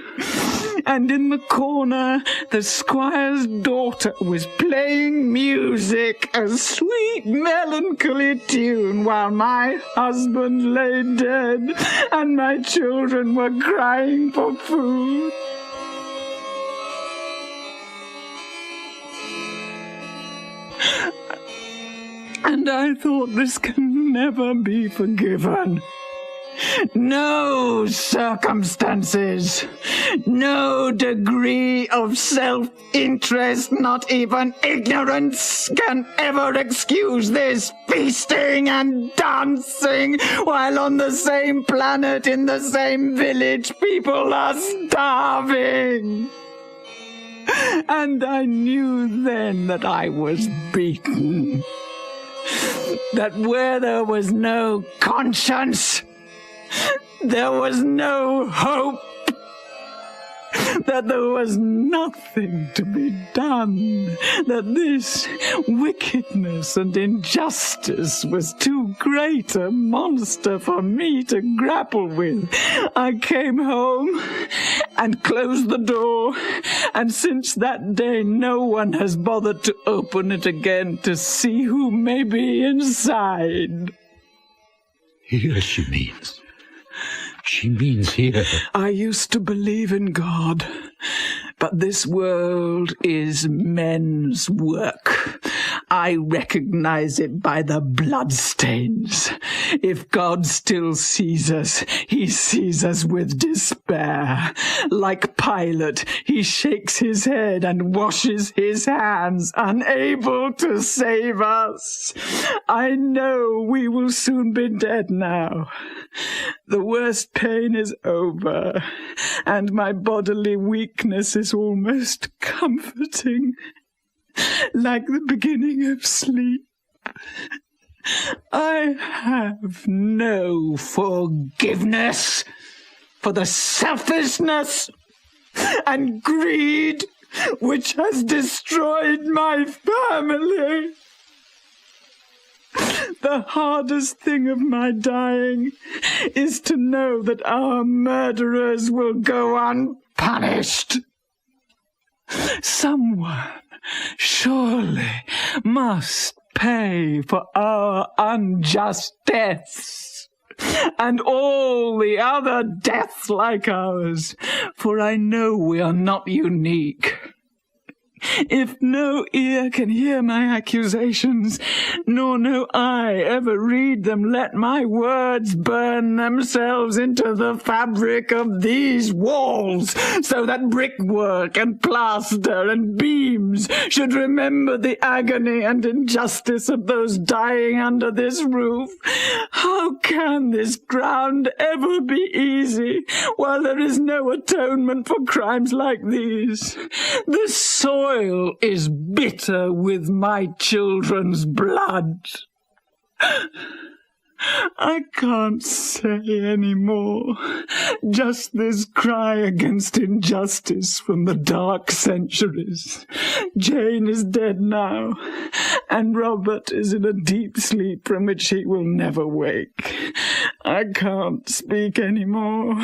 And in the corner, the squire's daughter was playing music, a sweet, melancholy tune, while my husband lay dead, and my children were crying for food. And I thought, this can never be forgiven. No circumstances, no degree of self-interest, not even ignorance, can ever excuse this feasting and dancing, while on the same planet, in the same village, people are starving. And I knew then that I was beaten, that where there was no conscience, there was no hope, that there was nothing to be done, that this wickedness and injustice was too great a monster for me to grapple with. I came home and closed the door, and since that day no one has bothered to open it again to see who may be inside. Here she means. She means here. I used to believe in God, but this world is men's work. I recognize it by the bloodstains. If God still sees us, he sees us with despair. Like Pilate, he shakes his head and washes his hands, unable to save us. I know we will soon be dead now. The worst pain is over, and my bodily weakness is almost comforting, like the beginning of sleep. I have no forgiveness for the selfishness and greed, which has destroyed my family. The hardest thing of my dying is to know that our murderers will go unpunished. Someone surely must pay for our unjust deaths, and all the other deaths like ours, for I know we are not unique. If no ear can hear my accusations, nor no eye ever read them, let my words burn themselves into the fabric of these walls, so that brickwork and plaster and beams should remember the agony and injustice of those dying under this roof. How can this ground ever be easy, while there is no atonement for crimes like these? The soil is bitter with my children's blood. I can't say any more. Just this cry against injustice from the dark centuries. Jane is dead now, and Robert is in a deep sleep from which he will never wake. I can't speak any more.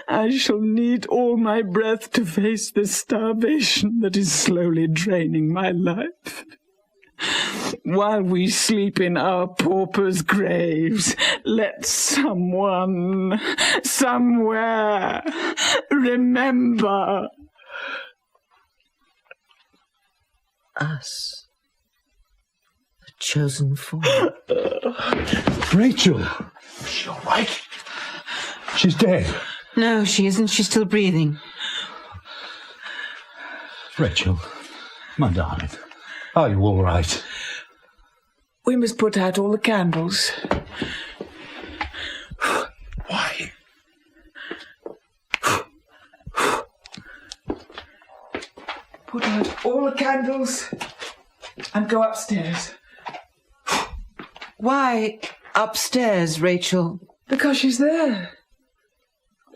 I shall need all my breath to face this starvation that is slowly draining my life. While we sleep in our paupers' graves, let someone, somewhere, remember us, the chosen four. Rachel! Is she all right? She's dead. No, she isn't. She's still breathing. Rachel, my darling, are you all right? We must put out all the candles. Why? Put out all the candles and go upstairs. Why upstairs, Rachel? Because she's there,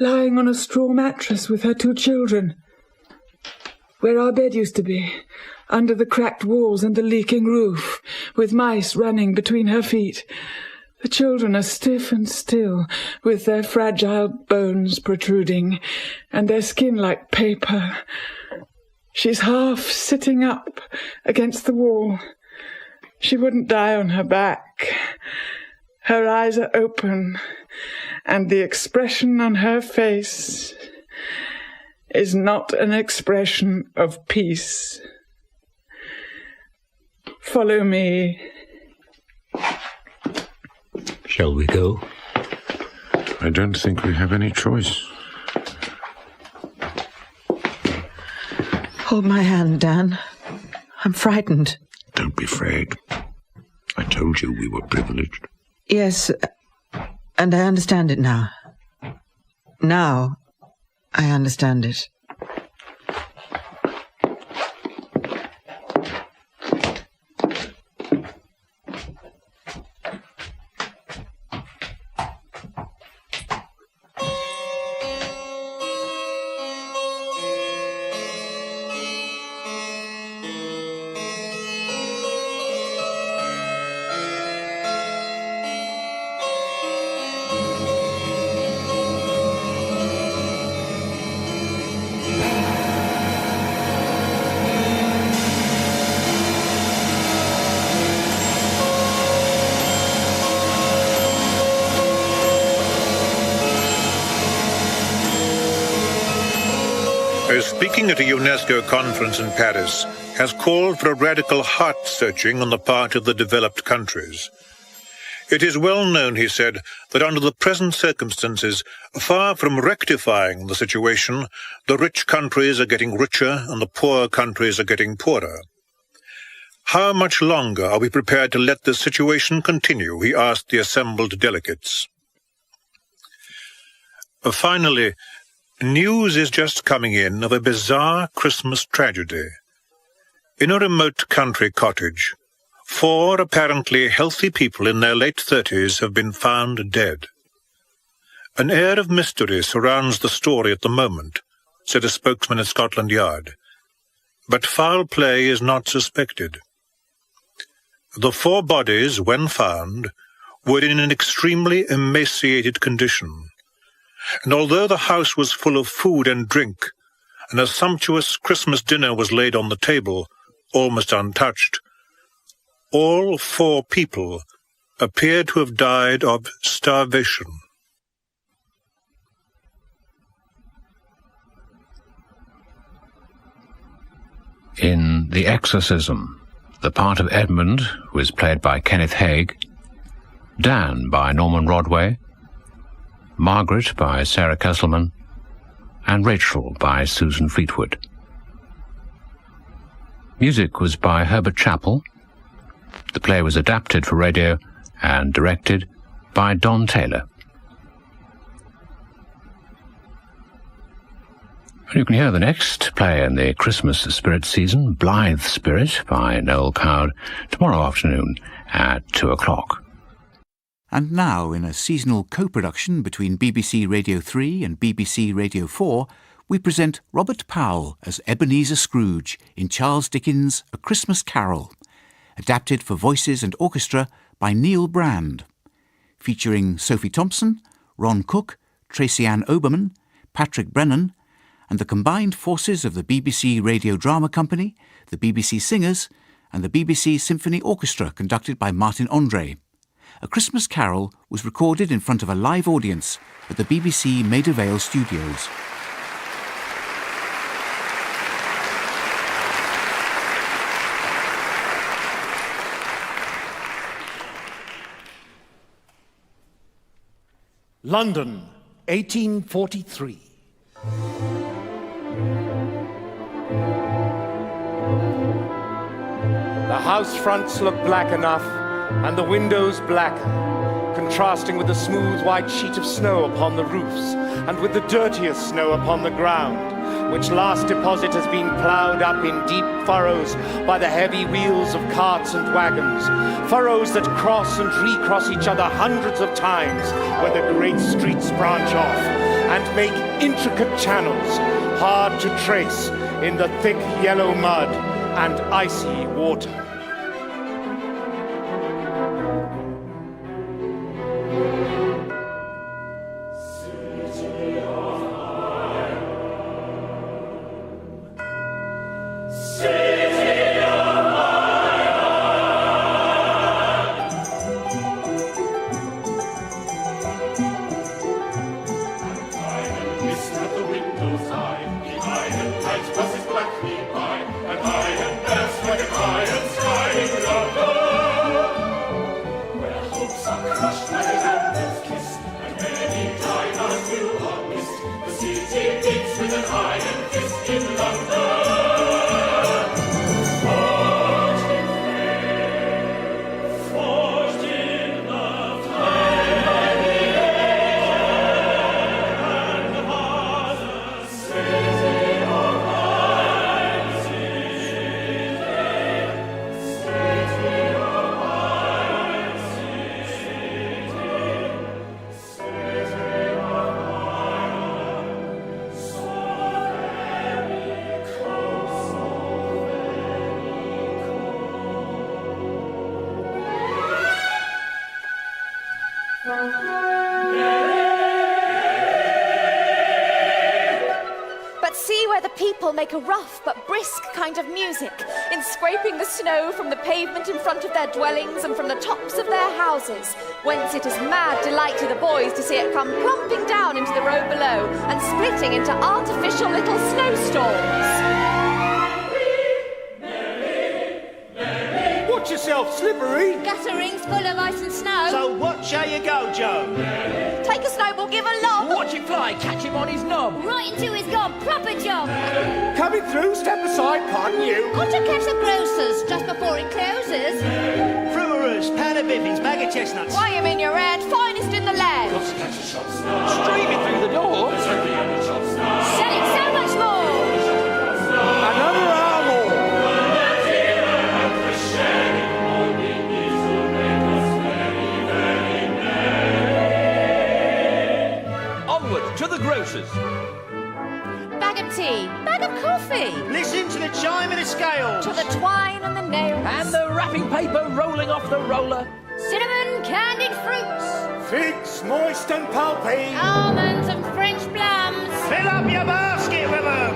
lying on a straw mattress with her 2 children, where our bed used to be, under the cracked walls and the leaking roof, with mice running between her feet. The children are stiff and still, with their fragile bones protruding, and their skin like paper. She's half sitting up against the wall. She wouldn't die on her back. Her eyes are open, and the expression on her face is not an expression of peace. Follow me. Shall we go? I don't think we have any choice. Hold my hand, Dan. I'm frightened. Don't be afraid. I told you we were privileged. Yes, and I understand it now. Now, I understand it. Speaking at a UNESCO conference in Paris, has called for a radical heart-searching on the part of the developed countries. It is well known, he said, that under the present circumstances, far from rectifying the situation, the rich countries are getting richer and the poor countries are getting poorer. How much longer are we prepared to let this situation continue, he asked the assembled delegates. Finally, news is just coming in of a bizarre Christmas tragedy. In a remote country cottage, 4 apparently healthy people in their late 30s have been found dead. An air of mystery surrounds the story at the moment, said a spokesman at Scotland Yard. But foul play is not suspected. The 4 bodies, when found, were in an extremely emaciated condition, and although the house was full of food and drink, and a sumptuous Christmas dinner was laid on the table, almost untouched, all 4 people appeared to have died of starvation. In The Exorcism, the part of Edmund was played by Kenneth Haig, Dan by Norman Rodway, Margaret by Sarah Kesselman, and Rachel by Susan Fleetwood. Music was by Herbert Chappell. The play was adapted for radio and directed by Don Taylor. You can hear the next play in the Christmas Spirit season, Blithe Spirit, by Noel Coward, tomorrow afternoon at 2 o'clock. And now, in a seasonal co-production between BBC Radio 3 and BBC Radio 4, we present Robert Powell as Ebenezer Scrooge in Charles Dickens' A Christmas Carol, adapted for voices and orchestra by Neil Brand, featuring Sophie Thompson, Ron Cook, Tracy Ann Oberman, Patrick Brennan, and the combined forces of the BBC Radio Drama Company, the BBC Singers, and the BBC Symphony Orchestra conducted by Martin Andre. A Christmas Carol was recorded in front of a live audience at the BBC Maida Vale studios. London, 1843. The house fronts look black enough, and the windows blacker, contrasting with the smooth white sheet of snow upon the roofs, and with the dirtiest snow upon the ground, which last deposit has been ploughed up in deep furrows by the heavy wheels of carts and wagons, furrows that cross and recross each other hundreds of times where the great streets branch off, and make intricate channels, hard to trace in the thick yellow mud and icy water. Make a rough but brisk kind of music in scraping the snow from the pavement in front of their dwellings and from the tops of their houses, whence it is mad delight to the boys to see it come plumping down into the road below and splitting into artificial little snowstorms. Watch yourself, Slippery. Gutter rings full of ice and snow. So watch how you go, Joe. Take a snowball, give a lob. Watch it fly, catch him on his knob. Right into his gob, proper job. Coming through, step aside, pardon you. Got a case of grocers just before it closes. Frumerers, pound of biffins, bag of chestnuts. Weigh 'em in your hand, finest in the land. Streaming through the door. Selling so much more. Another hour more. Onward to the grocers. Bag of tea tea, bag of coffee. Listen to the chime of the scales. To the twine and the nails. And the wrapping paper rolling off the roller. Cinnamon candied fruits. Figs moist and pulpy. Almonds and French plums. Fill up your basket with them.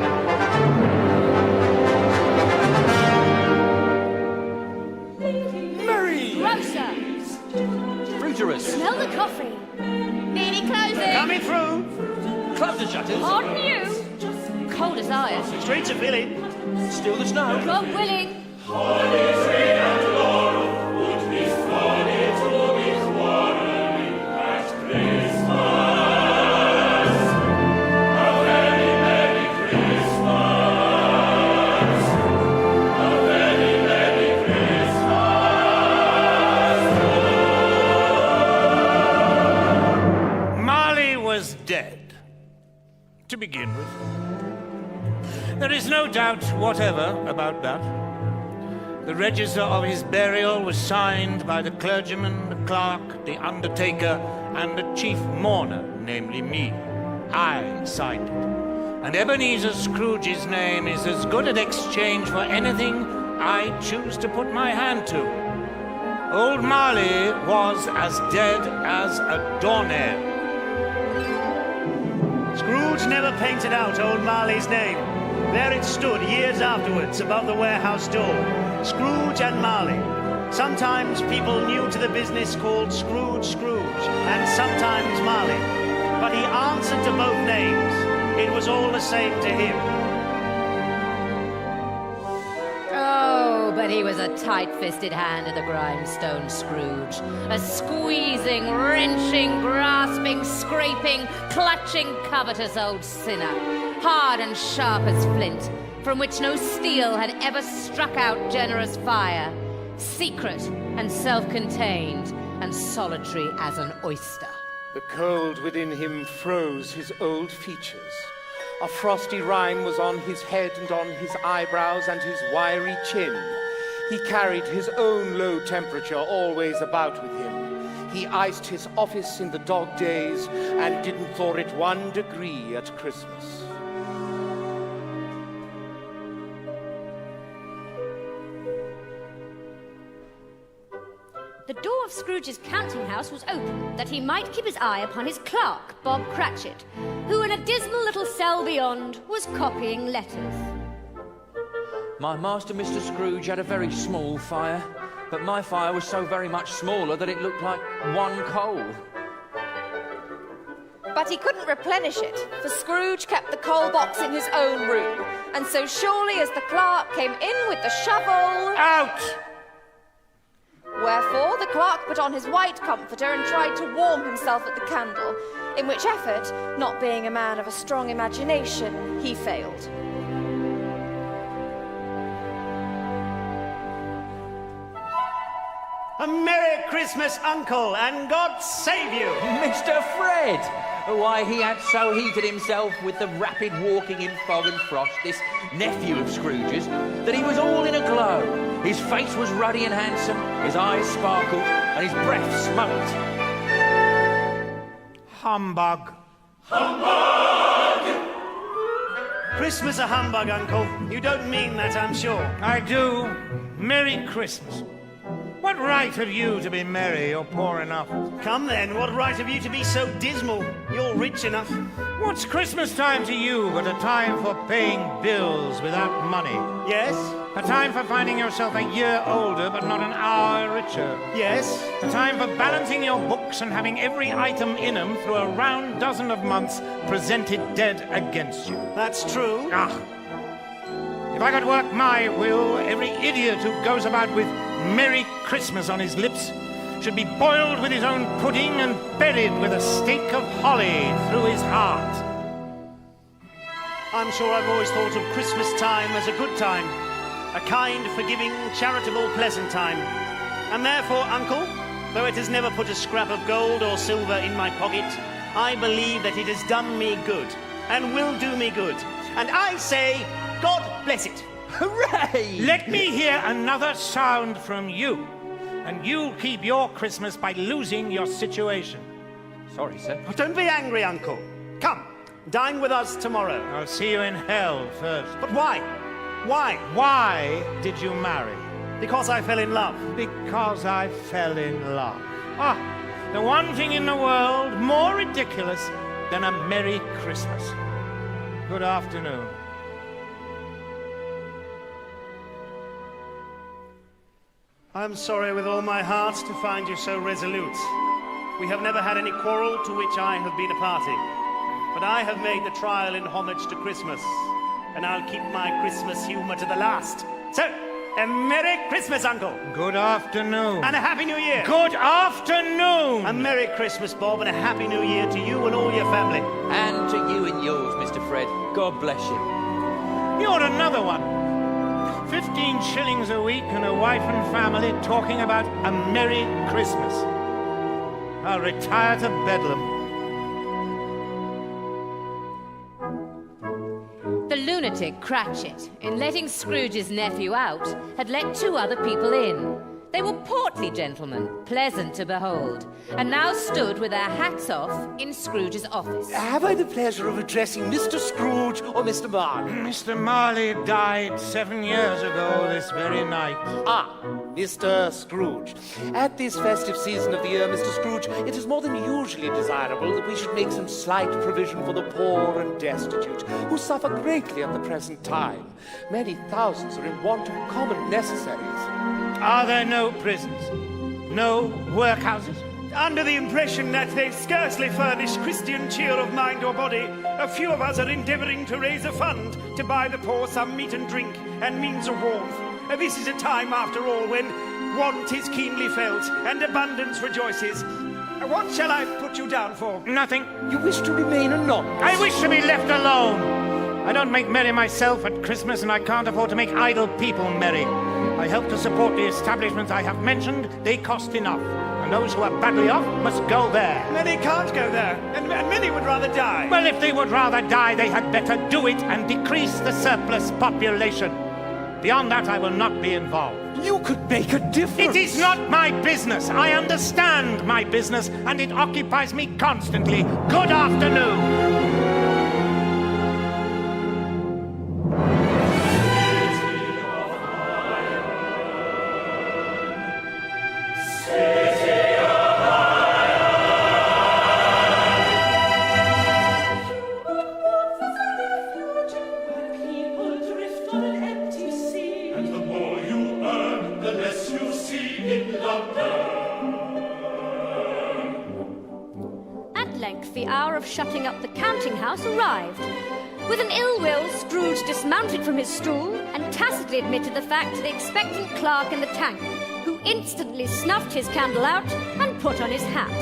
Mary. Grocer. Fruiterous. Smell the coffee. Nearly closing. Coming through. Clubs are shutters. Hard for you. Cold as iron. Streets are filling. Still the snow. God willing. Dead, to begin with. There is no doubt whatever about that. The register of his burial was signed by the clergyman, the clerk, the undertaker, and the chief mourner, namely me. I signed it. And Ebenezer Scrooge's name is as good an exchange for anything I choose to put my hand to. Old Marley was as dead as a doornail. Scrooge never painted out old Marley's name. There it stood years afterwards above the warehouse door. Scrooge and Marley. Sometimes people new to the business called Scrooge, and sometimes Marley. But he answered to both names. It was all the same to him. Oh, but he was a tight-fisted hand at the grindstone, Scrooge. A squeezing, wrenching, grasping, scraping, clutching, covetous old sinner. Hard and sharp as flint, from which no steel had ever struck out generous fire. Secret and self-contained and solitary as an oyster. The cold within him froze his old features. A frosty rime was on his head and on his eyebrows and his wiry chin. He carried his own low temperature always about with him. He iced his office in the dog days and didn't thaw it 1 degree at Christmas. The door of Scrooge's counting house was open, that he might keep his eye upon his clerk, Bob Cratchit, who in a dismal little cell beyond was copying letters. My master, Mr. Scrooge, had a very small fire, but my fire was so very much smaller that it looked like 1 coal. But he couldn't replenish it, for Scrooge kept the coal box in his own room, and so surely as the clerk came in with the shovel... Out! Wherefore the clerk put on his white comforter and tried to warm himself at the candle, in which effort, not being a man of a strong imagination, he failed. A Merry Christmas, Uncle, and God save you! Mr. Fred! Why, he had so heated himself with the rapid walking in fog and frost, this nephew of Scrooge's, that he was all in a glow. His face was ruddy and handsome, his eyes sparkled, and his breath smoked. Humbug. Humbug! Christmas a humbug, Uncle. You don't mean that, I'm sure. I do. Merry Christmas. What right have you to be merry? You're poor enough. Come then, what right have you to be so dismal? You're rich enough. What's Christmas time to you but a time for paying bills without money? Yes. A time for finding yourself a year older but not an hour richer? Yes. A time for balancing your books and having every item in them through a round dozen of months presented dead against you? That's true. Ah. If I could work my will, every idiot who goes about with Merry Christmas on his lips should be boiled with his own pudding and buried with a stake of holly through his heart. I'm sure I've always thought of Christmas time as a good time, a kind, forgiving, charitable, pleasant time. And therefore, Uncle, though it has never put a scrap of gold or silver in my pocket, I believe that it has done me good and will do me good. And I say, God bless it. Hooray! Let me hear another sound from you, and you'll keep your Christmas by losing your situation. Sorry, sir. Oh, don't be angry, Uncle. Come, Dine with us tomorrow. I'll see you in hell first. But why? Why? Why did you marry? Because I fell in love. Because I fell in love. Ah, the one thing in the world more ridiculous than a Merry Christmas. Good afternoon. I'm sorry with all my heart to find you so resolute. We have never had any quarrel to which I have been a party. But I have made the trial in homage to Christmas, and I'll keep my Christmas humour to the last. So, a Merry Christmas, Uncle. Good afternoon. And a Happy New Year. Good afternoon. A Merry Christmas, Bob, and a Happy New Year to you and all your family. And to you and yours, Mr. Fred. God bless you. You're another one. 15 shillings a week and a wife and family talking about a Merry Christmas. I'll retire to Bedlam. The lunatic Cratchit, in letting Scrooge's nephew out, had let 2 other people in. They were portly gentlemen, pleasant to behold, and now stood with their hats off in Scrooge's office. Have I the pleasure of addressing Mr. Scrooge or Mr. Marley? Mr. Marley died 7 years ago this very night. Ah, Mr. Scrooge. At this festive season of the year, Mr. Scrooge, it is more than usually desirable that we should make some slight provision for the poor and destitute, who suffer greatly at the present time. Many thousands are in want of common necessaries. Are there no prisons? No workhouses? Under the impression that they scarcely furnish Christian cheer of mind or body, a few of us are endeavouring to raise a fund to buy the poor some meat and drink and means of warmth. This is a time, after all, when want is keenly felt and abundance rejoices. What shall I put you down for? Nothing. You wish to remain anonymous? I wish to be left alone. I don't make merry myself at Christmas, and I can't afford to make idle people merry. I help to support the establishments I have mentioned. They cost enough, and those who are badly off must go there. Many can't go there, and many would rather die. Well, if they would rather die, they had better do it and decrease the surplus population. Beyond that, I will not be involved. You could make a difference. It is not my business. I understand my business, and it occupies me constantly. Good afternoon. Shutting up the counting house arrived. With an ill will, Scrooge dismounted from his stool and tacitly admitted the fact to the expectant clerk in the tank, who instantly snuffed his candle out and put on his hat.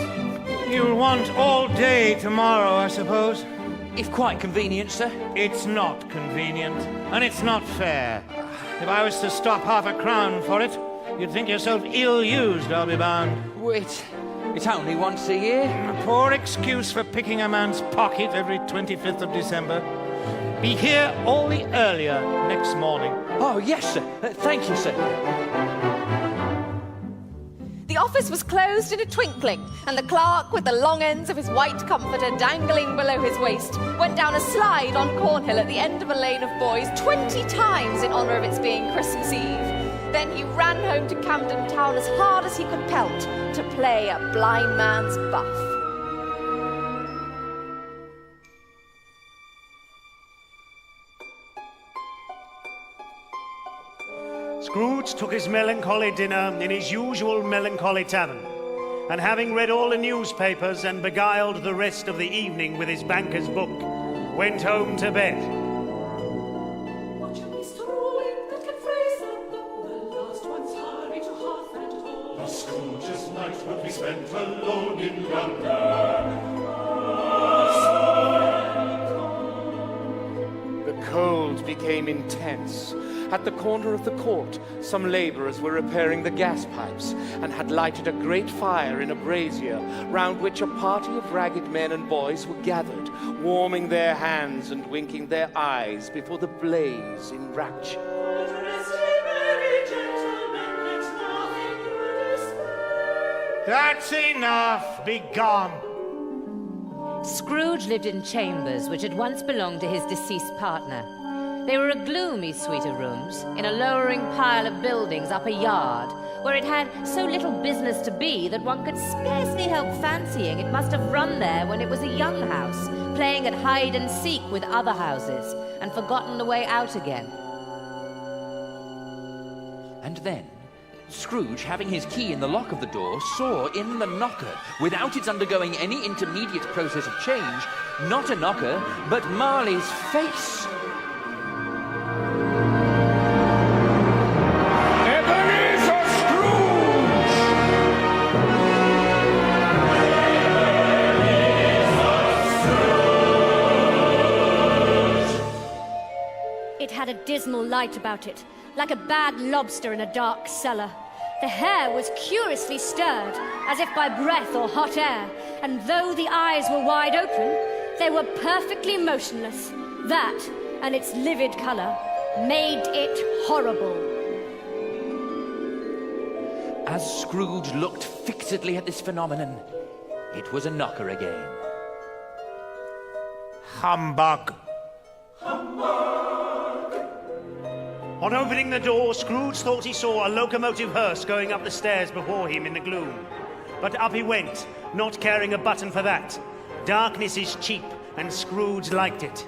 You'll want all day tomorrow, I suppose. If quite convenient, sir. It's not convenient, and it's not fair. If I was to stop half a crown for it, you'd think yourself ill-used, I'll be bound. Wait. It's only once a year. A poor excuse for picking a man's pocket every 25th of December. Be here all the earlier next morning. Oh, yes, sir. Thank you, sir. The office was closed in a twinkling, and the clerk, with the long ends of his white comforter dangling below his waist, went down a slide on Cornhill at the end of a lane of boys 20 times in honour of its being Christmas Eve. Then he ran home to Camden Town as hard as he could pelt to play a blind man's buff. Scrooge took his melancholy dinner in his usual melancholy tavern, and having read all the newspapers and beguiled the rest of the evening with his banker's book, went home to bed. Scrooge's night would be spent alone in yonder. The cold became intense. At the corner of the court, some labourers were repairing the gas pipes and had lighted a great fire in a brazier, round which a party of ragged men and boys were gathered, warming their hands and winking their eyes before the blaze in rapture. That's enough. Be gone. Scrooge lived in chambers which had once belonged to his deceased partner. They were a gloomy suite of rooms in a lowering pile of buildings up a yard, where it had so little business to be that one could scarcely help fancying it must have run there when it was a young house, playing at hide-and-seek with other houses, and forgotten the way out again. And then, Scrooge, having his key in the lock of the door, saw in the knocker, without its undergoing any intermediate process of change, not a knocker, but Marley's face. It had a dismal light about it, like a bad lobster in a dark cellar. The hair was curiously stirred, as if by breath or hot air, and though the eyes were wide open, they were perfectly motionless. That, and its livid colour, made it horrible. As Scrooge looked fixedly at this phenomenon, it was a knocker again. Humbug! On opening the door, Scrooge thought he saw a locomotive hearse going up the stairs before him in the gloom. But up he went, not caring a button for that. Darkness is cheap, and Scrooge liked it.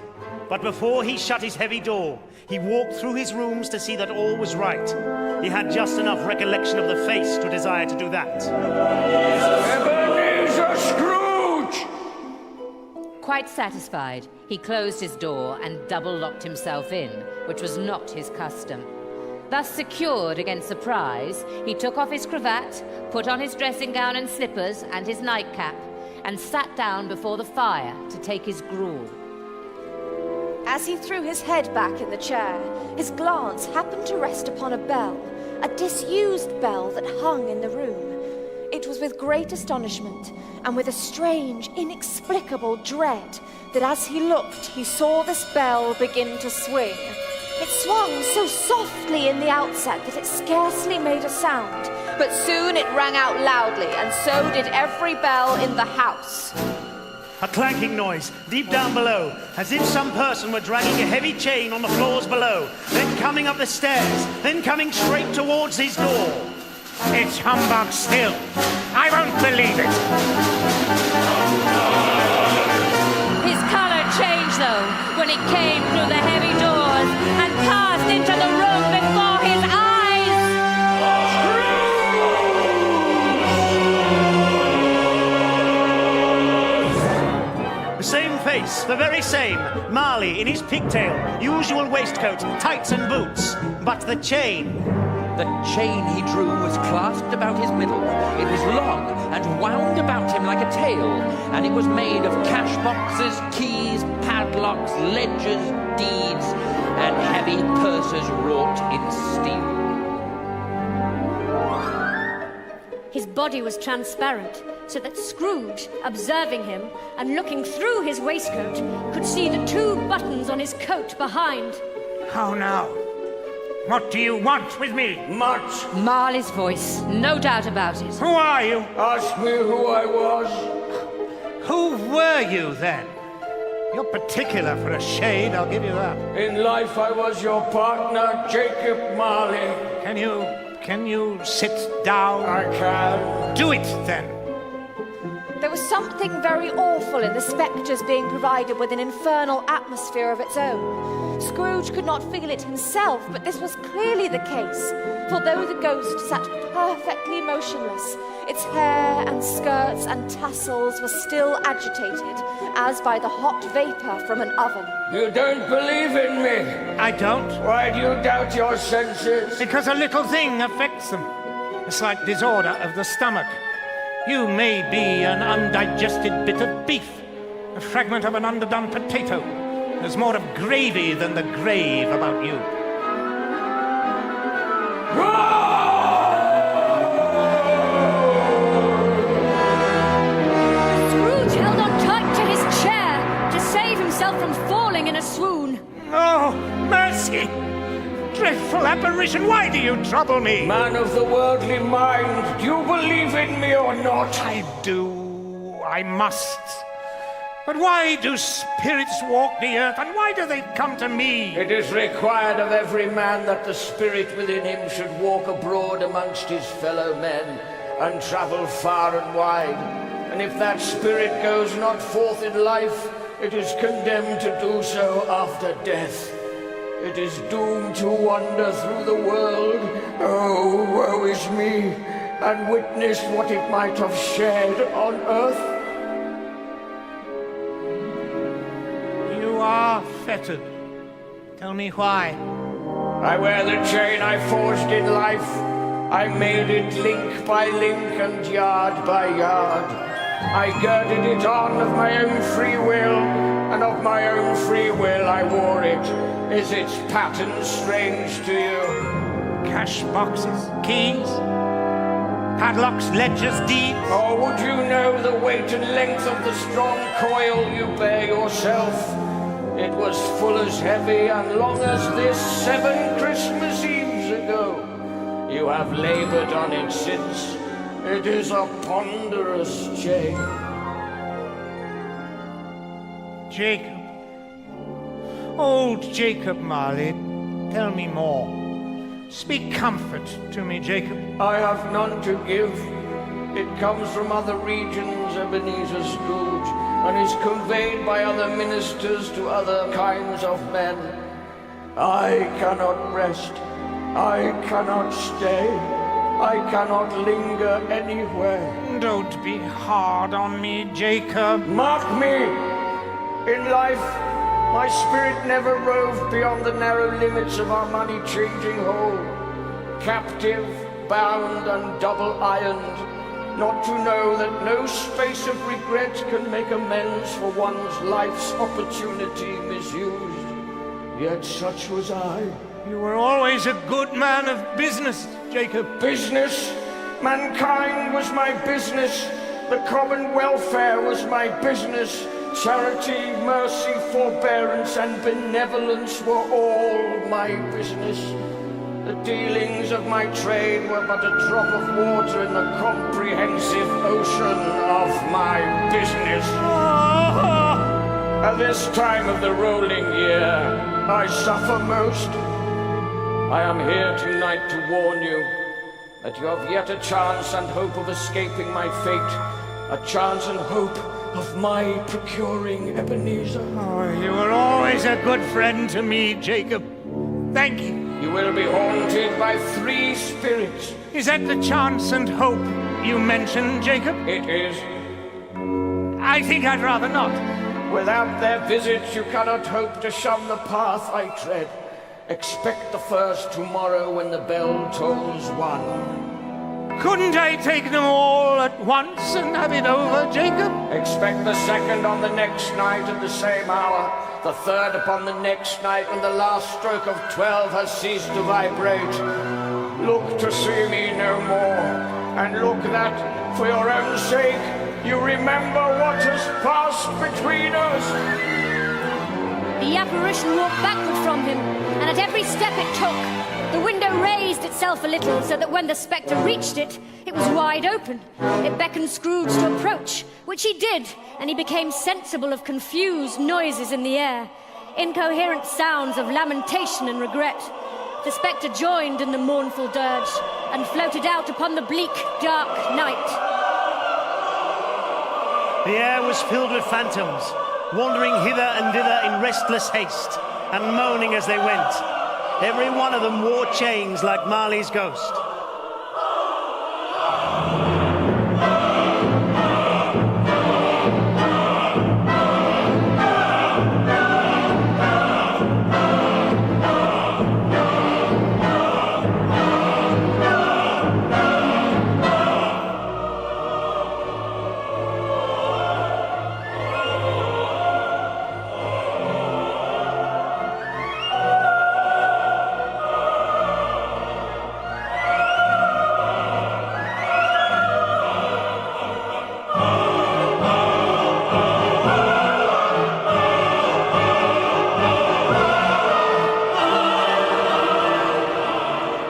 But before he shut his heavy door, he walked through his rooms to see that all was right. He had just enough recollection of the face to desire to do that. Ebenezer Scrooge! Quite satisfied, he closed his door and double-locked himself in, which was not his custom. Thus secured against surprise, he took off his cravat, put on his dressing gown and slippers and his nightcap, and sat down before the fire to take his gruel. As he threw his head back in the chair, his glance happened to rest upon a bell, a disused bell that hung in the room. It was with great astonishment, and with a strange, inexplicable dread, that as he looked, he saw this bell begin to swing. It swung so softly in the outset that it scarcely made a sound, but soon it rang out loudly, and so did every bell in the house. A clanking noise, deep down below, as if some person were dragging a heavy chain on the floors below, then coming up the stairs, then coming straight towards his door. It's humbug still. I won't believe it. His colour changed, though, when he came through the heavy doors and passed into the room before his eyes. The same face, the very same. Marley in his pigtail, usual waistcoat, tights and boots. But the chain... The chain he drew was clasped about his middle. It was long and wound about him like a tail, and it was made of cash boxes, keys, padlocks, ledgers, deeds, and heavy purses wrought in steel. His body was transparent, so that Scrooge, observing him and looking through his waistcoat, could see the 2 buttons on his coat behind. How now? What do you want with me? Much. Marley's voice, no doubt about it. Who are you? Ask me who I was. Who were you, then? You're particular for a shade, I'll give you that. In life I was your partner, Jacob Marley. Can you sit down? I can. Do it, then. There was something very awful in the spectre's being provided with an infernal atmosphere of its own. Scrooge could not feel it himself, but this was clearly the case, for though the ghost sat perfectly motionless, its hair and skirts and tassels were still agitated, as by the hot vapour from an oven. You don't believe in me? I don't. Why do you doubt your senses? Because a little thing affects them. A slight disorder of the stomach. You may be an undigested bit of beef, a fragment of an underdone potato. There's more of gravy than the grave about you. Scrooge held on tight to his chair to save himself from falling in a swoon. Oh, mercy! Dreadful apparition, why do you trouble me? Man of the worldly mind, do you believe in me or not? I do. I must. But why do spirits walk the earth, and why do they come to me? It is required of every man that the spirit within him should walk abroad amongst his fellow men, and travel far and wide. And if that spirit goes not forth in life, it is condemned to do so after death. It is doomed to wander through the world, oh, woe is me, and witness what it might have shared on earth. You are fettered. Tell me why. I wear the chain I forged in life. I made it link by link and yard by yard. I girded it on of my own free will, and of my own free will I wore it. Is its pattern strange to you? Cash boxes, keys, padlocks, ledgers, deeds. Or would you know the weight and length of the strong coil you bear yourself? It was full as heavy and long as this 7 Christmas Eves ago. You have labored on it since. It is a ponderous chain. Jacob. Old Jacob Marley, tell me more. Speak comfort to me, Jacob. I have none to give. It comes from other regions, Ebenezer Scrooge, and is conveyed by other ministers to other kinds of men. I cannot rest. I cannot stay. I cannot linger anywhere. Don't be hard on me, Jacob. Mark me! In life, my spirit never roved beyond the narrow limits of our money-changing hole. Captive, bound, and double-ironed, not to know that no space of regret can make amends for one's life's opportunity misused. Yet such was I. You were always a good man of business, Jacob. Business? Mankind was my business. The common welfare was my business. Charity, mercy, forbearance, and benevolence were all my business. The dealings of my trade were but a drop of water in the comprehensive ocean of my business. At this time of the rolling year, I suffer most. I am here tonight to warn you that you have yet a chance and hope of escaping my fate, a chance and hope of my procuring Ebenezer. Oh, you were always a good friend to me, Jacob. Thank you. You will be haunted by 3 spirits. Is that the chance and hope you mentioned, Jacob? It is. I think I'd rather not. Without their visits, you cannot hope to shun the path I tread. Expect the first tomorrow when the bell tolls 1. Couldn't I take them all at once and have it over, Jacob? Expect the second on the next night at the same hour, the third upon the next night when the last stroke of 12 has ceased to vibrate. Look to see me no more, and look that, for your own sake, you remember what has passed between us. The apparition walked backward from him, and at every step it took, the window raised itself a little so that when the spectre reached it, it was wide open. It beckoned Scrooge to approach, which he did, and he became sensible of confused noises in the air, incoherent sounds of lamentation and regret. The spectre joined in the mournful dirge and floated out upon the bleak, dark night. The air was filled with phantoms, wandering hither and thither in restless haste, and moaning as they went. Every one of them wore chains like Marley's ghost.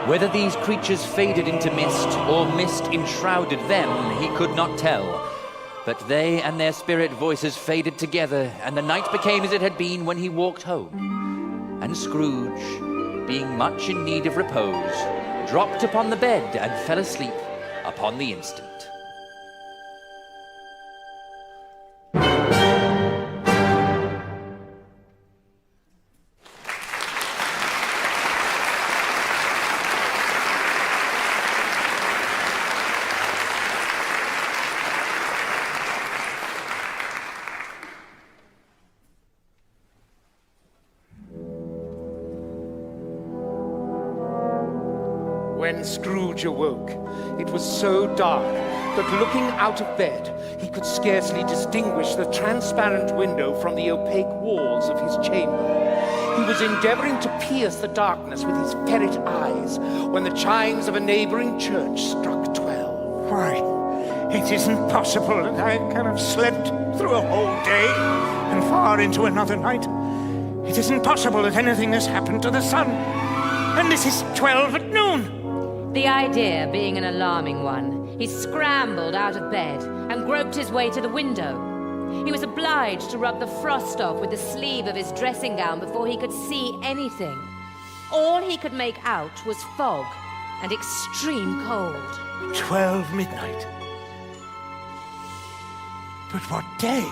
Whether these creatures faded into mist, or mist enshrouded them, he could not tell. But they and their spirit voices faded together, and the night became as it had been when he walked home. And Scrooge, being much in need of repose, dropped upon the bed and fell asleep upon the instant. When Scrooge awoke, it was so dark that looking out of bed, he could scarcely distinguish the transparent window from the opaque walls of his chamber. He was endeavoring to pierce the darkness with his ferret eyes when the chimes of a neighboring church struck 12. Why, it isn't possible that I can have slept through a whole day and far into another night. It isn't possible that anything has happened to the sun. And this is 12 at noon. The idea being an alarming one, he scrambled out of bed and groped his way to the window. He was obliged to rub the frost off with the sleeve of his dressing gown before he could see anything. All he could make out was fog and extreme cold. 12 midnight. But what day?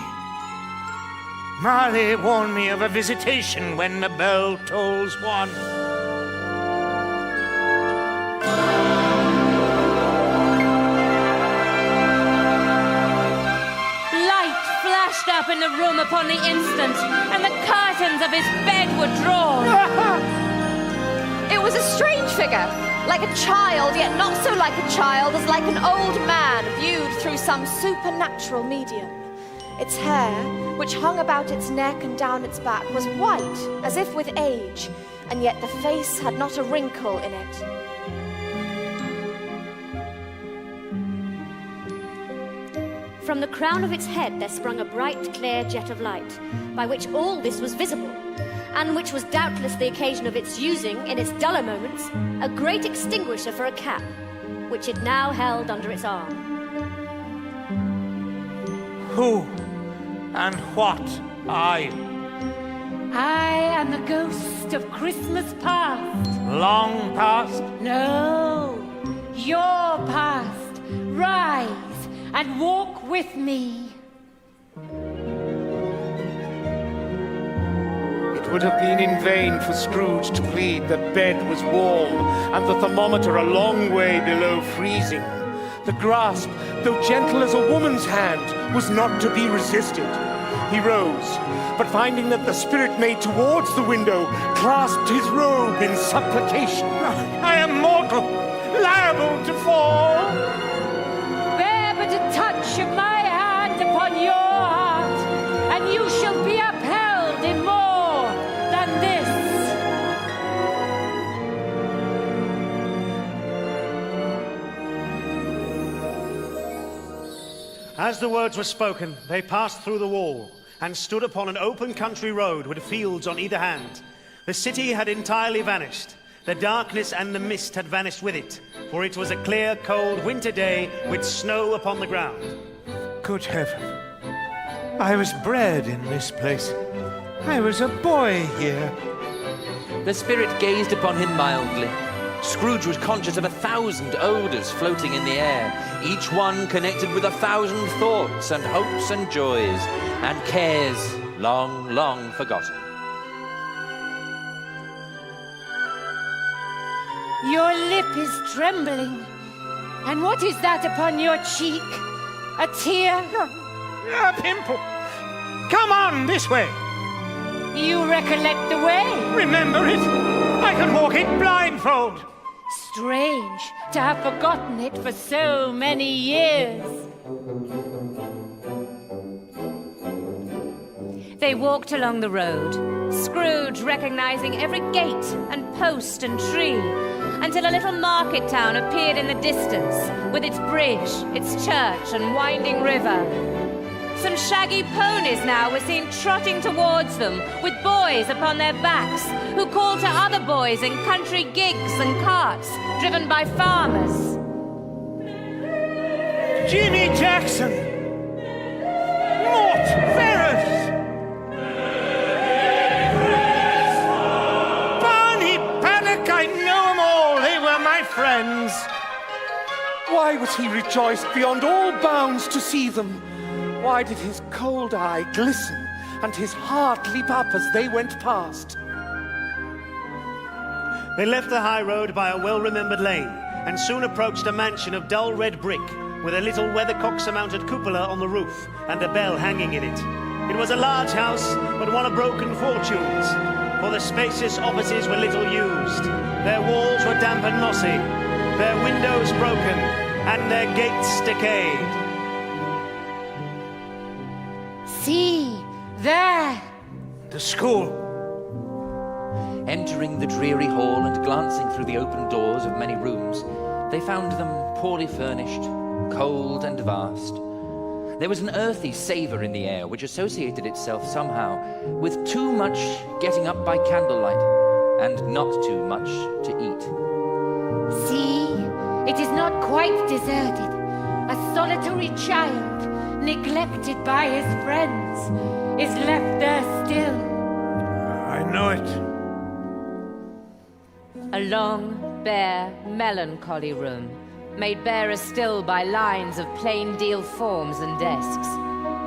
Marley warned me of a visitation when the bell tolls 1. Up in the room upon the instant, and the curtains of his bed were drawn. It was a strange figure, like a child, yet not so like a child as like an old man viewed through some supernatural medium. Its hair, which hung about its neck and down its back, was white, as if with age, and yet the face had not a wrinkle in it. From the crown of its head there sprung a bright, clear jet of light, by which all this was visible, and which was doubtless the occasion of its using, in its duller moments, a great extinguisher for a cap, which it now held under its arm. Who and what are you? I am the ghost of Christmas past. Long past? No, your past. Rise and walk with me. It would have been in vain for Scrooge to plead that bed was warm and the thermometer a long way below freezing. The grasp, though gentle as a woman's hand, was not to be resisted. He rose, but finding that the spirit made towards the window, clasped his robe in supplication. I am mortal, liable to fall. But a touch of my hand upon your heart, and you shall be upheld in more than this. As the words were spoken, they passed through the wall and stood upon an open country road with fields on either hand. The city had entirely vanished. The darkness and the mist had vanished with it, for it was a clear, cold winter day with snow upon the ground. Good heaven, I was bred in this place. I was a boy here. The spirit gazed upon him mildly. Scrooge was conscious of 1,000 odours floating in the air, each one connected with 1,000 thoughts and hopes and joys, and cares long, long forgotten. Your lip is trembling. And what is that upon your cheek? A tear? A pimple. Come on, this way. You recollect the way? Remember it? I can walk it blindfold. Strange to have forgotten it for so many years. They walked along the road, Scrooge recognizing every gate and post and tree, until a little market town appeared in the distance, with its bridge, its church, and winding river. Some shaggy ponies now were seen trotting towards them, with boys upon their backs, who called to other boys in country gigs and carts, driven by farmers. Jimmy Jackson! Why was he rejoiced beyond all bounds to see them? Why did his cold eye glisten and his heart leap up as they went past? They left the high road by a well-remembered lane and soon approached a mansion of dull red brick with a little weathercock-surmounted cupola on the roof and a bell hanging in it. It was a large house, but one of broken fortunes, for the spacious offices were little used. Their walls were damp and mossy, their windows broken, and their gates decayed. See, there! The school. Entering the dreary hall and glancing through the open doors of many rooms, they found them poorly furnished, cold and vast. There was an earthy savour in the air which associated itself somehow with too much getting up by candlelight and not too much to eat. See, it is not quite deserted. A solitary child, neglected by his friends, is left there still. I know it. A long, bare, melancholy room, made barer still by lines of plain deal forms and desks.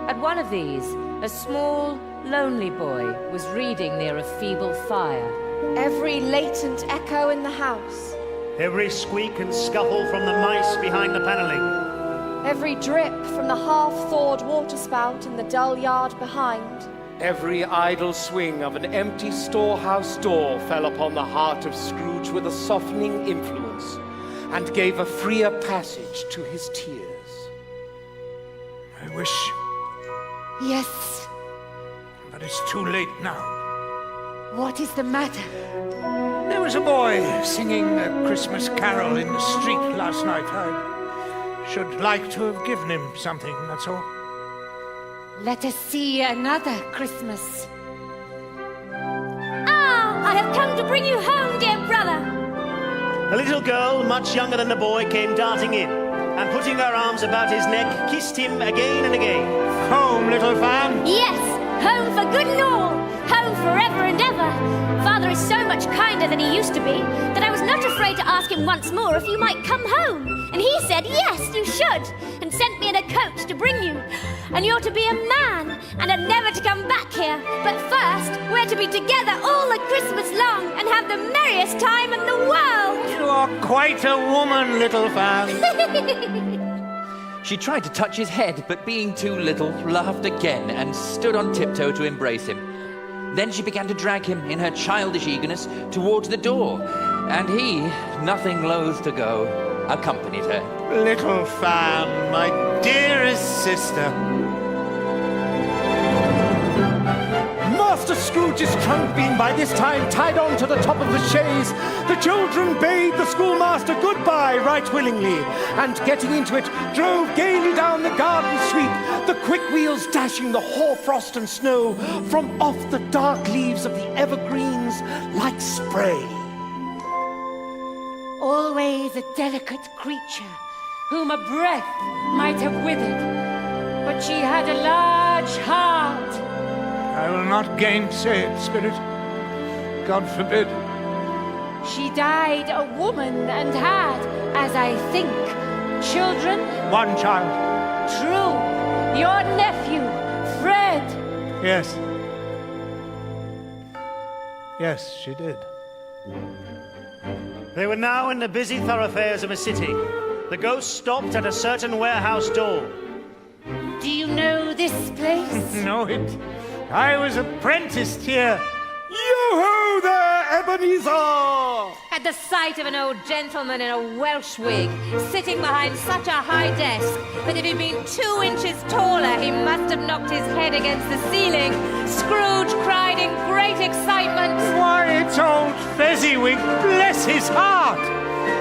At one of these, a small, lonely boy was reading near a feeble fire. Every latent echo in the house. Every squeak and scuffle from the mice behind the panelling. Every drip from the half-thawed waterspout in the dull yard behind. Every idle swing of an empty storehouse door fell upon the heart of Scrooge with a softening influence, and gave a freer passage to his tears. I wish... Yes. But it's too late now. What is the matter? There was a boy singing a Christmas carol in the street last night. I should like to have given him something, that's all. Let us see another Christmas. Ah, I have come to bring you home, dear brother. A little girl, much younger than the boy, came darting in, and putting her arms about his neck, kissed him again and again. Home, little fan? Yes, home for good and all. Home forever and ever. Father is so much kinder than he used to be that I was not afraid to ask him once more if you might come home. And he said, yes, you should, and sent me in a coach to bring you. And you're to be a man, and are never to come back here. But first, we're to be together all the Christmas long and have the merriest time in the world. You are quite a woman, little fan. She tried to touch his head, but being too little, laughed again and stood on tiptoe to embrace him. Then she began to drag him, in her childish eagerness, towards the door, and he, nothing loath to go, accompanied her. Little fan, my dearest sister. Master Scrooge's trunk being by this time tied on to the top of the chaise, the children bade the schoolmaster goodbye right willingly, and getting into it, drove gaily down the garden sweep, the quick wheels dashing the hoarfrost and snow from off the dark leaves of the evergreens like spray. Always a delicate creature, whom a breath might have withered, but she had a large heart. I will not gainsay it, Spirit. God forbid. She died a woman and had, as I think, children. One child. True. Your nephew, Fred. Yes. Yes, she did. They were now in the busy thoroughfares of a city. The ghost stopped at a certain warehouse door. Do you know this place? Know it. I was apprenticed here. Yo-ho there, Ebenezer! At the sight of an old gentleman in a Welsh wig, sitting behind such a high desk that if he'd been 2 inches taller, he must have knocked his head against the ceiling, Scrooge cried in great excitement. Why, it's old Fezziwig, bless his heart!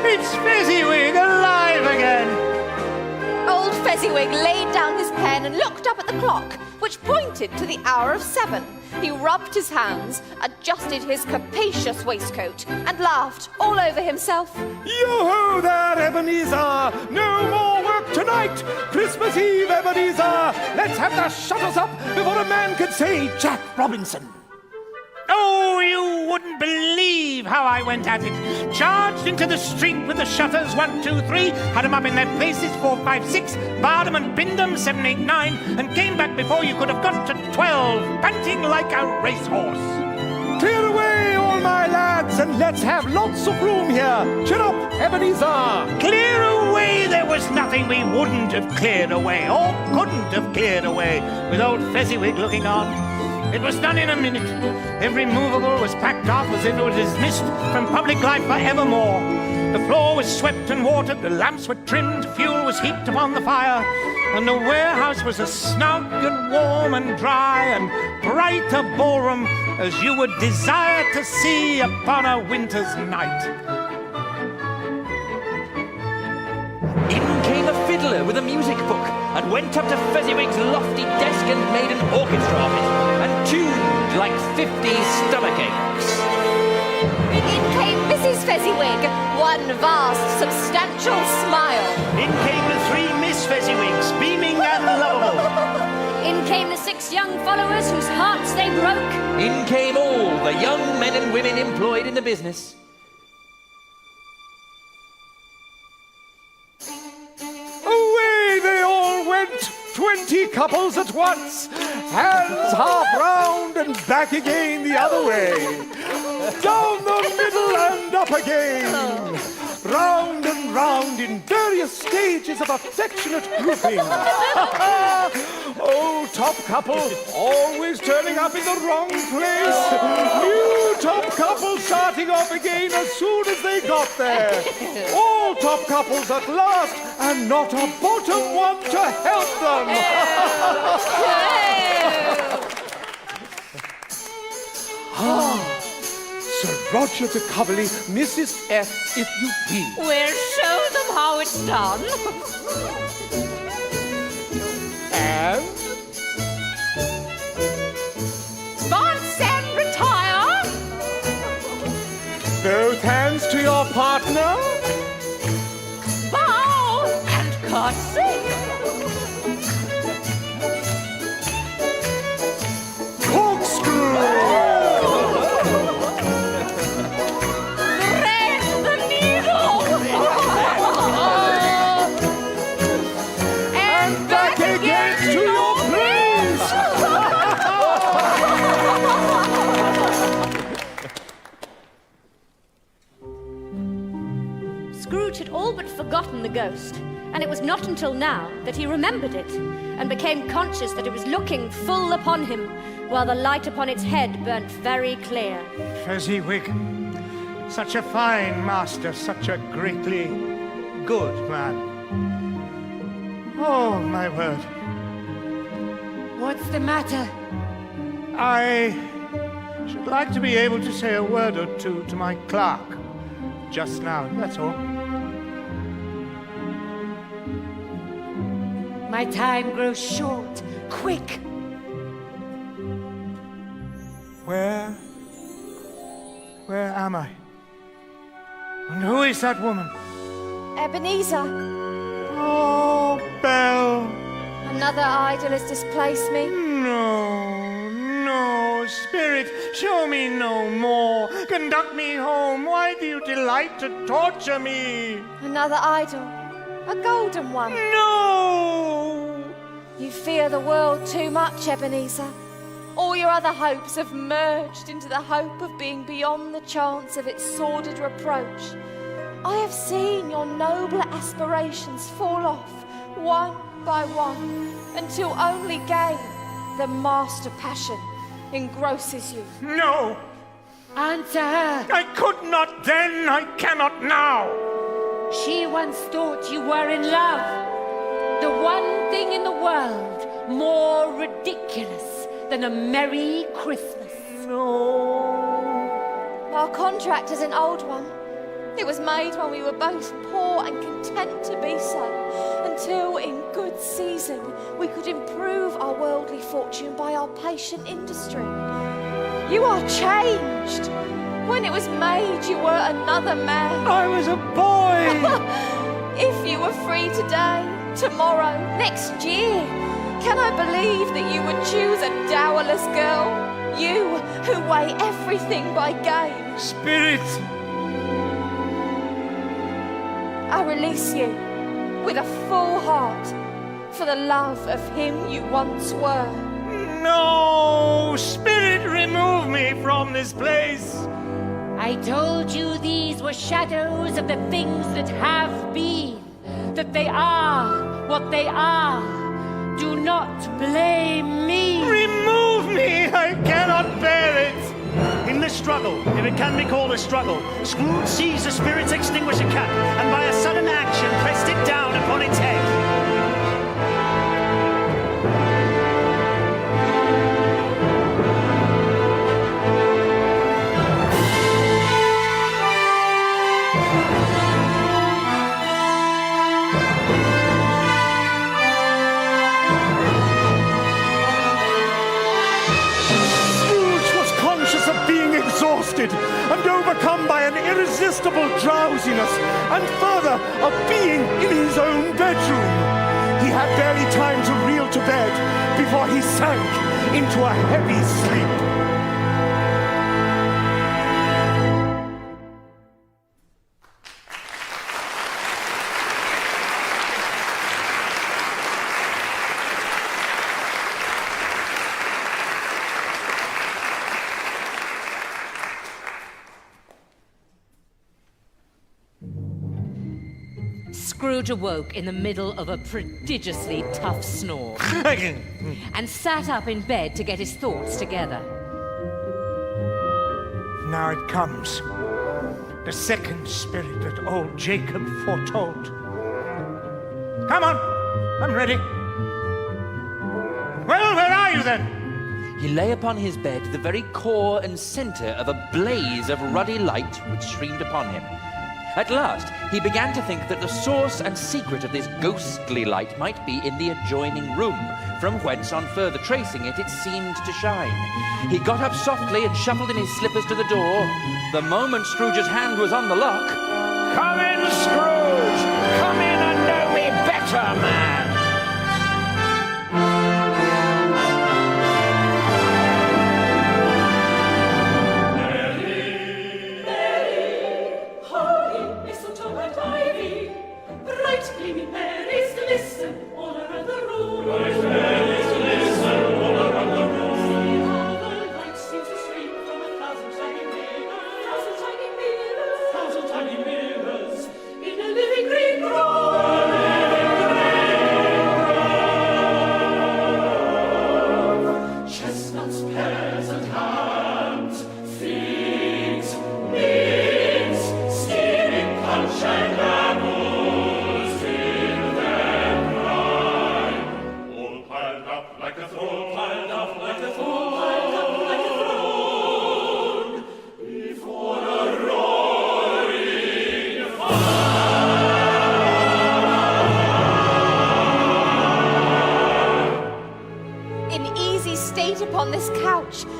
It's Fezziwig alive again! Old Fezziwig laid down his pen and looked up at the clock, which pointed to the hour of 7. He rubbed his hands, adjusted his capacious waistcoat, and laughed all over himself. Yo-ho there, Ebenezer! No more work tonight! Christmas Eve, Ebenezer! Let's have the shutters up before a man can say Jack Robinson. Oh, you wouldn't believe how I went at it. Charged into the street with the shutters, 1, 2, 3, had them up in their places, 4, 5, 6, barred them and pinned them, 7, 8, 9, and came back before you could have got to 12, panting like a racehorse. Clear away, all my lads, and let's have lots of room here. Cheer up, Ebenezer. Clear away, there was nothing we wouldn't have cleared away, or couldn't have cleared away, with old Fezziwig looking on. It was done in a minute. Every movable was packed off as if it was dismissed from public life for evermore. The floor was swept and watered, the lamps were trimmed, fuel was heaped upon the fire, and the warehouse was as snug and warm and dry and bright a ballroom as you would desire to see upon a winter's night. In came a fiddler with a music book and went up to Fezziwig's lofty desk and made an orchestra of it and tuned like 50 stomachaches. In came Mrs. Fezziwig, one vast, substantial smile. In came the 3 Miss Fezziwigs, beaming and lovable. In came the 6 young followers whose hearts they broke. In came all the young men and women employed in the business. Away they all went, 20 couples at once, hands half round and back again the other way, down the middle and up again, round and round in various stages of affectionate grouping. Old top couple always turning up in the wrong place, new top couple starting off again as soon as they got there, all top couples at last and not a bottom one to help them. Sir Roger de Coverley, Mrs. F, if you please. We'll show them how it's done. And? Advance and retire. Both hands to your partner. Bow and curtsy. Corkscrew. Scrooge had all but forgotten the ghost, and it was not until now that he remembered it, and became conscious that it was looking full upon him, while the light upon its head burnt very clear. Fezziwig, such a fine master, such a greatly good man. Oh, my word. What's the matter? I should like to be able to say a word or two to my clerk just now, that's all. My time grows short. Quick! Where am I? And who is that woman? Ebenezer. Oh, Belle. Another idol has displaced me. No, spirit, show me no more. Conduct me home. Why do you delight to torture me? Another idol. A golden one. No! You fear the world too much, Ebenezer. All your other hopes have merged into the hope of being beyond the chance of its sordid reproach. I have seen your nobler aspirations fall off, one by one, until only gain, the master passion, engrosses you. No! Answer her. I could not then, I cannot now. She once thought you were in love. The one thing in the world more ridiculous than a Merry Christmas. No. Our contract is an old one. It was made when we were both poor and content to be so, until in good season we could improve our worldly fortune by our patient industry. You are changed. When it was made, you were another man. I was a boy. If you were free today, tomorrow, next year, can I believe that you would choose a dowerless girl? You who weigh everything by gain. Spirit! I release you with a full heart for the love of him you once were. No! Spirit, remove me from this place! I told you these were shadows of the things that have been, that they are what they are. Do not blame me. Remove me! I cannot bear it! In this struggle, if it can be called a struggle, Scrooge seized the spirit's extinguisher cap and by a sudden action pressed it down upon its head. And overcome by an irresistible drowsiness, and further, of being in his own bedroom. He had barely time to reel to bed before he sank into a heavy sleep. Scrooge awoke in the middle of a prodigiously tough snore and sat up in bed to get his thoughts together. Now it comes. The second spirit that old Jacob foretold. Come on, I'm ready. Well, where are you then? He lay upon his bed, the very core and centre of a blaze of ruddy light which streamed upon him. At last, he began to think that the source and secret of this ghostly light might be in the adjoining room, from whence, on further tracing it, it seemed to shine. He got up softly and shuffled in his slippers to the door. The moment Scrooge's hand was on the lock... Come in, Scrooge! Come in and know me better, man!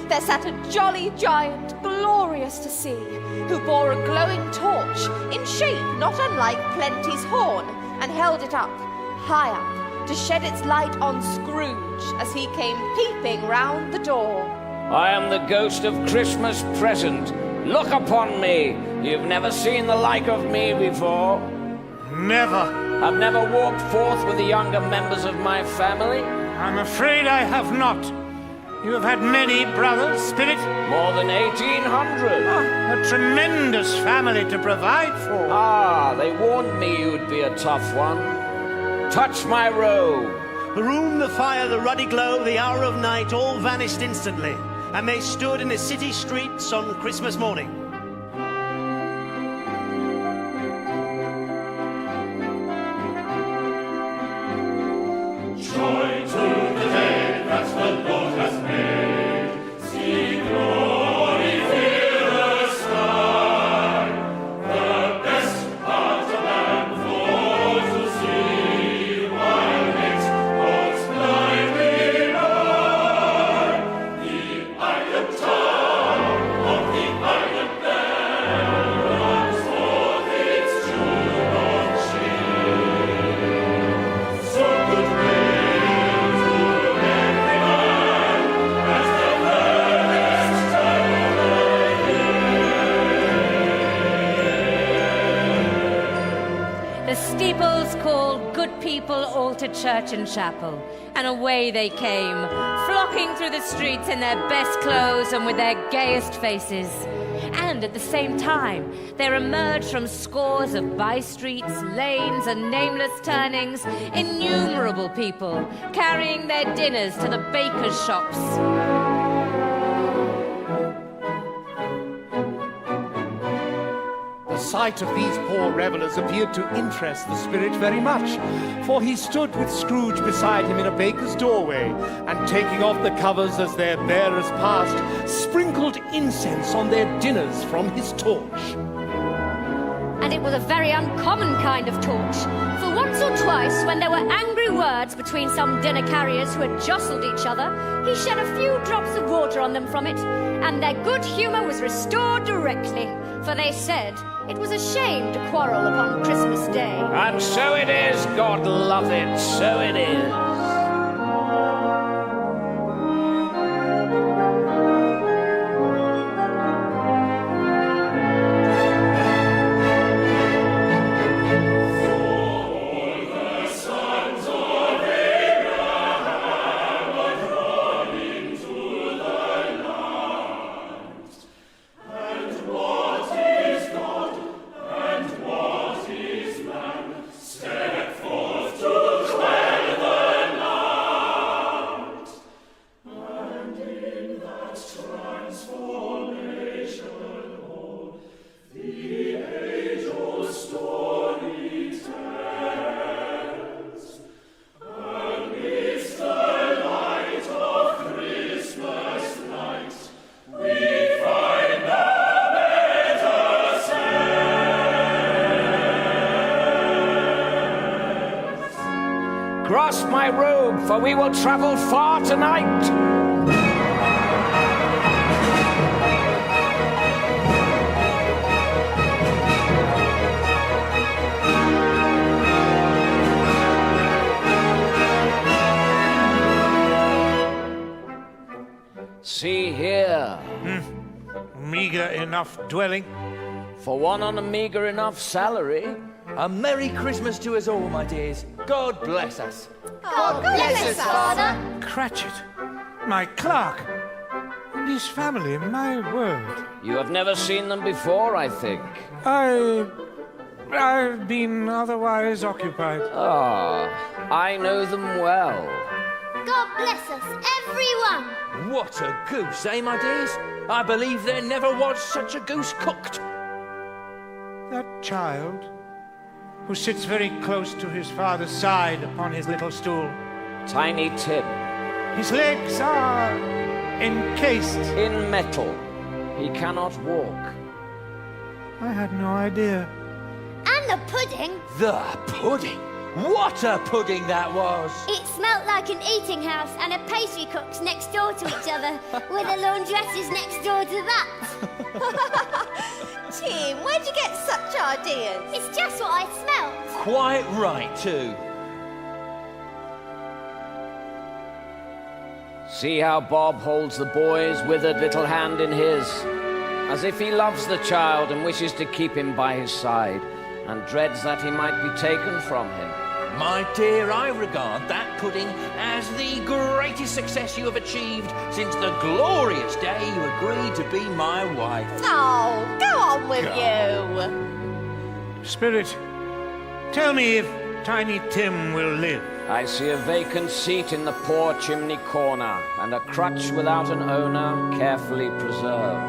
There sat a jolly giant, glorious to see, who bore a glowing torch, in shape not unlike Plenty's horn, and held it up, high up, to shed its light on Scrooge as he came peeping round the door. I am the ghost of Christmas present. Look upon me. You've never seen the like of me before. Never. I've never walked forth with the younger members of my family. I'm afraid I have not. You have had many brothers, Spirit? More than 1,800. A tremendous family to provide for. Ah, they warned me you'd be a tough one. Touch my robe. The room, the fire, the ruddy glow, the hour of night, all vanished instantly, and they stood in the city streets on Christmas morning. Joy to the day that the Lord has made. See glory fill the sky. The best part of man for to see, while it holds blindly by. The iron tower of the iron church and chapel, and away they came, flocking through the streets in their best clothes and with their gayest faces. And at the same time, there emerged from scores of by-streets, lanes, and nameless turnings innumerable people carrying their dinners to the bakers' shops. The sight of these poor revellers appeared to interest the spirit very much, for he stood with Scrooge beside him in a baker's doorway, and taking off the covers as their bearers passed, sprinkled incense on their dinners from his torch. And it was a very uncommon kind of torch, for once or twice, when there were angry words between some dinner carriers who had jostled each other, he shed a few drops of water on them from it, and their good humour was restored directly, for they said it was a shame to quarrel upon Christmas Day. And so it is, God love it, so it is. Grasp my robe, for we will travel far tonight. See here. Meagre enough dwelling. For one on a meagre enough salary. A Merry Christmas to us all, my dears. God bless us. God bless us, Father. Cratchit, my clerk, and his family, my word. You have never seen them before, I think. I've been otherwise occupied. Ah, I know them well. God bless us, everyone. What a goose, eh, my dears? I believe there never was such a goose cooked. That child, who sits very close to his father's side upon his little stool. Tiny Tim. His legs are encased in metal. He cannot walk. I had no idea. And the pudding. The pudding? What a pudding that was! It smelt like an eating house, and a pastry cook's next door to each other, with a laundress is next door to that. Tim, where'd you get such ideas? It's just what I smelt. Quite right, too. See how Bob holds the boy's withered little hand in his, as if he loves the child and wishes to keep him by his side, and dreads that he might be taken from him. My dear, I regard that pudding as the greatest success you have achieved since the glorious day you agreed to be my wife. Oh, go on with you. Spirit, tell me if Tiny Tim will live. I see a vacant seat in the poor chimney corner, and a crutch without an owner, carefully preserved.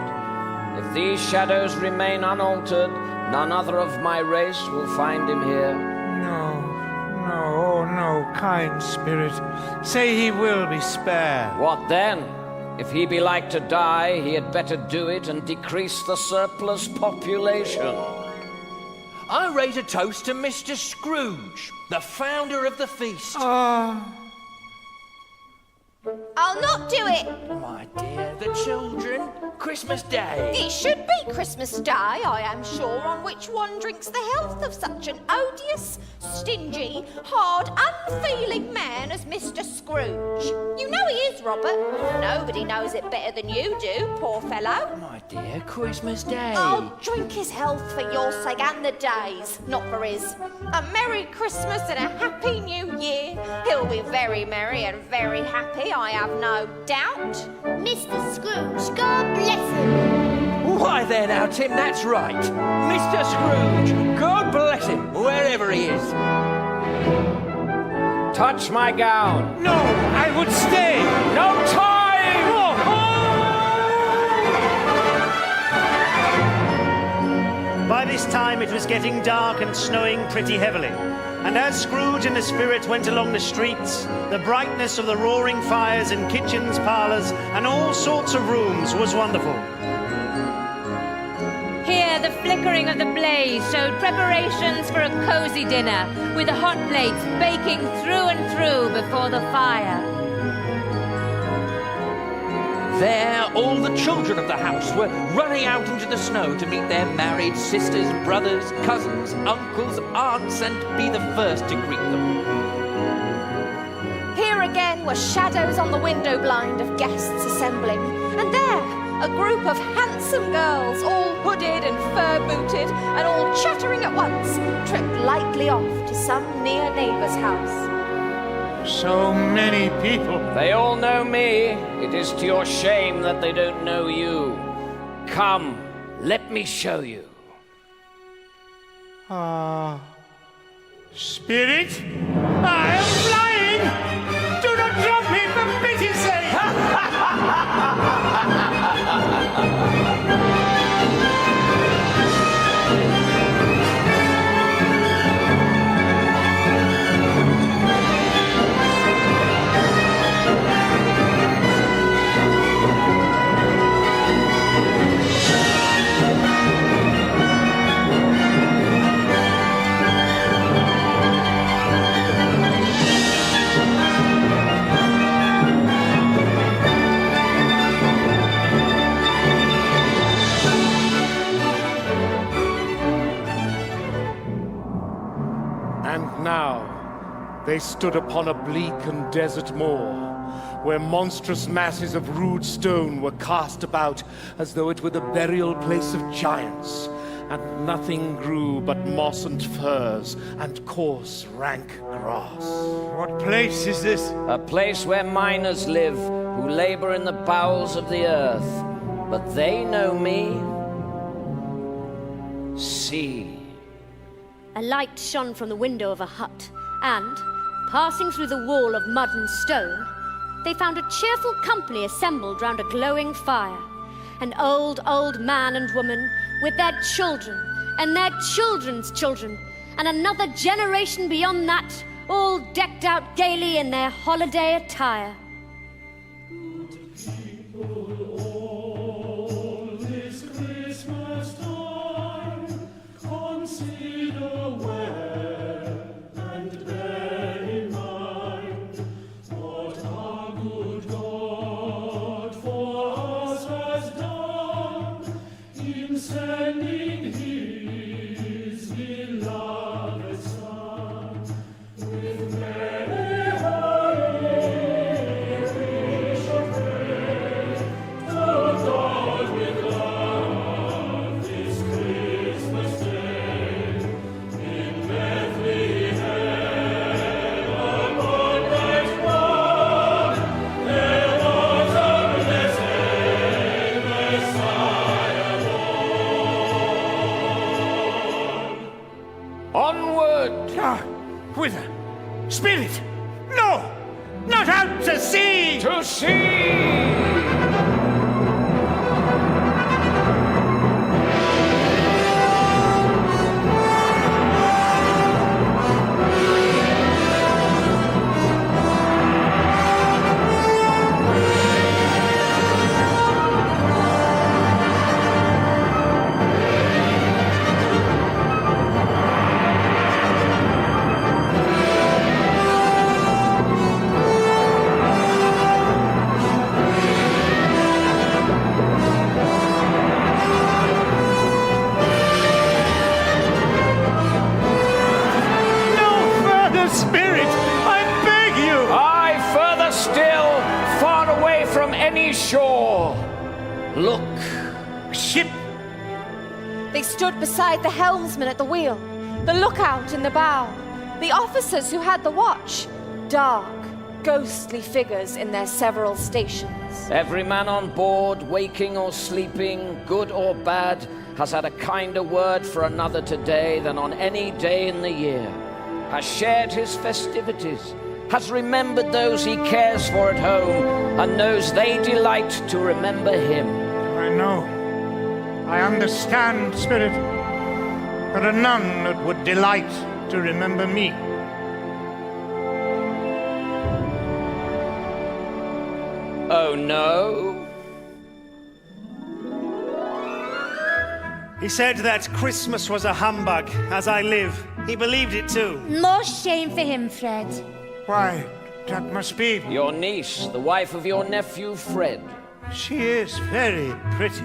If these shadows remain unaltered, none other of my race will find him here. No, kind spirit. Say he will be spared. What then? If he be like to die, he had better do it and decrease the surplus population. I raise a toast to Mr. Scrooge, the founder of the feast. I'll not do it. My dear, the children. Christmas Day. It should be Christmas Day, I am sure, on which one drinks the health of such an odious, stingy, hard, unfeeling man as Mr. Scrooge. You know he is, Robert. Nobody knows it better than you do, poor fellow. My dear, Christmas Day. I'll drink his health for your sake and the day's, not for his. A Merry Christmas and a Happy New Year. He'll be very merry and very happy, I have no doubt. Mr. Scrooge, God bless him. Why there now, Tim, that's right. Mr. Scrooge, God bless him, wherever he is. Touch my gown. No, I would stay. No time! By this time it was getting dark and snowing pretty heavily, and as Scrooge and the spirit went along the streets, the brightness of the roaring fires in kitchens, parlours, and all sorts of rooms was wonderful. Here the flickering of the blaze showed preparations for a cosy dinner, with the hot plates baking through and through before the fire. There, all the children of the house were running out into the snow to meet their married sisters, brothers, cousins, uncles, aunts, and be the first to greet them. Here again were shadows on the window blind of guests assembling, and there, a group of handsome girls, all hooded and fur-booted, and all chattering at once, tripped lightly off to some near neighbour's house. So many people. They all know me. It is to your shame that they don't know you. Come, let me show you. Spirit, I am flying! Do not drop me for pity's sake! Now, they stood upon a bleak and desert moor, where monstrous masses of rude stone were cast about as though it were the burial place of giants, and nothing grew but moss and furze and coarse, rank grass. What place is this? A place where miners live, who labor in the bowels of the earth. But they know me. See. A light shone from the window of a hut, and, passing through the wall of mud and stone, they found a cheerful company assembled round a glowing fire. An old, old man and woman, with their children, and their children's children, and another generation beyond that, all decked out gaily in their holiday attire. shore. Look. A ship. They stood beside the helmsman at the wheel, the lookout in the bow, the officers who had the watch, dark, ghostly figures in their several stations. Every man on board, waking or sleeping, good or bad, has had a kinder word for another today than on any day in the year, has shared his festivities, has remembered those he cares for at home, and knows they delight to remember him. I know. I understand, Spirit. There are none that would delight to remember me. Oh, no? He said that Christmas was a humbug, as I live. He believed it too. More shame for him, Fred. Why, that must be... Your niece, the wife of your nephew, Fred. She is very pretty.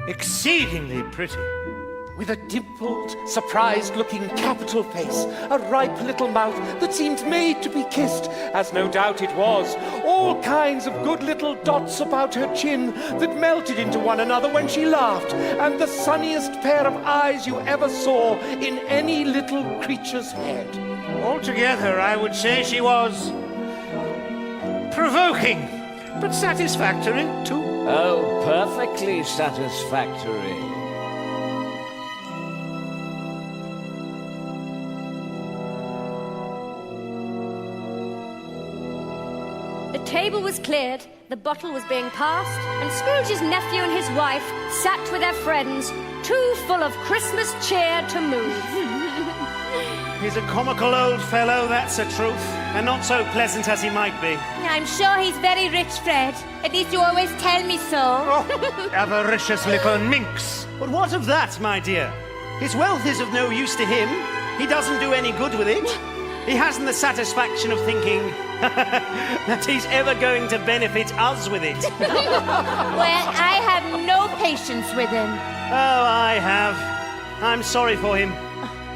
Exceedingly pretty. With a dimpled, surprised-looking capital face, a ripe little mouth that seemed made to be kissed, as no doubt it was, all kinds of good little dots about her chin that melted into one another when she laughed, and the sunniest pair of eyes you ever saw in any little creature's head. Altogether, I would say she was... provoking, but satisfactory, too. Oh, perfectly satisfactory. The table was cleared, the bottle was being passed, and Scrooge's nephew and his wife sat with their friends, too full of Christmas cheer to move. He's a comical old fellow, that's a truth, and not so pleasant as he might be. I'm sure he's very rich, Fred. At least you always tell me so. Oh, avaricious little minx. But what of that, my dear? His wealth is of no use to him. He doesn't do any good with it. He hasn't the satisfaction of thinking that he's ever going to benefit us with it. Well, I have no patience with him. Oh, I have. I'm sorry for him.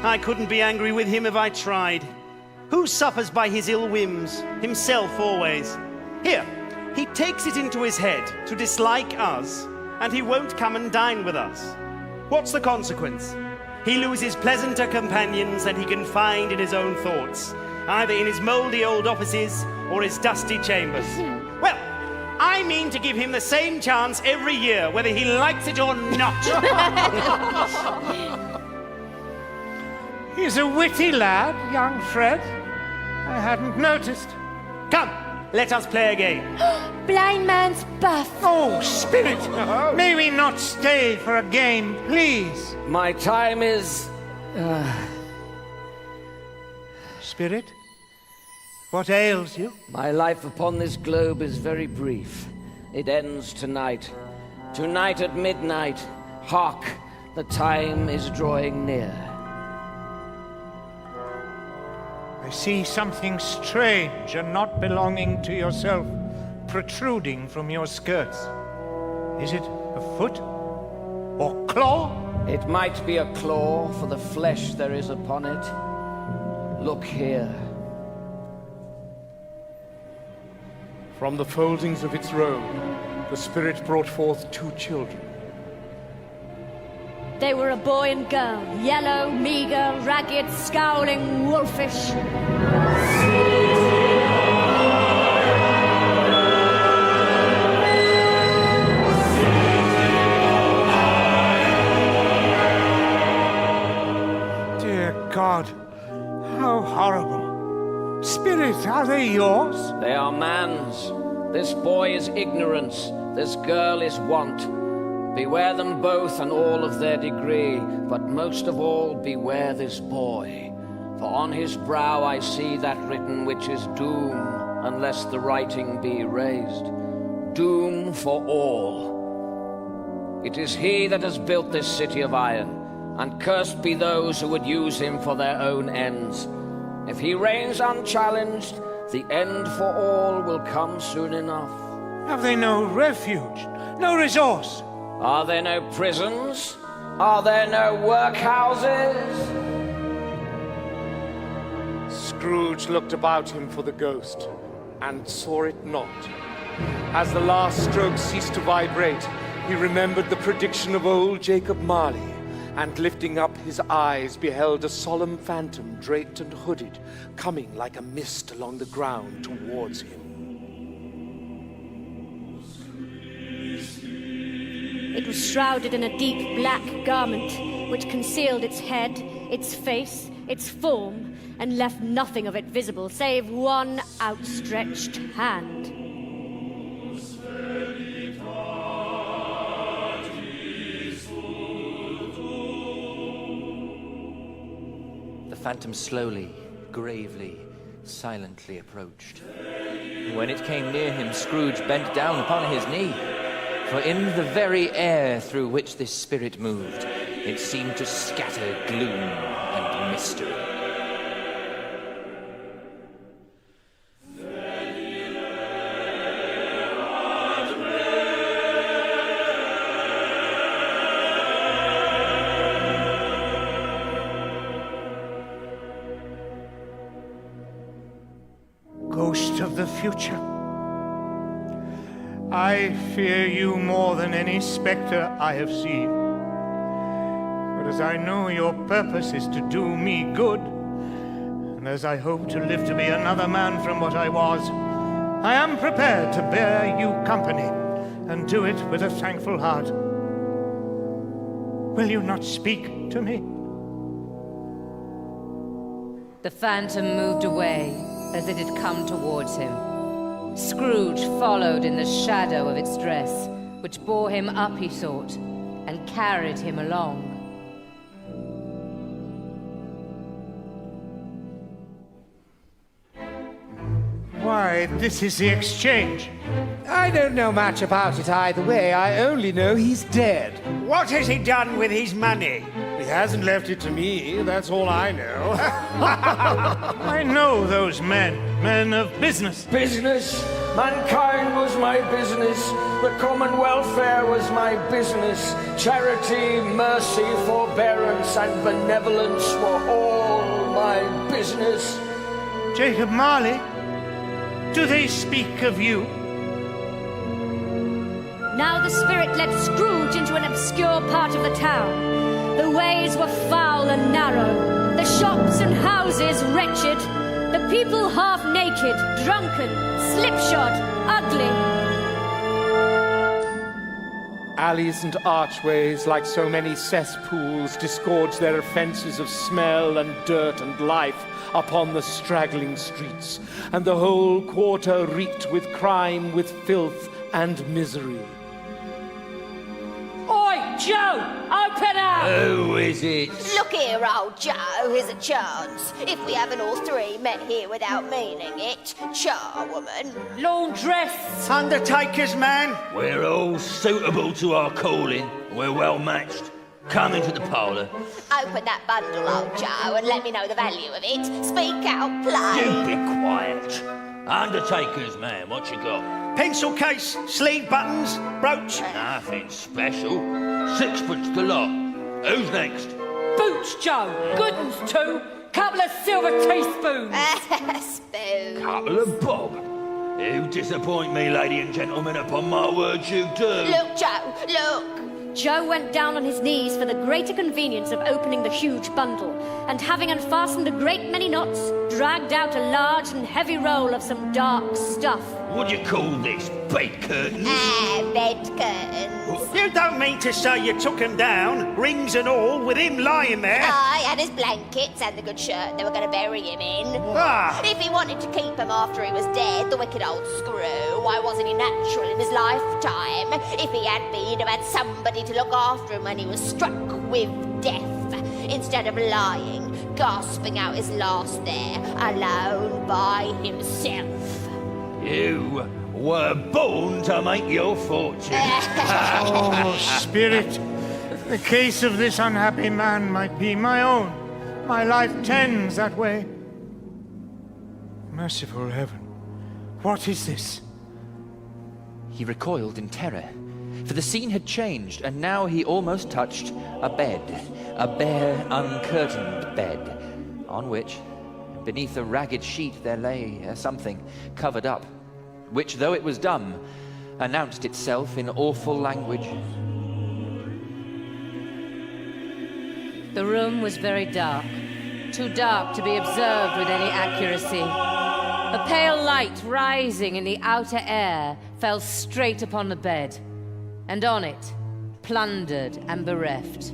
I couldn't be angry with him if I tried. Who suffers by his ill whims? Himself always. Here, he takes it into his head to dislike us, and he won't come and dine with us. What's the consequence? He loses pleasanter companions than he can find in his own thoughts, either in his mouldy old offices or his dusty chambers. Well, I mean to give him the same chance every year, whether he likes it or not. He's a witty lad, young Fred. I hadn't noticed. Come, let us play a game. Blind man's buff. Oh, Spirit, may we not stay for a game, please? My time is... Spirit, what ails you? My life upon this globe is very brief. It ends tonight. Tonight at midnight. Hark, the time is drawing near. I see something strange and not belonging to yourself protruding from your skirts. Is it a foot? Or claw? It might be a claw for the flesh there is upon it. Look here. From the foldings of its robe, the spirit brought forth two children. They were a boy and girl, yellow, meager, ragged, scowling, wolfish. Dear God, how horrible. Spirit, are they yours? They are man's. This boy is ignorance. This girl is want. Beware them both and all of their degree, but most of all beware this boy. For on his brow I see that written which is doom, unless the writing be erased. Doom for all. It is he that has built this city of iron, and cursed be those who would use him for their own ends. If he reigns unchallenged, the end for all will come soon enough. Have they no refuge, no resource? Are there no prisons? Are there no workhouses? Scrooge looked about him for the ghost, and saw it not. As the last stroke ceased to vibrate, he remembered the prediction of old Jacob Marley, and lifting up his eyes beheld a solemn phantom draped and hooded, coming like a mist along the ground towards him. It was shrouded in a deep black garment, which concealed its head, its face, its form, and left nothing of it visible save one outstretched hand. The phantom slowly, gravely, silently approached. When it came near him, Scrooge bent down upon his knee. For in the very air through which this spirit moved, it seemed to scatter gloom and mystery. Ghost of the future, I fear you more than any spectre I have seen. But as I know your purpose is to do me good, and as I hope to live to be another man from what I was, I am prepared to bear you company, and do it with a thankful heart. Will you not speak to me? The phantom moved away as it had come towards him. Scrooge followed in the shadow of its dress, which bore him up, he thought, and carried him along. Why, this is the exchange. I don't know much about it either way. I only know he's dead. What has he done with his money? He hasn't left it to me, that's all I know. I know those men of business. Business? Mankind was my business. The common welfare was my business. Charity, mercy, forbearance, and benevolence were all my business. Jacob Marley, do they speak of you? Now the spirit led Scrooge into an obscure part of the town. The ways were foul and narrow, the shops and houses wretched, the people half naked, drunken, slipshod, ugly. Alleys and archways, like so many cesspools, disgorge their offences of smell and dirt and life upon the straggling streets, and the whole quarter reeked with crime, with filth and misery. Oi, Joe! Open up! Who is it? Look here, old Joe, here's a chance. If we haven't all three met here without meaning it, charwoman. Laundress! Undertaker's man. We're all suitable to our calling. We're well matched. Come into the parlour. Open that bundle, old Joe, and let me know the value of it. Speak out plain. You be quiet. Undertaker's man, what you got? Pencil case, sleeve buttons, brooch. Nothing special. Sixpence the lot. Who's next? Boots, Joe. Good uns too. Couple of silver teaspoons. Spoons. Couple of bob. You disappoint me, lady and gentlemen, upon my word you do. Look, Joe, look. Joe went down on his knees for the greater convenience of opening the huge bundle, and having unfastened a great many knots, dragged out a large and heavy roll of some dark stuff. What do you call this? Bed curtains? Bed curtains. You don't mean to say you took him down, rings and all, with him lying there? Aye, and his blankets and the good shirt they were going to bury him in. Ah. If he wanted to keep him after he was dead, the wicked old screw, why wasn't he natural in his lifetime? If he had been, he'd have had somebody to look after him when he was struck with death, instead of lying, gasping out his last there, alone by himself. You were born to make your fortune. Oh, spirit, the case of this unhappy man might be my own. My life tends that way. Merciful heaven, what is this? He recoiled in terror, for the scene had changed, and now he almost touched a bed, a bare, uncurtained bed, on which, beneath a ragged sheet, there lay something covered up, which, though it was dumb, announced itself in awful language. The room was very dark, too dark to be observed with any accuracy. A pale light rising in the outer air fell straight upon the bed, and on it, plundered and bereft,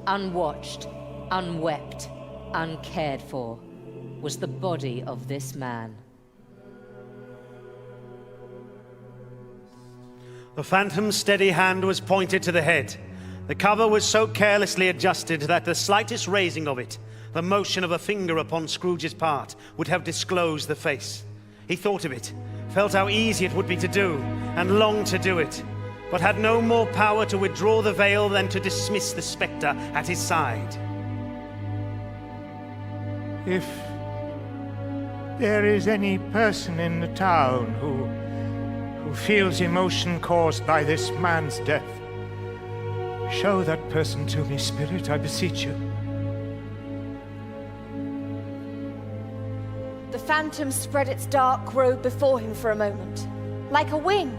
unwatched, unwept, uncared for, was the body of this man. The phantom's steady hand was pointed to the head. The cover was so carelessly adjusted that the slightest raising of it, the motion of a finger upon Scrooge's part, would have disclosed the face. He thought of it, felt how easy it would be to do, and longed to do it, but had no more power to withdraw the veil than to dismiss the spectre at his side. If there is any person in the town who feels emotion caused by this man's death, show that person to me, Spirit, I beseech you. The phantom spread its dark robe before him for a moment, like a wing,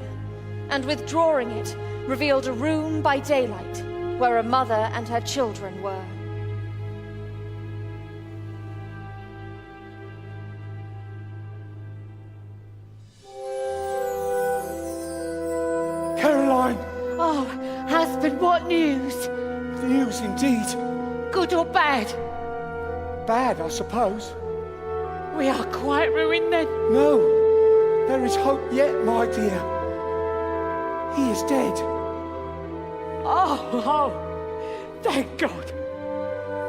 and withdrawing it, revealed a room by daylight, where a mother and her children were. Caroline! Oh, husband, what news? News indeed. Good or bad? Bad, I suppose. We are quite ruined then. No, there is hope yet, my dear. He is dead. Oh, thank God.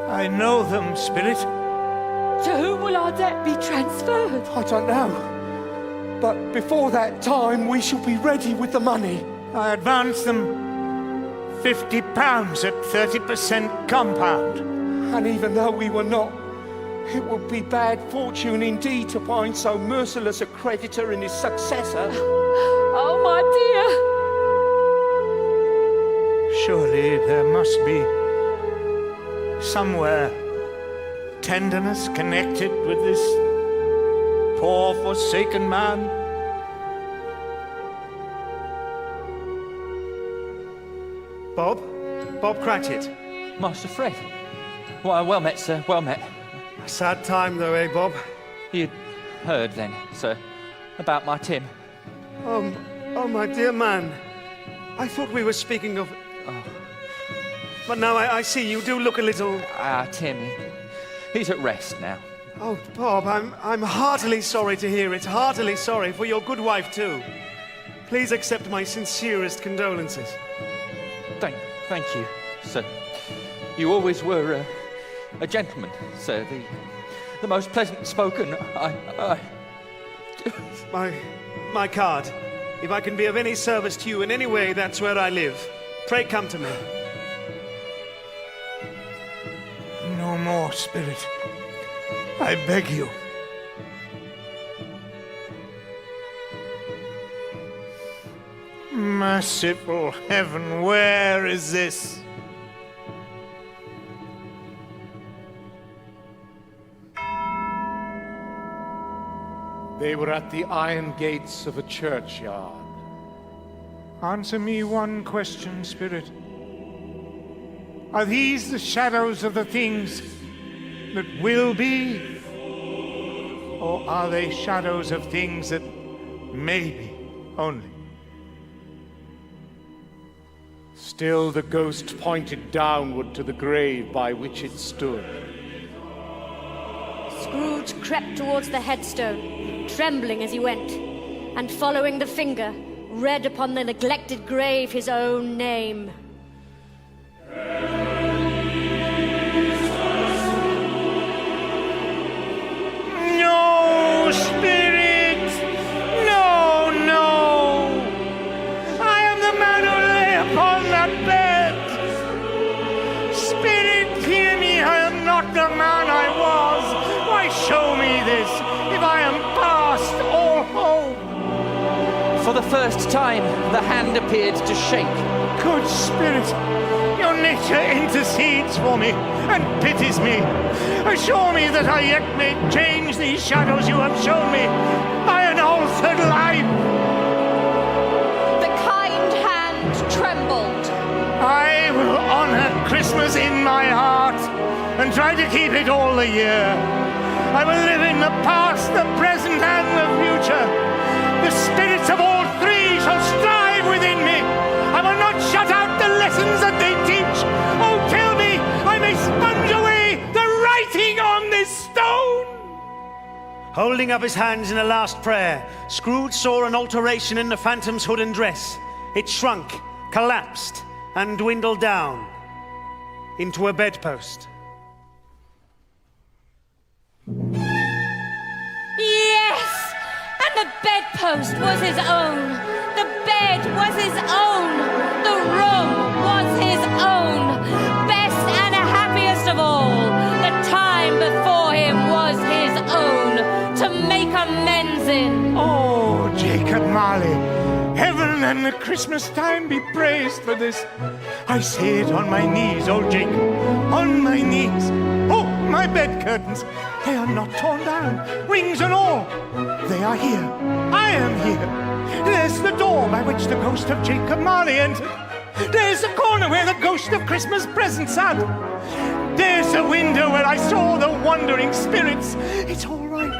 I know them, Spirit. To whom will our debt be transferred? I don't know. But before that time, we shall be ready with the money. I advance them £50 at 30% compound. And even though we were not, it would be bad fortune indeed to find so merciless a creditor in his successor. Oh, my dear. Surely there must be somewhere tenderness connected with this poor forsaken man. Bob Cratchit. Master Fred. Why, well met, sir, well met. A sad time, though, eh, Bob? You'd heard, then, sir, about my Tim? Oh, my dear man. I thought we were speaking of... Oh. But now I see you do look a little... Tim, he's at rest now. Oh, Bob, I'm heartily sorry to hear it. Heartily sorry, for your good wife, too. Please accept my sincerest condolences. Thank you, sir. You always were a gentleman, sir. The most pleasant spoken. My card. If I can be of any service to you in any way, that's where I live. Pray come to me. No more, Spirit. I beg you. Merciful heaven, where is this? They were at the iron gates of a churchyard. Answer me one question, Spirit. Are these the shadows of the things that will be? Or are they shadows of things that may be only? Still the ghost pointed downward to the grave by which it stood. Scrooge crept towards the headstone, trembling as he went, and following the finger, read upon the neglected grave his own name. No, Spirit! No, no! I am the man who lay upon that bed! Spirit, hear me, I am not the man I was! Why show me this, if I am past all hope? For the first time, the hand appeared to shake. Good Spirit, your nature intercedes for me and pities me. Assure me that I yet may change these shadows you have shown me by an altered life. try to keep it all the year. I will live in the past, the present, and the future. The spirits of all three shall strive within me. I will not shut out the lessons that they teach. Oh, tell me I may sponge away the writing on this stone. Holding up his hands in a last prayer, Scrooge saw an alteration in the phantom's hood and dress. It shrunk, collapsed, and dwindled down into a bedpost. Yes! And the bedpost was his own. The bed was his own. The room was his own. Best and happiest of all. The time before him was his own. To make amends in. Oh, Jacob Marley, heaven and the Christmas time be praised for this. I say it on my knees, old Jacob, on my knees. Oh, my bed curtains, they are not torn down, rings and all. They are here. I am here. There's the door by which the ghost of Jacob Marley entered. There's the corner where the ghost of Christmas present sat. There's the window where I saw the wandering spirits. It's all right.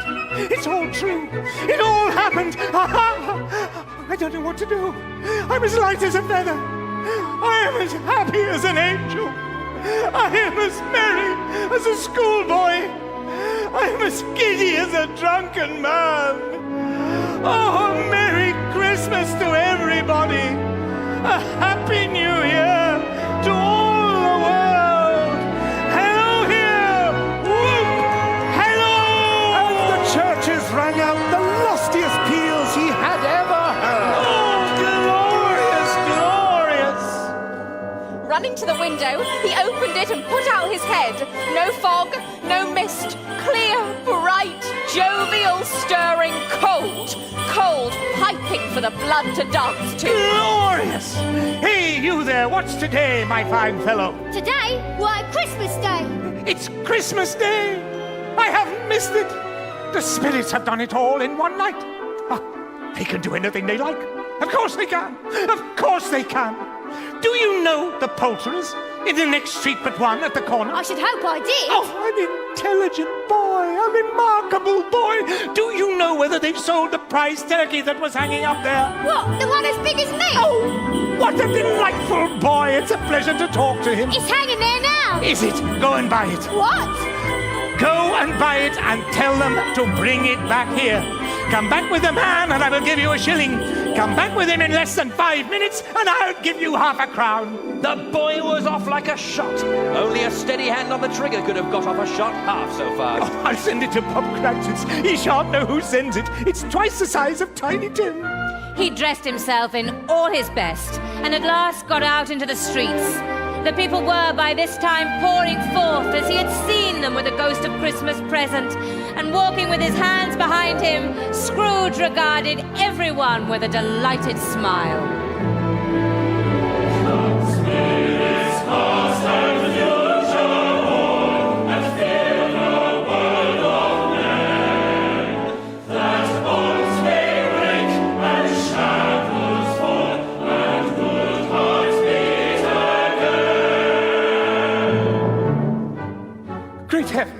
It's all true. It all happened. I don't know what to do. I'm as light as a feather. I am as happy as an angel. I am as merry as a schoolboy. I am as giddy as a drunken man. Oh, Merry Christmas to everybody. A Happy New Year to all the world. Hello here. Whoop. Hello. And the churches rang out the lustiest peals he had ever heard. Oh, glorious, glorious. Running to the window, he opened it and put out his head. No fog, no mist, clear, bright, jovial, stirring, cold. Cold, piping for the blood to dance to. Glorious! Hey, you there, what's today, my fine fellow? Today? Why, Christmas Day. It's Christmas Day! I haven't missed it! The spirits have done it all in one night. They can do anything they like. Of course they can. Of course they can. Do you know the poulterers in the next street but one at the corner? I should hope I did. Oh, an intelligent boy, a remarkable boy. Do you know whether they've sold the prize turkey that was hanging up there? What, the one as big as me? Oh, what a delightful boy. It's a pleasure to talk to him. It's hanging there now. Is it? Go and buy it. What? Go and buy it and tell them to bring it back here. Come back with the man and I will give you a shilling. Come back with him in less than 5 minutes and I'll give you half a crown. The boy was off like a shot. Only a steady hand on the trigger could have got off a shot half so fast. Oh, I'll send it to Bob Cratchit's. He shan't know who sends it. It's twice the size of Tiny Tim. He dressed himself in all his best and at last got out into the streets. The people were by this time pouring forth as he had seen them with the ghost of Christmas present, and walking with his hands behind him, Scrooge regarded everyone with a delighted smile. Great heaven,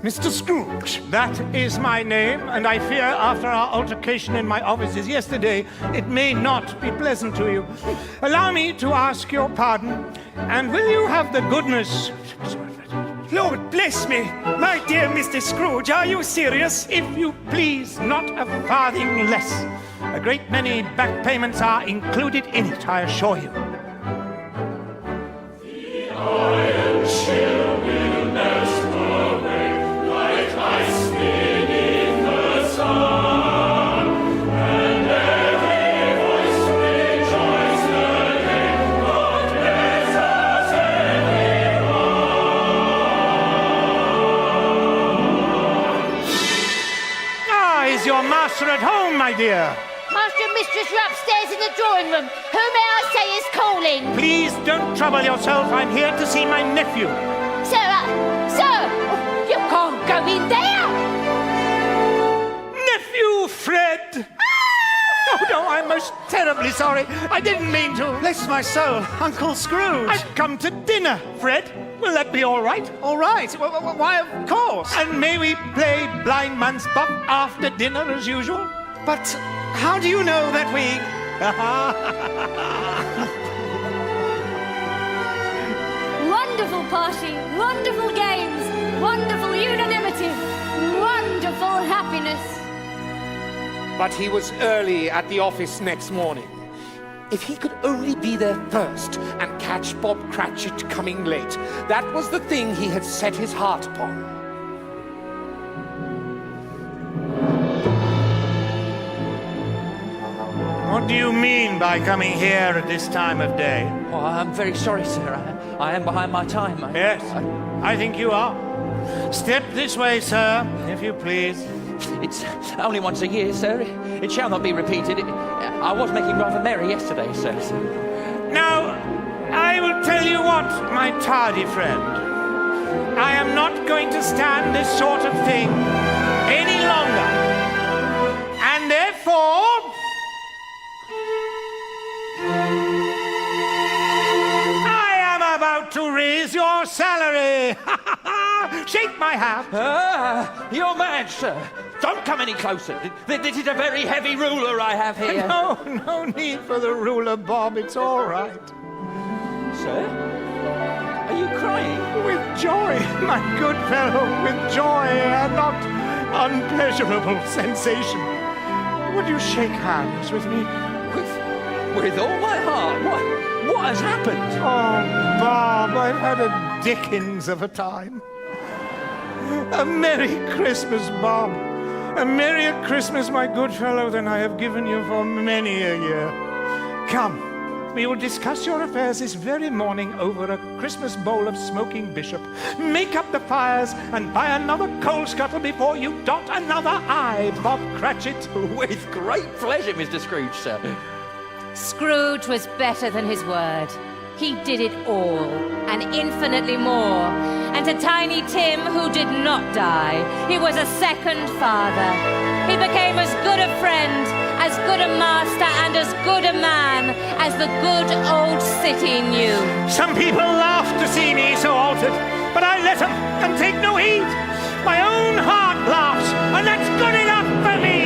Mr. Scrooge. That is my name, and I fear after our altercation in my offices yesterday, it may not be pleasant to you. Allow me to ask your pardon, and will you have the goodness... Lord bless me! My dear Mr. Scrooge, are you serious? If you please, not a farthing less. A great many back payments are included in it, I assure you. The iron chill will melt away like ice beneath the sun, and every voice rejoice again. God bless us everyone. Ah, is your master at home, my dear? Master and mistress are upstairs in the drawing room. Who may I say is calling? Please don't trouble yourself. I'm here to see my nephew. Sir, you can't go in there. Nephew Fred! Oh, no, I'm most terribly sorry. I didn't mean to. Bless my soul, Uncle Scrooge. I've come to dinner, Fred. Will that be all right? All right. Why, of course. And may we play blind man's buff after dinner as usual? But how do you know that we... Wonderful party, wonderful games, wonderful unanimity, wonderful happiness. But he was early at the office next morning. If he could only be there first and catch Bob Cratchit coming late, that was the thing he had set his heart upon. What do you mean by coming here at this time of day? Oh, I'm very sorry, sir. I am behind my time. Yes, I think you are. Step this way, sir, if you please. It's only once a year, sir. It shall not be repeated. I was making rather merry yesterday, sir. Now, I will tell you what, my tardy friend. I am not going to stand this sort of thing any longer. And therefore... about to raise your salary. Shake my hand. You're mad, sir. Don't come any closer. This is a very heavy ruler I have here. No need for the ruler, Bob. It's all right. Sir? Are you crying? With joy, my good fellow, with joy and not unpleasurable sensation. Would you shake hands with me? With all my heart. What has happened? Oh, Bob, I've had a Dickens of a time. A Merry Christmas, Bob. A merrier Christmas, my good fellow, than I have given you for many a year. Come, we will discuss your affairs this very morning over a Christmas bowl of smoking bishop. Make up the fires and buy another coal scuttle before you dot another I, Bob Cratchit. With great pleasure, Mr. Scrooge, sir. Scrooge was better than his word. He did it all, and infinitely more. And to Tiny Tim, who did not die, he was a second father. He became as good a friend, as good a master, and as good a man as the good old city knew. Some people laugh to see me so altered, but I let them and take no heed. My own heart laughs, and that's good enough for me.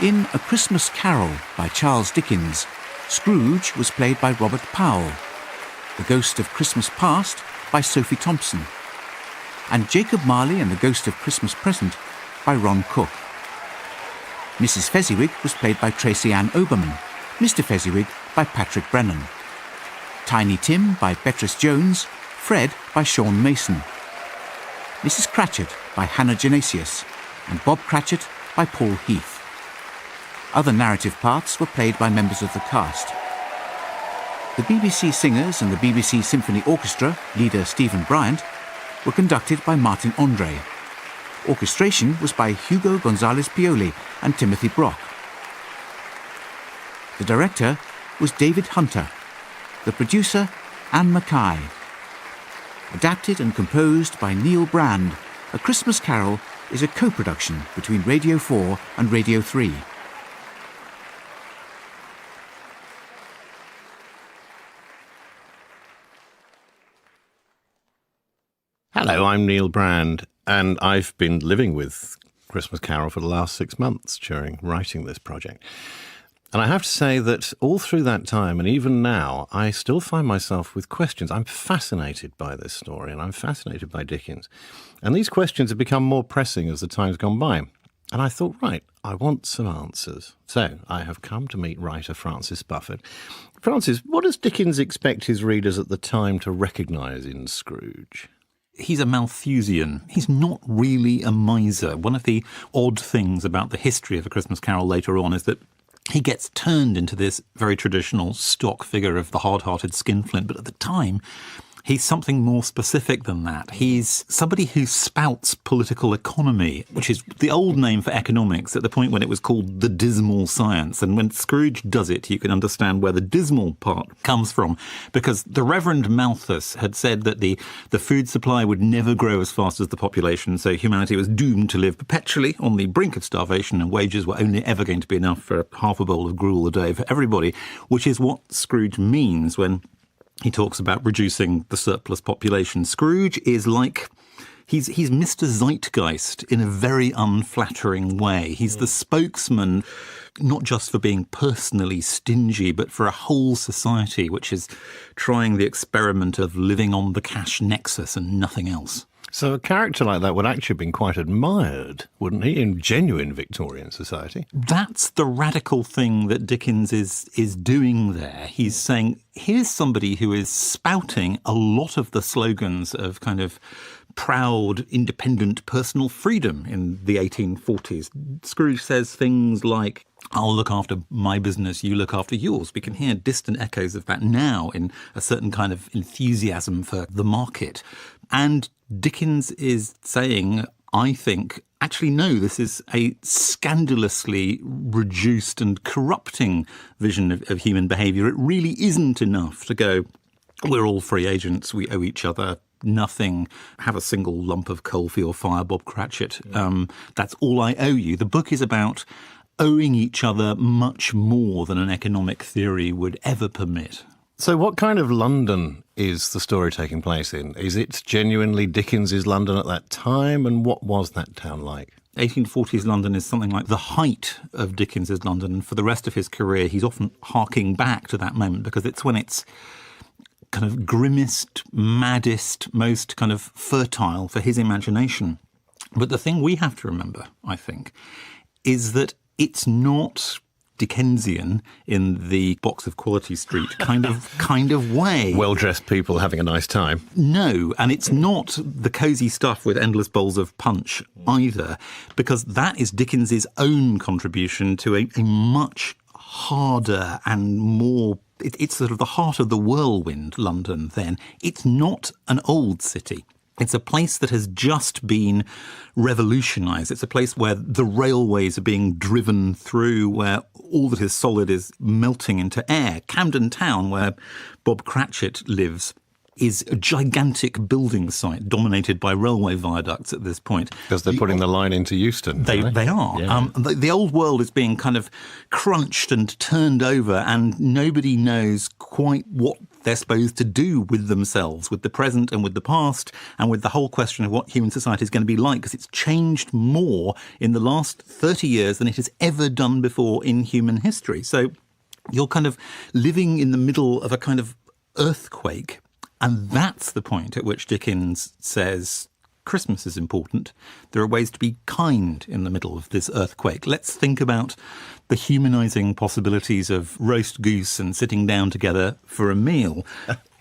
In A Christmas Carol by Charles Dickens, Scrooge was played by Robert Powell, The Ghost of Christmas Past by Sophie Thompson, and Jacob Marley and the Ghost of Christmas Present by Ron Cook. Mrs. Fezziwig was played by Tracy Ann Oberman, Mr. Fezziwig by Patrick Brennan, Tiny Tim by Beatrice Jones, Fred by Sean Mason, Mrs. Cratchit by Hannah Genesius, and Bob Cratchit by Paul Heath. Other narrative parts were played by members of the cast. The BBC Singers and the BBC Symphony Orchestra, leader Stephen Bryant, were conducted by Martin Andre. Orchestration was by Hugo González Pioli and Timothy Brock. The director was David Hunter. The producer, Anne Mackay. Adapted and composed by Neil Brand, A Christmas Carol is a co-production between Radio 4 and Radio 3. Hello, I'm Neil Brand, and I've been living with Christmas Carol for the last 6 months during writing this project. And I have to say that all through that time, and even now, I still find myself with questions. I'm fascinated by this story, and I'm fascinated by Dickens. And these questions have become more pressing as the time's gone by. And I thought, right, I want some answers. So I have come to meet writer Francis Bufford. Francis, what does Dickens expect his readers at the time to recognise in Scrooge? He's a Malthusian. He's not really a miser. One of the odd things about the history of A Christmas Carol later on is that he gets turned into this very traditional stock figure of the hard-hearted skinflint, but at the time, he's something more specific than that. He's somebody who spouts political economy, which is the old name for economics at the point when it was called the dismal science. And when Scrooge does it, you can understand where the dismal part comes from, because the Reverend Malthus had said that the food supply would never grow as fast as the population, so humanity was doomed to live perpetually on the brink of starvation, and wages were only ever going to be enough for half a bowl of gruel a day for everybody, which is what Scrooge means when he talks about reducing the surplus population. Scrooge is like, he's Mr. Zeitgeist in a very unflattering way. He's the spokesman, not just for being personally stingy, but for a whole society which is trying the experiment of living on the cash nexus and nothing else. So a character like that would actually have been quite admired, wouldn't he, in genuine Victorian society? That's the radical thing that Dickens is doing there. He's saying, here's somebody who is spouting a lot of the slogans of kind of proud, independent personal freedom in the 1840s. Scrooge says things like, I'll look after my business, you look after yours. We can hear distant echoes of that now in a certain kind of enthusiasm for the market. And Dickens is saying, I think, actually, no, this is a scandalously reduced and corrupting vision of human behaviour. It really isn't enough to go, we're all free agents, we owe each other nothing, have a single lump of coal for your fire, Bob Cratchit. That's all I owe you. The book is about owing each other much more than an economic theory would ever permit. So what kind of London is the story taking place in? Is it genuinely Dickens's London at that time, and what was that town like? 1840s London is something like the height of Dickens's London, and for the rest of his career he's often harking back to that moment because it's when it's kind of grimmest, maddest, most kind of fertile for his imagination. But the thing we have to remember, I think, is that it's not Dickensian in the box of Quality Street kind of way. Well-dressed people having a nice time. No, and it's not the cosy stuff with endless bowls of punch either, because that is Dickens's own contribution to a much harder and more... It's sort of the heart of the whirlwind, London, then. It's not an old city. It's a place that has just been revolutionised. It's a place where the railways are being driven through, where all that is solid is melting into air. Camden Town, where Bob Cratchit lives, is a gigantic building site dominated by railway viaducts at this point. Because they're putting the line into Euston. They are. Yeah. The old world is being kind of crunched and turned over, and nobody knows quite what they're supposed to do with themselves, with the present and with the past, and with the whole question of what human society is going to be like, because it's changed more in the last 30 years than it has ever done before in human history. So you're kind of living in the middle of a kind of earthquake. And that's the point at which Dickens says, Christmas is important. There are ways to be kind in the middle of this earthquake. Let's think about the humanising possibilities of roast goose and sitting down together for a meal.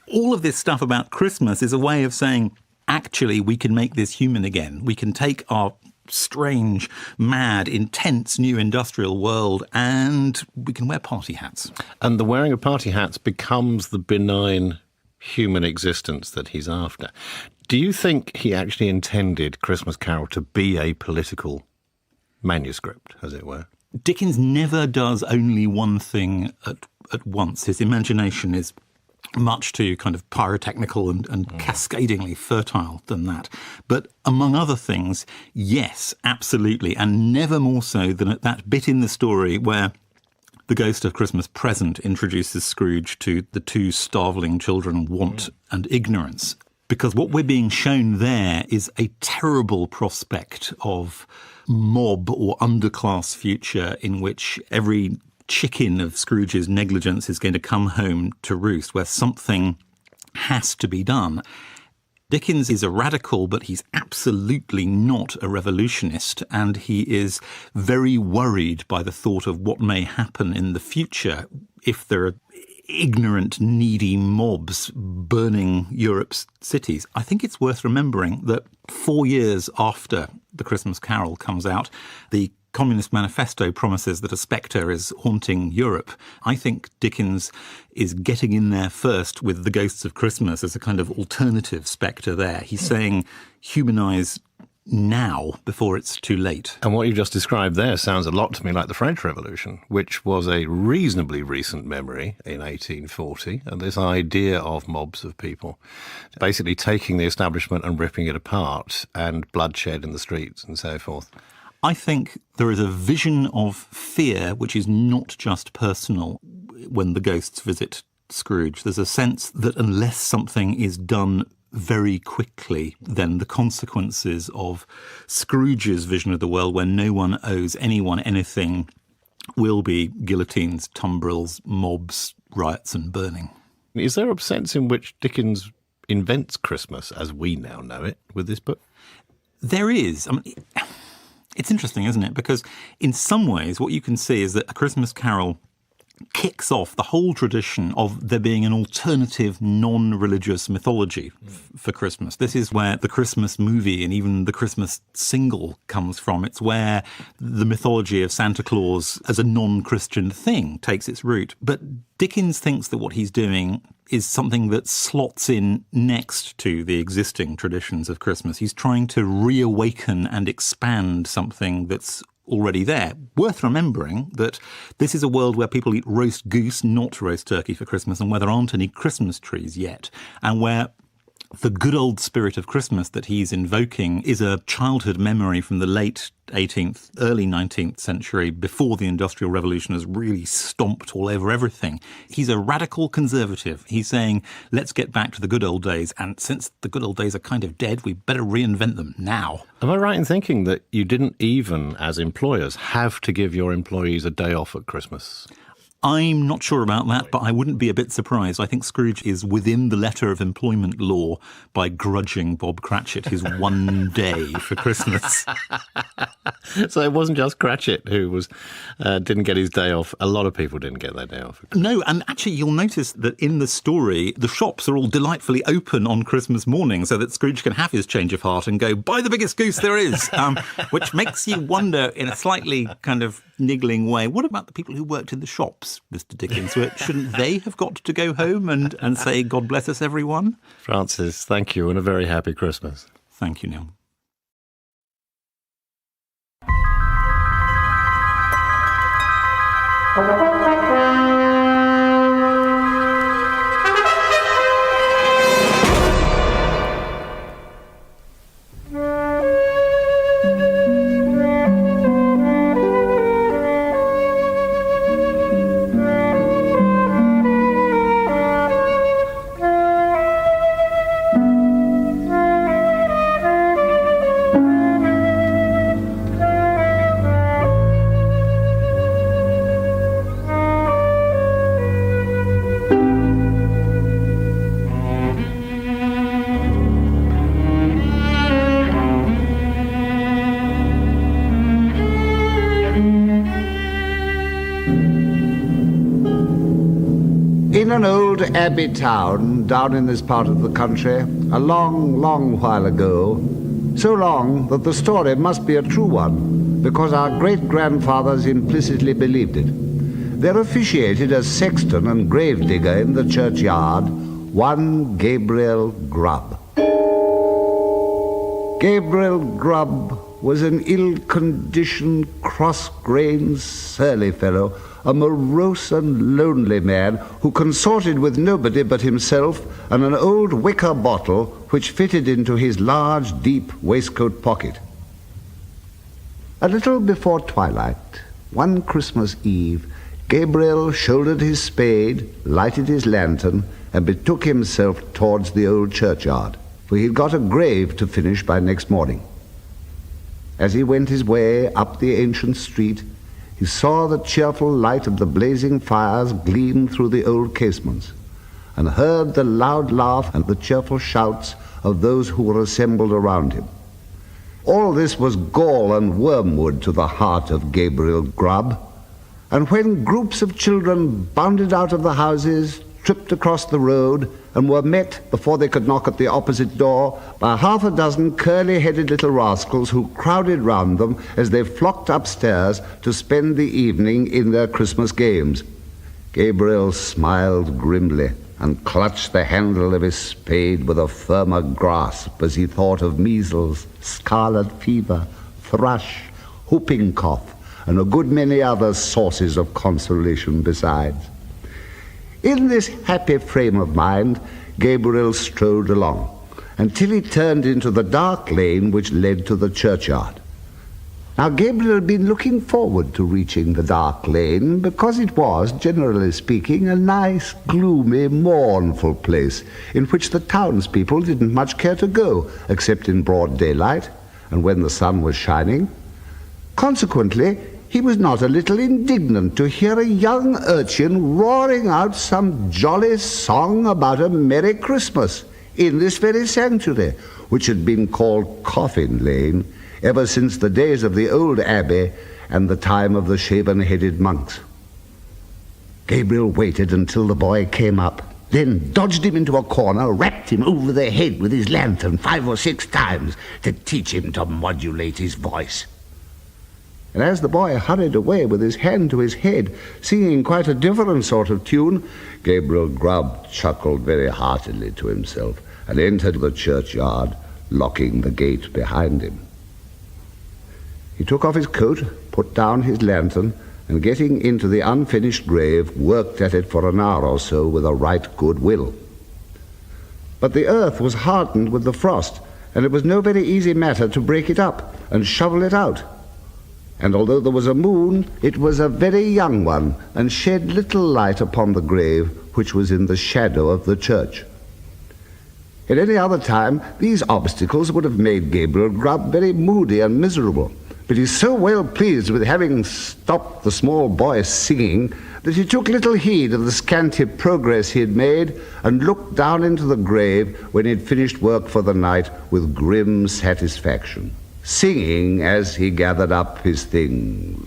All of this stuff about Christmas is a way of saying, actually, we can make this human again. We can take our strange, mad, intense new industrial world and we can wear party hats. And the wearing of party hats becomes the benign human existence that he's after. Do you think he actually intended Christmas Carol to be a political manuscript, as it were? Dickens never does only one thing at once. His imagination is much too kind of pyrotechnical and cascadingly fertile than that. But among other things, yes, absolutely, and never more so than at that bit in the story where the Ghost of Christmas Present introduces Scrooge to the two starveling children, want and ignorance. Because what we're being shown there is a terrible prospect of mob or underclass future in which every chicken of Scrooge's negligence is going to come home to roost, where something has to be done. Dickens is a radical, but he's absolutely not a revolutionist, and he is very worried by the thought of what may happen in the future if there are ignorant, needy mobs burning Europe's cities. I think it's worth remembering that 4 years after The Christmas Carol comes out, the Communist Manifesto promises that a spectre is haunting Europe. I think Dickens is getting in there first with The Ghosts of Christmas as a kind of alternative spectre there. He's saying humanise now before it's too late. And what you just described there sounds a lot to me like the French Revolution, which was a reasonably recent memory in 1840, and this idea of mobs of people basically taking the establishment and ripping it apart, and bloodshed in the streets and so forth. I think there is a vision of fear which is not just personal when the ghosts visit Scrooge. There's a sense that unless something is done very quickly, then the consequences of Scrooge's vision of the world, where no one owes anyone anything, will be guillotines, tumbrils, mobs, riots and burning. Is there a sense in which Dickens invents Christmas as we now know it with this book? There is. I mean, it's interesting, isn't it? Because in some ways, what you can see is that A Christmas Carol kicks off the whole tradition of there being an alternative, non-religious mythology for Christmas. This is where the Christmas movie and even the Christmas single comes from. It's where the mythology of Santa Claus as a non-Christian thing takes its root. But Dickens thinks that what he's doing is something that slots in next to the existing traditions of Christmas. He's trying to reawaken and expand something that's already there. Worth remembering that this is a world where people eat roast goose, not roast turkey for Christmas, and where there aren't any Christmas trees yet, and where the good old spirit of Christmas that he's invoking is a childhood memory from the late 18th, early 19th century, before the Industrial Revolution has really stomped all over everything. He's a radical conservative. He's saying, let's get back to the good old days, and since the good old days are kind of dead, we better reinvent them now. Am I right in thinking that you didn't even, as employers, have to give your employees a day off at Christmas? I'm not sure about that, but I wouldn't be a bit surprised. I think Scrooge is within the letter of employment law by grudging Bob Cratchit his one day for Christmas. So it wasn't just Cratchit who was didn't get his day off. A lot of people didn't get their day off. No, and actually you'll notice that in the story, the shops are all delightfully open on Christmas morning so that Scrooge can have his change of heart and go, buy the biggest goose there is, which makes you wonder in a slightly kind of niggling way, what about the people who worked in the shops, Mr. Dickens? Shouldn't they have got to go home and say, God bless us, everyone? Francis, thank you, and a very happy Christmas. Thank you, Neil. In an old abbey town down in this part of the country, a long, long while ago, so long that the story must be a true one, because our great-grandfathers implicitly believed it. There officiated as sexton and gravedigger in the churchyard one Gabriel Grubb. Gabriel Grubb was an ill-conditioned, cross-grained, surly fellow, a morose and lonely man who consorted with nobody but himself and an old wicker bottle which fitted into his large, deep waistcoat pocket. A little before twilight, one Christmas Eve, Gabriel shouldered his spade, lighted his lantern, and betook himself towards the old churchyard, for he'd got a grave to finish by next morning. As he went his way up the ancient street, he saw the cheerful light of the blazing fires gleam through the old casements, and heard the loud laugh and the cheerful shouts of those who were assembled around him. All this was gall and wormwood to the heart of Gabriel Grubb, and when groups of children bounded out of the houses, tripped across the road, and were met, before they could knock at the opposite door, by half a dozen curly-headed little rascals who crowded round them as they flocked upstairs to spend the evening in their Christmas games, Gabriel smiled grimly and clutched the handle of his spade with a firmer grasp as he thought of measles, scarlet fever, thrush, whooping cough, and a good many other sources of consolation besides. In this happy frame of mind, Gabriel strode along, until he turned into the dark lane which led to the churchyard. Now, Gabriel had been looking forward to reaching the dark lane, because it was, generally speaking, a nice, gloomy, mournful place, in which the townspeople didn't much care to go, except in broad daylight, and when the sun was shining. Consequently, he was not a little indignant to hear a young urchin roaring out some jolly song about a Merry Christmas in this very sanctuary, which had been called Coffin Lane ever since the days of the old abbey and the time of the shaven-headed monks. Gabriel waited until the boy came up, then dodged him into a corner, rapped him over the head with his lantern 5 or 6 times to teach him to modulate his voice. And as the boy hurried away with his hand to his head, singing quite a different sort of tune, Gabriel Grubb chuckled very heartily to himself and entered the churchyard, locking the gate behind him. He took off his coat, put down his lantern, and getting into the unfinished grave, worked at it for an hour or so with a right good will. But the earth was hardened with the frost, and it was no very easy matter to break it up and shovel it out. And although there was a moon, it was a very young one, and shed little light upon the grave, which was in the shadow of the church. At any other time, these obstacles would have made Gabriel Grubb very moody and miserable, but he so well pleased with having stopped the small boy singing that he took little heed of the scanty progress he had made and looked down into the grave when he had finished work for the night with grim satisfaction, singing as he gathered up his things.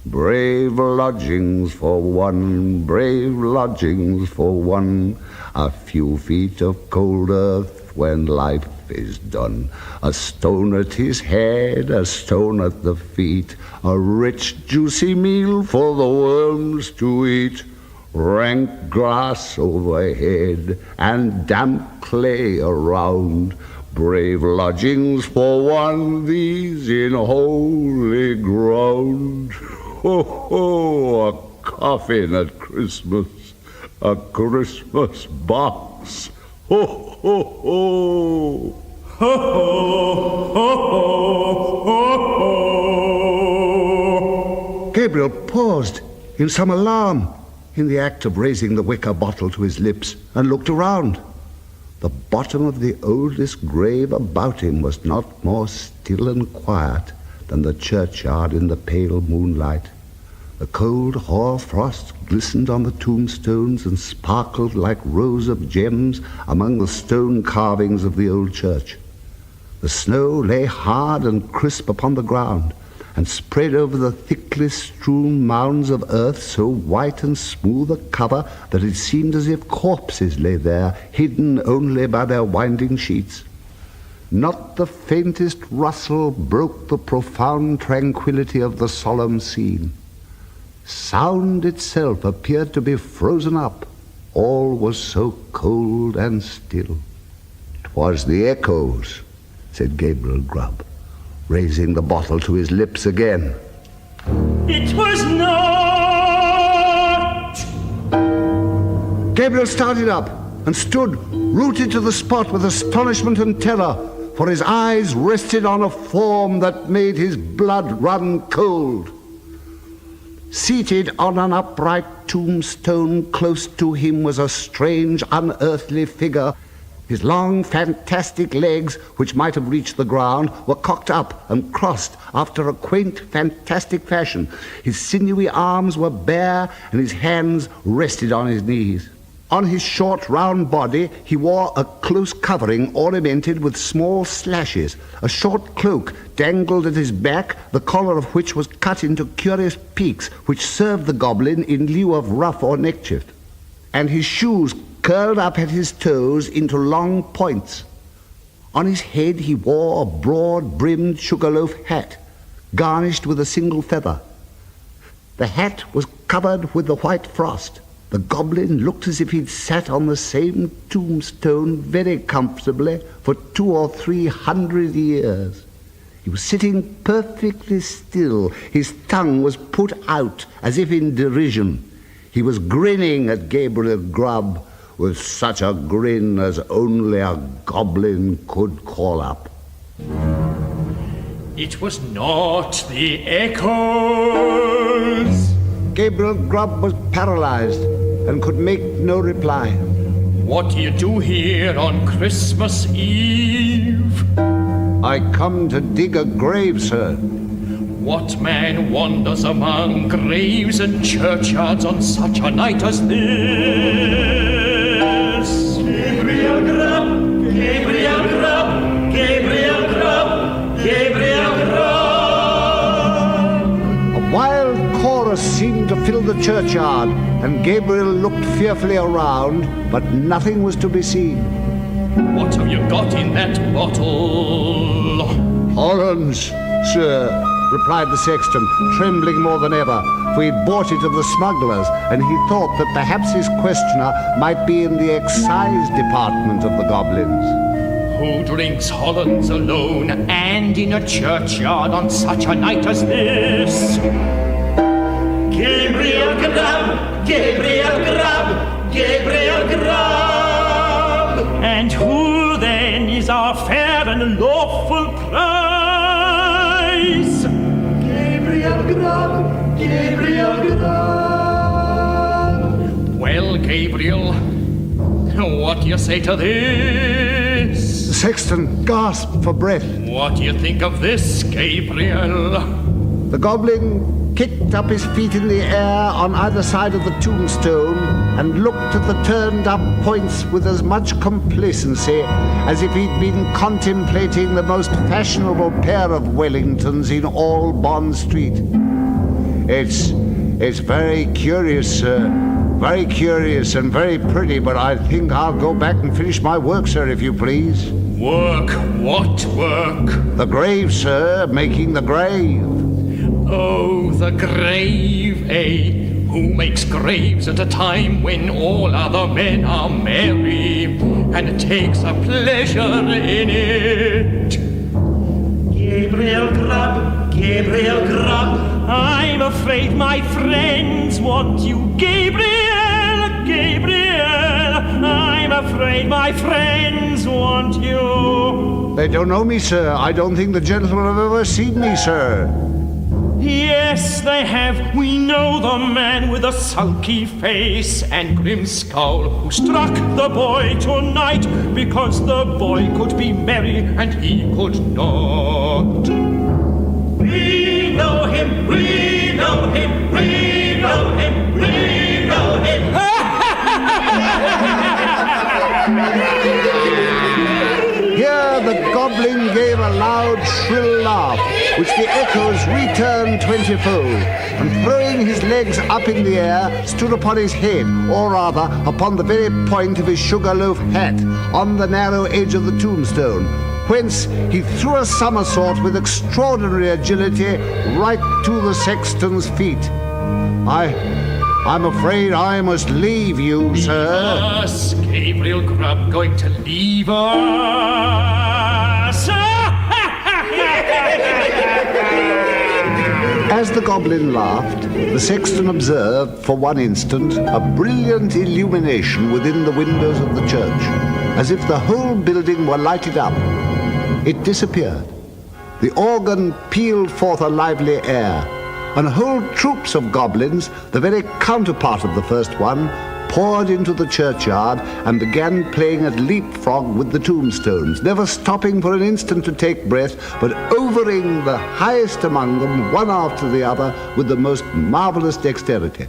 Brave lodgings for one, brave lodgings for one, a few feet of cold earth when life is done. A stone at his head, a stone at the feet, a rich juicy meal for the worms to eat. Rank grass overhead and damp clay around, brave lodgings for one, these in holy ground. Ho, ho, a coffin at Christmas, a Christmas box. Ho, ho, ho. Ho, ho, ho, ho, ho. Gabriel paused in some alarm in the act of raising the wicker bottle to his lips and looked around. The bottom of the oldest grave about him was not more still and quiet than the churchyard in the pale moonlight. The cold hoar frost glistened on the tombstones and sparkled like rows of gems among the stone carvings of the old church. The snow lay hard and crisp upon the ground and spread over the thickly strewn mounds of earth so white and smooth a cover that it seemed as if corpses lay there, hidden only by their winding sheets. Not the faintest rustle broke the profound tranquility of the solemn scene. Sound itself appeared to be frozen up. All was so cold and still. "'Twas the echoes," said Gabriel Grubb, raising the bottle to his lips again. "It was not!" Gabriel started up and stood rooted to the spot with astonishment and terror, for his eyes rested on a form that made his blood run cold. Seated on an upright tombstone close to him was a strange, unearthly figure, His long, fantastic legs, which might have reached the ground, were cocked up and crossed after a quaint, fantastic fashion. His sinewy arms were bare, and his hands rested on his knees. On his short, round body, he wore a close covering ornamented with small slashes. A short cloak dangled at his back, the collar of which was cut into curious peaks, which served the goblin in lieu of ruff or neckerchief. And his shoes curled up at his toes into long points. On his head he wore a broad-brimmed sugarloaf hat, garnished with a single feather. The hat was covered with the white frost. The goblin looked as if he'd sat on the same tombstone very comfortably for 200 or 300 years. He was sitting perfectly still. His tongue was put out as if in derision. He was grinning at Gabriel Grubb with such a grin as only a goblin could call up. It was not the echoes. Gabriel Grubb was paralyzed and could make no reply. What do you do here on Christmas Eve? I come to dig a grave, sir. What man wanders among graves and churchyards on such a night as this? Gabriel Grubb, Gabriel Grubb, Gabriel Grubb, Gabriel Grubb. A wild chorus seemed to fill the churchyard, and Gabriel looked fearfully around, but nothing was to be seen. What have you got in that bottle? Hollands, sir, replied the sexton, trembling more than ever, for he'd bought it of the smugglers, and he thought that perhaps his questioner might be in the excise department of the goblins. Who drinks Hollands alone and in a churchyard on such a night as this? Gabriel Grubb, Gabriel Grubb, Gabriel Grubb. And who then is our fair and lawful prize? Gabriel Grubb, Gabriel Grubb. Well, Gabriel, what do you say to this? The sexton gasped for breath. What do you think of this, Gabriel? The goblin kicked up his feet in the air on either side of the tombstone and looked at the turned-up points with as much complacency as if he'd been contemplating the most fashionable pair of Wellingtons in all Bond Street. It's very curious, sir. Very curious and very pretty, but I think I'll go back and finish my work, sir, if you please. Work? What work? The grave, sir, making the grave. Oh, the grave, eh? Who makes graves at a time when all other men are merry and takes a pleasure in it? Gabriel Grubb, Gabriel Grubb, I'm afraid my friends want you. Gabriel, Gabriel, I'm afraid my friends want you. They don't know me, sir. I don't think the gentlemen have ever seen me, sir. Yes, they have. We know the man with a sulky face and grim skull who struck the boy tonight because the boy could be merry and he could not. We know him, we know him, we know him, we know him. Here the goblin gave a loud, shrill laugh, which the echoes returned 20-fold, and throwing his legs up in the air, stood upon his head, or rather, upon the very point of his sugarloaf hat, on the narrow edge of the tombstone, whence he threw a somersault with extraordinary agility right to the sexton's feet. I'm afraid I must leave you, sir. Us, Gabriel Grubb, going to leave us. As the goblin laughed, the sexton observed for one instant a brilliant illumination within the windows of the church, as if the whole building were lighted up. It disappeared. The organ pealed forth a lively air, and whole troops of goblins, the very counterpart of the first one, poured into the churchyard and began playing at leapfrog with the tombstones, never stopping for an instant to take breath, but overing the highest among them, one after the other, with the most marvelous dexterity.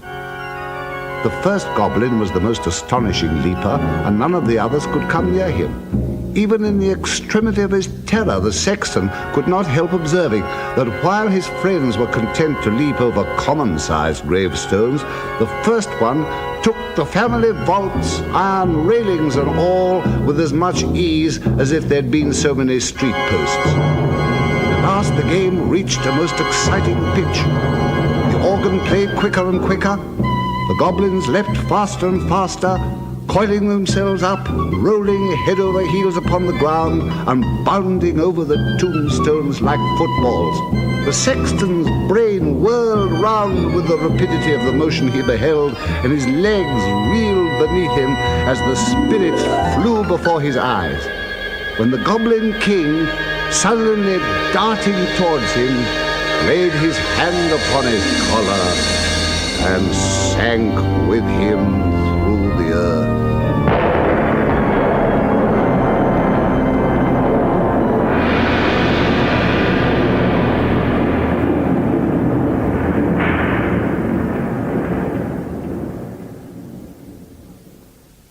The first goblin was the most astonishing leaper, and none of the others could come near him. Even in the extremity of his terror, the sexton could not help observing that while his friends were content to leap over common-sized gravestones, the first one took the family vaults, iron railings and all, with as much ease as if there'd been so many street posts. At last the game reached a most exciting pitch. The organ played quicker and quicker. The goblins leapt faster and faster, coiling themselves up, rolling head over heels upon the ground, and bounding over the tombstones like footballs. The sexton's brain whirled round with the rapidity of the motion he beheld, and his legs reeled beneath him as the spirits flew before his eyes. When the Goblin King, suddenly darting towards him, laid his hand upon his collar and sank with him through the earth.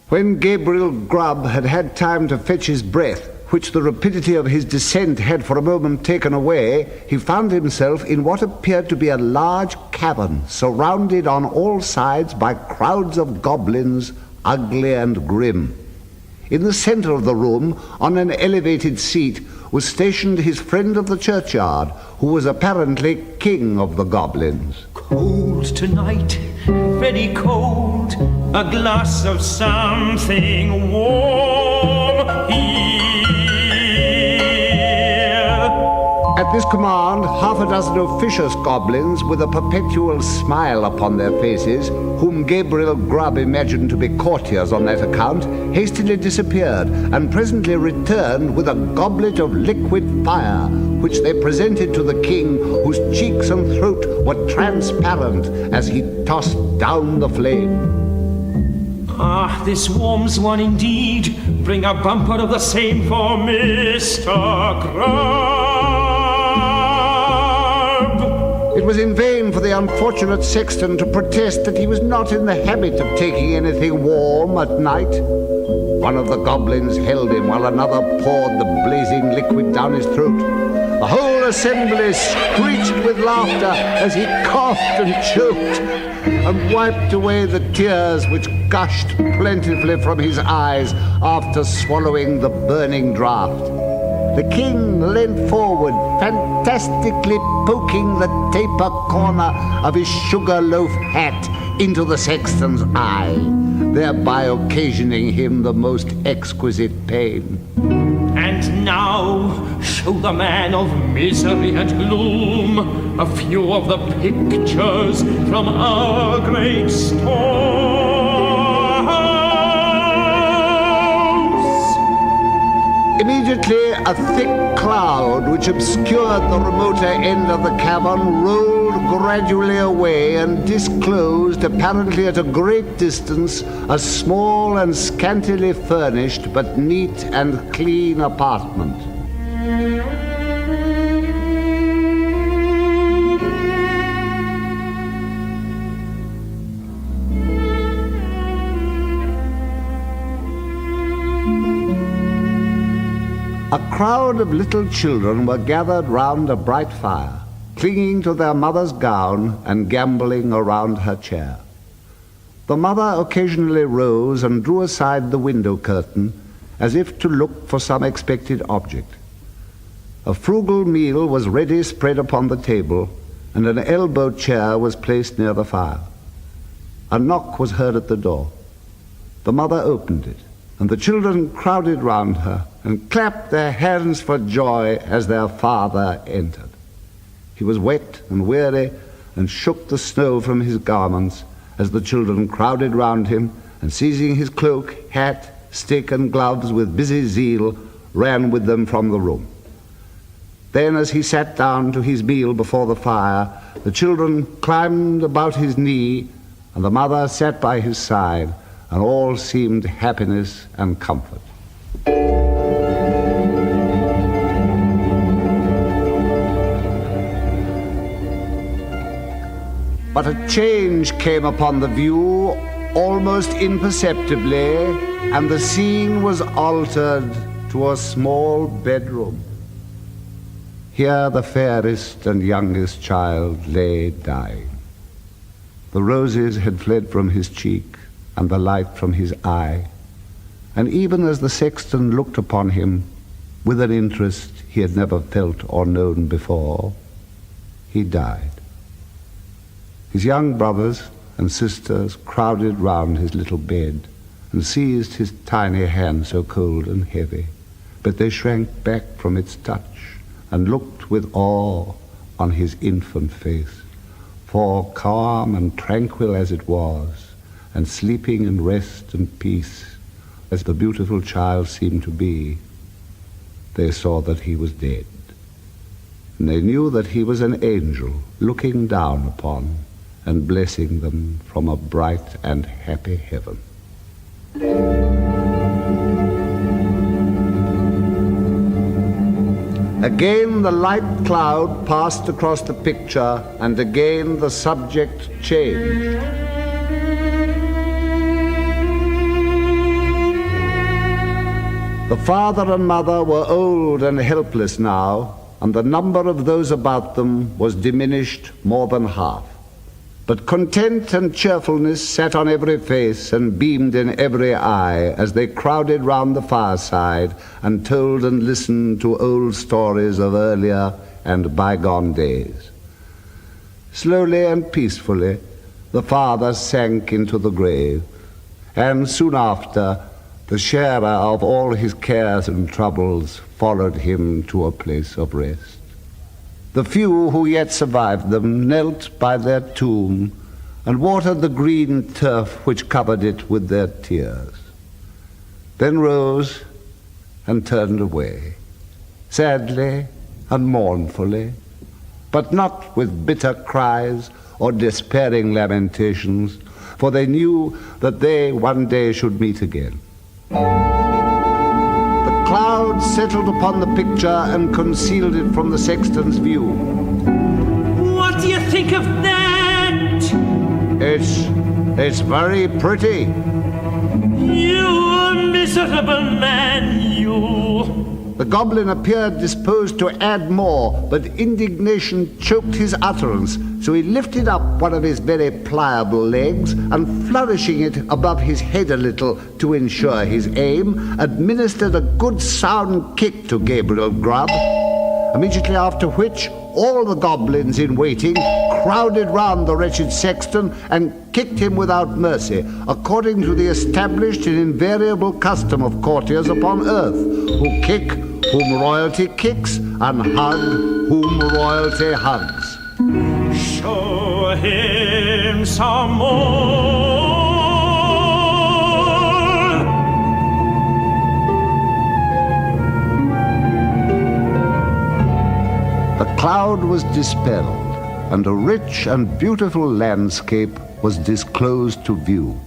When Gabriel Grubb had had time to fetch his breath, which the rapidity of his descent had for a moment taken away, he found himself in what appeared to be a large cavern, surrounded on all sides by crowds of goblins, ugly and grim. In the center of the room, on an elevated seat, was stationed his friend of the churchyard, who was apparently king of the goblins. Cold tonight, very cold, a glass of something warm here. At this command, half a dozen officious goblins, with a perpetual smile upon their faces, whom Gabriel Grubb imagined to be courtiers on that account, hastily disappeared, and presently returned with a goblet of liquid fire, which they presented to the king, whose cheeks and throat were transparent as he tossed down the flame. Ah, this warms one indeed. Bring a bumper of the same for Mr. Grubb. It was in vain for the unfortunate sexton to protest that he was not in the habit of taking anything warm at night. One of the goblins held him while another poured the blazing liquid down his throat. The whole assembly screeched with laughter as he coughed and choked and wiped away the tears which gushed plentifully from his eyes after swallowing the burning draught. The king leant forward, fantastically poking the taper corner of his sugar loaf hat into the sexton's eye, thereby occasioning him the most exquisite pain. And now, show the man of misery and gloom a few of the pictures from our great storehouse. Immediately, a thick cloud which obscured the remoter end of the cavern rolled gradually away and disclosed, apparently at a great distance, a small and scantily furnished but neat and clean apartment. A crowd of little children were gathered round a bright fire, clinging to their mother's gown and gambolling around her chair. The mother occasionally rose and drew aside the window curtain as if to look for some expected object. A frugal meal was ready spread upon the table, and an elbow chair was placed near the fire. A knock was heard at the door. The mother opened it, and the children crowded round her and clapped their hands for joy as their father entered. He was wet and weary and shook the snow from his garments as the children crowded round him, and seizing his cloak, hat, stick, and gloves with busy zeal, ran with them from the room. Then, as he sat down to his meal before the fire, the children climbed about his knee, and the mother sat by his side, and all seemed happiness and comfort. But a change came upon the view, almost imperceptibly, and the scene was altered to a small bedroom. Here the fairest and youngest child lay dying. The roses had fled from his cheek, and the light from his eye, and even as the sexton looked upon him with an interest he had never felt or known before, he died. His young brothers and sisters crowded round his little bed and seized his tiny hand so cold and heavy, but they shrank back from its touch and looked with awe on his infant face, for calm and tranquil as it was, and sleeping in rest and peace, as the beautiful child seemed to be, they saw that he was dead. And they knew that he was an angel looking down upon and blessing them from a bright and happy heaven. Again the light cloud passed across the picture, and again the subject changed. The father and mother were old and helpless now, and the number of those about them was diminished more than half. But content and cheerfulness sat on every face and beamed in every eye as they crowded round the fireside and told and listened to old stories of earlier and bygone days. Slowly and peacefully, the father sank into the grave, and soon after, the sharer of all his cares and troubles followed him to a place of rest. The few who yet survived them knelt by their tomb and watered the green turf which covered it with their tears, then rose and turned away, sadly and mournfully, but not with bitter cries or despairing lamentations, for they knew that they one day should meet again. The cloud settled upon the picture and concealed it from the sexton's view. What do you think of that? It's very pretty. You miserable man, you. The goblin appeared disposed to add more, but indignation choked his utterance, so he lifted up one of his very pliable legs and, flourishing it above his head a little to ensure his aim, administered a good sound kick to Gabriel Grubb, immediately after which all the goblins in waiting crowded round the wretched sexton and kicked him without mercy, according to the established and invariable custom of courtiers upon earth, who kick whom royalty kicks and hug whom royalty hugs. Show him some more. The cloud was dispelled, and a rich and beautiful landscape was disclosed to view.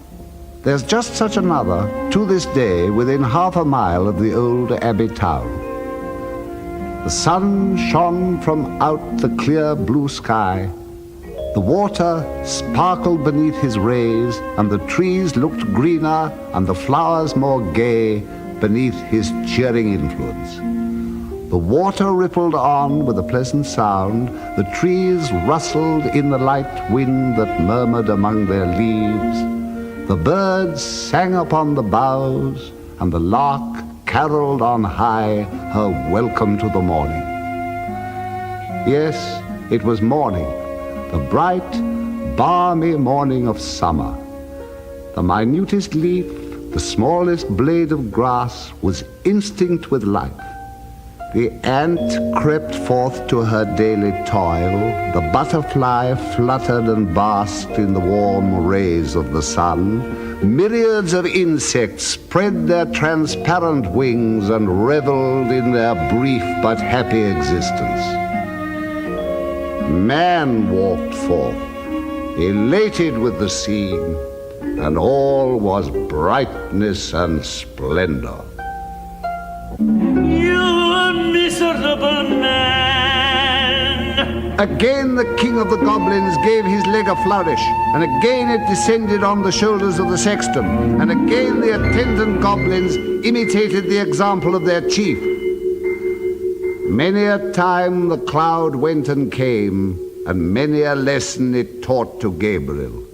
There's just such another, to this day, within half a mile of the old abbey town. The sun shone from out the clear blue sky. The water sparkled beneath his rays, and the trees looked greener and the flowers more gay beneath his cheering influence. The water rippled on with a pleasant sound, the trees rustled in the light wind that murmured among their leaves, the birds sang upon the boughs, and the lark caroled on high her welcome to the morning. Yes, it was morning, the bright, balmy morning of summer. The minutest leaf, the smallest blade of grass was instinct with life. The ant crept forth to her daily toil, the butterfly fluttered and basked in the warm rays of the sun, myriads of insects spread their transparent wings and reveled in their brief but happy existence. Man walked forth, elated with the scene, and all was brightness and splendor. You miserable man! Again the king of the goblins gave his leg a flourish, and again it descended on the shoulders of the sexton, and again the attendant goblins imitated the example of their chief. Many a time the cloud went and came, and many a lesson it taught to Gabriel,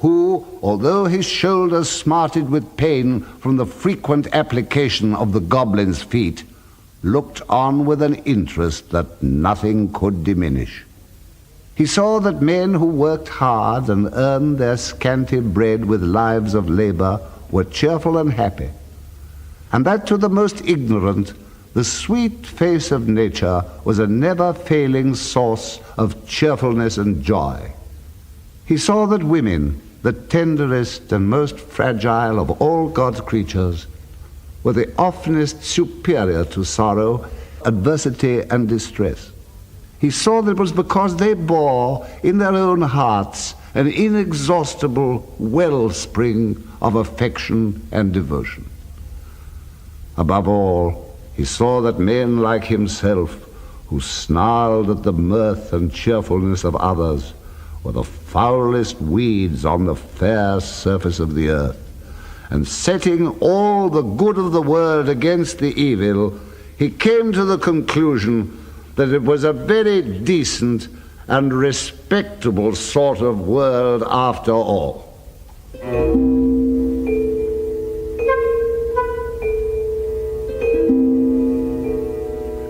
who, although his shoulders smarted with pain from the frequent application of the goblin's feet, looked on with an interest that nothing could diminish. He saw that men who worked hard and earned their scanty bread with lives of labor were cheerful and happy, and that to the most ignorant, the sweet face of nature was a never-failing source of cheerfulness and joy. He saw that women, the tenderest and most fragile of all God's creatures, were the oftenest superior to sorrow, adversity, and distress. He saw that it was because they bore in their own hearts an inexhaustible wellspring of affection and devotion. Above all, he saw that men like himself, who snarled at the mirth and cheerfulness of others, were the foulest weeds on the fair surface of the earth, and setting all the good of the world against the evil, he came to the conclusion that it was a very decent and respectable sort of world after all.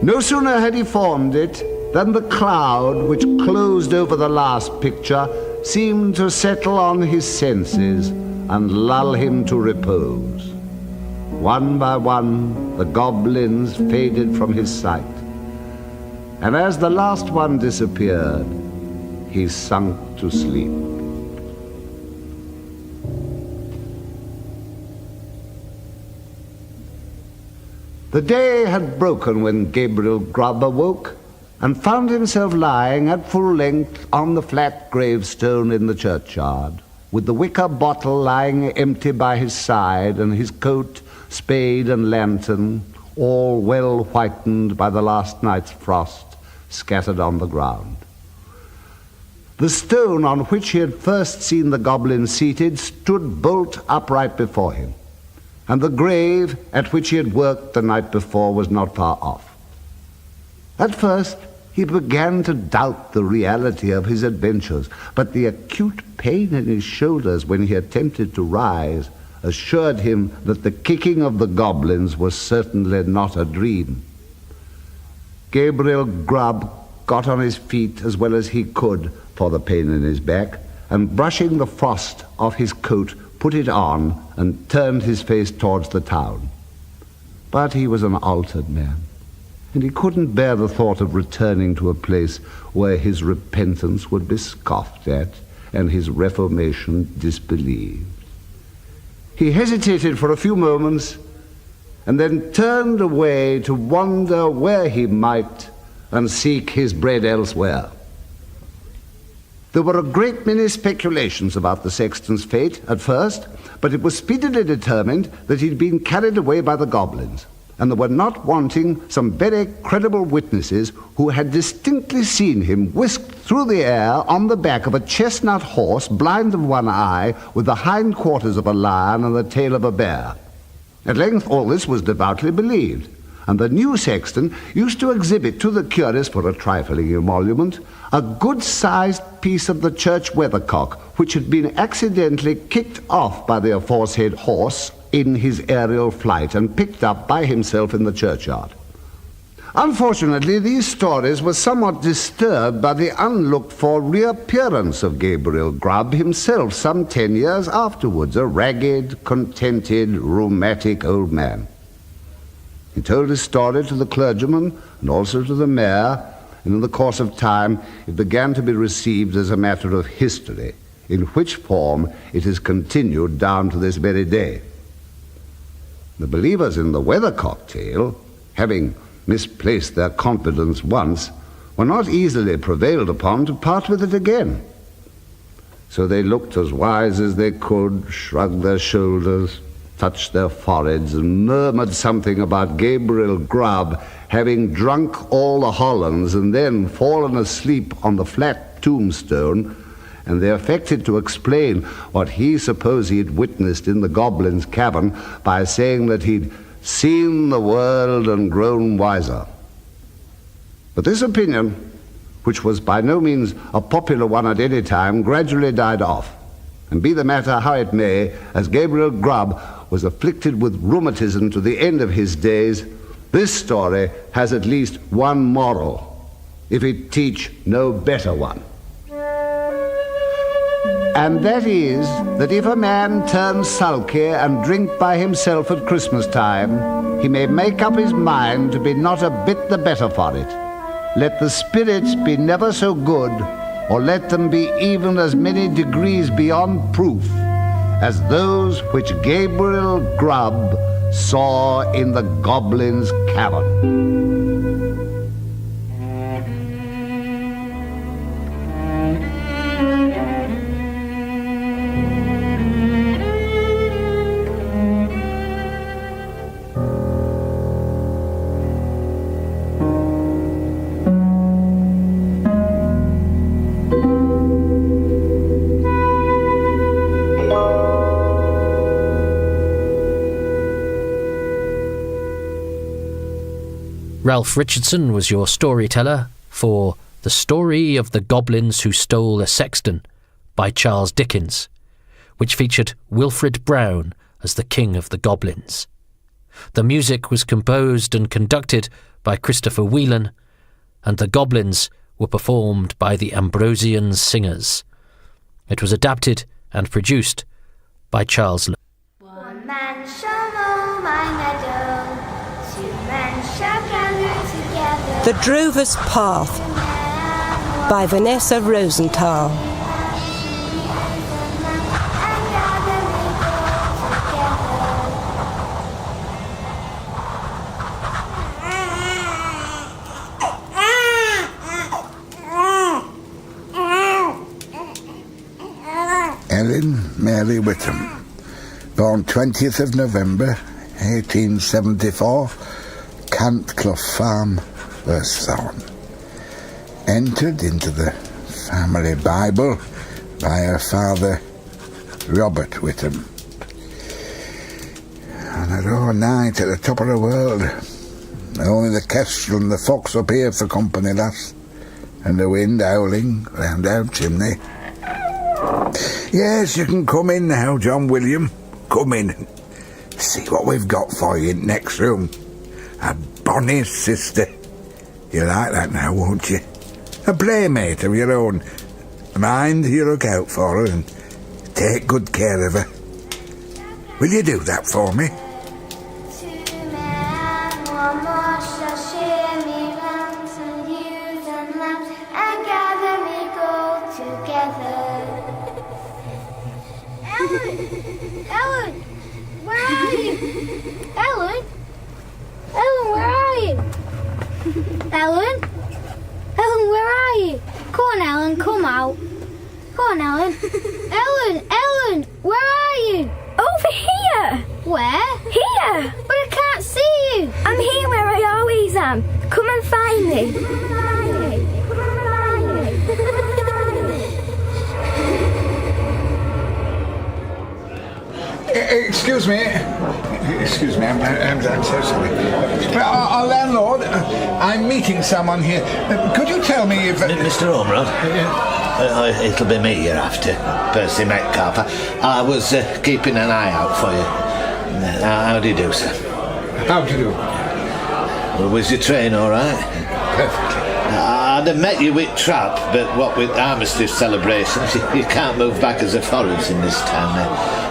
No sooner had he formed it than the cloud which closed over the last picture seemed to settle on his senses and lull him to repose. One by one, the goblins faded from his sight, and as the last one disappeared, he sunk to sleep. The day had broken when Gabriel Grubb awoke and found himself lying at full length on the flat gravestone in the churchyard, with the wicker bottle lying empty by his side, and his coat, spade, and lantern, all well whitened by the last night's frost, scattered on the ground. The stone on which he had first seen the goblin seated stood bolt upright before him, and the grave at which he had worked the night before was not far off. At first, he began to doubt the reality of his adventures, but the acute pain in his shoulders when he attempted to rise assured him that the kicking of the goblins was certainly not a dream. Gabriel Grubb got on his feet as well as he could for the pain in his back, and brushing the frost off his coat, put it on and turned his face towards the town. But he was an altered man, and he couldn't bear the thought of returning to a place where his repentance would be scoffed at and his reformation disbelieved. He hesitated for a few moments and then turned away to wonder where he might and seek his bread elsewhere. There were a great many speculations about the sexton's fate at first, but it was speedily determined that he'd been carried away by the goblins, and there were not wanting some very credible witnesses who had distinctly seen him whisked through the air on the back of a chestnut horse, blind of one eye, with the hind quarters of a lion and the tail of a bear. At length all this was devoutly believed, and the new sexton used to exhibit to the curious for a trifling emolument a good-sized piece of the church weathercock, which had been accidentally kicked off by the aforesaid horse in his aerial flight and picked up by himself in the churchyard. Unfortunately, these stories were somewhat disturbed by the unlooked-for reappearance of Gabriel Grubb himself some 10 years afterwards, a ragged, contented, rheumatic old man. He told his story to the clergyman and also to the mayor, and in the course of time it began to be received as a matter of history, in which form it has continued down to this very day. The believers in the weathercock tale, having misplaced their confidence once, were not easily prevailed upon to part with it again. So they looked as wise as they could, shrugged their shoulders, touched their foreheads, and murmured something about Gabriel Grubb having drunk all the Hollands and then fallen asleep on the flat tombstone, and they affected to explain what he supposed he had witnessed in the Goblin's cabin by saying that he'd seen the world and grown wiser. But this opinion, which was by no means a popular one at any time, gradually died off. And be the matter how it may, as Gabriel Grubb was afflicted with rheumatism to the end of his days, this story has at least one moral, if it teach no better one. And that is that if a man turns sulky and drink by himself at Christmas time, he may make up his mind to be not a bit the better for it. Let the spirits be never so good, or let them be even as many degrees beyond proof as those which Gabriel Grubb saw in the Goblin's cabin. Ralph Richardson was your storyteller for The Story of the Goblins Who Stole a Sexton by Charles Dickens, which featured Wilfrid Brown as the King of the Goblins. The music was composed and conducted by Christopher Whelan, and the Goblins were performed by the Ambrosian Singers. It was adapted and produced by Charles Lewis. One man shall mow my meadow, two men shall gather together. The Drover's Path by Vanessa Rosenthal. Ellen Mary Whittam, born 20th of November 1874, Cantclough Farm, Earththorne. Entered into the family Bible by her father, Robert Whittam. On a raw night at the top of the world, only the kestrel and the fox up here for company, lass, and the wind howling round our chimney. Yes, you can come in now, John William. Come in and see what we've got for you in the next room. A bonny sister. You like that now, won't you? A playmate of your own. Mind you look out for her and take good care of her. Will you do that for me? Ellen, where are you? Ellen? Ellen, where are you? Ellen? Ellen, where are you? Come on, Ellen, come out. Come on, Ellen. Ellen, where are you? Over here. Where? Here. But I can't see you. I'm here where I always am. Come and find me. Excuse me, I'm so sorry. Our landlord, I'm meeting someone here. Could you tell me if... Mr. Ormerod? It'll be me you're after, Percy Metcalf. I was keeping an eye out for you. How do you do, sir? How do you do? Well, was your train all right? Perfectly. I'd have met you with Trap, but what with armistice celebrations, you can't move back as a forest in this town.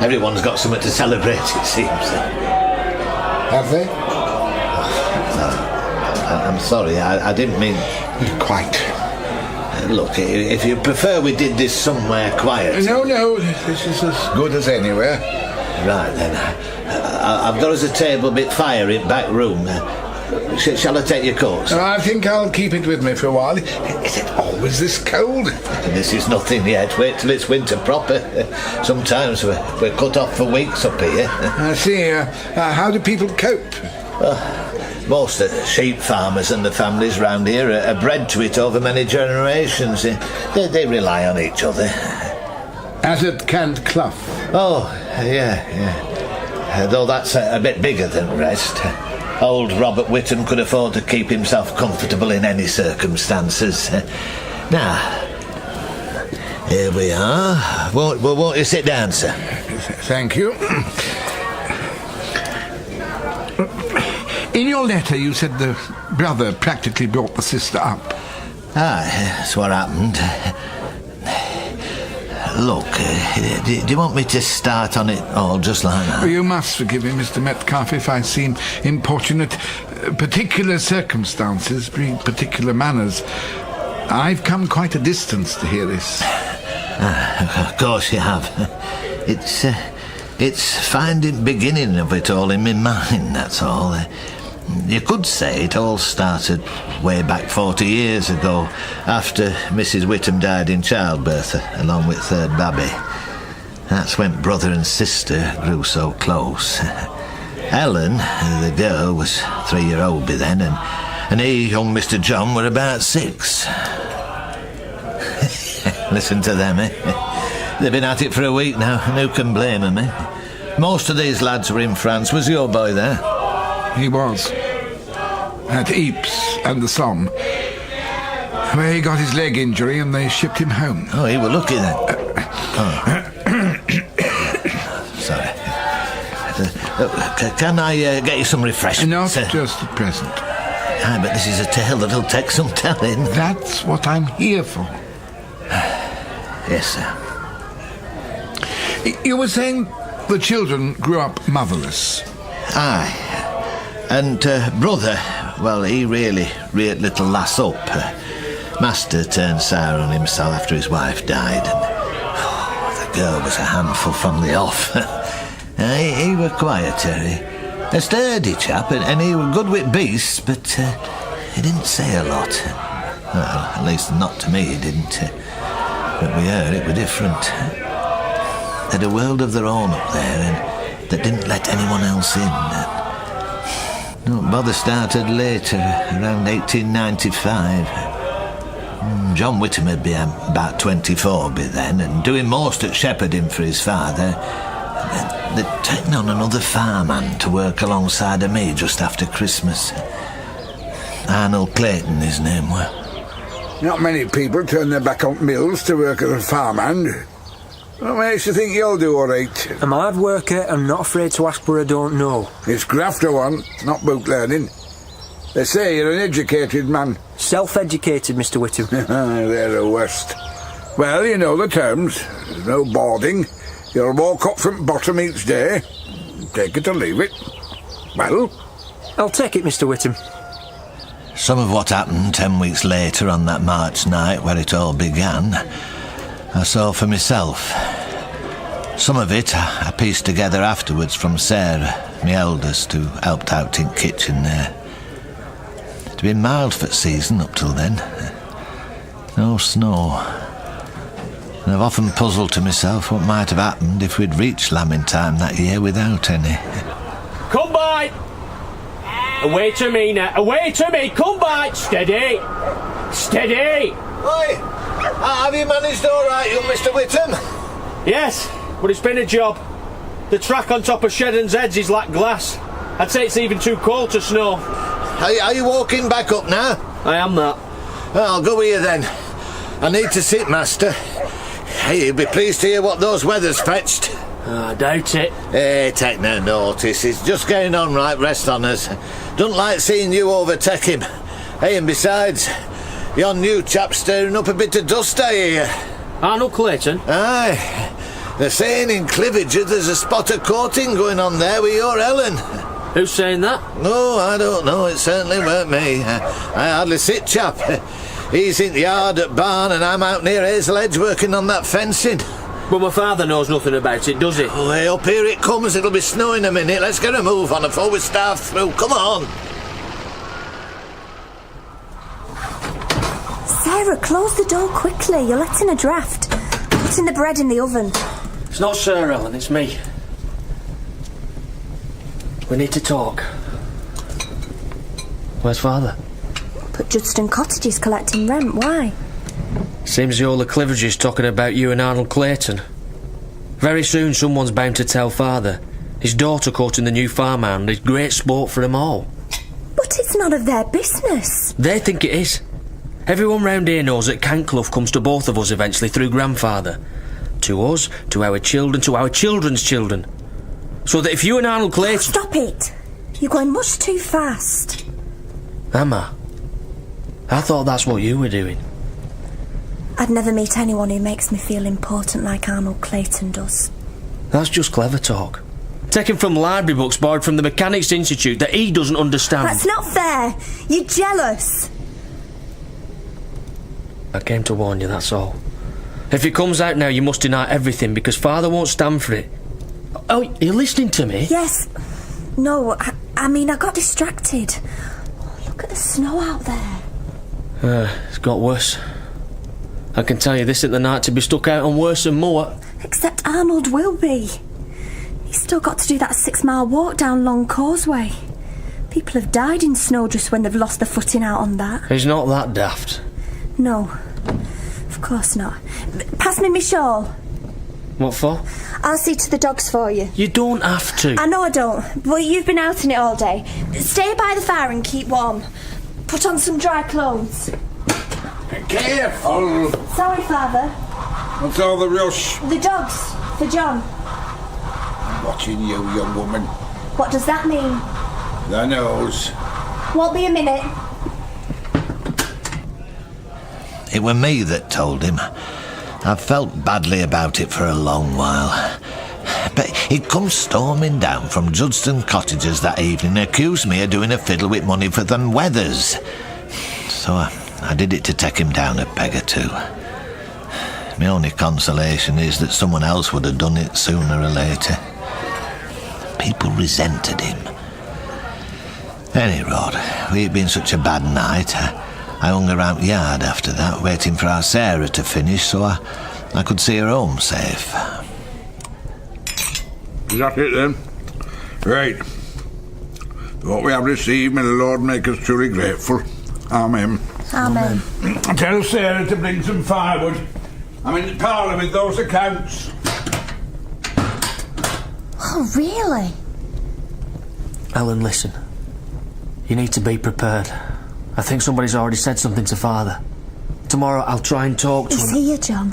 Everyone's got something to celebrate, it seems. Have they? I'm sorry, I didn't mean... Quite. Look, if you prefer we did this somewhere quiet... No, this is as good as anywhere. Right, then. I've got us a table bit fire in back room. Shall I take your coat, sir? I think I'll keep it with me for a while. Is it always this cold? This is nothing yet. Wait till it's winter proper. Sometimes we're cut off for weeks up here. I see. How do people cope? Most of the sheep farmers and the families round here are bred to it over many generations. They rely on each other. As at Cant Clough? Oh, yeah. Though that's a bit bigger than the rest. Old Robert Whittam could afford to keep himself comfortable in any circumstances. Now, here we are. Won't you sit down, sir? Thank you. In your letter, you said the brother practically brought the sister up. That's what happened. Look, do you want me to start on it all just like that? You must forgive me, Mr. Metcalfe, if I seem importunate. Particular circumstances bring particular manners. I've come quite a distance to hear this. Of course you have. It's finding beginning of it all in my mind, that's all. You could say it all started way back 40 years ago, after Mrs. Whittam died in childbirth, along with third babby. That's when brother and sister grew so close. Ellen, the girl, was 3-year-old by then, and he, young Mr. John, were about 6. Listen to them, eh? They've been at it for a week now, and who can blame them, eh? Most of these lads were in France. Was your boy there? He was. At Ypres and the Somme, where he got his leg injury and they shipped him home. Oh, he were lucky then. Sorry. Can I get you some refreshments? Not just at present. Aye, but this is a tale that'll take some telling. That's what I'm here for. Yes, sir. You were saying the children grew up motherless. Aye. And brother, well, he really reared little lass up. Master turned sour on himself after his wife died, and the girl was a handful from the off. He were quieter, a sturdy chap, and he were good with beasts, but he didn't say a lot. Well, at least not to me, he didn't. But we heard it were different. They had a world of their own up there, and that didn't let anyone else in. No bother started later, around 1895. John Whittam had been about 24 by then, and doing most at shepherding for his father. They'd taken on another farmhand to work alongside of me just after Christmas. Arnold Clayton, his name were. Not many people turn their back on mills to work as a farmhand. What makes you think you'll do all right? I'm a hard worker and not afraid to ask where I don't know. It's graft I want, not book learning. They say you're an educated man. Self-educated, Mr. Whittam. They're the worst. Well, you know the terms. There's no boarding. You'll walk up from bottom each day. Take it or leave it. Well? I'll take it, Mr. Whittam. Some of what happened 10 weeks later on that March night where it all began, I saw for myself. Some of it I pieced together afterwards from Sarah, my eldest, who helped out in kitchen there. It'd been mild for the season up till then. No snow. And I've often puzzled to myself what might have happened if we'd reached lambing time that year without any. Come by! Away to me now, away to me, come by! Steady! Steady! Oi! Have you managed all right, you Mr. Whittam? Yes, but it's been a job. The track on top of Shedden's heads is like glass. I'd say it's even too cold to snow. Are you walking back up now? I am that. Well, I'll go with you then. I need to sit, Master. Hey, you'll be pleased to hear what those weather's fetched. I doubt it. Hey, take no notice. It's just getting on right, rest on us. Don't like seeing you overtake him. Hey, and besides, yon new chap's stirring up a bit of dust, I hear. Arnold Clayton? Aye. They're saying in Clividge there's a spot of courting going on there with your Ellen. Who's saying that? No, I don't know. It certainly weren't me. I hardly sit, chap. He's in the yard at barn and I'm out near Hazel Edge working on that fencing. But my father knows nothing about it, does he? Oh, hey, up here it comes. It'll be snowing a minute. Let's get a move on before we starve through. Come on. Sarah, close the door quickly. You're letting a draft. Putting the bread in the oven. It's not Sir Ellen, it's me. We need to talk. Where's Father? But Judston Cottage is collecting rent. Why? Seems the old Cliveridge is talking about you and Arnold Clayton. Very soon someone's bound to tell Father. His daughter caught in the new farmhound is great sport for them all. But it's none of their business. They think it is. Everyone round here knows that Canclough comes to both of us eventually through Grandfather. To us, to our children, to our children's children. So that if you and Arnold Clayton... Stop it! You're going much too fast. Am I? I thought that's what you were doing. I'd never meet anyone who makes me feel important like Arnold Clayton does. That's just clever talk. Taken from library books borrowed from the Mechanics' Institute that he doesn't understand. That's not fair. You're jealous. I came to warn you, that's all. If it comes out now, you must deny everything because Father won't stand for it. Oh, you're listening to me? Yes. No, I mean, I got distracted. Oh, look at the snow out there. It's got worse. I can tell you this at the night to be stuck out on worse and more. Except Arnold will be. He's still got to do that 6-mile walk down Long Causeway. People have died in snow just when they've lost their footing out on that. He's not that daft. No, of course not. Pass me my shawl. What for? I'll see to the dogs for you. You don't have to. I know I don't, but you've been out in it all day. Stay by the fire and keep warm. Put on some dry clothes. Careful! Sorry, Father. What's all the rush? The dogs, for John. I'm watching you, young woman. What does that mean? The nose. Won't be a minute. It were me that told him. I've felt badly about it for a long while. But he'd come storming down from Judston Cottages that evening and accused me of doing a fiddle with money for them Weathers. So I did it to take him down a peg or two. My only consolation is that someone else would have done it sooner or later. People resented him. Any road, we'd been such a bad night. I hung around the yard after that, waiting for our Sarah to finish so I could see her home safe. Is that it then? Right. What we have received, may the Lord make us truly grateful. Amen. Amen. Tell Sarah to bring some firewood. I'm in the parlour with those accounts. Oh, really? Ellen, listen. You need to be prepared. I think somebody's already said something to Father. Tomorrow I'll try and talk to him. He's here, John.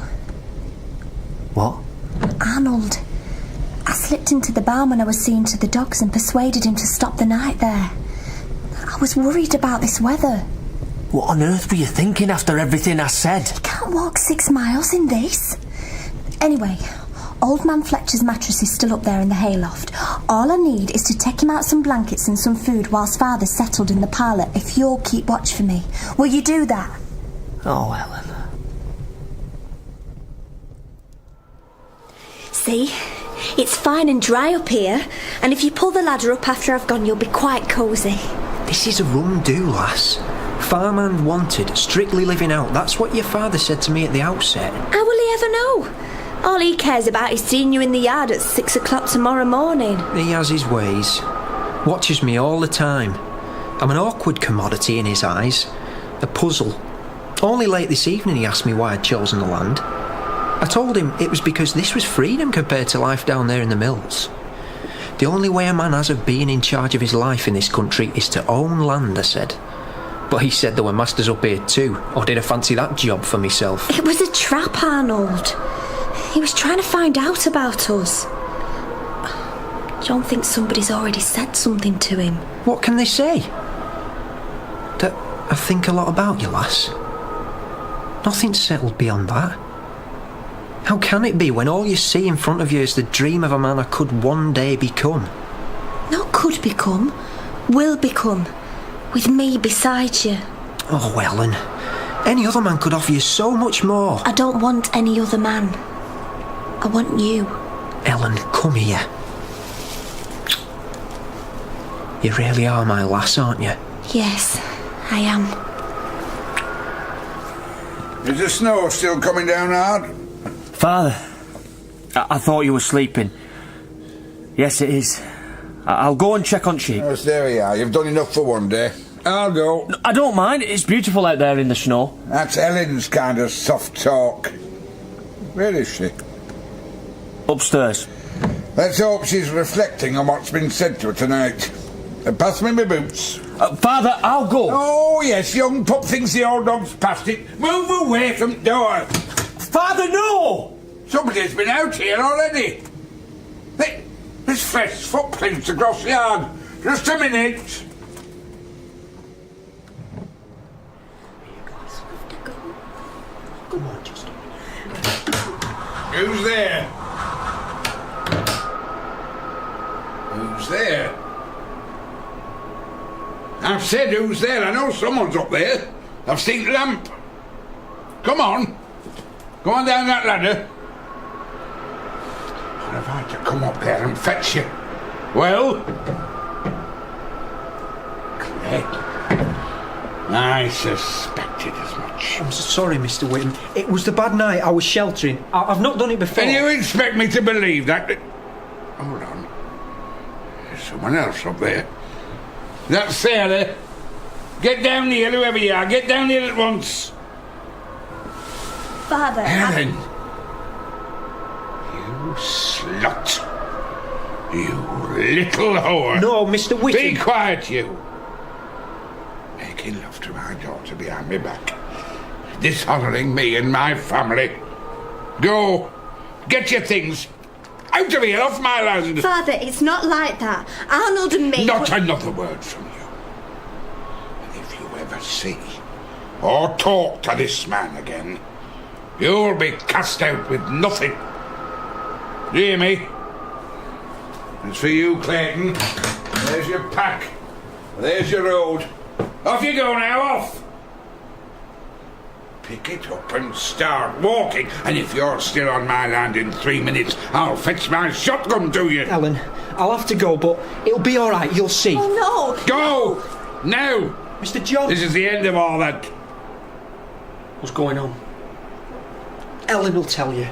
What? Arnold. I slipped into the barn when I was seeing to the dogs and persuaded him to stop the night there. I was worried about this weather. What on earth were you thinking after everything I said? You can't walk 6 miles in this. Anyway, Old Man Fletcher's mattress is still up there in the hayloft. All I need is to take him out some blankets and some food whilst Father's settled in the parlour if you'll keep watch for me. Will you do that? Oh, Ellen. See? It's fine and dry up here, and if you pull the ladder up after I've gone, you'll be quite cosy. This is a rum-do, lass. Farmhand wanted, strictly living out. That's what your father said to me at the outset. How will he ever know? All he cares about is seeing you in the yard at 6 o'clock tomorrow morning. He has his ways. Watches me all the time. I'm an awkward commodity in his eyes. A puzzle. Only late this evening he asked me why I'd chosen the land. I told him it was because this was freedom compared to life down there in the mills. The only way a man has of being in charge of his life in this country is to own land, I said. But he said there were masters up here too, or did I fancy that job for myself? It was a trap, Arnold. He was trying to find out about us. John thinks somebody's already said something to him. What can they say? That I think a lot about you, lass. Nothing's settled beyond that. How can it be when all you see in front of you is the dream of a man I could one day become? Not could become, will become, with me beside you. Oh, Ellen, any other man could offer you so much more. I don't want any other man. I want you. Ellen, come here. You really are my lass, aren't you? Yes, I am. Is the snow still coming down hard? Father, I thought you were sleeping. Yes, it is. I'll go and check on Sheep. Yes, there we are. You've done enough for one day. I'll go. I don't mind. It's beautiful out there in the snow. That's Ellen's kind of soft talk. Where is she? Upstairs. Let's hope she's reflecting on what's been said to her tonight. Pass me my boots. Father, I'll go. Oh, yes, young pup thinks the old dog's past it. Move away from the door. Father, no! Somebody's been out here already. There's fresh footprints across the yard. Just a minute. Come on, just a minute. Who's there? Who's there? I've said who's there. I know someone's up there. I've seen the lamp. Come on. Go on down that ladder. Or have I to come up there and fetch you? Well? Correct. I suspected as much. I'm so sorry, Mr. Whittam. It was the bad night. I was sheltering. I've not done it before. And you expect me to believe that? Hold on. There's someone else up there. That's Sarah. Get down here, whoever you are. Get down here at once. Father, Helen. You slut. You little whore. No, Mr. Whittam. Be quiet, you. Making love to my daughter behind my back. Dishonouring me and my family. Go. Get your things. Out of here, off my land. Father, it's not like that. Arnold and me... Not another word from you. And if you ever see or talk to this man again, you'll be cast out with nothing. Do you hear me? As for you, Clayton, there's your pack. There's your road. Off you go now, off! Pick it up and start walking. And if you're still on my land in 3 minutes, I'll fetch my shotgun to you. Ellen, I'll have to go, but it'll be all right. You'll see. Oh, no. Go! Now! Mr. John. This is the end of all that. What's going on? Ellen will tell you.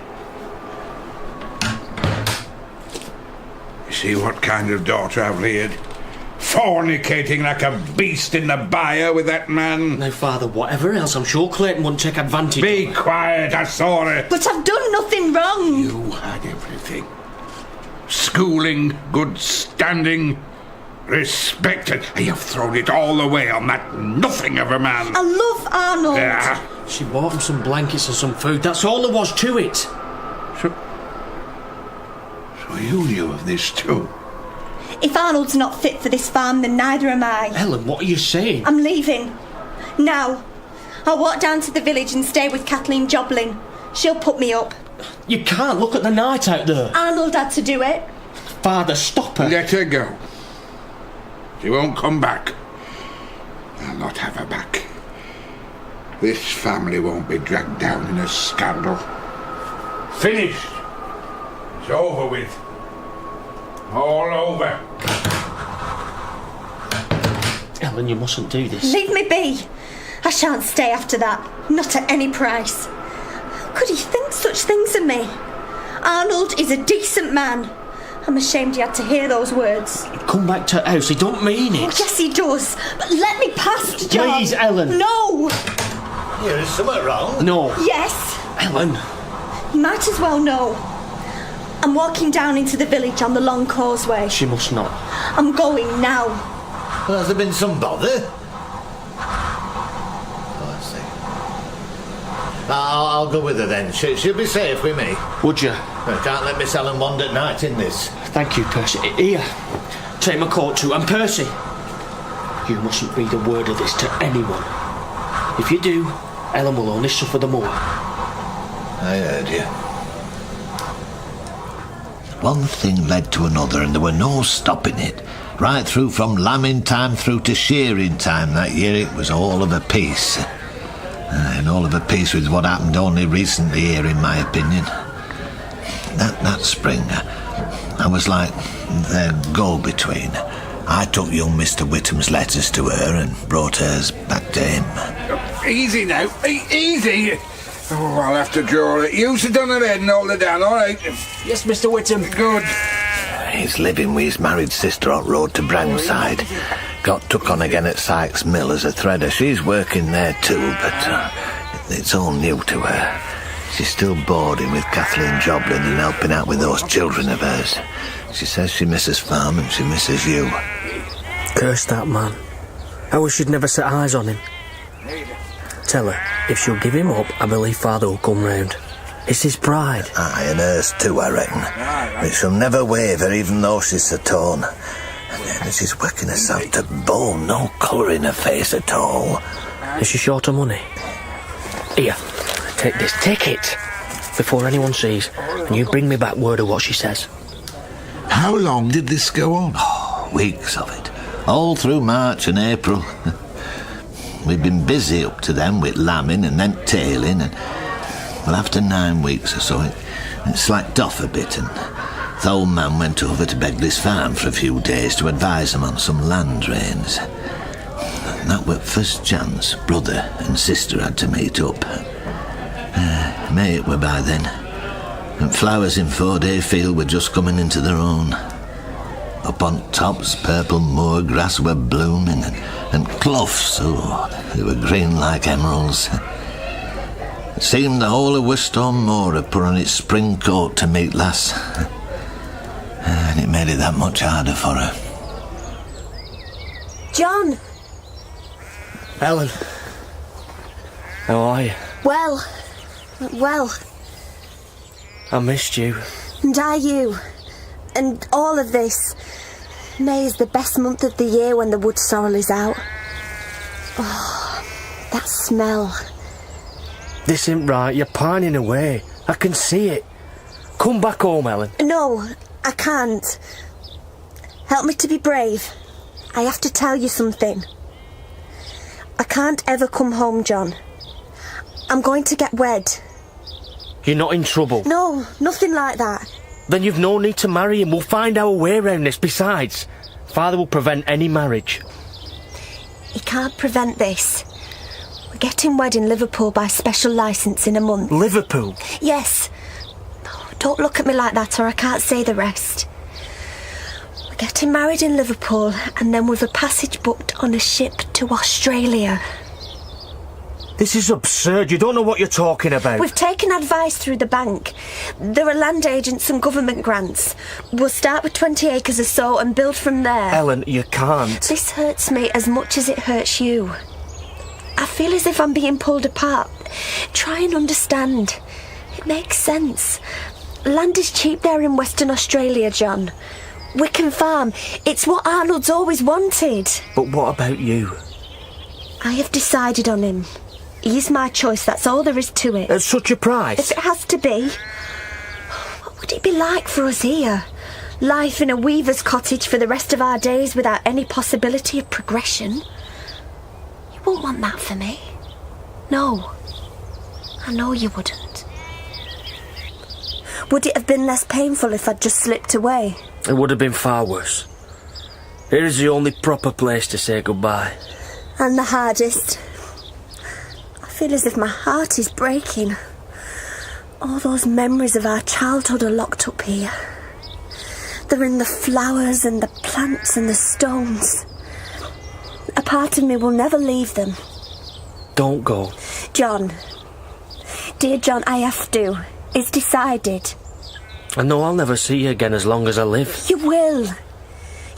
You see what kind of daughter I've reared? Fornicating like a beast in the byre with that man. Now, Father, whatever else, I'm sure Clayton wouldn't take advantage. Be quiet, I saw it. But I've done nothing wrong. You had everything. Schooling, good standing, respected. And you've thrown it all away on that nothing of a man. I love Arnold. Yeah. She bought him some blankets and some food. That's all there was to it. So you knew of this too? If Arnold's not fit for this farm, then neither am I. Ellen, what are you saying? I'm leaving. Now. I'll walk down to the village and stay with Kathleen Joblin. She'll put me up. You can't. Look at the night out there. Arnold had to do it. Father, stop her. Let her go. She won't come back. I'll not have her back. This family won't be dragged down in a scandal. Finished. It's over with. All over. Ellen, you mustn't do this. Leave me be. I shan't stay after that. Not at any price. How could he think such things of me? Arnold is a decent man. I'm ashamed he had to hear those words. Come back to the house. He don't mean it. Oh, yes, he does. But let me past, John. Please, Ellen. No. Here is something wrong. No. Yes. Ellen. You might as well know. I'm walking down into the village on the long causeway. She must not. I'm going now. Well, has there been some bother? Oh, I see. I'll go with her then. She'll be safe with me. Would you? I can't let Miss Ellen wander at night in this. Thank you, Percy. Here, take my coat too. And Percy, you mustn't breathe a word of this to anyone. If you do, Ellen will only suffer the more. I heard you. One thing led to another, and there were no stopping it. Right through from lambing time through to shearing time that year, it was all of a piece. And all of a piece with what happened only recently here, in my opinion. That spring, I was like their go-between. I took young Mr. Whittam's letters to her and brought hers back to him. Easy now. Easy. Oh, I'll have to draw it. You sit on her head and hold her down, all right? Yes, Mr. Whittam. Good. He's living with his married sister on road to Brownside. Got took on again at Sykes Mill as a threader. She's working there too, but it's all new to her. She's still boarding with Kathleen Joblin and helping out with those children of hers. She says she misses farm and she misses you. Curse that man. I wish she'd never set eyes on him. Tell her, if she'll give him up, I believe Father will come round. It's his pride. Aye, and hers too, I reckon. But she'll never waver, even though she's so torn. And then she's working herself to bone, no colour in her face at all. Is she short of money? Here, take this, take it, before anyone sees, and you bring me back word of what she says. How long did this go on? Oh, weeks of it. All through March and April. We've been busy up to then with lambing and then tailing, and well, after 9 weeks or so, it slacked off a bit, and the old man went over to Begley's farm for a few days to advise him on some land drains. And that were first chance brother and sister had to meet up. May it were by then, and flowers in 4-day field were just coming into their own. Up on tops, purple moor grass were blooming, and cloughs, oh, they were green like emeralds. It seemed the whole of Westall Moor had put on its spring coat to meet lass, and it made it that much harder for her. John! Ellen, how are you? Well. I missed you. And I you. And all of this. May is the best month of the year when the wood sorrel is out. Oh, that smell. This ain't right, you're pining away. I can see it. Come back home, Ellen. No, I can't. Help me to be brave. I have to tell you something. I can't ever come home, John. I'm going to get wed. You're not in trouble? No, nothing like that. Then you've no need to marry him. We'll find our way around this. Besides, Father will prevent any marriage. He can't prevent this. We're getting wed in Liverpool by special licence in a month. Liverpool? Yes. Don't look at me like that or I can't say the rest. We're getting married in Liverpool and then with a passage booked on a ship to Australia. This is absurd. You don't know what you're talking about. We've taken advice through the bank. There are land agents and government grants. We'll start with 20 acres or so and build from there. Ellen, you can't. This hurts me as much as it hurts you. I feel as if I'm being pulled apart. Try and understand. It makes sense. Land is cheap there in Western Australia, John. We can farm. It's what Arnold's always wanted. But what about you? I have decided on him. He's my choice, that's all there is to it. At such a price? If it has to be. What would it be like for us here? Life in a weaver's cottage for the rest of our days without any possibility of progression? You wouldn't want that for me. No. I know you wouldn't. Would it have been less painful if I'd just slipped away? It would have been far worse. Here is the only proper place to say goodbye. And the hardest. I feel as if my heart is breaking. All those memories of our childhood are locked up here. They're in the flowers and the plants and the stones. A part of me will never leave them. Don't go. John. Dear John, I have to. It's decided. I know I'll never see you again as long as I live. You will.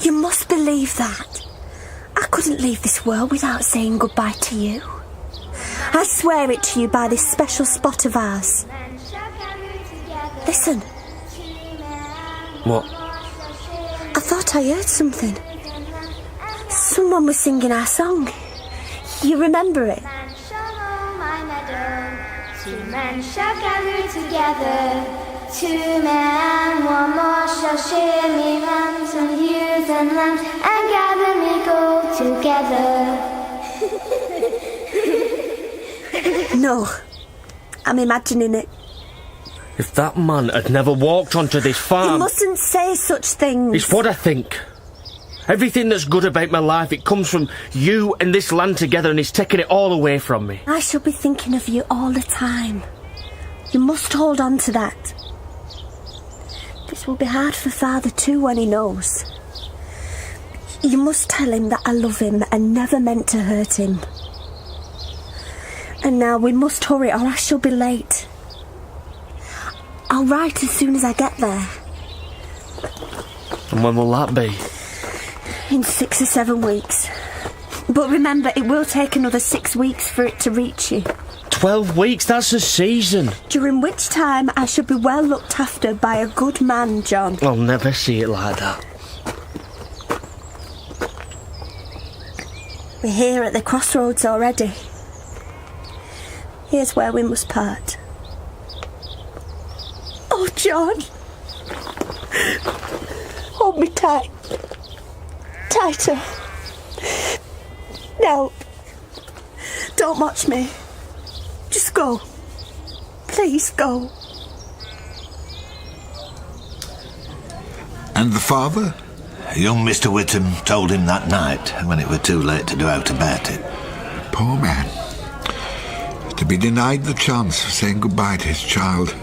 You must believe that. I couldn't leave this world without saying goodbye to you. I swear it to you by this special spot of ours. Listen. What? I thought I heard something. Someone was singing our song. You remember it? Two men shall gather together. 2 men, 1 more shall share me lambs and ewes and lambs and gather me gold together. No, I'm imagining it. If that man had never walked onto this farm... You mustn't say such things. It's what I think. Everything that's good about my life, it comes from you and this land together, and he's taken it all away from me. I shall be thinking of you all the time. You must hold on to that. This will be hard for Father too when he knows. You must tell him that I love him and never meant to hurt him. And now we must hurry or I shall be late. I'll write as soon as I get there. And when will that be? In 6 or 7 weeks. But remember, it will take another 6 weeks for it to reach you. 12 weeks? That's a season. During which time I shall be well looked after by a good man, John. I'll never see it like that. We're here at the crossroads already. Here's where we must part. Oh, John. Hold me tight. Tighter. No. Don't watch me. Just go. Please go. And the father? Young Mr. Whittam told him that night, when it were too late to do out about it. Poor man. To be denied the chance of saying goodbye to his child.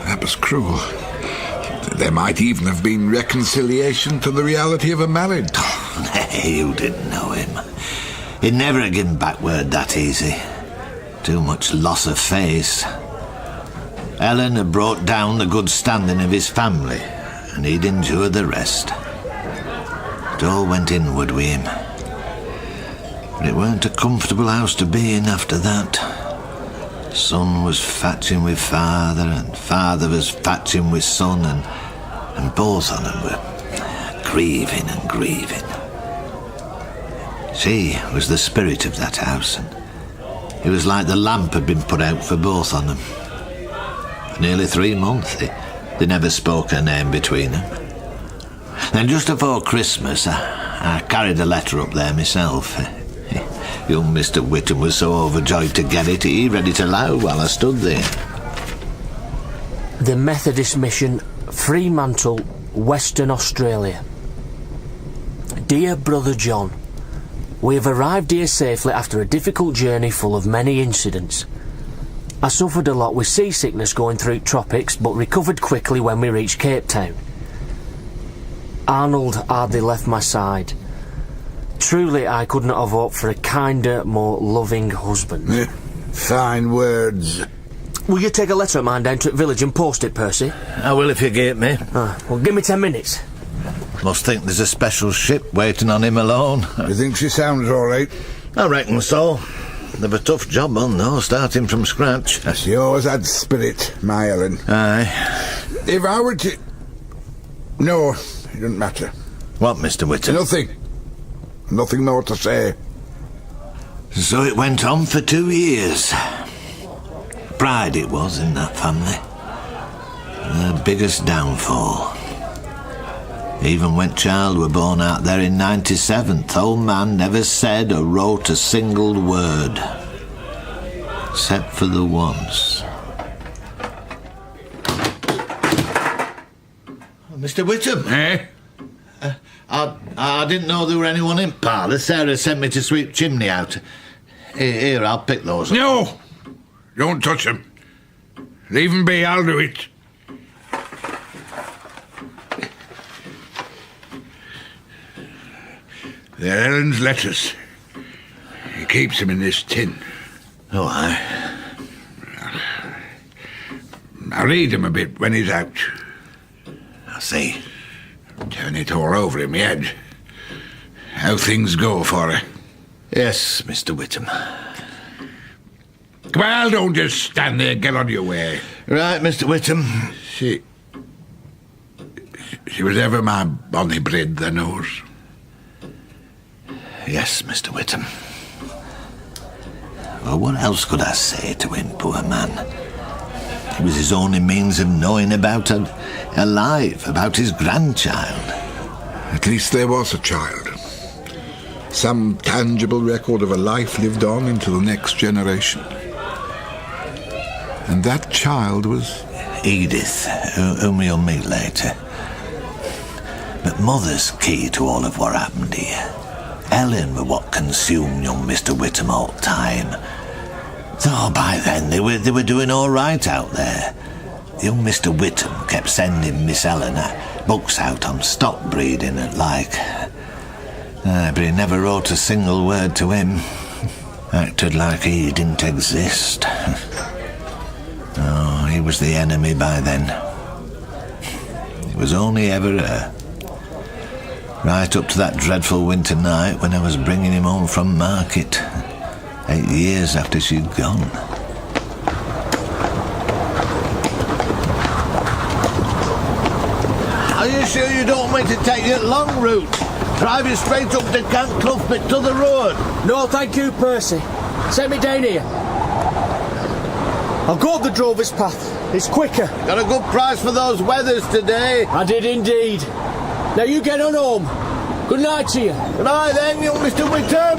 That was cruel. There might even have been reconciliation to the reality of a marriage. Nay, you didn't know him. He'd never have given back word that easy. Too much loss of face. Ellen had brought down the good standing of his family, and he'd endure the rest. It all went inward with him. But it weren't a comfortable house to be in after that. Son was fatching with father, and father was fatching with son, and both on them were grieving and grieving. She was the spirit of that house, and it was like the lamp had been put out for both on them. For nearly 3 months, they never spoke her name between them. Then just before Christmas, I carried a letter up there myself. Young Mr. Whittam was so overjoyed to get it, he ready to loud while I stood there. The Methodist Mission, Fremantle, Western Australia. Dear Brother John, we have arrived here safely after a difficult journey full of many incidents. I suffered a lot with seasickness going through tropics, but recovered quickly when we reached Cape Town. Arnold hardly left my side. Truly, I could not have hoped for a kinder, more loving husband. Fine words. Will you take a letter of mine down to the village and post it, Percy? I will if you get me. Well, give me 10 minutes. Must think there's a special ship waiting on him alone. You think she sounds all right? I reckon so. They've a tough job on, though, starting from scratch. She always had spirit, my Ellen. Aye. If I were to... No, it doesn't matter. What, Mr. Whittam? Nothing. Nothing more to say. So it went on for 2 years. Pride it was in that family. The biggest downfall. Even when child were born out there in 97, th' old man never said or wrote a single word. Except for the once. Mr. Whittam? Eh? I didn't know there were anyone in parlour. Sarah sent me to sweep chimney out. Here, I'll pick those up. No! Don't touch them. Leave them be, I'll do it. They're Ellen's letters. He keeps them in this tin. Oh, aye. I'll read them a bit when he's out. I see. Turn it all over in my head. How things go for her. Yes, Mr. Whittam. Well, don't just stand there. Get on your way. Right, Mr. Whittam. She was ever my bonny brid, the nose. Yes, Mr. Whittam. Well, what else could I say to him, poor man? It was his only means of knowing about her life, about his grandchild. At least there was a child. Some tangible record of a life lived on into the next generation. And that child was... Edith, whom we'll meet later. But Mother's key to all of what happened here. Ellen were what consumed young Mr. Whittam all the time. Oh, by then they were doing all right out there. Young Mr. Whittam kept sending Miss Eleanor books out on stock breeding and like. But he never wrote a single word to him. Acted like he didn't exist. Oh, he was the enemy by then. It was only ever her. Right up to that dreadful winter night when I was bringing him home from market. 8 years after she'd gone. Are you sure you don't want me to take you long route? Drive you straight up to Camp Cloughbit to the road? No, thank you, Percy. Set me down here. I'll go up the drover's path. It's quicker. Got a good price for those weathers today. I did indeed. Now you get on home. Good night to you. Good night then, young Mr. Whittam.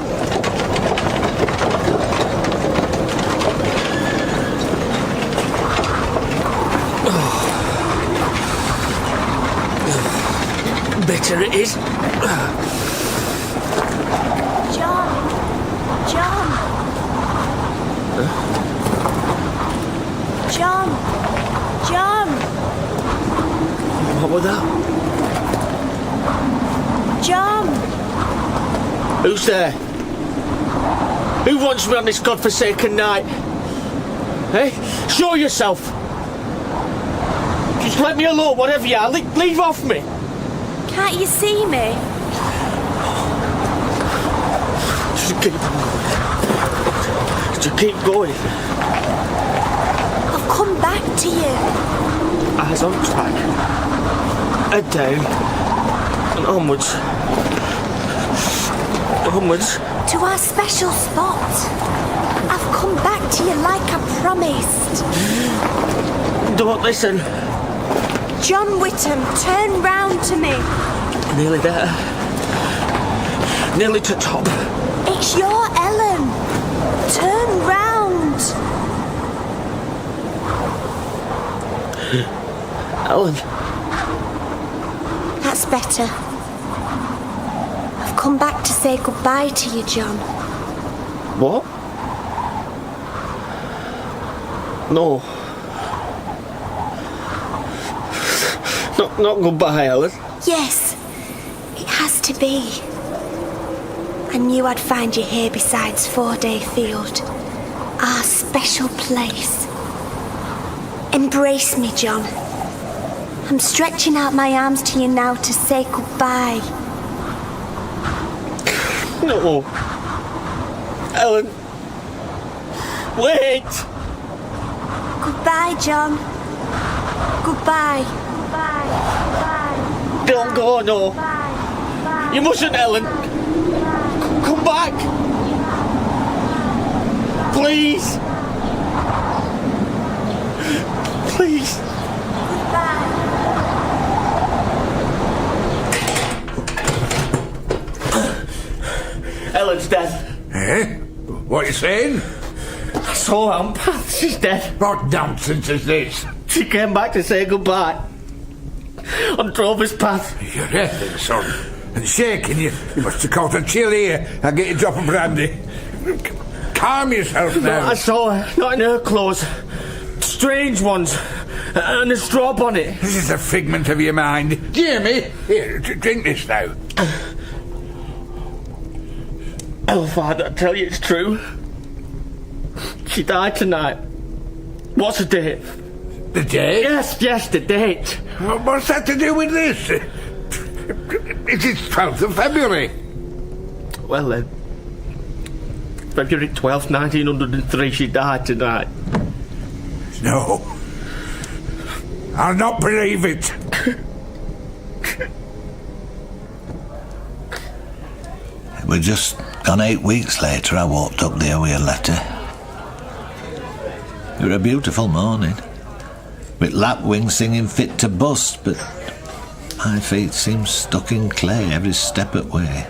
Bitter it is. John. John. Huh? John. John. What was that? John. Who's there? Who wants me on this godforsaken night? Eh? Show yourself. Just let me alone, whatever you are. Leave off me. Can't you see me? Just keep going. I've come back to you. Eyes on track. Head down. And onwards. Onwards. To our special spot. I've come back to you like I promised. Don't listen. John Whittam, turn round to me. Nearly there. Nearly to top. It's your Ellen. Turn round. Ellen. That's better. I've come back to say goodbye to you, John. What? No. Not goodbye, Ellen. Yes, it has to be. I knew I'd find you here beside 4-day Field. Our special place. Embrace me, John. I'm stretching out my arms to you now to say goodbye. No. Ellen. Wait. Goodbye, John. Goodbye. Don't go, no. You mustn't, Ellen. Come back. Please. Please. Ellen's dead. Eh? What are you saying? I saw her on path. She's dead. What nonsense is this? She came back to say goodbye. On Drover's path. You're effing, son. And shaking you. You must have caught a chill here. I'll get you a drop of brandy. Calm yourself now. No, I saw her. Not in her clothes. Strange ones. And a straw bonnet. This is a figment of your mind. Jamie, here, drink this now. Oh, Father, I tell you it's true. She died tonight. What's the date? The date? Yes, the date. What's that to do with this? It is 12th of February. Well then, February 12th, 1903, she died tonight. No. I'll not believe it. It was just gone 8 weeks later I walked up there with a letter. It was a beautiful morning, with lapwings singing fit to bust, but my feet seemed stuck in clay every step of way.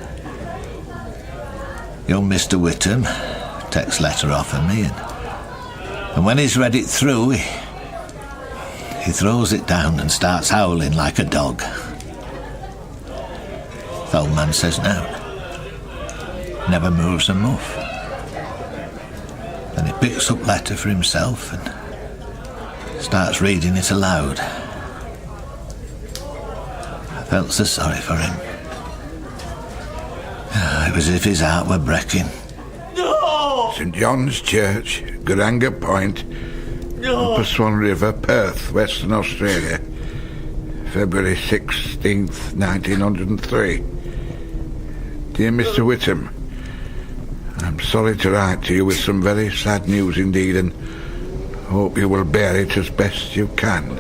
Young Mr. Whittam takes letter off of me, and when he's read it through, he throws it down and starts howling like a dog. The old man says no. Never moves a muff. Then it picks up letter for himself and starts reading it aloud. I felt so sorry for him. It was as if his heart were breaking. No! St John's Church, Guranga Point, Upper Swan River, Perth, Western Australia, February 16th, 1903. Dear Mr. Whittam, I'm sorry to write to you with some very sad news indeed, and hope you will bear it as best you can.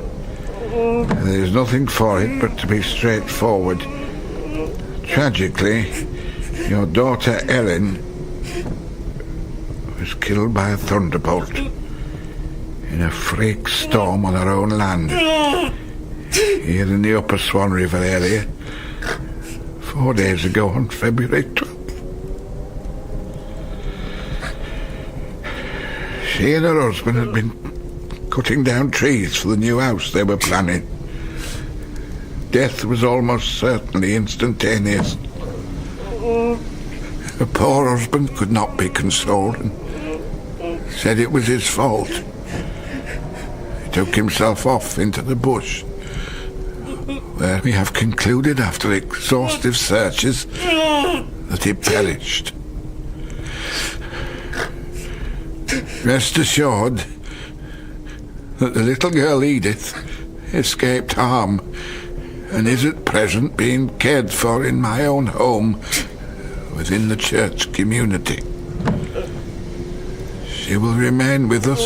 There is nothing for it but to be straightforward. Tragically, your daughter Ellen was killed by a thunderbolt in a freak storm on her own land, here in the Upper Swan River area, 4 days ago on February 12th. She and her husband had been cutting down trees for the new house they were planning. Death was almost certainly instantaneous. Her poor husband could not be consoled and said it was his fault. He took himself off into the bush, where we have concluded after exhaustive searches that he perished. Rest assured that the little girl Edith escaped harm and is at present being cared for in my own home within the church community. She will remain with us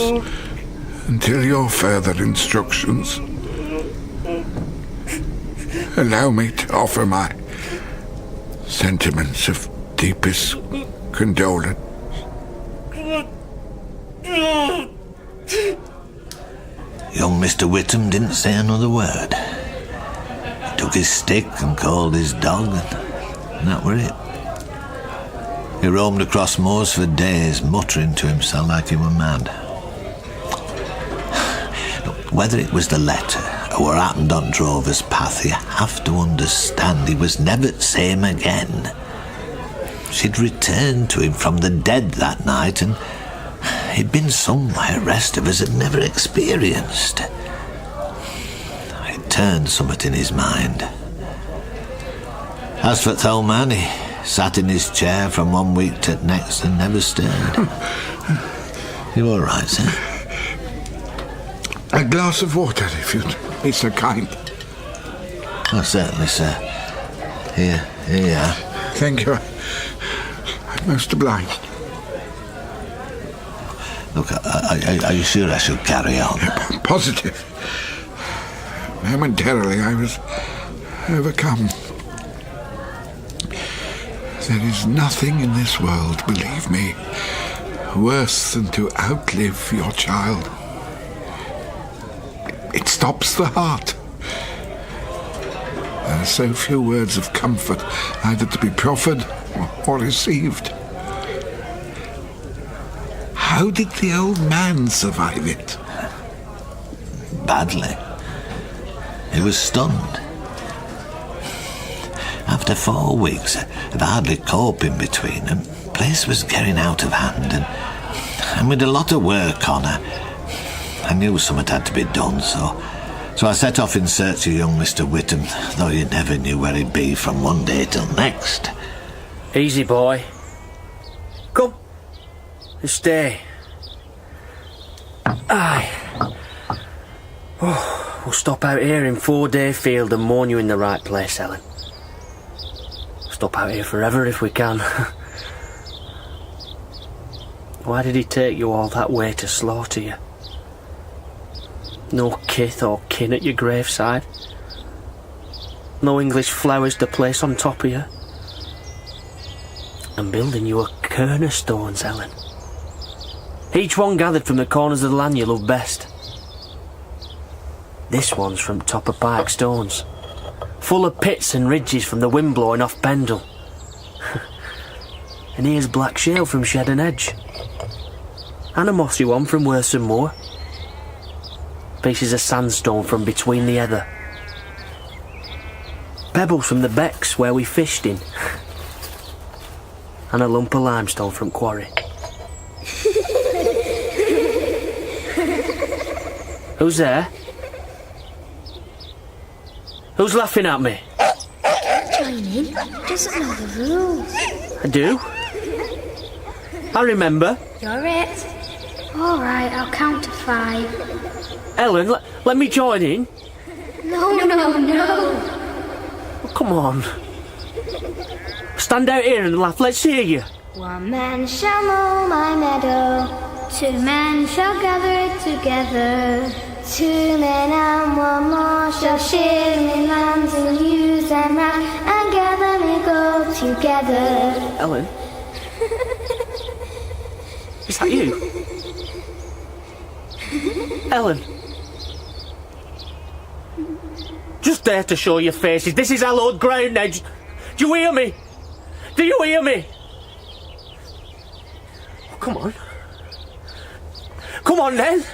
until your further instructions. Allow me to offer my sentiments of deepest condolence. Young Mr. Whittam didn't say another word. He took his stick and called his dog, and that were it. He roamed across moors for days, muttering to himself like he were mad. Whether it was the letter or what happened on Drover's Path, you have to understand he was never the same again. She'd returned to him from the dead that night, and he'd been somewhere rest of us had never experienced. It turned somewhat in his mind. As for the old man, he sat in his chair from one week to the next and never stirred. You all right, sir? A glass of water, if you'd be so kind. Oh, certainly, sir. Here you are. Thank you. I'm most obliged. Look, are you sure I should carry on? Positive. Momentarily, I was overcome. There is nothing in this world, believe me, worse than to outlive your child. It stops the heart. There are so few words of comfort either to be proffered or received. How did the old man survive it? Badly. He was stunned. After 4 weeks of hardly coping between them, the place was getting out of hand, and with a lot of work on her, I knew something had to be done, so I set off in search of young Mr. Whittam, though you never knew where he'd be from one day till next. Easy, boy. Come. Stay. Aye. Oh, we'll stop out here in 4-day field and mourn you in the right place, Ellen. Stop out here forever if we can. Why did he take you all that way to slaughter you? No kith or kin at your graveside? No English flowers to place on top of you? I'm building you a cairn of stones, Ellen. Each one gathered from the corners of the land you love best. This one's from top of Pike Stones, full of pits and ridges from the wind blowing off Pendle. And here's black shale from Shed and Edge, and a mossy one from Worson Moor. Pieces of sandstone from between the heather. Pebbles from the becks where we fished in. And a lump of limestone from Quarry. Who's there? Who's laughing at me? Join in. Doesn't know the rules. I do. I remember. You're it. All right, I'll count to 5. Ellen, let me join in. No. Oh, come on. Stand out here and laugh. Let's hear you. 1 man shall mow my meadow. 2 men shall gather it together. 2 men and 1 more shall share me lambs and ewes and rats, and gather me go together. Ellen? Is that you? Ellen? Just dare to show your faces. This is hallowed ground now. Do you hear me? Do you hear me? Oh, come on. Come on then.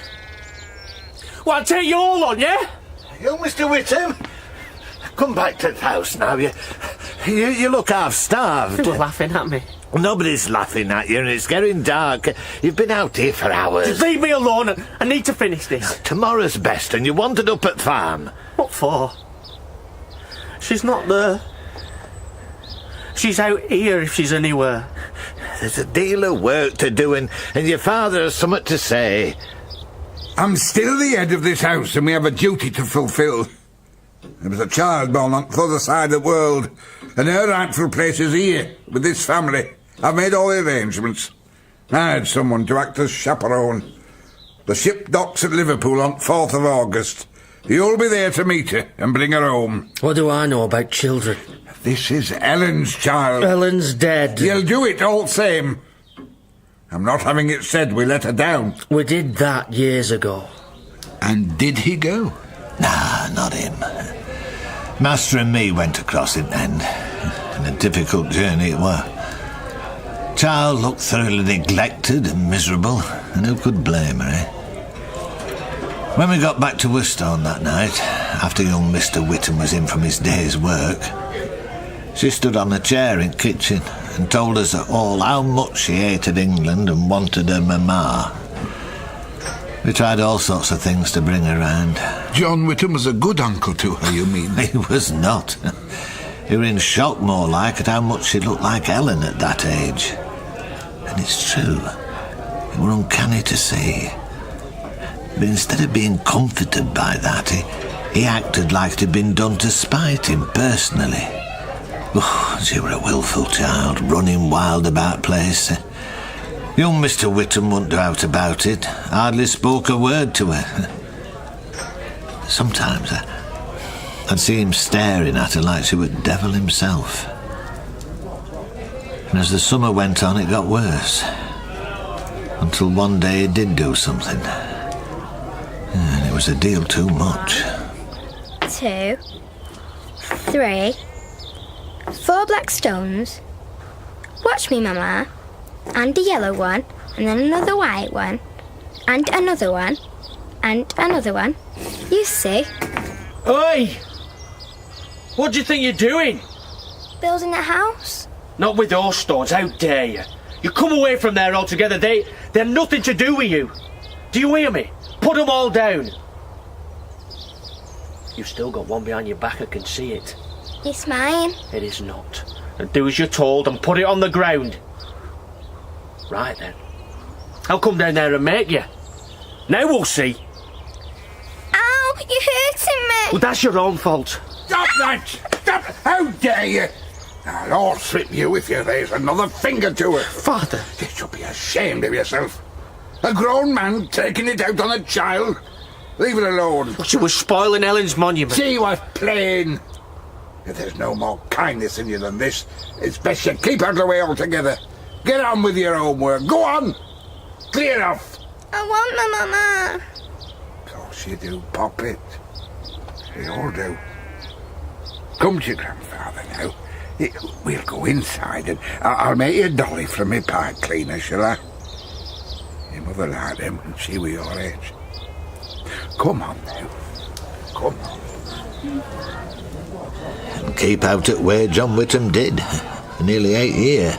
Well, I'll take you all on, yeah? You, Mr. Whittam? Come back to the house now. You look half-starved. They're laughing at me. Nobody's laughing at you, and it's getting dark. You've been out here for hours. Just leave me alone. I need to finish this. Tomorrow's best, and you wandered up at farm. What for? She's not there. She's out here if she's anywhere. There's a deal of work to do, and your father has something to say. I'm still the head of this house, and we have a duty to fulfil. There was a child born on the other side of the world, and her rightful place is here, with this family. I've made all the arrangements. I had someone to act as chaperone. The ship docks at Liverpool on 4th of August. You'll be there to meet her and bring her home. What do I know about children? This is Ellen's child. Ellen's dead. You'll do it all same. I'm not having it said we let her down. We did that years ago. And did he go? Nah, not him. Master and me went across it then, and a difficult journey it were. Child looked thoroughly neglected and miserable, and who could blame her, eh? When we got back to Worcester that night, after young Mr. Whittam was in from his day's work, she stood on a chair in the kitchen and told us all how much she hated England and wanted her mamma. We tried all sorts of things to bring her round. John Whittam was a good uncle to her, you mean? He was not. He was in shock more like at how much she looked like Ellen at that age. And it's true. It were uncanny to see. But instead of being comforted by that, he acted like it had been done to spite him personally. Oh, she were a wilful child, running wild about place. Young Mr. Whittam wouldn't do out about it, hardly spoke a word to her. Sometimes I'd see him staring at her like she were the devil himself. And as the summer went on, it got worse. Until one day he did do something. And it was a deal too much. 2, 3, 4 black stones. Watch me, Mama. And a yellow one, and then another white one, and another one, and another one. You see? Oi! What do you think you're doing? Building a house. Not with those stones, how dare you? You come away from there altogether, they're nothing to do with you. Do you hear me? Put them all down. You've still got one behind your back, I can see it. It's mine. It is not. And do as you're told and put it on the ground. Right then. I'll come down there and make you. Now we'll see. Ow, you're hurting me. Well, that's your own fault. Stop that! Stop! How dare you! I'll strip you if you raise another finger to her. Father! You should be ashamed of yourself. A grown man taking it out on a child. Leave it alone. She was spoiling Ellen's monument. She was plain. If there's no more kindness in you than this, it's best you keep out of the way altogether. Get on with your own work. Go on. Clear off. I want my Mama. Of course you do, Poppet. We all do. Come to your grandfather now. We'll go inside and I'll make you a dolly from my pipe cleaner, shall I? Your mother liked him and she was your age. Come on now. Come on. And keep out at where John Whittam did. For nearly 8 years.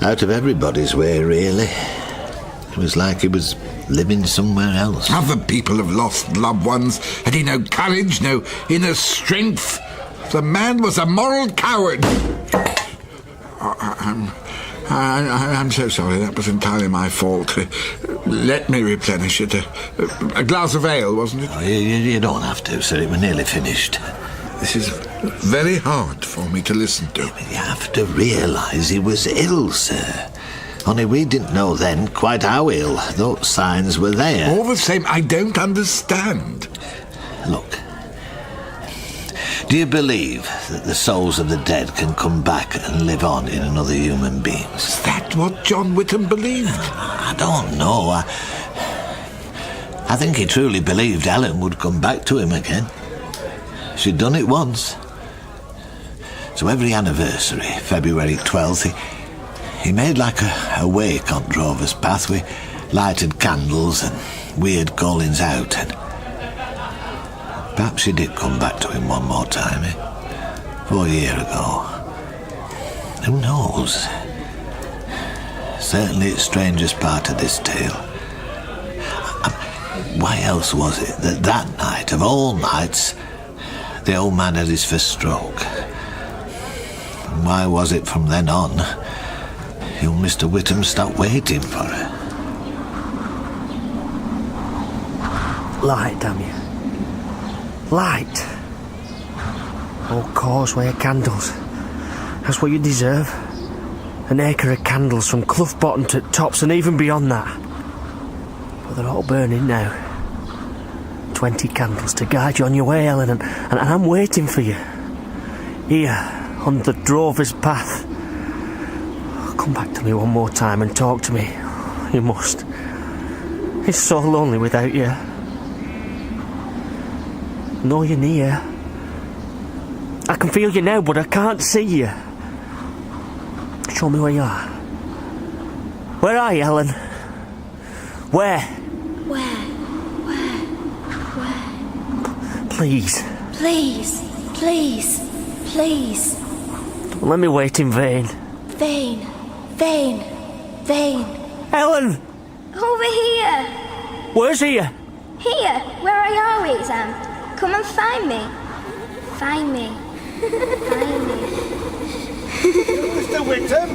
Out of everybody's way, really. It was like he was living somewhere else. Other people have lost loved ones. Had he no courage, no inner strength? The man was a moral coward. I'm so sorry. That was entirely my fault. Let me replenish it. A glass of ale, wasn't it? Oh, you don't have to, sir. It was nearly finished. This is very hard for me to listen to. You have to realise he was ill, sir. Only we didn't know then quite how ill. Those signs were there. All the same, I don't understand. Look, do you believe that the souls of the dead can come back and live on in another human being? Is that what John Whittam believed? I don't know. I think he truly believed Ellen would come back to him again. She'd done it once. So every anniversary, February 12th, he made like a wake on Drover's Path with lighted candles and weird callings out. And perhaps she did come back to him one more time, 4 years ago. Who knows? Certainly it's strangest part of this tale. Why else was it that night, of all nights, the old man had his first stroke? And why was it from then on, young Mr. Whittam stopped waiting for her? Light, damn you. Light. Oh, causeway of candles. That's what you deserve. An acre of candles from Clough Bottom to Tops and even beyond that. But they're all burning now. 20 candles to guide you on your way, Ellen, and I'm waiting for you. Here, on the Drover's Path. Come back to me one more time and talk to me. You must. It's so lonely without you. Know you're near. I can feel you now, but I can't see you. Show me where you are. Where are you, Ellen? Where? Please. Please, please, please. Don't let me wait in vain. Vain. Ellen! Over here. Where's here? Here, where I always am. Come and find me. Find me. Mr. Whittam!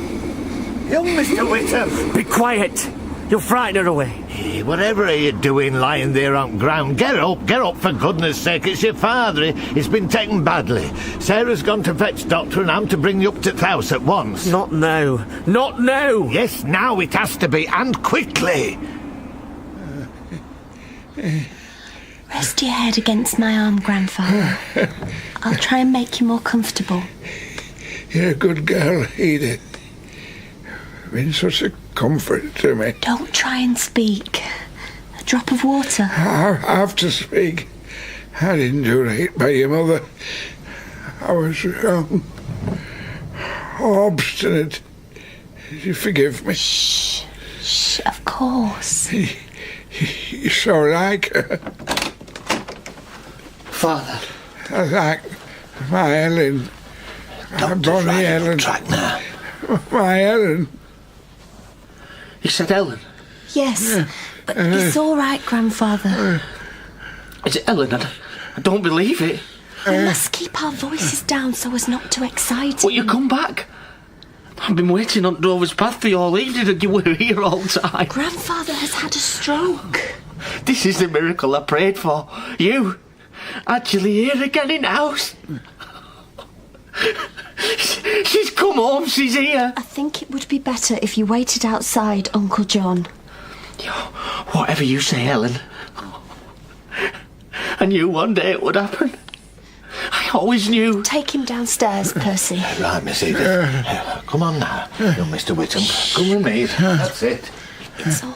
Young Mr. Whittam! Be quiet! You'll frighten her away. Hey, whatever are you doing lying there on ground? Get up for goodness sake. It's your father. He's been taken badly. Sarah's gone to fetch doctor and I'm to bring you up to the house at once. Not now. Not now! Yes, now it has to be, and quickly. Rest your head against my arm, Grandfather. I'll try and make you more comfortable. You're a good girl, Edith. Been such a comfort to me. Don't try and speak. A drop of water. I have to speak. I didn't do right by your mother. I was wrong. Obstinate. You forgive me. Shh, of course. You so like her. Father. I like my Ellen. My bonny Ellen. Now. My Ellen. He said Ellen? Yes, but it's all right, Grandfather. Is it Ellen? I don't believe it. We must keep our voices down so as not to excite Will you come back? I've been waiting on Drover's Path for you all evening and you were here all the time. Grandfather has had a stroke. This is the miracle I prayed for. You, actually here again in the house. She's come home, she's here. I think it would be better if you waited outside, Uncle John. Whatever you say, Ellen. I knew one day it would happen. I always knew. Take him downstairs, Percy. Right, Miss Edith. Come on now, young Mr. Whittam. Come with me. That's it. It's all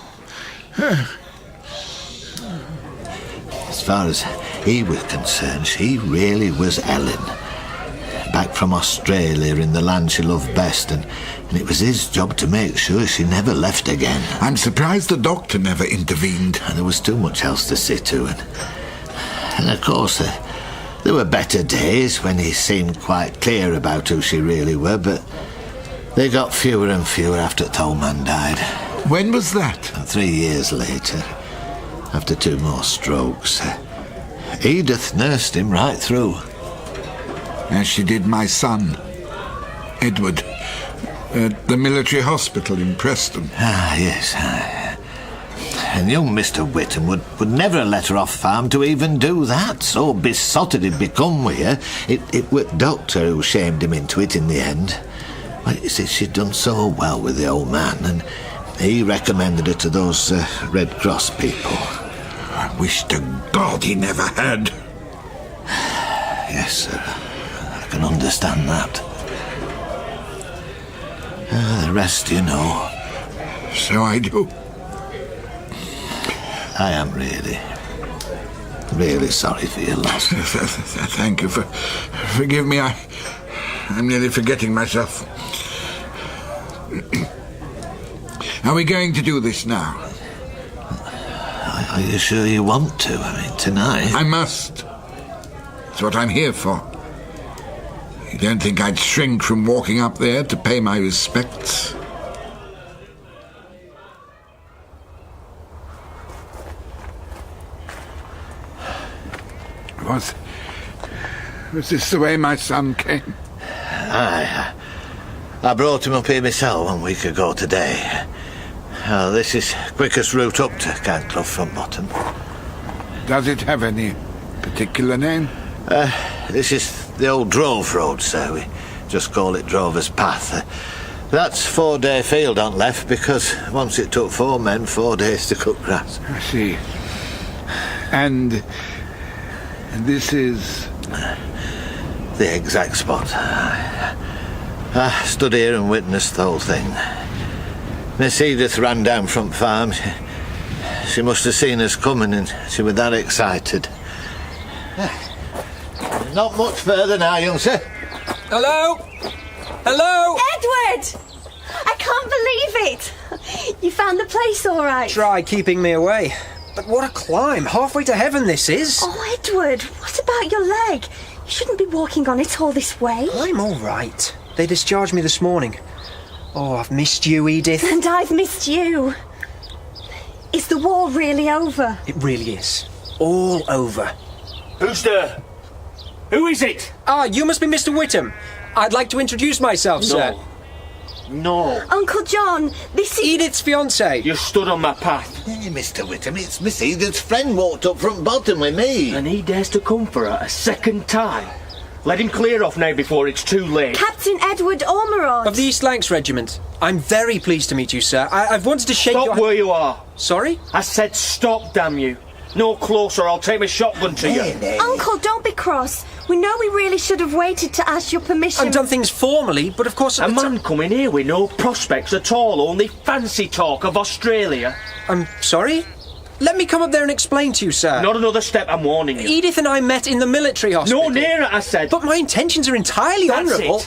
As far as he was concerned, she really was Ellen. Back from Australia in the land she loved best, and it was his job to make sure she never left again. I'm surprised the doctor never intervened. And there was too much else to see to, and of course there were better days when he seemed quite clear about who she really were, but they got fewer and fewer after the old man died. When was that? 3 years later. after 2 more strokes. Edith nursed him right through. As she did my son, Edward, at the military hospital in Preston. Ah, yes. And young Mr. Whittam would never have let her off farm to even do that. So besotted he'd become with her. It was the doctor who shamed him into it in the end. Well, you see, she'd done so well with the old man, and he recommended her to those Red Cross people. I wish to God he never had. Yes, sir. I can understand that. The rest you know. So I do. I am really sorry for your loss. Thank you. Forgive me. I'm nearly forgetting myself. Are we going to do this now? Are you sure you want to? I mean, tonight? I must. It's what I'm here for. You don't think I'd shrink from walking up there to pay my respects? Was this the way my son came? Aye. I brought him up here myself 1 week ago today. This is quickest route up to Gaskell from Bottom. Does it have any particular name? This is the old Drove Road, sir. We just call it Drover's Path. That's 4-day field on left because once it took 4 men 4 days to cut grass. I see. And this is... the exact spot. I stood here and witnessed the whole thing. Miss Edith ran down from farm. She must have seen us coming and she was that excited. Not much further now, young sir. Hello? Hello? Edward! I can't believe it! You found the place all right? Try keeping me away. But what a climb. Halfway to heaven this is. Oh, Edward, what about your leg? You shouldn't be walking on it all this way. I'm all right. They discharged me this morning. Oh, I've missed you, Edith. And I've missed you. Is the war really over? It really is. All over. Who's there? Who is it? Ah, you must be Mr. Whittam. I'd like to introduce myself, sir. No. Uncle John, this is... Edith's fiancé. You stood on my path. Hey, Mr. Whittam, it's Miss Edith's friend walked up from Bottom with me. And he dares to come for her a second time. Let him clear off now before it's too late. Captain Edward Ormerod. Of the East Lancs Regiment. I'm very pleased to meet you, sir. I've wanted to shake your... Stop where you are. Sorry? I said stop, damn you. No closer, I'll take my shotgun to you. Uncle, don't be cross. We know we really should have waited to ask your permission. I've done things formally, but of course... A man coming here with no prospects at all, only fancy talk of Australia. I'm sorry? Let me come up there and explain to you, sir. Not another step, I'm warning you. Edith and I met in the military hospital. No nearer, I said. But my intentions are entirely honourable.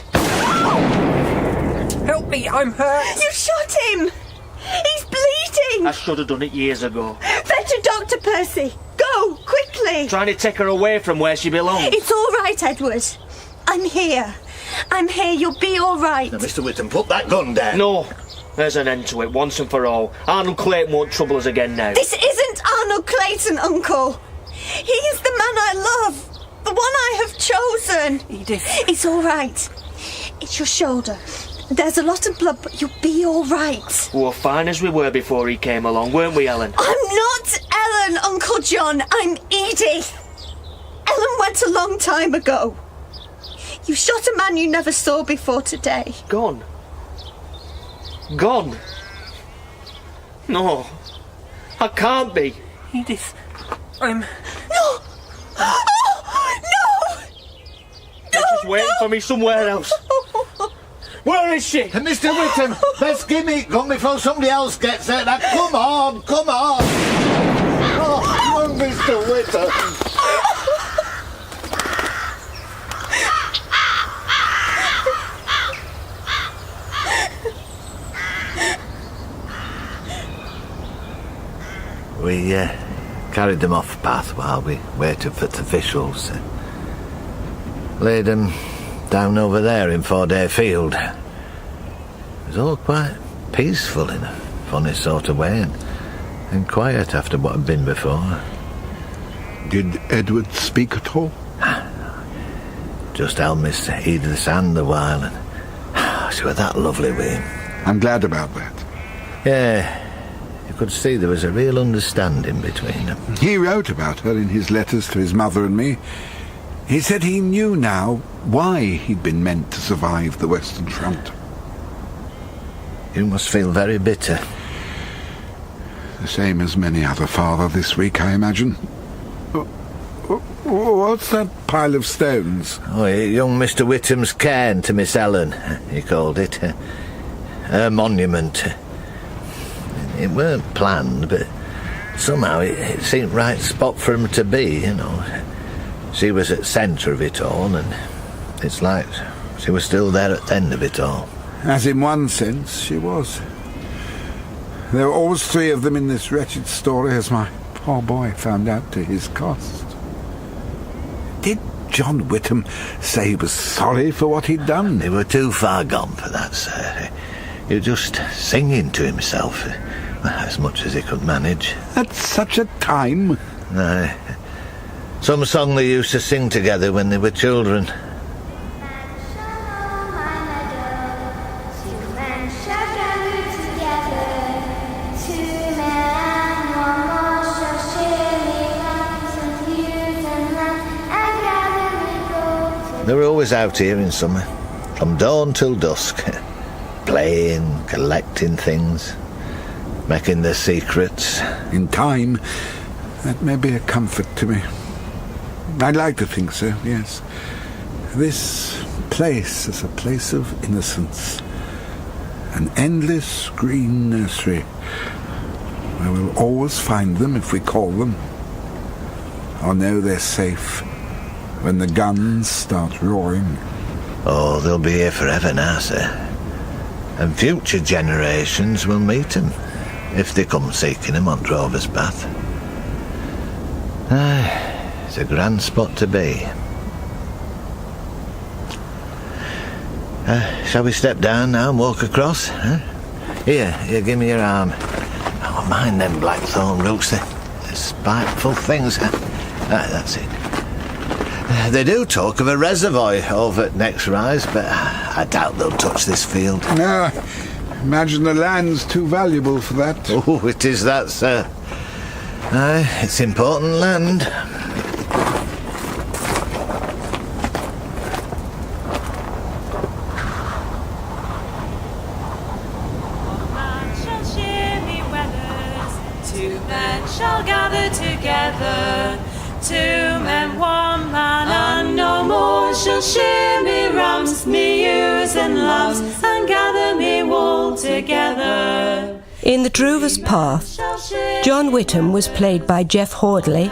Help me, I'm hurt. You shot him! He's bleeding! I should have done it years ago. Fetch a doctor, Percy. Go, quickly. Trying to take her away from where she belongs. It's all right, Edward. I'm here. You'll be all right. Now, Mr. Whittam, put that gun down. No. There's an end to it, once and for all. Arnold Clayton won't trouble us again now. This isn't Arnold Clayton, Uncle. He is the man I love. The one I have chosen. Edith. It's all right. It's your shoulder. There's a lot of blood, but you'll be all right. We were fine as we were before he came along, weren't we, Ellen? I'm not Ellen, Uncle John. I'm Edith. Ellen went a long time ago. You shot a man you never saw before today. Gone. Gone? No. I can't be. Edith, I'm... No! Oh, no! She's just waiting for me somewhere else. Where is she? Mr. Whittam, best give me gun before somebody else gets there. Now, come on, come on. Oh, come on, Mr. Whittam. We carried them off path while we waited for the officials. Laid them down over there in 4-day field. It was all quite peaceful in a funny sort of way, and and quiet after what had been before. Did Edward speak at all? Just held Miss Edith's hand a while, and she was that lovely with him. I'm glad about that. Yeah, you could see there was a real understanding between them. He wrote about her in his letters to his mother and me. He said he knew now why he'd been meant to survive the Western Front. You must feel very bitter. The same as many other father this week, I imagine. What's that pile of stones? Oh, young Mr. Whittam's cairn to Miss Ellen, he called it. Her monument. It weren't planned, but somehow it seemed right spot for him to be, you know. She was at centre of it all, and it's like she was still there at the end of it all. As in one sense, she was. There were always three of them in this wretched story, as my poor boy found out to his cost. Did John Whittam say he was sorry for what he'd done? They were too far gone for that, sir. He was just singing to himself, as much as he could manage. At such a time? Aye. Some song they used to sing together when they were children. They were always out here in summer, from dawn till dusk, playing, collecting things, making their secrets. In time, that may be a comfort to me. I'd like to think so, yes. This place is a place of innocence. An endless green nursery, where we'll always find them if we call them. Or know they're safe when the guns start roaring. Oh, they'll be here forever now, sir. And future generations will meet them, if they come seeking them on Drover's Path. It's a grand spot to be. Shall we step down now and walk across? Huh? Here, give me your arm. Oh, mind them blackthorn roots, they're spiteful things. That's it. They do talk of a reservoir over at next rise, but I doubt they'll touch this field. No, imagine the land's too valuable for that. Oh, it is that, sir. It's important land. Two men shall gather together. Two men, one man, and no more shall share me rams, me ewes and lambs, and gather me wool together. In The Drover's Path, John Whittam was played by Jeff Hordley,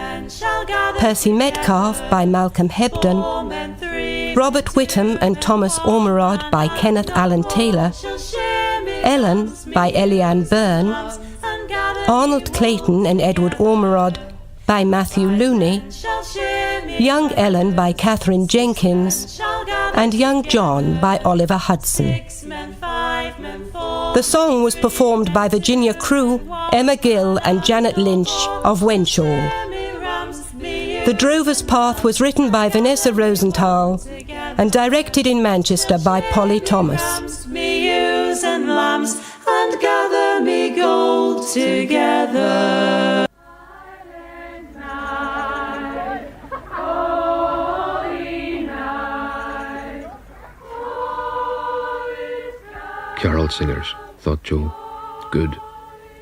Percy Metcalfe by Malcolm Hebden, Robert Whittam and Thomas Ormerod by Kenneth Allen Taylor, Ellen by Eliane Byrne, Arnold Clayton and Edward Ormerod by Matthew Looney, Young Ellen by Catherine Jenkins, and Young John by Oliver Hudson. The song was performed by Virginia Crew, Emma Gill and Janet Lynch of Wenshaw. The Drover's Path was written by Vanessa Rosenthal and directed in Manchester by Polly Thomas. Me ewes and lambs, and gather me gold together. Carol singers, thought Joe. Good.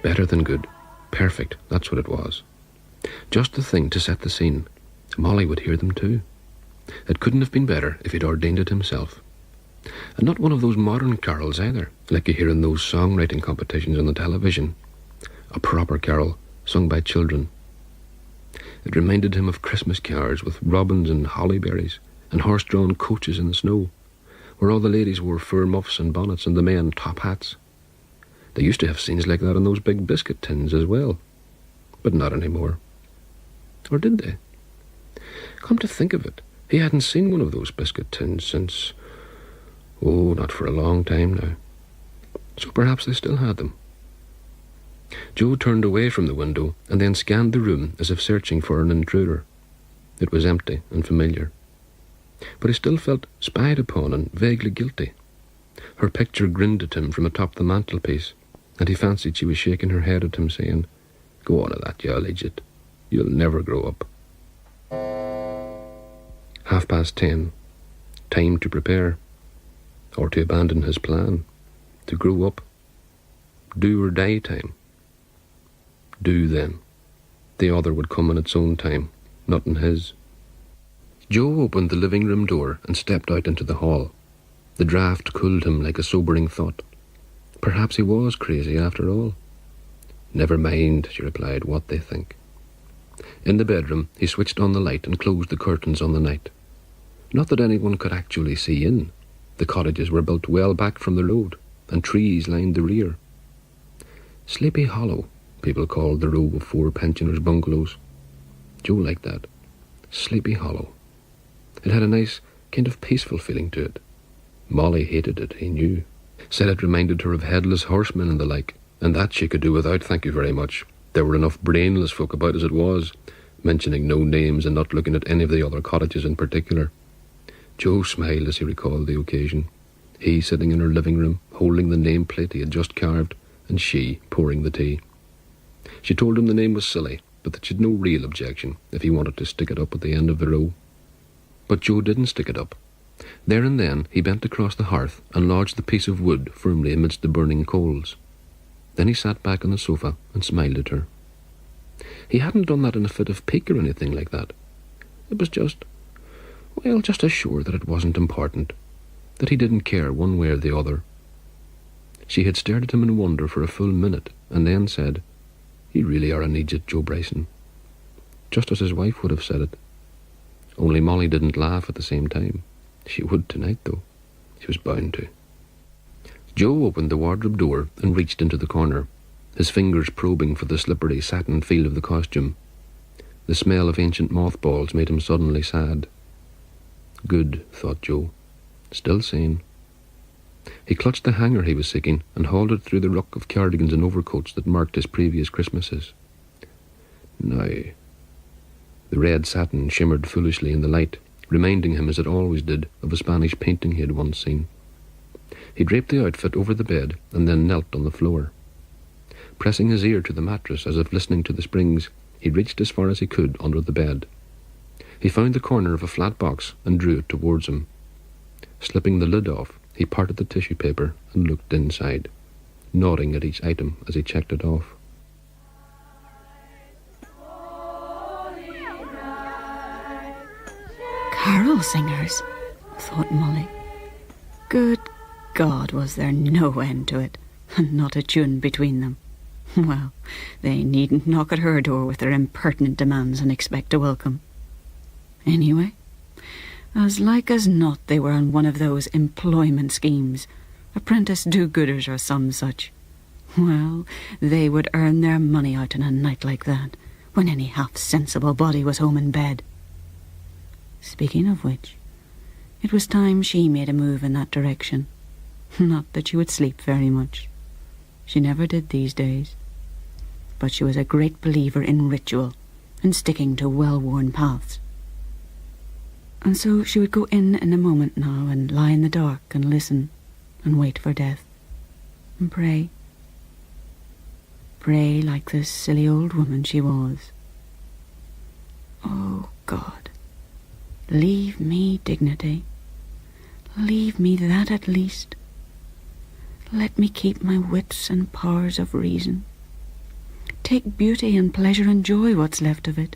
Better than good. Perfect, that's what it was. Just the thing to set the scene. Molly would hear them too. It couldn't have been better if he'd ordained it himself. And not one of those modern carols either, like you hear in those songwriting competitions on the television. A proper carol, sung by children. It reminded him of Christmas cars with robins and hollyberries and horse-drawn coaches in the snow, where all the ladies wore fur muffs and bonnets and the men top hats. They used to have scenes like that on those big biscuit tins as well, but not anymore. Or did they? Come to think of it, he hadn't seen one of those biscuit tins since, not for a long time now. So perhaps they still had them. Joe turned away from the window and then scanned the room as if searching for an intruder. It was empty and familiar. But he still felt spied upon and vaguely guilty. Her picture grinned at him from atop the mantelpiece, and he fancied she was shaking her head at him, saying, "Go on at that, you old idiot. You'll never grow up." 10:30. Time to prepare, or to abandon his plan, to grow up. Do or die time. Do then. The other would come in its own time, not in his. Joe opened the living room door and stepped out into the hall. The draught cooled him like a sobering thought. Perhaps he was crazy after all. "Never mind," she replied, "what they think." In the bedroom, he switched on the light and closed the curtains on the night. Not that anyone could actually see in. The cottages were built well back from the road, and trees lined the rear. Sleepy Hollow, people called the row of 4 pensioners' bungalows. Joe liked that. Sleepy Hollow. It had a nice, kind of peaceful feeling to it. Molly hated it, he knew. Said it reminded her of headless horsemen and the like, and that she could do without, thank you very much. There were enough brainless folk about as it was, mentioning no names and not looking at any of the other cottages in particular. Joe smiled as he recalled the occasion. He sitting in her living room, holding the nameplate he had just carved, and she pouring the tea. She told him the name was silly, but that she'd no real objection if he wanted to stick it up at the end of the row. But Joe didn't stick it up. There and then he bent across the hearth and lodged the piece of wood firmly amidst the burning coals. Then he sat back on the sofa and smiled at her. He hadn't done that in a fit of pique or anything like that. It was just as sure that it wasn't important, that he didn't care one way or the other. She had stared at him in wonder for a full minute, and then said, "You really are an idiot, Joe Bryson," just as his wife would have said it. Only Molly didn't laugh at the same time. She would tonight, though. She was bound to. Joe opened the wardrobe door and reached into the corner, his fingers probing for the slippery satin feel of the costume. The smell of ancient mothballs made him suddenly sad. Good, thought Joe. Still sane. He clutched the hanger he was seeking and hauled it through the ruck of cardigans and overcoats that marked his previous Christmases. Now, the red satin shimmered foolishly in the light, reminding him, as it always did, of a Spanish painting he had once seen. He draped the outfit over the bed and then knelt on the floor. Pressing his ear to the mattress as if listening to the springs, he reached as far as he could under the bed. He found the corner of a flat box and drew it towards him. Slipping the lid off, he parted the tissue paper and looked inside, nodding at each item as he checked it off. Carol singers, thought Molly. Good God, was there no end to it, and not a tune between them. Well, they needn't knock at her door with their impertinent demands and expect a welcome. Anyway, as like as not they were on one of those employment schemes, apprentice do-gooders or some such. Well, they would earn their money out in a night like that, when any half-sensible body was home in bed. Speaking of which, it was time she made a move in that direction. Not that she would sleep very much. She never did these days. But she was a great believer in ritual and sticking to well-worn paths. And so she would go in a moment now and lie in the dark and listen and wait for death and pray. Pray like the silly old woman she was. Oh, God, leave me dignity. Leave me that at least. Let me keep my wits and powers of reason. Take beauty and pleasure and joy, what's left of it,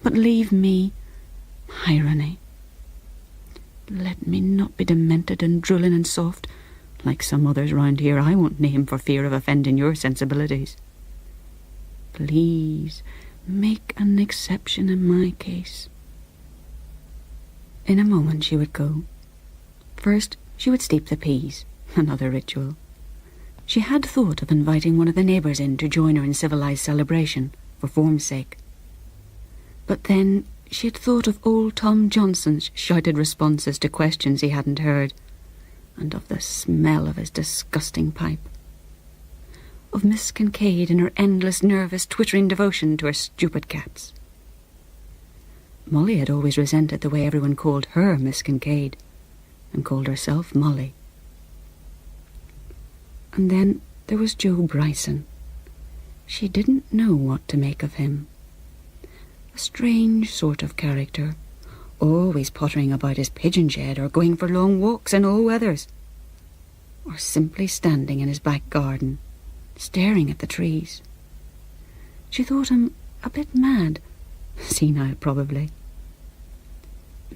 but leave me irony. Let me not be demented and drooling and soft, like some others round here I won't name for fear of offending your sensibilities. Please, make an exception in my case. In a moment she would go. First, she would steep the peas, another ritual. She had thought of inviting one of the neighbours in to join her in civilised celebration, for form's sake. But then she had thought of old Tom Johnson's shouted responses to questions he hadn't heard, and of the smell of his disgusting pipe. of Miss Kincaid and her endless, nervous, twittering devotion to her stupid cats. Molly had always resented the way everyone called her Miss Kincaid, and called herself Molly. And then there was Joe Bryson. She didn't know what to make of him. A strange sort of character, always pottering about his pigeon shed or going for long walks in all weathers, or simply standing in his back garden, staring at the trees. She thought him a bit mad, senile probably.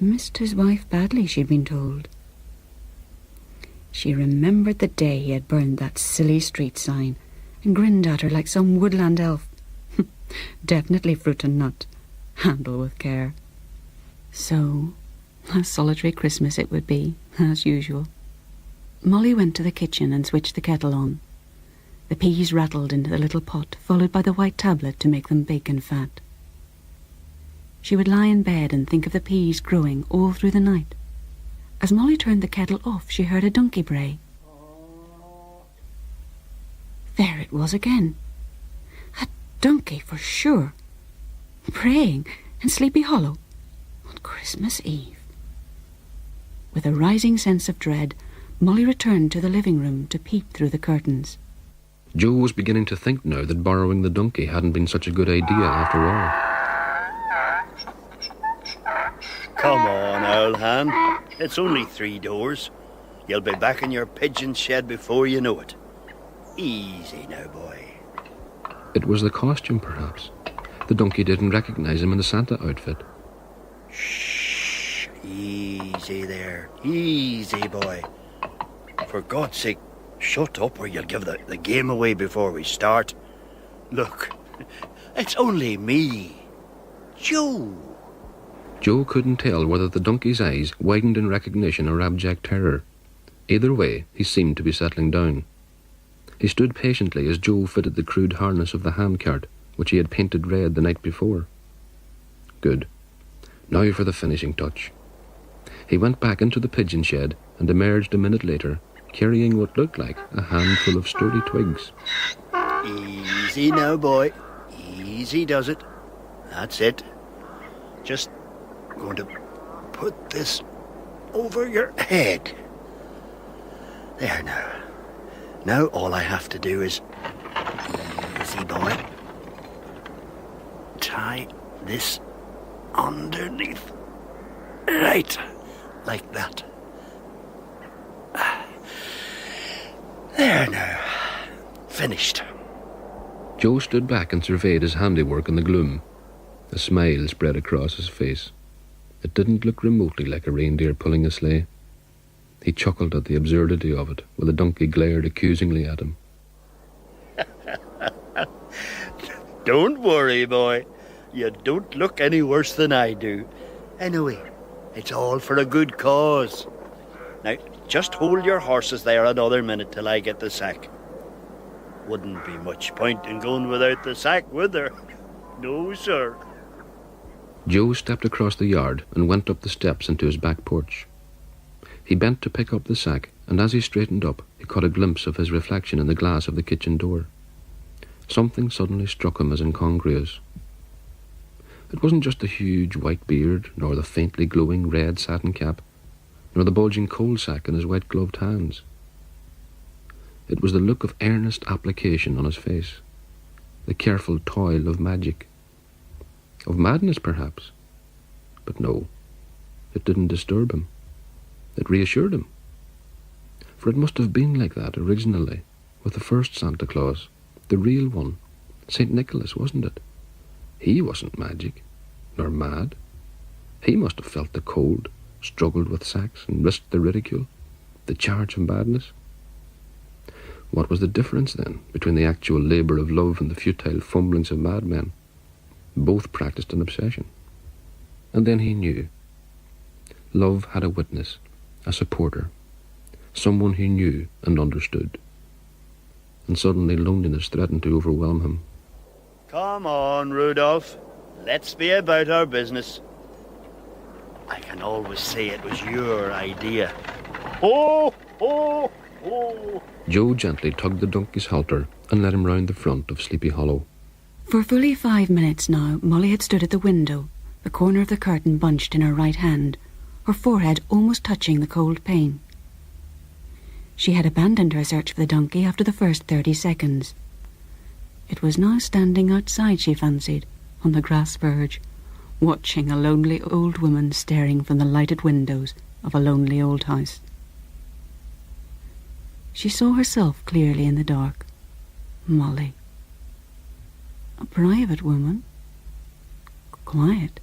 Missed his wife badly, she'd been told. She remembered the day he had burned that silly street sign and grinned at her like some woodland elf. Definitely fruit and nut. Handle with care. So, a solitary Christmas it would be, as usual. Molly went to the kitchen and switched the kettle on. The peas rattled into the little pot, followed by the white tablet to make them big and fat. She would lie in bed and think of the peas growing all through the night. As Molly turned the kettle off, she heard a donkey bray. There it was again. A donkey for sure. Braying in Sleepy Hollow on Christmas Eve. With a rising sense of dread, Molly returned to the living room to peep through the curtains. Joe was beginning to think now that borrowing the donkey hadn't been such a good idea after all. Come on, old hand. It's only 3 doors. You'll be back in your pigeon shed before you know it. Easy now, boy. It was the costume, perhaps. The donkey didn't recognize him in the Santa outfit. Shh. Easy there. Easy, boy. For God's sake, shut up or you'll give the game away before we start. Look, it's only me. Joe. Joe couldn't tell whether the donkey's eyes widened in recognition or abject terror. Either way, he seemed to be settling down. He stood patiently as Joe fitted the crude harness of the handcart, which he had painted red the night before. Good. Now for the finishing touch. He went back into the pigeon shed and emerged a minute later, carrying what looked like a handful of sturdy twigs. Easy now, boy. Easy does it. That's it. Just going to put this over your head. There now. Now all I have to do is... Easy, boy. Tie this underneath. Right. Like that. There now. Finished. Joe stood back and surveyed his handiwork in the gloom. A smile spread across his face. It didn't look remotely like a reindeer pulling a sleigh. He chuckled at the absurdity of it, while the donkey glared accusingly at him. Don't worry, boy. You don't look any worse than I do. Anyway, it's all for a good cause. Now, just hold your horses there another minute till I get the sack. Wouldn't be much point in going without the sack, would there? No, sir. Joe stepped across the yard and went up the steps into his back porch. He bent to pick up the sack, and as he straightened up, he caught a glimpse of his reflection in the glass of the kitchen door. Something suddenly struck him as incongruous. It wasn't just the huge white beard, nor the faintly glowing red satin cap, nor the bulging coal sack in his white-gloved hands. It was the look of earnest application on his face, the careful toil of magic. Of madness, perhaps. But no, it didn't disturb him. It reassured him. For it must have been like that originally, with the first Santa Claus, the real one, St. Nicholas, wasn't it? He wasn't magic, nor mad. He must have felt the cold, struggled with sacks, and risked the ridicule, the charge of madness. What was the difference, then, between the actual labour of love and the futile fumblings of madmen? Both practised an obsession. And then he knew. Love had a witness, a supporter, someone he knew and understood. And suddenly loneliness threatened to overwhelm him. Come on, Rudolph. Let's be about our business. I can always say it was your idea. Oh, oh, oh. Joe gently tugged the donkey's halter and led him round the front of Sleepy Hollow. For fully 5 minutes now, Molly had stood at the window, the corner of the curtain bunched in her right hand, her forehead almost touching the cold pane. She had abandoned her search for the donkey after the first 30 seconds. It was now standing outside, she fancied, on the grass verge, watching a lonely old woman staring from the lighted windows of a lonely old house. She saw herself clearly in the dark. Molly. A private woman. Quiet.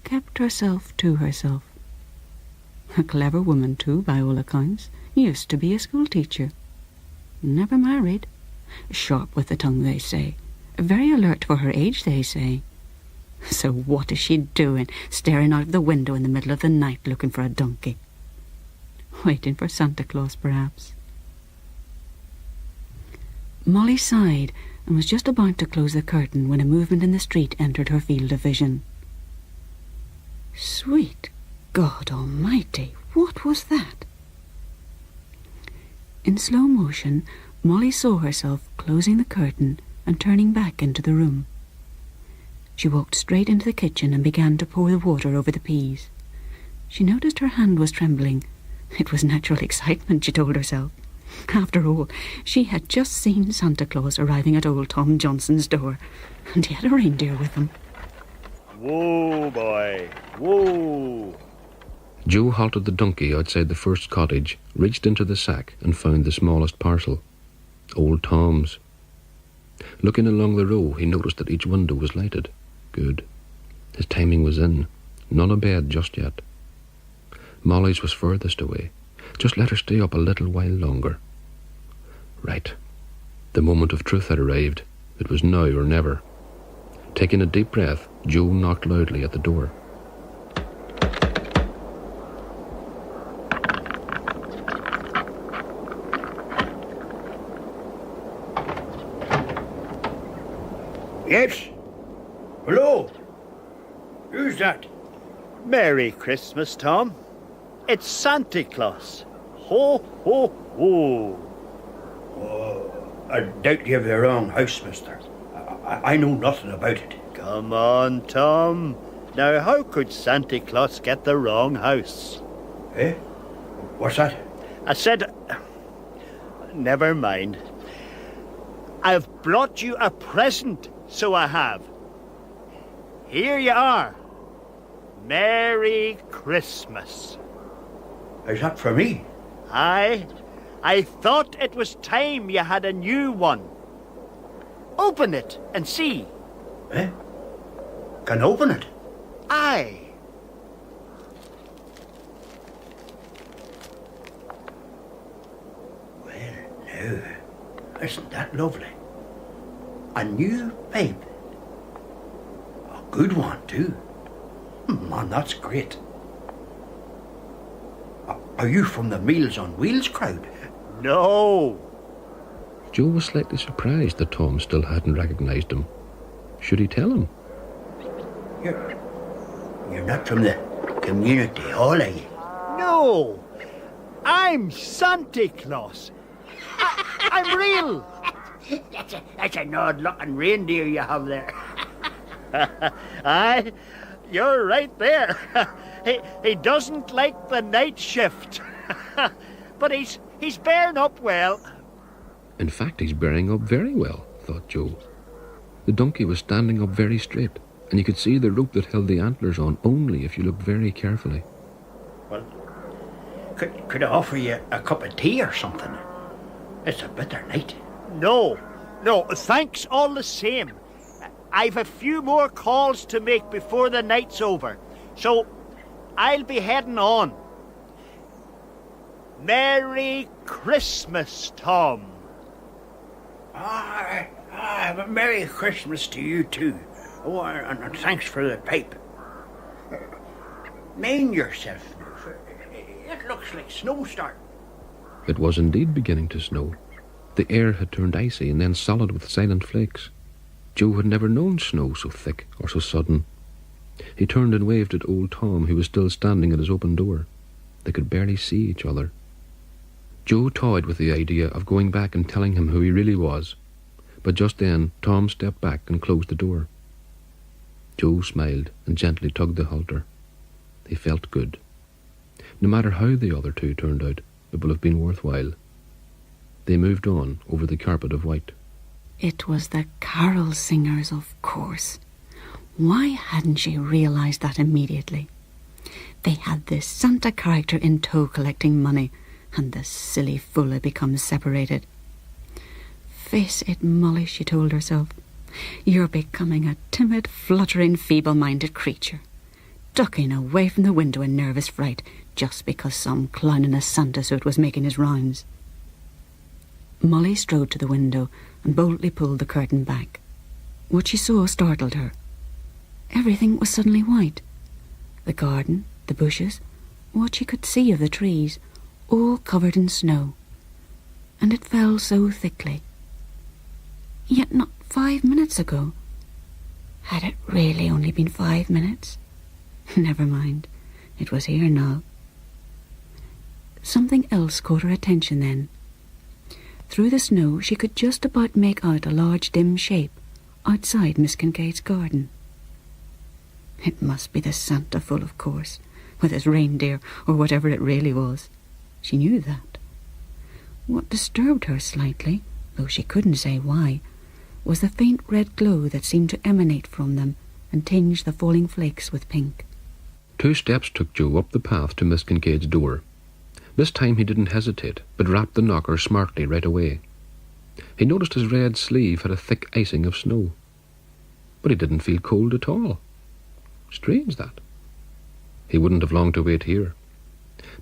Kept herself to herself. A clever woman, too, by all accounts. Used to be a schoolteacher. Never married. Sharp with the tongue, they say. Very alert for her age, they say. So what is she doing, staring out of the window in the middle of the night looking for a donkey? Waiting for Santa Claus, perhaps. Molly sighed and was just about to close the curtain when a movement in the street entered her field of vision. Sweet God Almighty, what was that? In slow motion, Molly saw herself closing the curtain and turning back into the room. She walked straight into the kitchen and began to pour the water over the peas. She noticed her hand was trembling. It was natural excitement, she told herself. After all, she had just seen Santa Claus arriving at old Tom Johnson's door, and he had a reindeer with him. Whoa, boy, whoa. Joe halted the donkey outside the first cottage, reached into the sack and found the smallest parcel. Old Tom's. Looking along the row, he noticed that each window was lighted. Good. His timing was in. None abed just yet. Molly's was furthest away. Just let her stay up a little while longer. Right. The moment of truth had arrived. It was now or never. Taking a deep breath, Joe knocked loudly at the door. Yes? Hello? Who's that? Merry Christmas, Tom. It's Santa Claus. Ho, ho, ho. Oh, I doubt you have the wrong house, mister. I know nothing about it. Come on, Tom. Now, how could Santa Claus get the wrong house? Eh? What's that? I said... Never mind. I've brought you a present, so I have. Here you are. Merry Christmas. Is that for me? Aye. I thought it was time you had a new one. Open it and see. Eh? Can open it? Aye. Well, now, isn't that lovely? A new pipe. A good one, too. Man, that's great. Are you from the Meals on Wheels crowd? No. Joe was slightly surprised that Tom still hadn't recognised him. Should he tell him? You're not from the community hall, are you? No. I'm Santa Claus. I'm real. That's an odd-looking reindeer you have there. Aye, you're right there. He doesn't like the night shift. But he's bearing up well. In fact, he's bearing up very well, thought Joe. The donkey was standing up very straight, and you could see the rope that held the antlers on only if you looked very carefully. Well, could I offer you a cup of tea or something? It's a bitter night. No, thanks all the same. I've a few more calls to make before the night's over, so I'll be heading on. Merry Christmas, Tom. Merry Christmas to you too. Oh, and thanks for the pipe. Mind yourself. It looks like snow starting. It was indeed beginning to snow. The air had turned icy and then solid with silent flakes. Joe had never known snow so thick or so sudden. He turned and waved at old Tom, who was still standing at his open door. They could barely see each other. Joe toyed with the idea of going back and telling him who he really was, but just then Tom stepped back and closed the door. Joe smiled and gently tugged the halter. He felt good. No matter how the other two turned out, it will have been worthwhile. They moved on over the carpet of white. It was the carol singers, of course. Why hadn't she realised that immediately? They had this Santa character in tow collecting money, and the silly fool had become separated. Face it, Molly, she told herself. You're becoming a timid, fluttering, feeble-minded creature, ducking away from the window in nervous fright just because some clown in a Santa suit was making his rounds. Molly strode to the window and boldly pulled the curtain back. What she saw startled her. Everything was suddenly white. The garden, the bushes, what she could see of the trees, all covered in snow. And it fell so thickly. Yet not 5 minutes ago. Had it really only been 5 minutes? Never mind. It was here now. Something else caught her attention then. Through the snow she could just about make out a large dim shape outside Miss Kincaid's garden. It must be the Santa fool, of course, with his reindeer or whatever it really was. She knew that. What disturbed her slightly, though she couldn't say why, was the faint red glow that seemed to emanate from them and tinge the falling flakes with pink. 2 steps took Joe up the path to Miss Kincaid's door. This time he didn't hesitate, but rapped the knocker smartly right away. He noticed his red sleeve had a thick icing of snow. But he didn't feel cold at all. Strange, that. He wouldn't have long to wait here.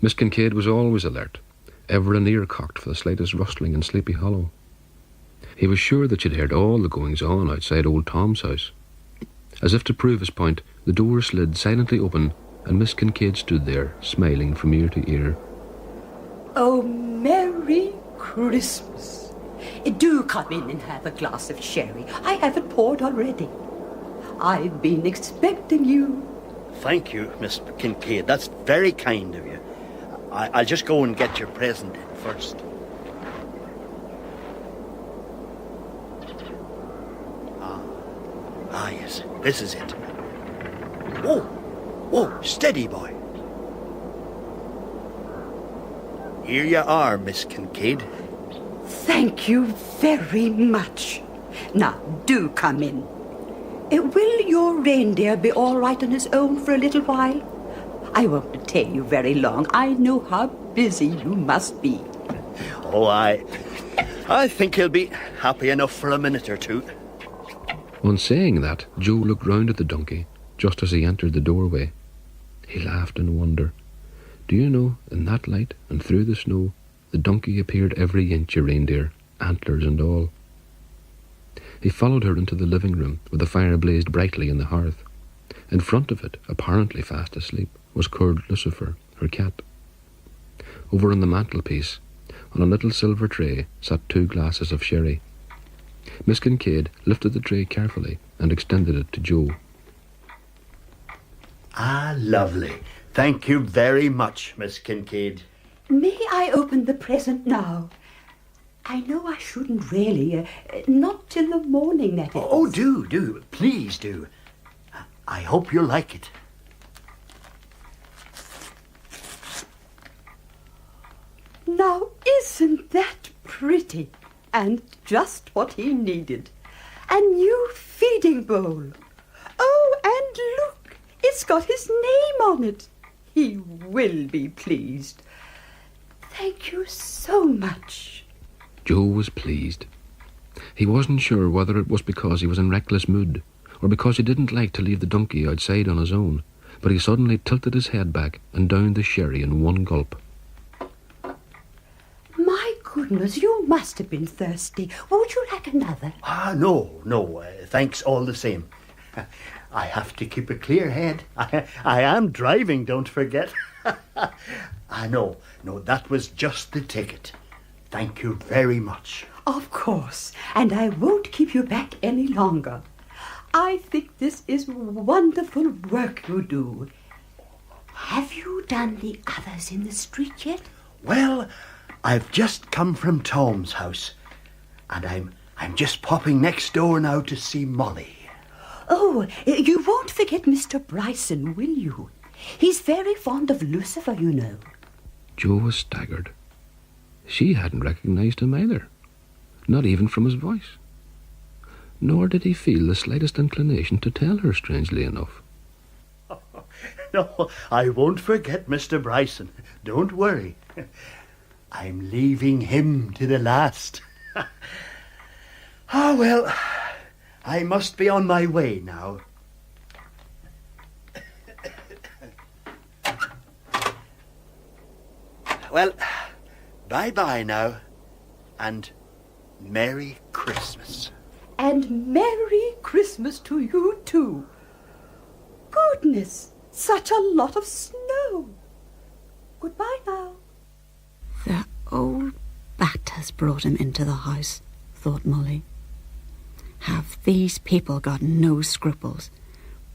Miss Kincaid was always alert, ever an ear cocked for the slightest rustling in Sleepy Hollow. He was sure that she'd heard all the goings-on outside old Tom's house. As if to prove his point, the door slid silently open, and Miss Kincaid stood there, smiling from ear to ear. Oh, Merry Christmas. Do come in and have a glass of sherry. I have it poured already. I've been expecting you. Thank you, Miss Kincaid. That's very kind of you. I'll just go and get your present in first. Ah, yes, this is it. Whoa, steady, boy. Here you are, Miss Kincaid. Thank you very much. Now, do come in. Will your reindeer be all right on his own for a little while? I won't detain you very long. I know how busy you must be. Oh, I think he'll be happy enough for a minute or two. On saying that, Joe looked round at the donkey, just as he entered the doorway. He laughed in wonder. Do you know, in that light and through the snow, the donkey appeared every inch a reindeer, antlers and all. He followed her into the living room, where the fire blazed brightly in the hearth. In front of it, apparently fast asleep, was curled Lucifer, her cat. Over on the mantelpiece, on a little silver tray, sat 2 glasses of sherry. Miss Kincaid lifted the tray carefully and extended it to Joe. Ah, lovely. Thank you very much, Miss Kincaid. May I open the present now? I know I shouldn't really. Not till the morning, that is. Oh, do. Please do. I hope you'll like it. Now, isn't that pretty? And just what he needed. A new feeding bowl. Oh, and look, it's got his name on it. He will be pleased. Thank you so much. Joe was pleased. He wasn't sure whether it was because he was in reckless mood, or because he didn't like to leave the donkey outside on his own, but he suddenly tilted his head back and downed the sherry in one gulp. My goodness, you must have been thirsty. Would you like another? Ah, no. Thanks all the same. I have to keep a clear head. I am driving, don't forget. No, that was just the ticket. Thank you very much. Of course, and I won't keep you back any longer. I think this is wonderful work you do. Have you done the others in the street yet? Well, I've just come from Tom's house, and I'm just popping next door now to see Molly. Oh, you won't forget Mr. Bryson, will you? He's very fond of Lucifer, you know. Jo was staggered. She hadn't recognised him either, not even from his voice. Nor did he feel the slightest inclination to tell her, strangely enough. No, I won't forget Mr. Bryson. Don't worry. I'm leaving him to the last. Ah, well, I must be on my way now. Well, bye-bye now, and Merry Christmas. And Merry Christmas to you, too. Goodness, such a lot of snow. Goodbye now. The old bat has brought him into the house, thought Molly. Have these people got no scruples,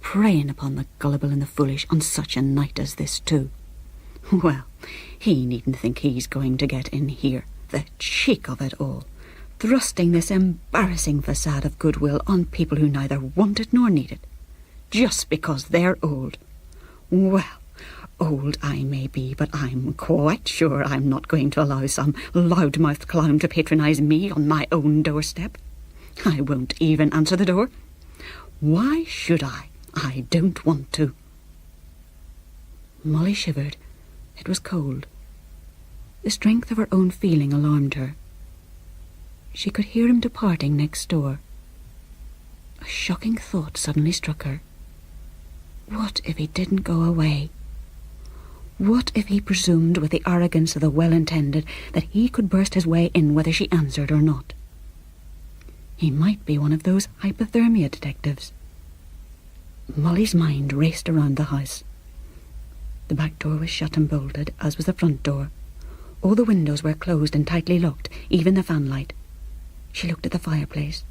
preying upon the gullible and the foolish on such a night as this, too? Well, he needn't think he's going to get in here. The cheek of it all, thrusting this embarrassing facade of goodwill on people who neither want it nor need it, just because they're old. Well, old I may be, but I'm quite sure I'm not going to allow some loudmouthed clown to patronise me on my own doorstep. I won't even answer the door. Why should I? I don't want to. Molly shivered. It was cold. The strength of her own feeling alarmed her. She could hear him departing next door. A shocking thought suddenly struck her. What if he didn't go away? What if he presumed with the arrogance of the well-intended that he could burst his way in whether she answered or not? He might be one of those hypothermia detectives. Molly's mind raced around the house. The back door was shut and bolted, as was the front door. All the windows were closed and tightly locked, even the fanlight. She looked at the fireplace.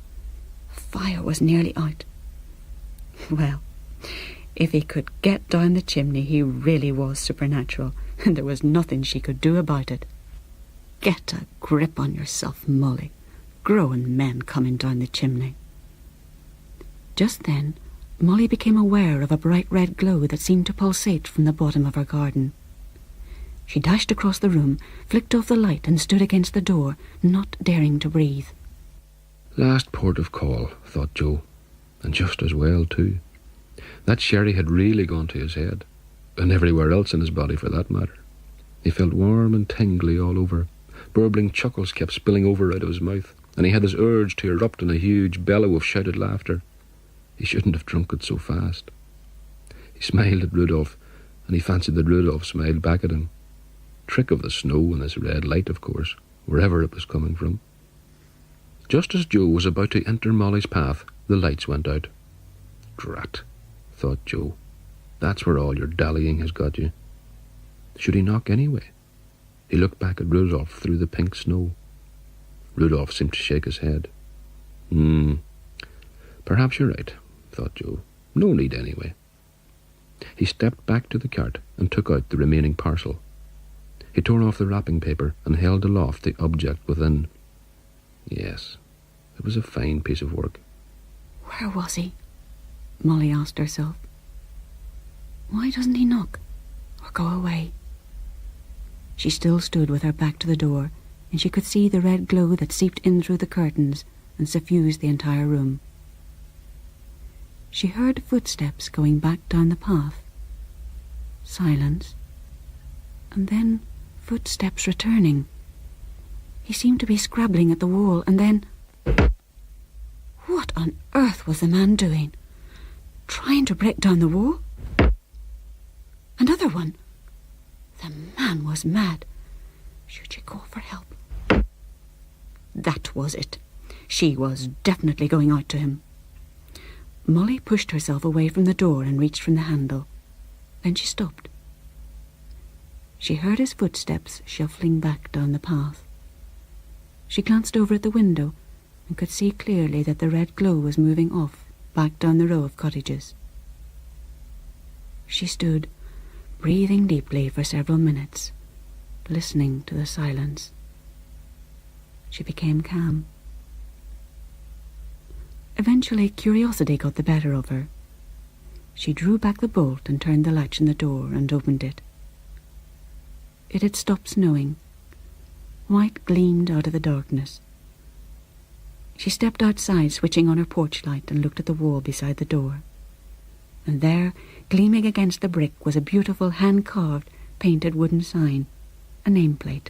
The fire was nearly out. Well, if he could get down the chimney, he really was supernatural, and there was nothing she could do about it. Get a grip on yourself, Molly. Grown men coming down the chimney. Just then, Molly became aware of a bright red glow that seemed to pulsate from the bottom of her garden. She dashed across the room, flicked off the light and stood against the door, not daring to breathe. Last port of call, thought Jo, and just as well too. That sherry had really gone to his head, and everywhere else in his body for that matter. He felt warm and tingly all over. Burbling chuckles kept spilling over out of his mouth, and he had this urge to erupt in a huge bellow of shouted laughter. He shouldn't have drunk it so fast. He smiled at Rudolph, and he fancied that Rudolph smiled back at him. Trick of the snow and this red light, of course, wherever it was coming from. Just as Jo was about to enter Molly's path, the lights went out. Drat, thought Jo. That's where all your dallying has got you. Should he knock anyway? He looked back at Rudolph through the pink snow. Rudolph seemed to shake his head. Perhaps you're right, thought Jo. No need anyway. He stepped back to the cart and took out the remaining parcel. He tore off the wrapping paper and held aloft the object within. Yes, it was a fine piece of work. Where was he? Molly asked herself. Why doesn't he knock or go away? She still stood with her back to the door, and she could see the red glow that seeped in through the curtains and suffused the entire room. She heard footsteps going back down the path. Silence. And then footsteps returning. He seemed to be scrabbling at the wall, and then... What on earth was the man doing? Trying to break down the wall? Another one. The man was mad. Should she call for help? That was it. She was definitely going out to him. Molly pushed herself away from the door and reached from the handle. Then she stopped. She heard his footsteps shuffling back down the path. She glanced over at the window and could see clearly that the red glow was moving off, back down the row of cottages. She stood, breathing deeply for several minutes, listening to the silence. She became calm. Eventually, curiosity got the better of her. She drew back the bolt and turned the latch in the door and opened it. It had stopped snowing. White gleamed out of the darkness. She stepped outside, switching on her porch light, and looked at the wall beside the door. And there, gleaming against the brick, was a beautiful hand-carved, painted wooden sign, a nameplate.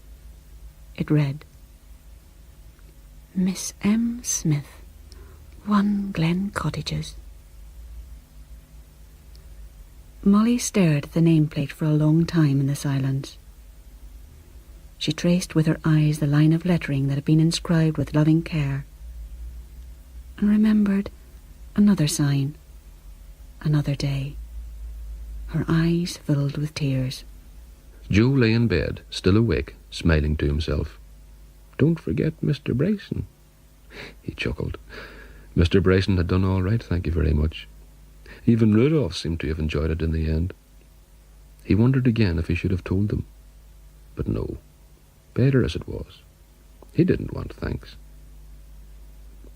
It read, Miss M. Smith, 1 Glen Cottages. Molly stared at the nameplate for a long time in the silence. She traced with her eyes the line of lettering that had been inscribed with loving care, and remembered another sign, another day. Her eyes filled with tears. Joe lay in bed, still awake, smiling to himself. "Don't forget Mr. Bryson." He chuckled. Mr. Bryson had done all right, thank you very much. Even Rudolph seemed to have enjoyed it in the end. He wondered again if he should have told them. But no, better as it was. He didn't want thanks.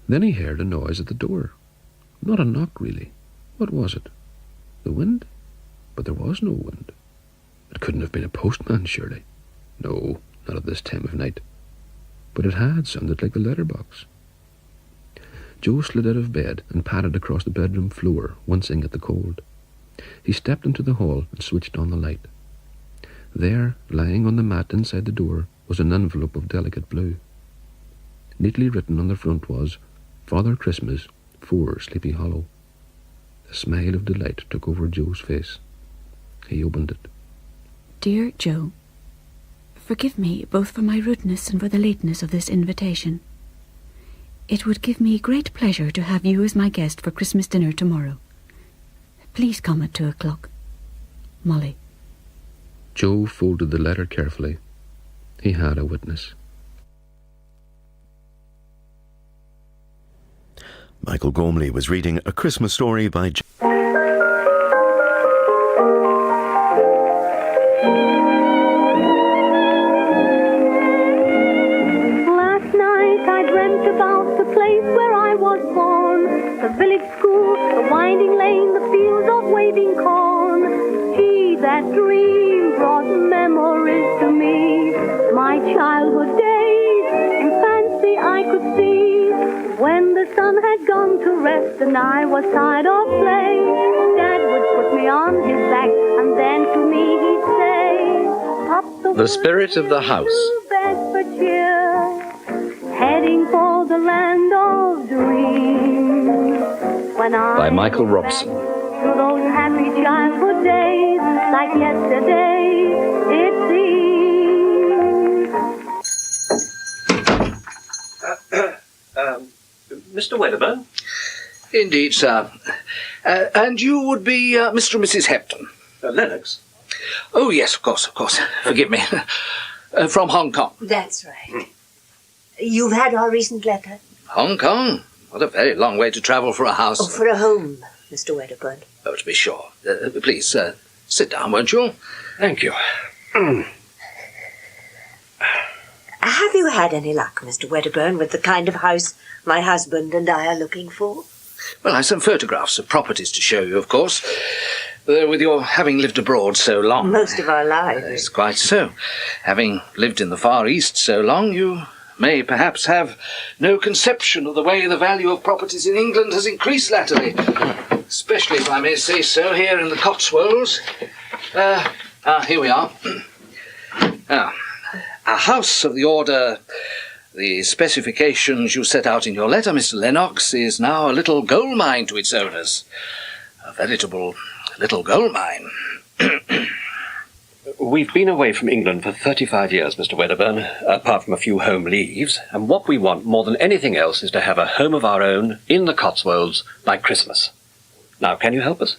Then he heard a noise at the door. Not a knock, really. What was it? The wind? But there was no wind. It couldn't have been a postman, surely. No, not at this time of night. But it had sounded like the letterbox. Joe slid out of bed and padded across the bedroom floor, wincing at the cold. He stepped into the hall and switched on the light. There, lying on the mat inside the door, was an envelope of delicate blue. Neatly written on the front was, Father Christmas, 4 Sleepy Hollow. A smile of delight took over Joe's face. He opened it. Dear Joe, forgive me both for my rudeness and for the lateness of this invitation. It would give me great pleasure to have you as my guest for Christmas dinner tomorrow. Please come at 2 o'clock. Molly. Joe folded the letter carefully. He had a witness. Michael Gormley was reading A Christmas Story by Last night I dreamt about the place where I was born, the village school, the winding lane, the fields of waving corn. Gee, that dream brought memories to me, my childhood days, in fancy I could see. When the sun had gone to rest and I was tired of play, Dad would put me on his back and then to me he'd say, up The Spirit of the House. Bedfordshire, heading for the land of dreams. When By Michael Robson. To those happy childhood days, like yesterday it seems. Mr. Wedderburn? Indeed, sir. And you would be Mr. and Mrs. Hepton? Lennox? Oh, yes, of course. Forgive me. From Hong Kong. That's right. You've had our recent letter? Hong Kong? What a very long way to travel for a house. Oh, for a home, Mr. Wedderburn. Oh, to be sure. Please, sit down, won't you? Thank you. Have you had any luck, Mr. Wedderburn, with the kind of house my husband and I are looking for? Well, I have some photographs of properties to show you, of course. With your having lived abroad so long. Most of our lives. It's quite so. Having lived in the Far East so long, you may perhaps have no conception of the way the value of properties in England has increased latterly. Especially, if I may say so, here in the Cotswolds. Here we are. Now, a house of the order, the specifications you set out in your letter, Mr. Lennox, is now a little gold mine to its owners. A veritable little gold mine. We've been away from England for 35 years, Mr. Wedderburn, apart from a few home leaves, and what we want more than anything else is to have a home of our own in the Cotswolds by Christmas. Now, can you help us?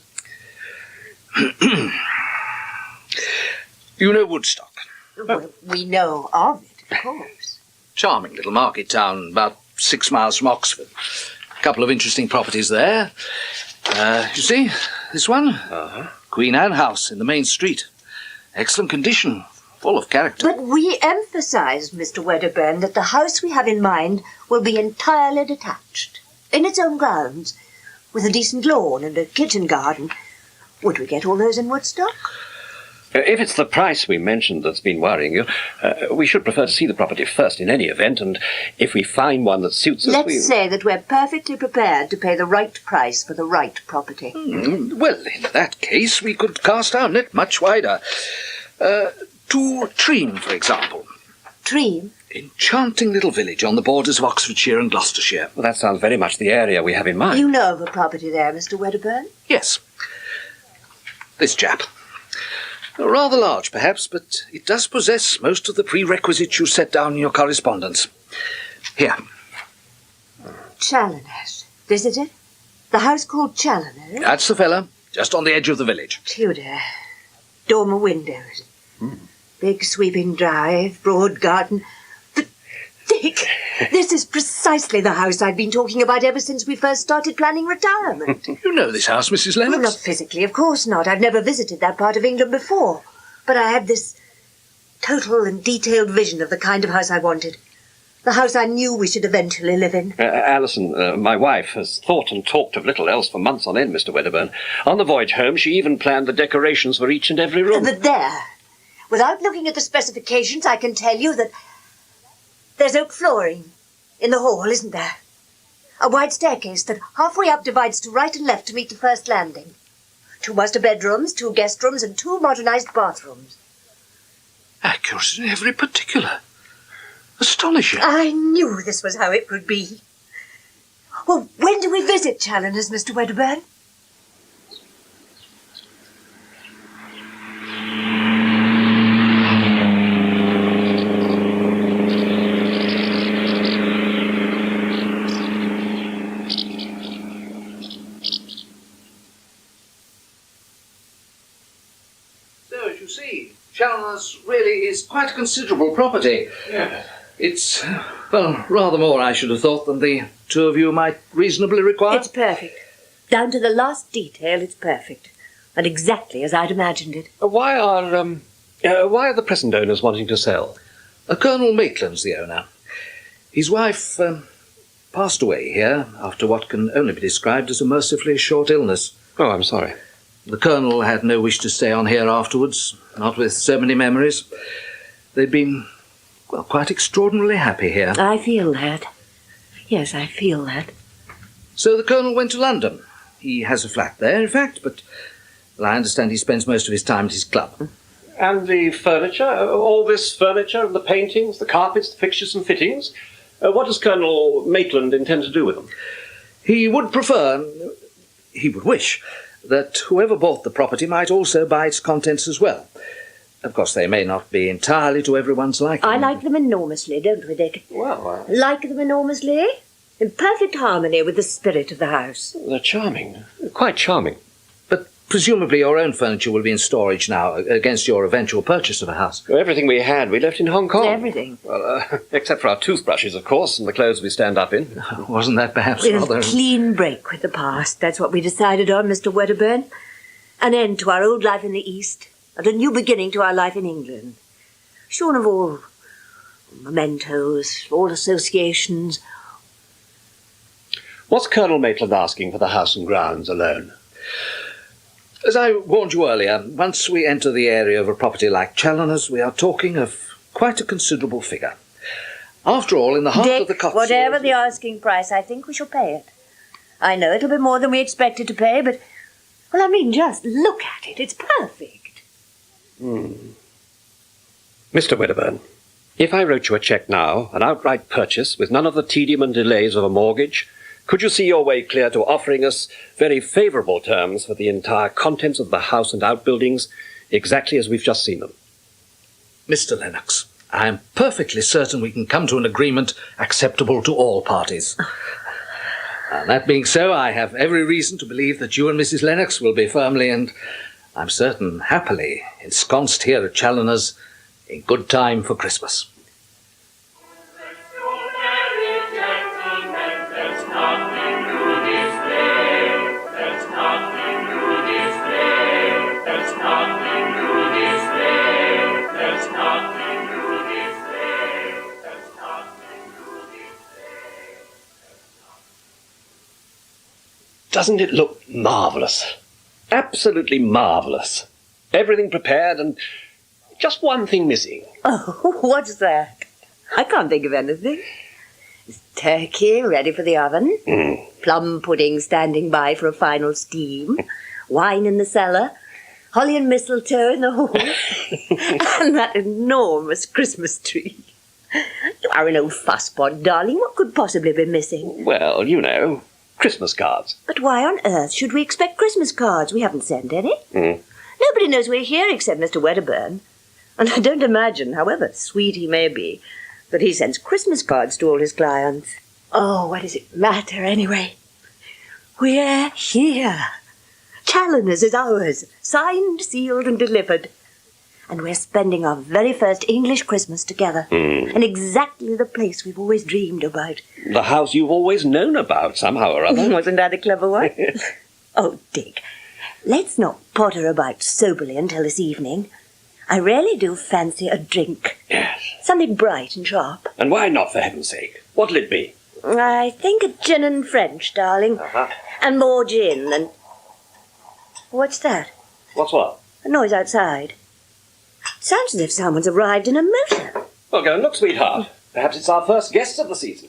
You know Woodstock? Well, we know of it, of course. Charming little market town, about 6 miles from Oxford. A couple of interesting properties there. You see, this one? Queen Anne House in the main street. Excellent condition. full of character. But we emphasised, Mr. Wedderburn, that the house we have in mind will be entirely detached, in its own grounds, with a decent lawn and a kitchen garden. Would we get all those in Woodstock? If it's the price we mentioned that's been worrying you, we should prefer to see the property first in any event, and if we find one that suits us... Let's say that we're perfectly prepared to pay the right price for the right property. Well, in that case, we could cast our net much wider. To Tream, for example. Tream? Enchanting little village on the borders of Oxfordshire and Gloucestershire. Well, that sounds very much the area we have in mind. You know of a property there, Mr. Wedderburn? Yes. This chap. Rather large, perhaps, but it does possess most of the prerequisites you set down in your correspondence. Here. Challoner's. Is it? The house called Challoner's? That's the fella, just on the edge of the village. Tudor. Dormer windows. Big sweeping drive, broad garden. But, Dick, this is precisely the house I've been talking about ever since we first started planning retirement. You know this house, Mrs. Lennox? Well, not physically, of course not. I've never visited that part of England before. But I had this total and detailed vision of the kind of house I wanted. The house I knew we should eventually live in. Alison, my wife, has thought and talked of little else for months on end, Mr. Wedderburn. On the voyage home, she even planned the decorations for each and every room. But there, without looking at the specifications, I can tell you that there's oak flooring in the hall, isn't there? A wide staircase that halfway up divides to right and left to meet the first landing. 2 master bedrooms, 2 guest rooms, and 2 modernised bathrooms. Accurate in every particular. Astonishing. I knew this was how it would be. Well, when do we visit Challoner's, Mr. Wedderburn? So, as you see, Challoner's really is quite a considerable property. Yeah. It's, well, rather more, I should have thought, than the 2 of you might reasonably require. It's perfect. Down to the last detail, it's perfect. And exactly as I'd imagined it. Why are the present owners wanting to sell? Colonel Maitland's the owner. His wife passed away here after what can only be described as a mercifully short illness. Oh, I'm sorry. The Colonel had no wish to stay on here afterwards, not with so many memories. They'd been, well, quite extraordinarily happy here. I feel that. Yes, I feel that. So the Colonel went to London. He has a flat there, in fact, but well, I understand he spends most of his time at his club. And the furniture? All this furniture and the paintings, the carpets, the fixtures and fittings? What does Colonel Maitland intend to do with them? He would wish that whoever bought the property might also buy its contents as well. Of course, they may not be entirely to everyone's liking. I like them enormously, don't we, Dick? Well, Like them enormously? In perfect harmony with the spirit of the house. They're charming. Quite charming. But presumably your own furniture will be in storage now, against your eventual purchase of a house. Everything we had, we left in Hong Kong. Everything. Well, except for our toothbrushes, of course, and the clothes we stand up in. Wasn't that perhaps With rather... a clean break with the past. That's what we decided on, Mr. Wedderburn. An end to our old life in the East, and a new beginning to our life in England. Shorn of all mementos, all associations. What's Colonel Maitland asking for the house and grounds alone? As I warned you earlier, once we enter the area of a property like Challoner's, we are talking of quite a considerable figure. After all, in the heart Dick, of the Cotswolds... whatever the asking price, I think we shall pay it. I know it'll be more than we expected to pay, but... Well, I mean, just look at it. It's perfect. Mr. Wedderburn, if I wrote you a cheque now, an outright purchase, with none of the tedium and delays of a mortgage, could you see your way clear to offering us very favourable terms for the entire contents of the house and outbuildings, exactly as we've just seen them? Mr. Lennox, I am perfectly certain we can come to an agreement acceptable to all parties. And that being so, I have every reason to believe that you and Mrs. Lennox will be firmly and, I'm certain, happily ensconced here at Challoner's in good time for Christmas. There's nothing Doesn't it look marvellous? Absolutely marvellous. Everything prepared and just one thing missing. Oh, what's that? I can't think of anything. There's turkey ready for the oven, plum pudding standing by for a final steam, wine in the cellar, holly and mistletoe in the hall, and that enormous Christmas tree. You are an old fusspot, darling. What could possibly be missing? Well, you know, Christmas cards. But why on earth should we expect Christmas cards? We haven't sent any. Nobody knows we're here except Mr. Wedderburn. And I don't imagine, however sweet he may be, that he sends Christmas cards to all his clients. Oh, what does it matter, anyway? We're here. Challoner's is ours, signed, sealed, and delivered. And we're spending our very first English Christmas together. In exactly the place we've always dreamed about. The house you've always known about, somehow or other. Wasn't that a clever one? Oh, Dick, let's not potter about soberly until this evening. I really do fancy a drink. Yes. Something bright and sharp. And why not, for heaven's sake? What'll it be? I think a gin and French, darling. And more gin and... What's that? What's what? A noise outside. Sounds as if someone's arrived in a motor. Well, go and look, sweetheart. Perhaps it's our first guests of the season.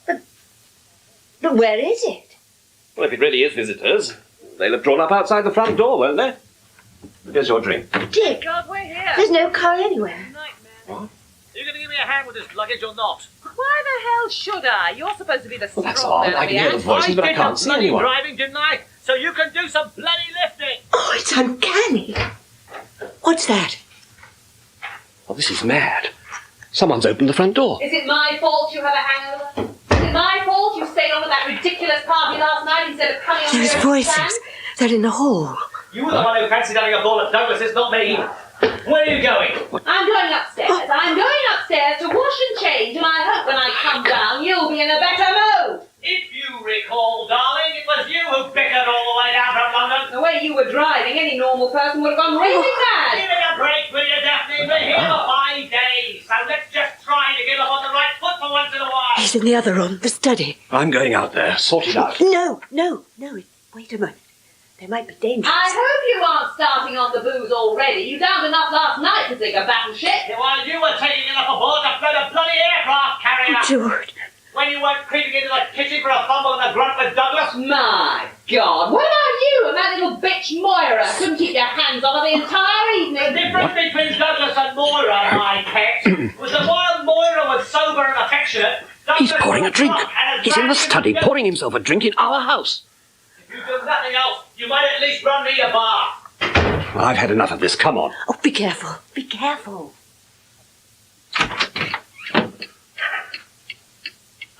But where is it? Well, if it really is visitors, they'll have drawn up outside the front door, won't they? Here's your drink. Dick, God, we're here. There's no car anywhere. What? Are you going to give me a hand with this luggage or not? Why the hell should I? You're supposed to be the That's odd. I can hear the voices, but I can't see anyone. Driving, didn't I? So you can do some bloody lifting. Oh, it's uncanny. What's that? Oh, this is mad. Someone's opened the front door. Is it my fault you have a hangover? Is it my fault you stayed on at that ridiculous party last night instead of coming on Those here voices. They're in the hall. You were the one who fancied having a ball at Douglas's, not me. Where are you going? I'm going upstairs. I'm going upstairs to wash and change, and I hope when I come down you'll be in a better mood. If you recall, darling, it was you who bickered all the way down from London. The way you were driving, any normal person would have gone raving mad. Give it a break, will you, Daphne? We're here for 5 days, so let's just try to get up on the right foot for once in a while. He's in the other room, the study. I'm going out there. Sort it out. No. Wait a minute. They might be dangerous. I hope you aren't starting on the booze already. You downed enough last night to sink a battleship. While you were taking enough aboard to float a bloody aircraft carrier. George. When you weren't creeping into the kitchen for a fumble and a grunt with Douglas. My God, what about you and that little bitch Moira? Couldn't keep your hands on her the entire evening. The difference between Douglas and Moira, my pet, was that while Moira was sober and affectionate, He's pouring a drink. He's in the study pouring himself a drink in our house. If you do nothing else, you might at least run me a bath. Well, I've had enough of this. Come on. Oh, be careful. Be careful.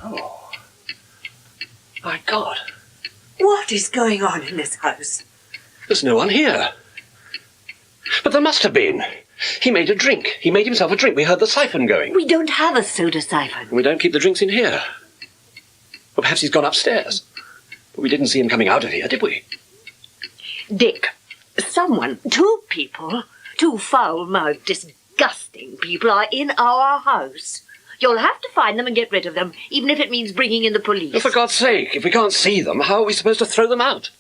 Oh. My God. What is going on in this house? There's no one here. But there must have been. He made a drink. He made himself a drink. We heard the siphon going. We don't have a soda siphon. We don't keep the drinks in here. Well, perhaps he's gone upstairs. But we didn't see him coming out of here, did we? Dick, someone, 2 people, 2 foul-mouthed, disgusting people are in our house. You'll have to find them and get rid of them, even if it means bringing in the police. Oh, for God's sake, if we can't see them, how are we supposed to throw them out?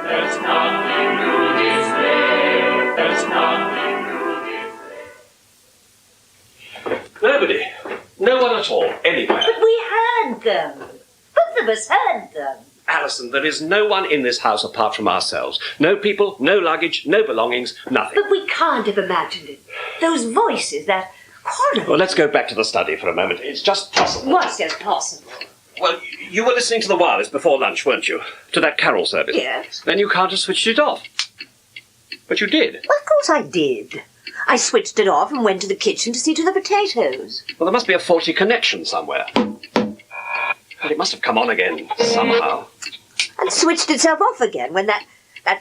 There's nothing to display. There's nothing to display. Nobody. No one at all, anywhere. But we heard them. Both of us heard them. Alison, there is no one in this house apart from ourselves. No people, no luggage, no belongings, nothing. But we can't have imagined it. Those voices, that horror. Well, let's go back to the study for a moment. It's just possible. What's just possible? Well, you were listening to the wireless before lunch, weren't you? To that carol service. Yes. Then you can't have switched it off. But you did. Well, of course I did. I switched it off and went to the kitchen to see to the potatoes. Well, there must be a faulty connection somewhere. Well, it must have come on again somehow. And switched itself off again when that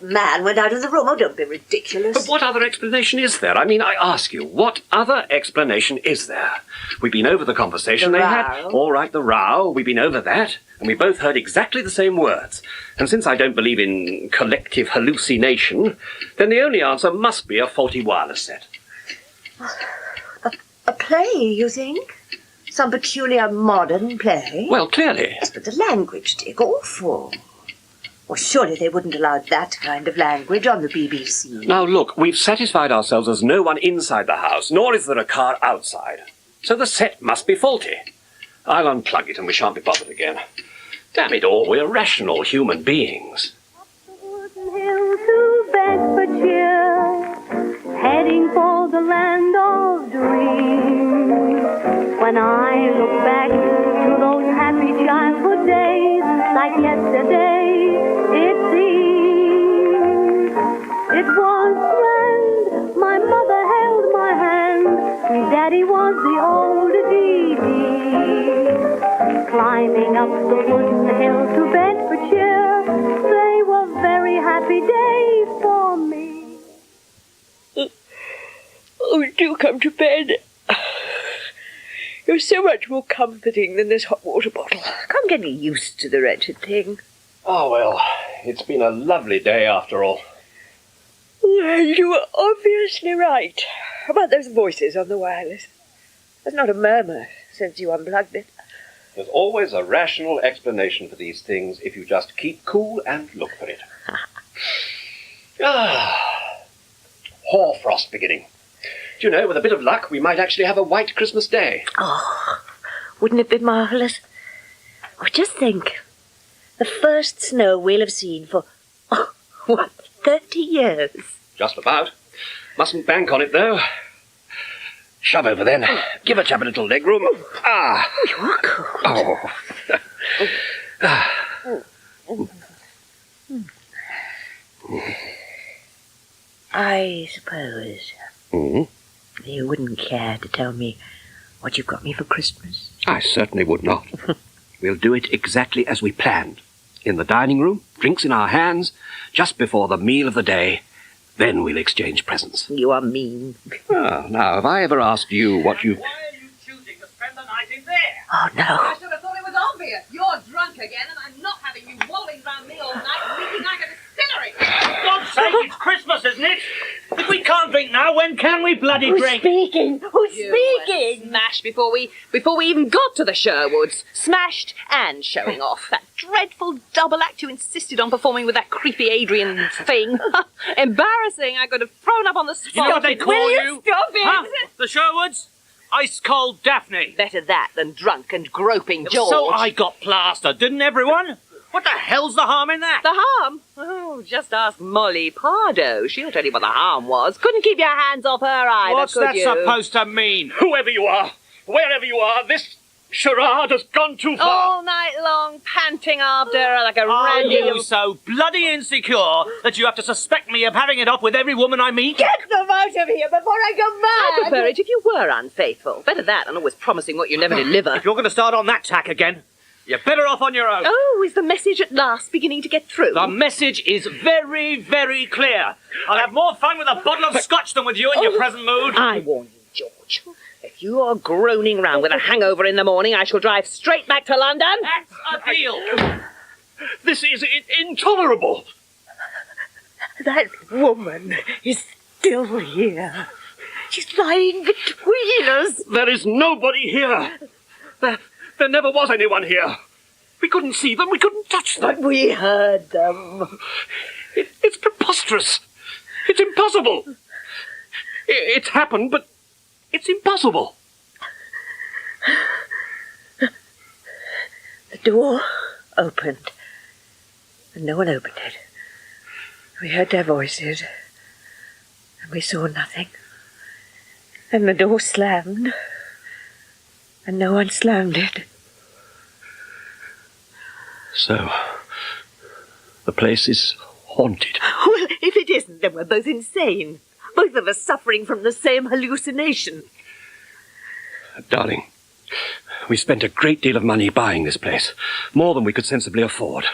man went out of the room. Oh, don't be ridiculous. But what other explanation is there? I mean, I ask you, what other explanation is there? We've been over the conversation they had. All right, the row. We've been over that. And we both heard exactly the same words. And since I don't believe in collective hallucination, then the only answer must be a faulty wireless set. A play, you think? Some peculiar modern play? Well, clearly. Yes, but the language, Dick, awful. Well, surely they wouldn't allow that kind of language on the BBC. Now, look, we've satisfied ourselves there's no one inside the house, nor is there a car outside. So the set must be faulty. I'll unplug it and we shan't be bothered again. Damn it all, we're rational human beings. Hill to Bedfordshire, heading for the land of dreams. When I look back to those happy childhood days, like yesterday it seems. It was grand, my mother held my hand, Daddy was the old DD. Climbing up the wooden hill to Bedfordshire, they were very happy days for me. Oh, do come to bed. You're so much more comforting than this hot water bottle. I can't get used to the wretched thing. Oh, well, it's been a lovely day after all. Well, you were obviously right about those voices on the wireless. There's not a murmur since you unplugged it. There's always a rational explanation for these things if you just keep cool and look for it. Hoarfrost beginning. Do you know, with a bit of luck, we might actually have a white Christmas day. Oh, wouldn't it be marvellous? Oh, just think. The first snow we'll have seen for, 30 years? Just about. Mustn't bank on it, though. Shove over, then. Give a chap a little leg room. Ah! You're cold. Oh. I suppose you wouldn't care to tell me what you've got me for Christmas? I certainly would not. We'll do it exactly as we planned. In the dining room, drinks in our hands, just before the meal of the day. Then we'll exchange presents. You are mean. Oh, now, have I ever asked you what you... Why are you choosing to spend the night in there? Oh, no. I should have thought it was obvious. You're drunk again, and I'm not having you wallowing round me all night, leaking like a distillery. For God's sake, it's Christmas, isn't it? If we can't drink now, when can we bloody drink? Speaking? Who's speaking? Smashed before we even got to the Sherwoods. Smashed and showing off. That dreadful double act you insisted on performing with that creepy Adrian thing. Embarrassing. I could have thrown up on the spot. You know what they call you? Stop it. Huh? The Sherwoods? Ice cold Daphne. Better that than drunk and groping George. So I got plastered, didn't everyone? What the hell's the harm in that? The harm? Oh, just ask Molly Pardo. She'll tell you what the harm was. Couldn't keep your hands off her either, What's could that you? supposed to mean? Whoever you are, wherever you are, this charade has gone too far. All night long, panting after her like a Are randy you little... so bloody insecure that you have to suspect me of having it up with every woman I meet? Get them out of here before I go mad! I'd prefer it if you were unfaithful. Better that than always promising what you never deliver. If you're going to start on that tack again, you're better off on your own. Oh, is the message at last beginning to get through? The message is very, very clear. I'll have more fun with a bottle of scotch than with you in your present mood. I warn you, George. If you are groaning round with a hangover in the morning, I shall drive straight back to London. That's a deal. This is intolerable. That woman is still here. She's lying between us. There is nobody here. There never was anyone here. We couldn't see them, we couldn't touch them. But we heard them. It's preposterous. It's impossible. It's happened, but it's impossible. The door opened, and no one opened it. We heard their voices, and we saw nothing. And the door slammed, and no one slammed it. So, the place is haunted. Well, if it isn't, then we're both insane. Both of us suffering from the same hallucination. Darling, we spent a great deal of money buying this place. More than we could sensibly afford.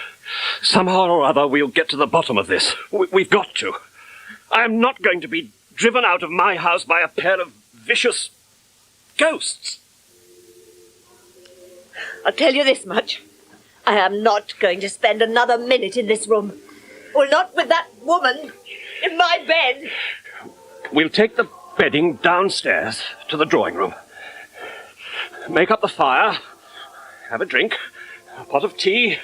Somehow or other, we'll get to the bottom of this. We've got to. I am not going to be driven out of my house by a pair of vicious ghosts. I'll tell you this much. I am not going to spend another minute in this room. Well, not with that woman in my bed. We'll take the bedding downstairs to the drawing room. make up the fire, have a drink, a pot of tea.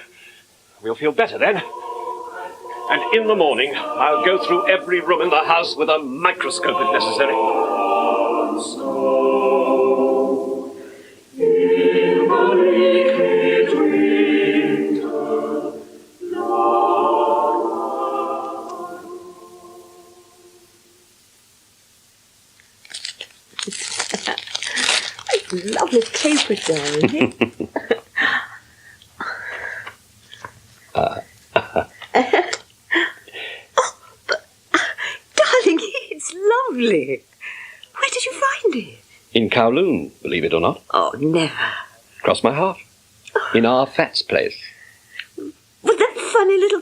We'll feel better then. And in the morning, I'll go through every room in the house with a microscope if necessary. Lovely paper doll, isn't it? Darling, it's lovely. Where did you find it? In Kowloon, believe it or not. Oh, never. Cross my heart. In our Fat's place. Was that funny little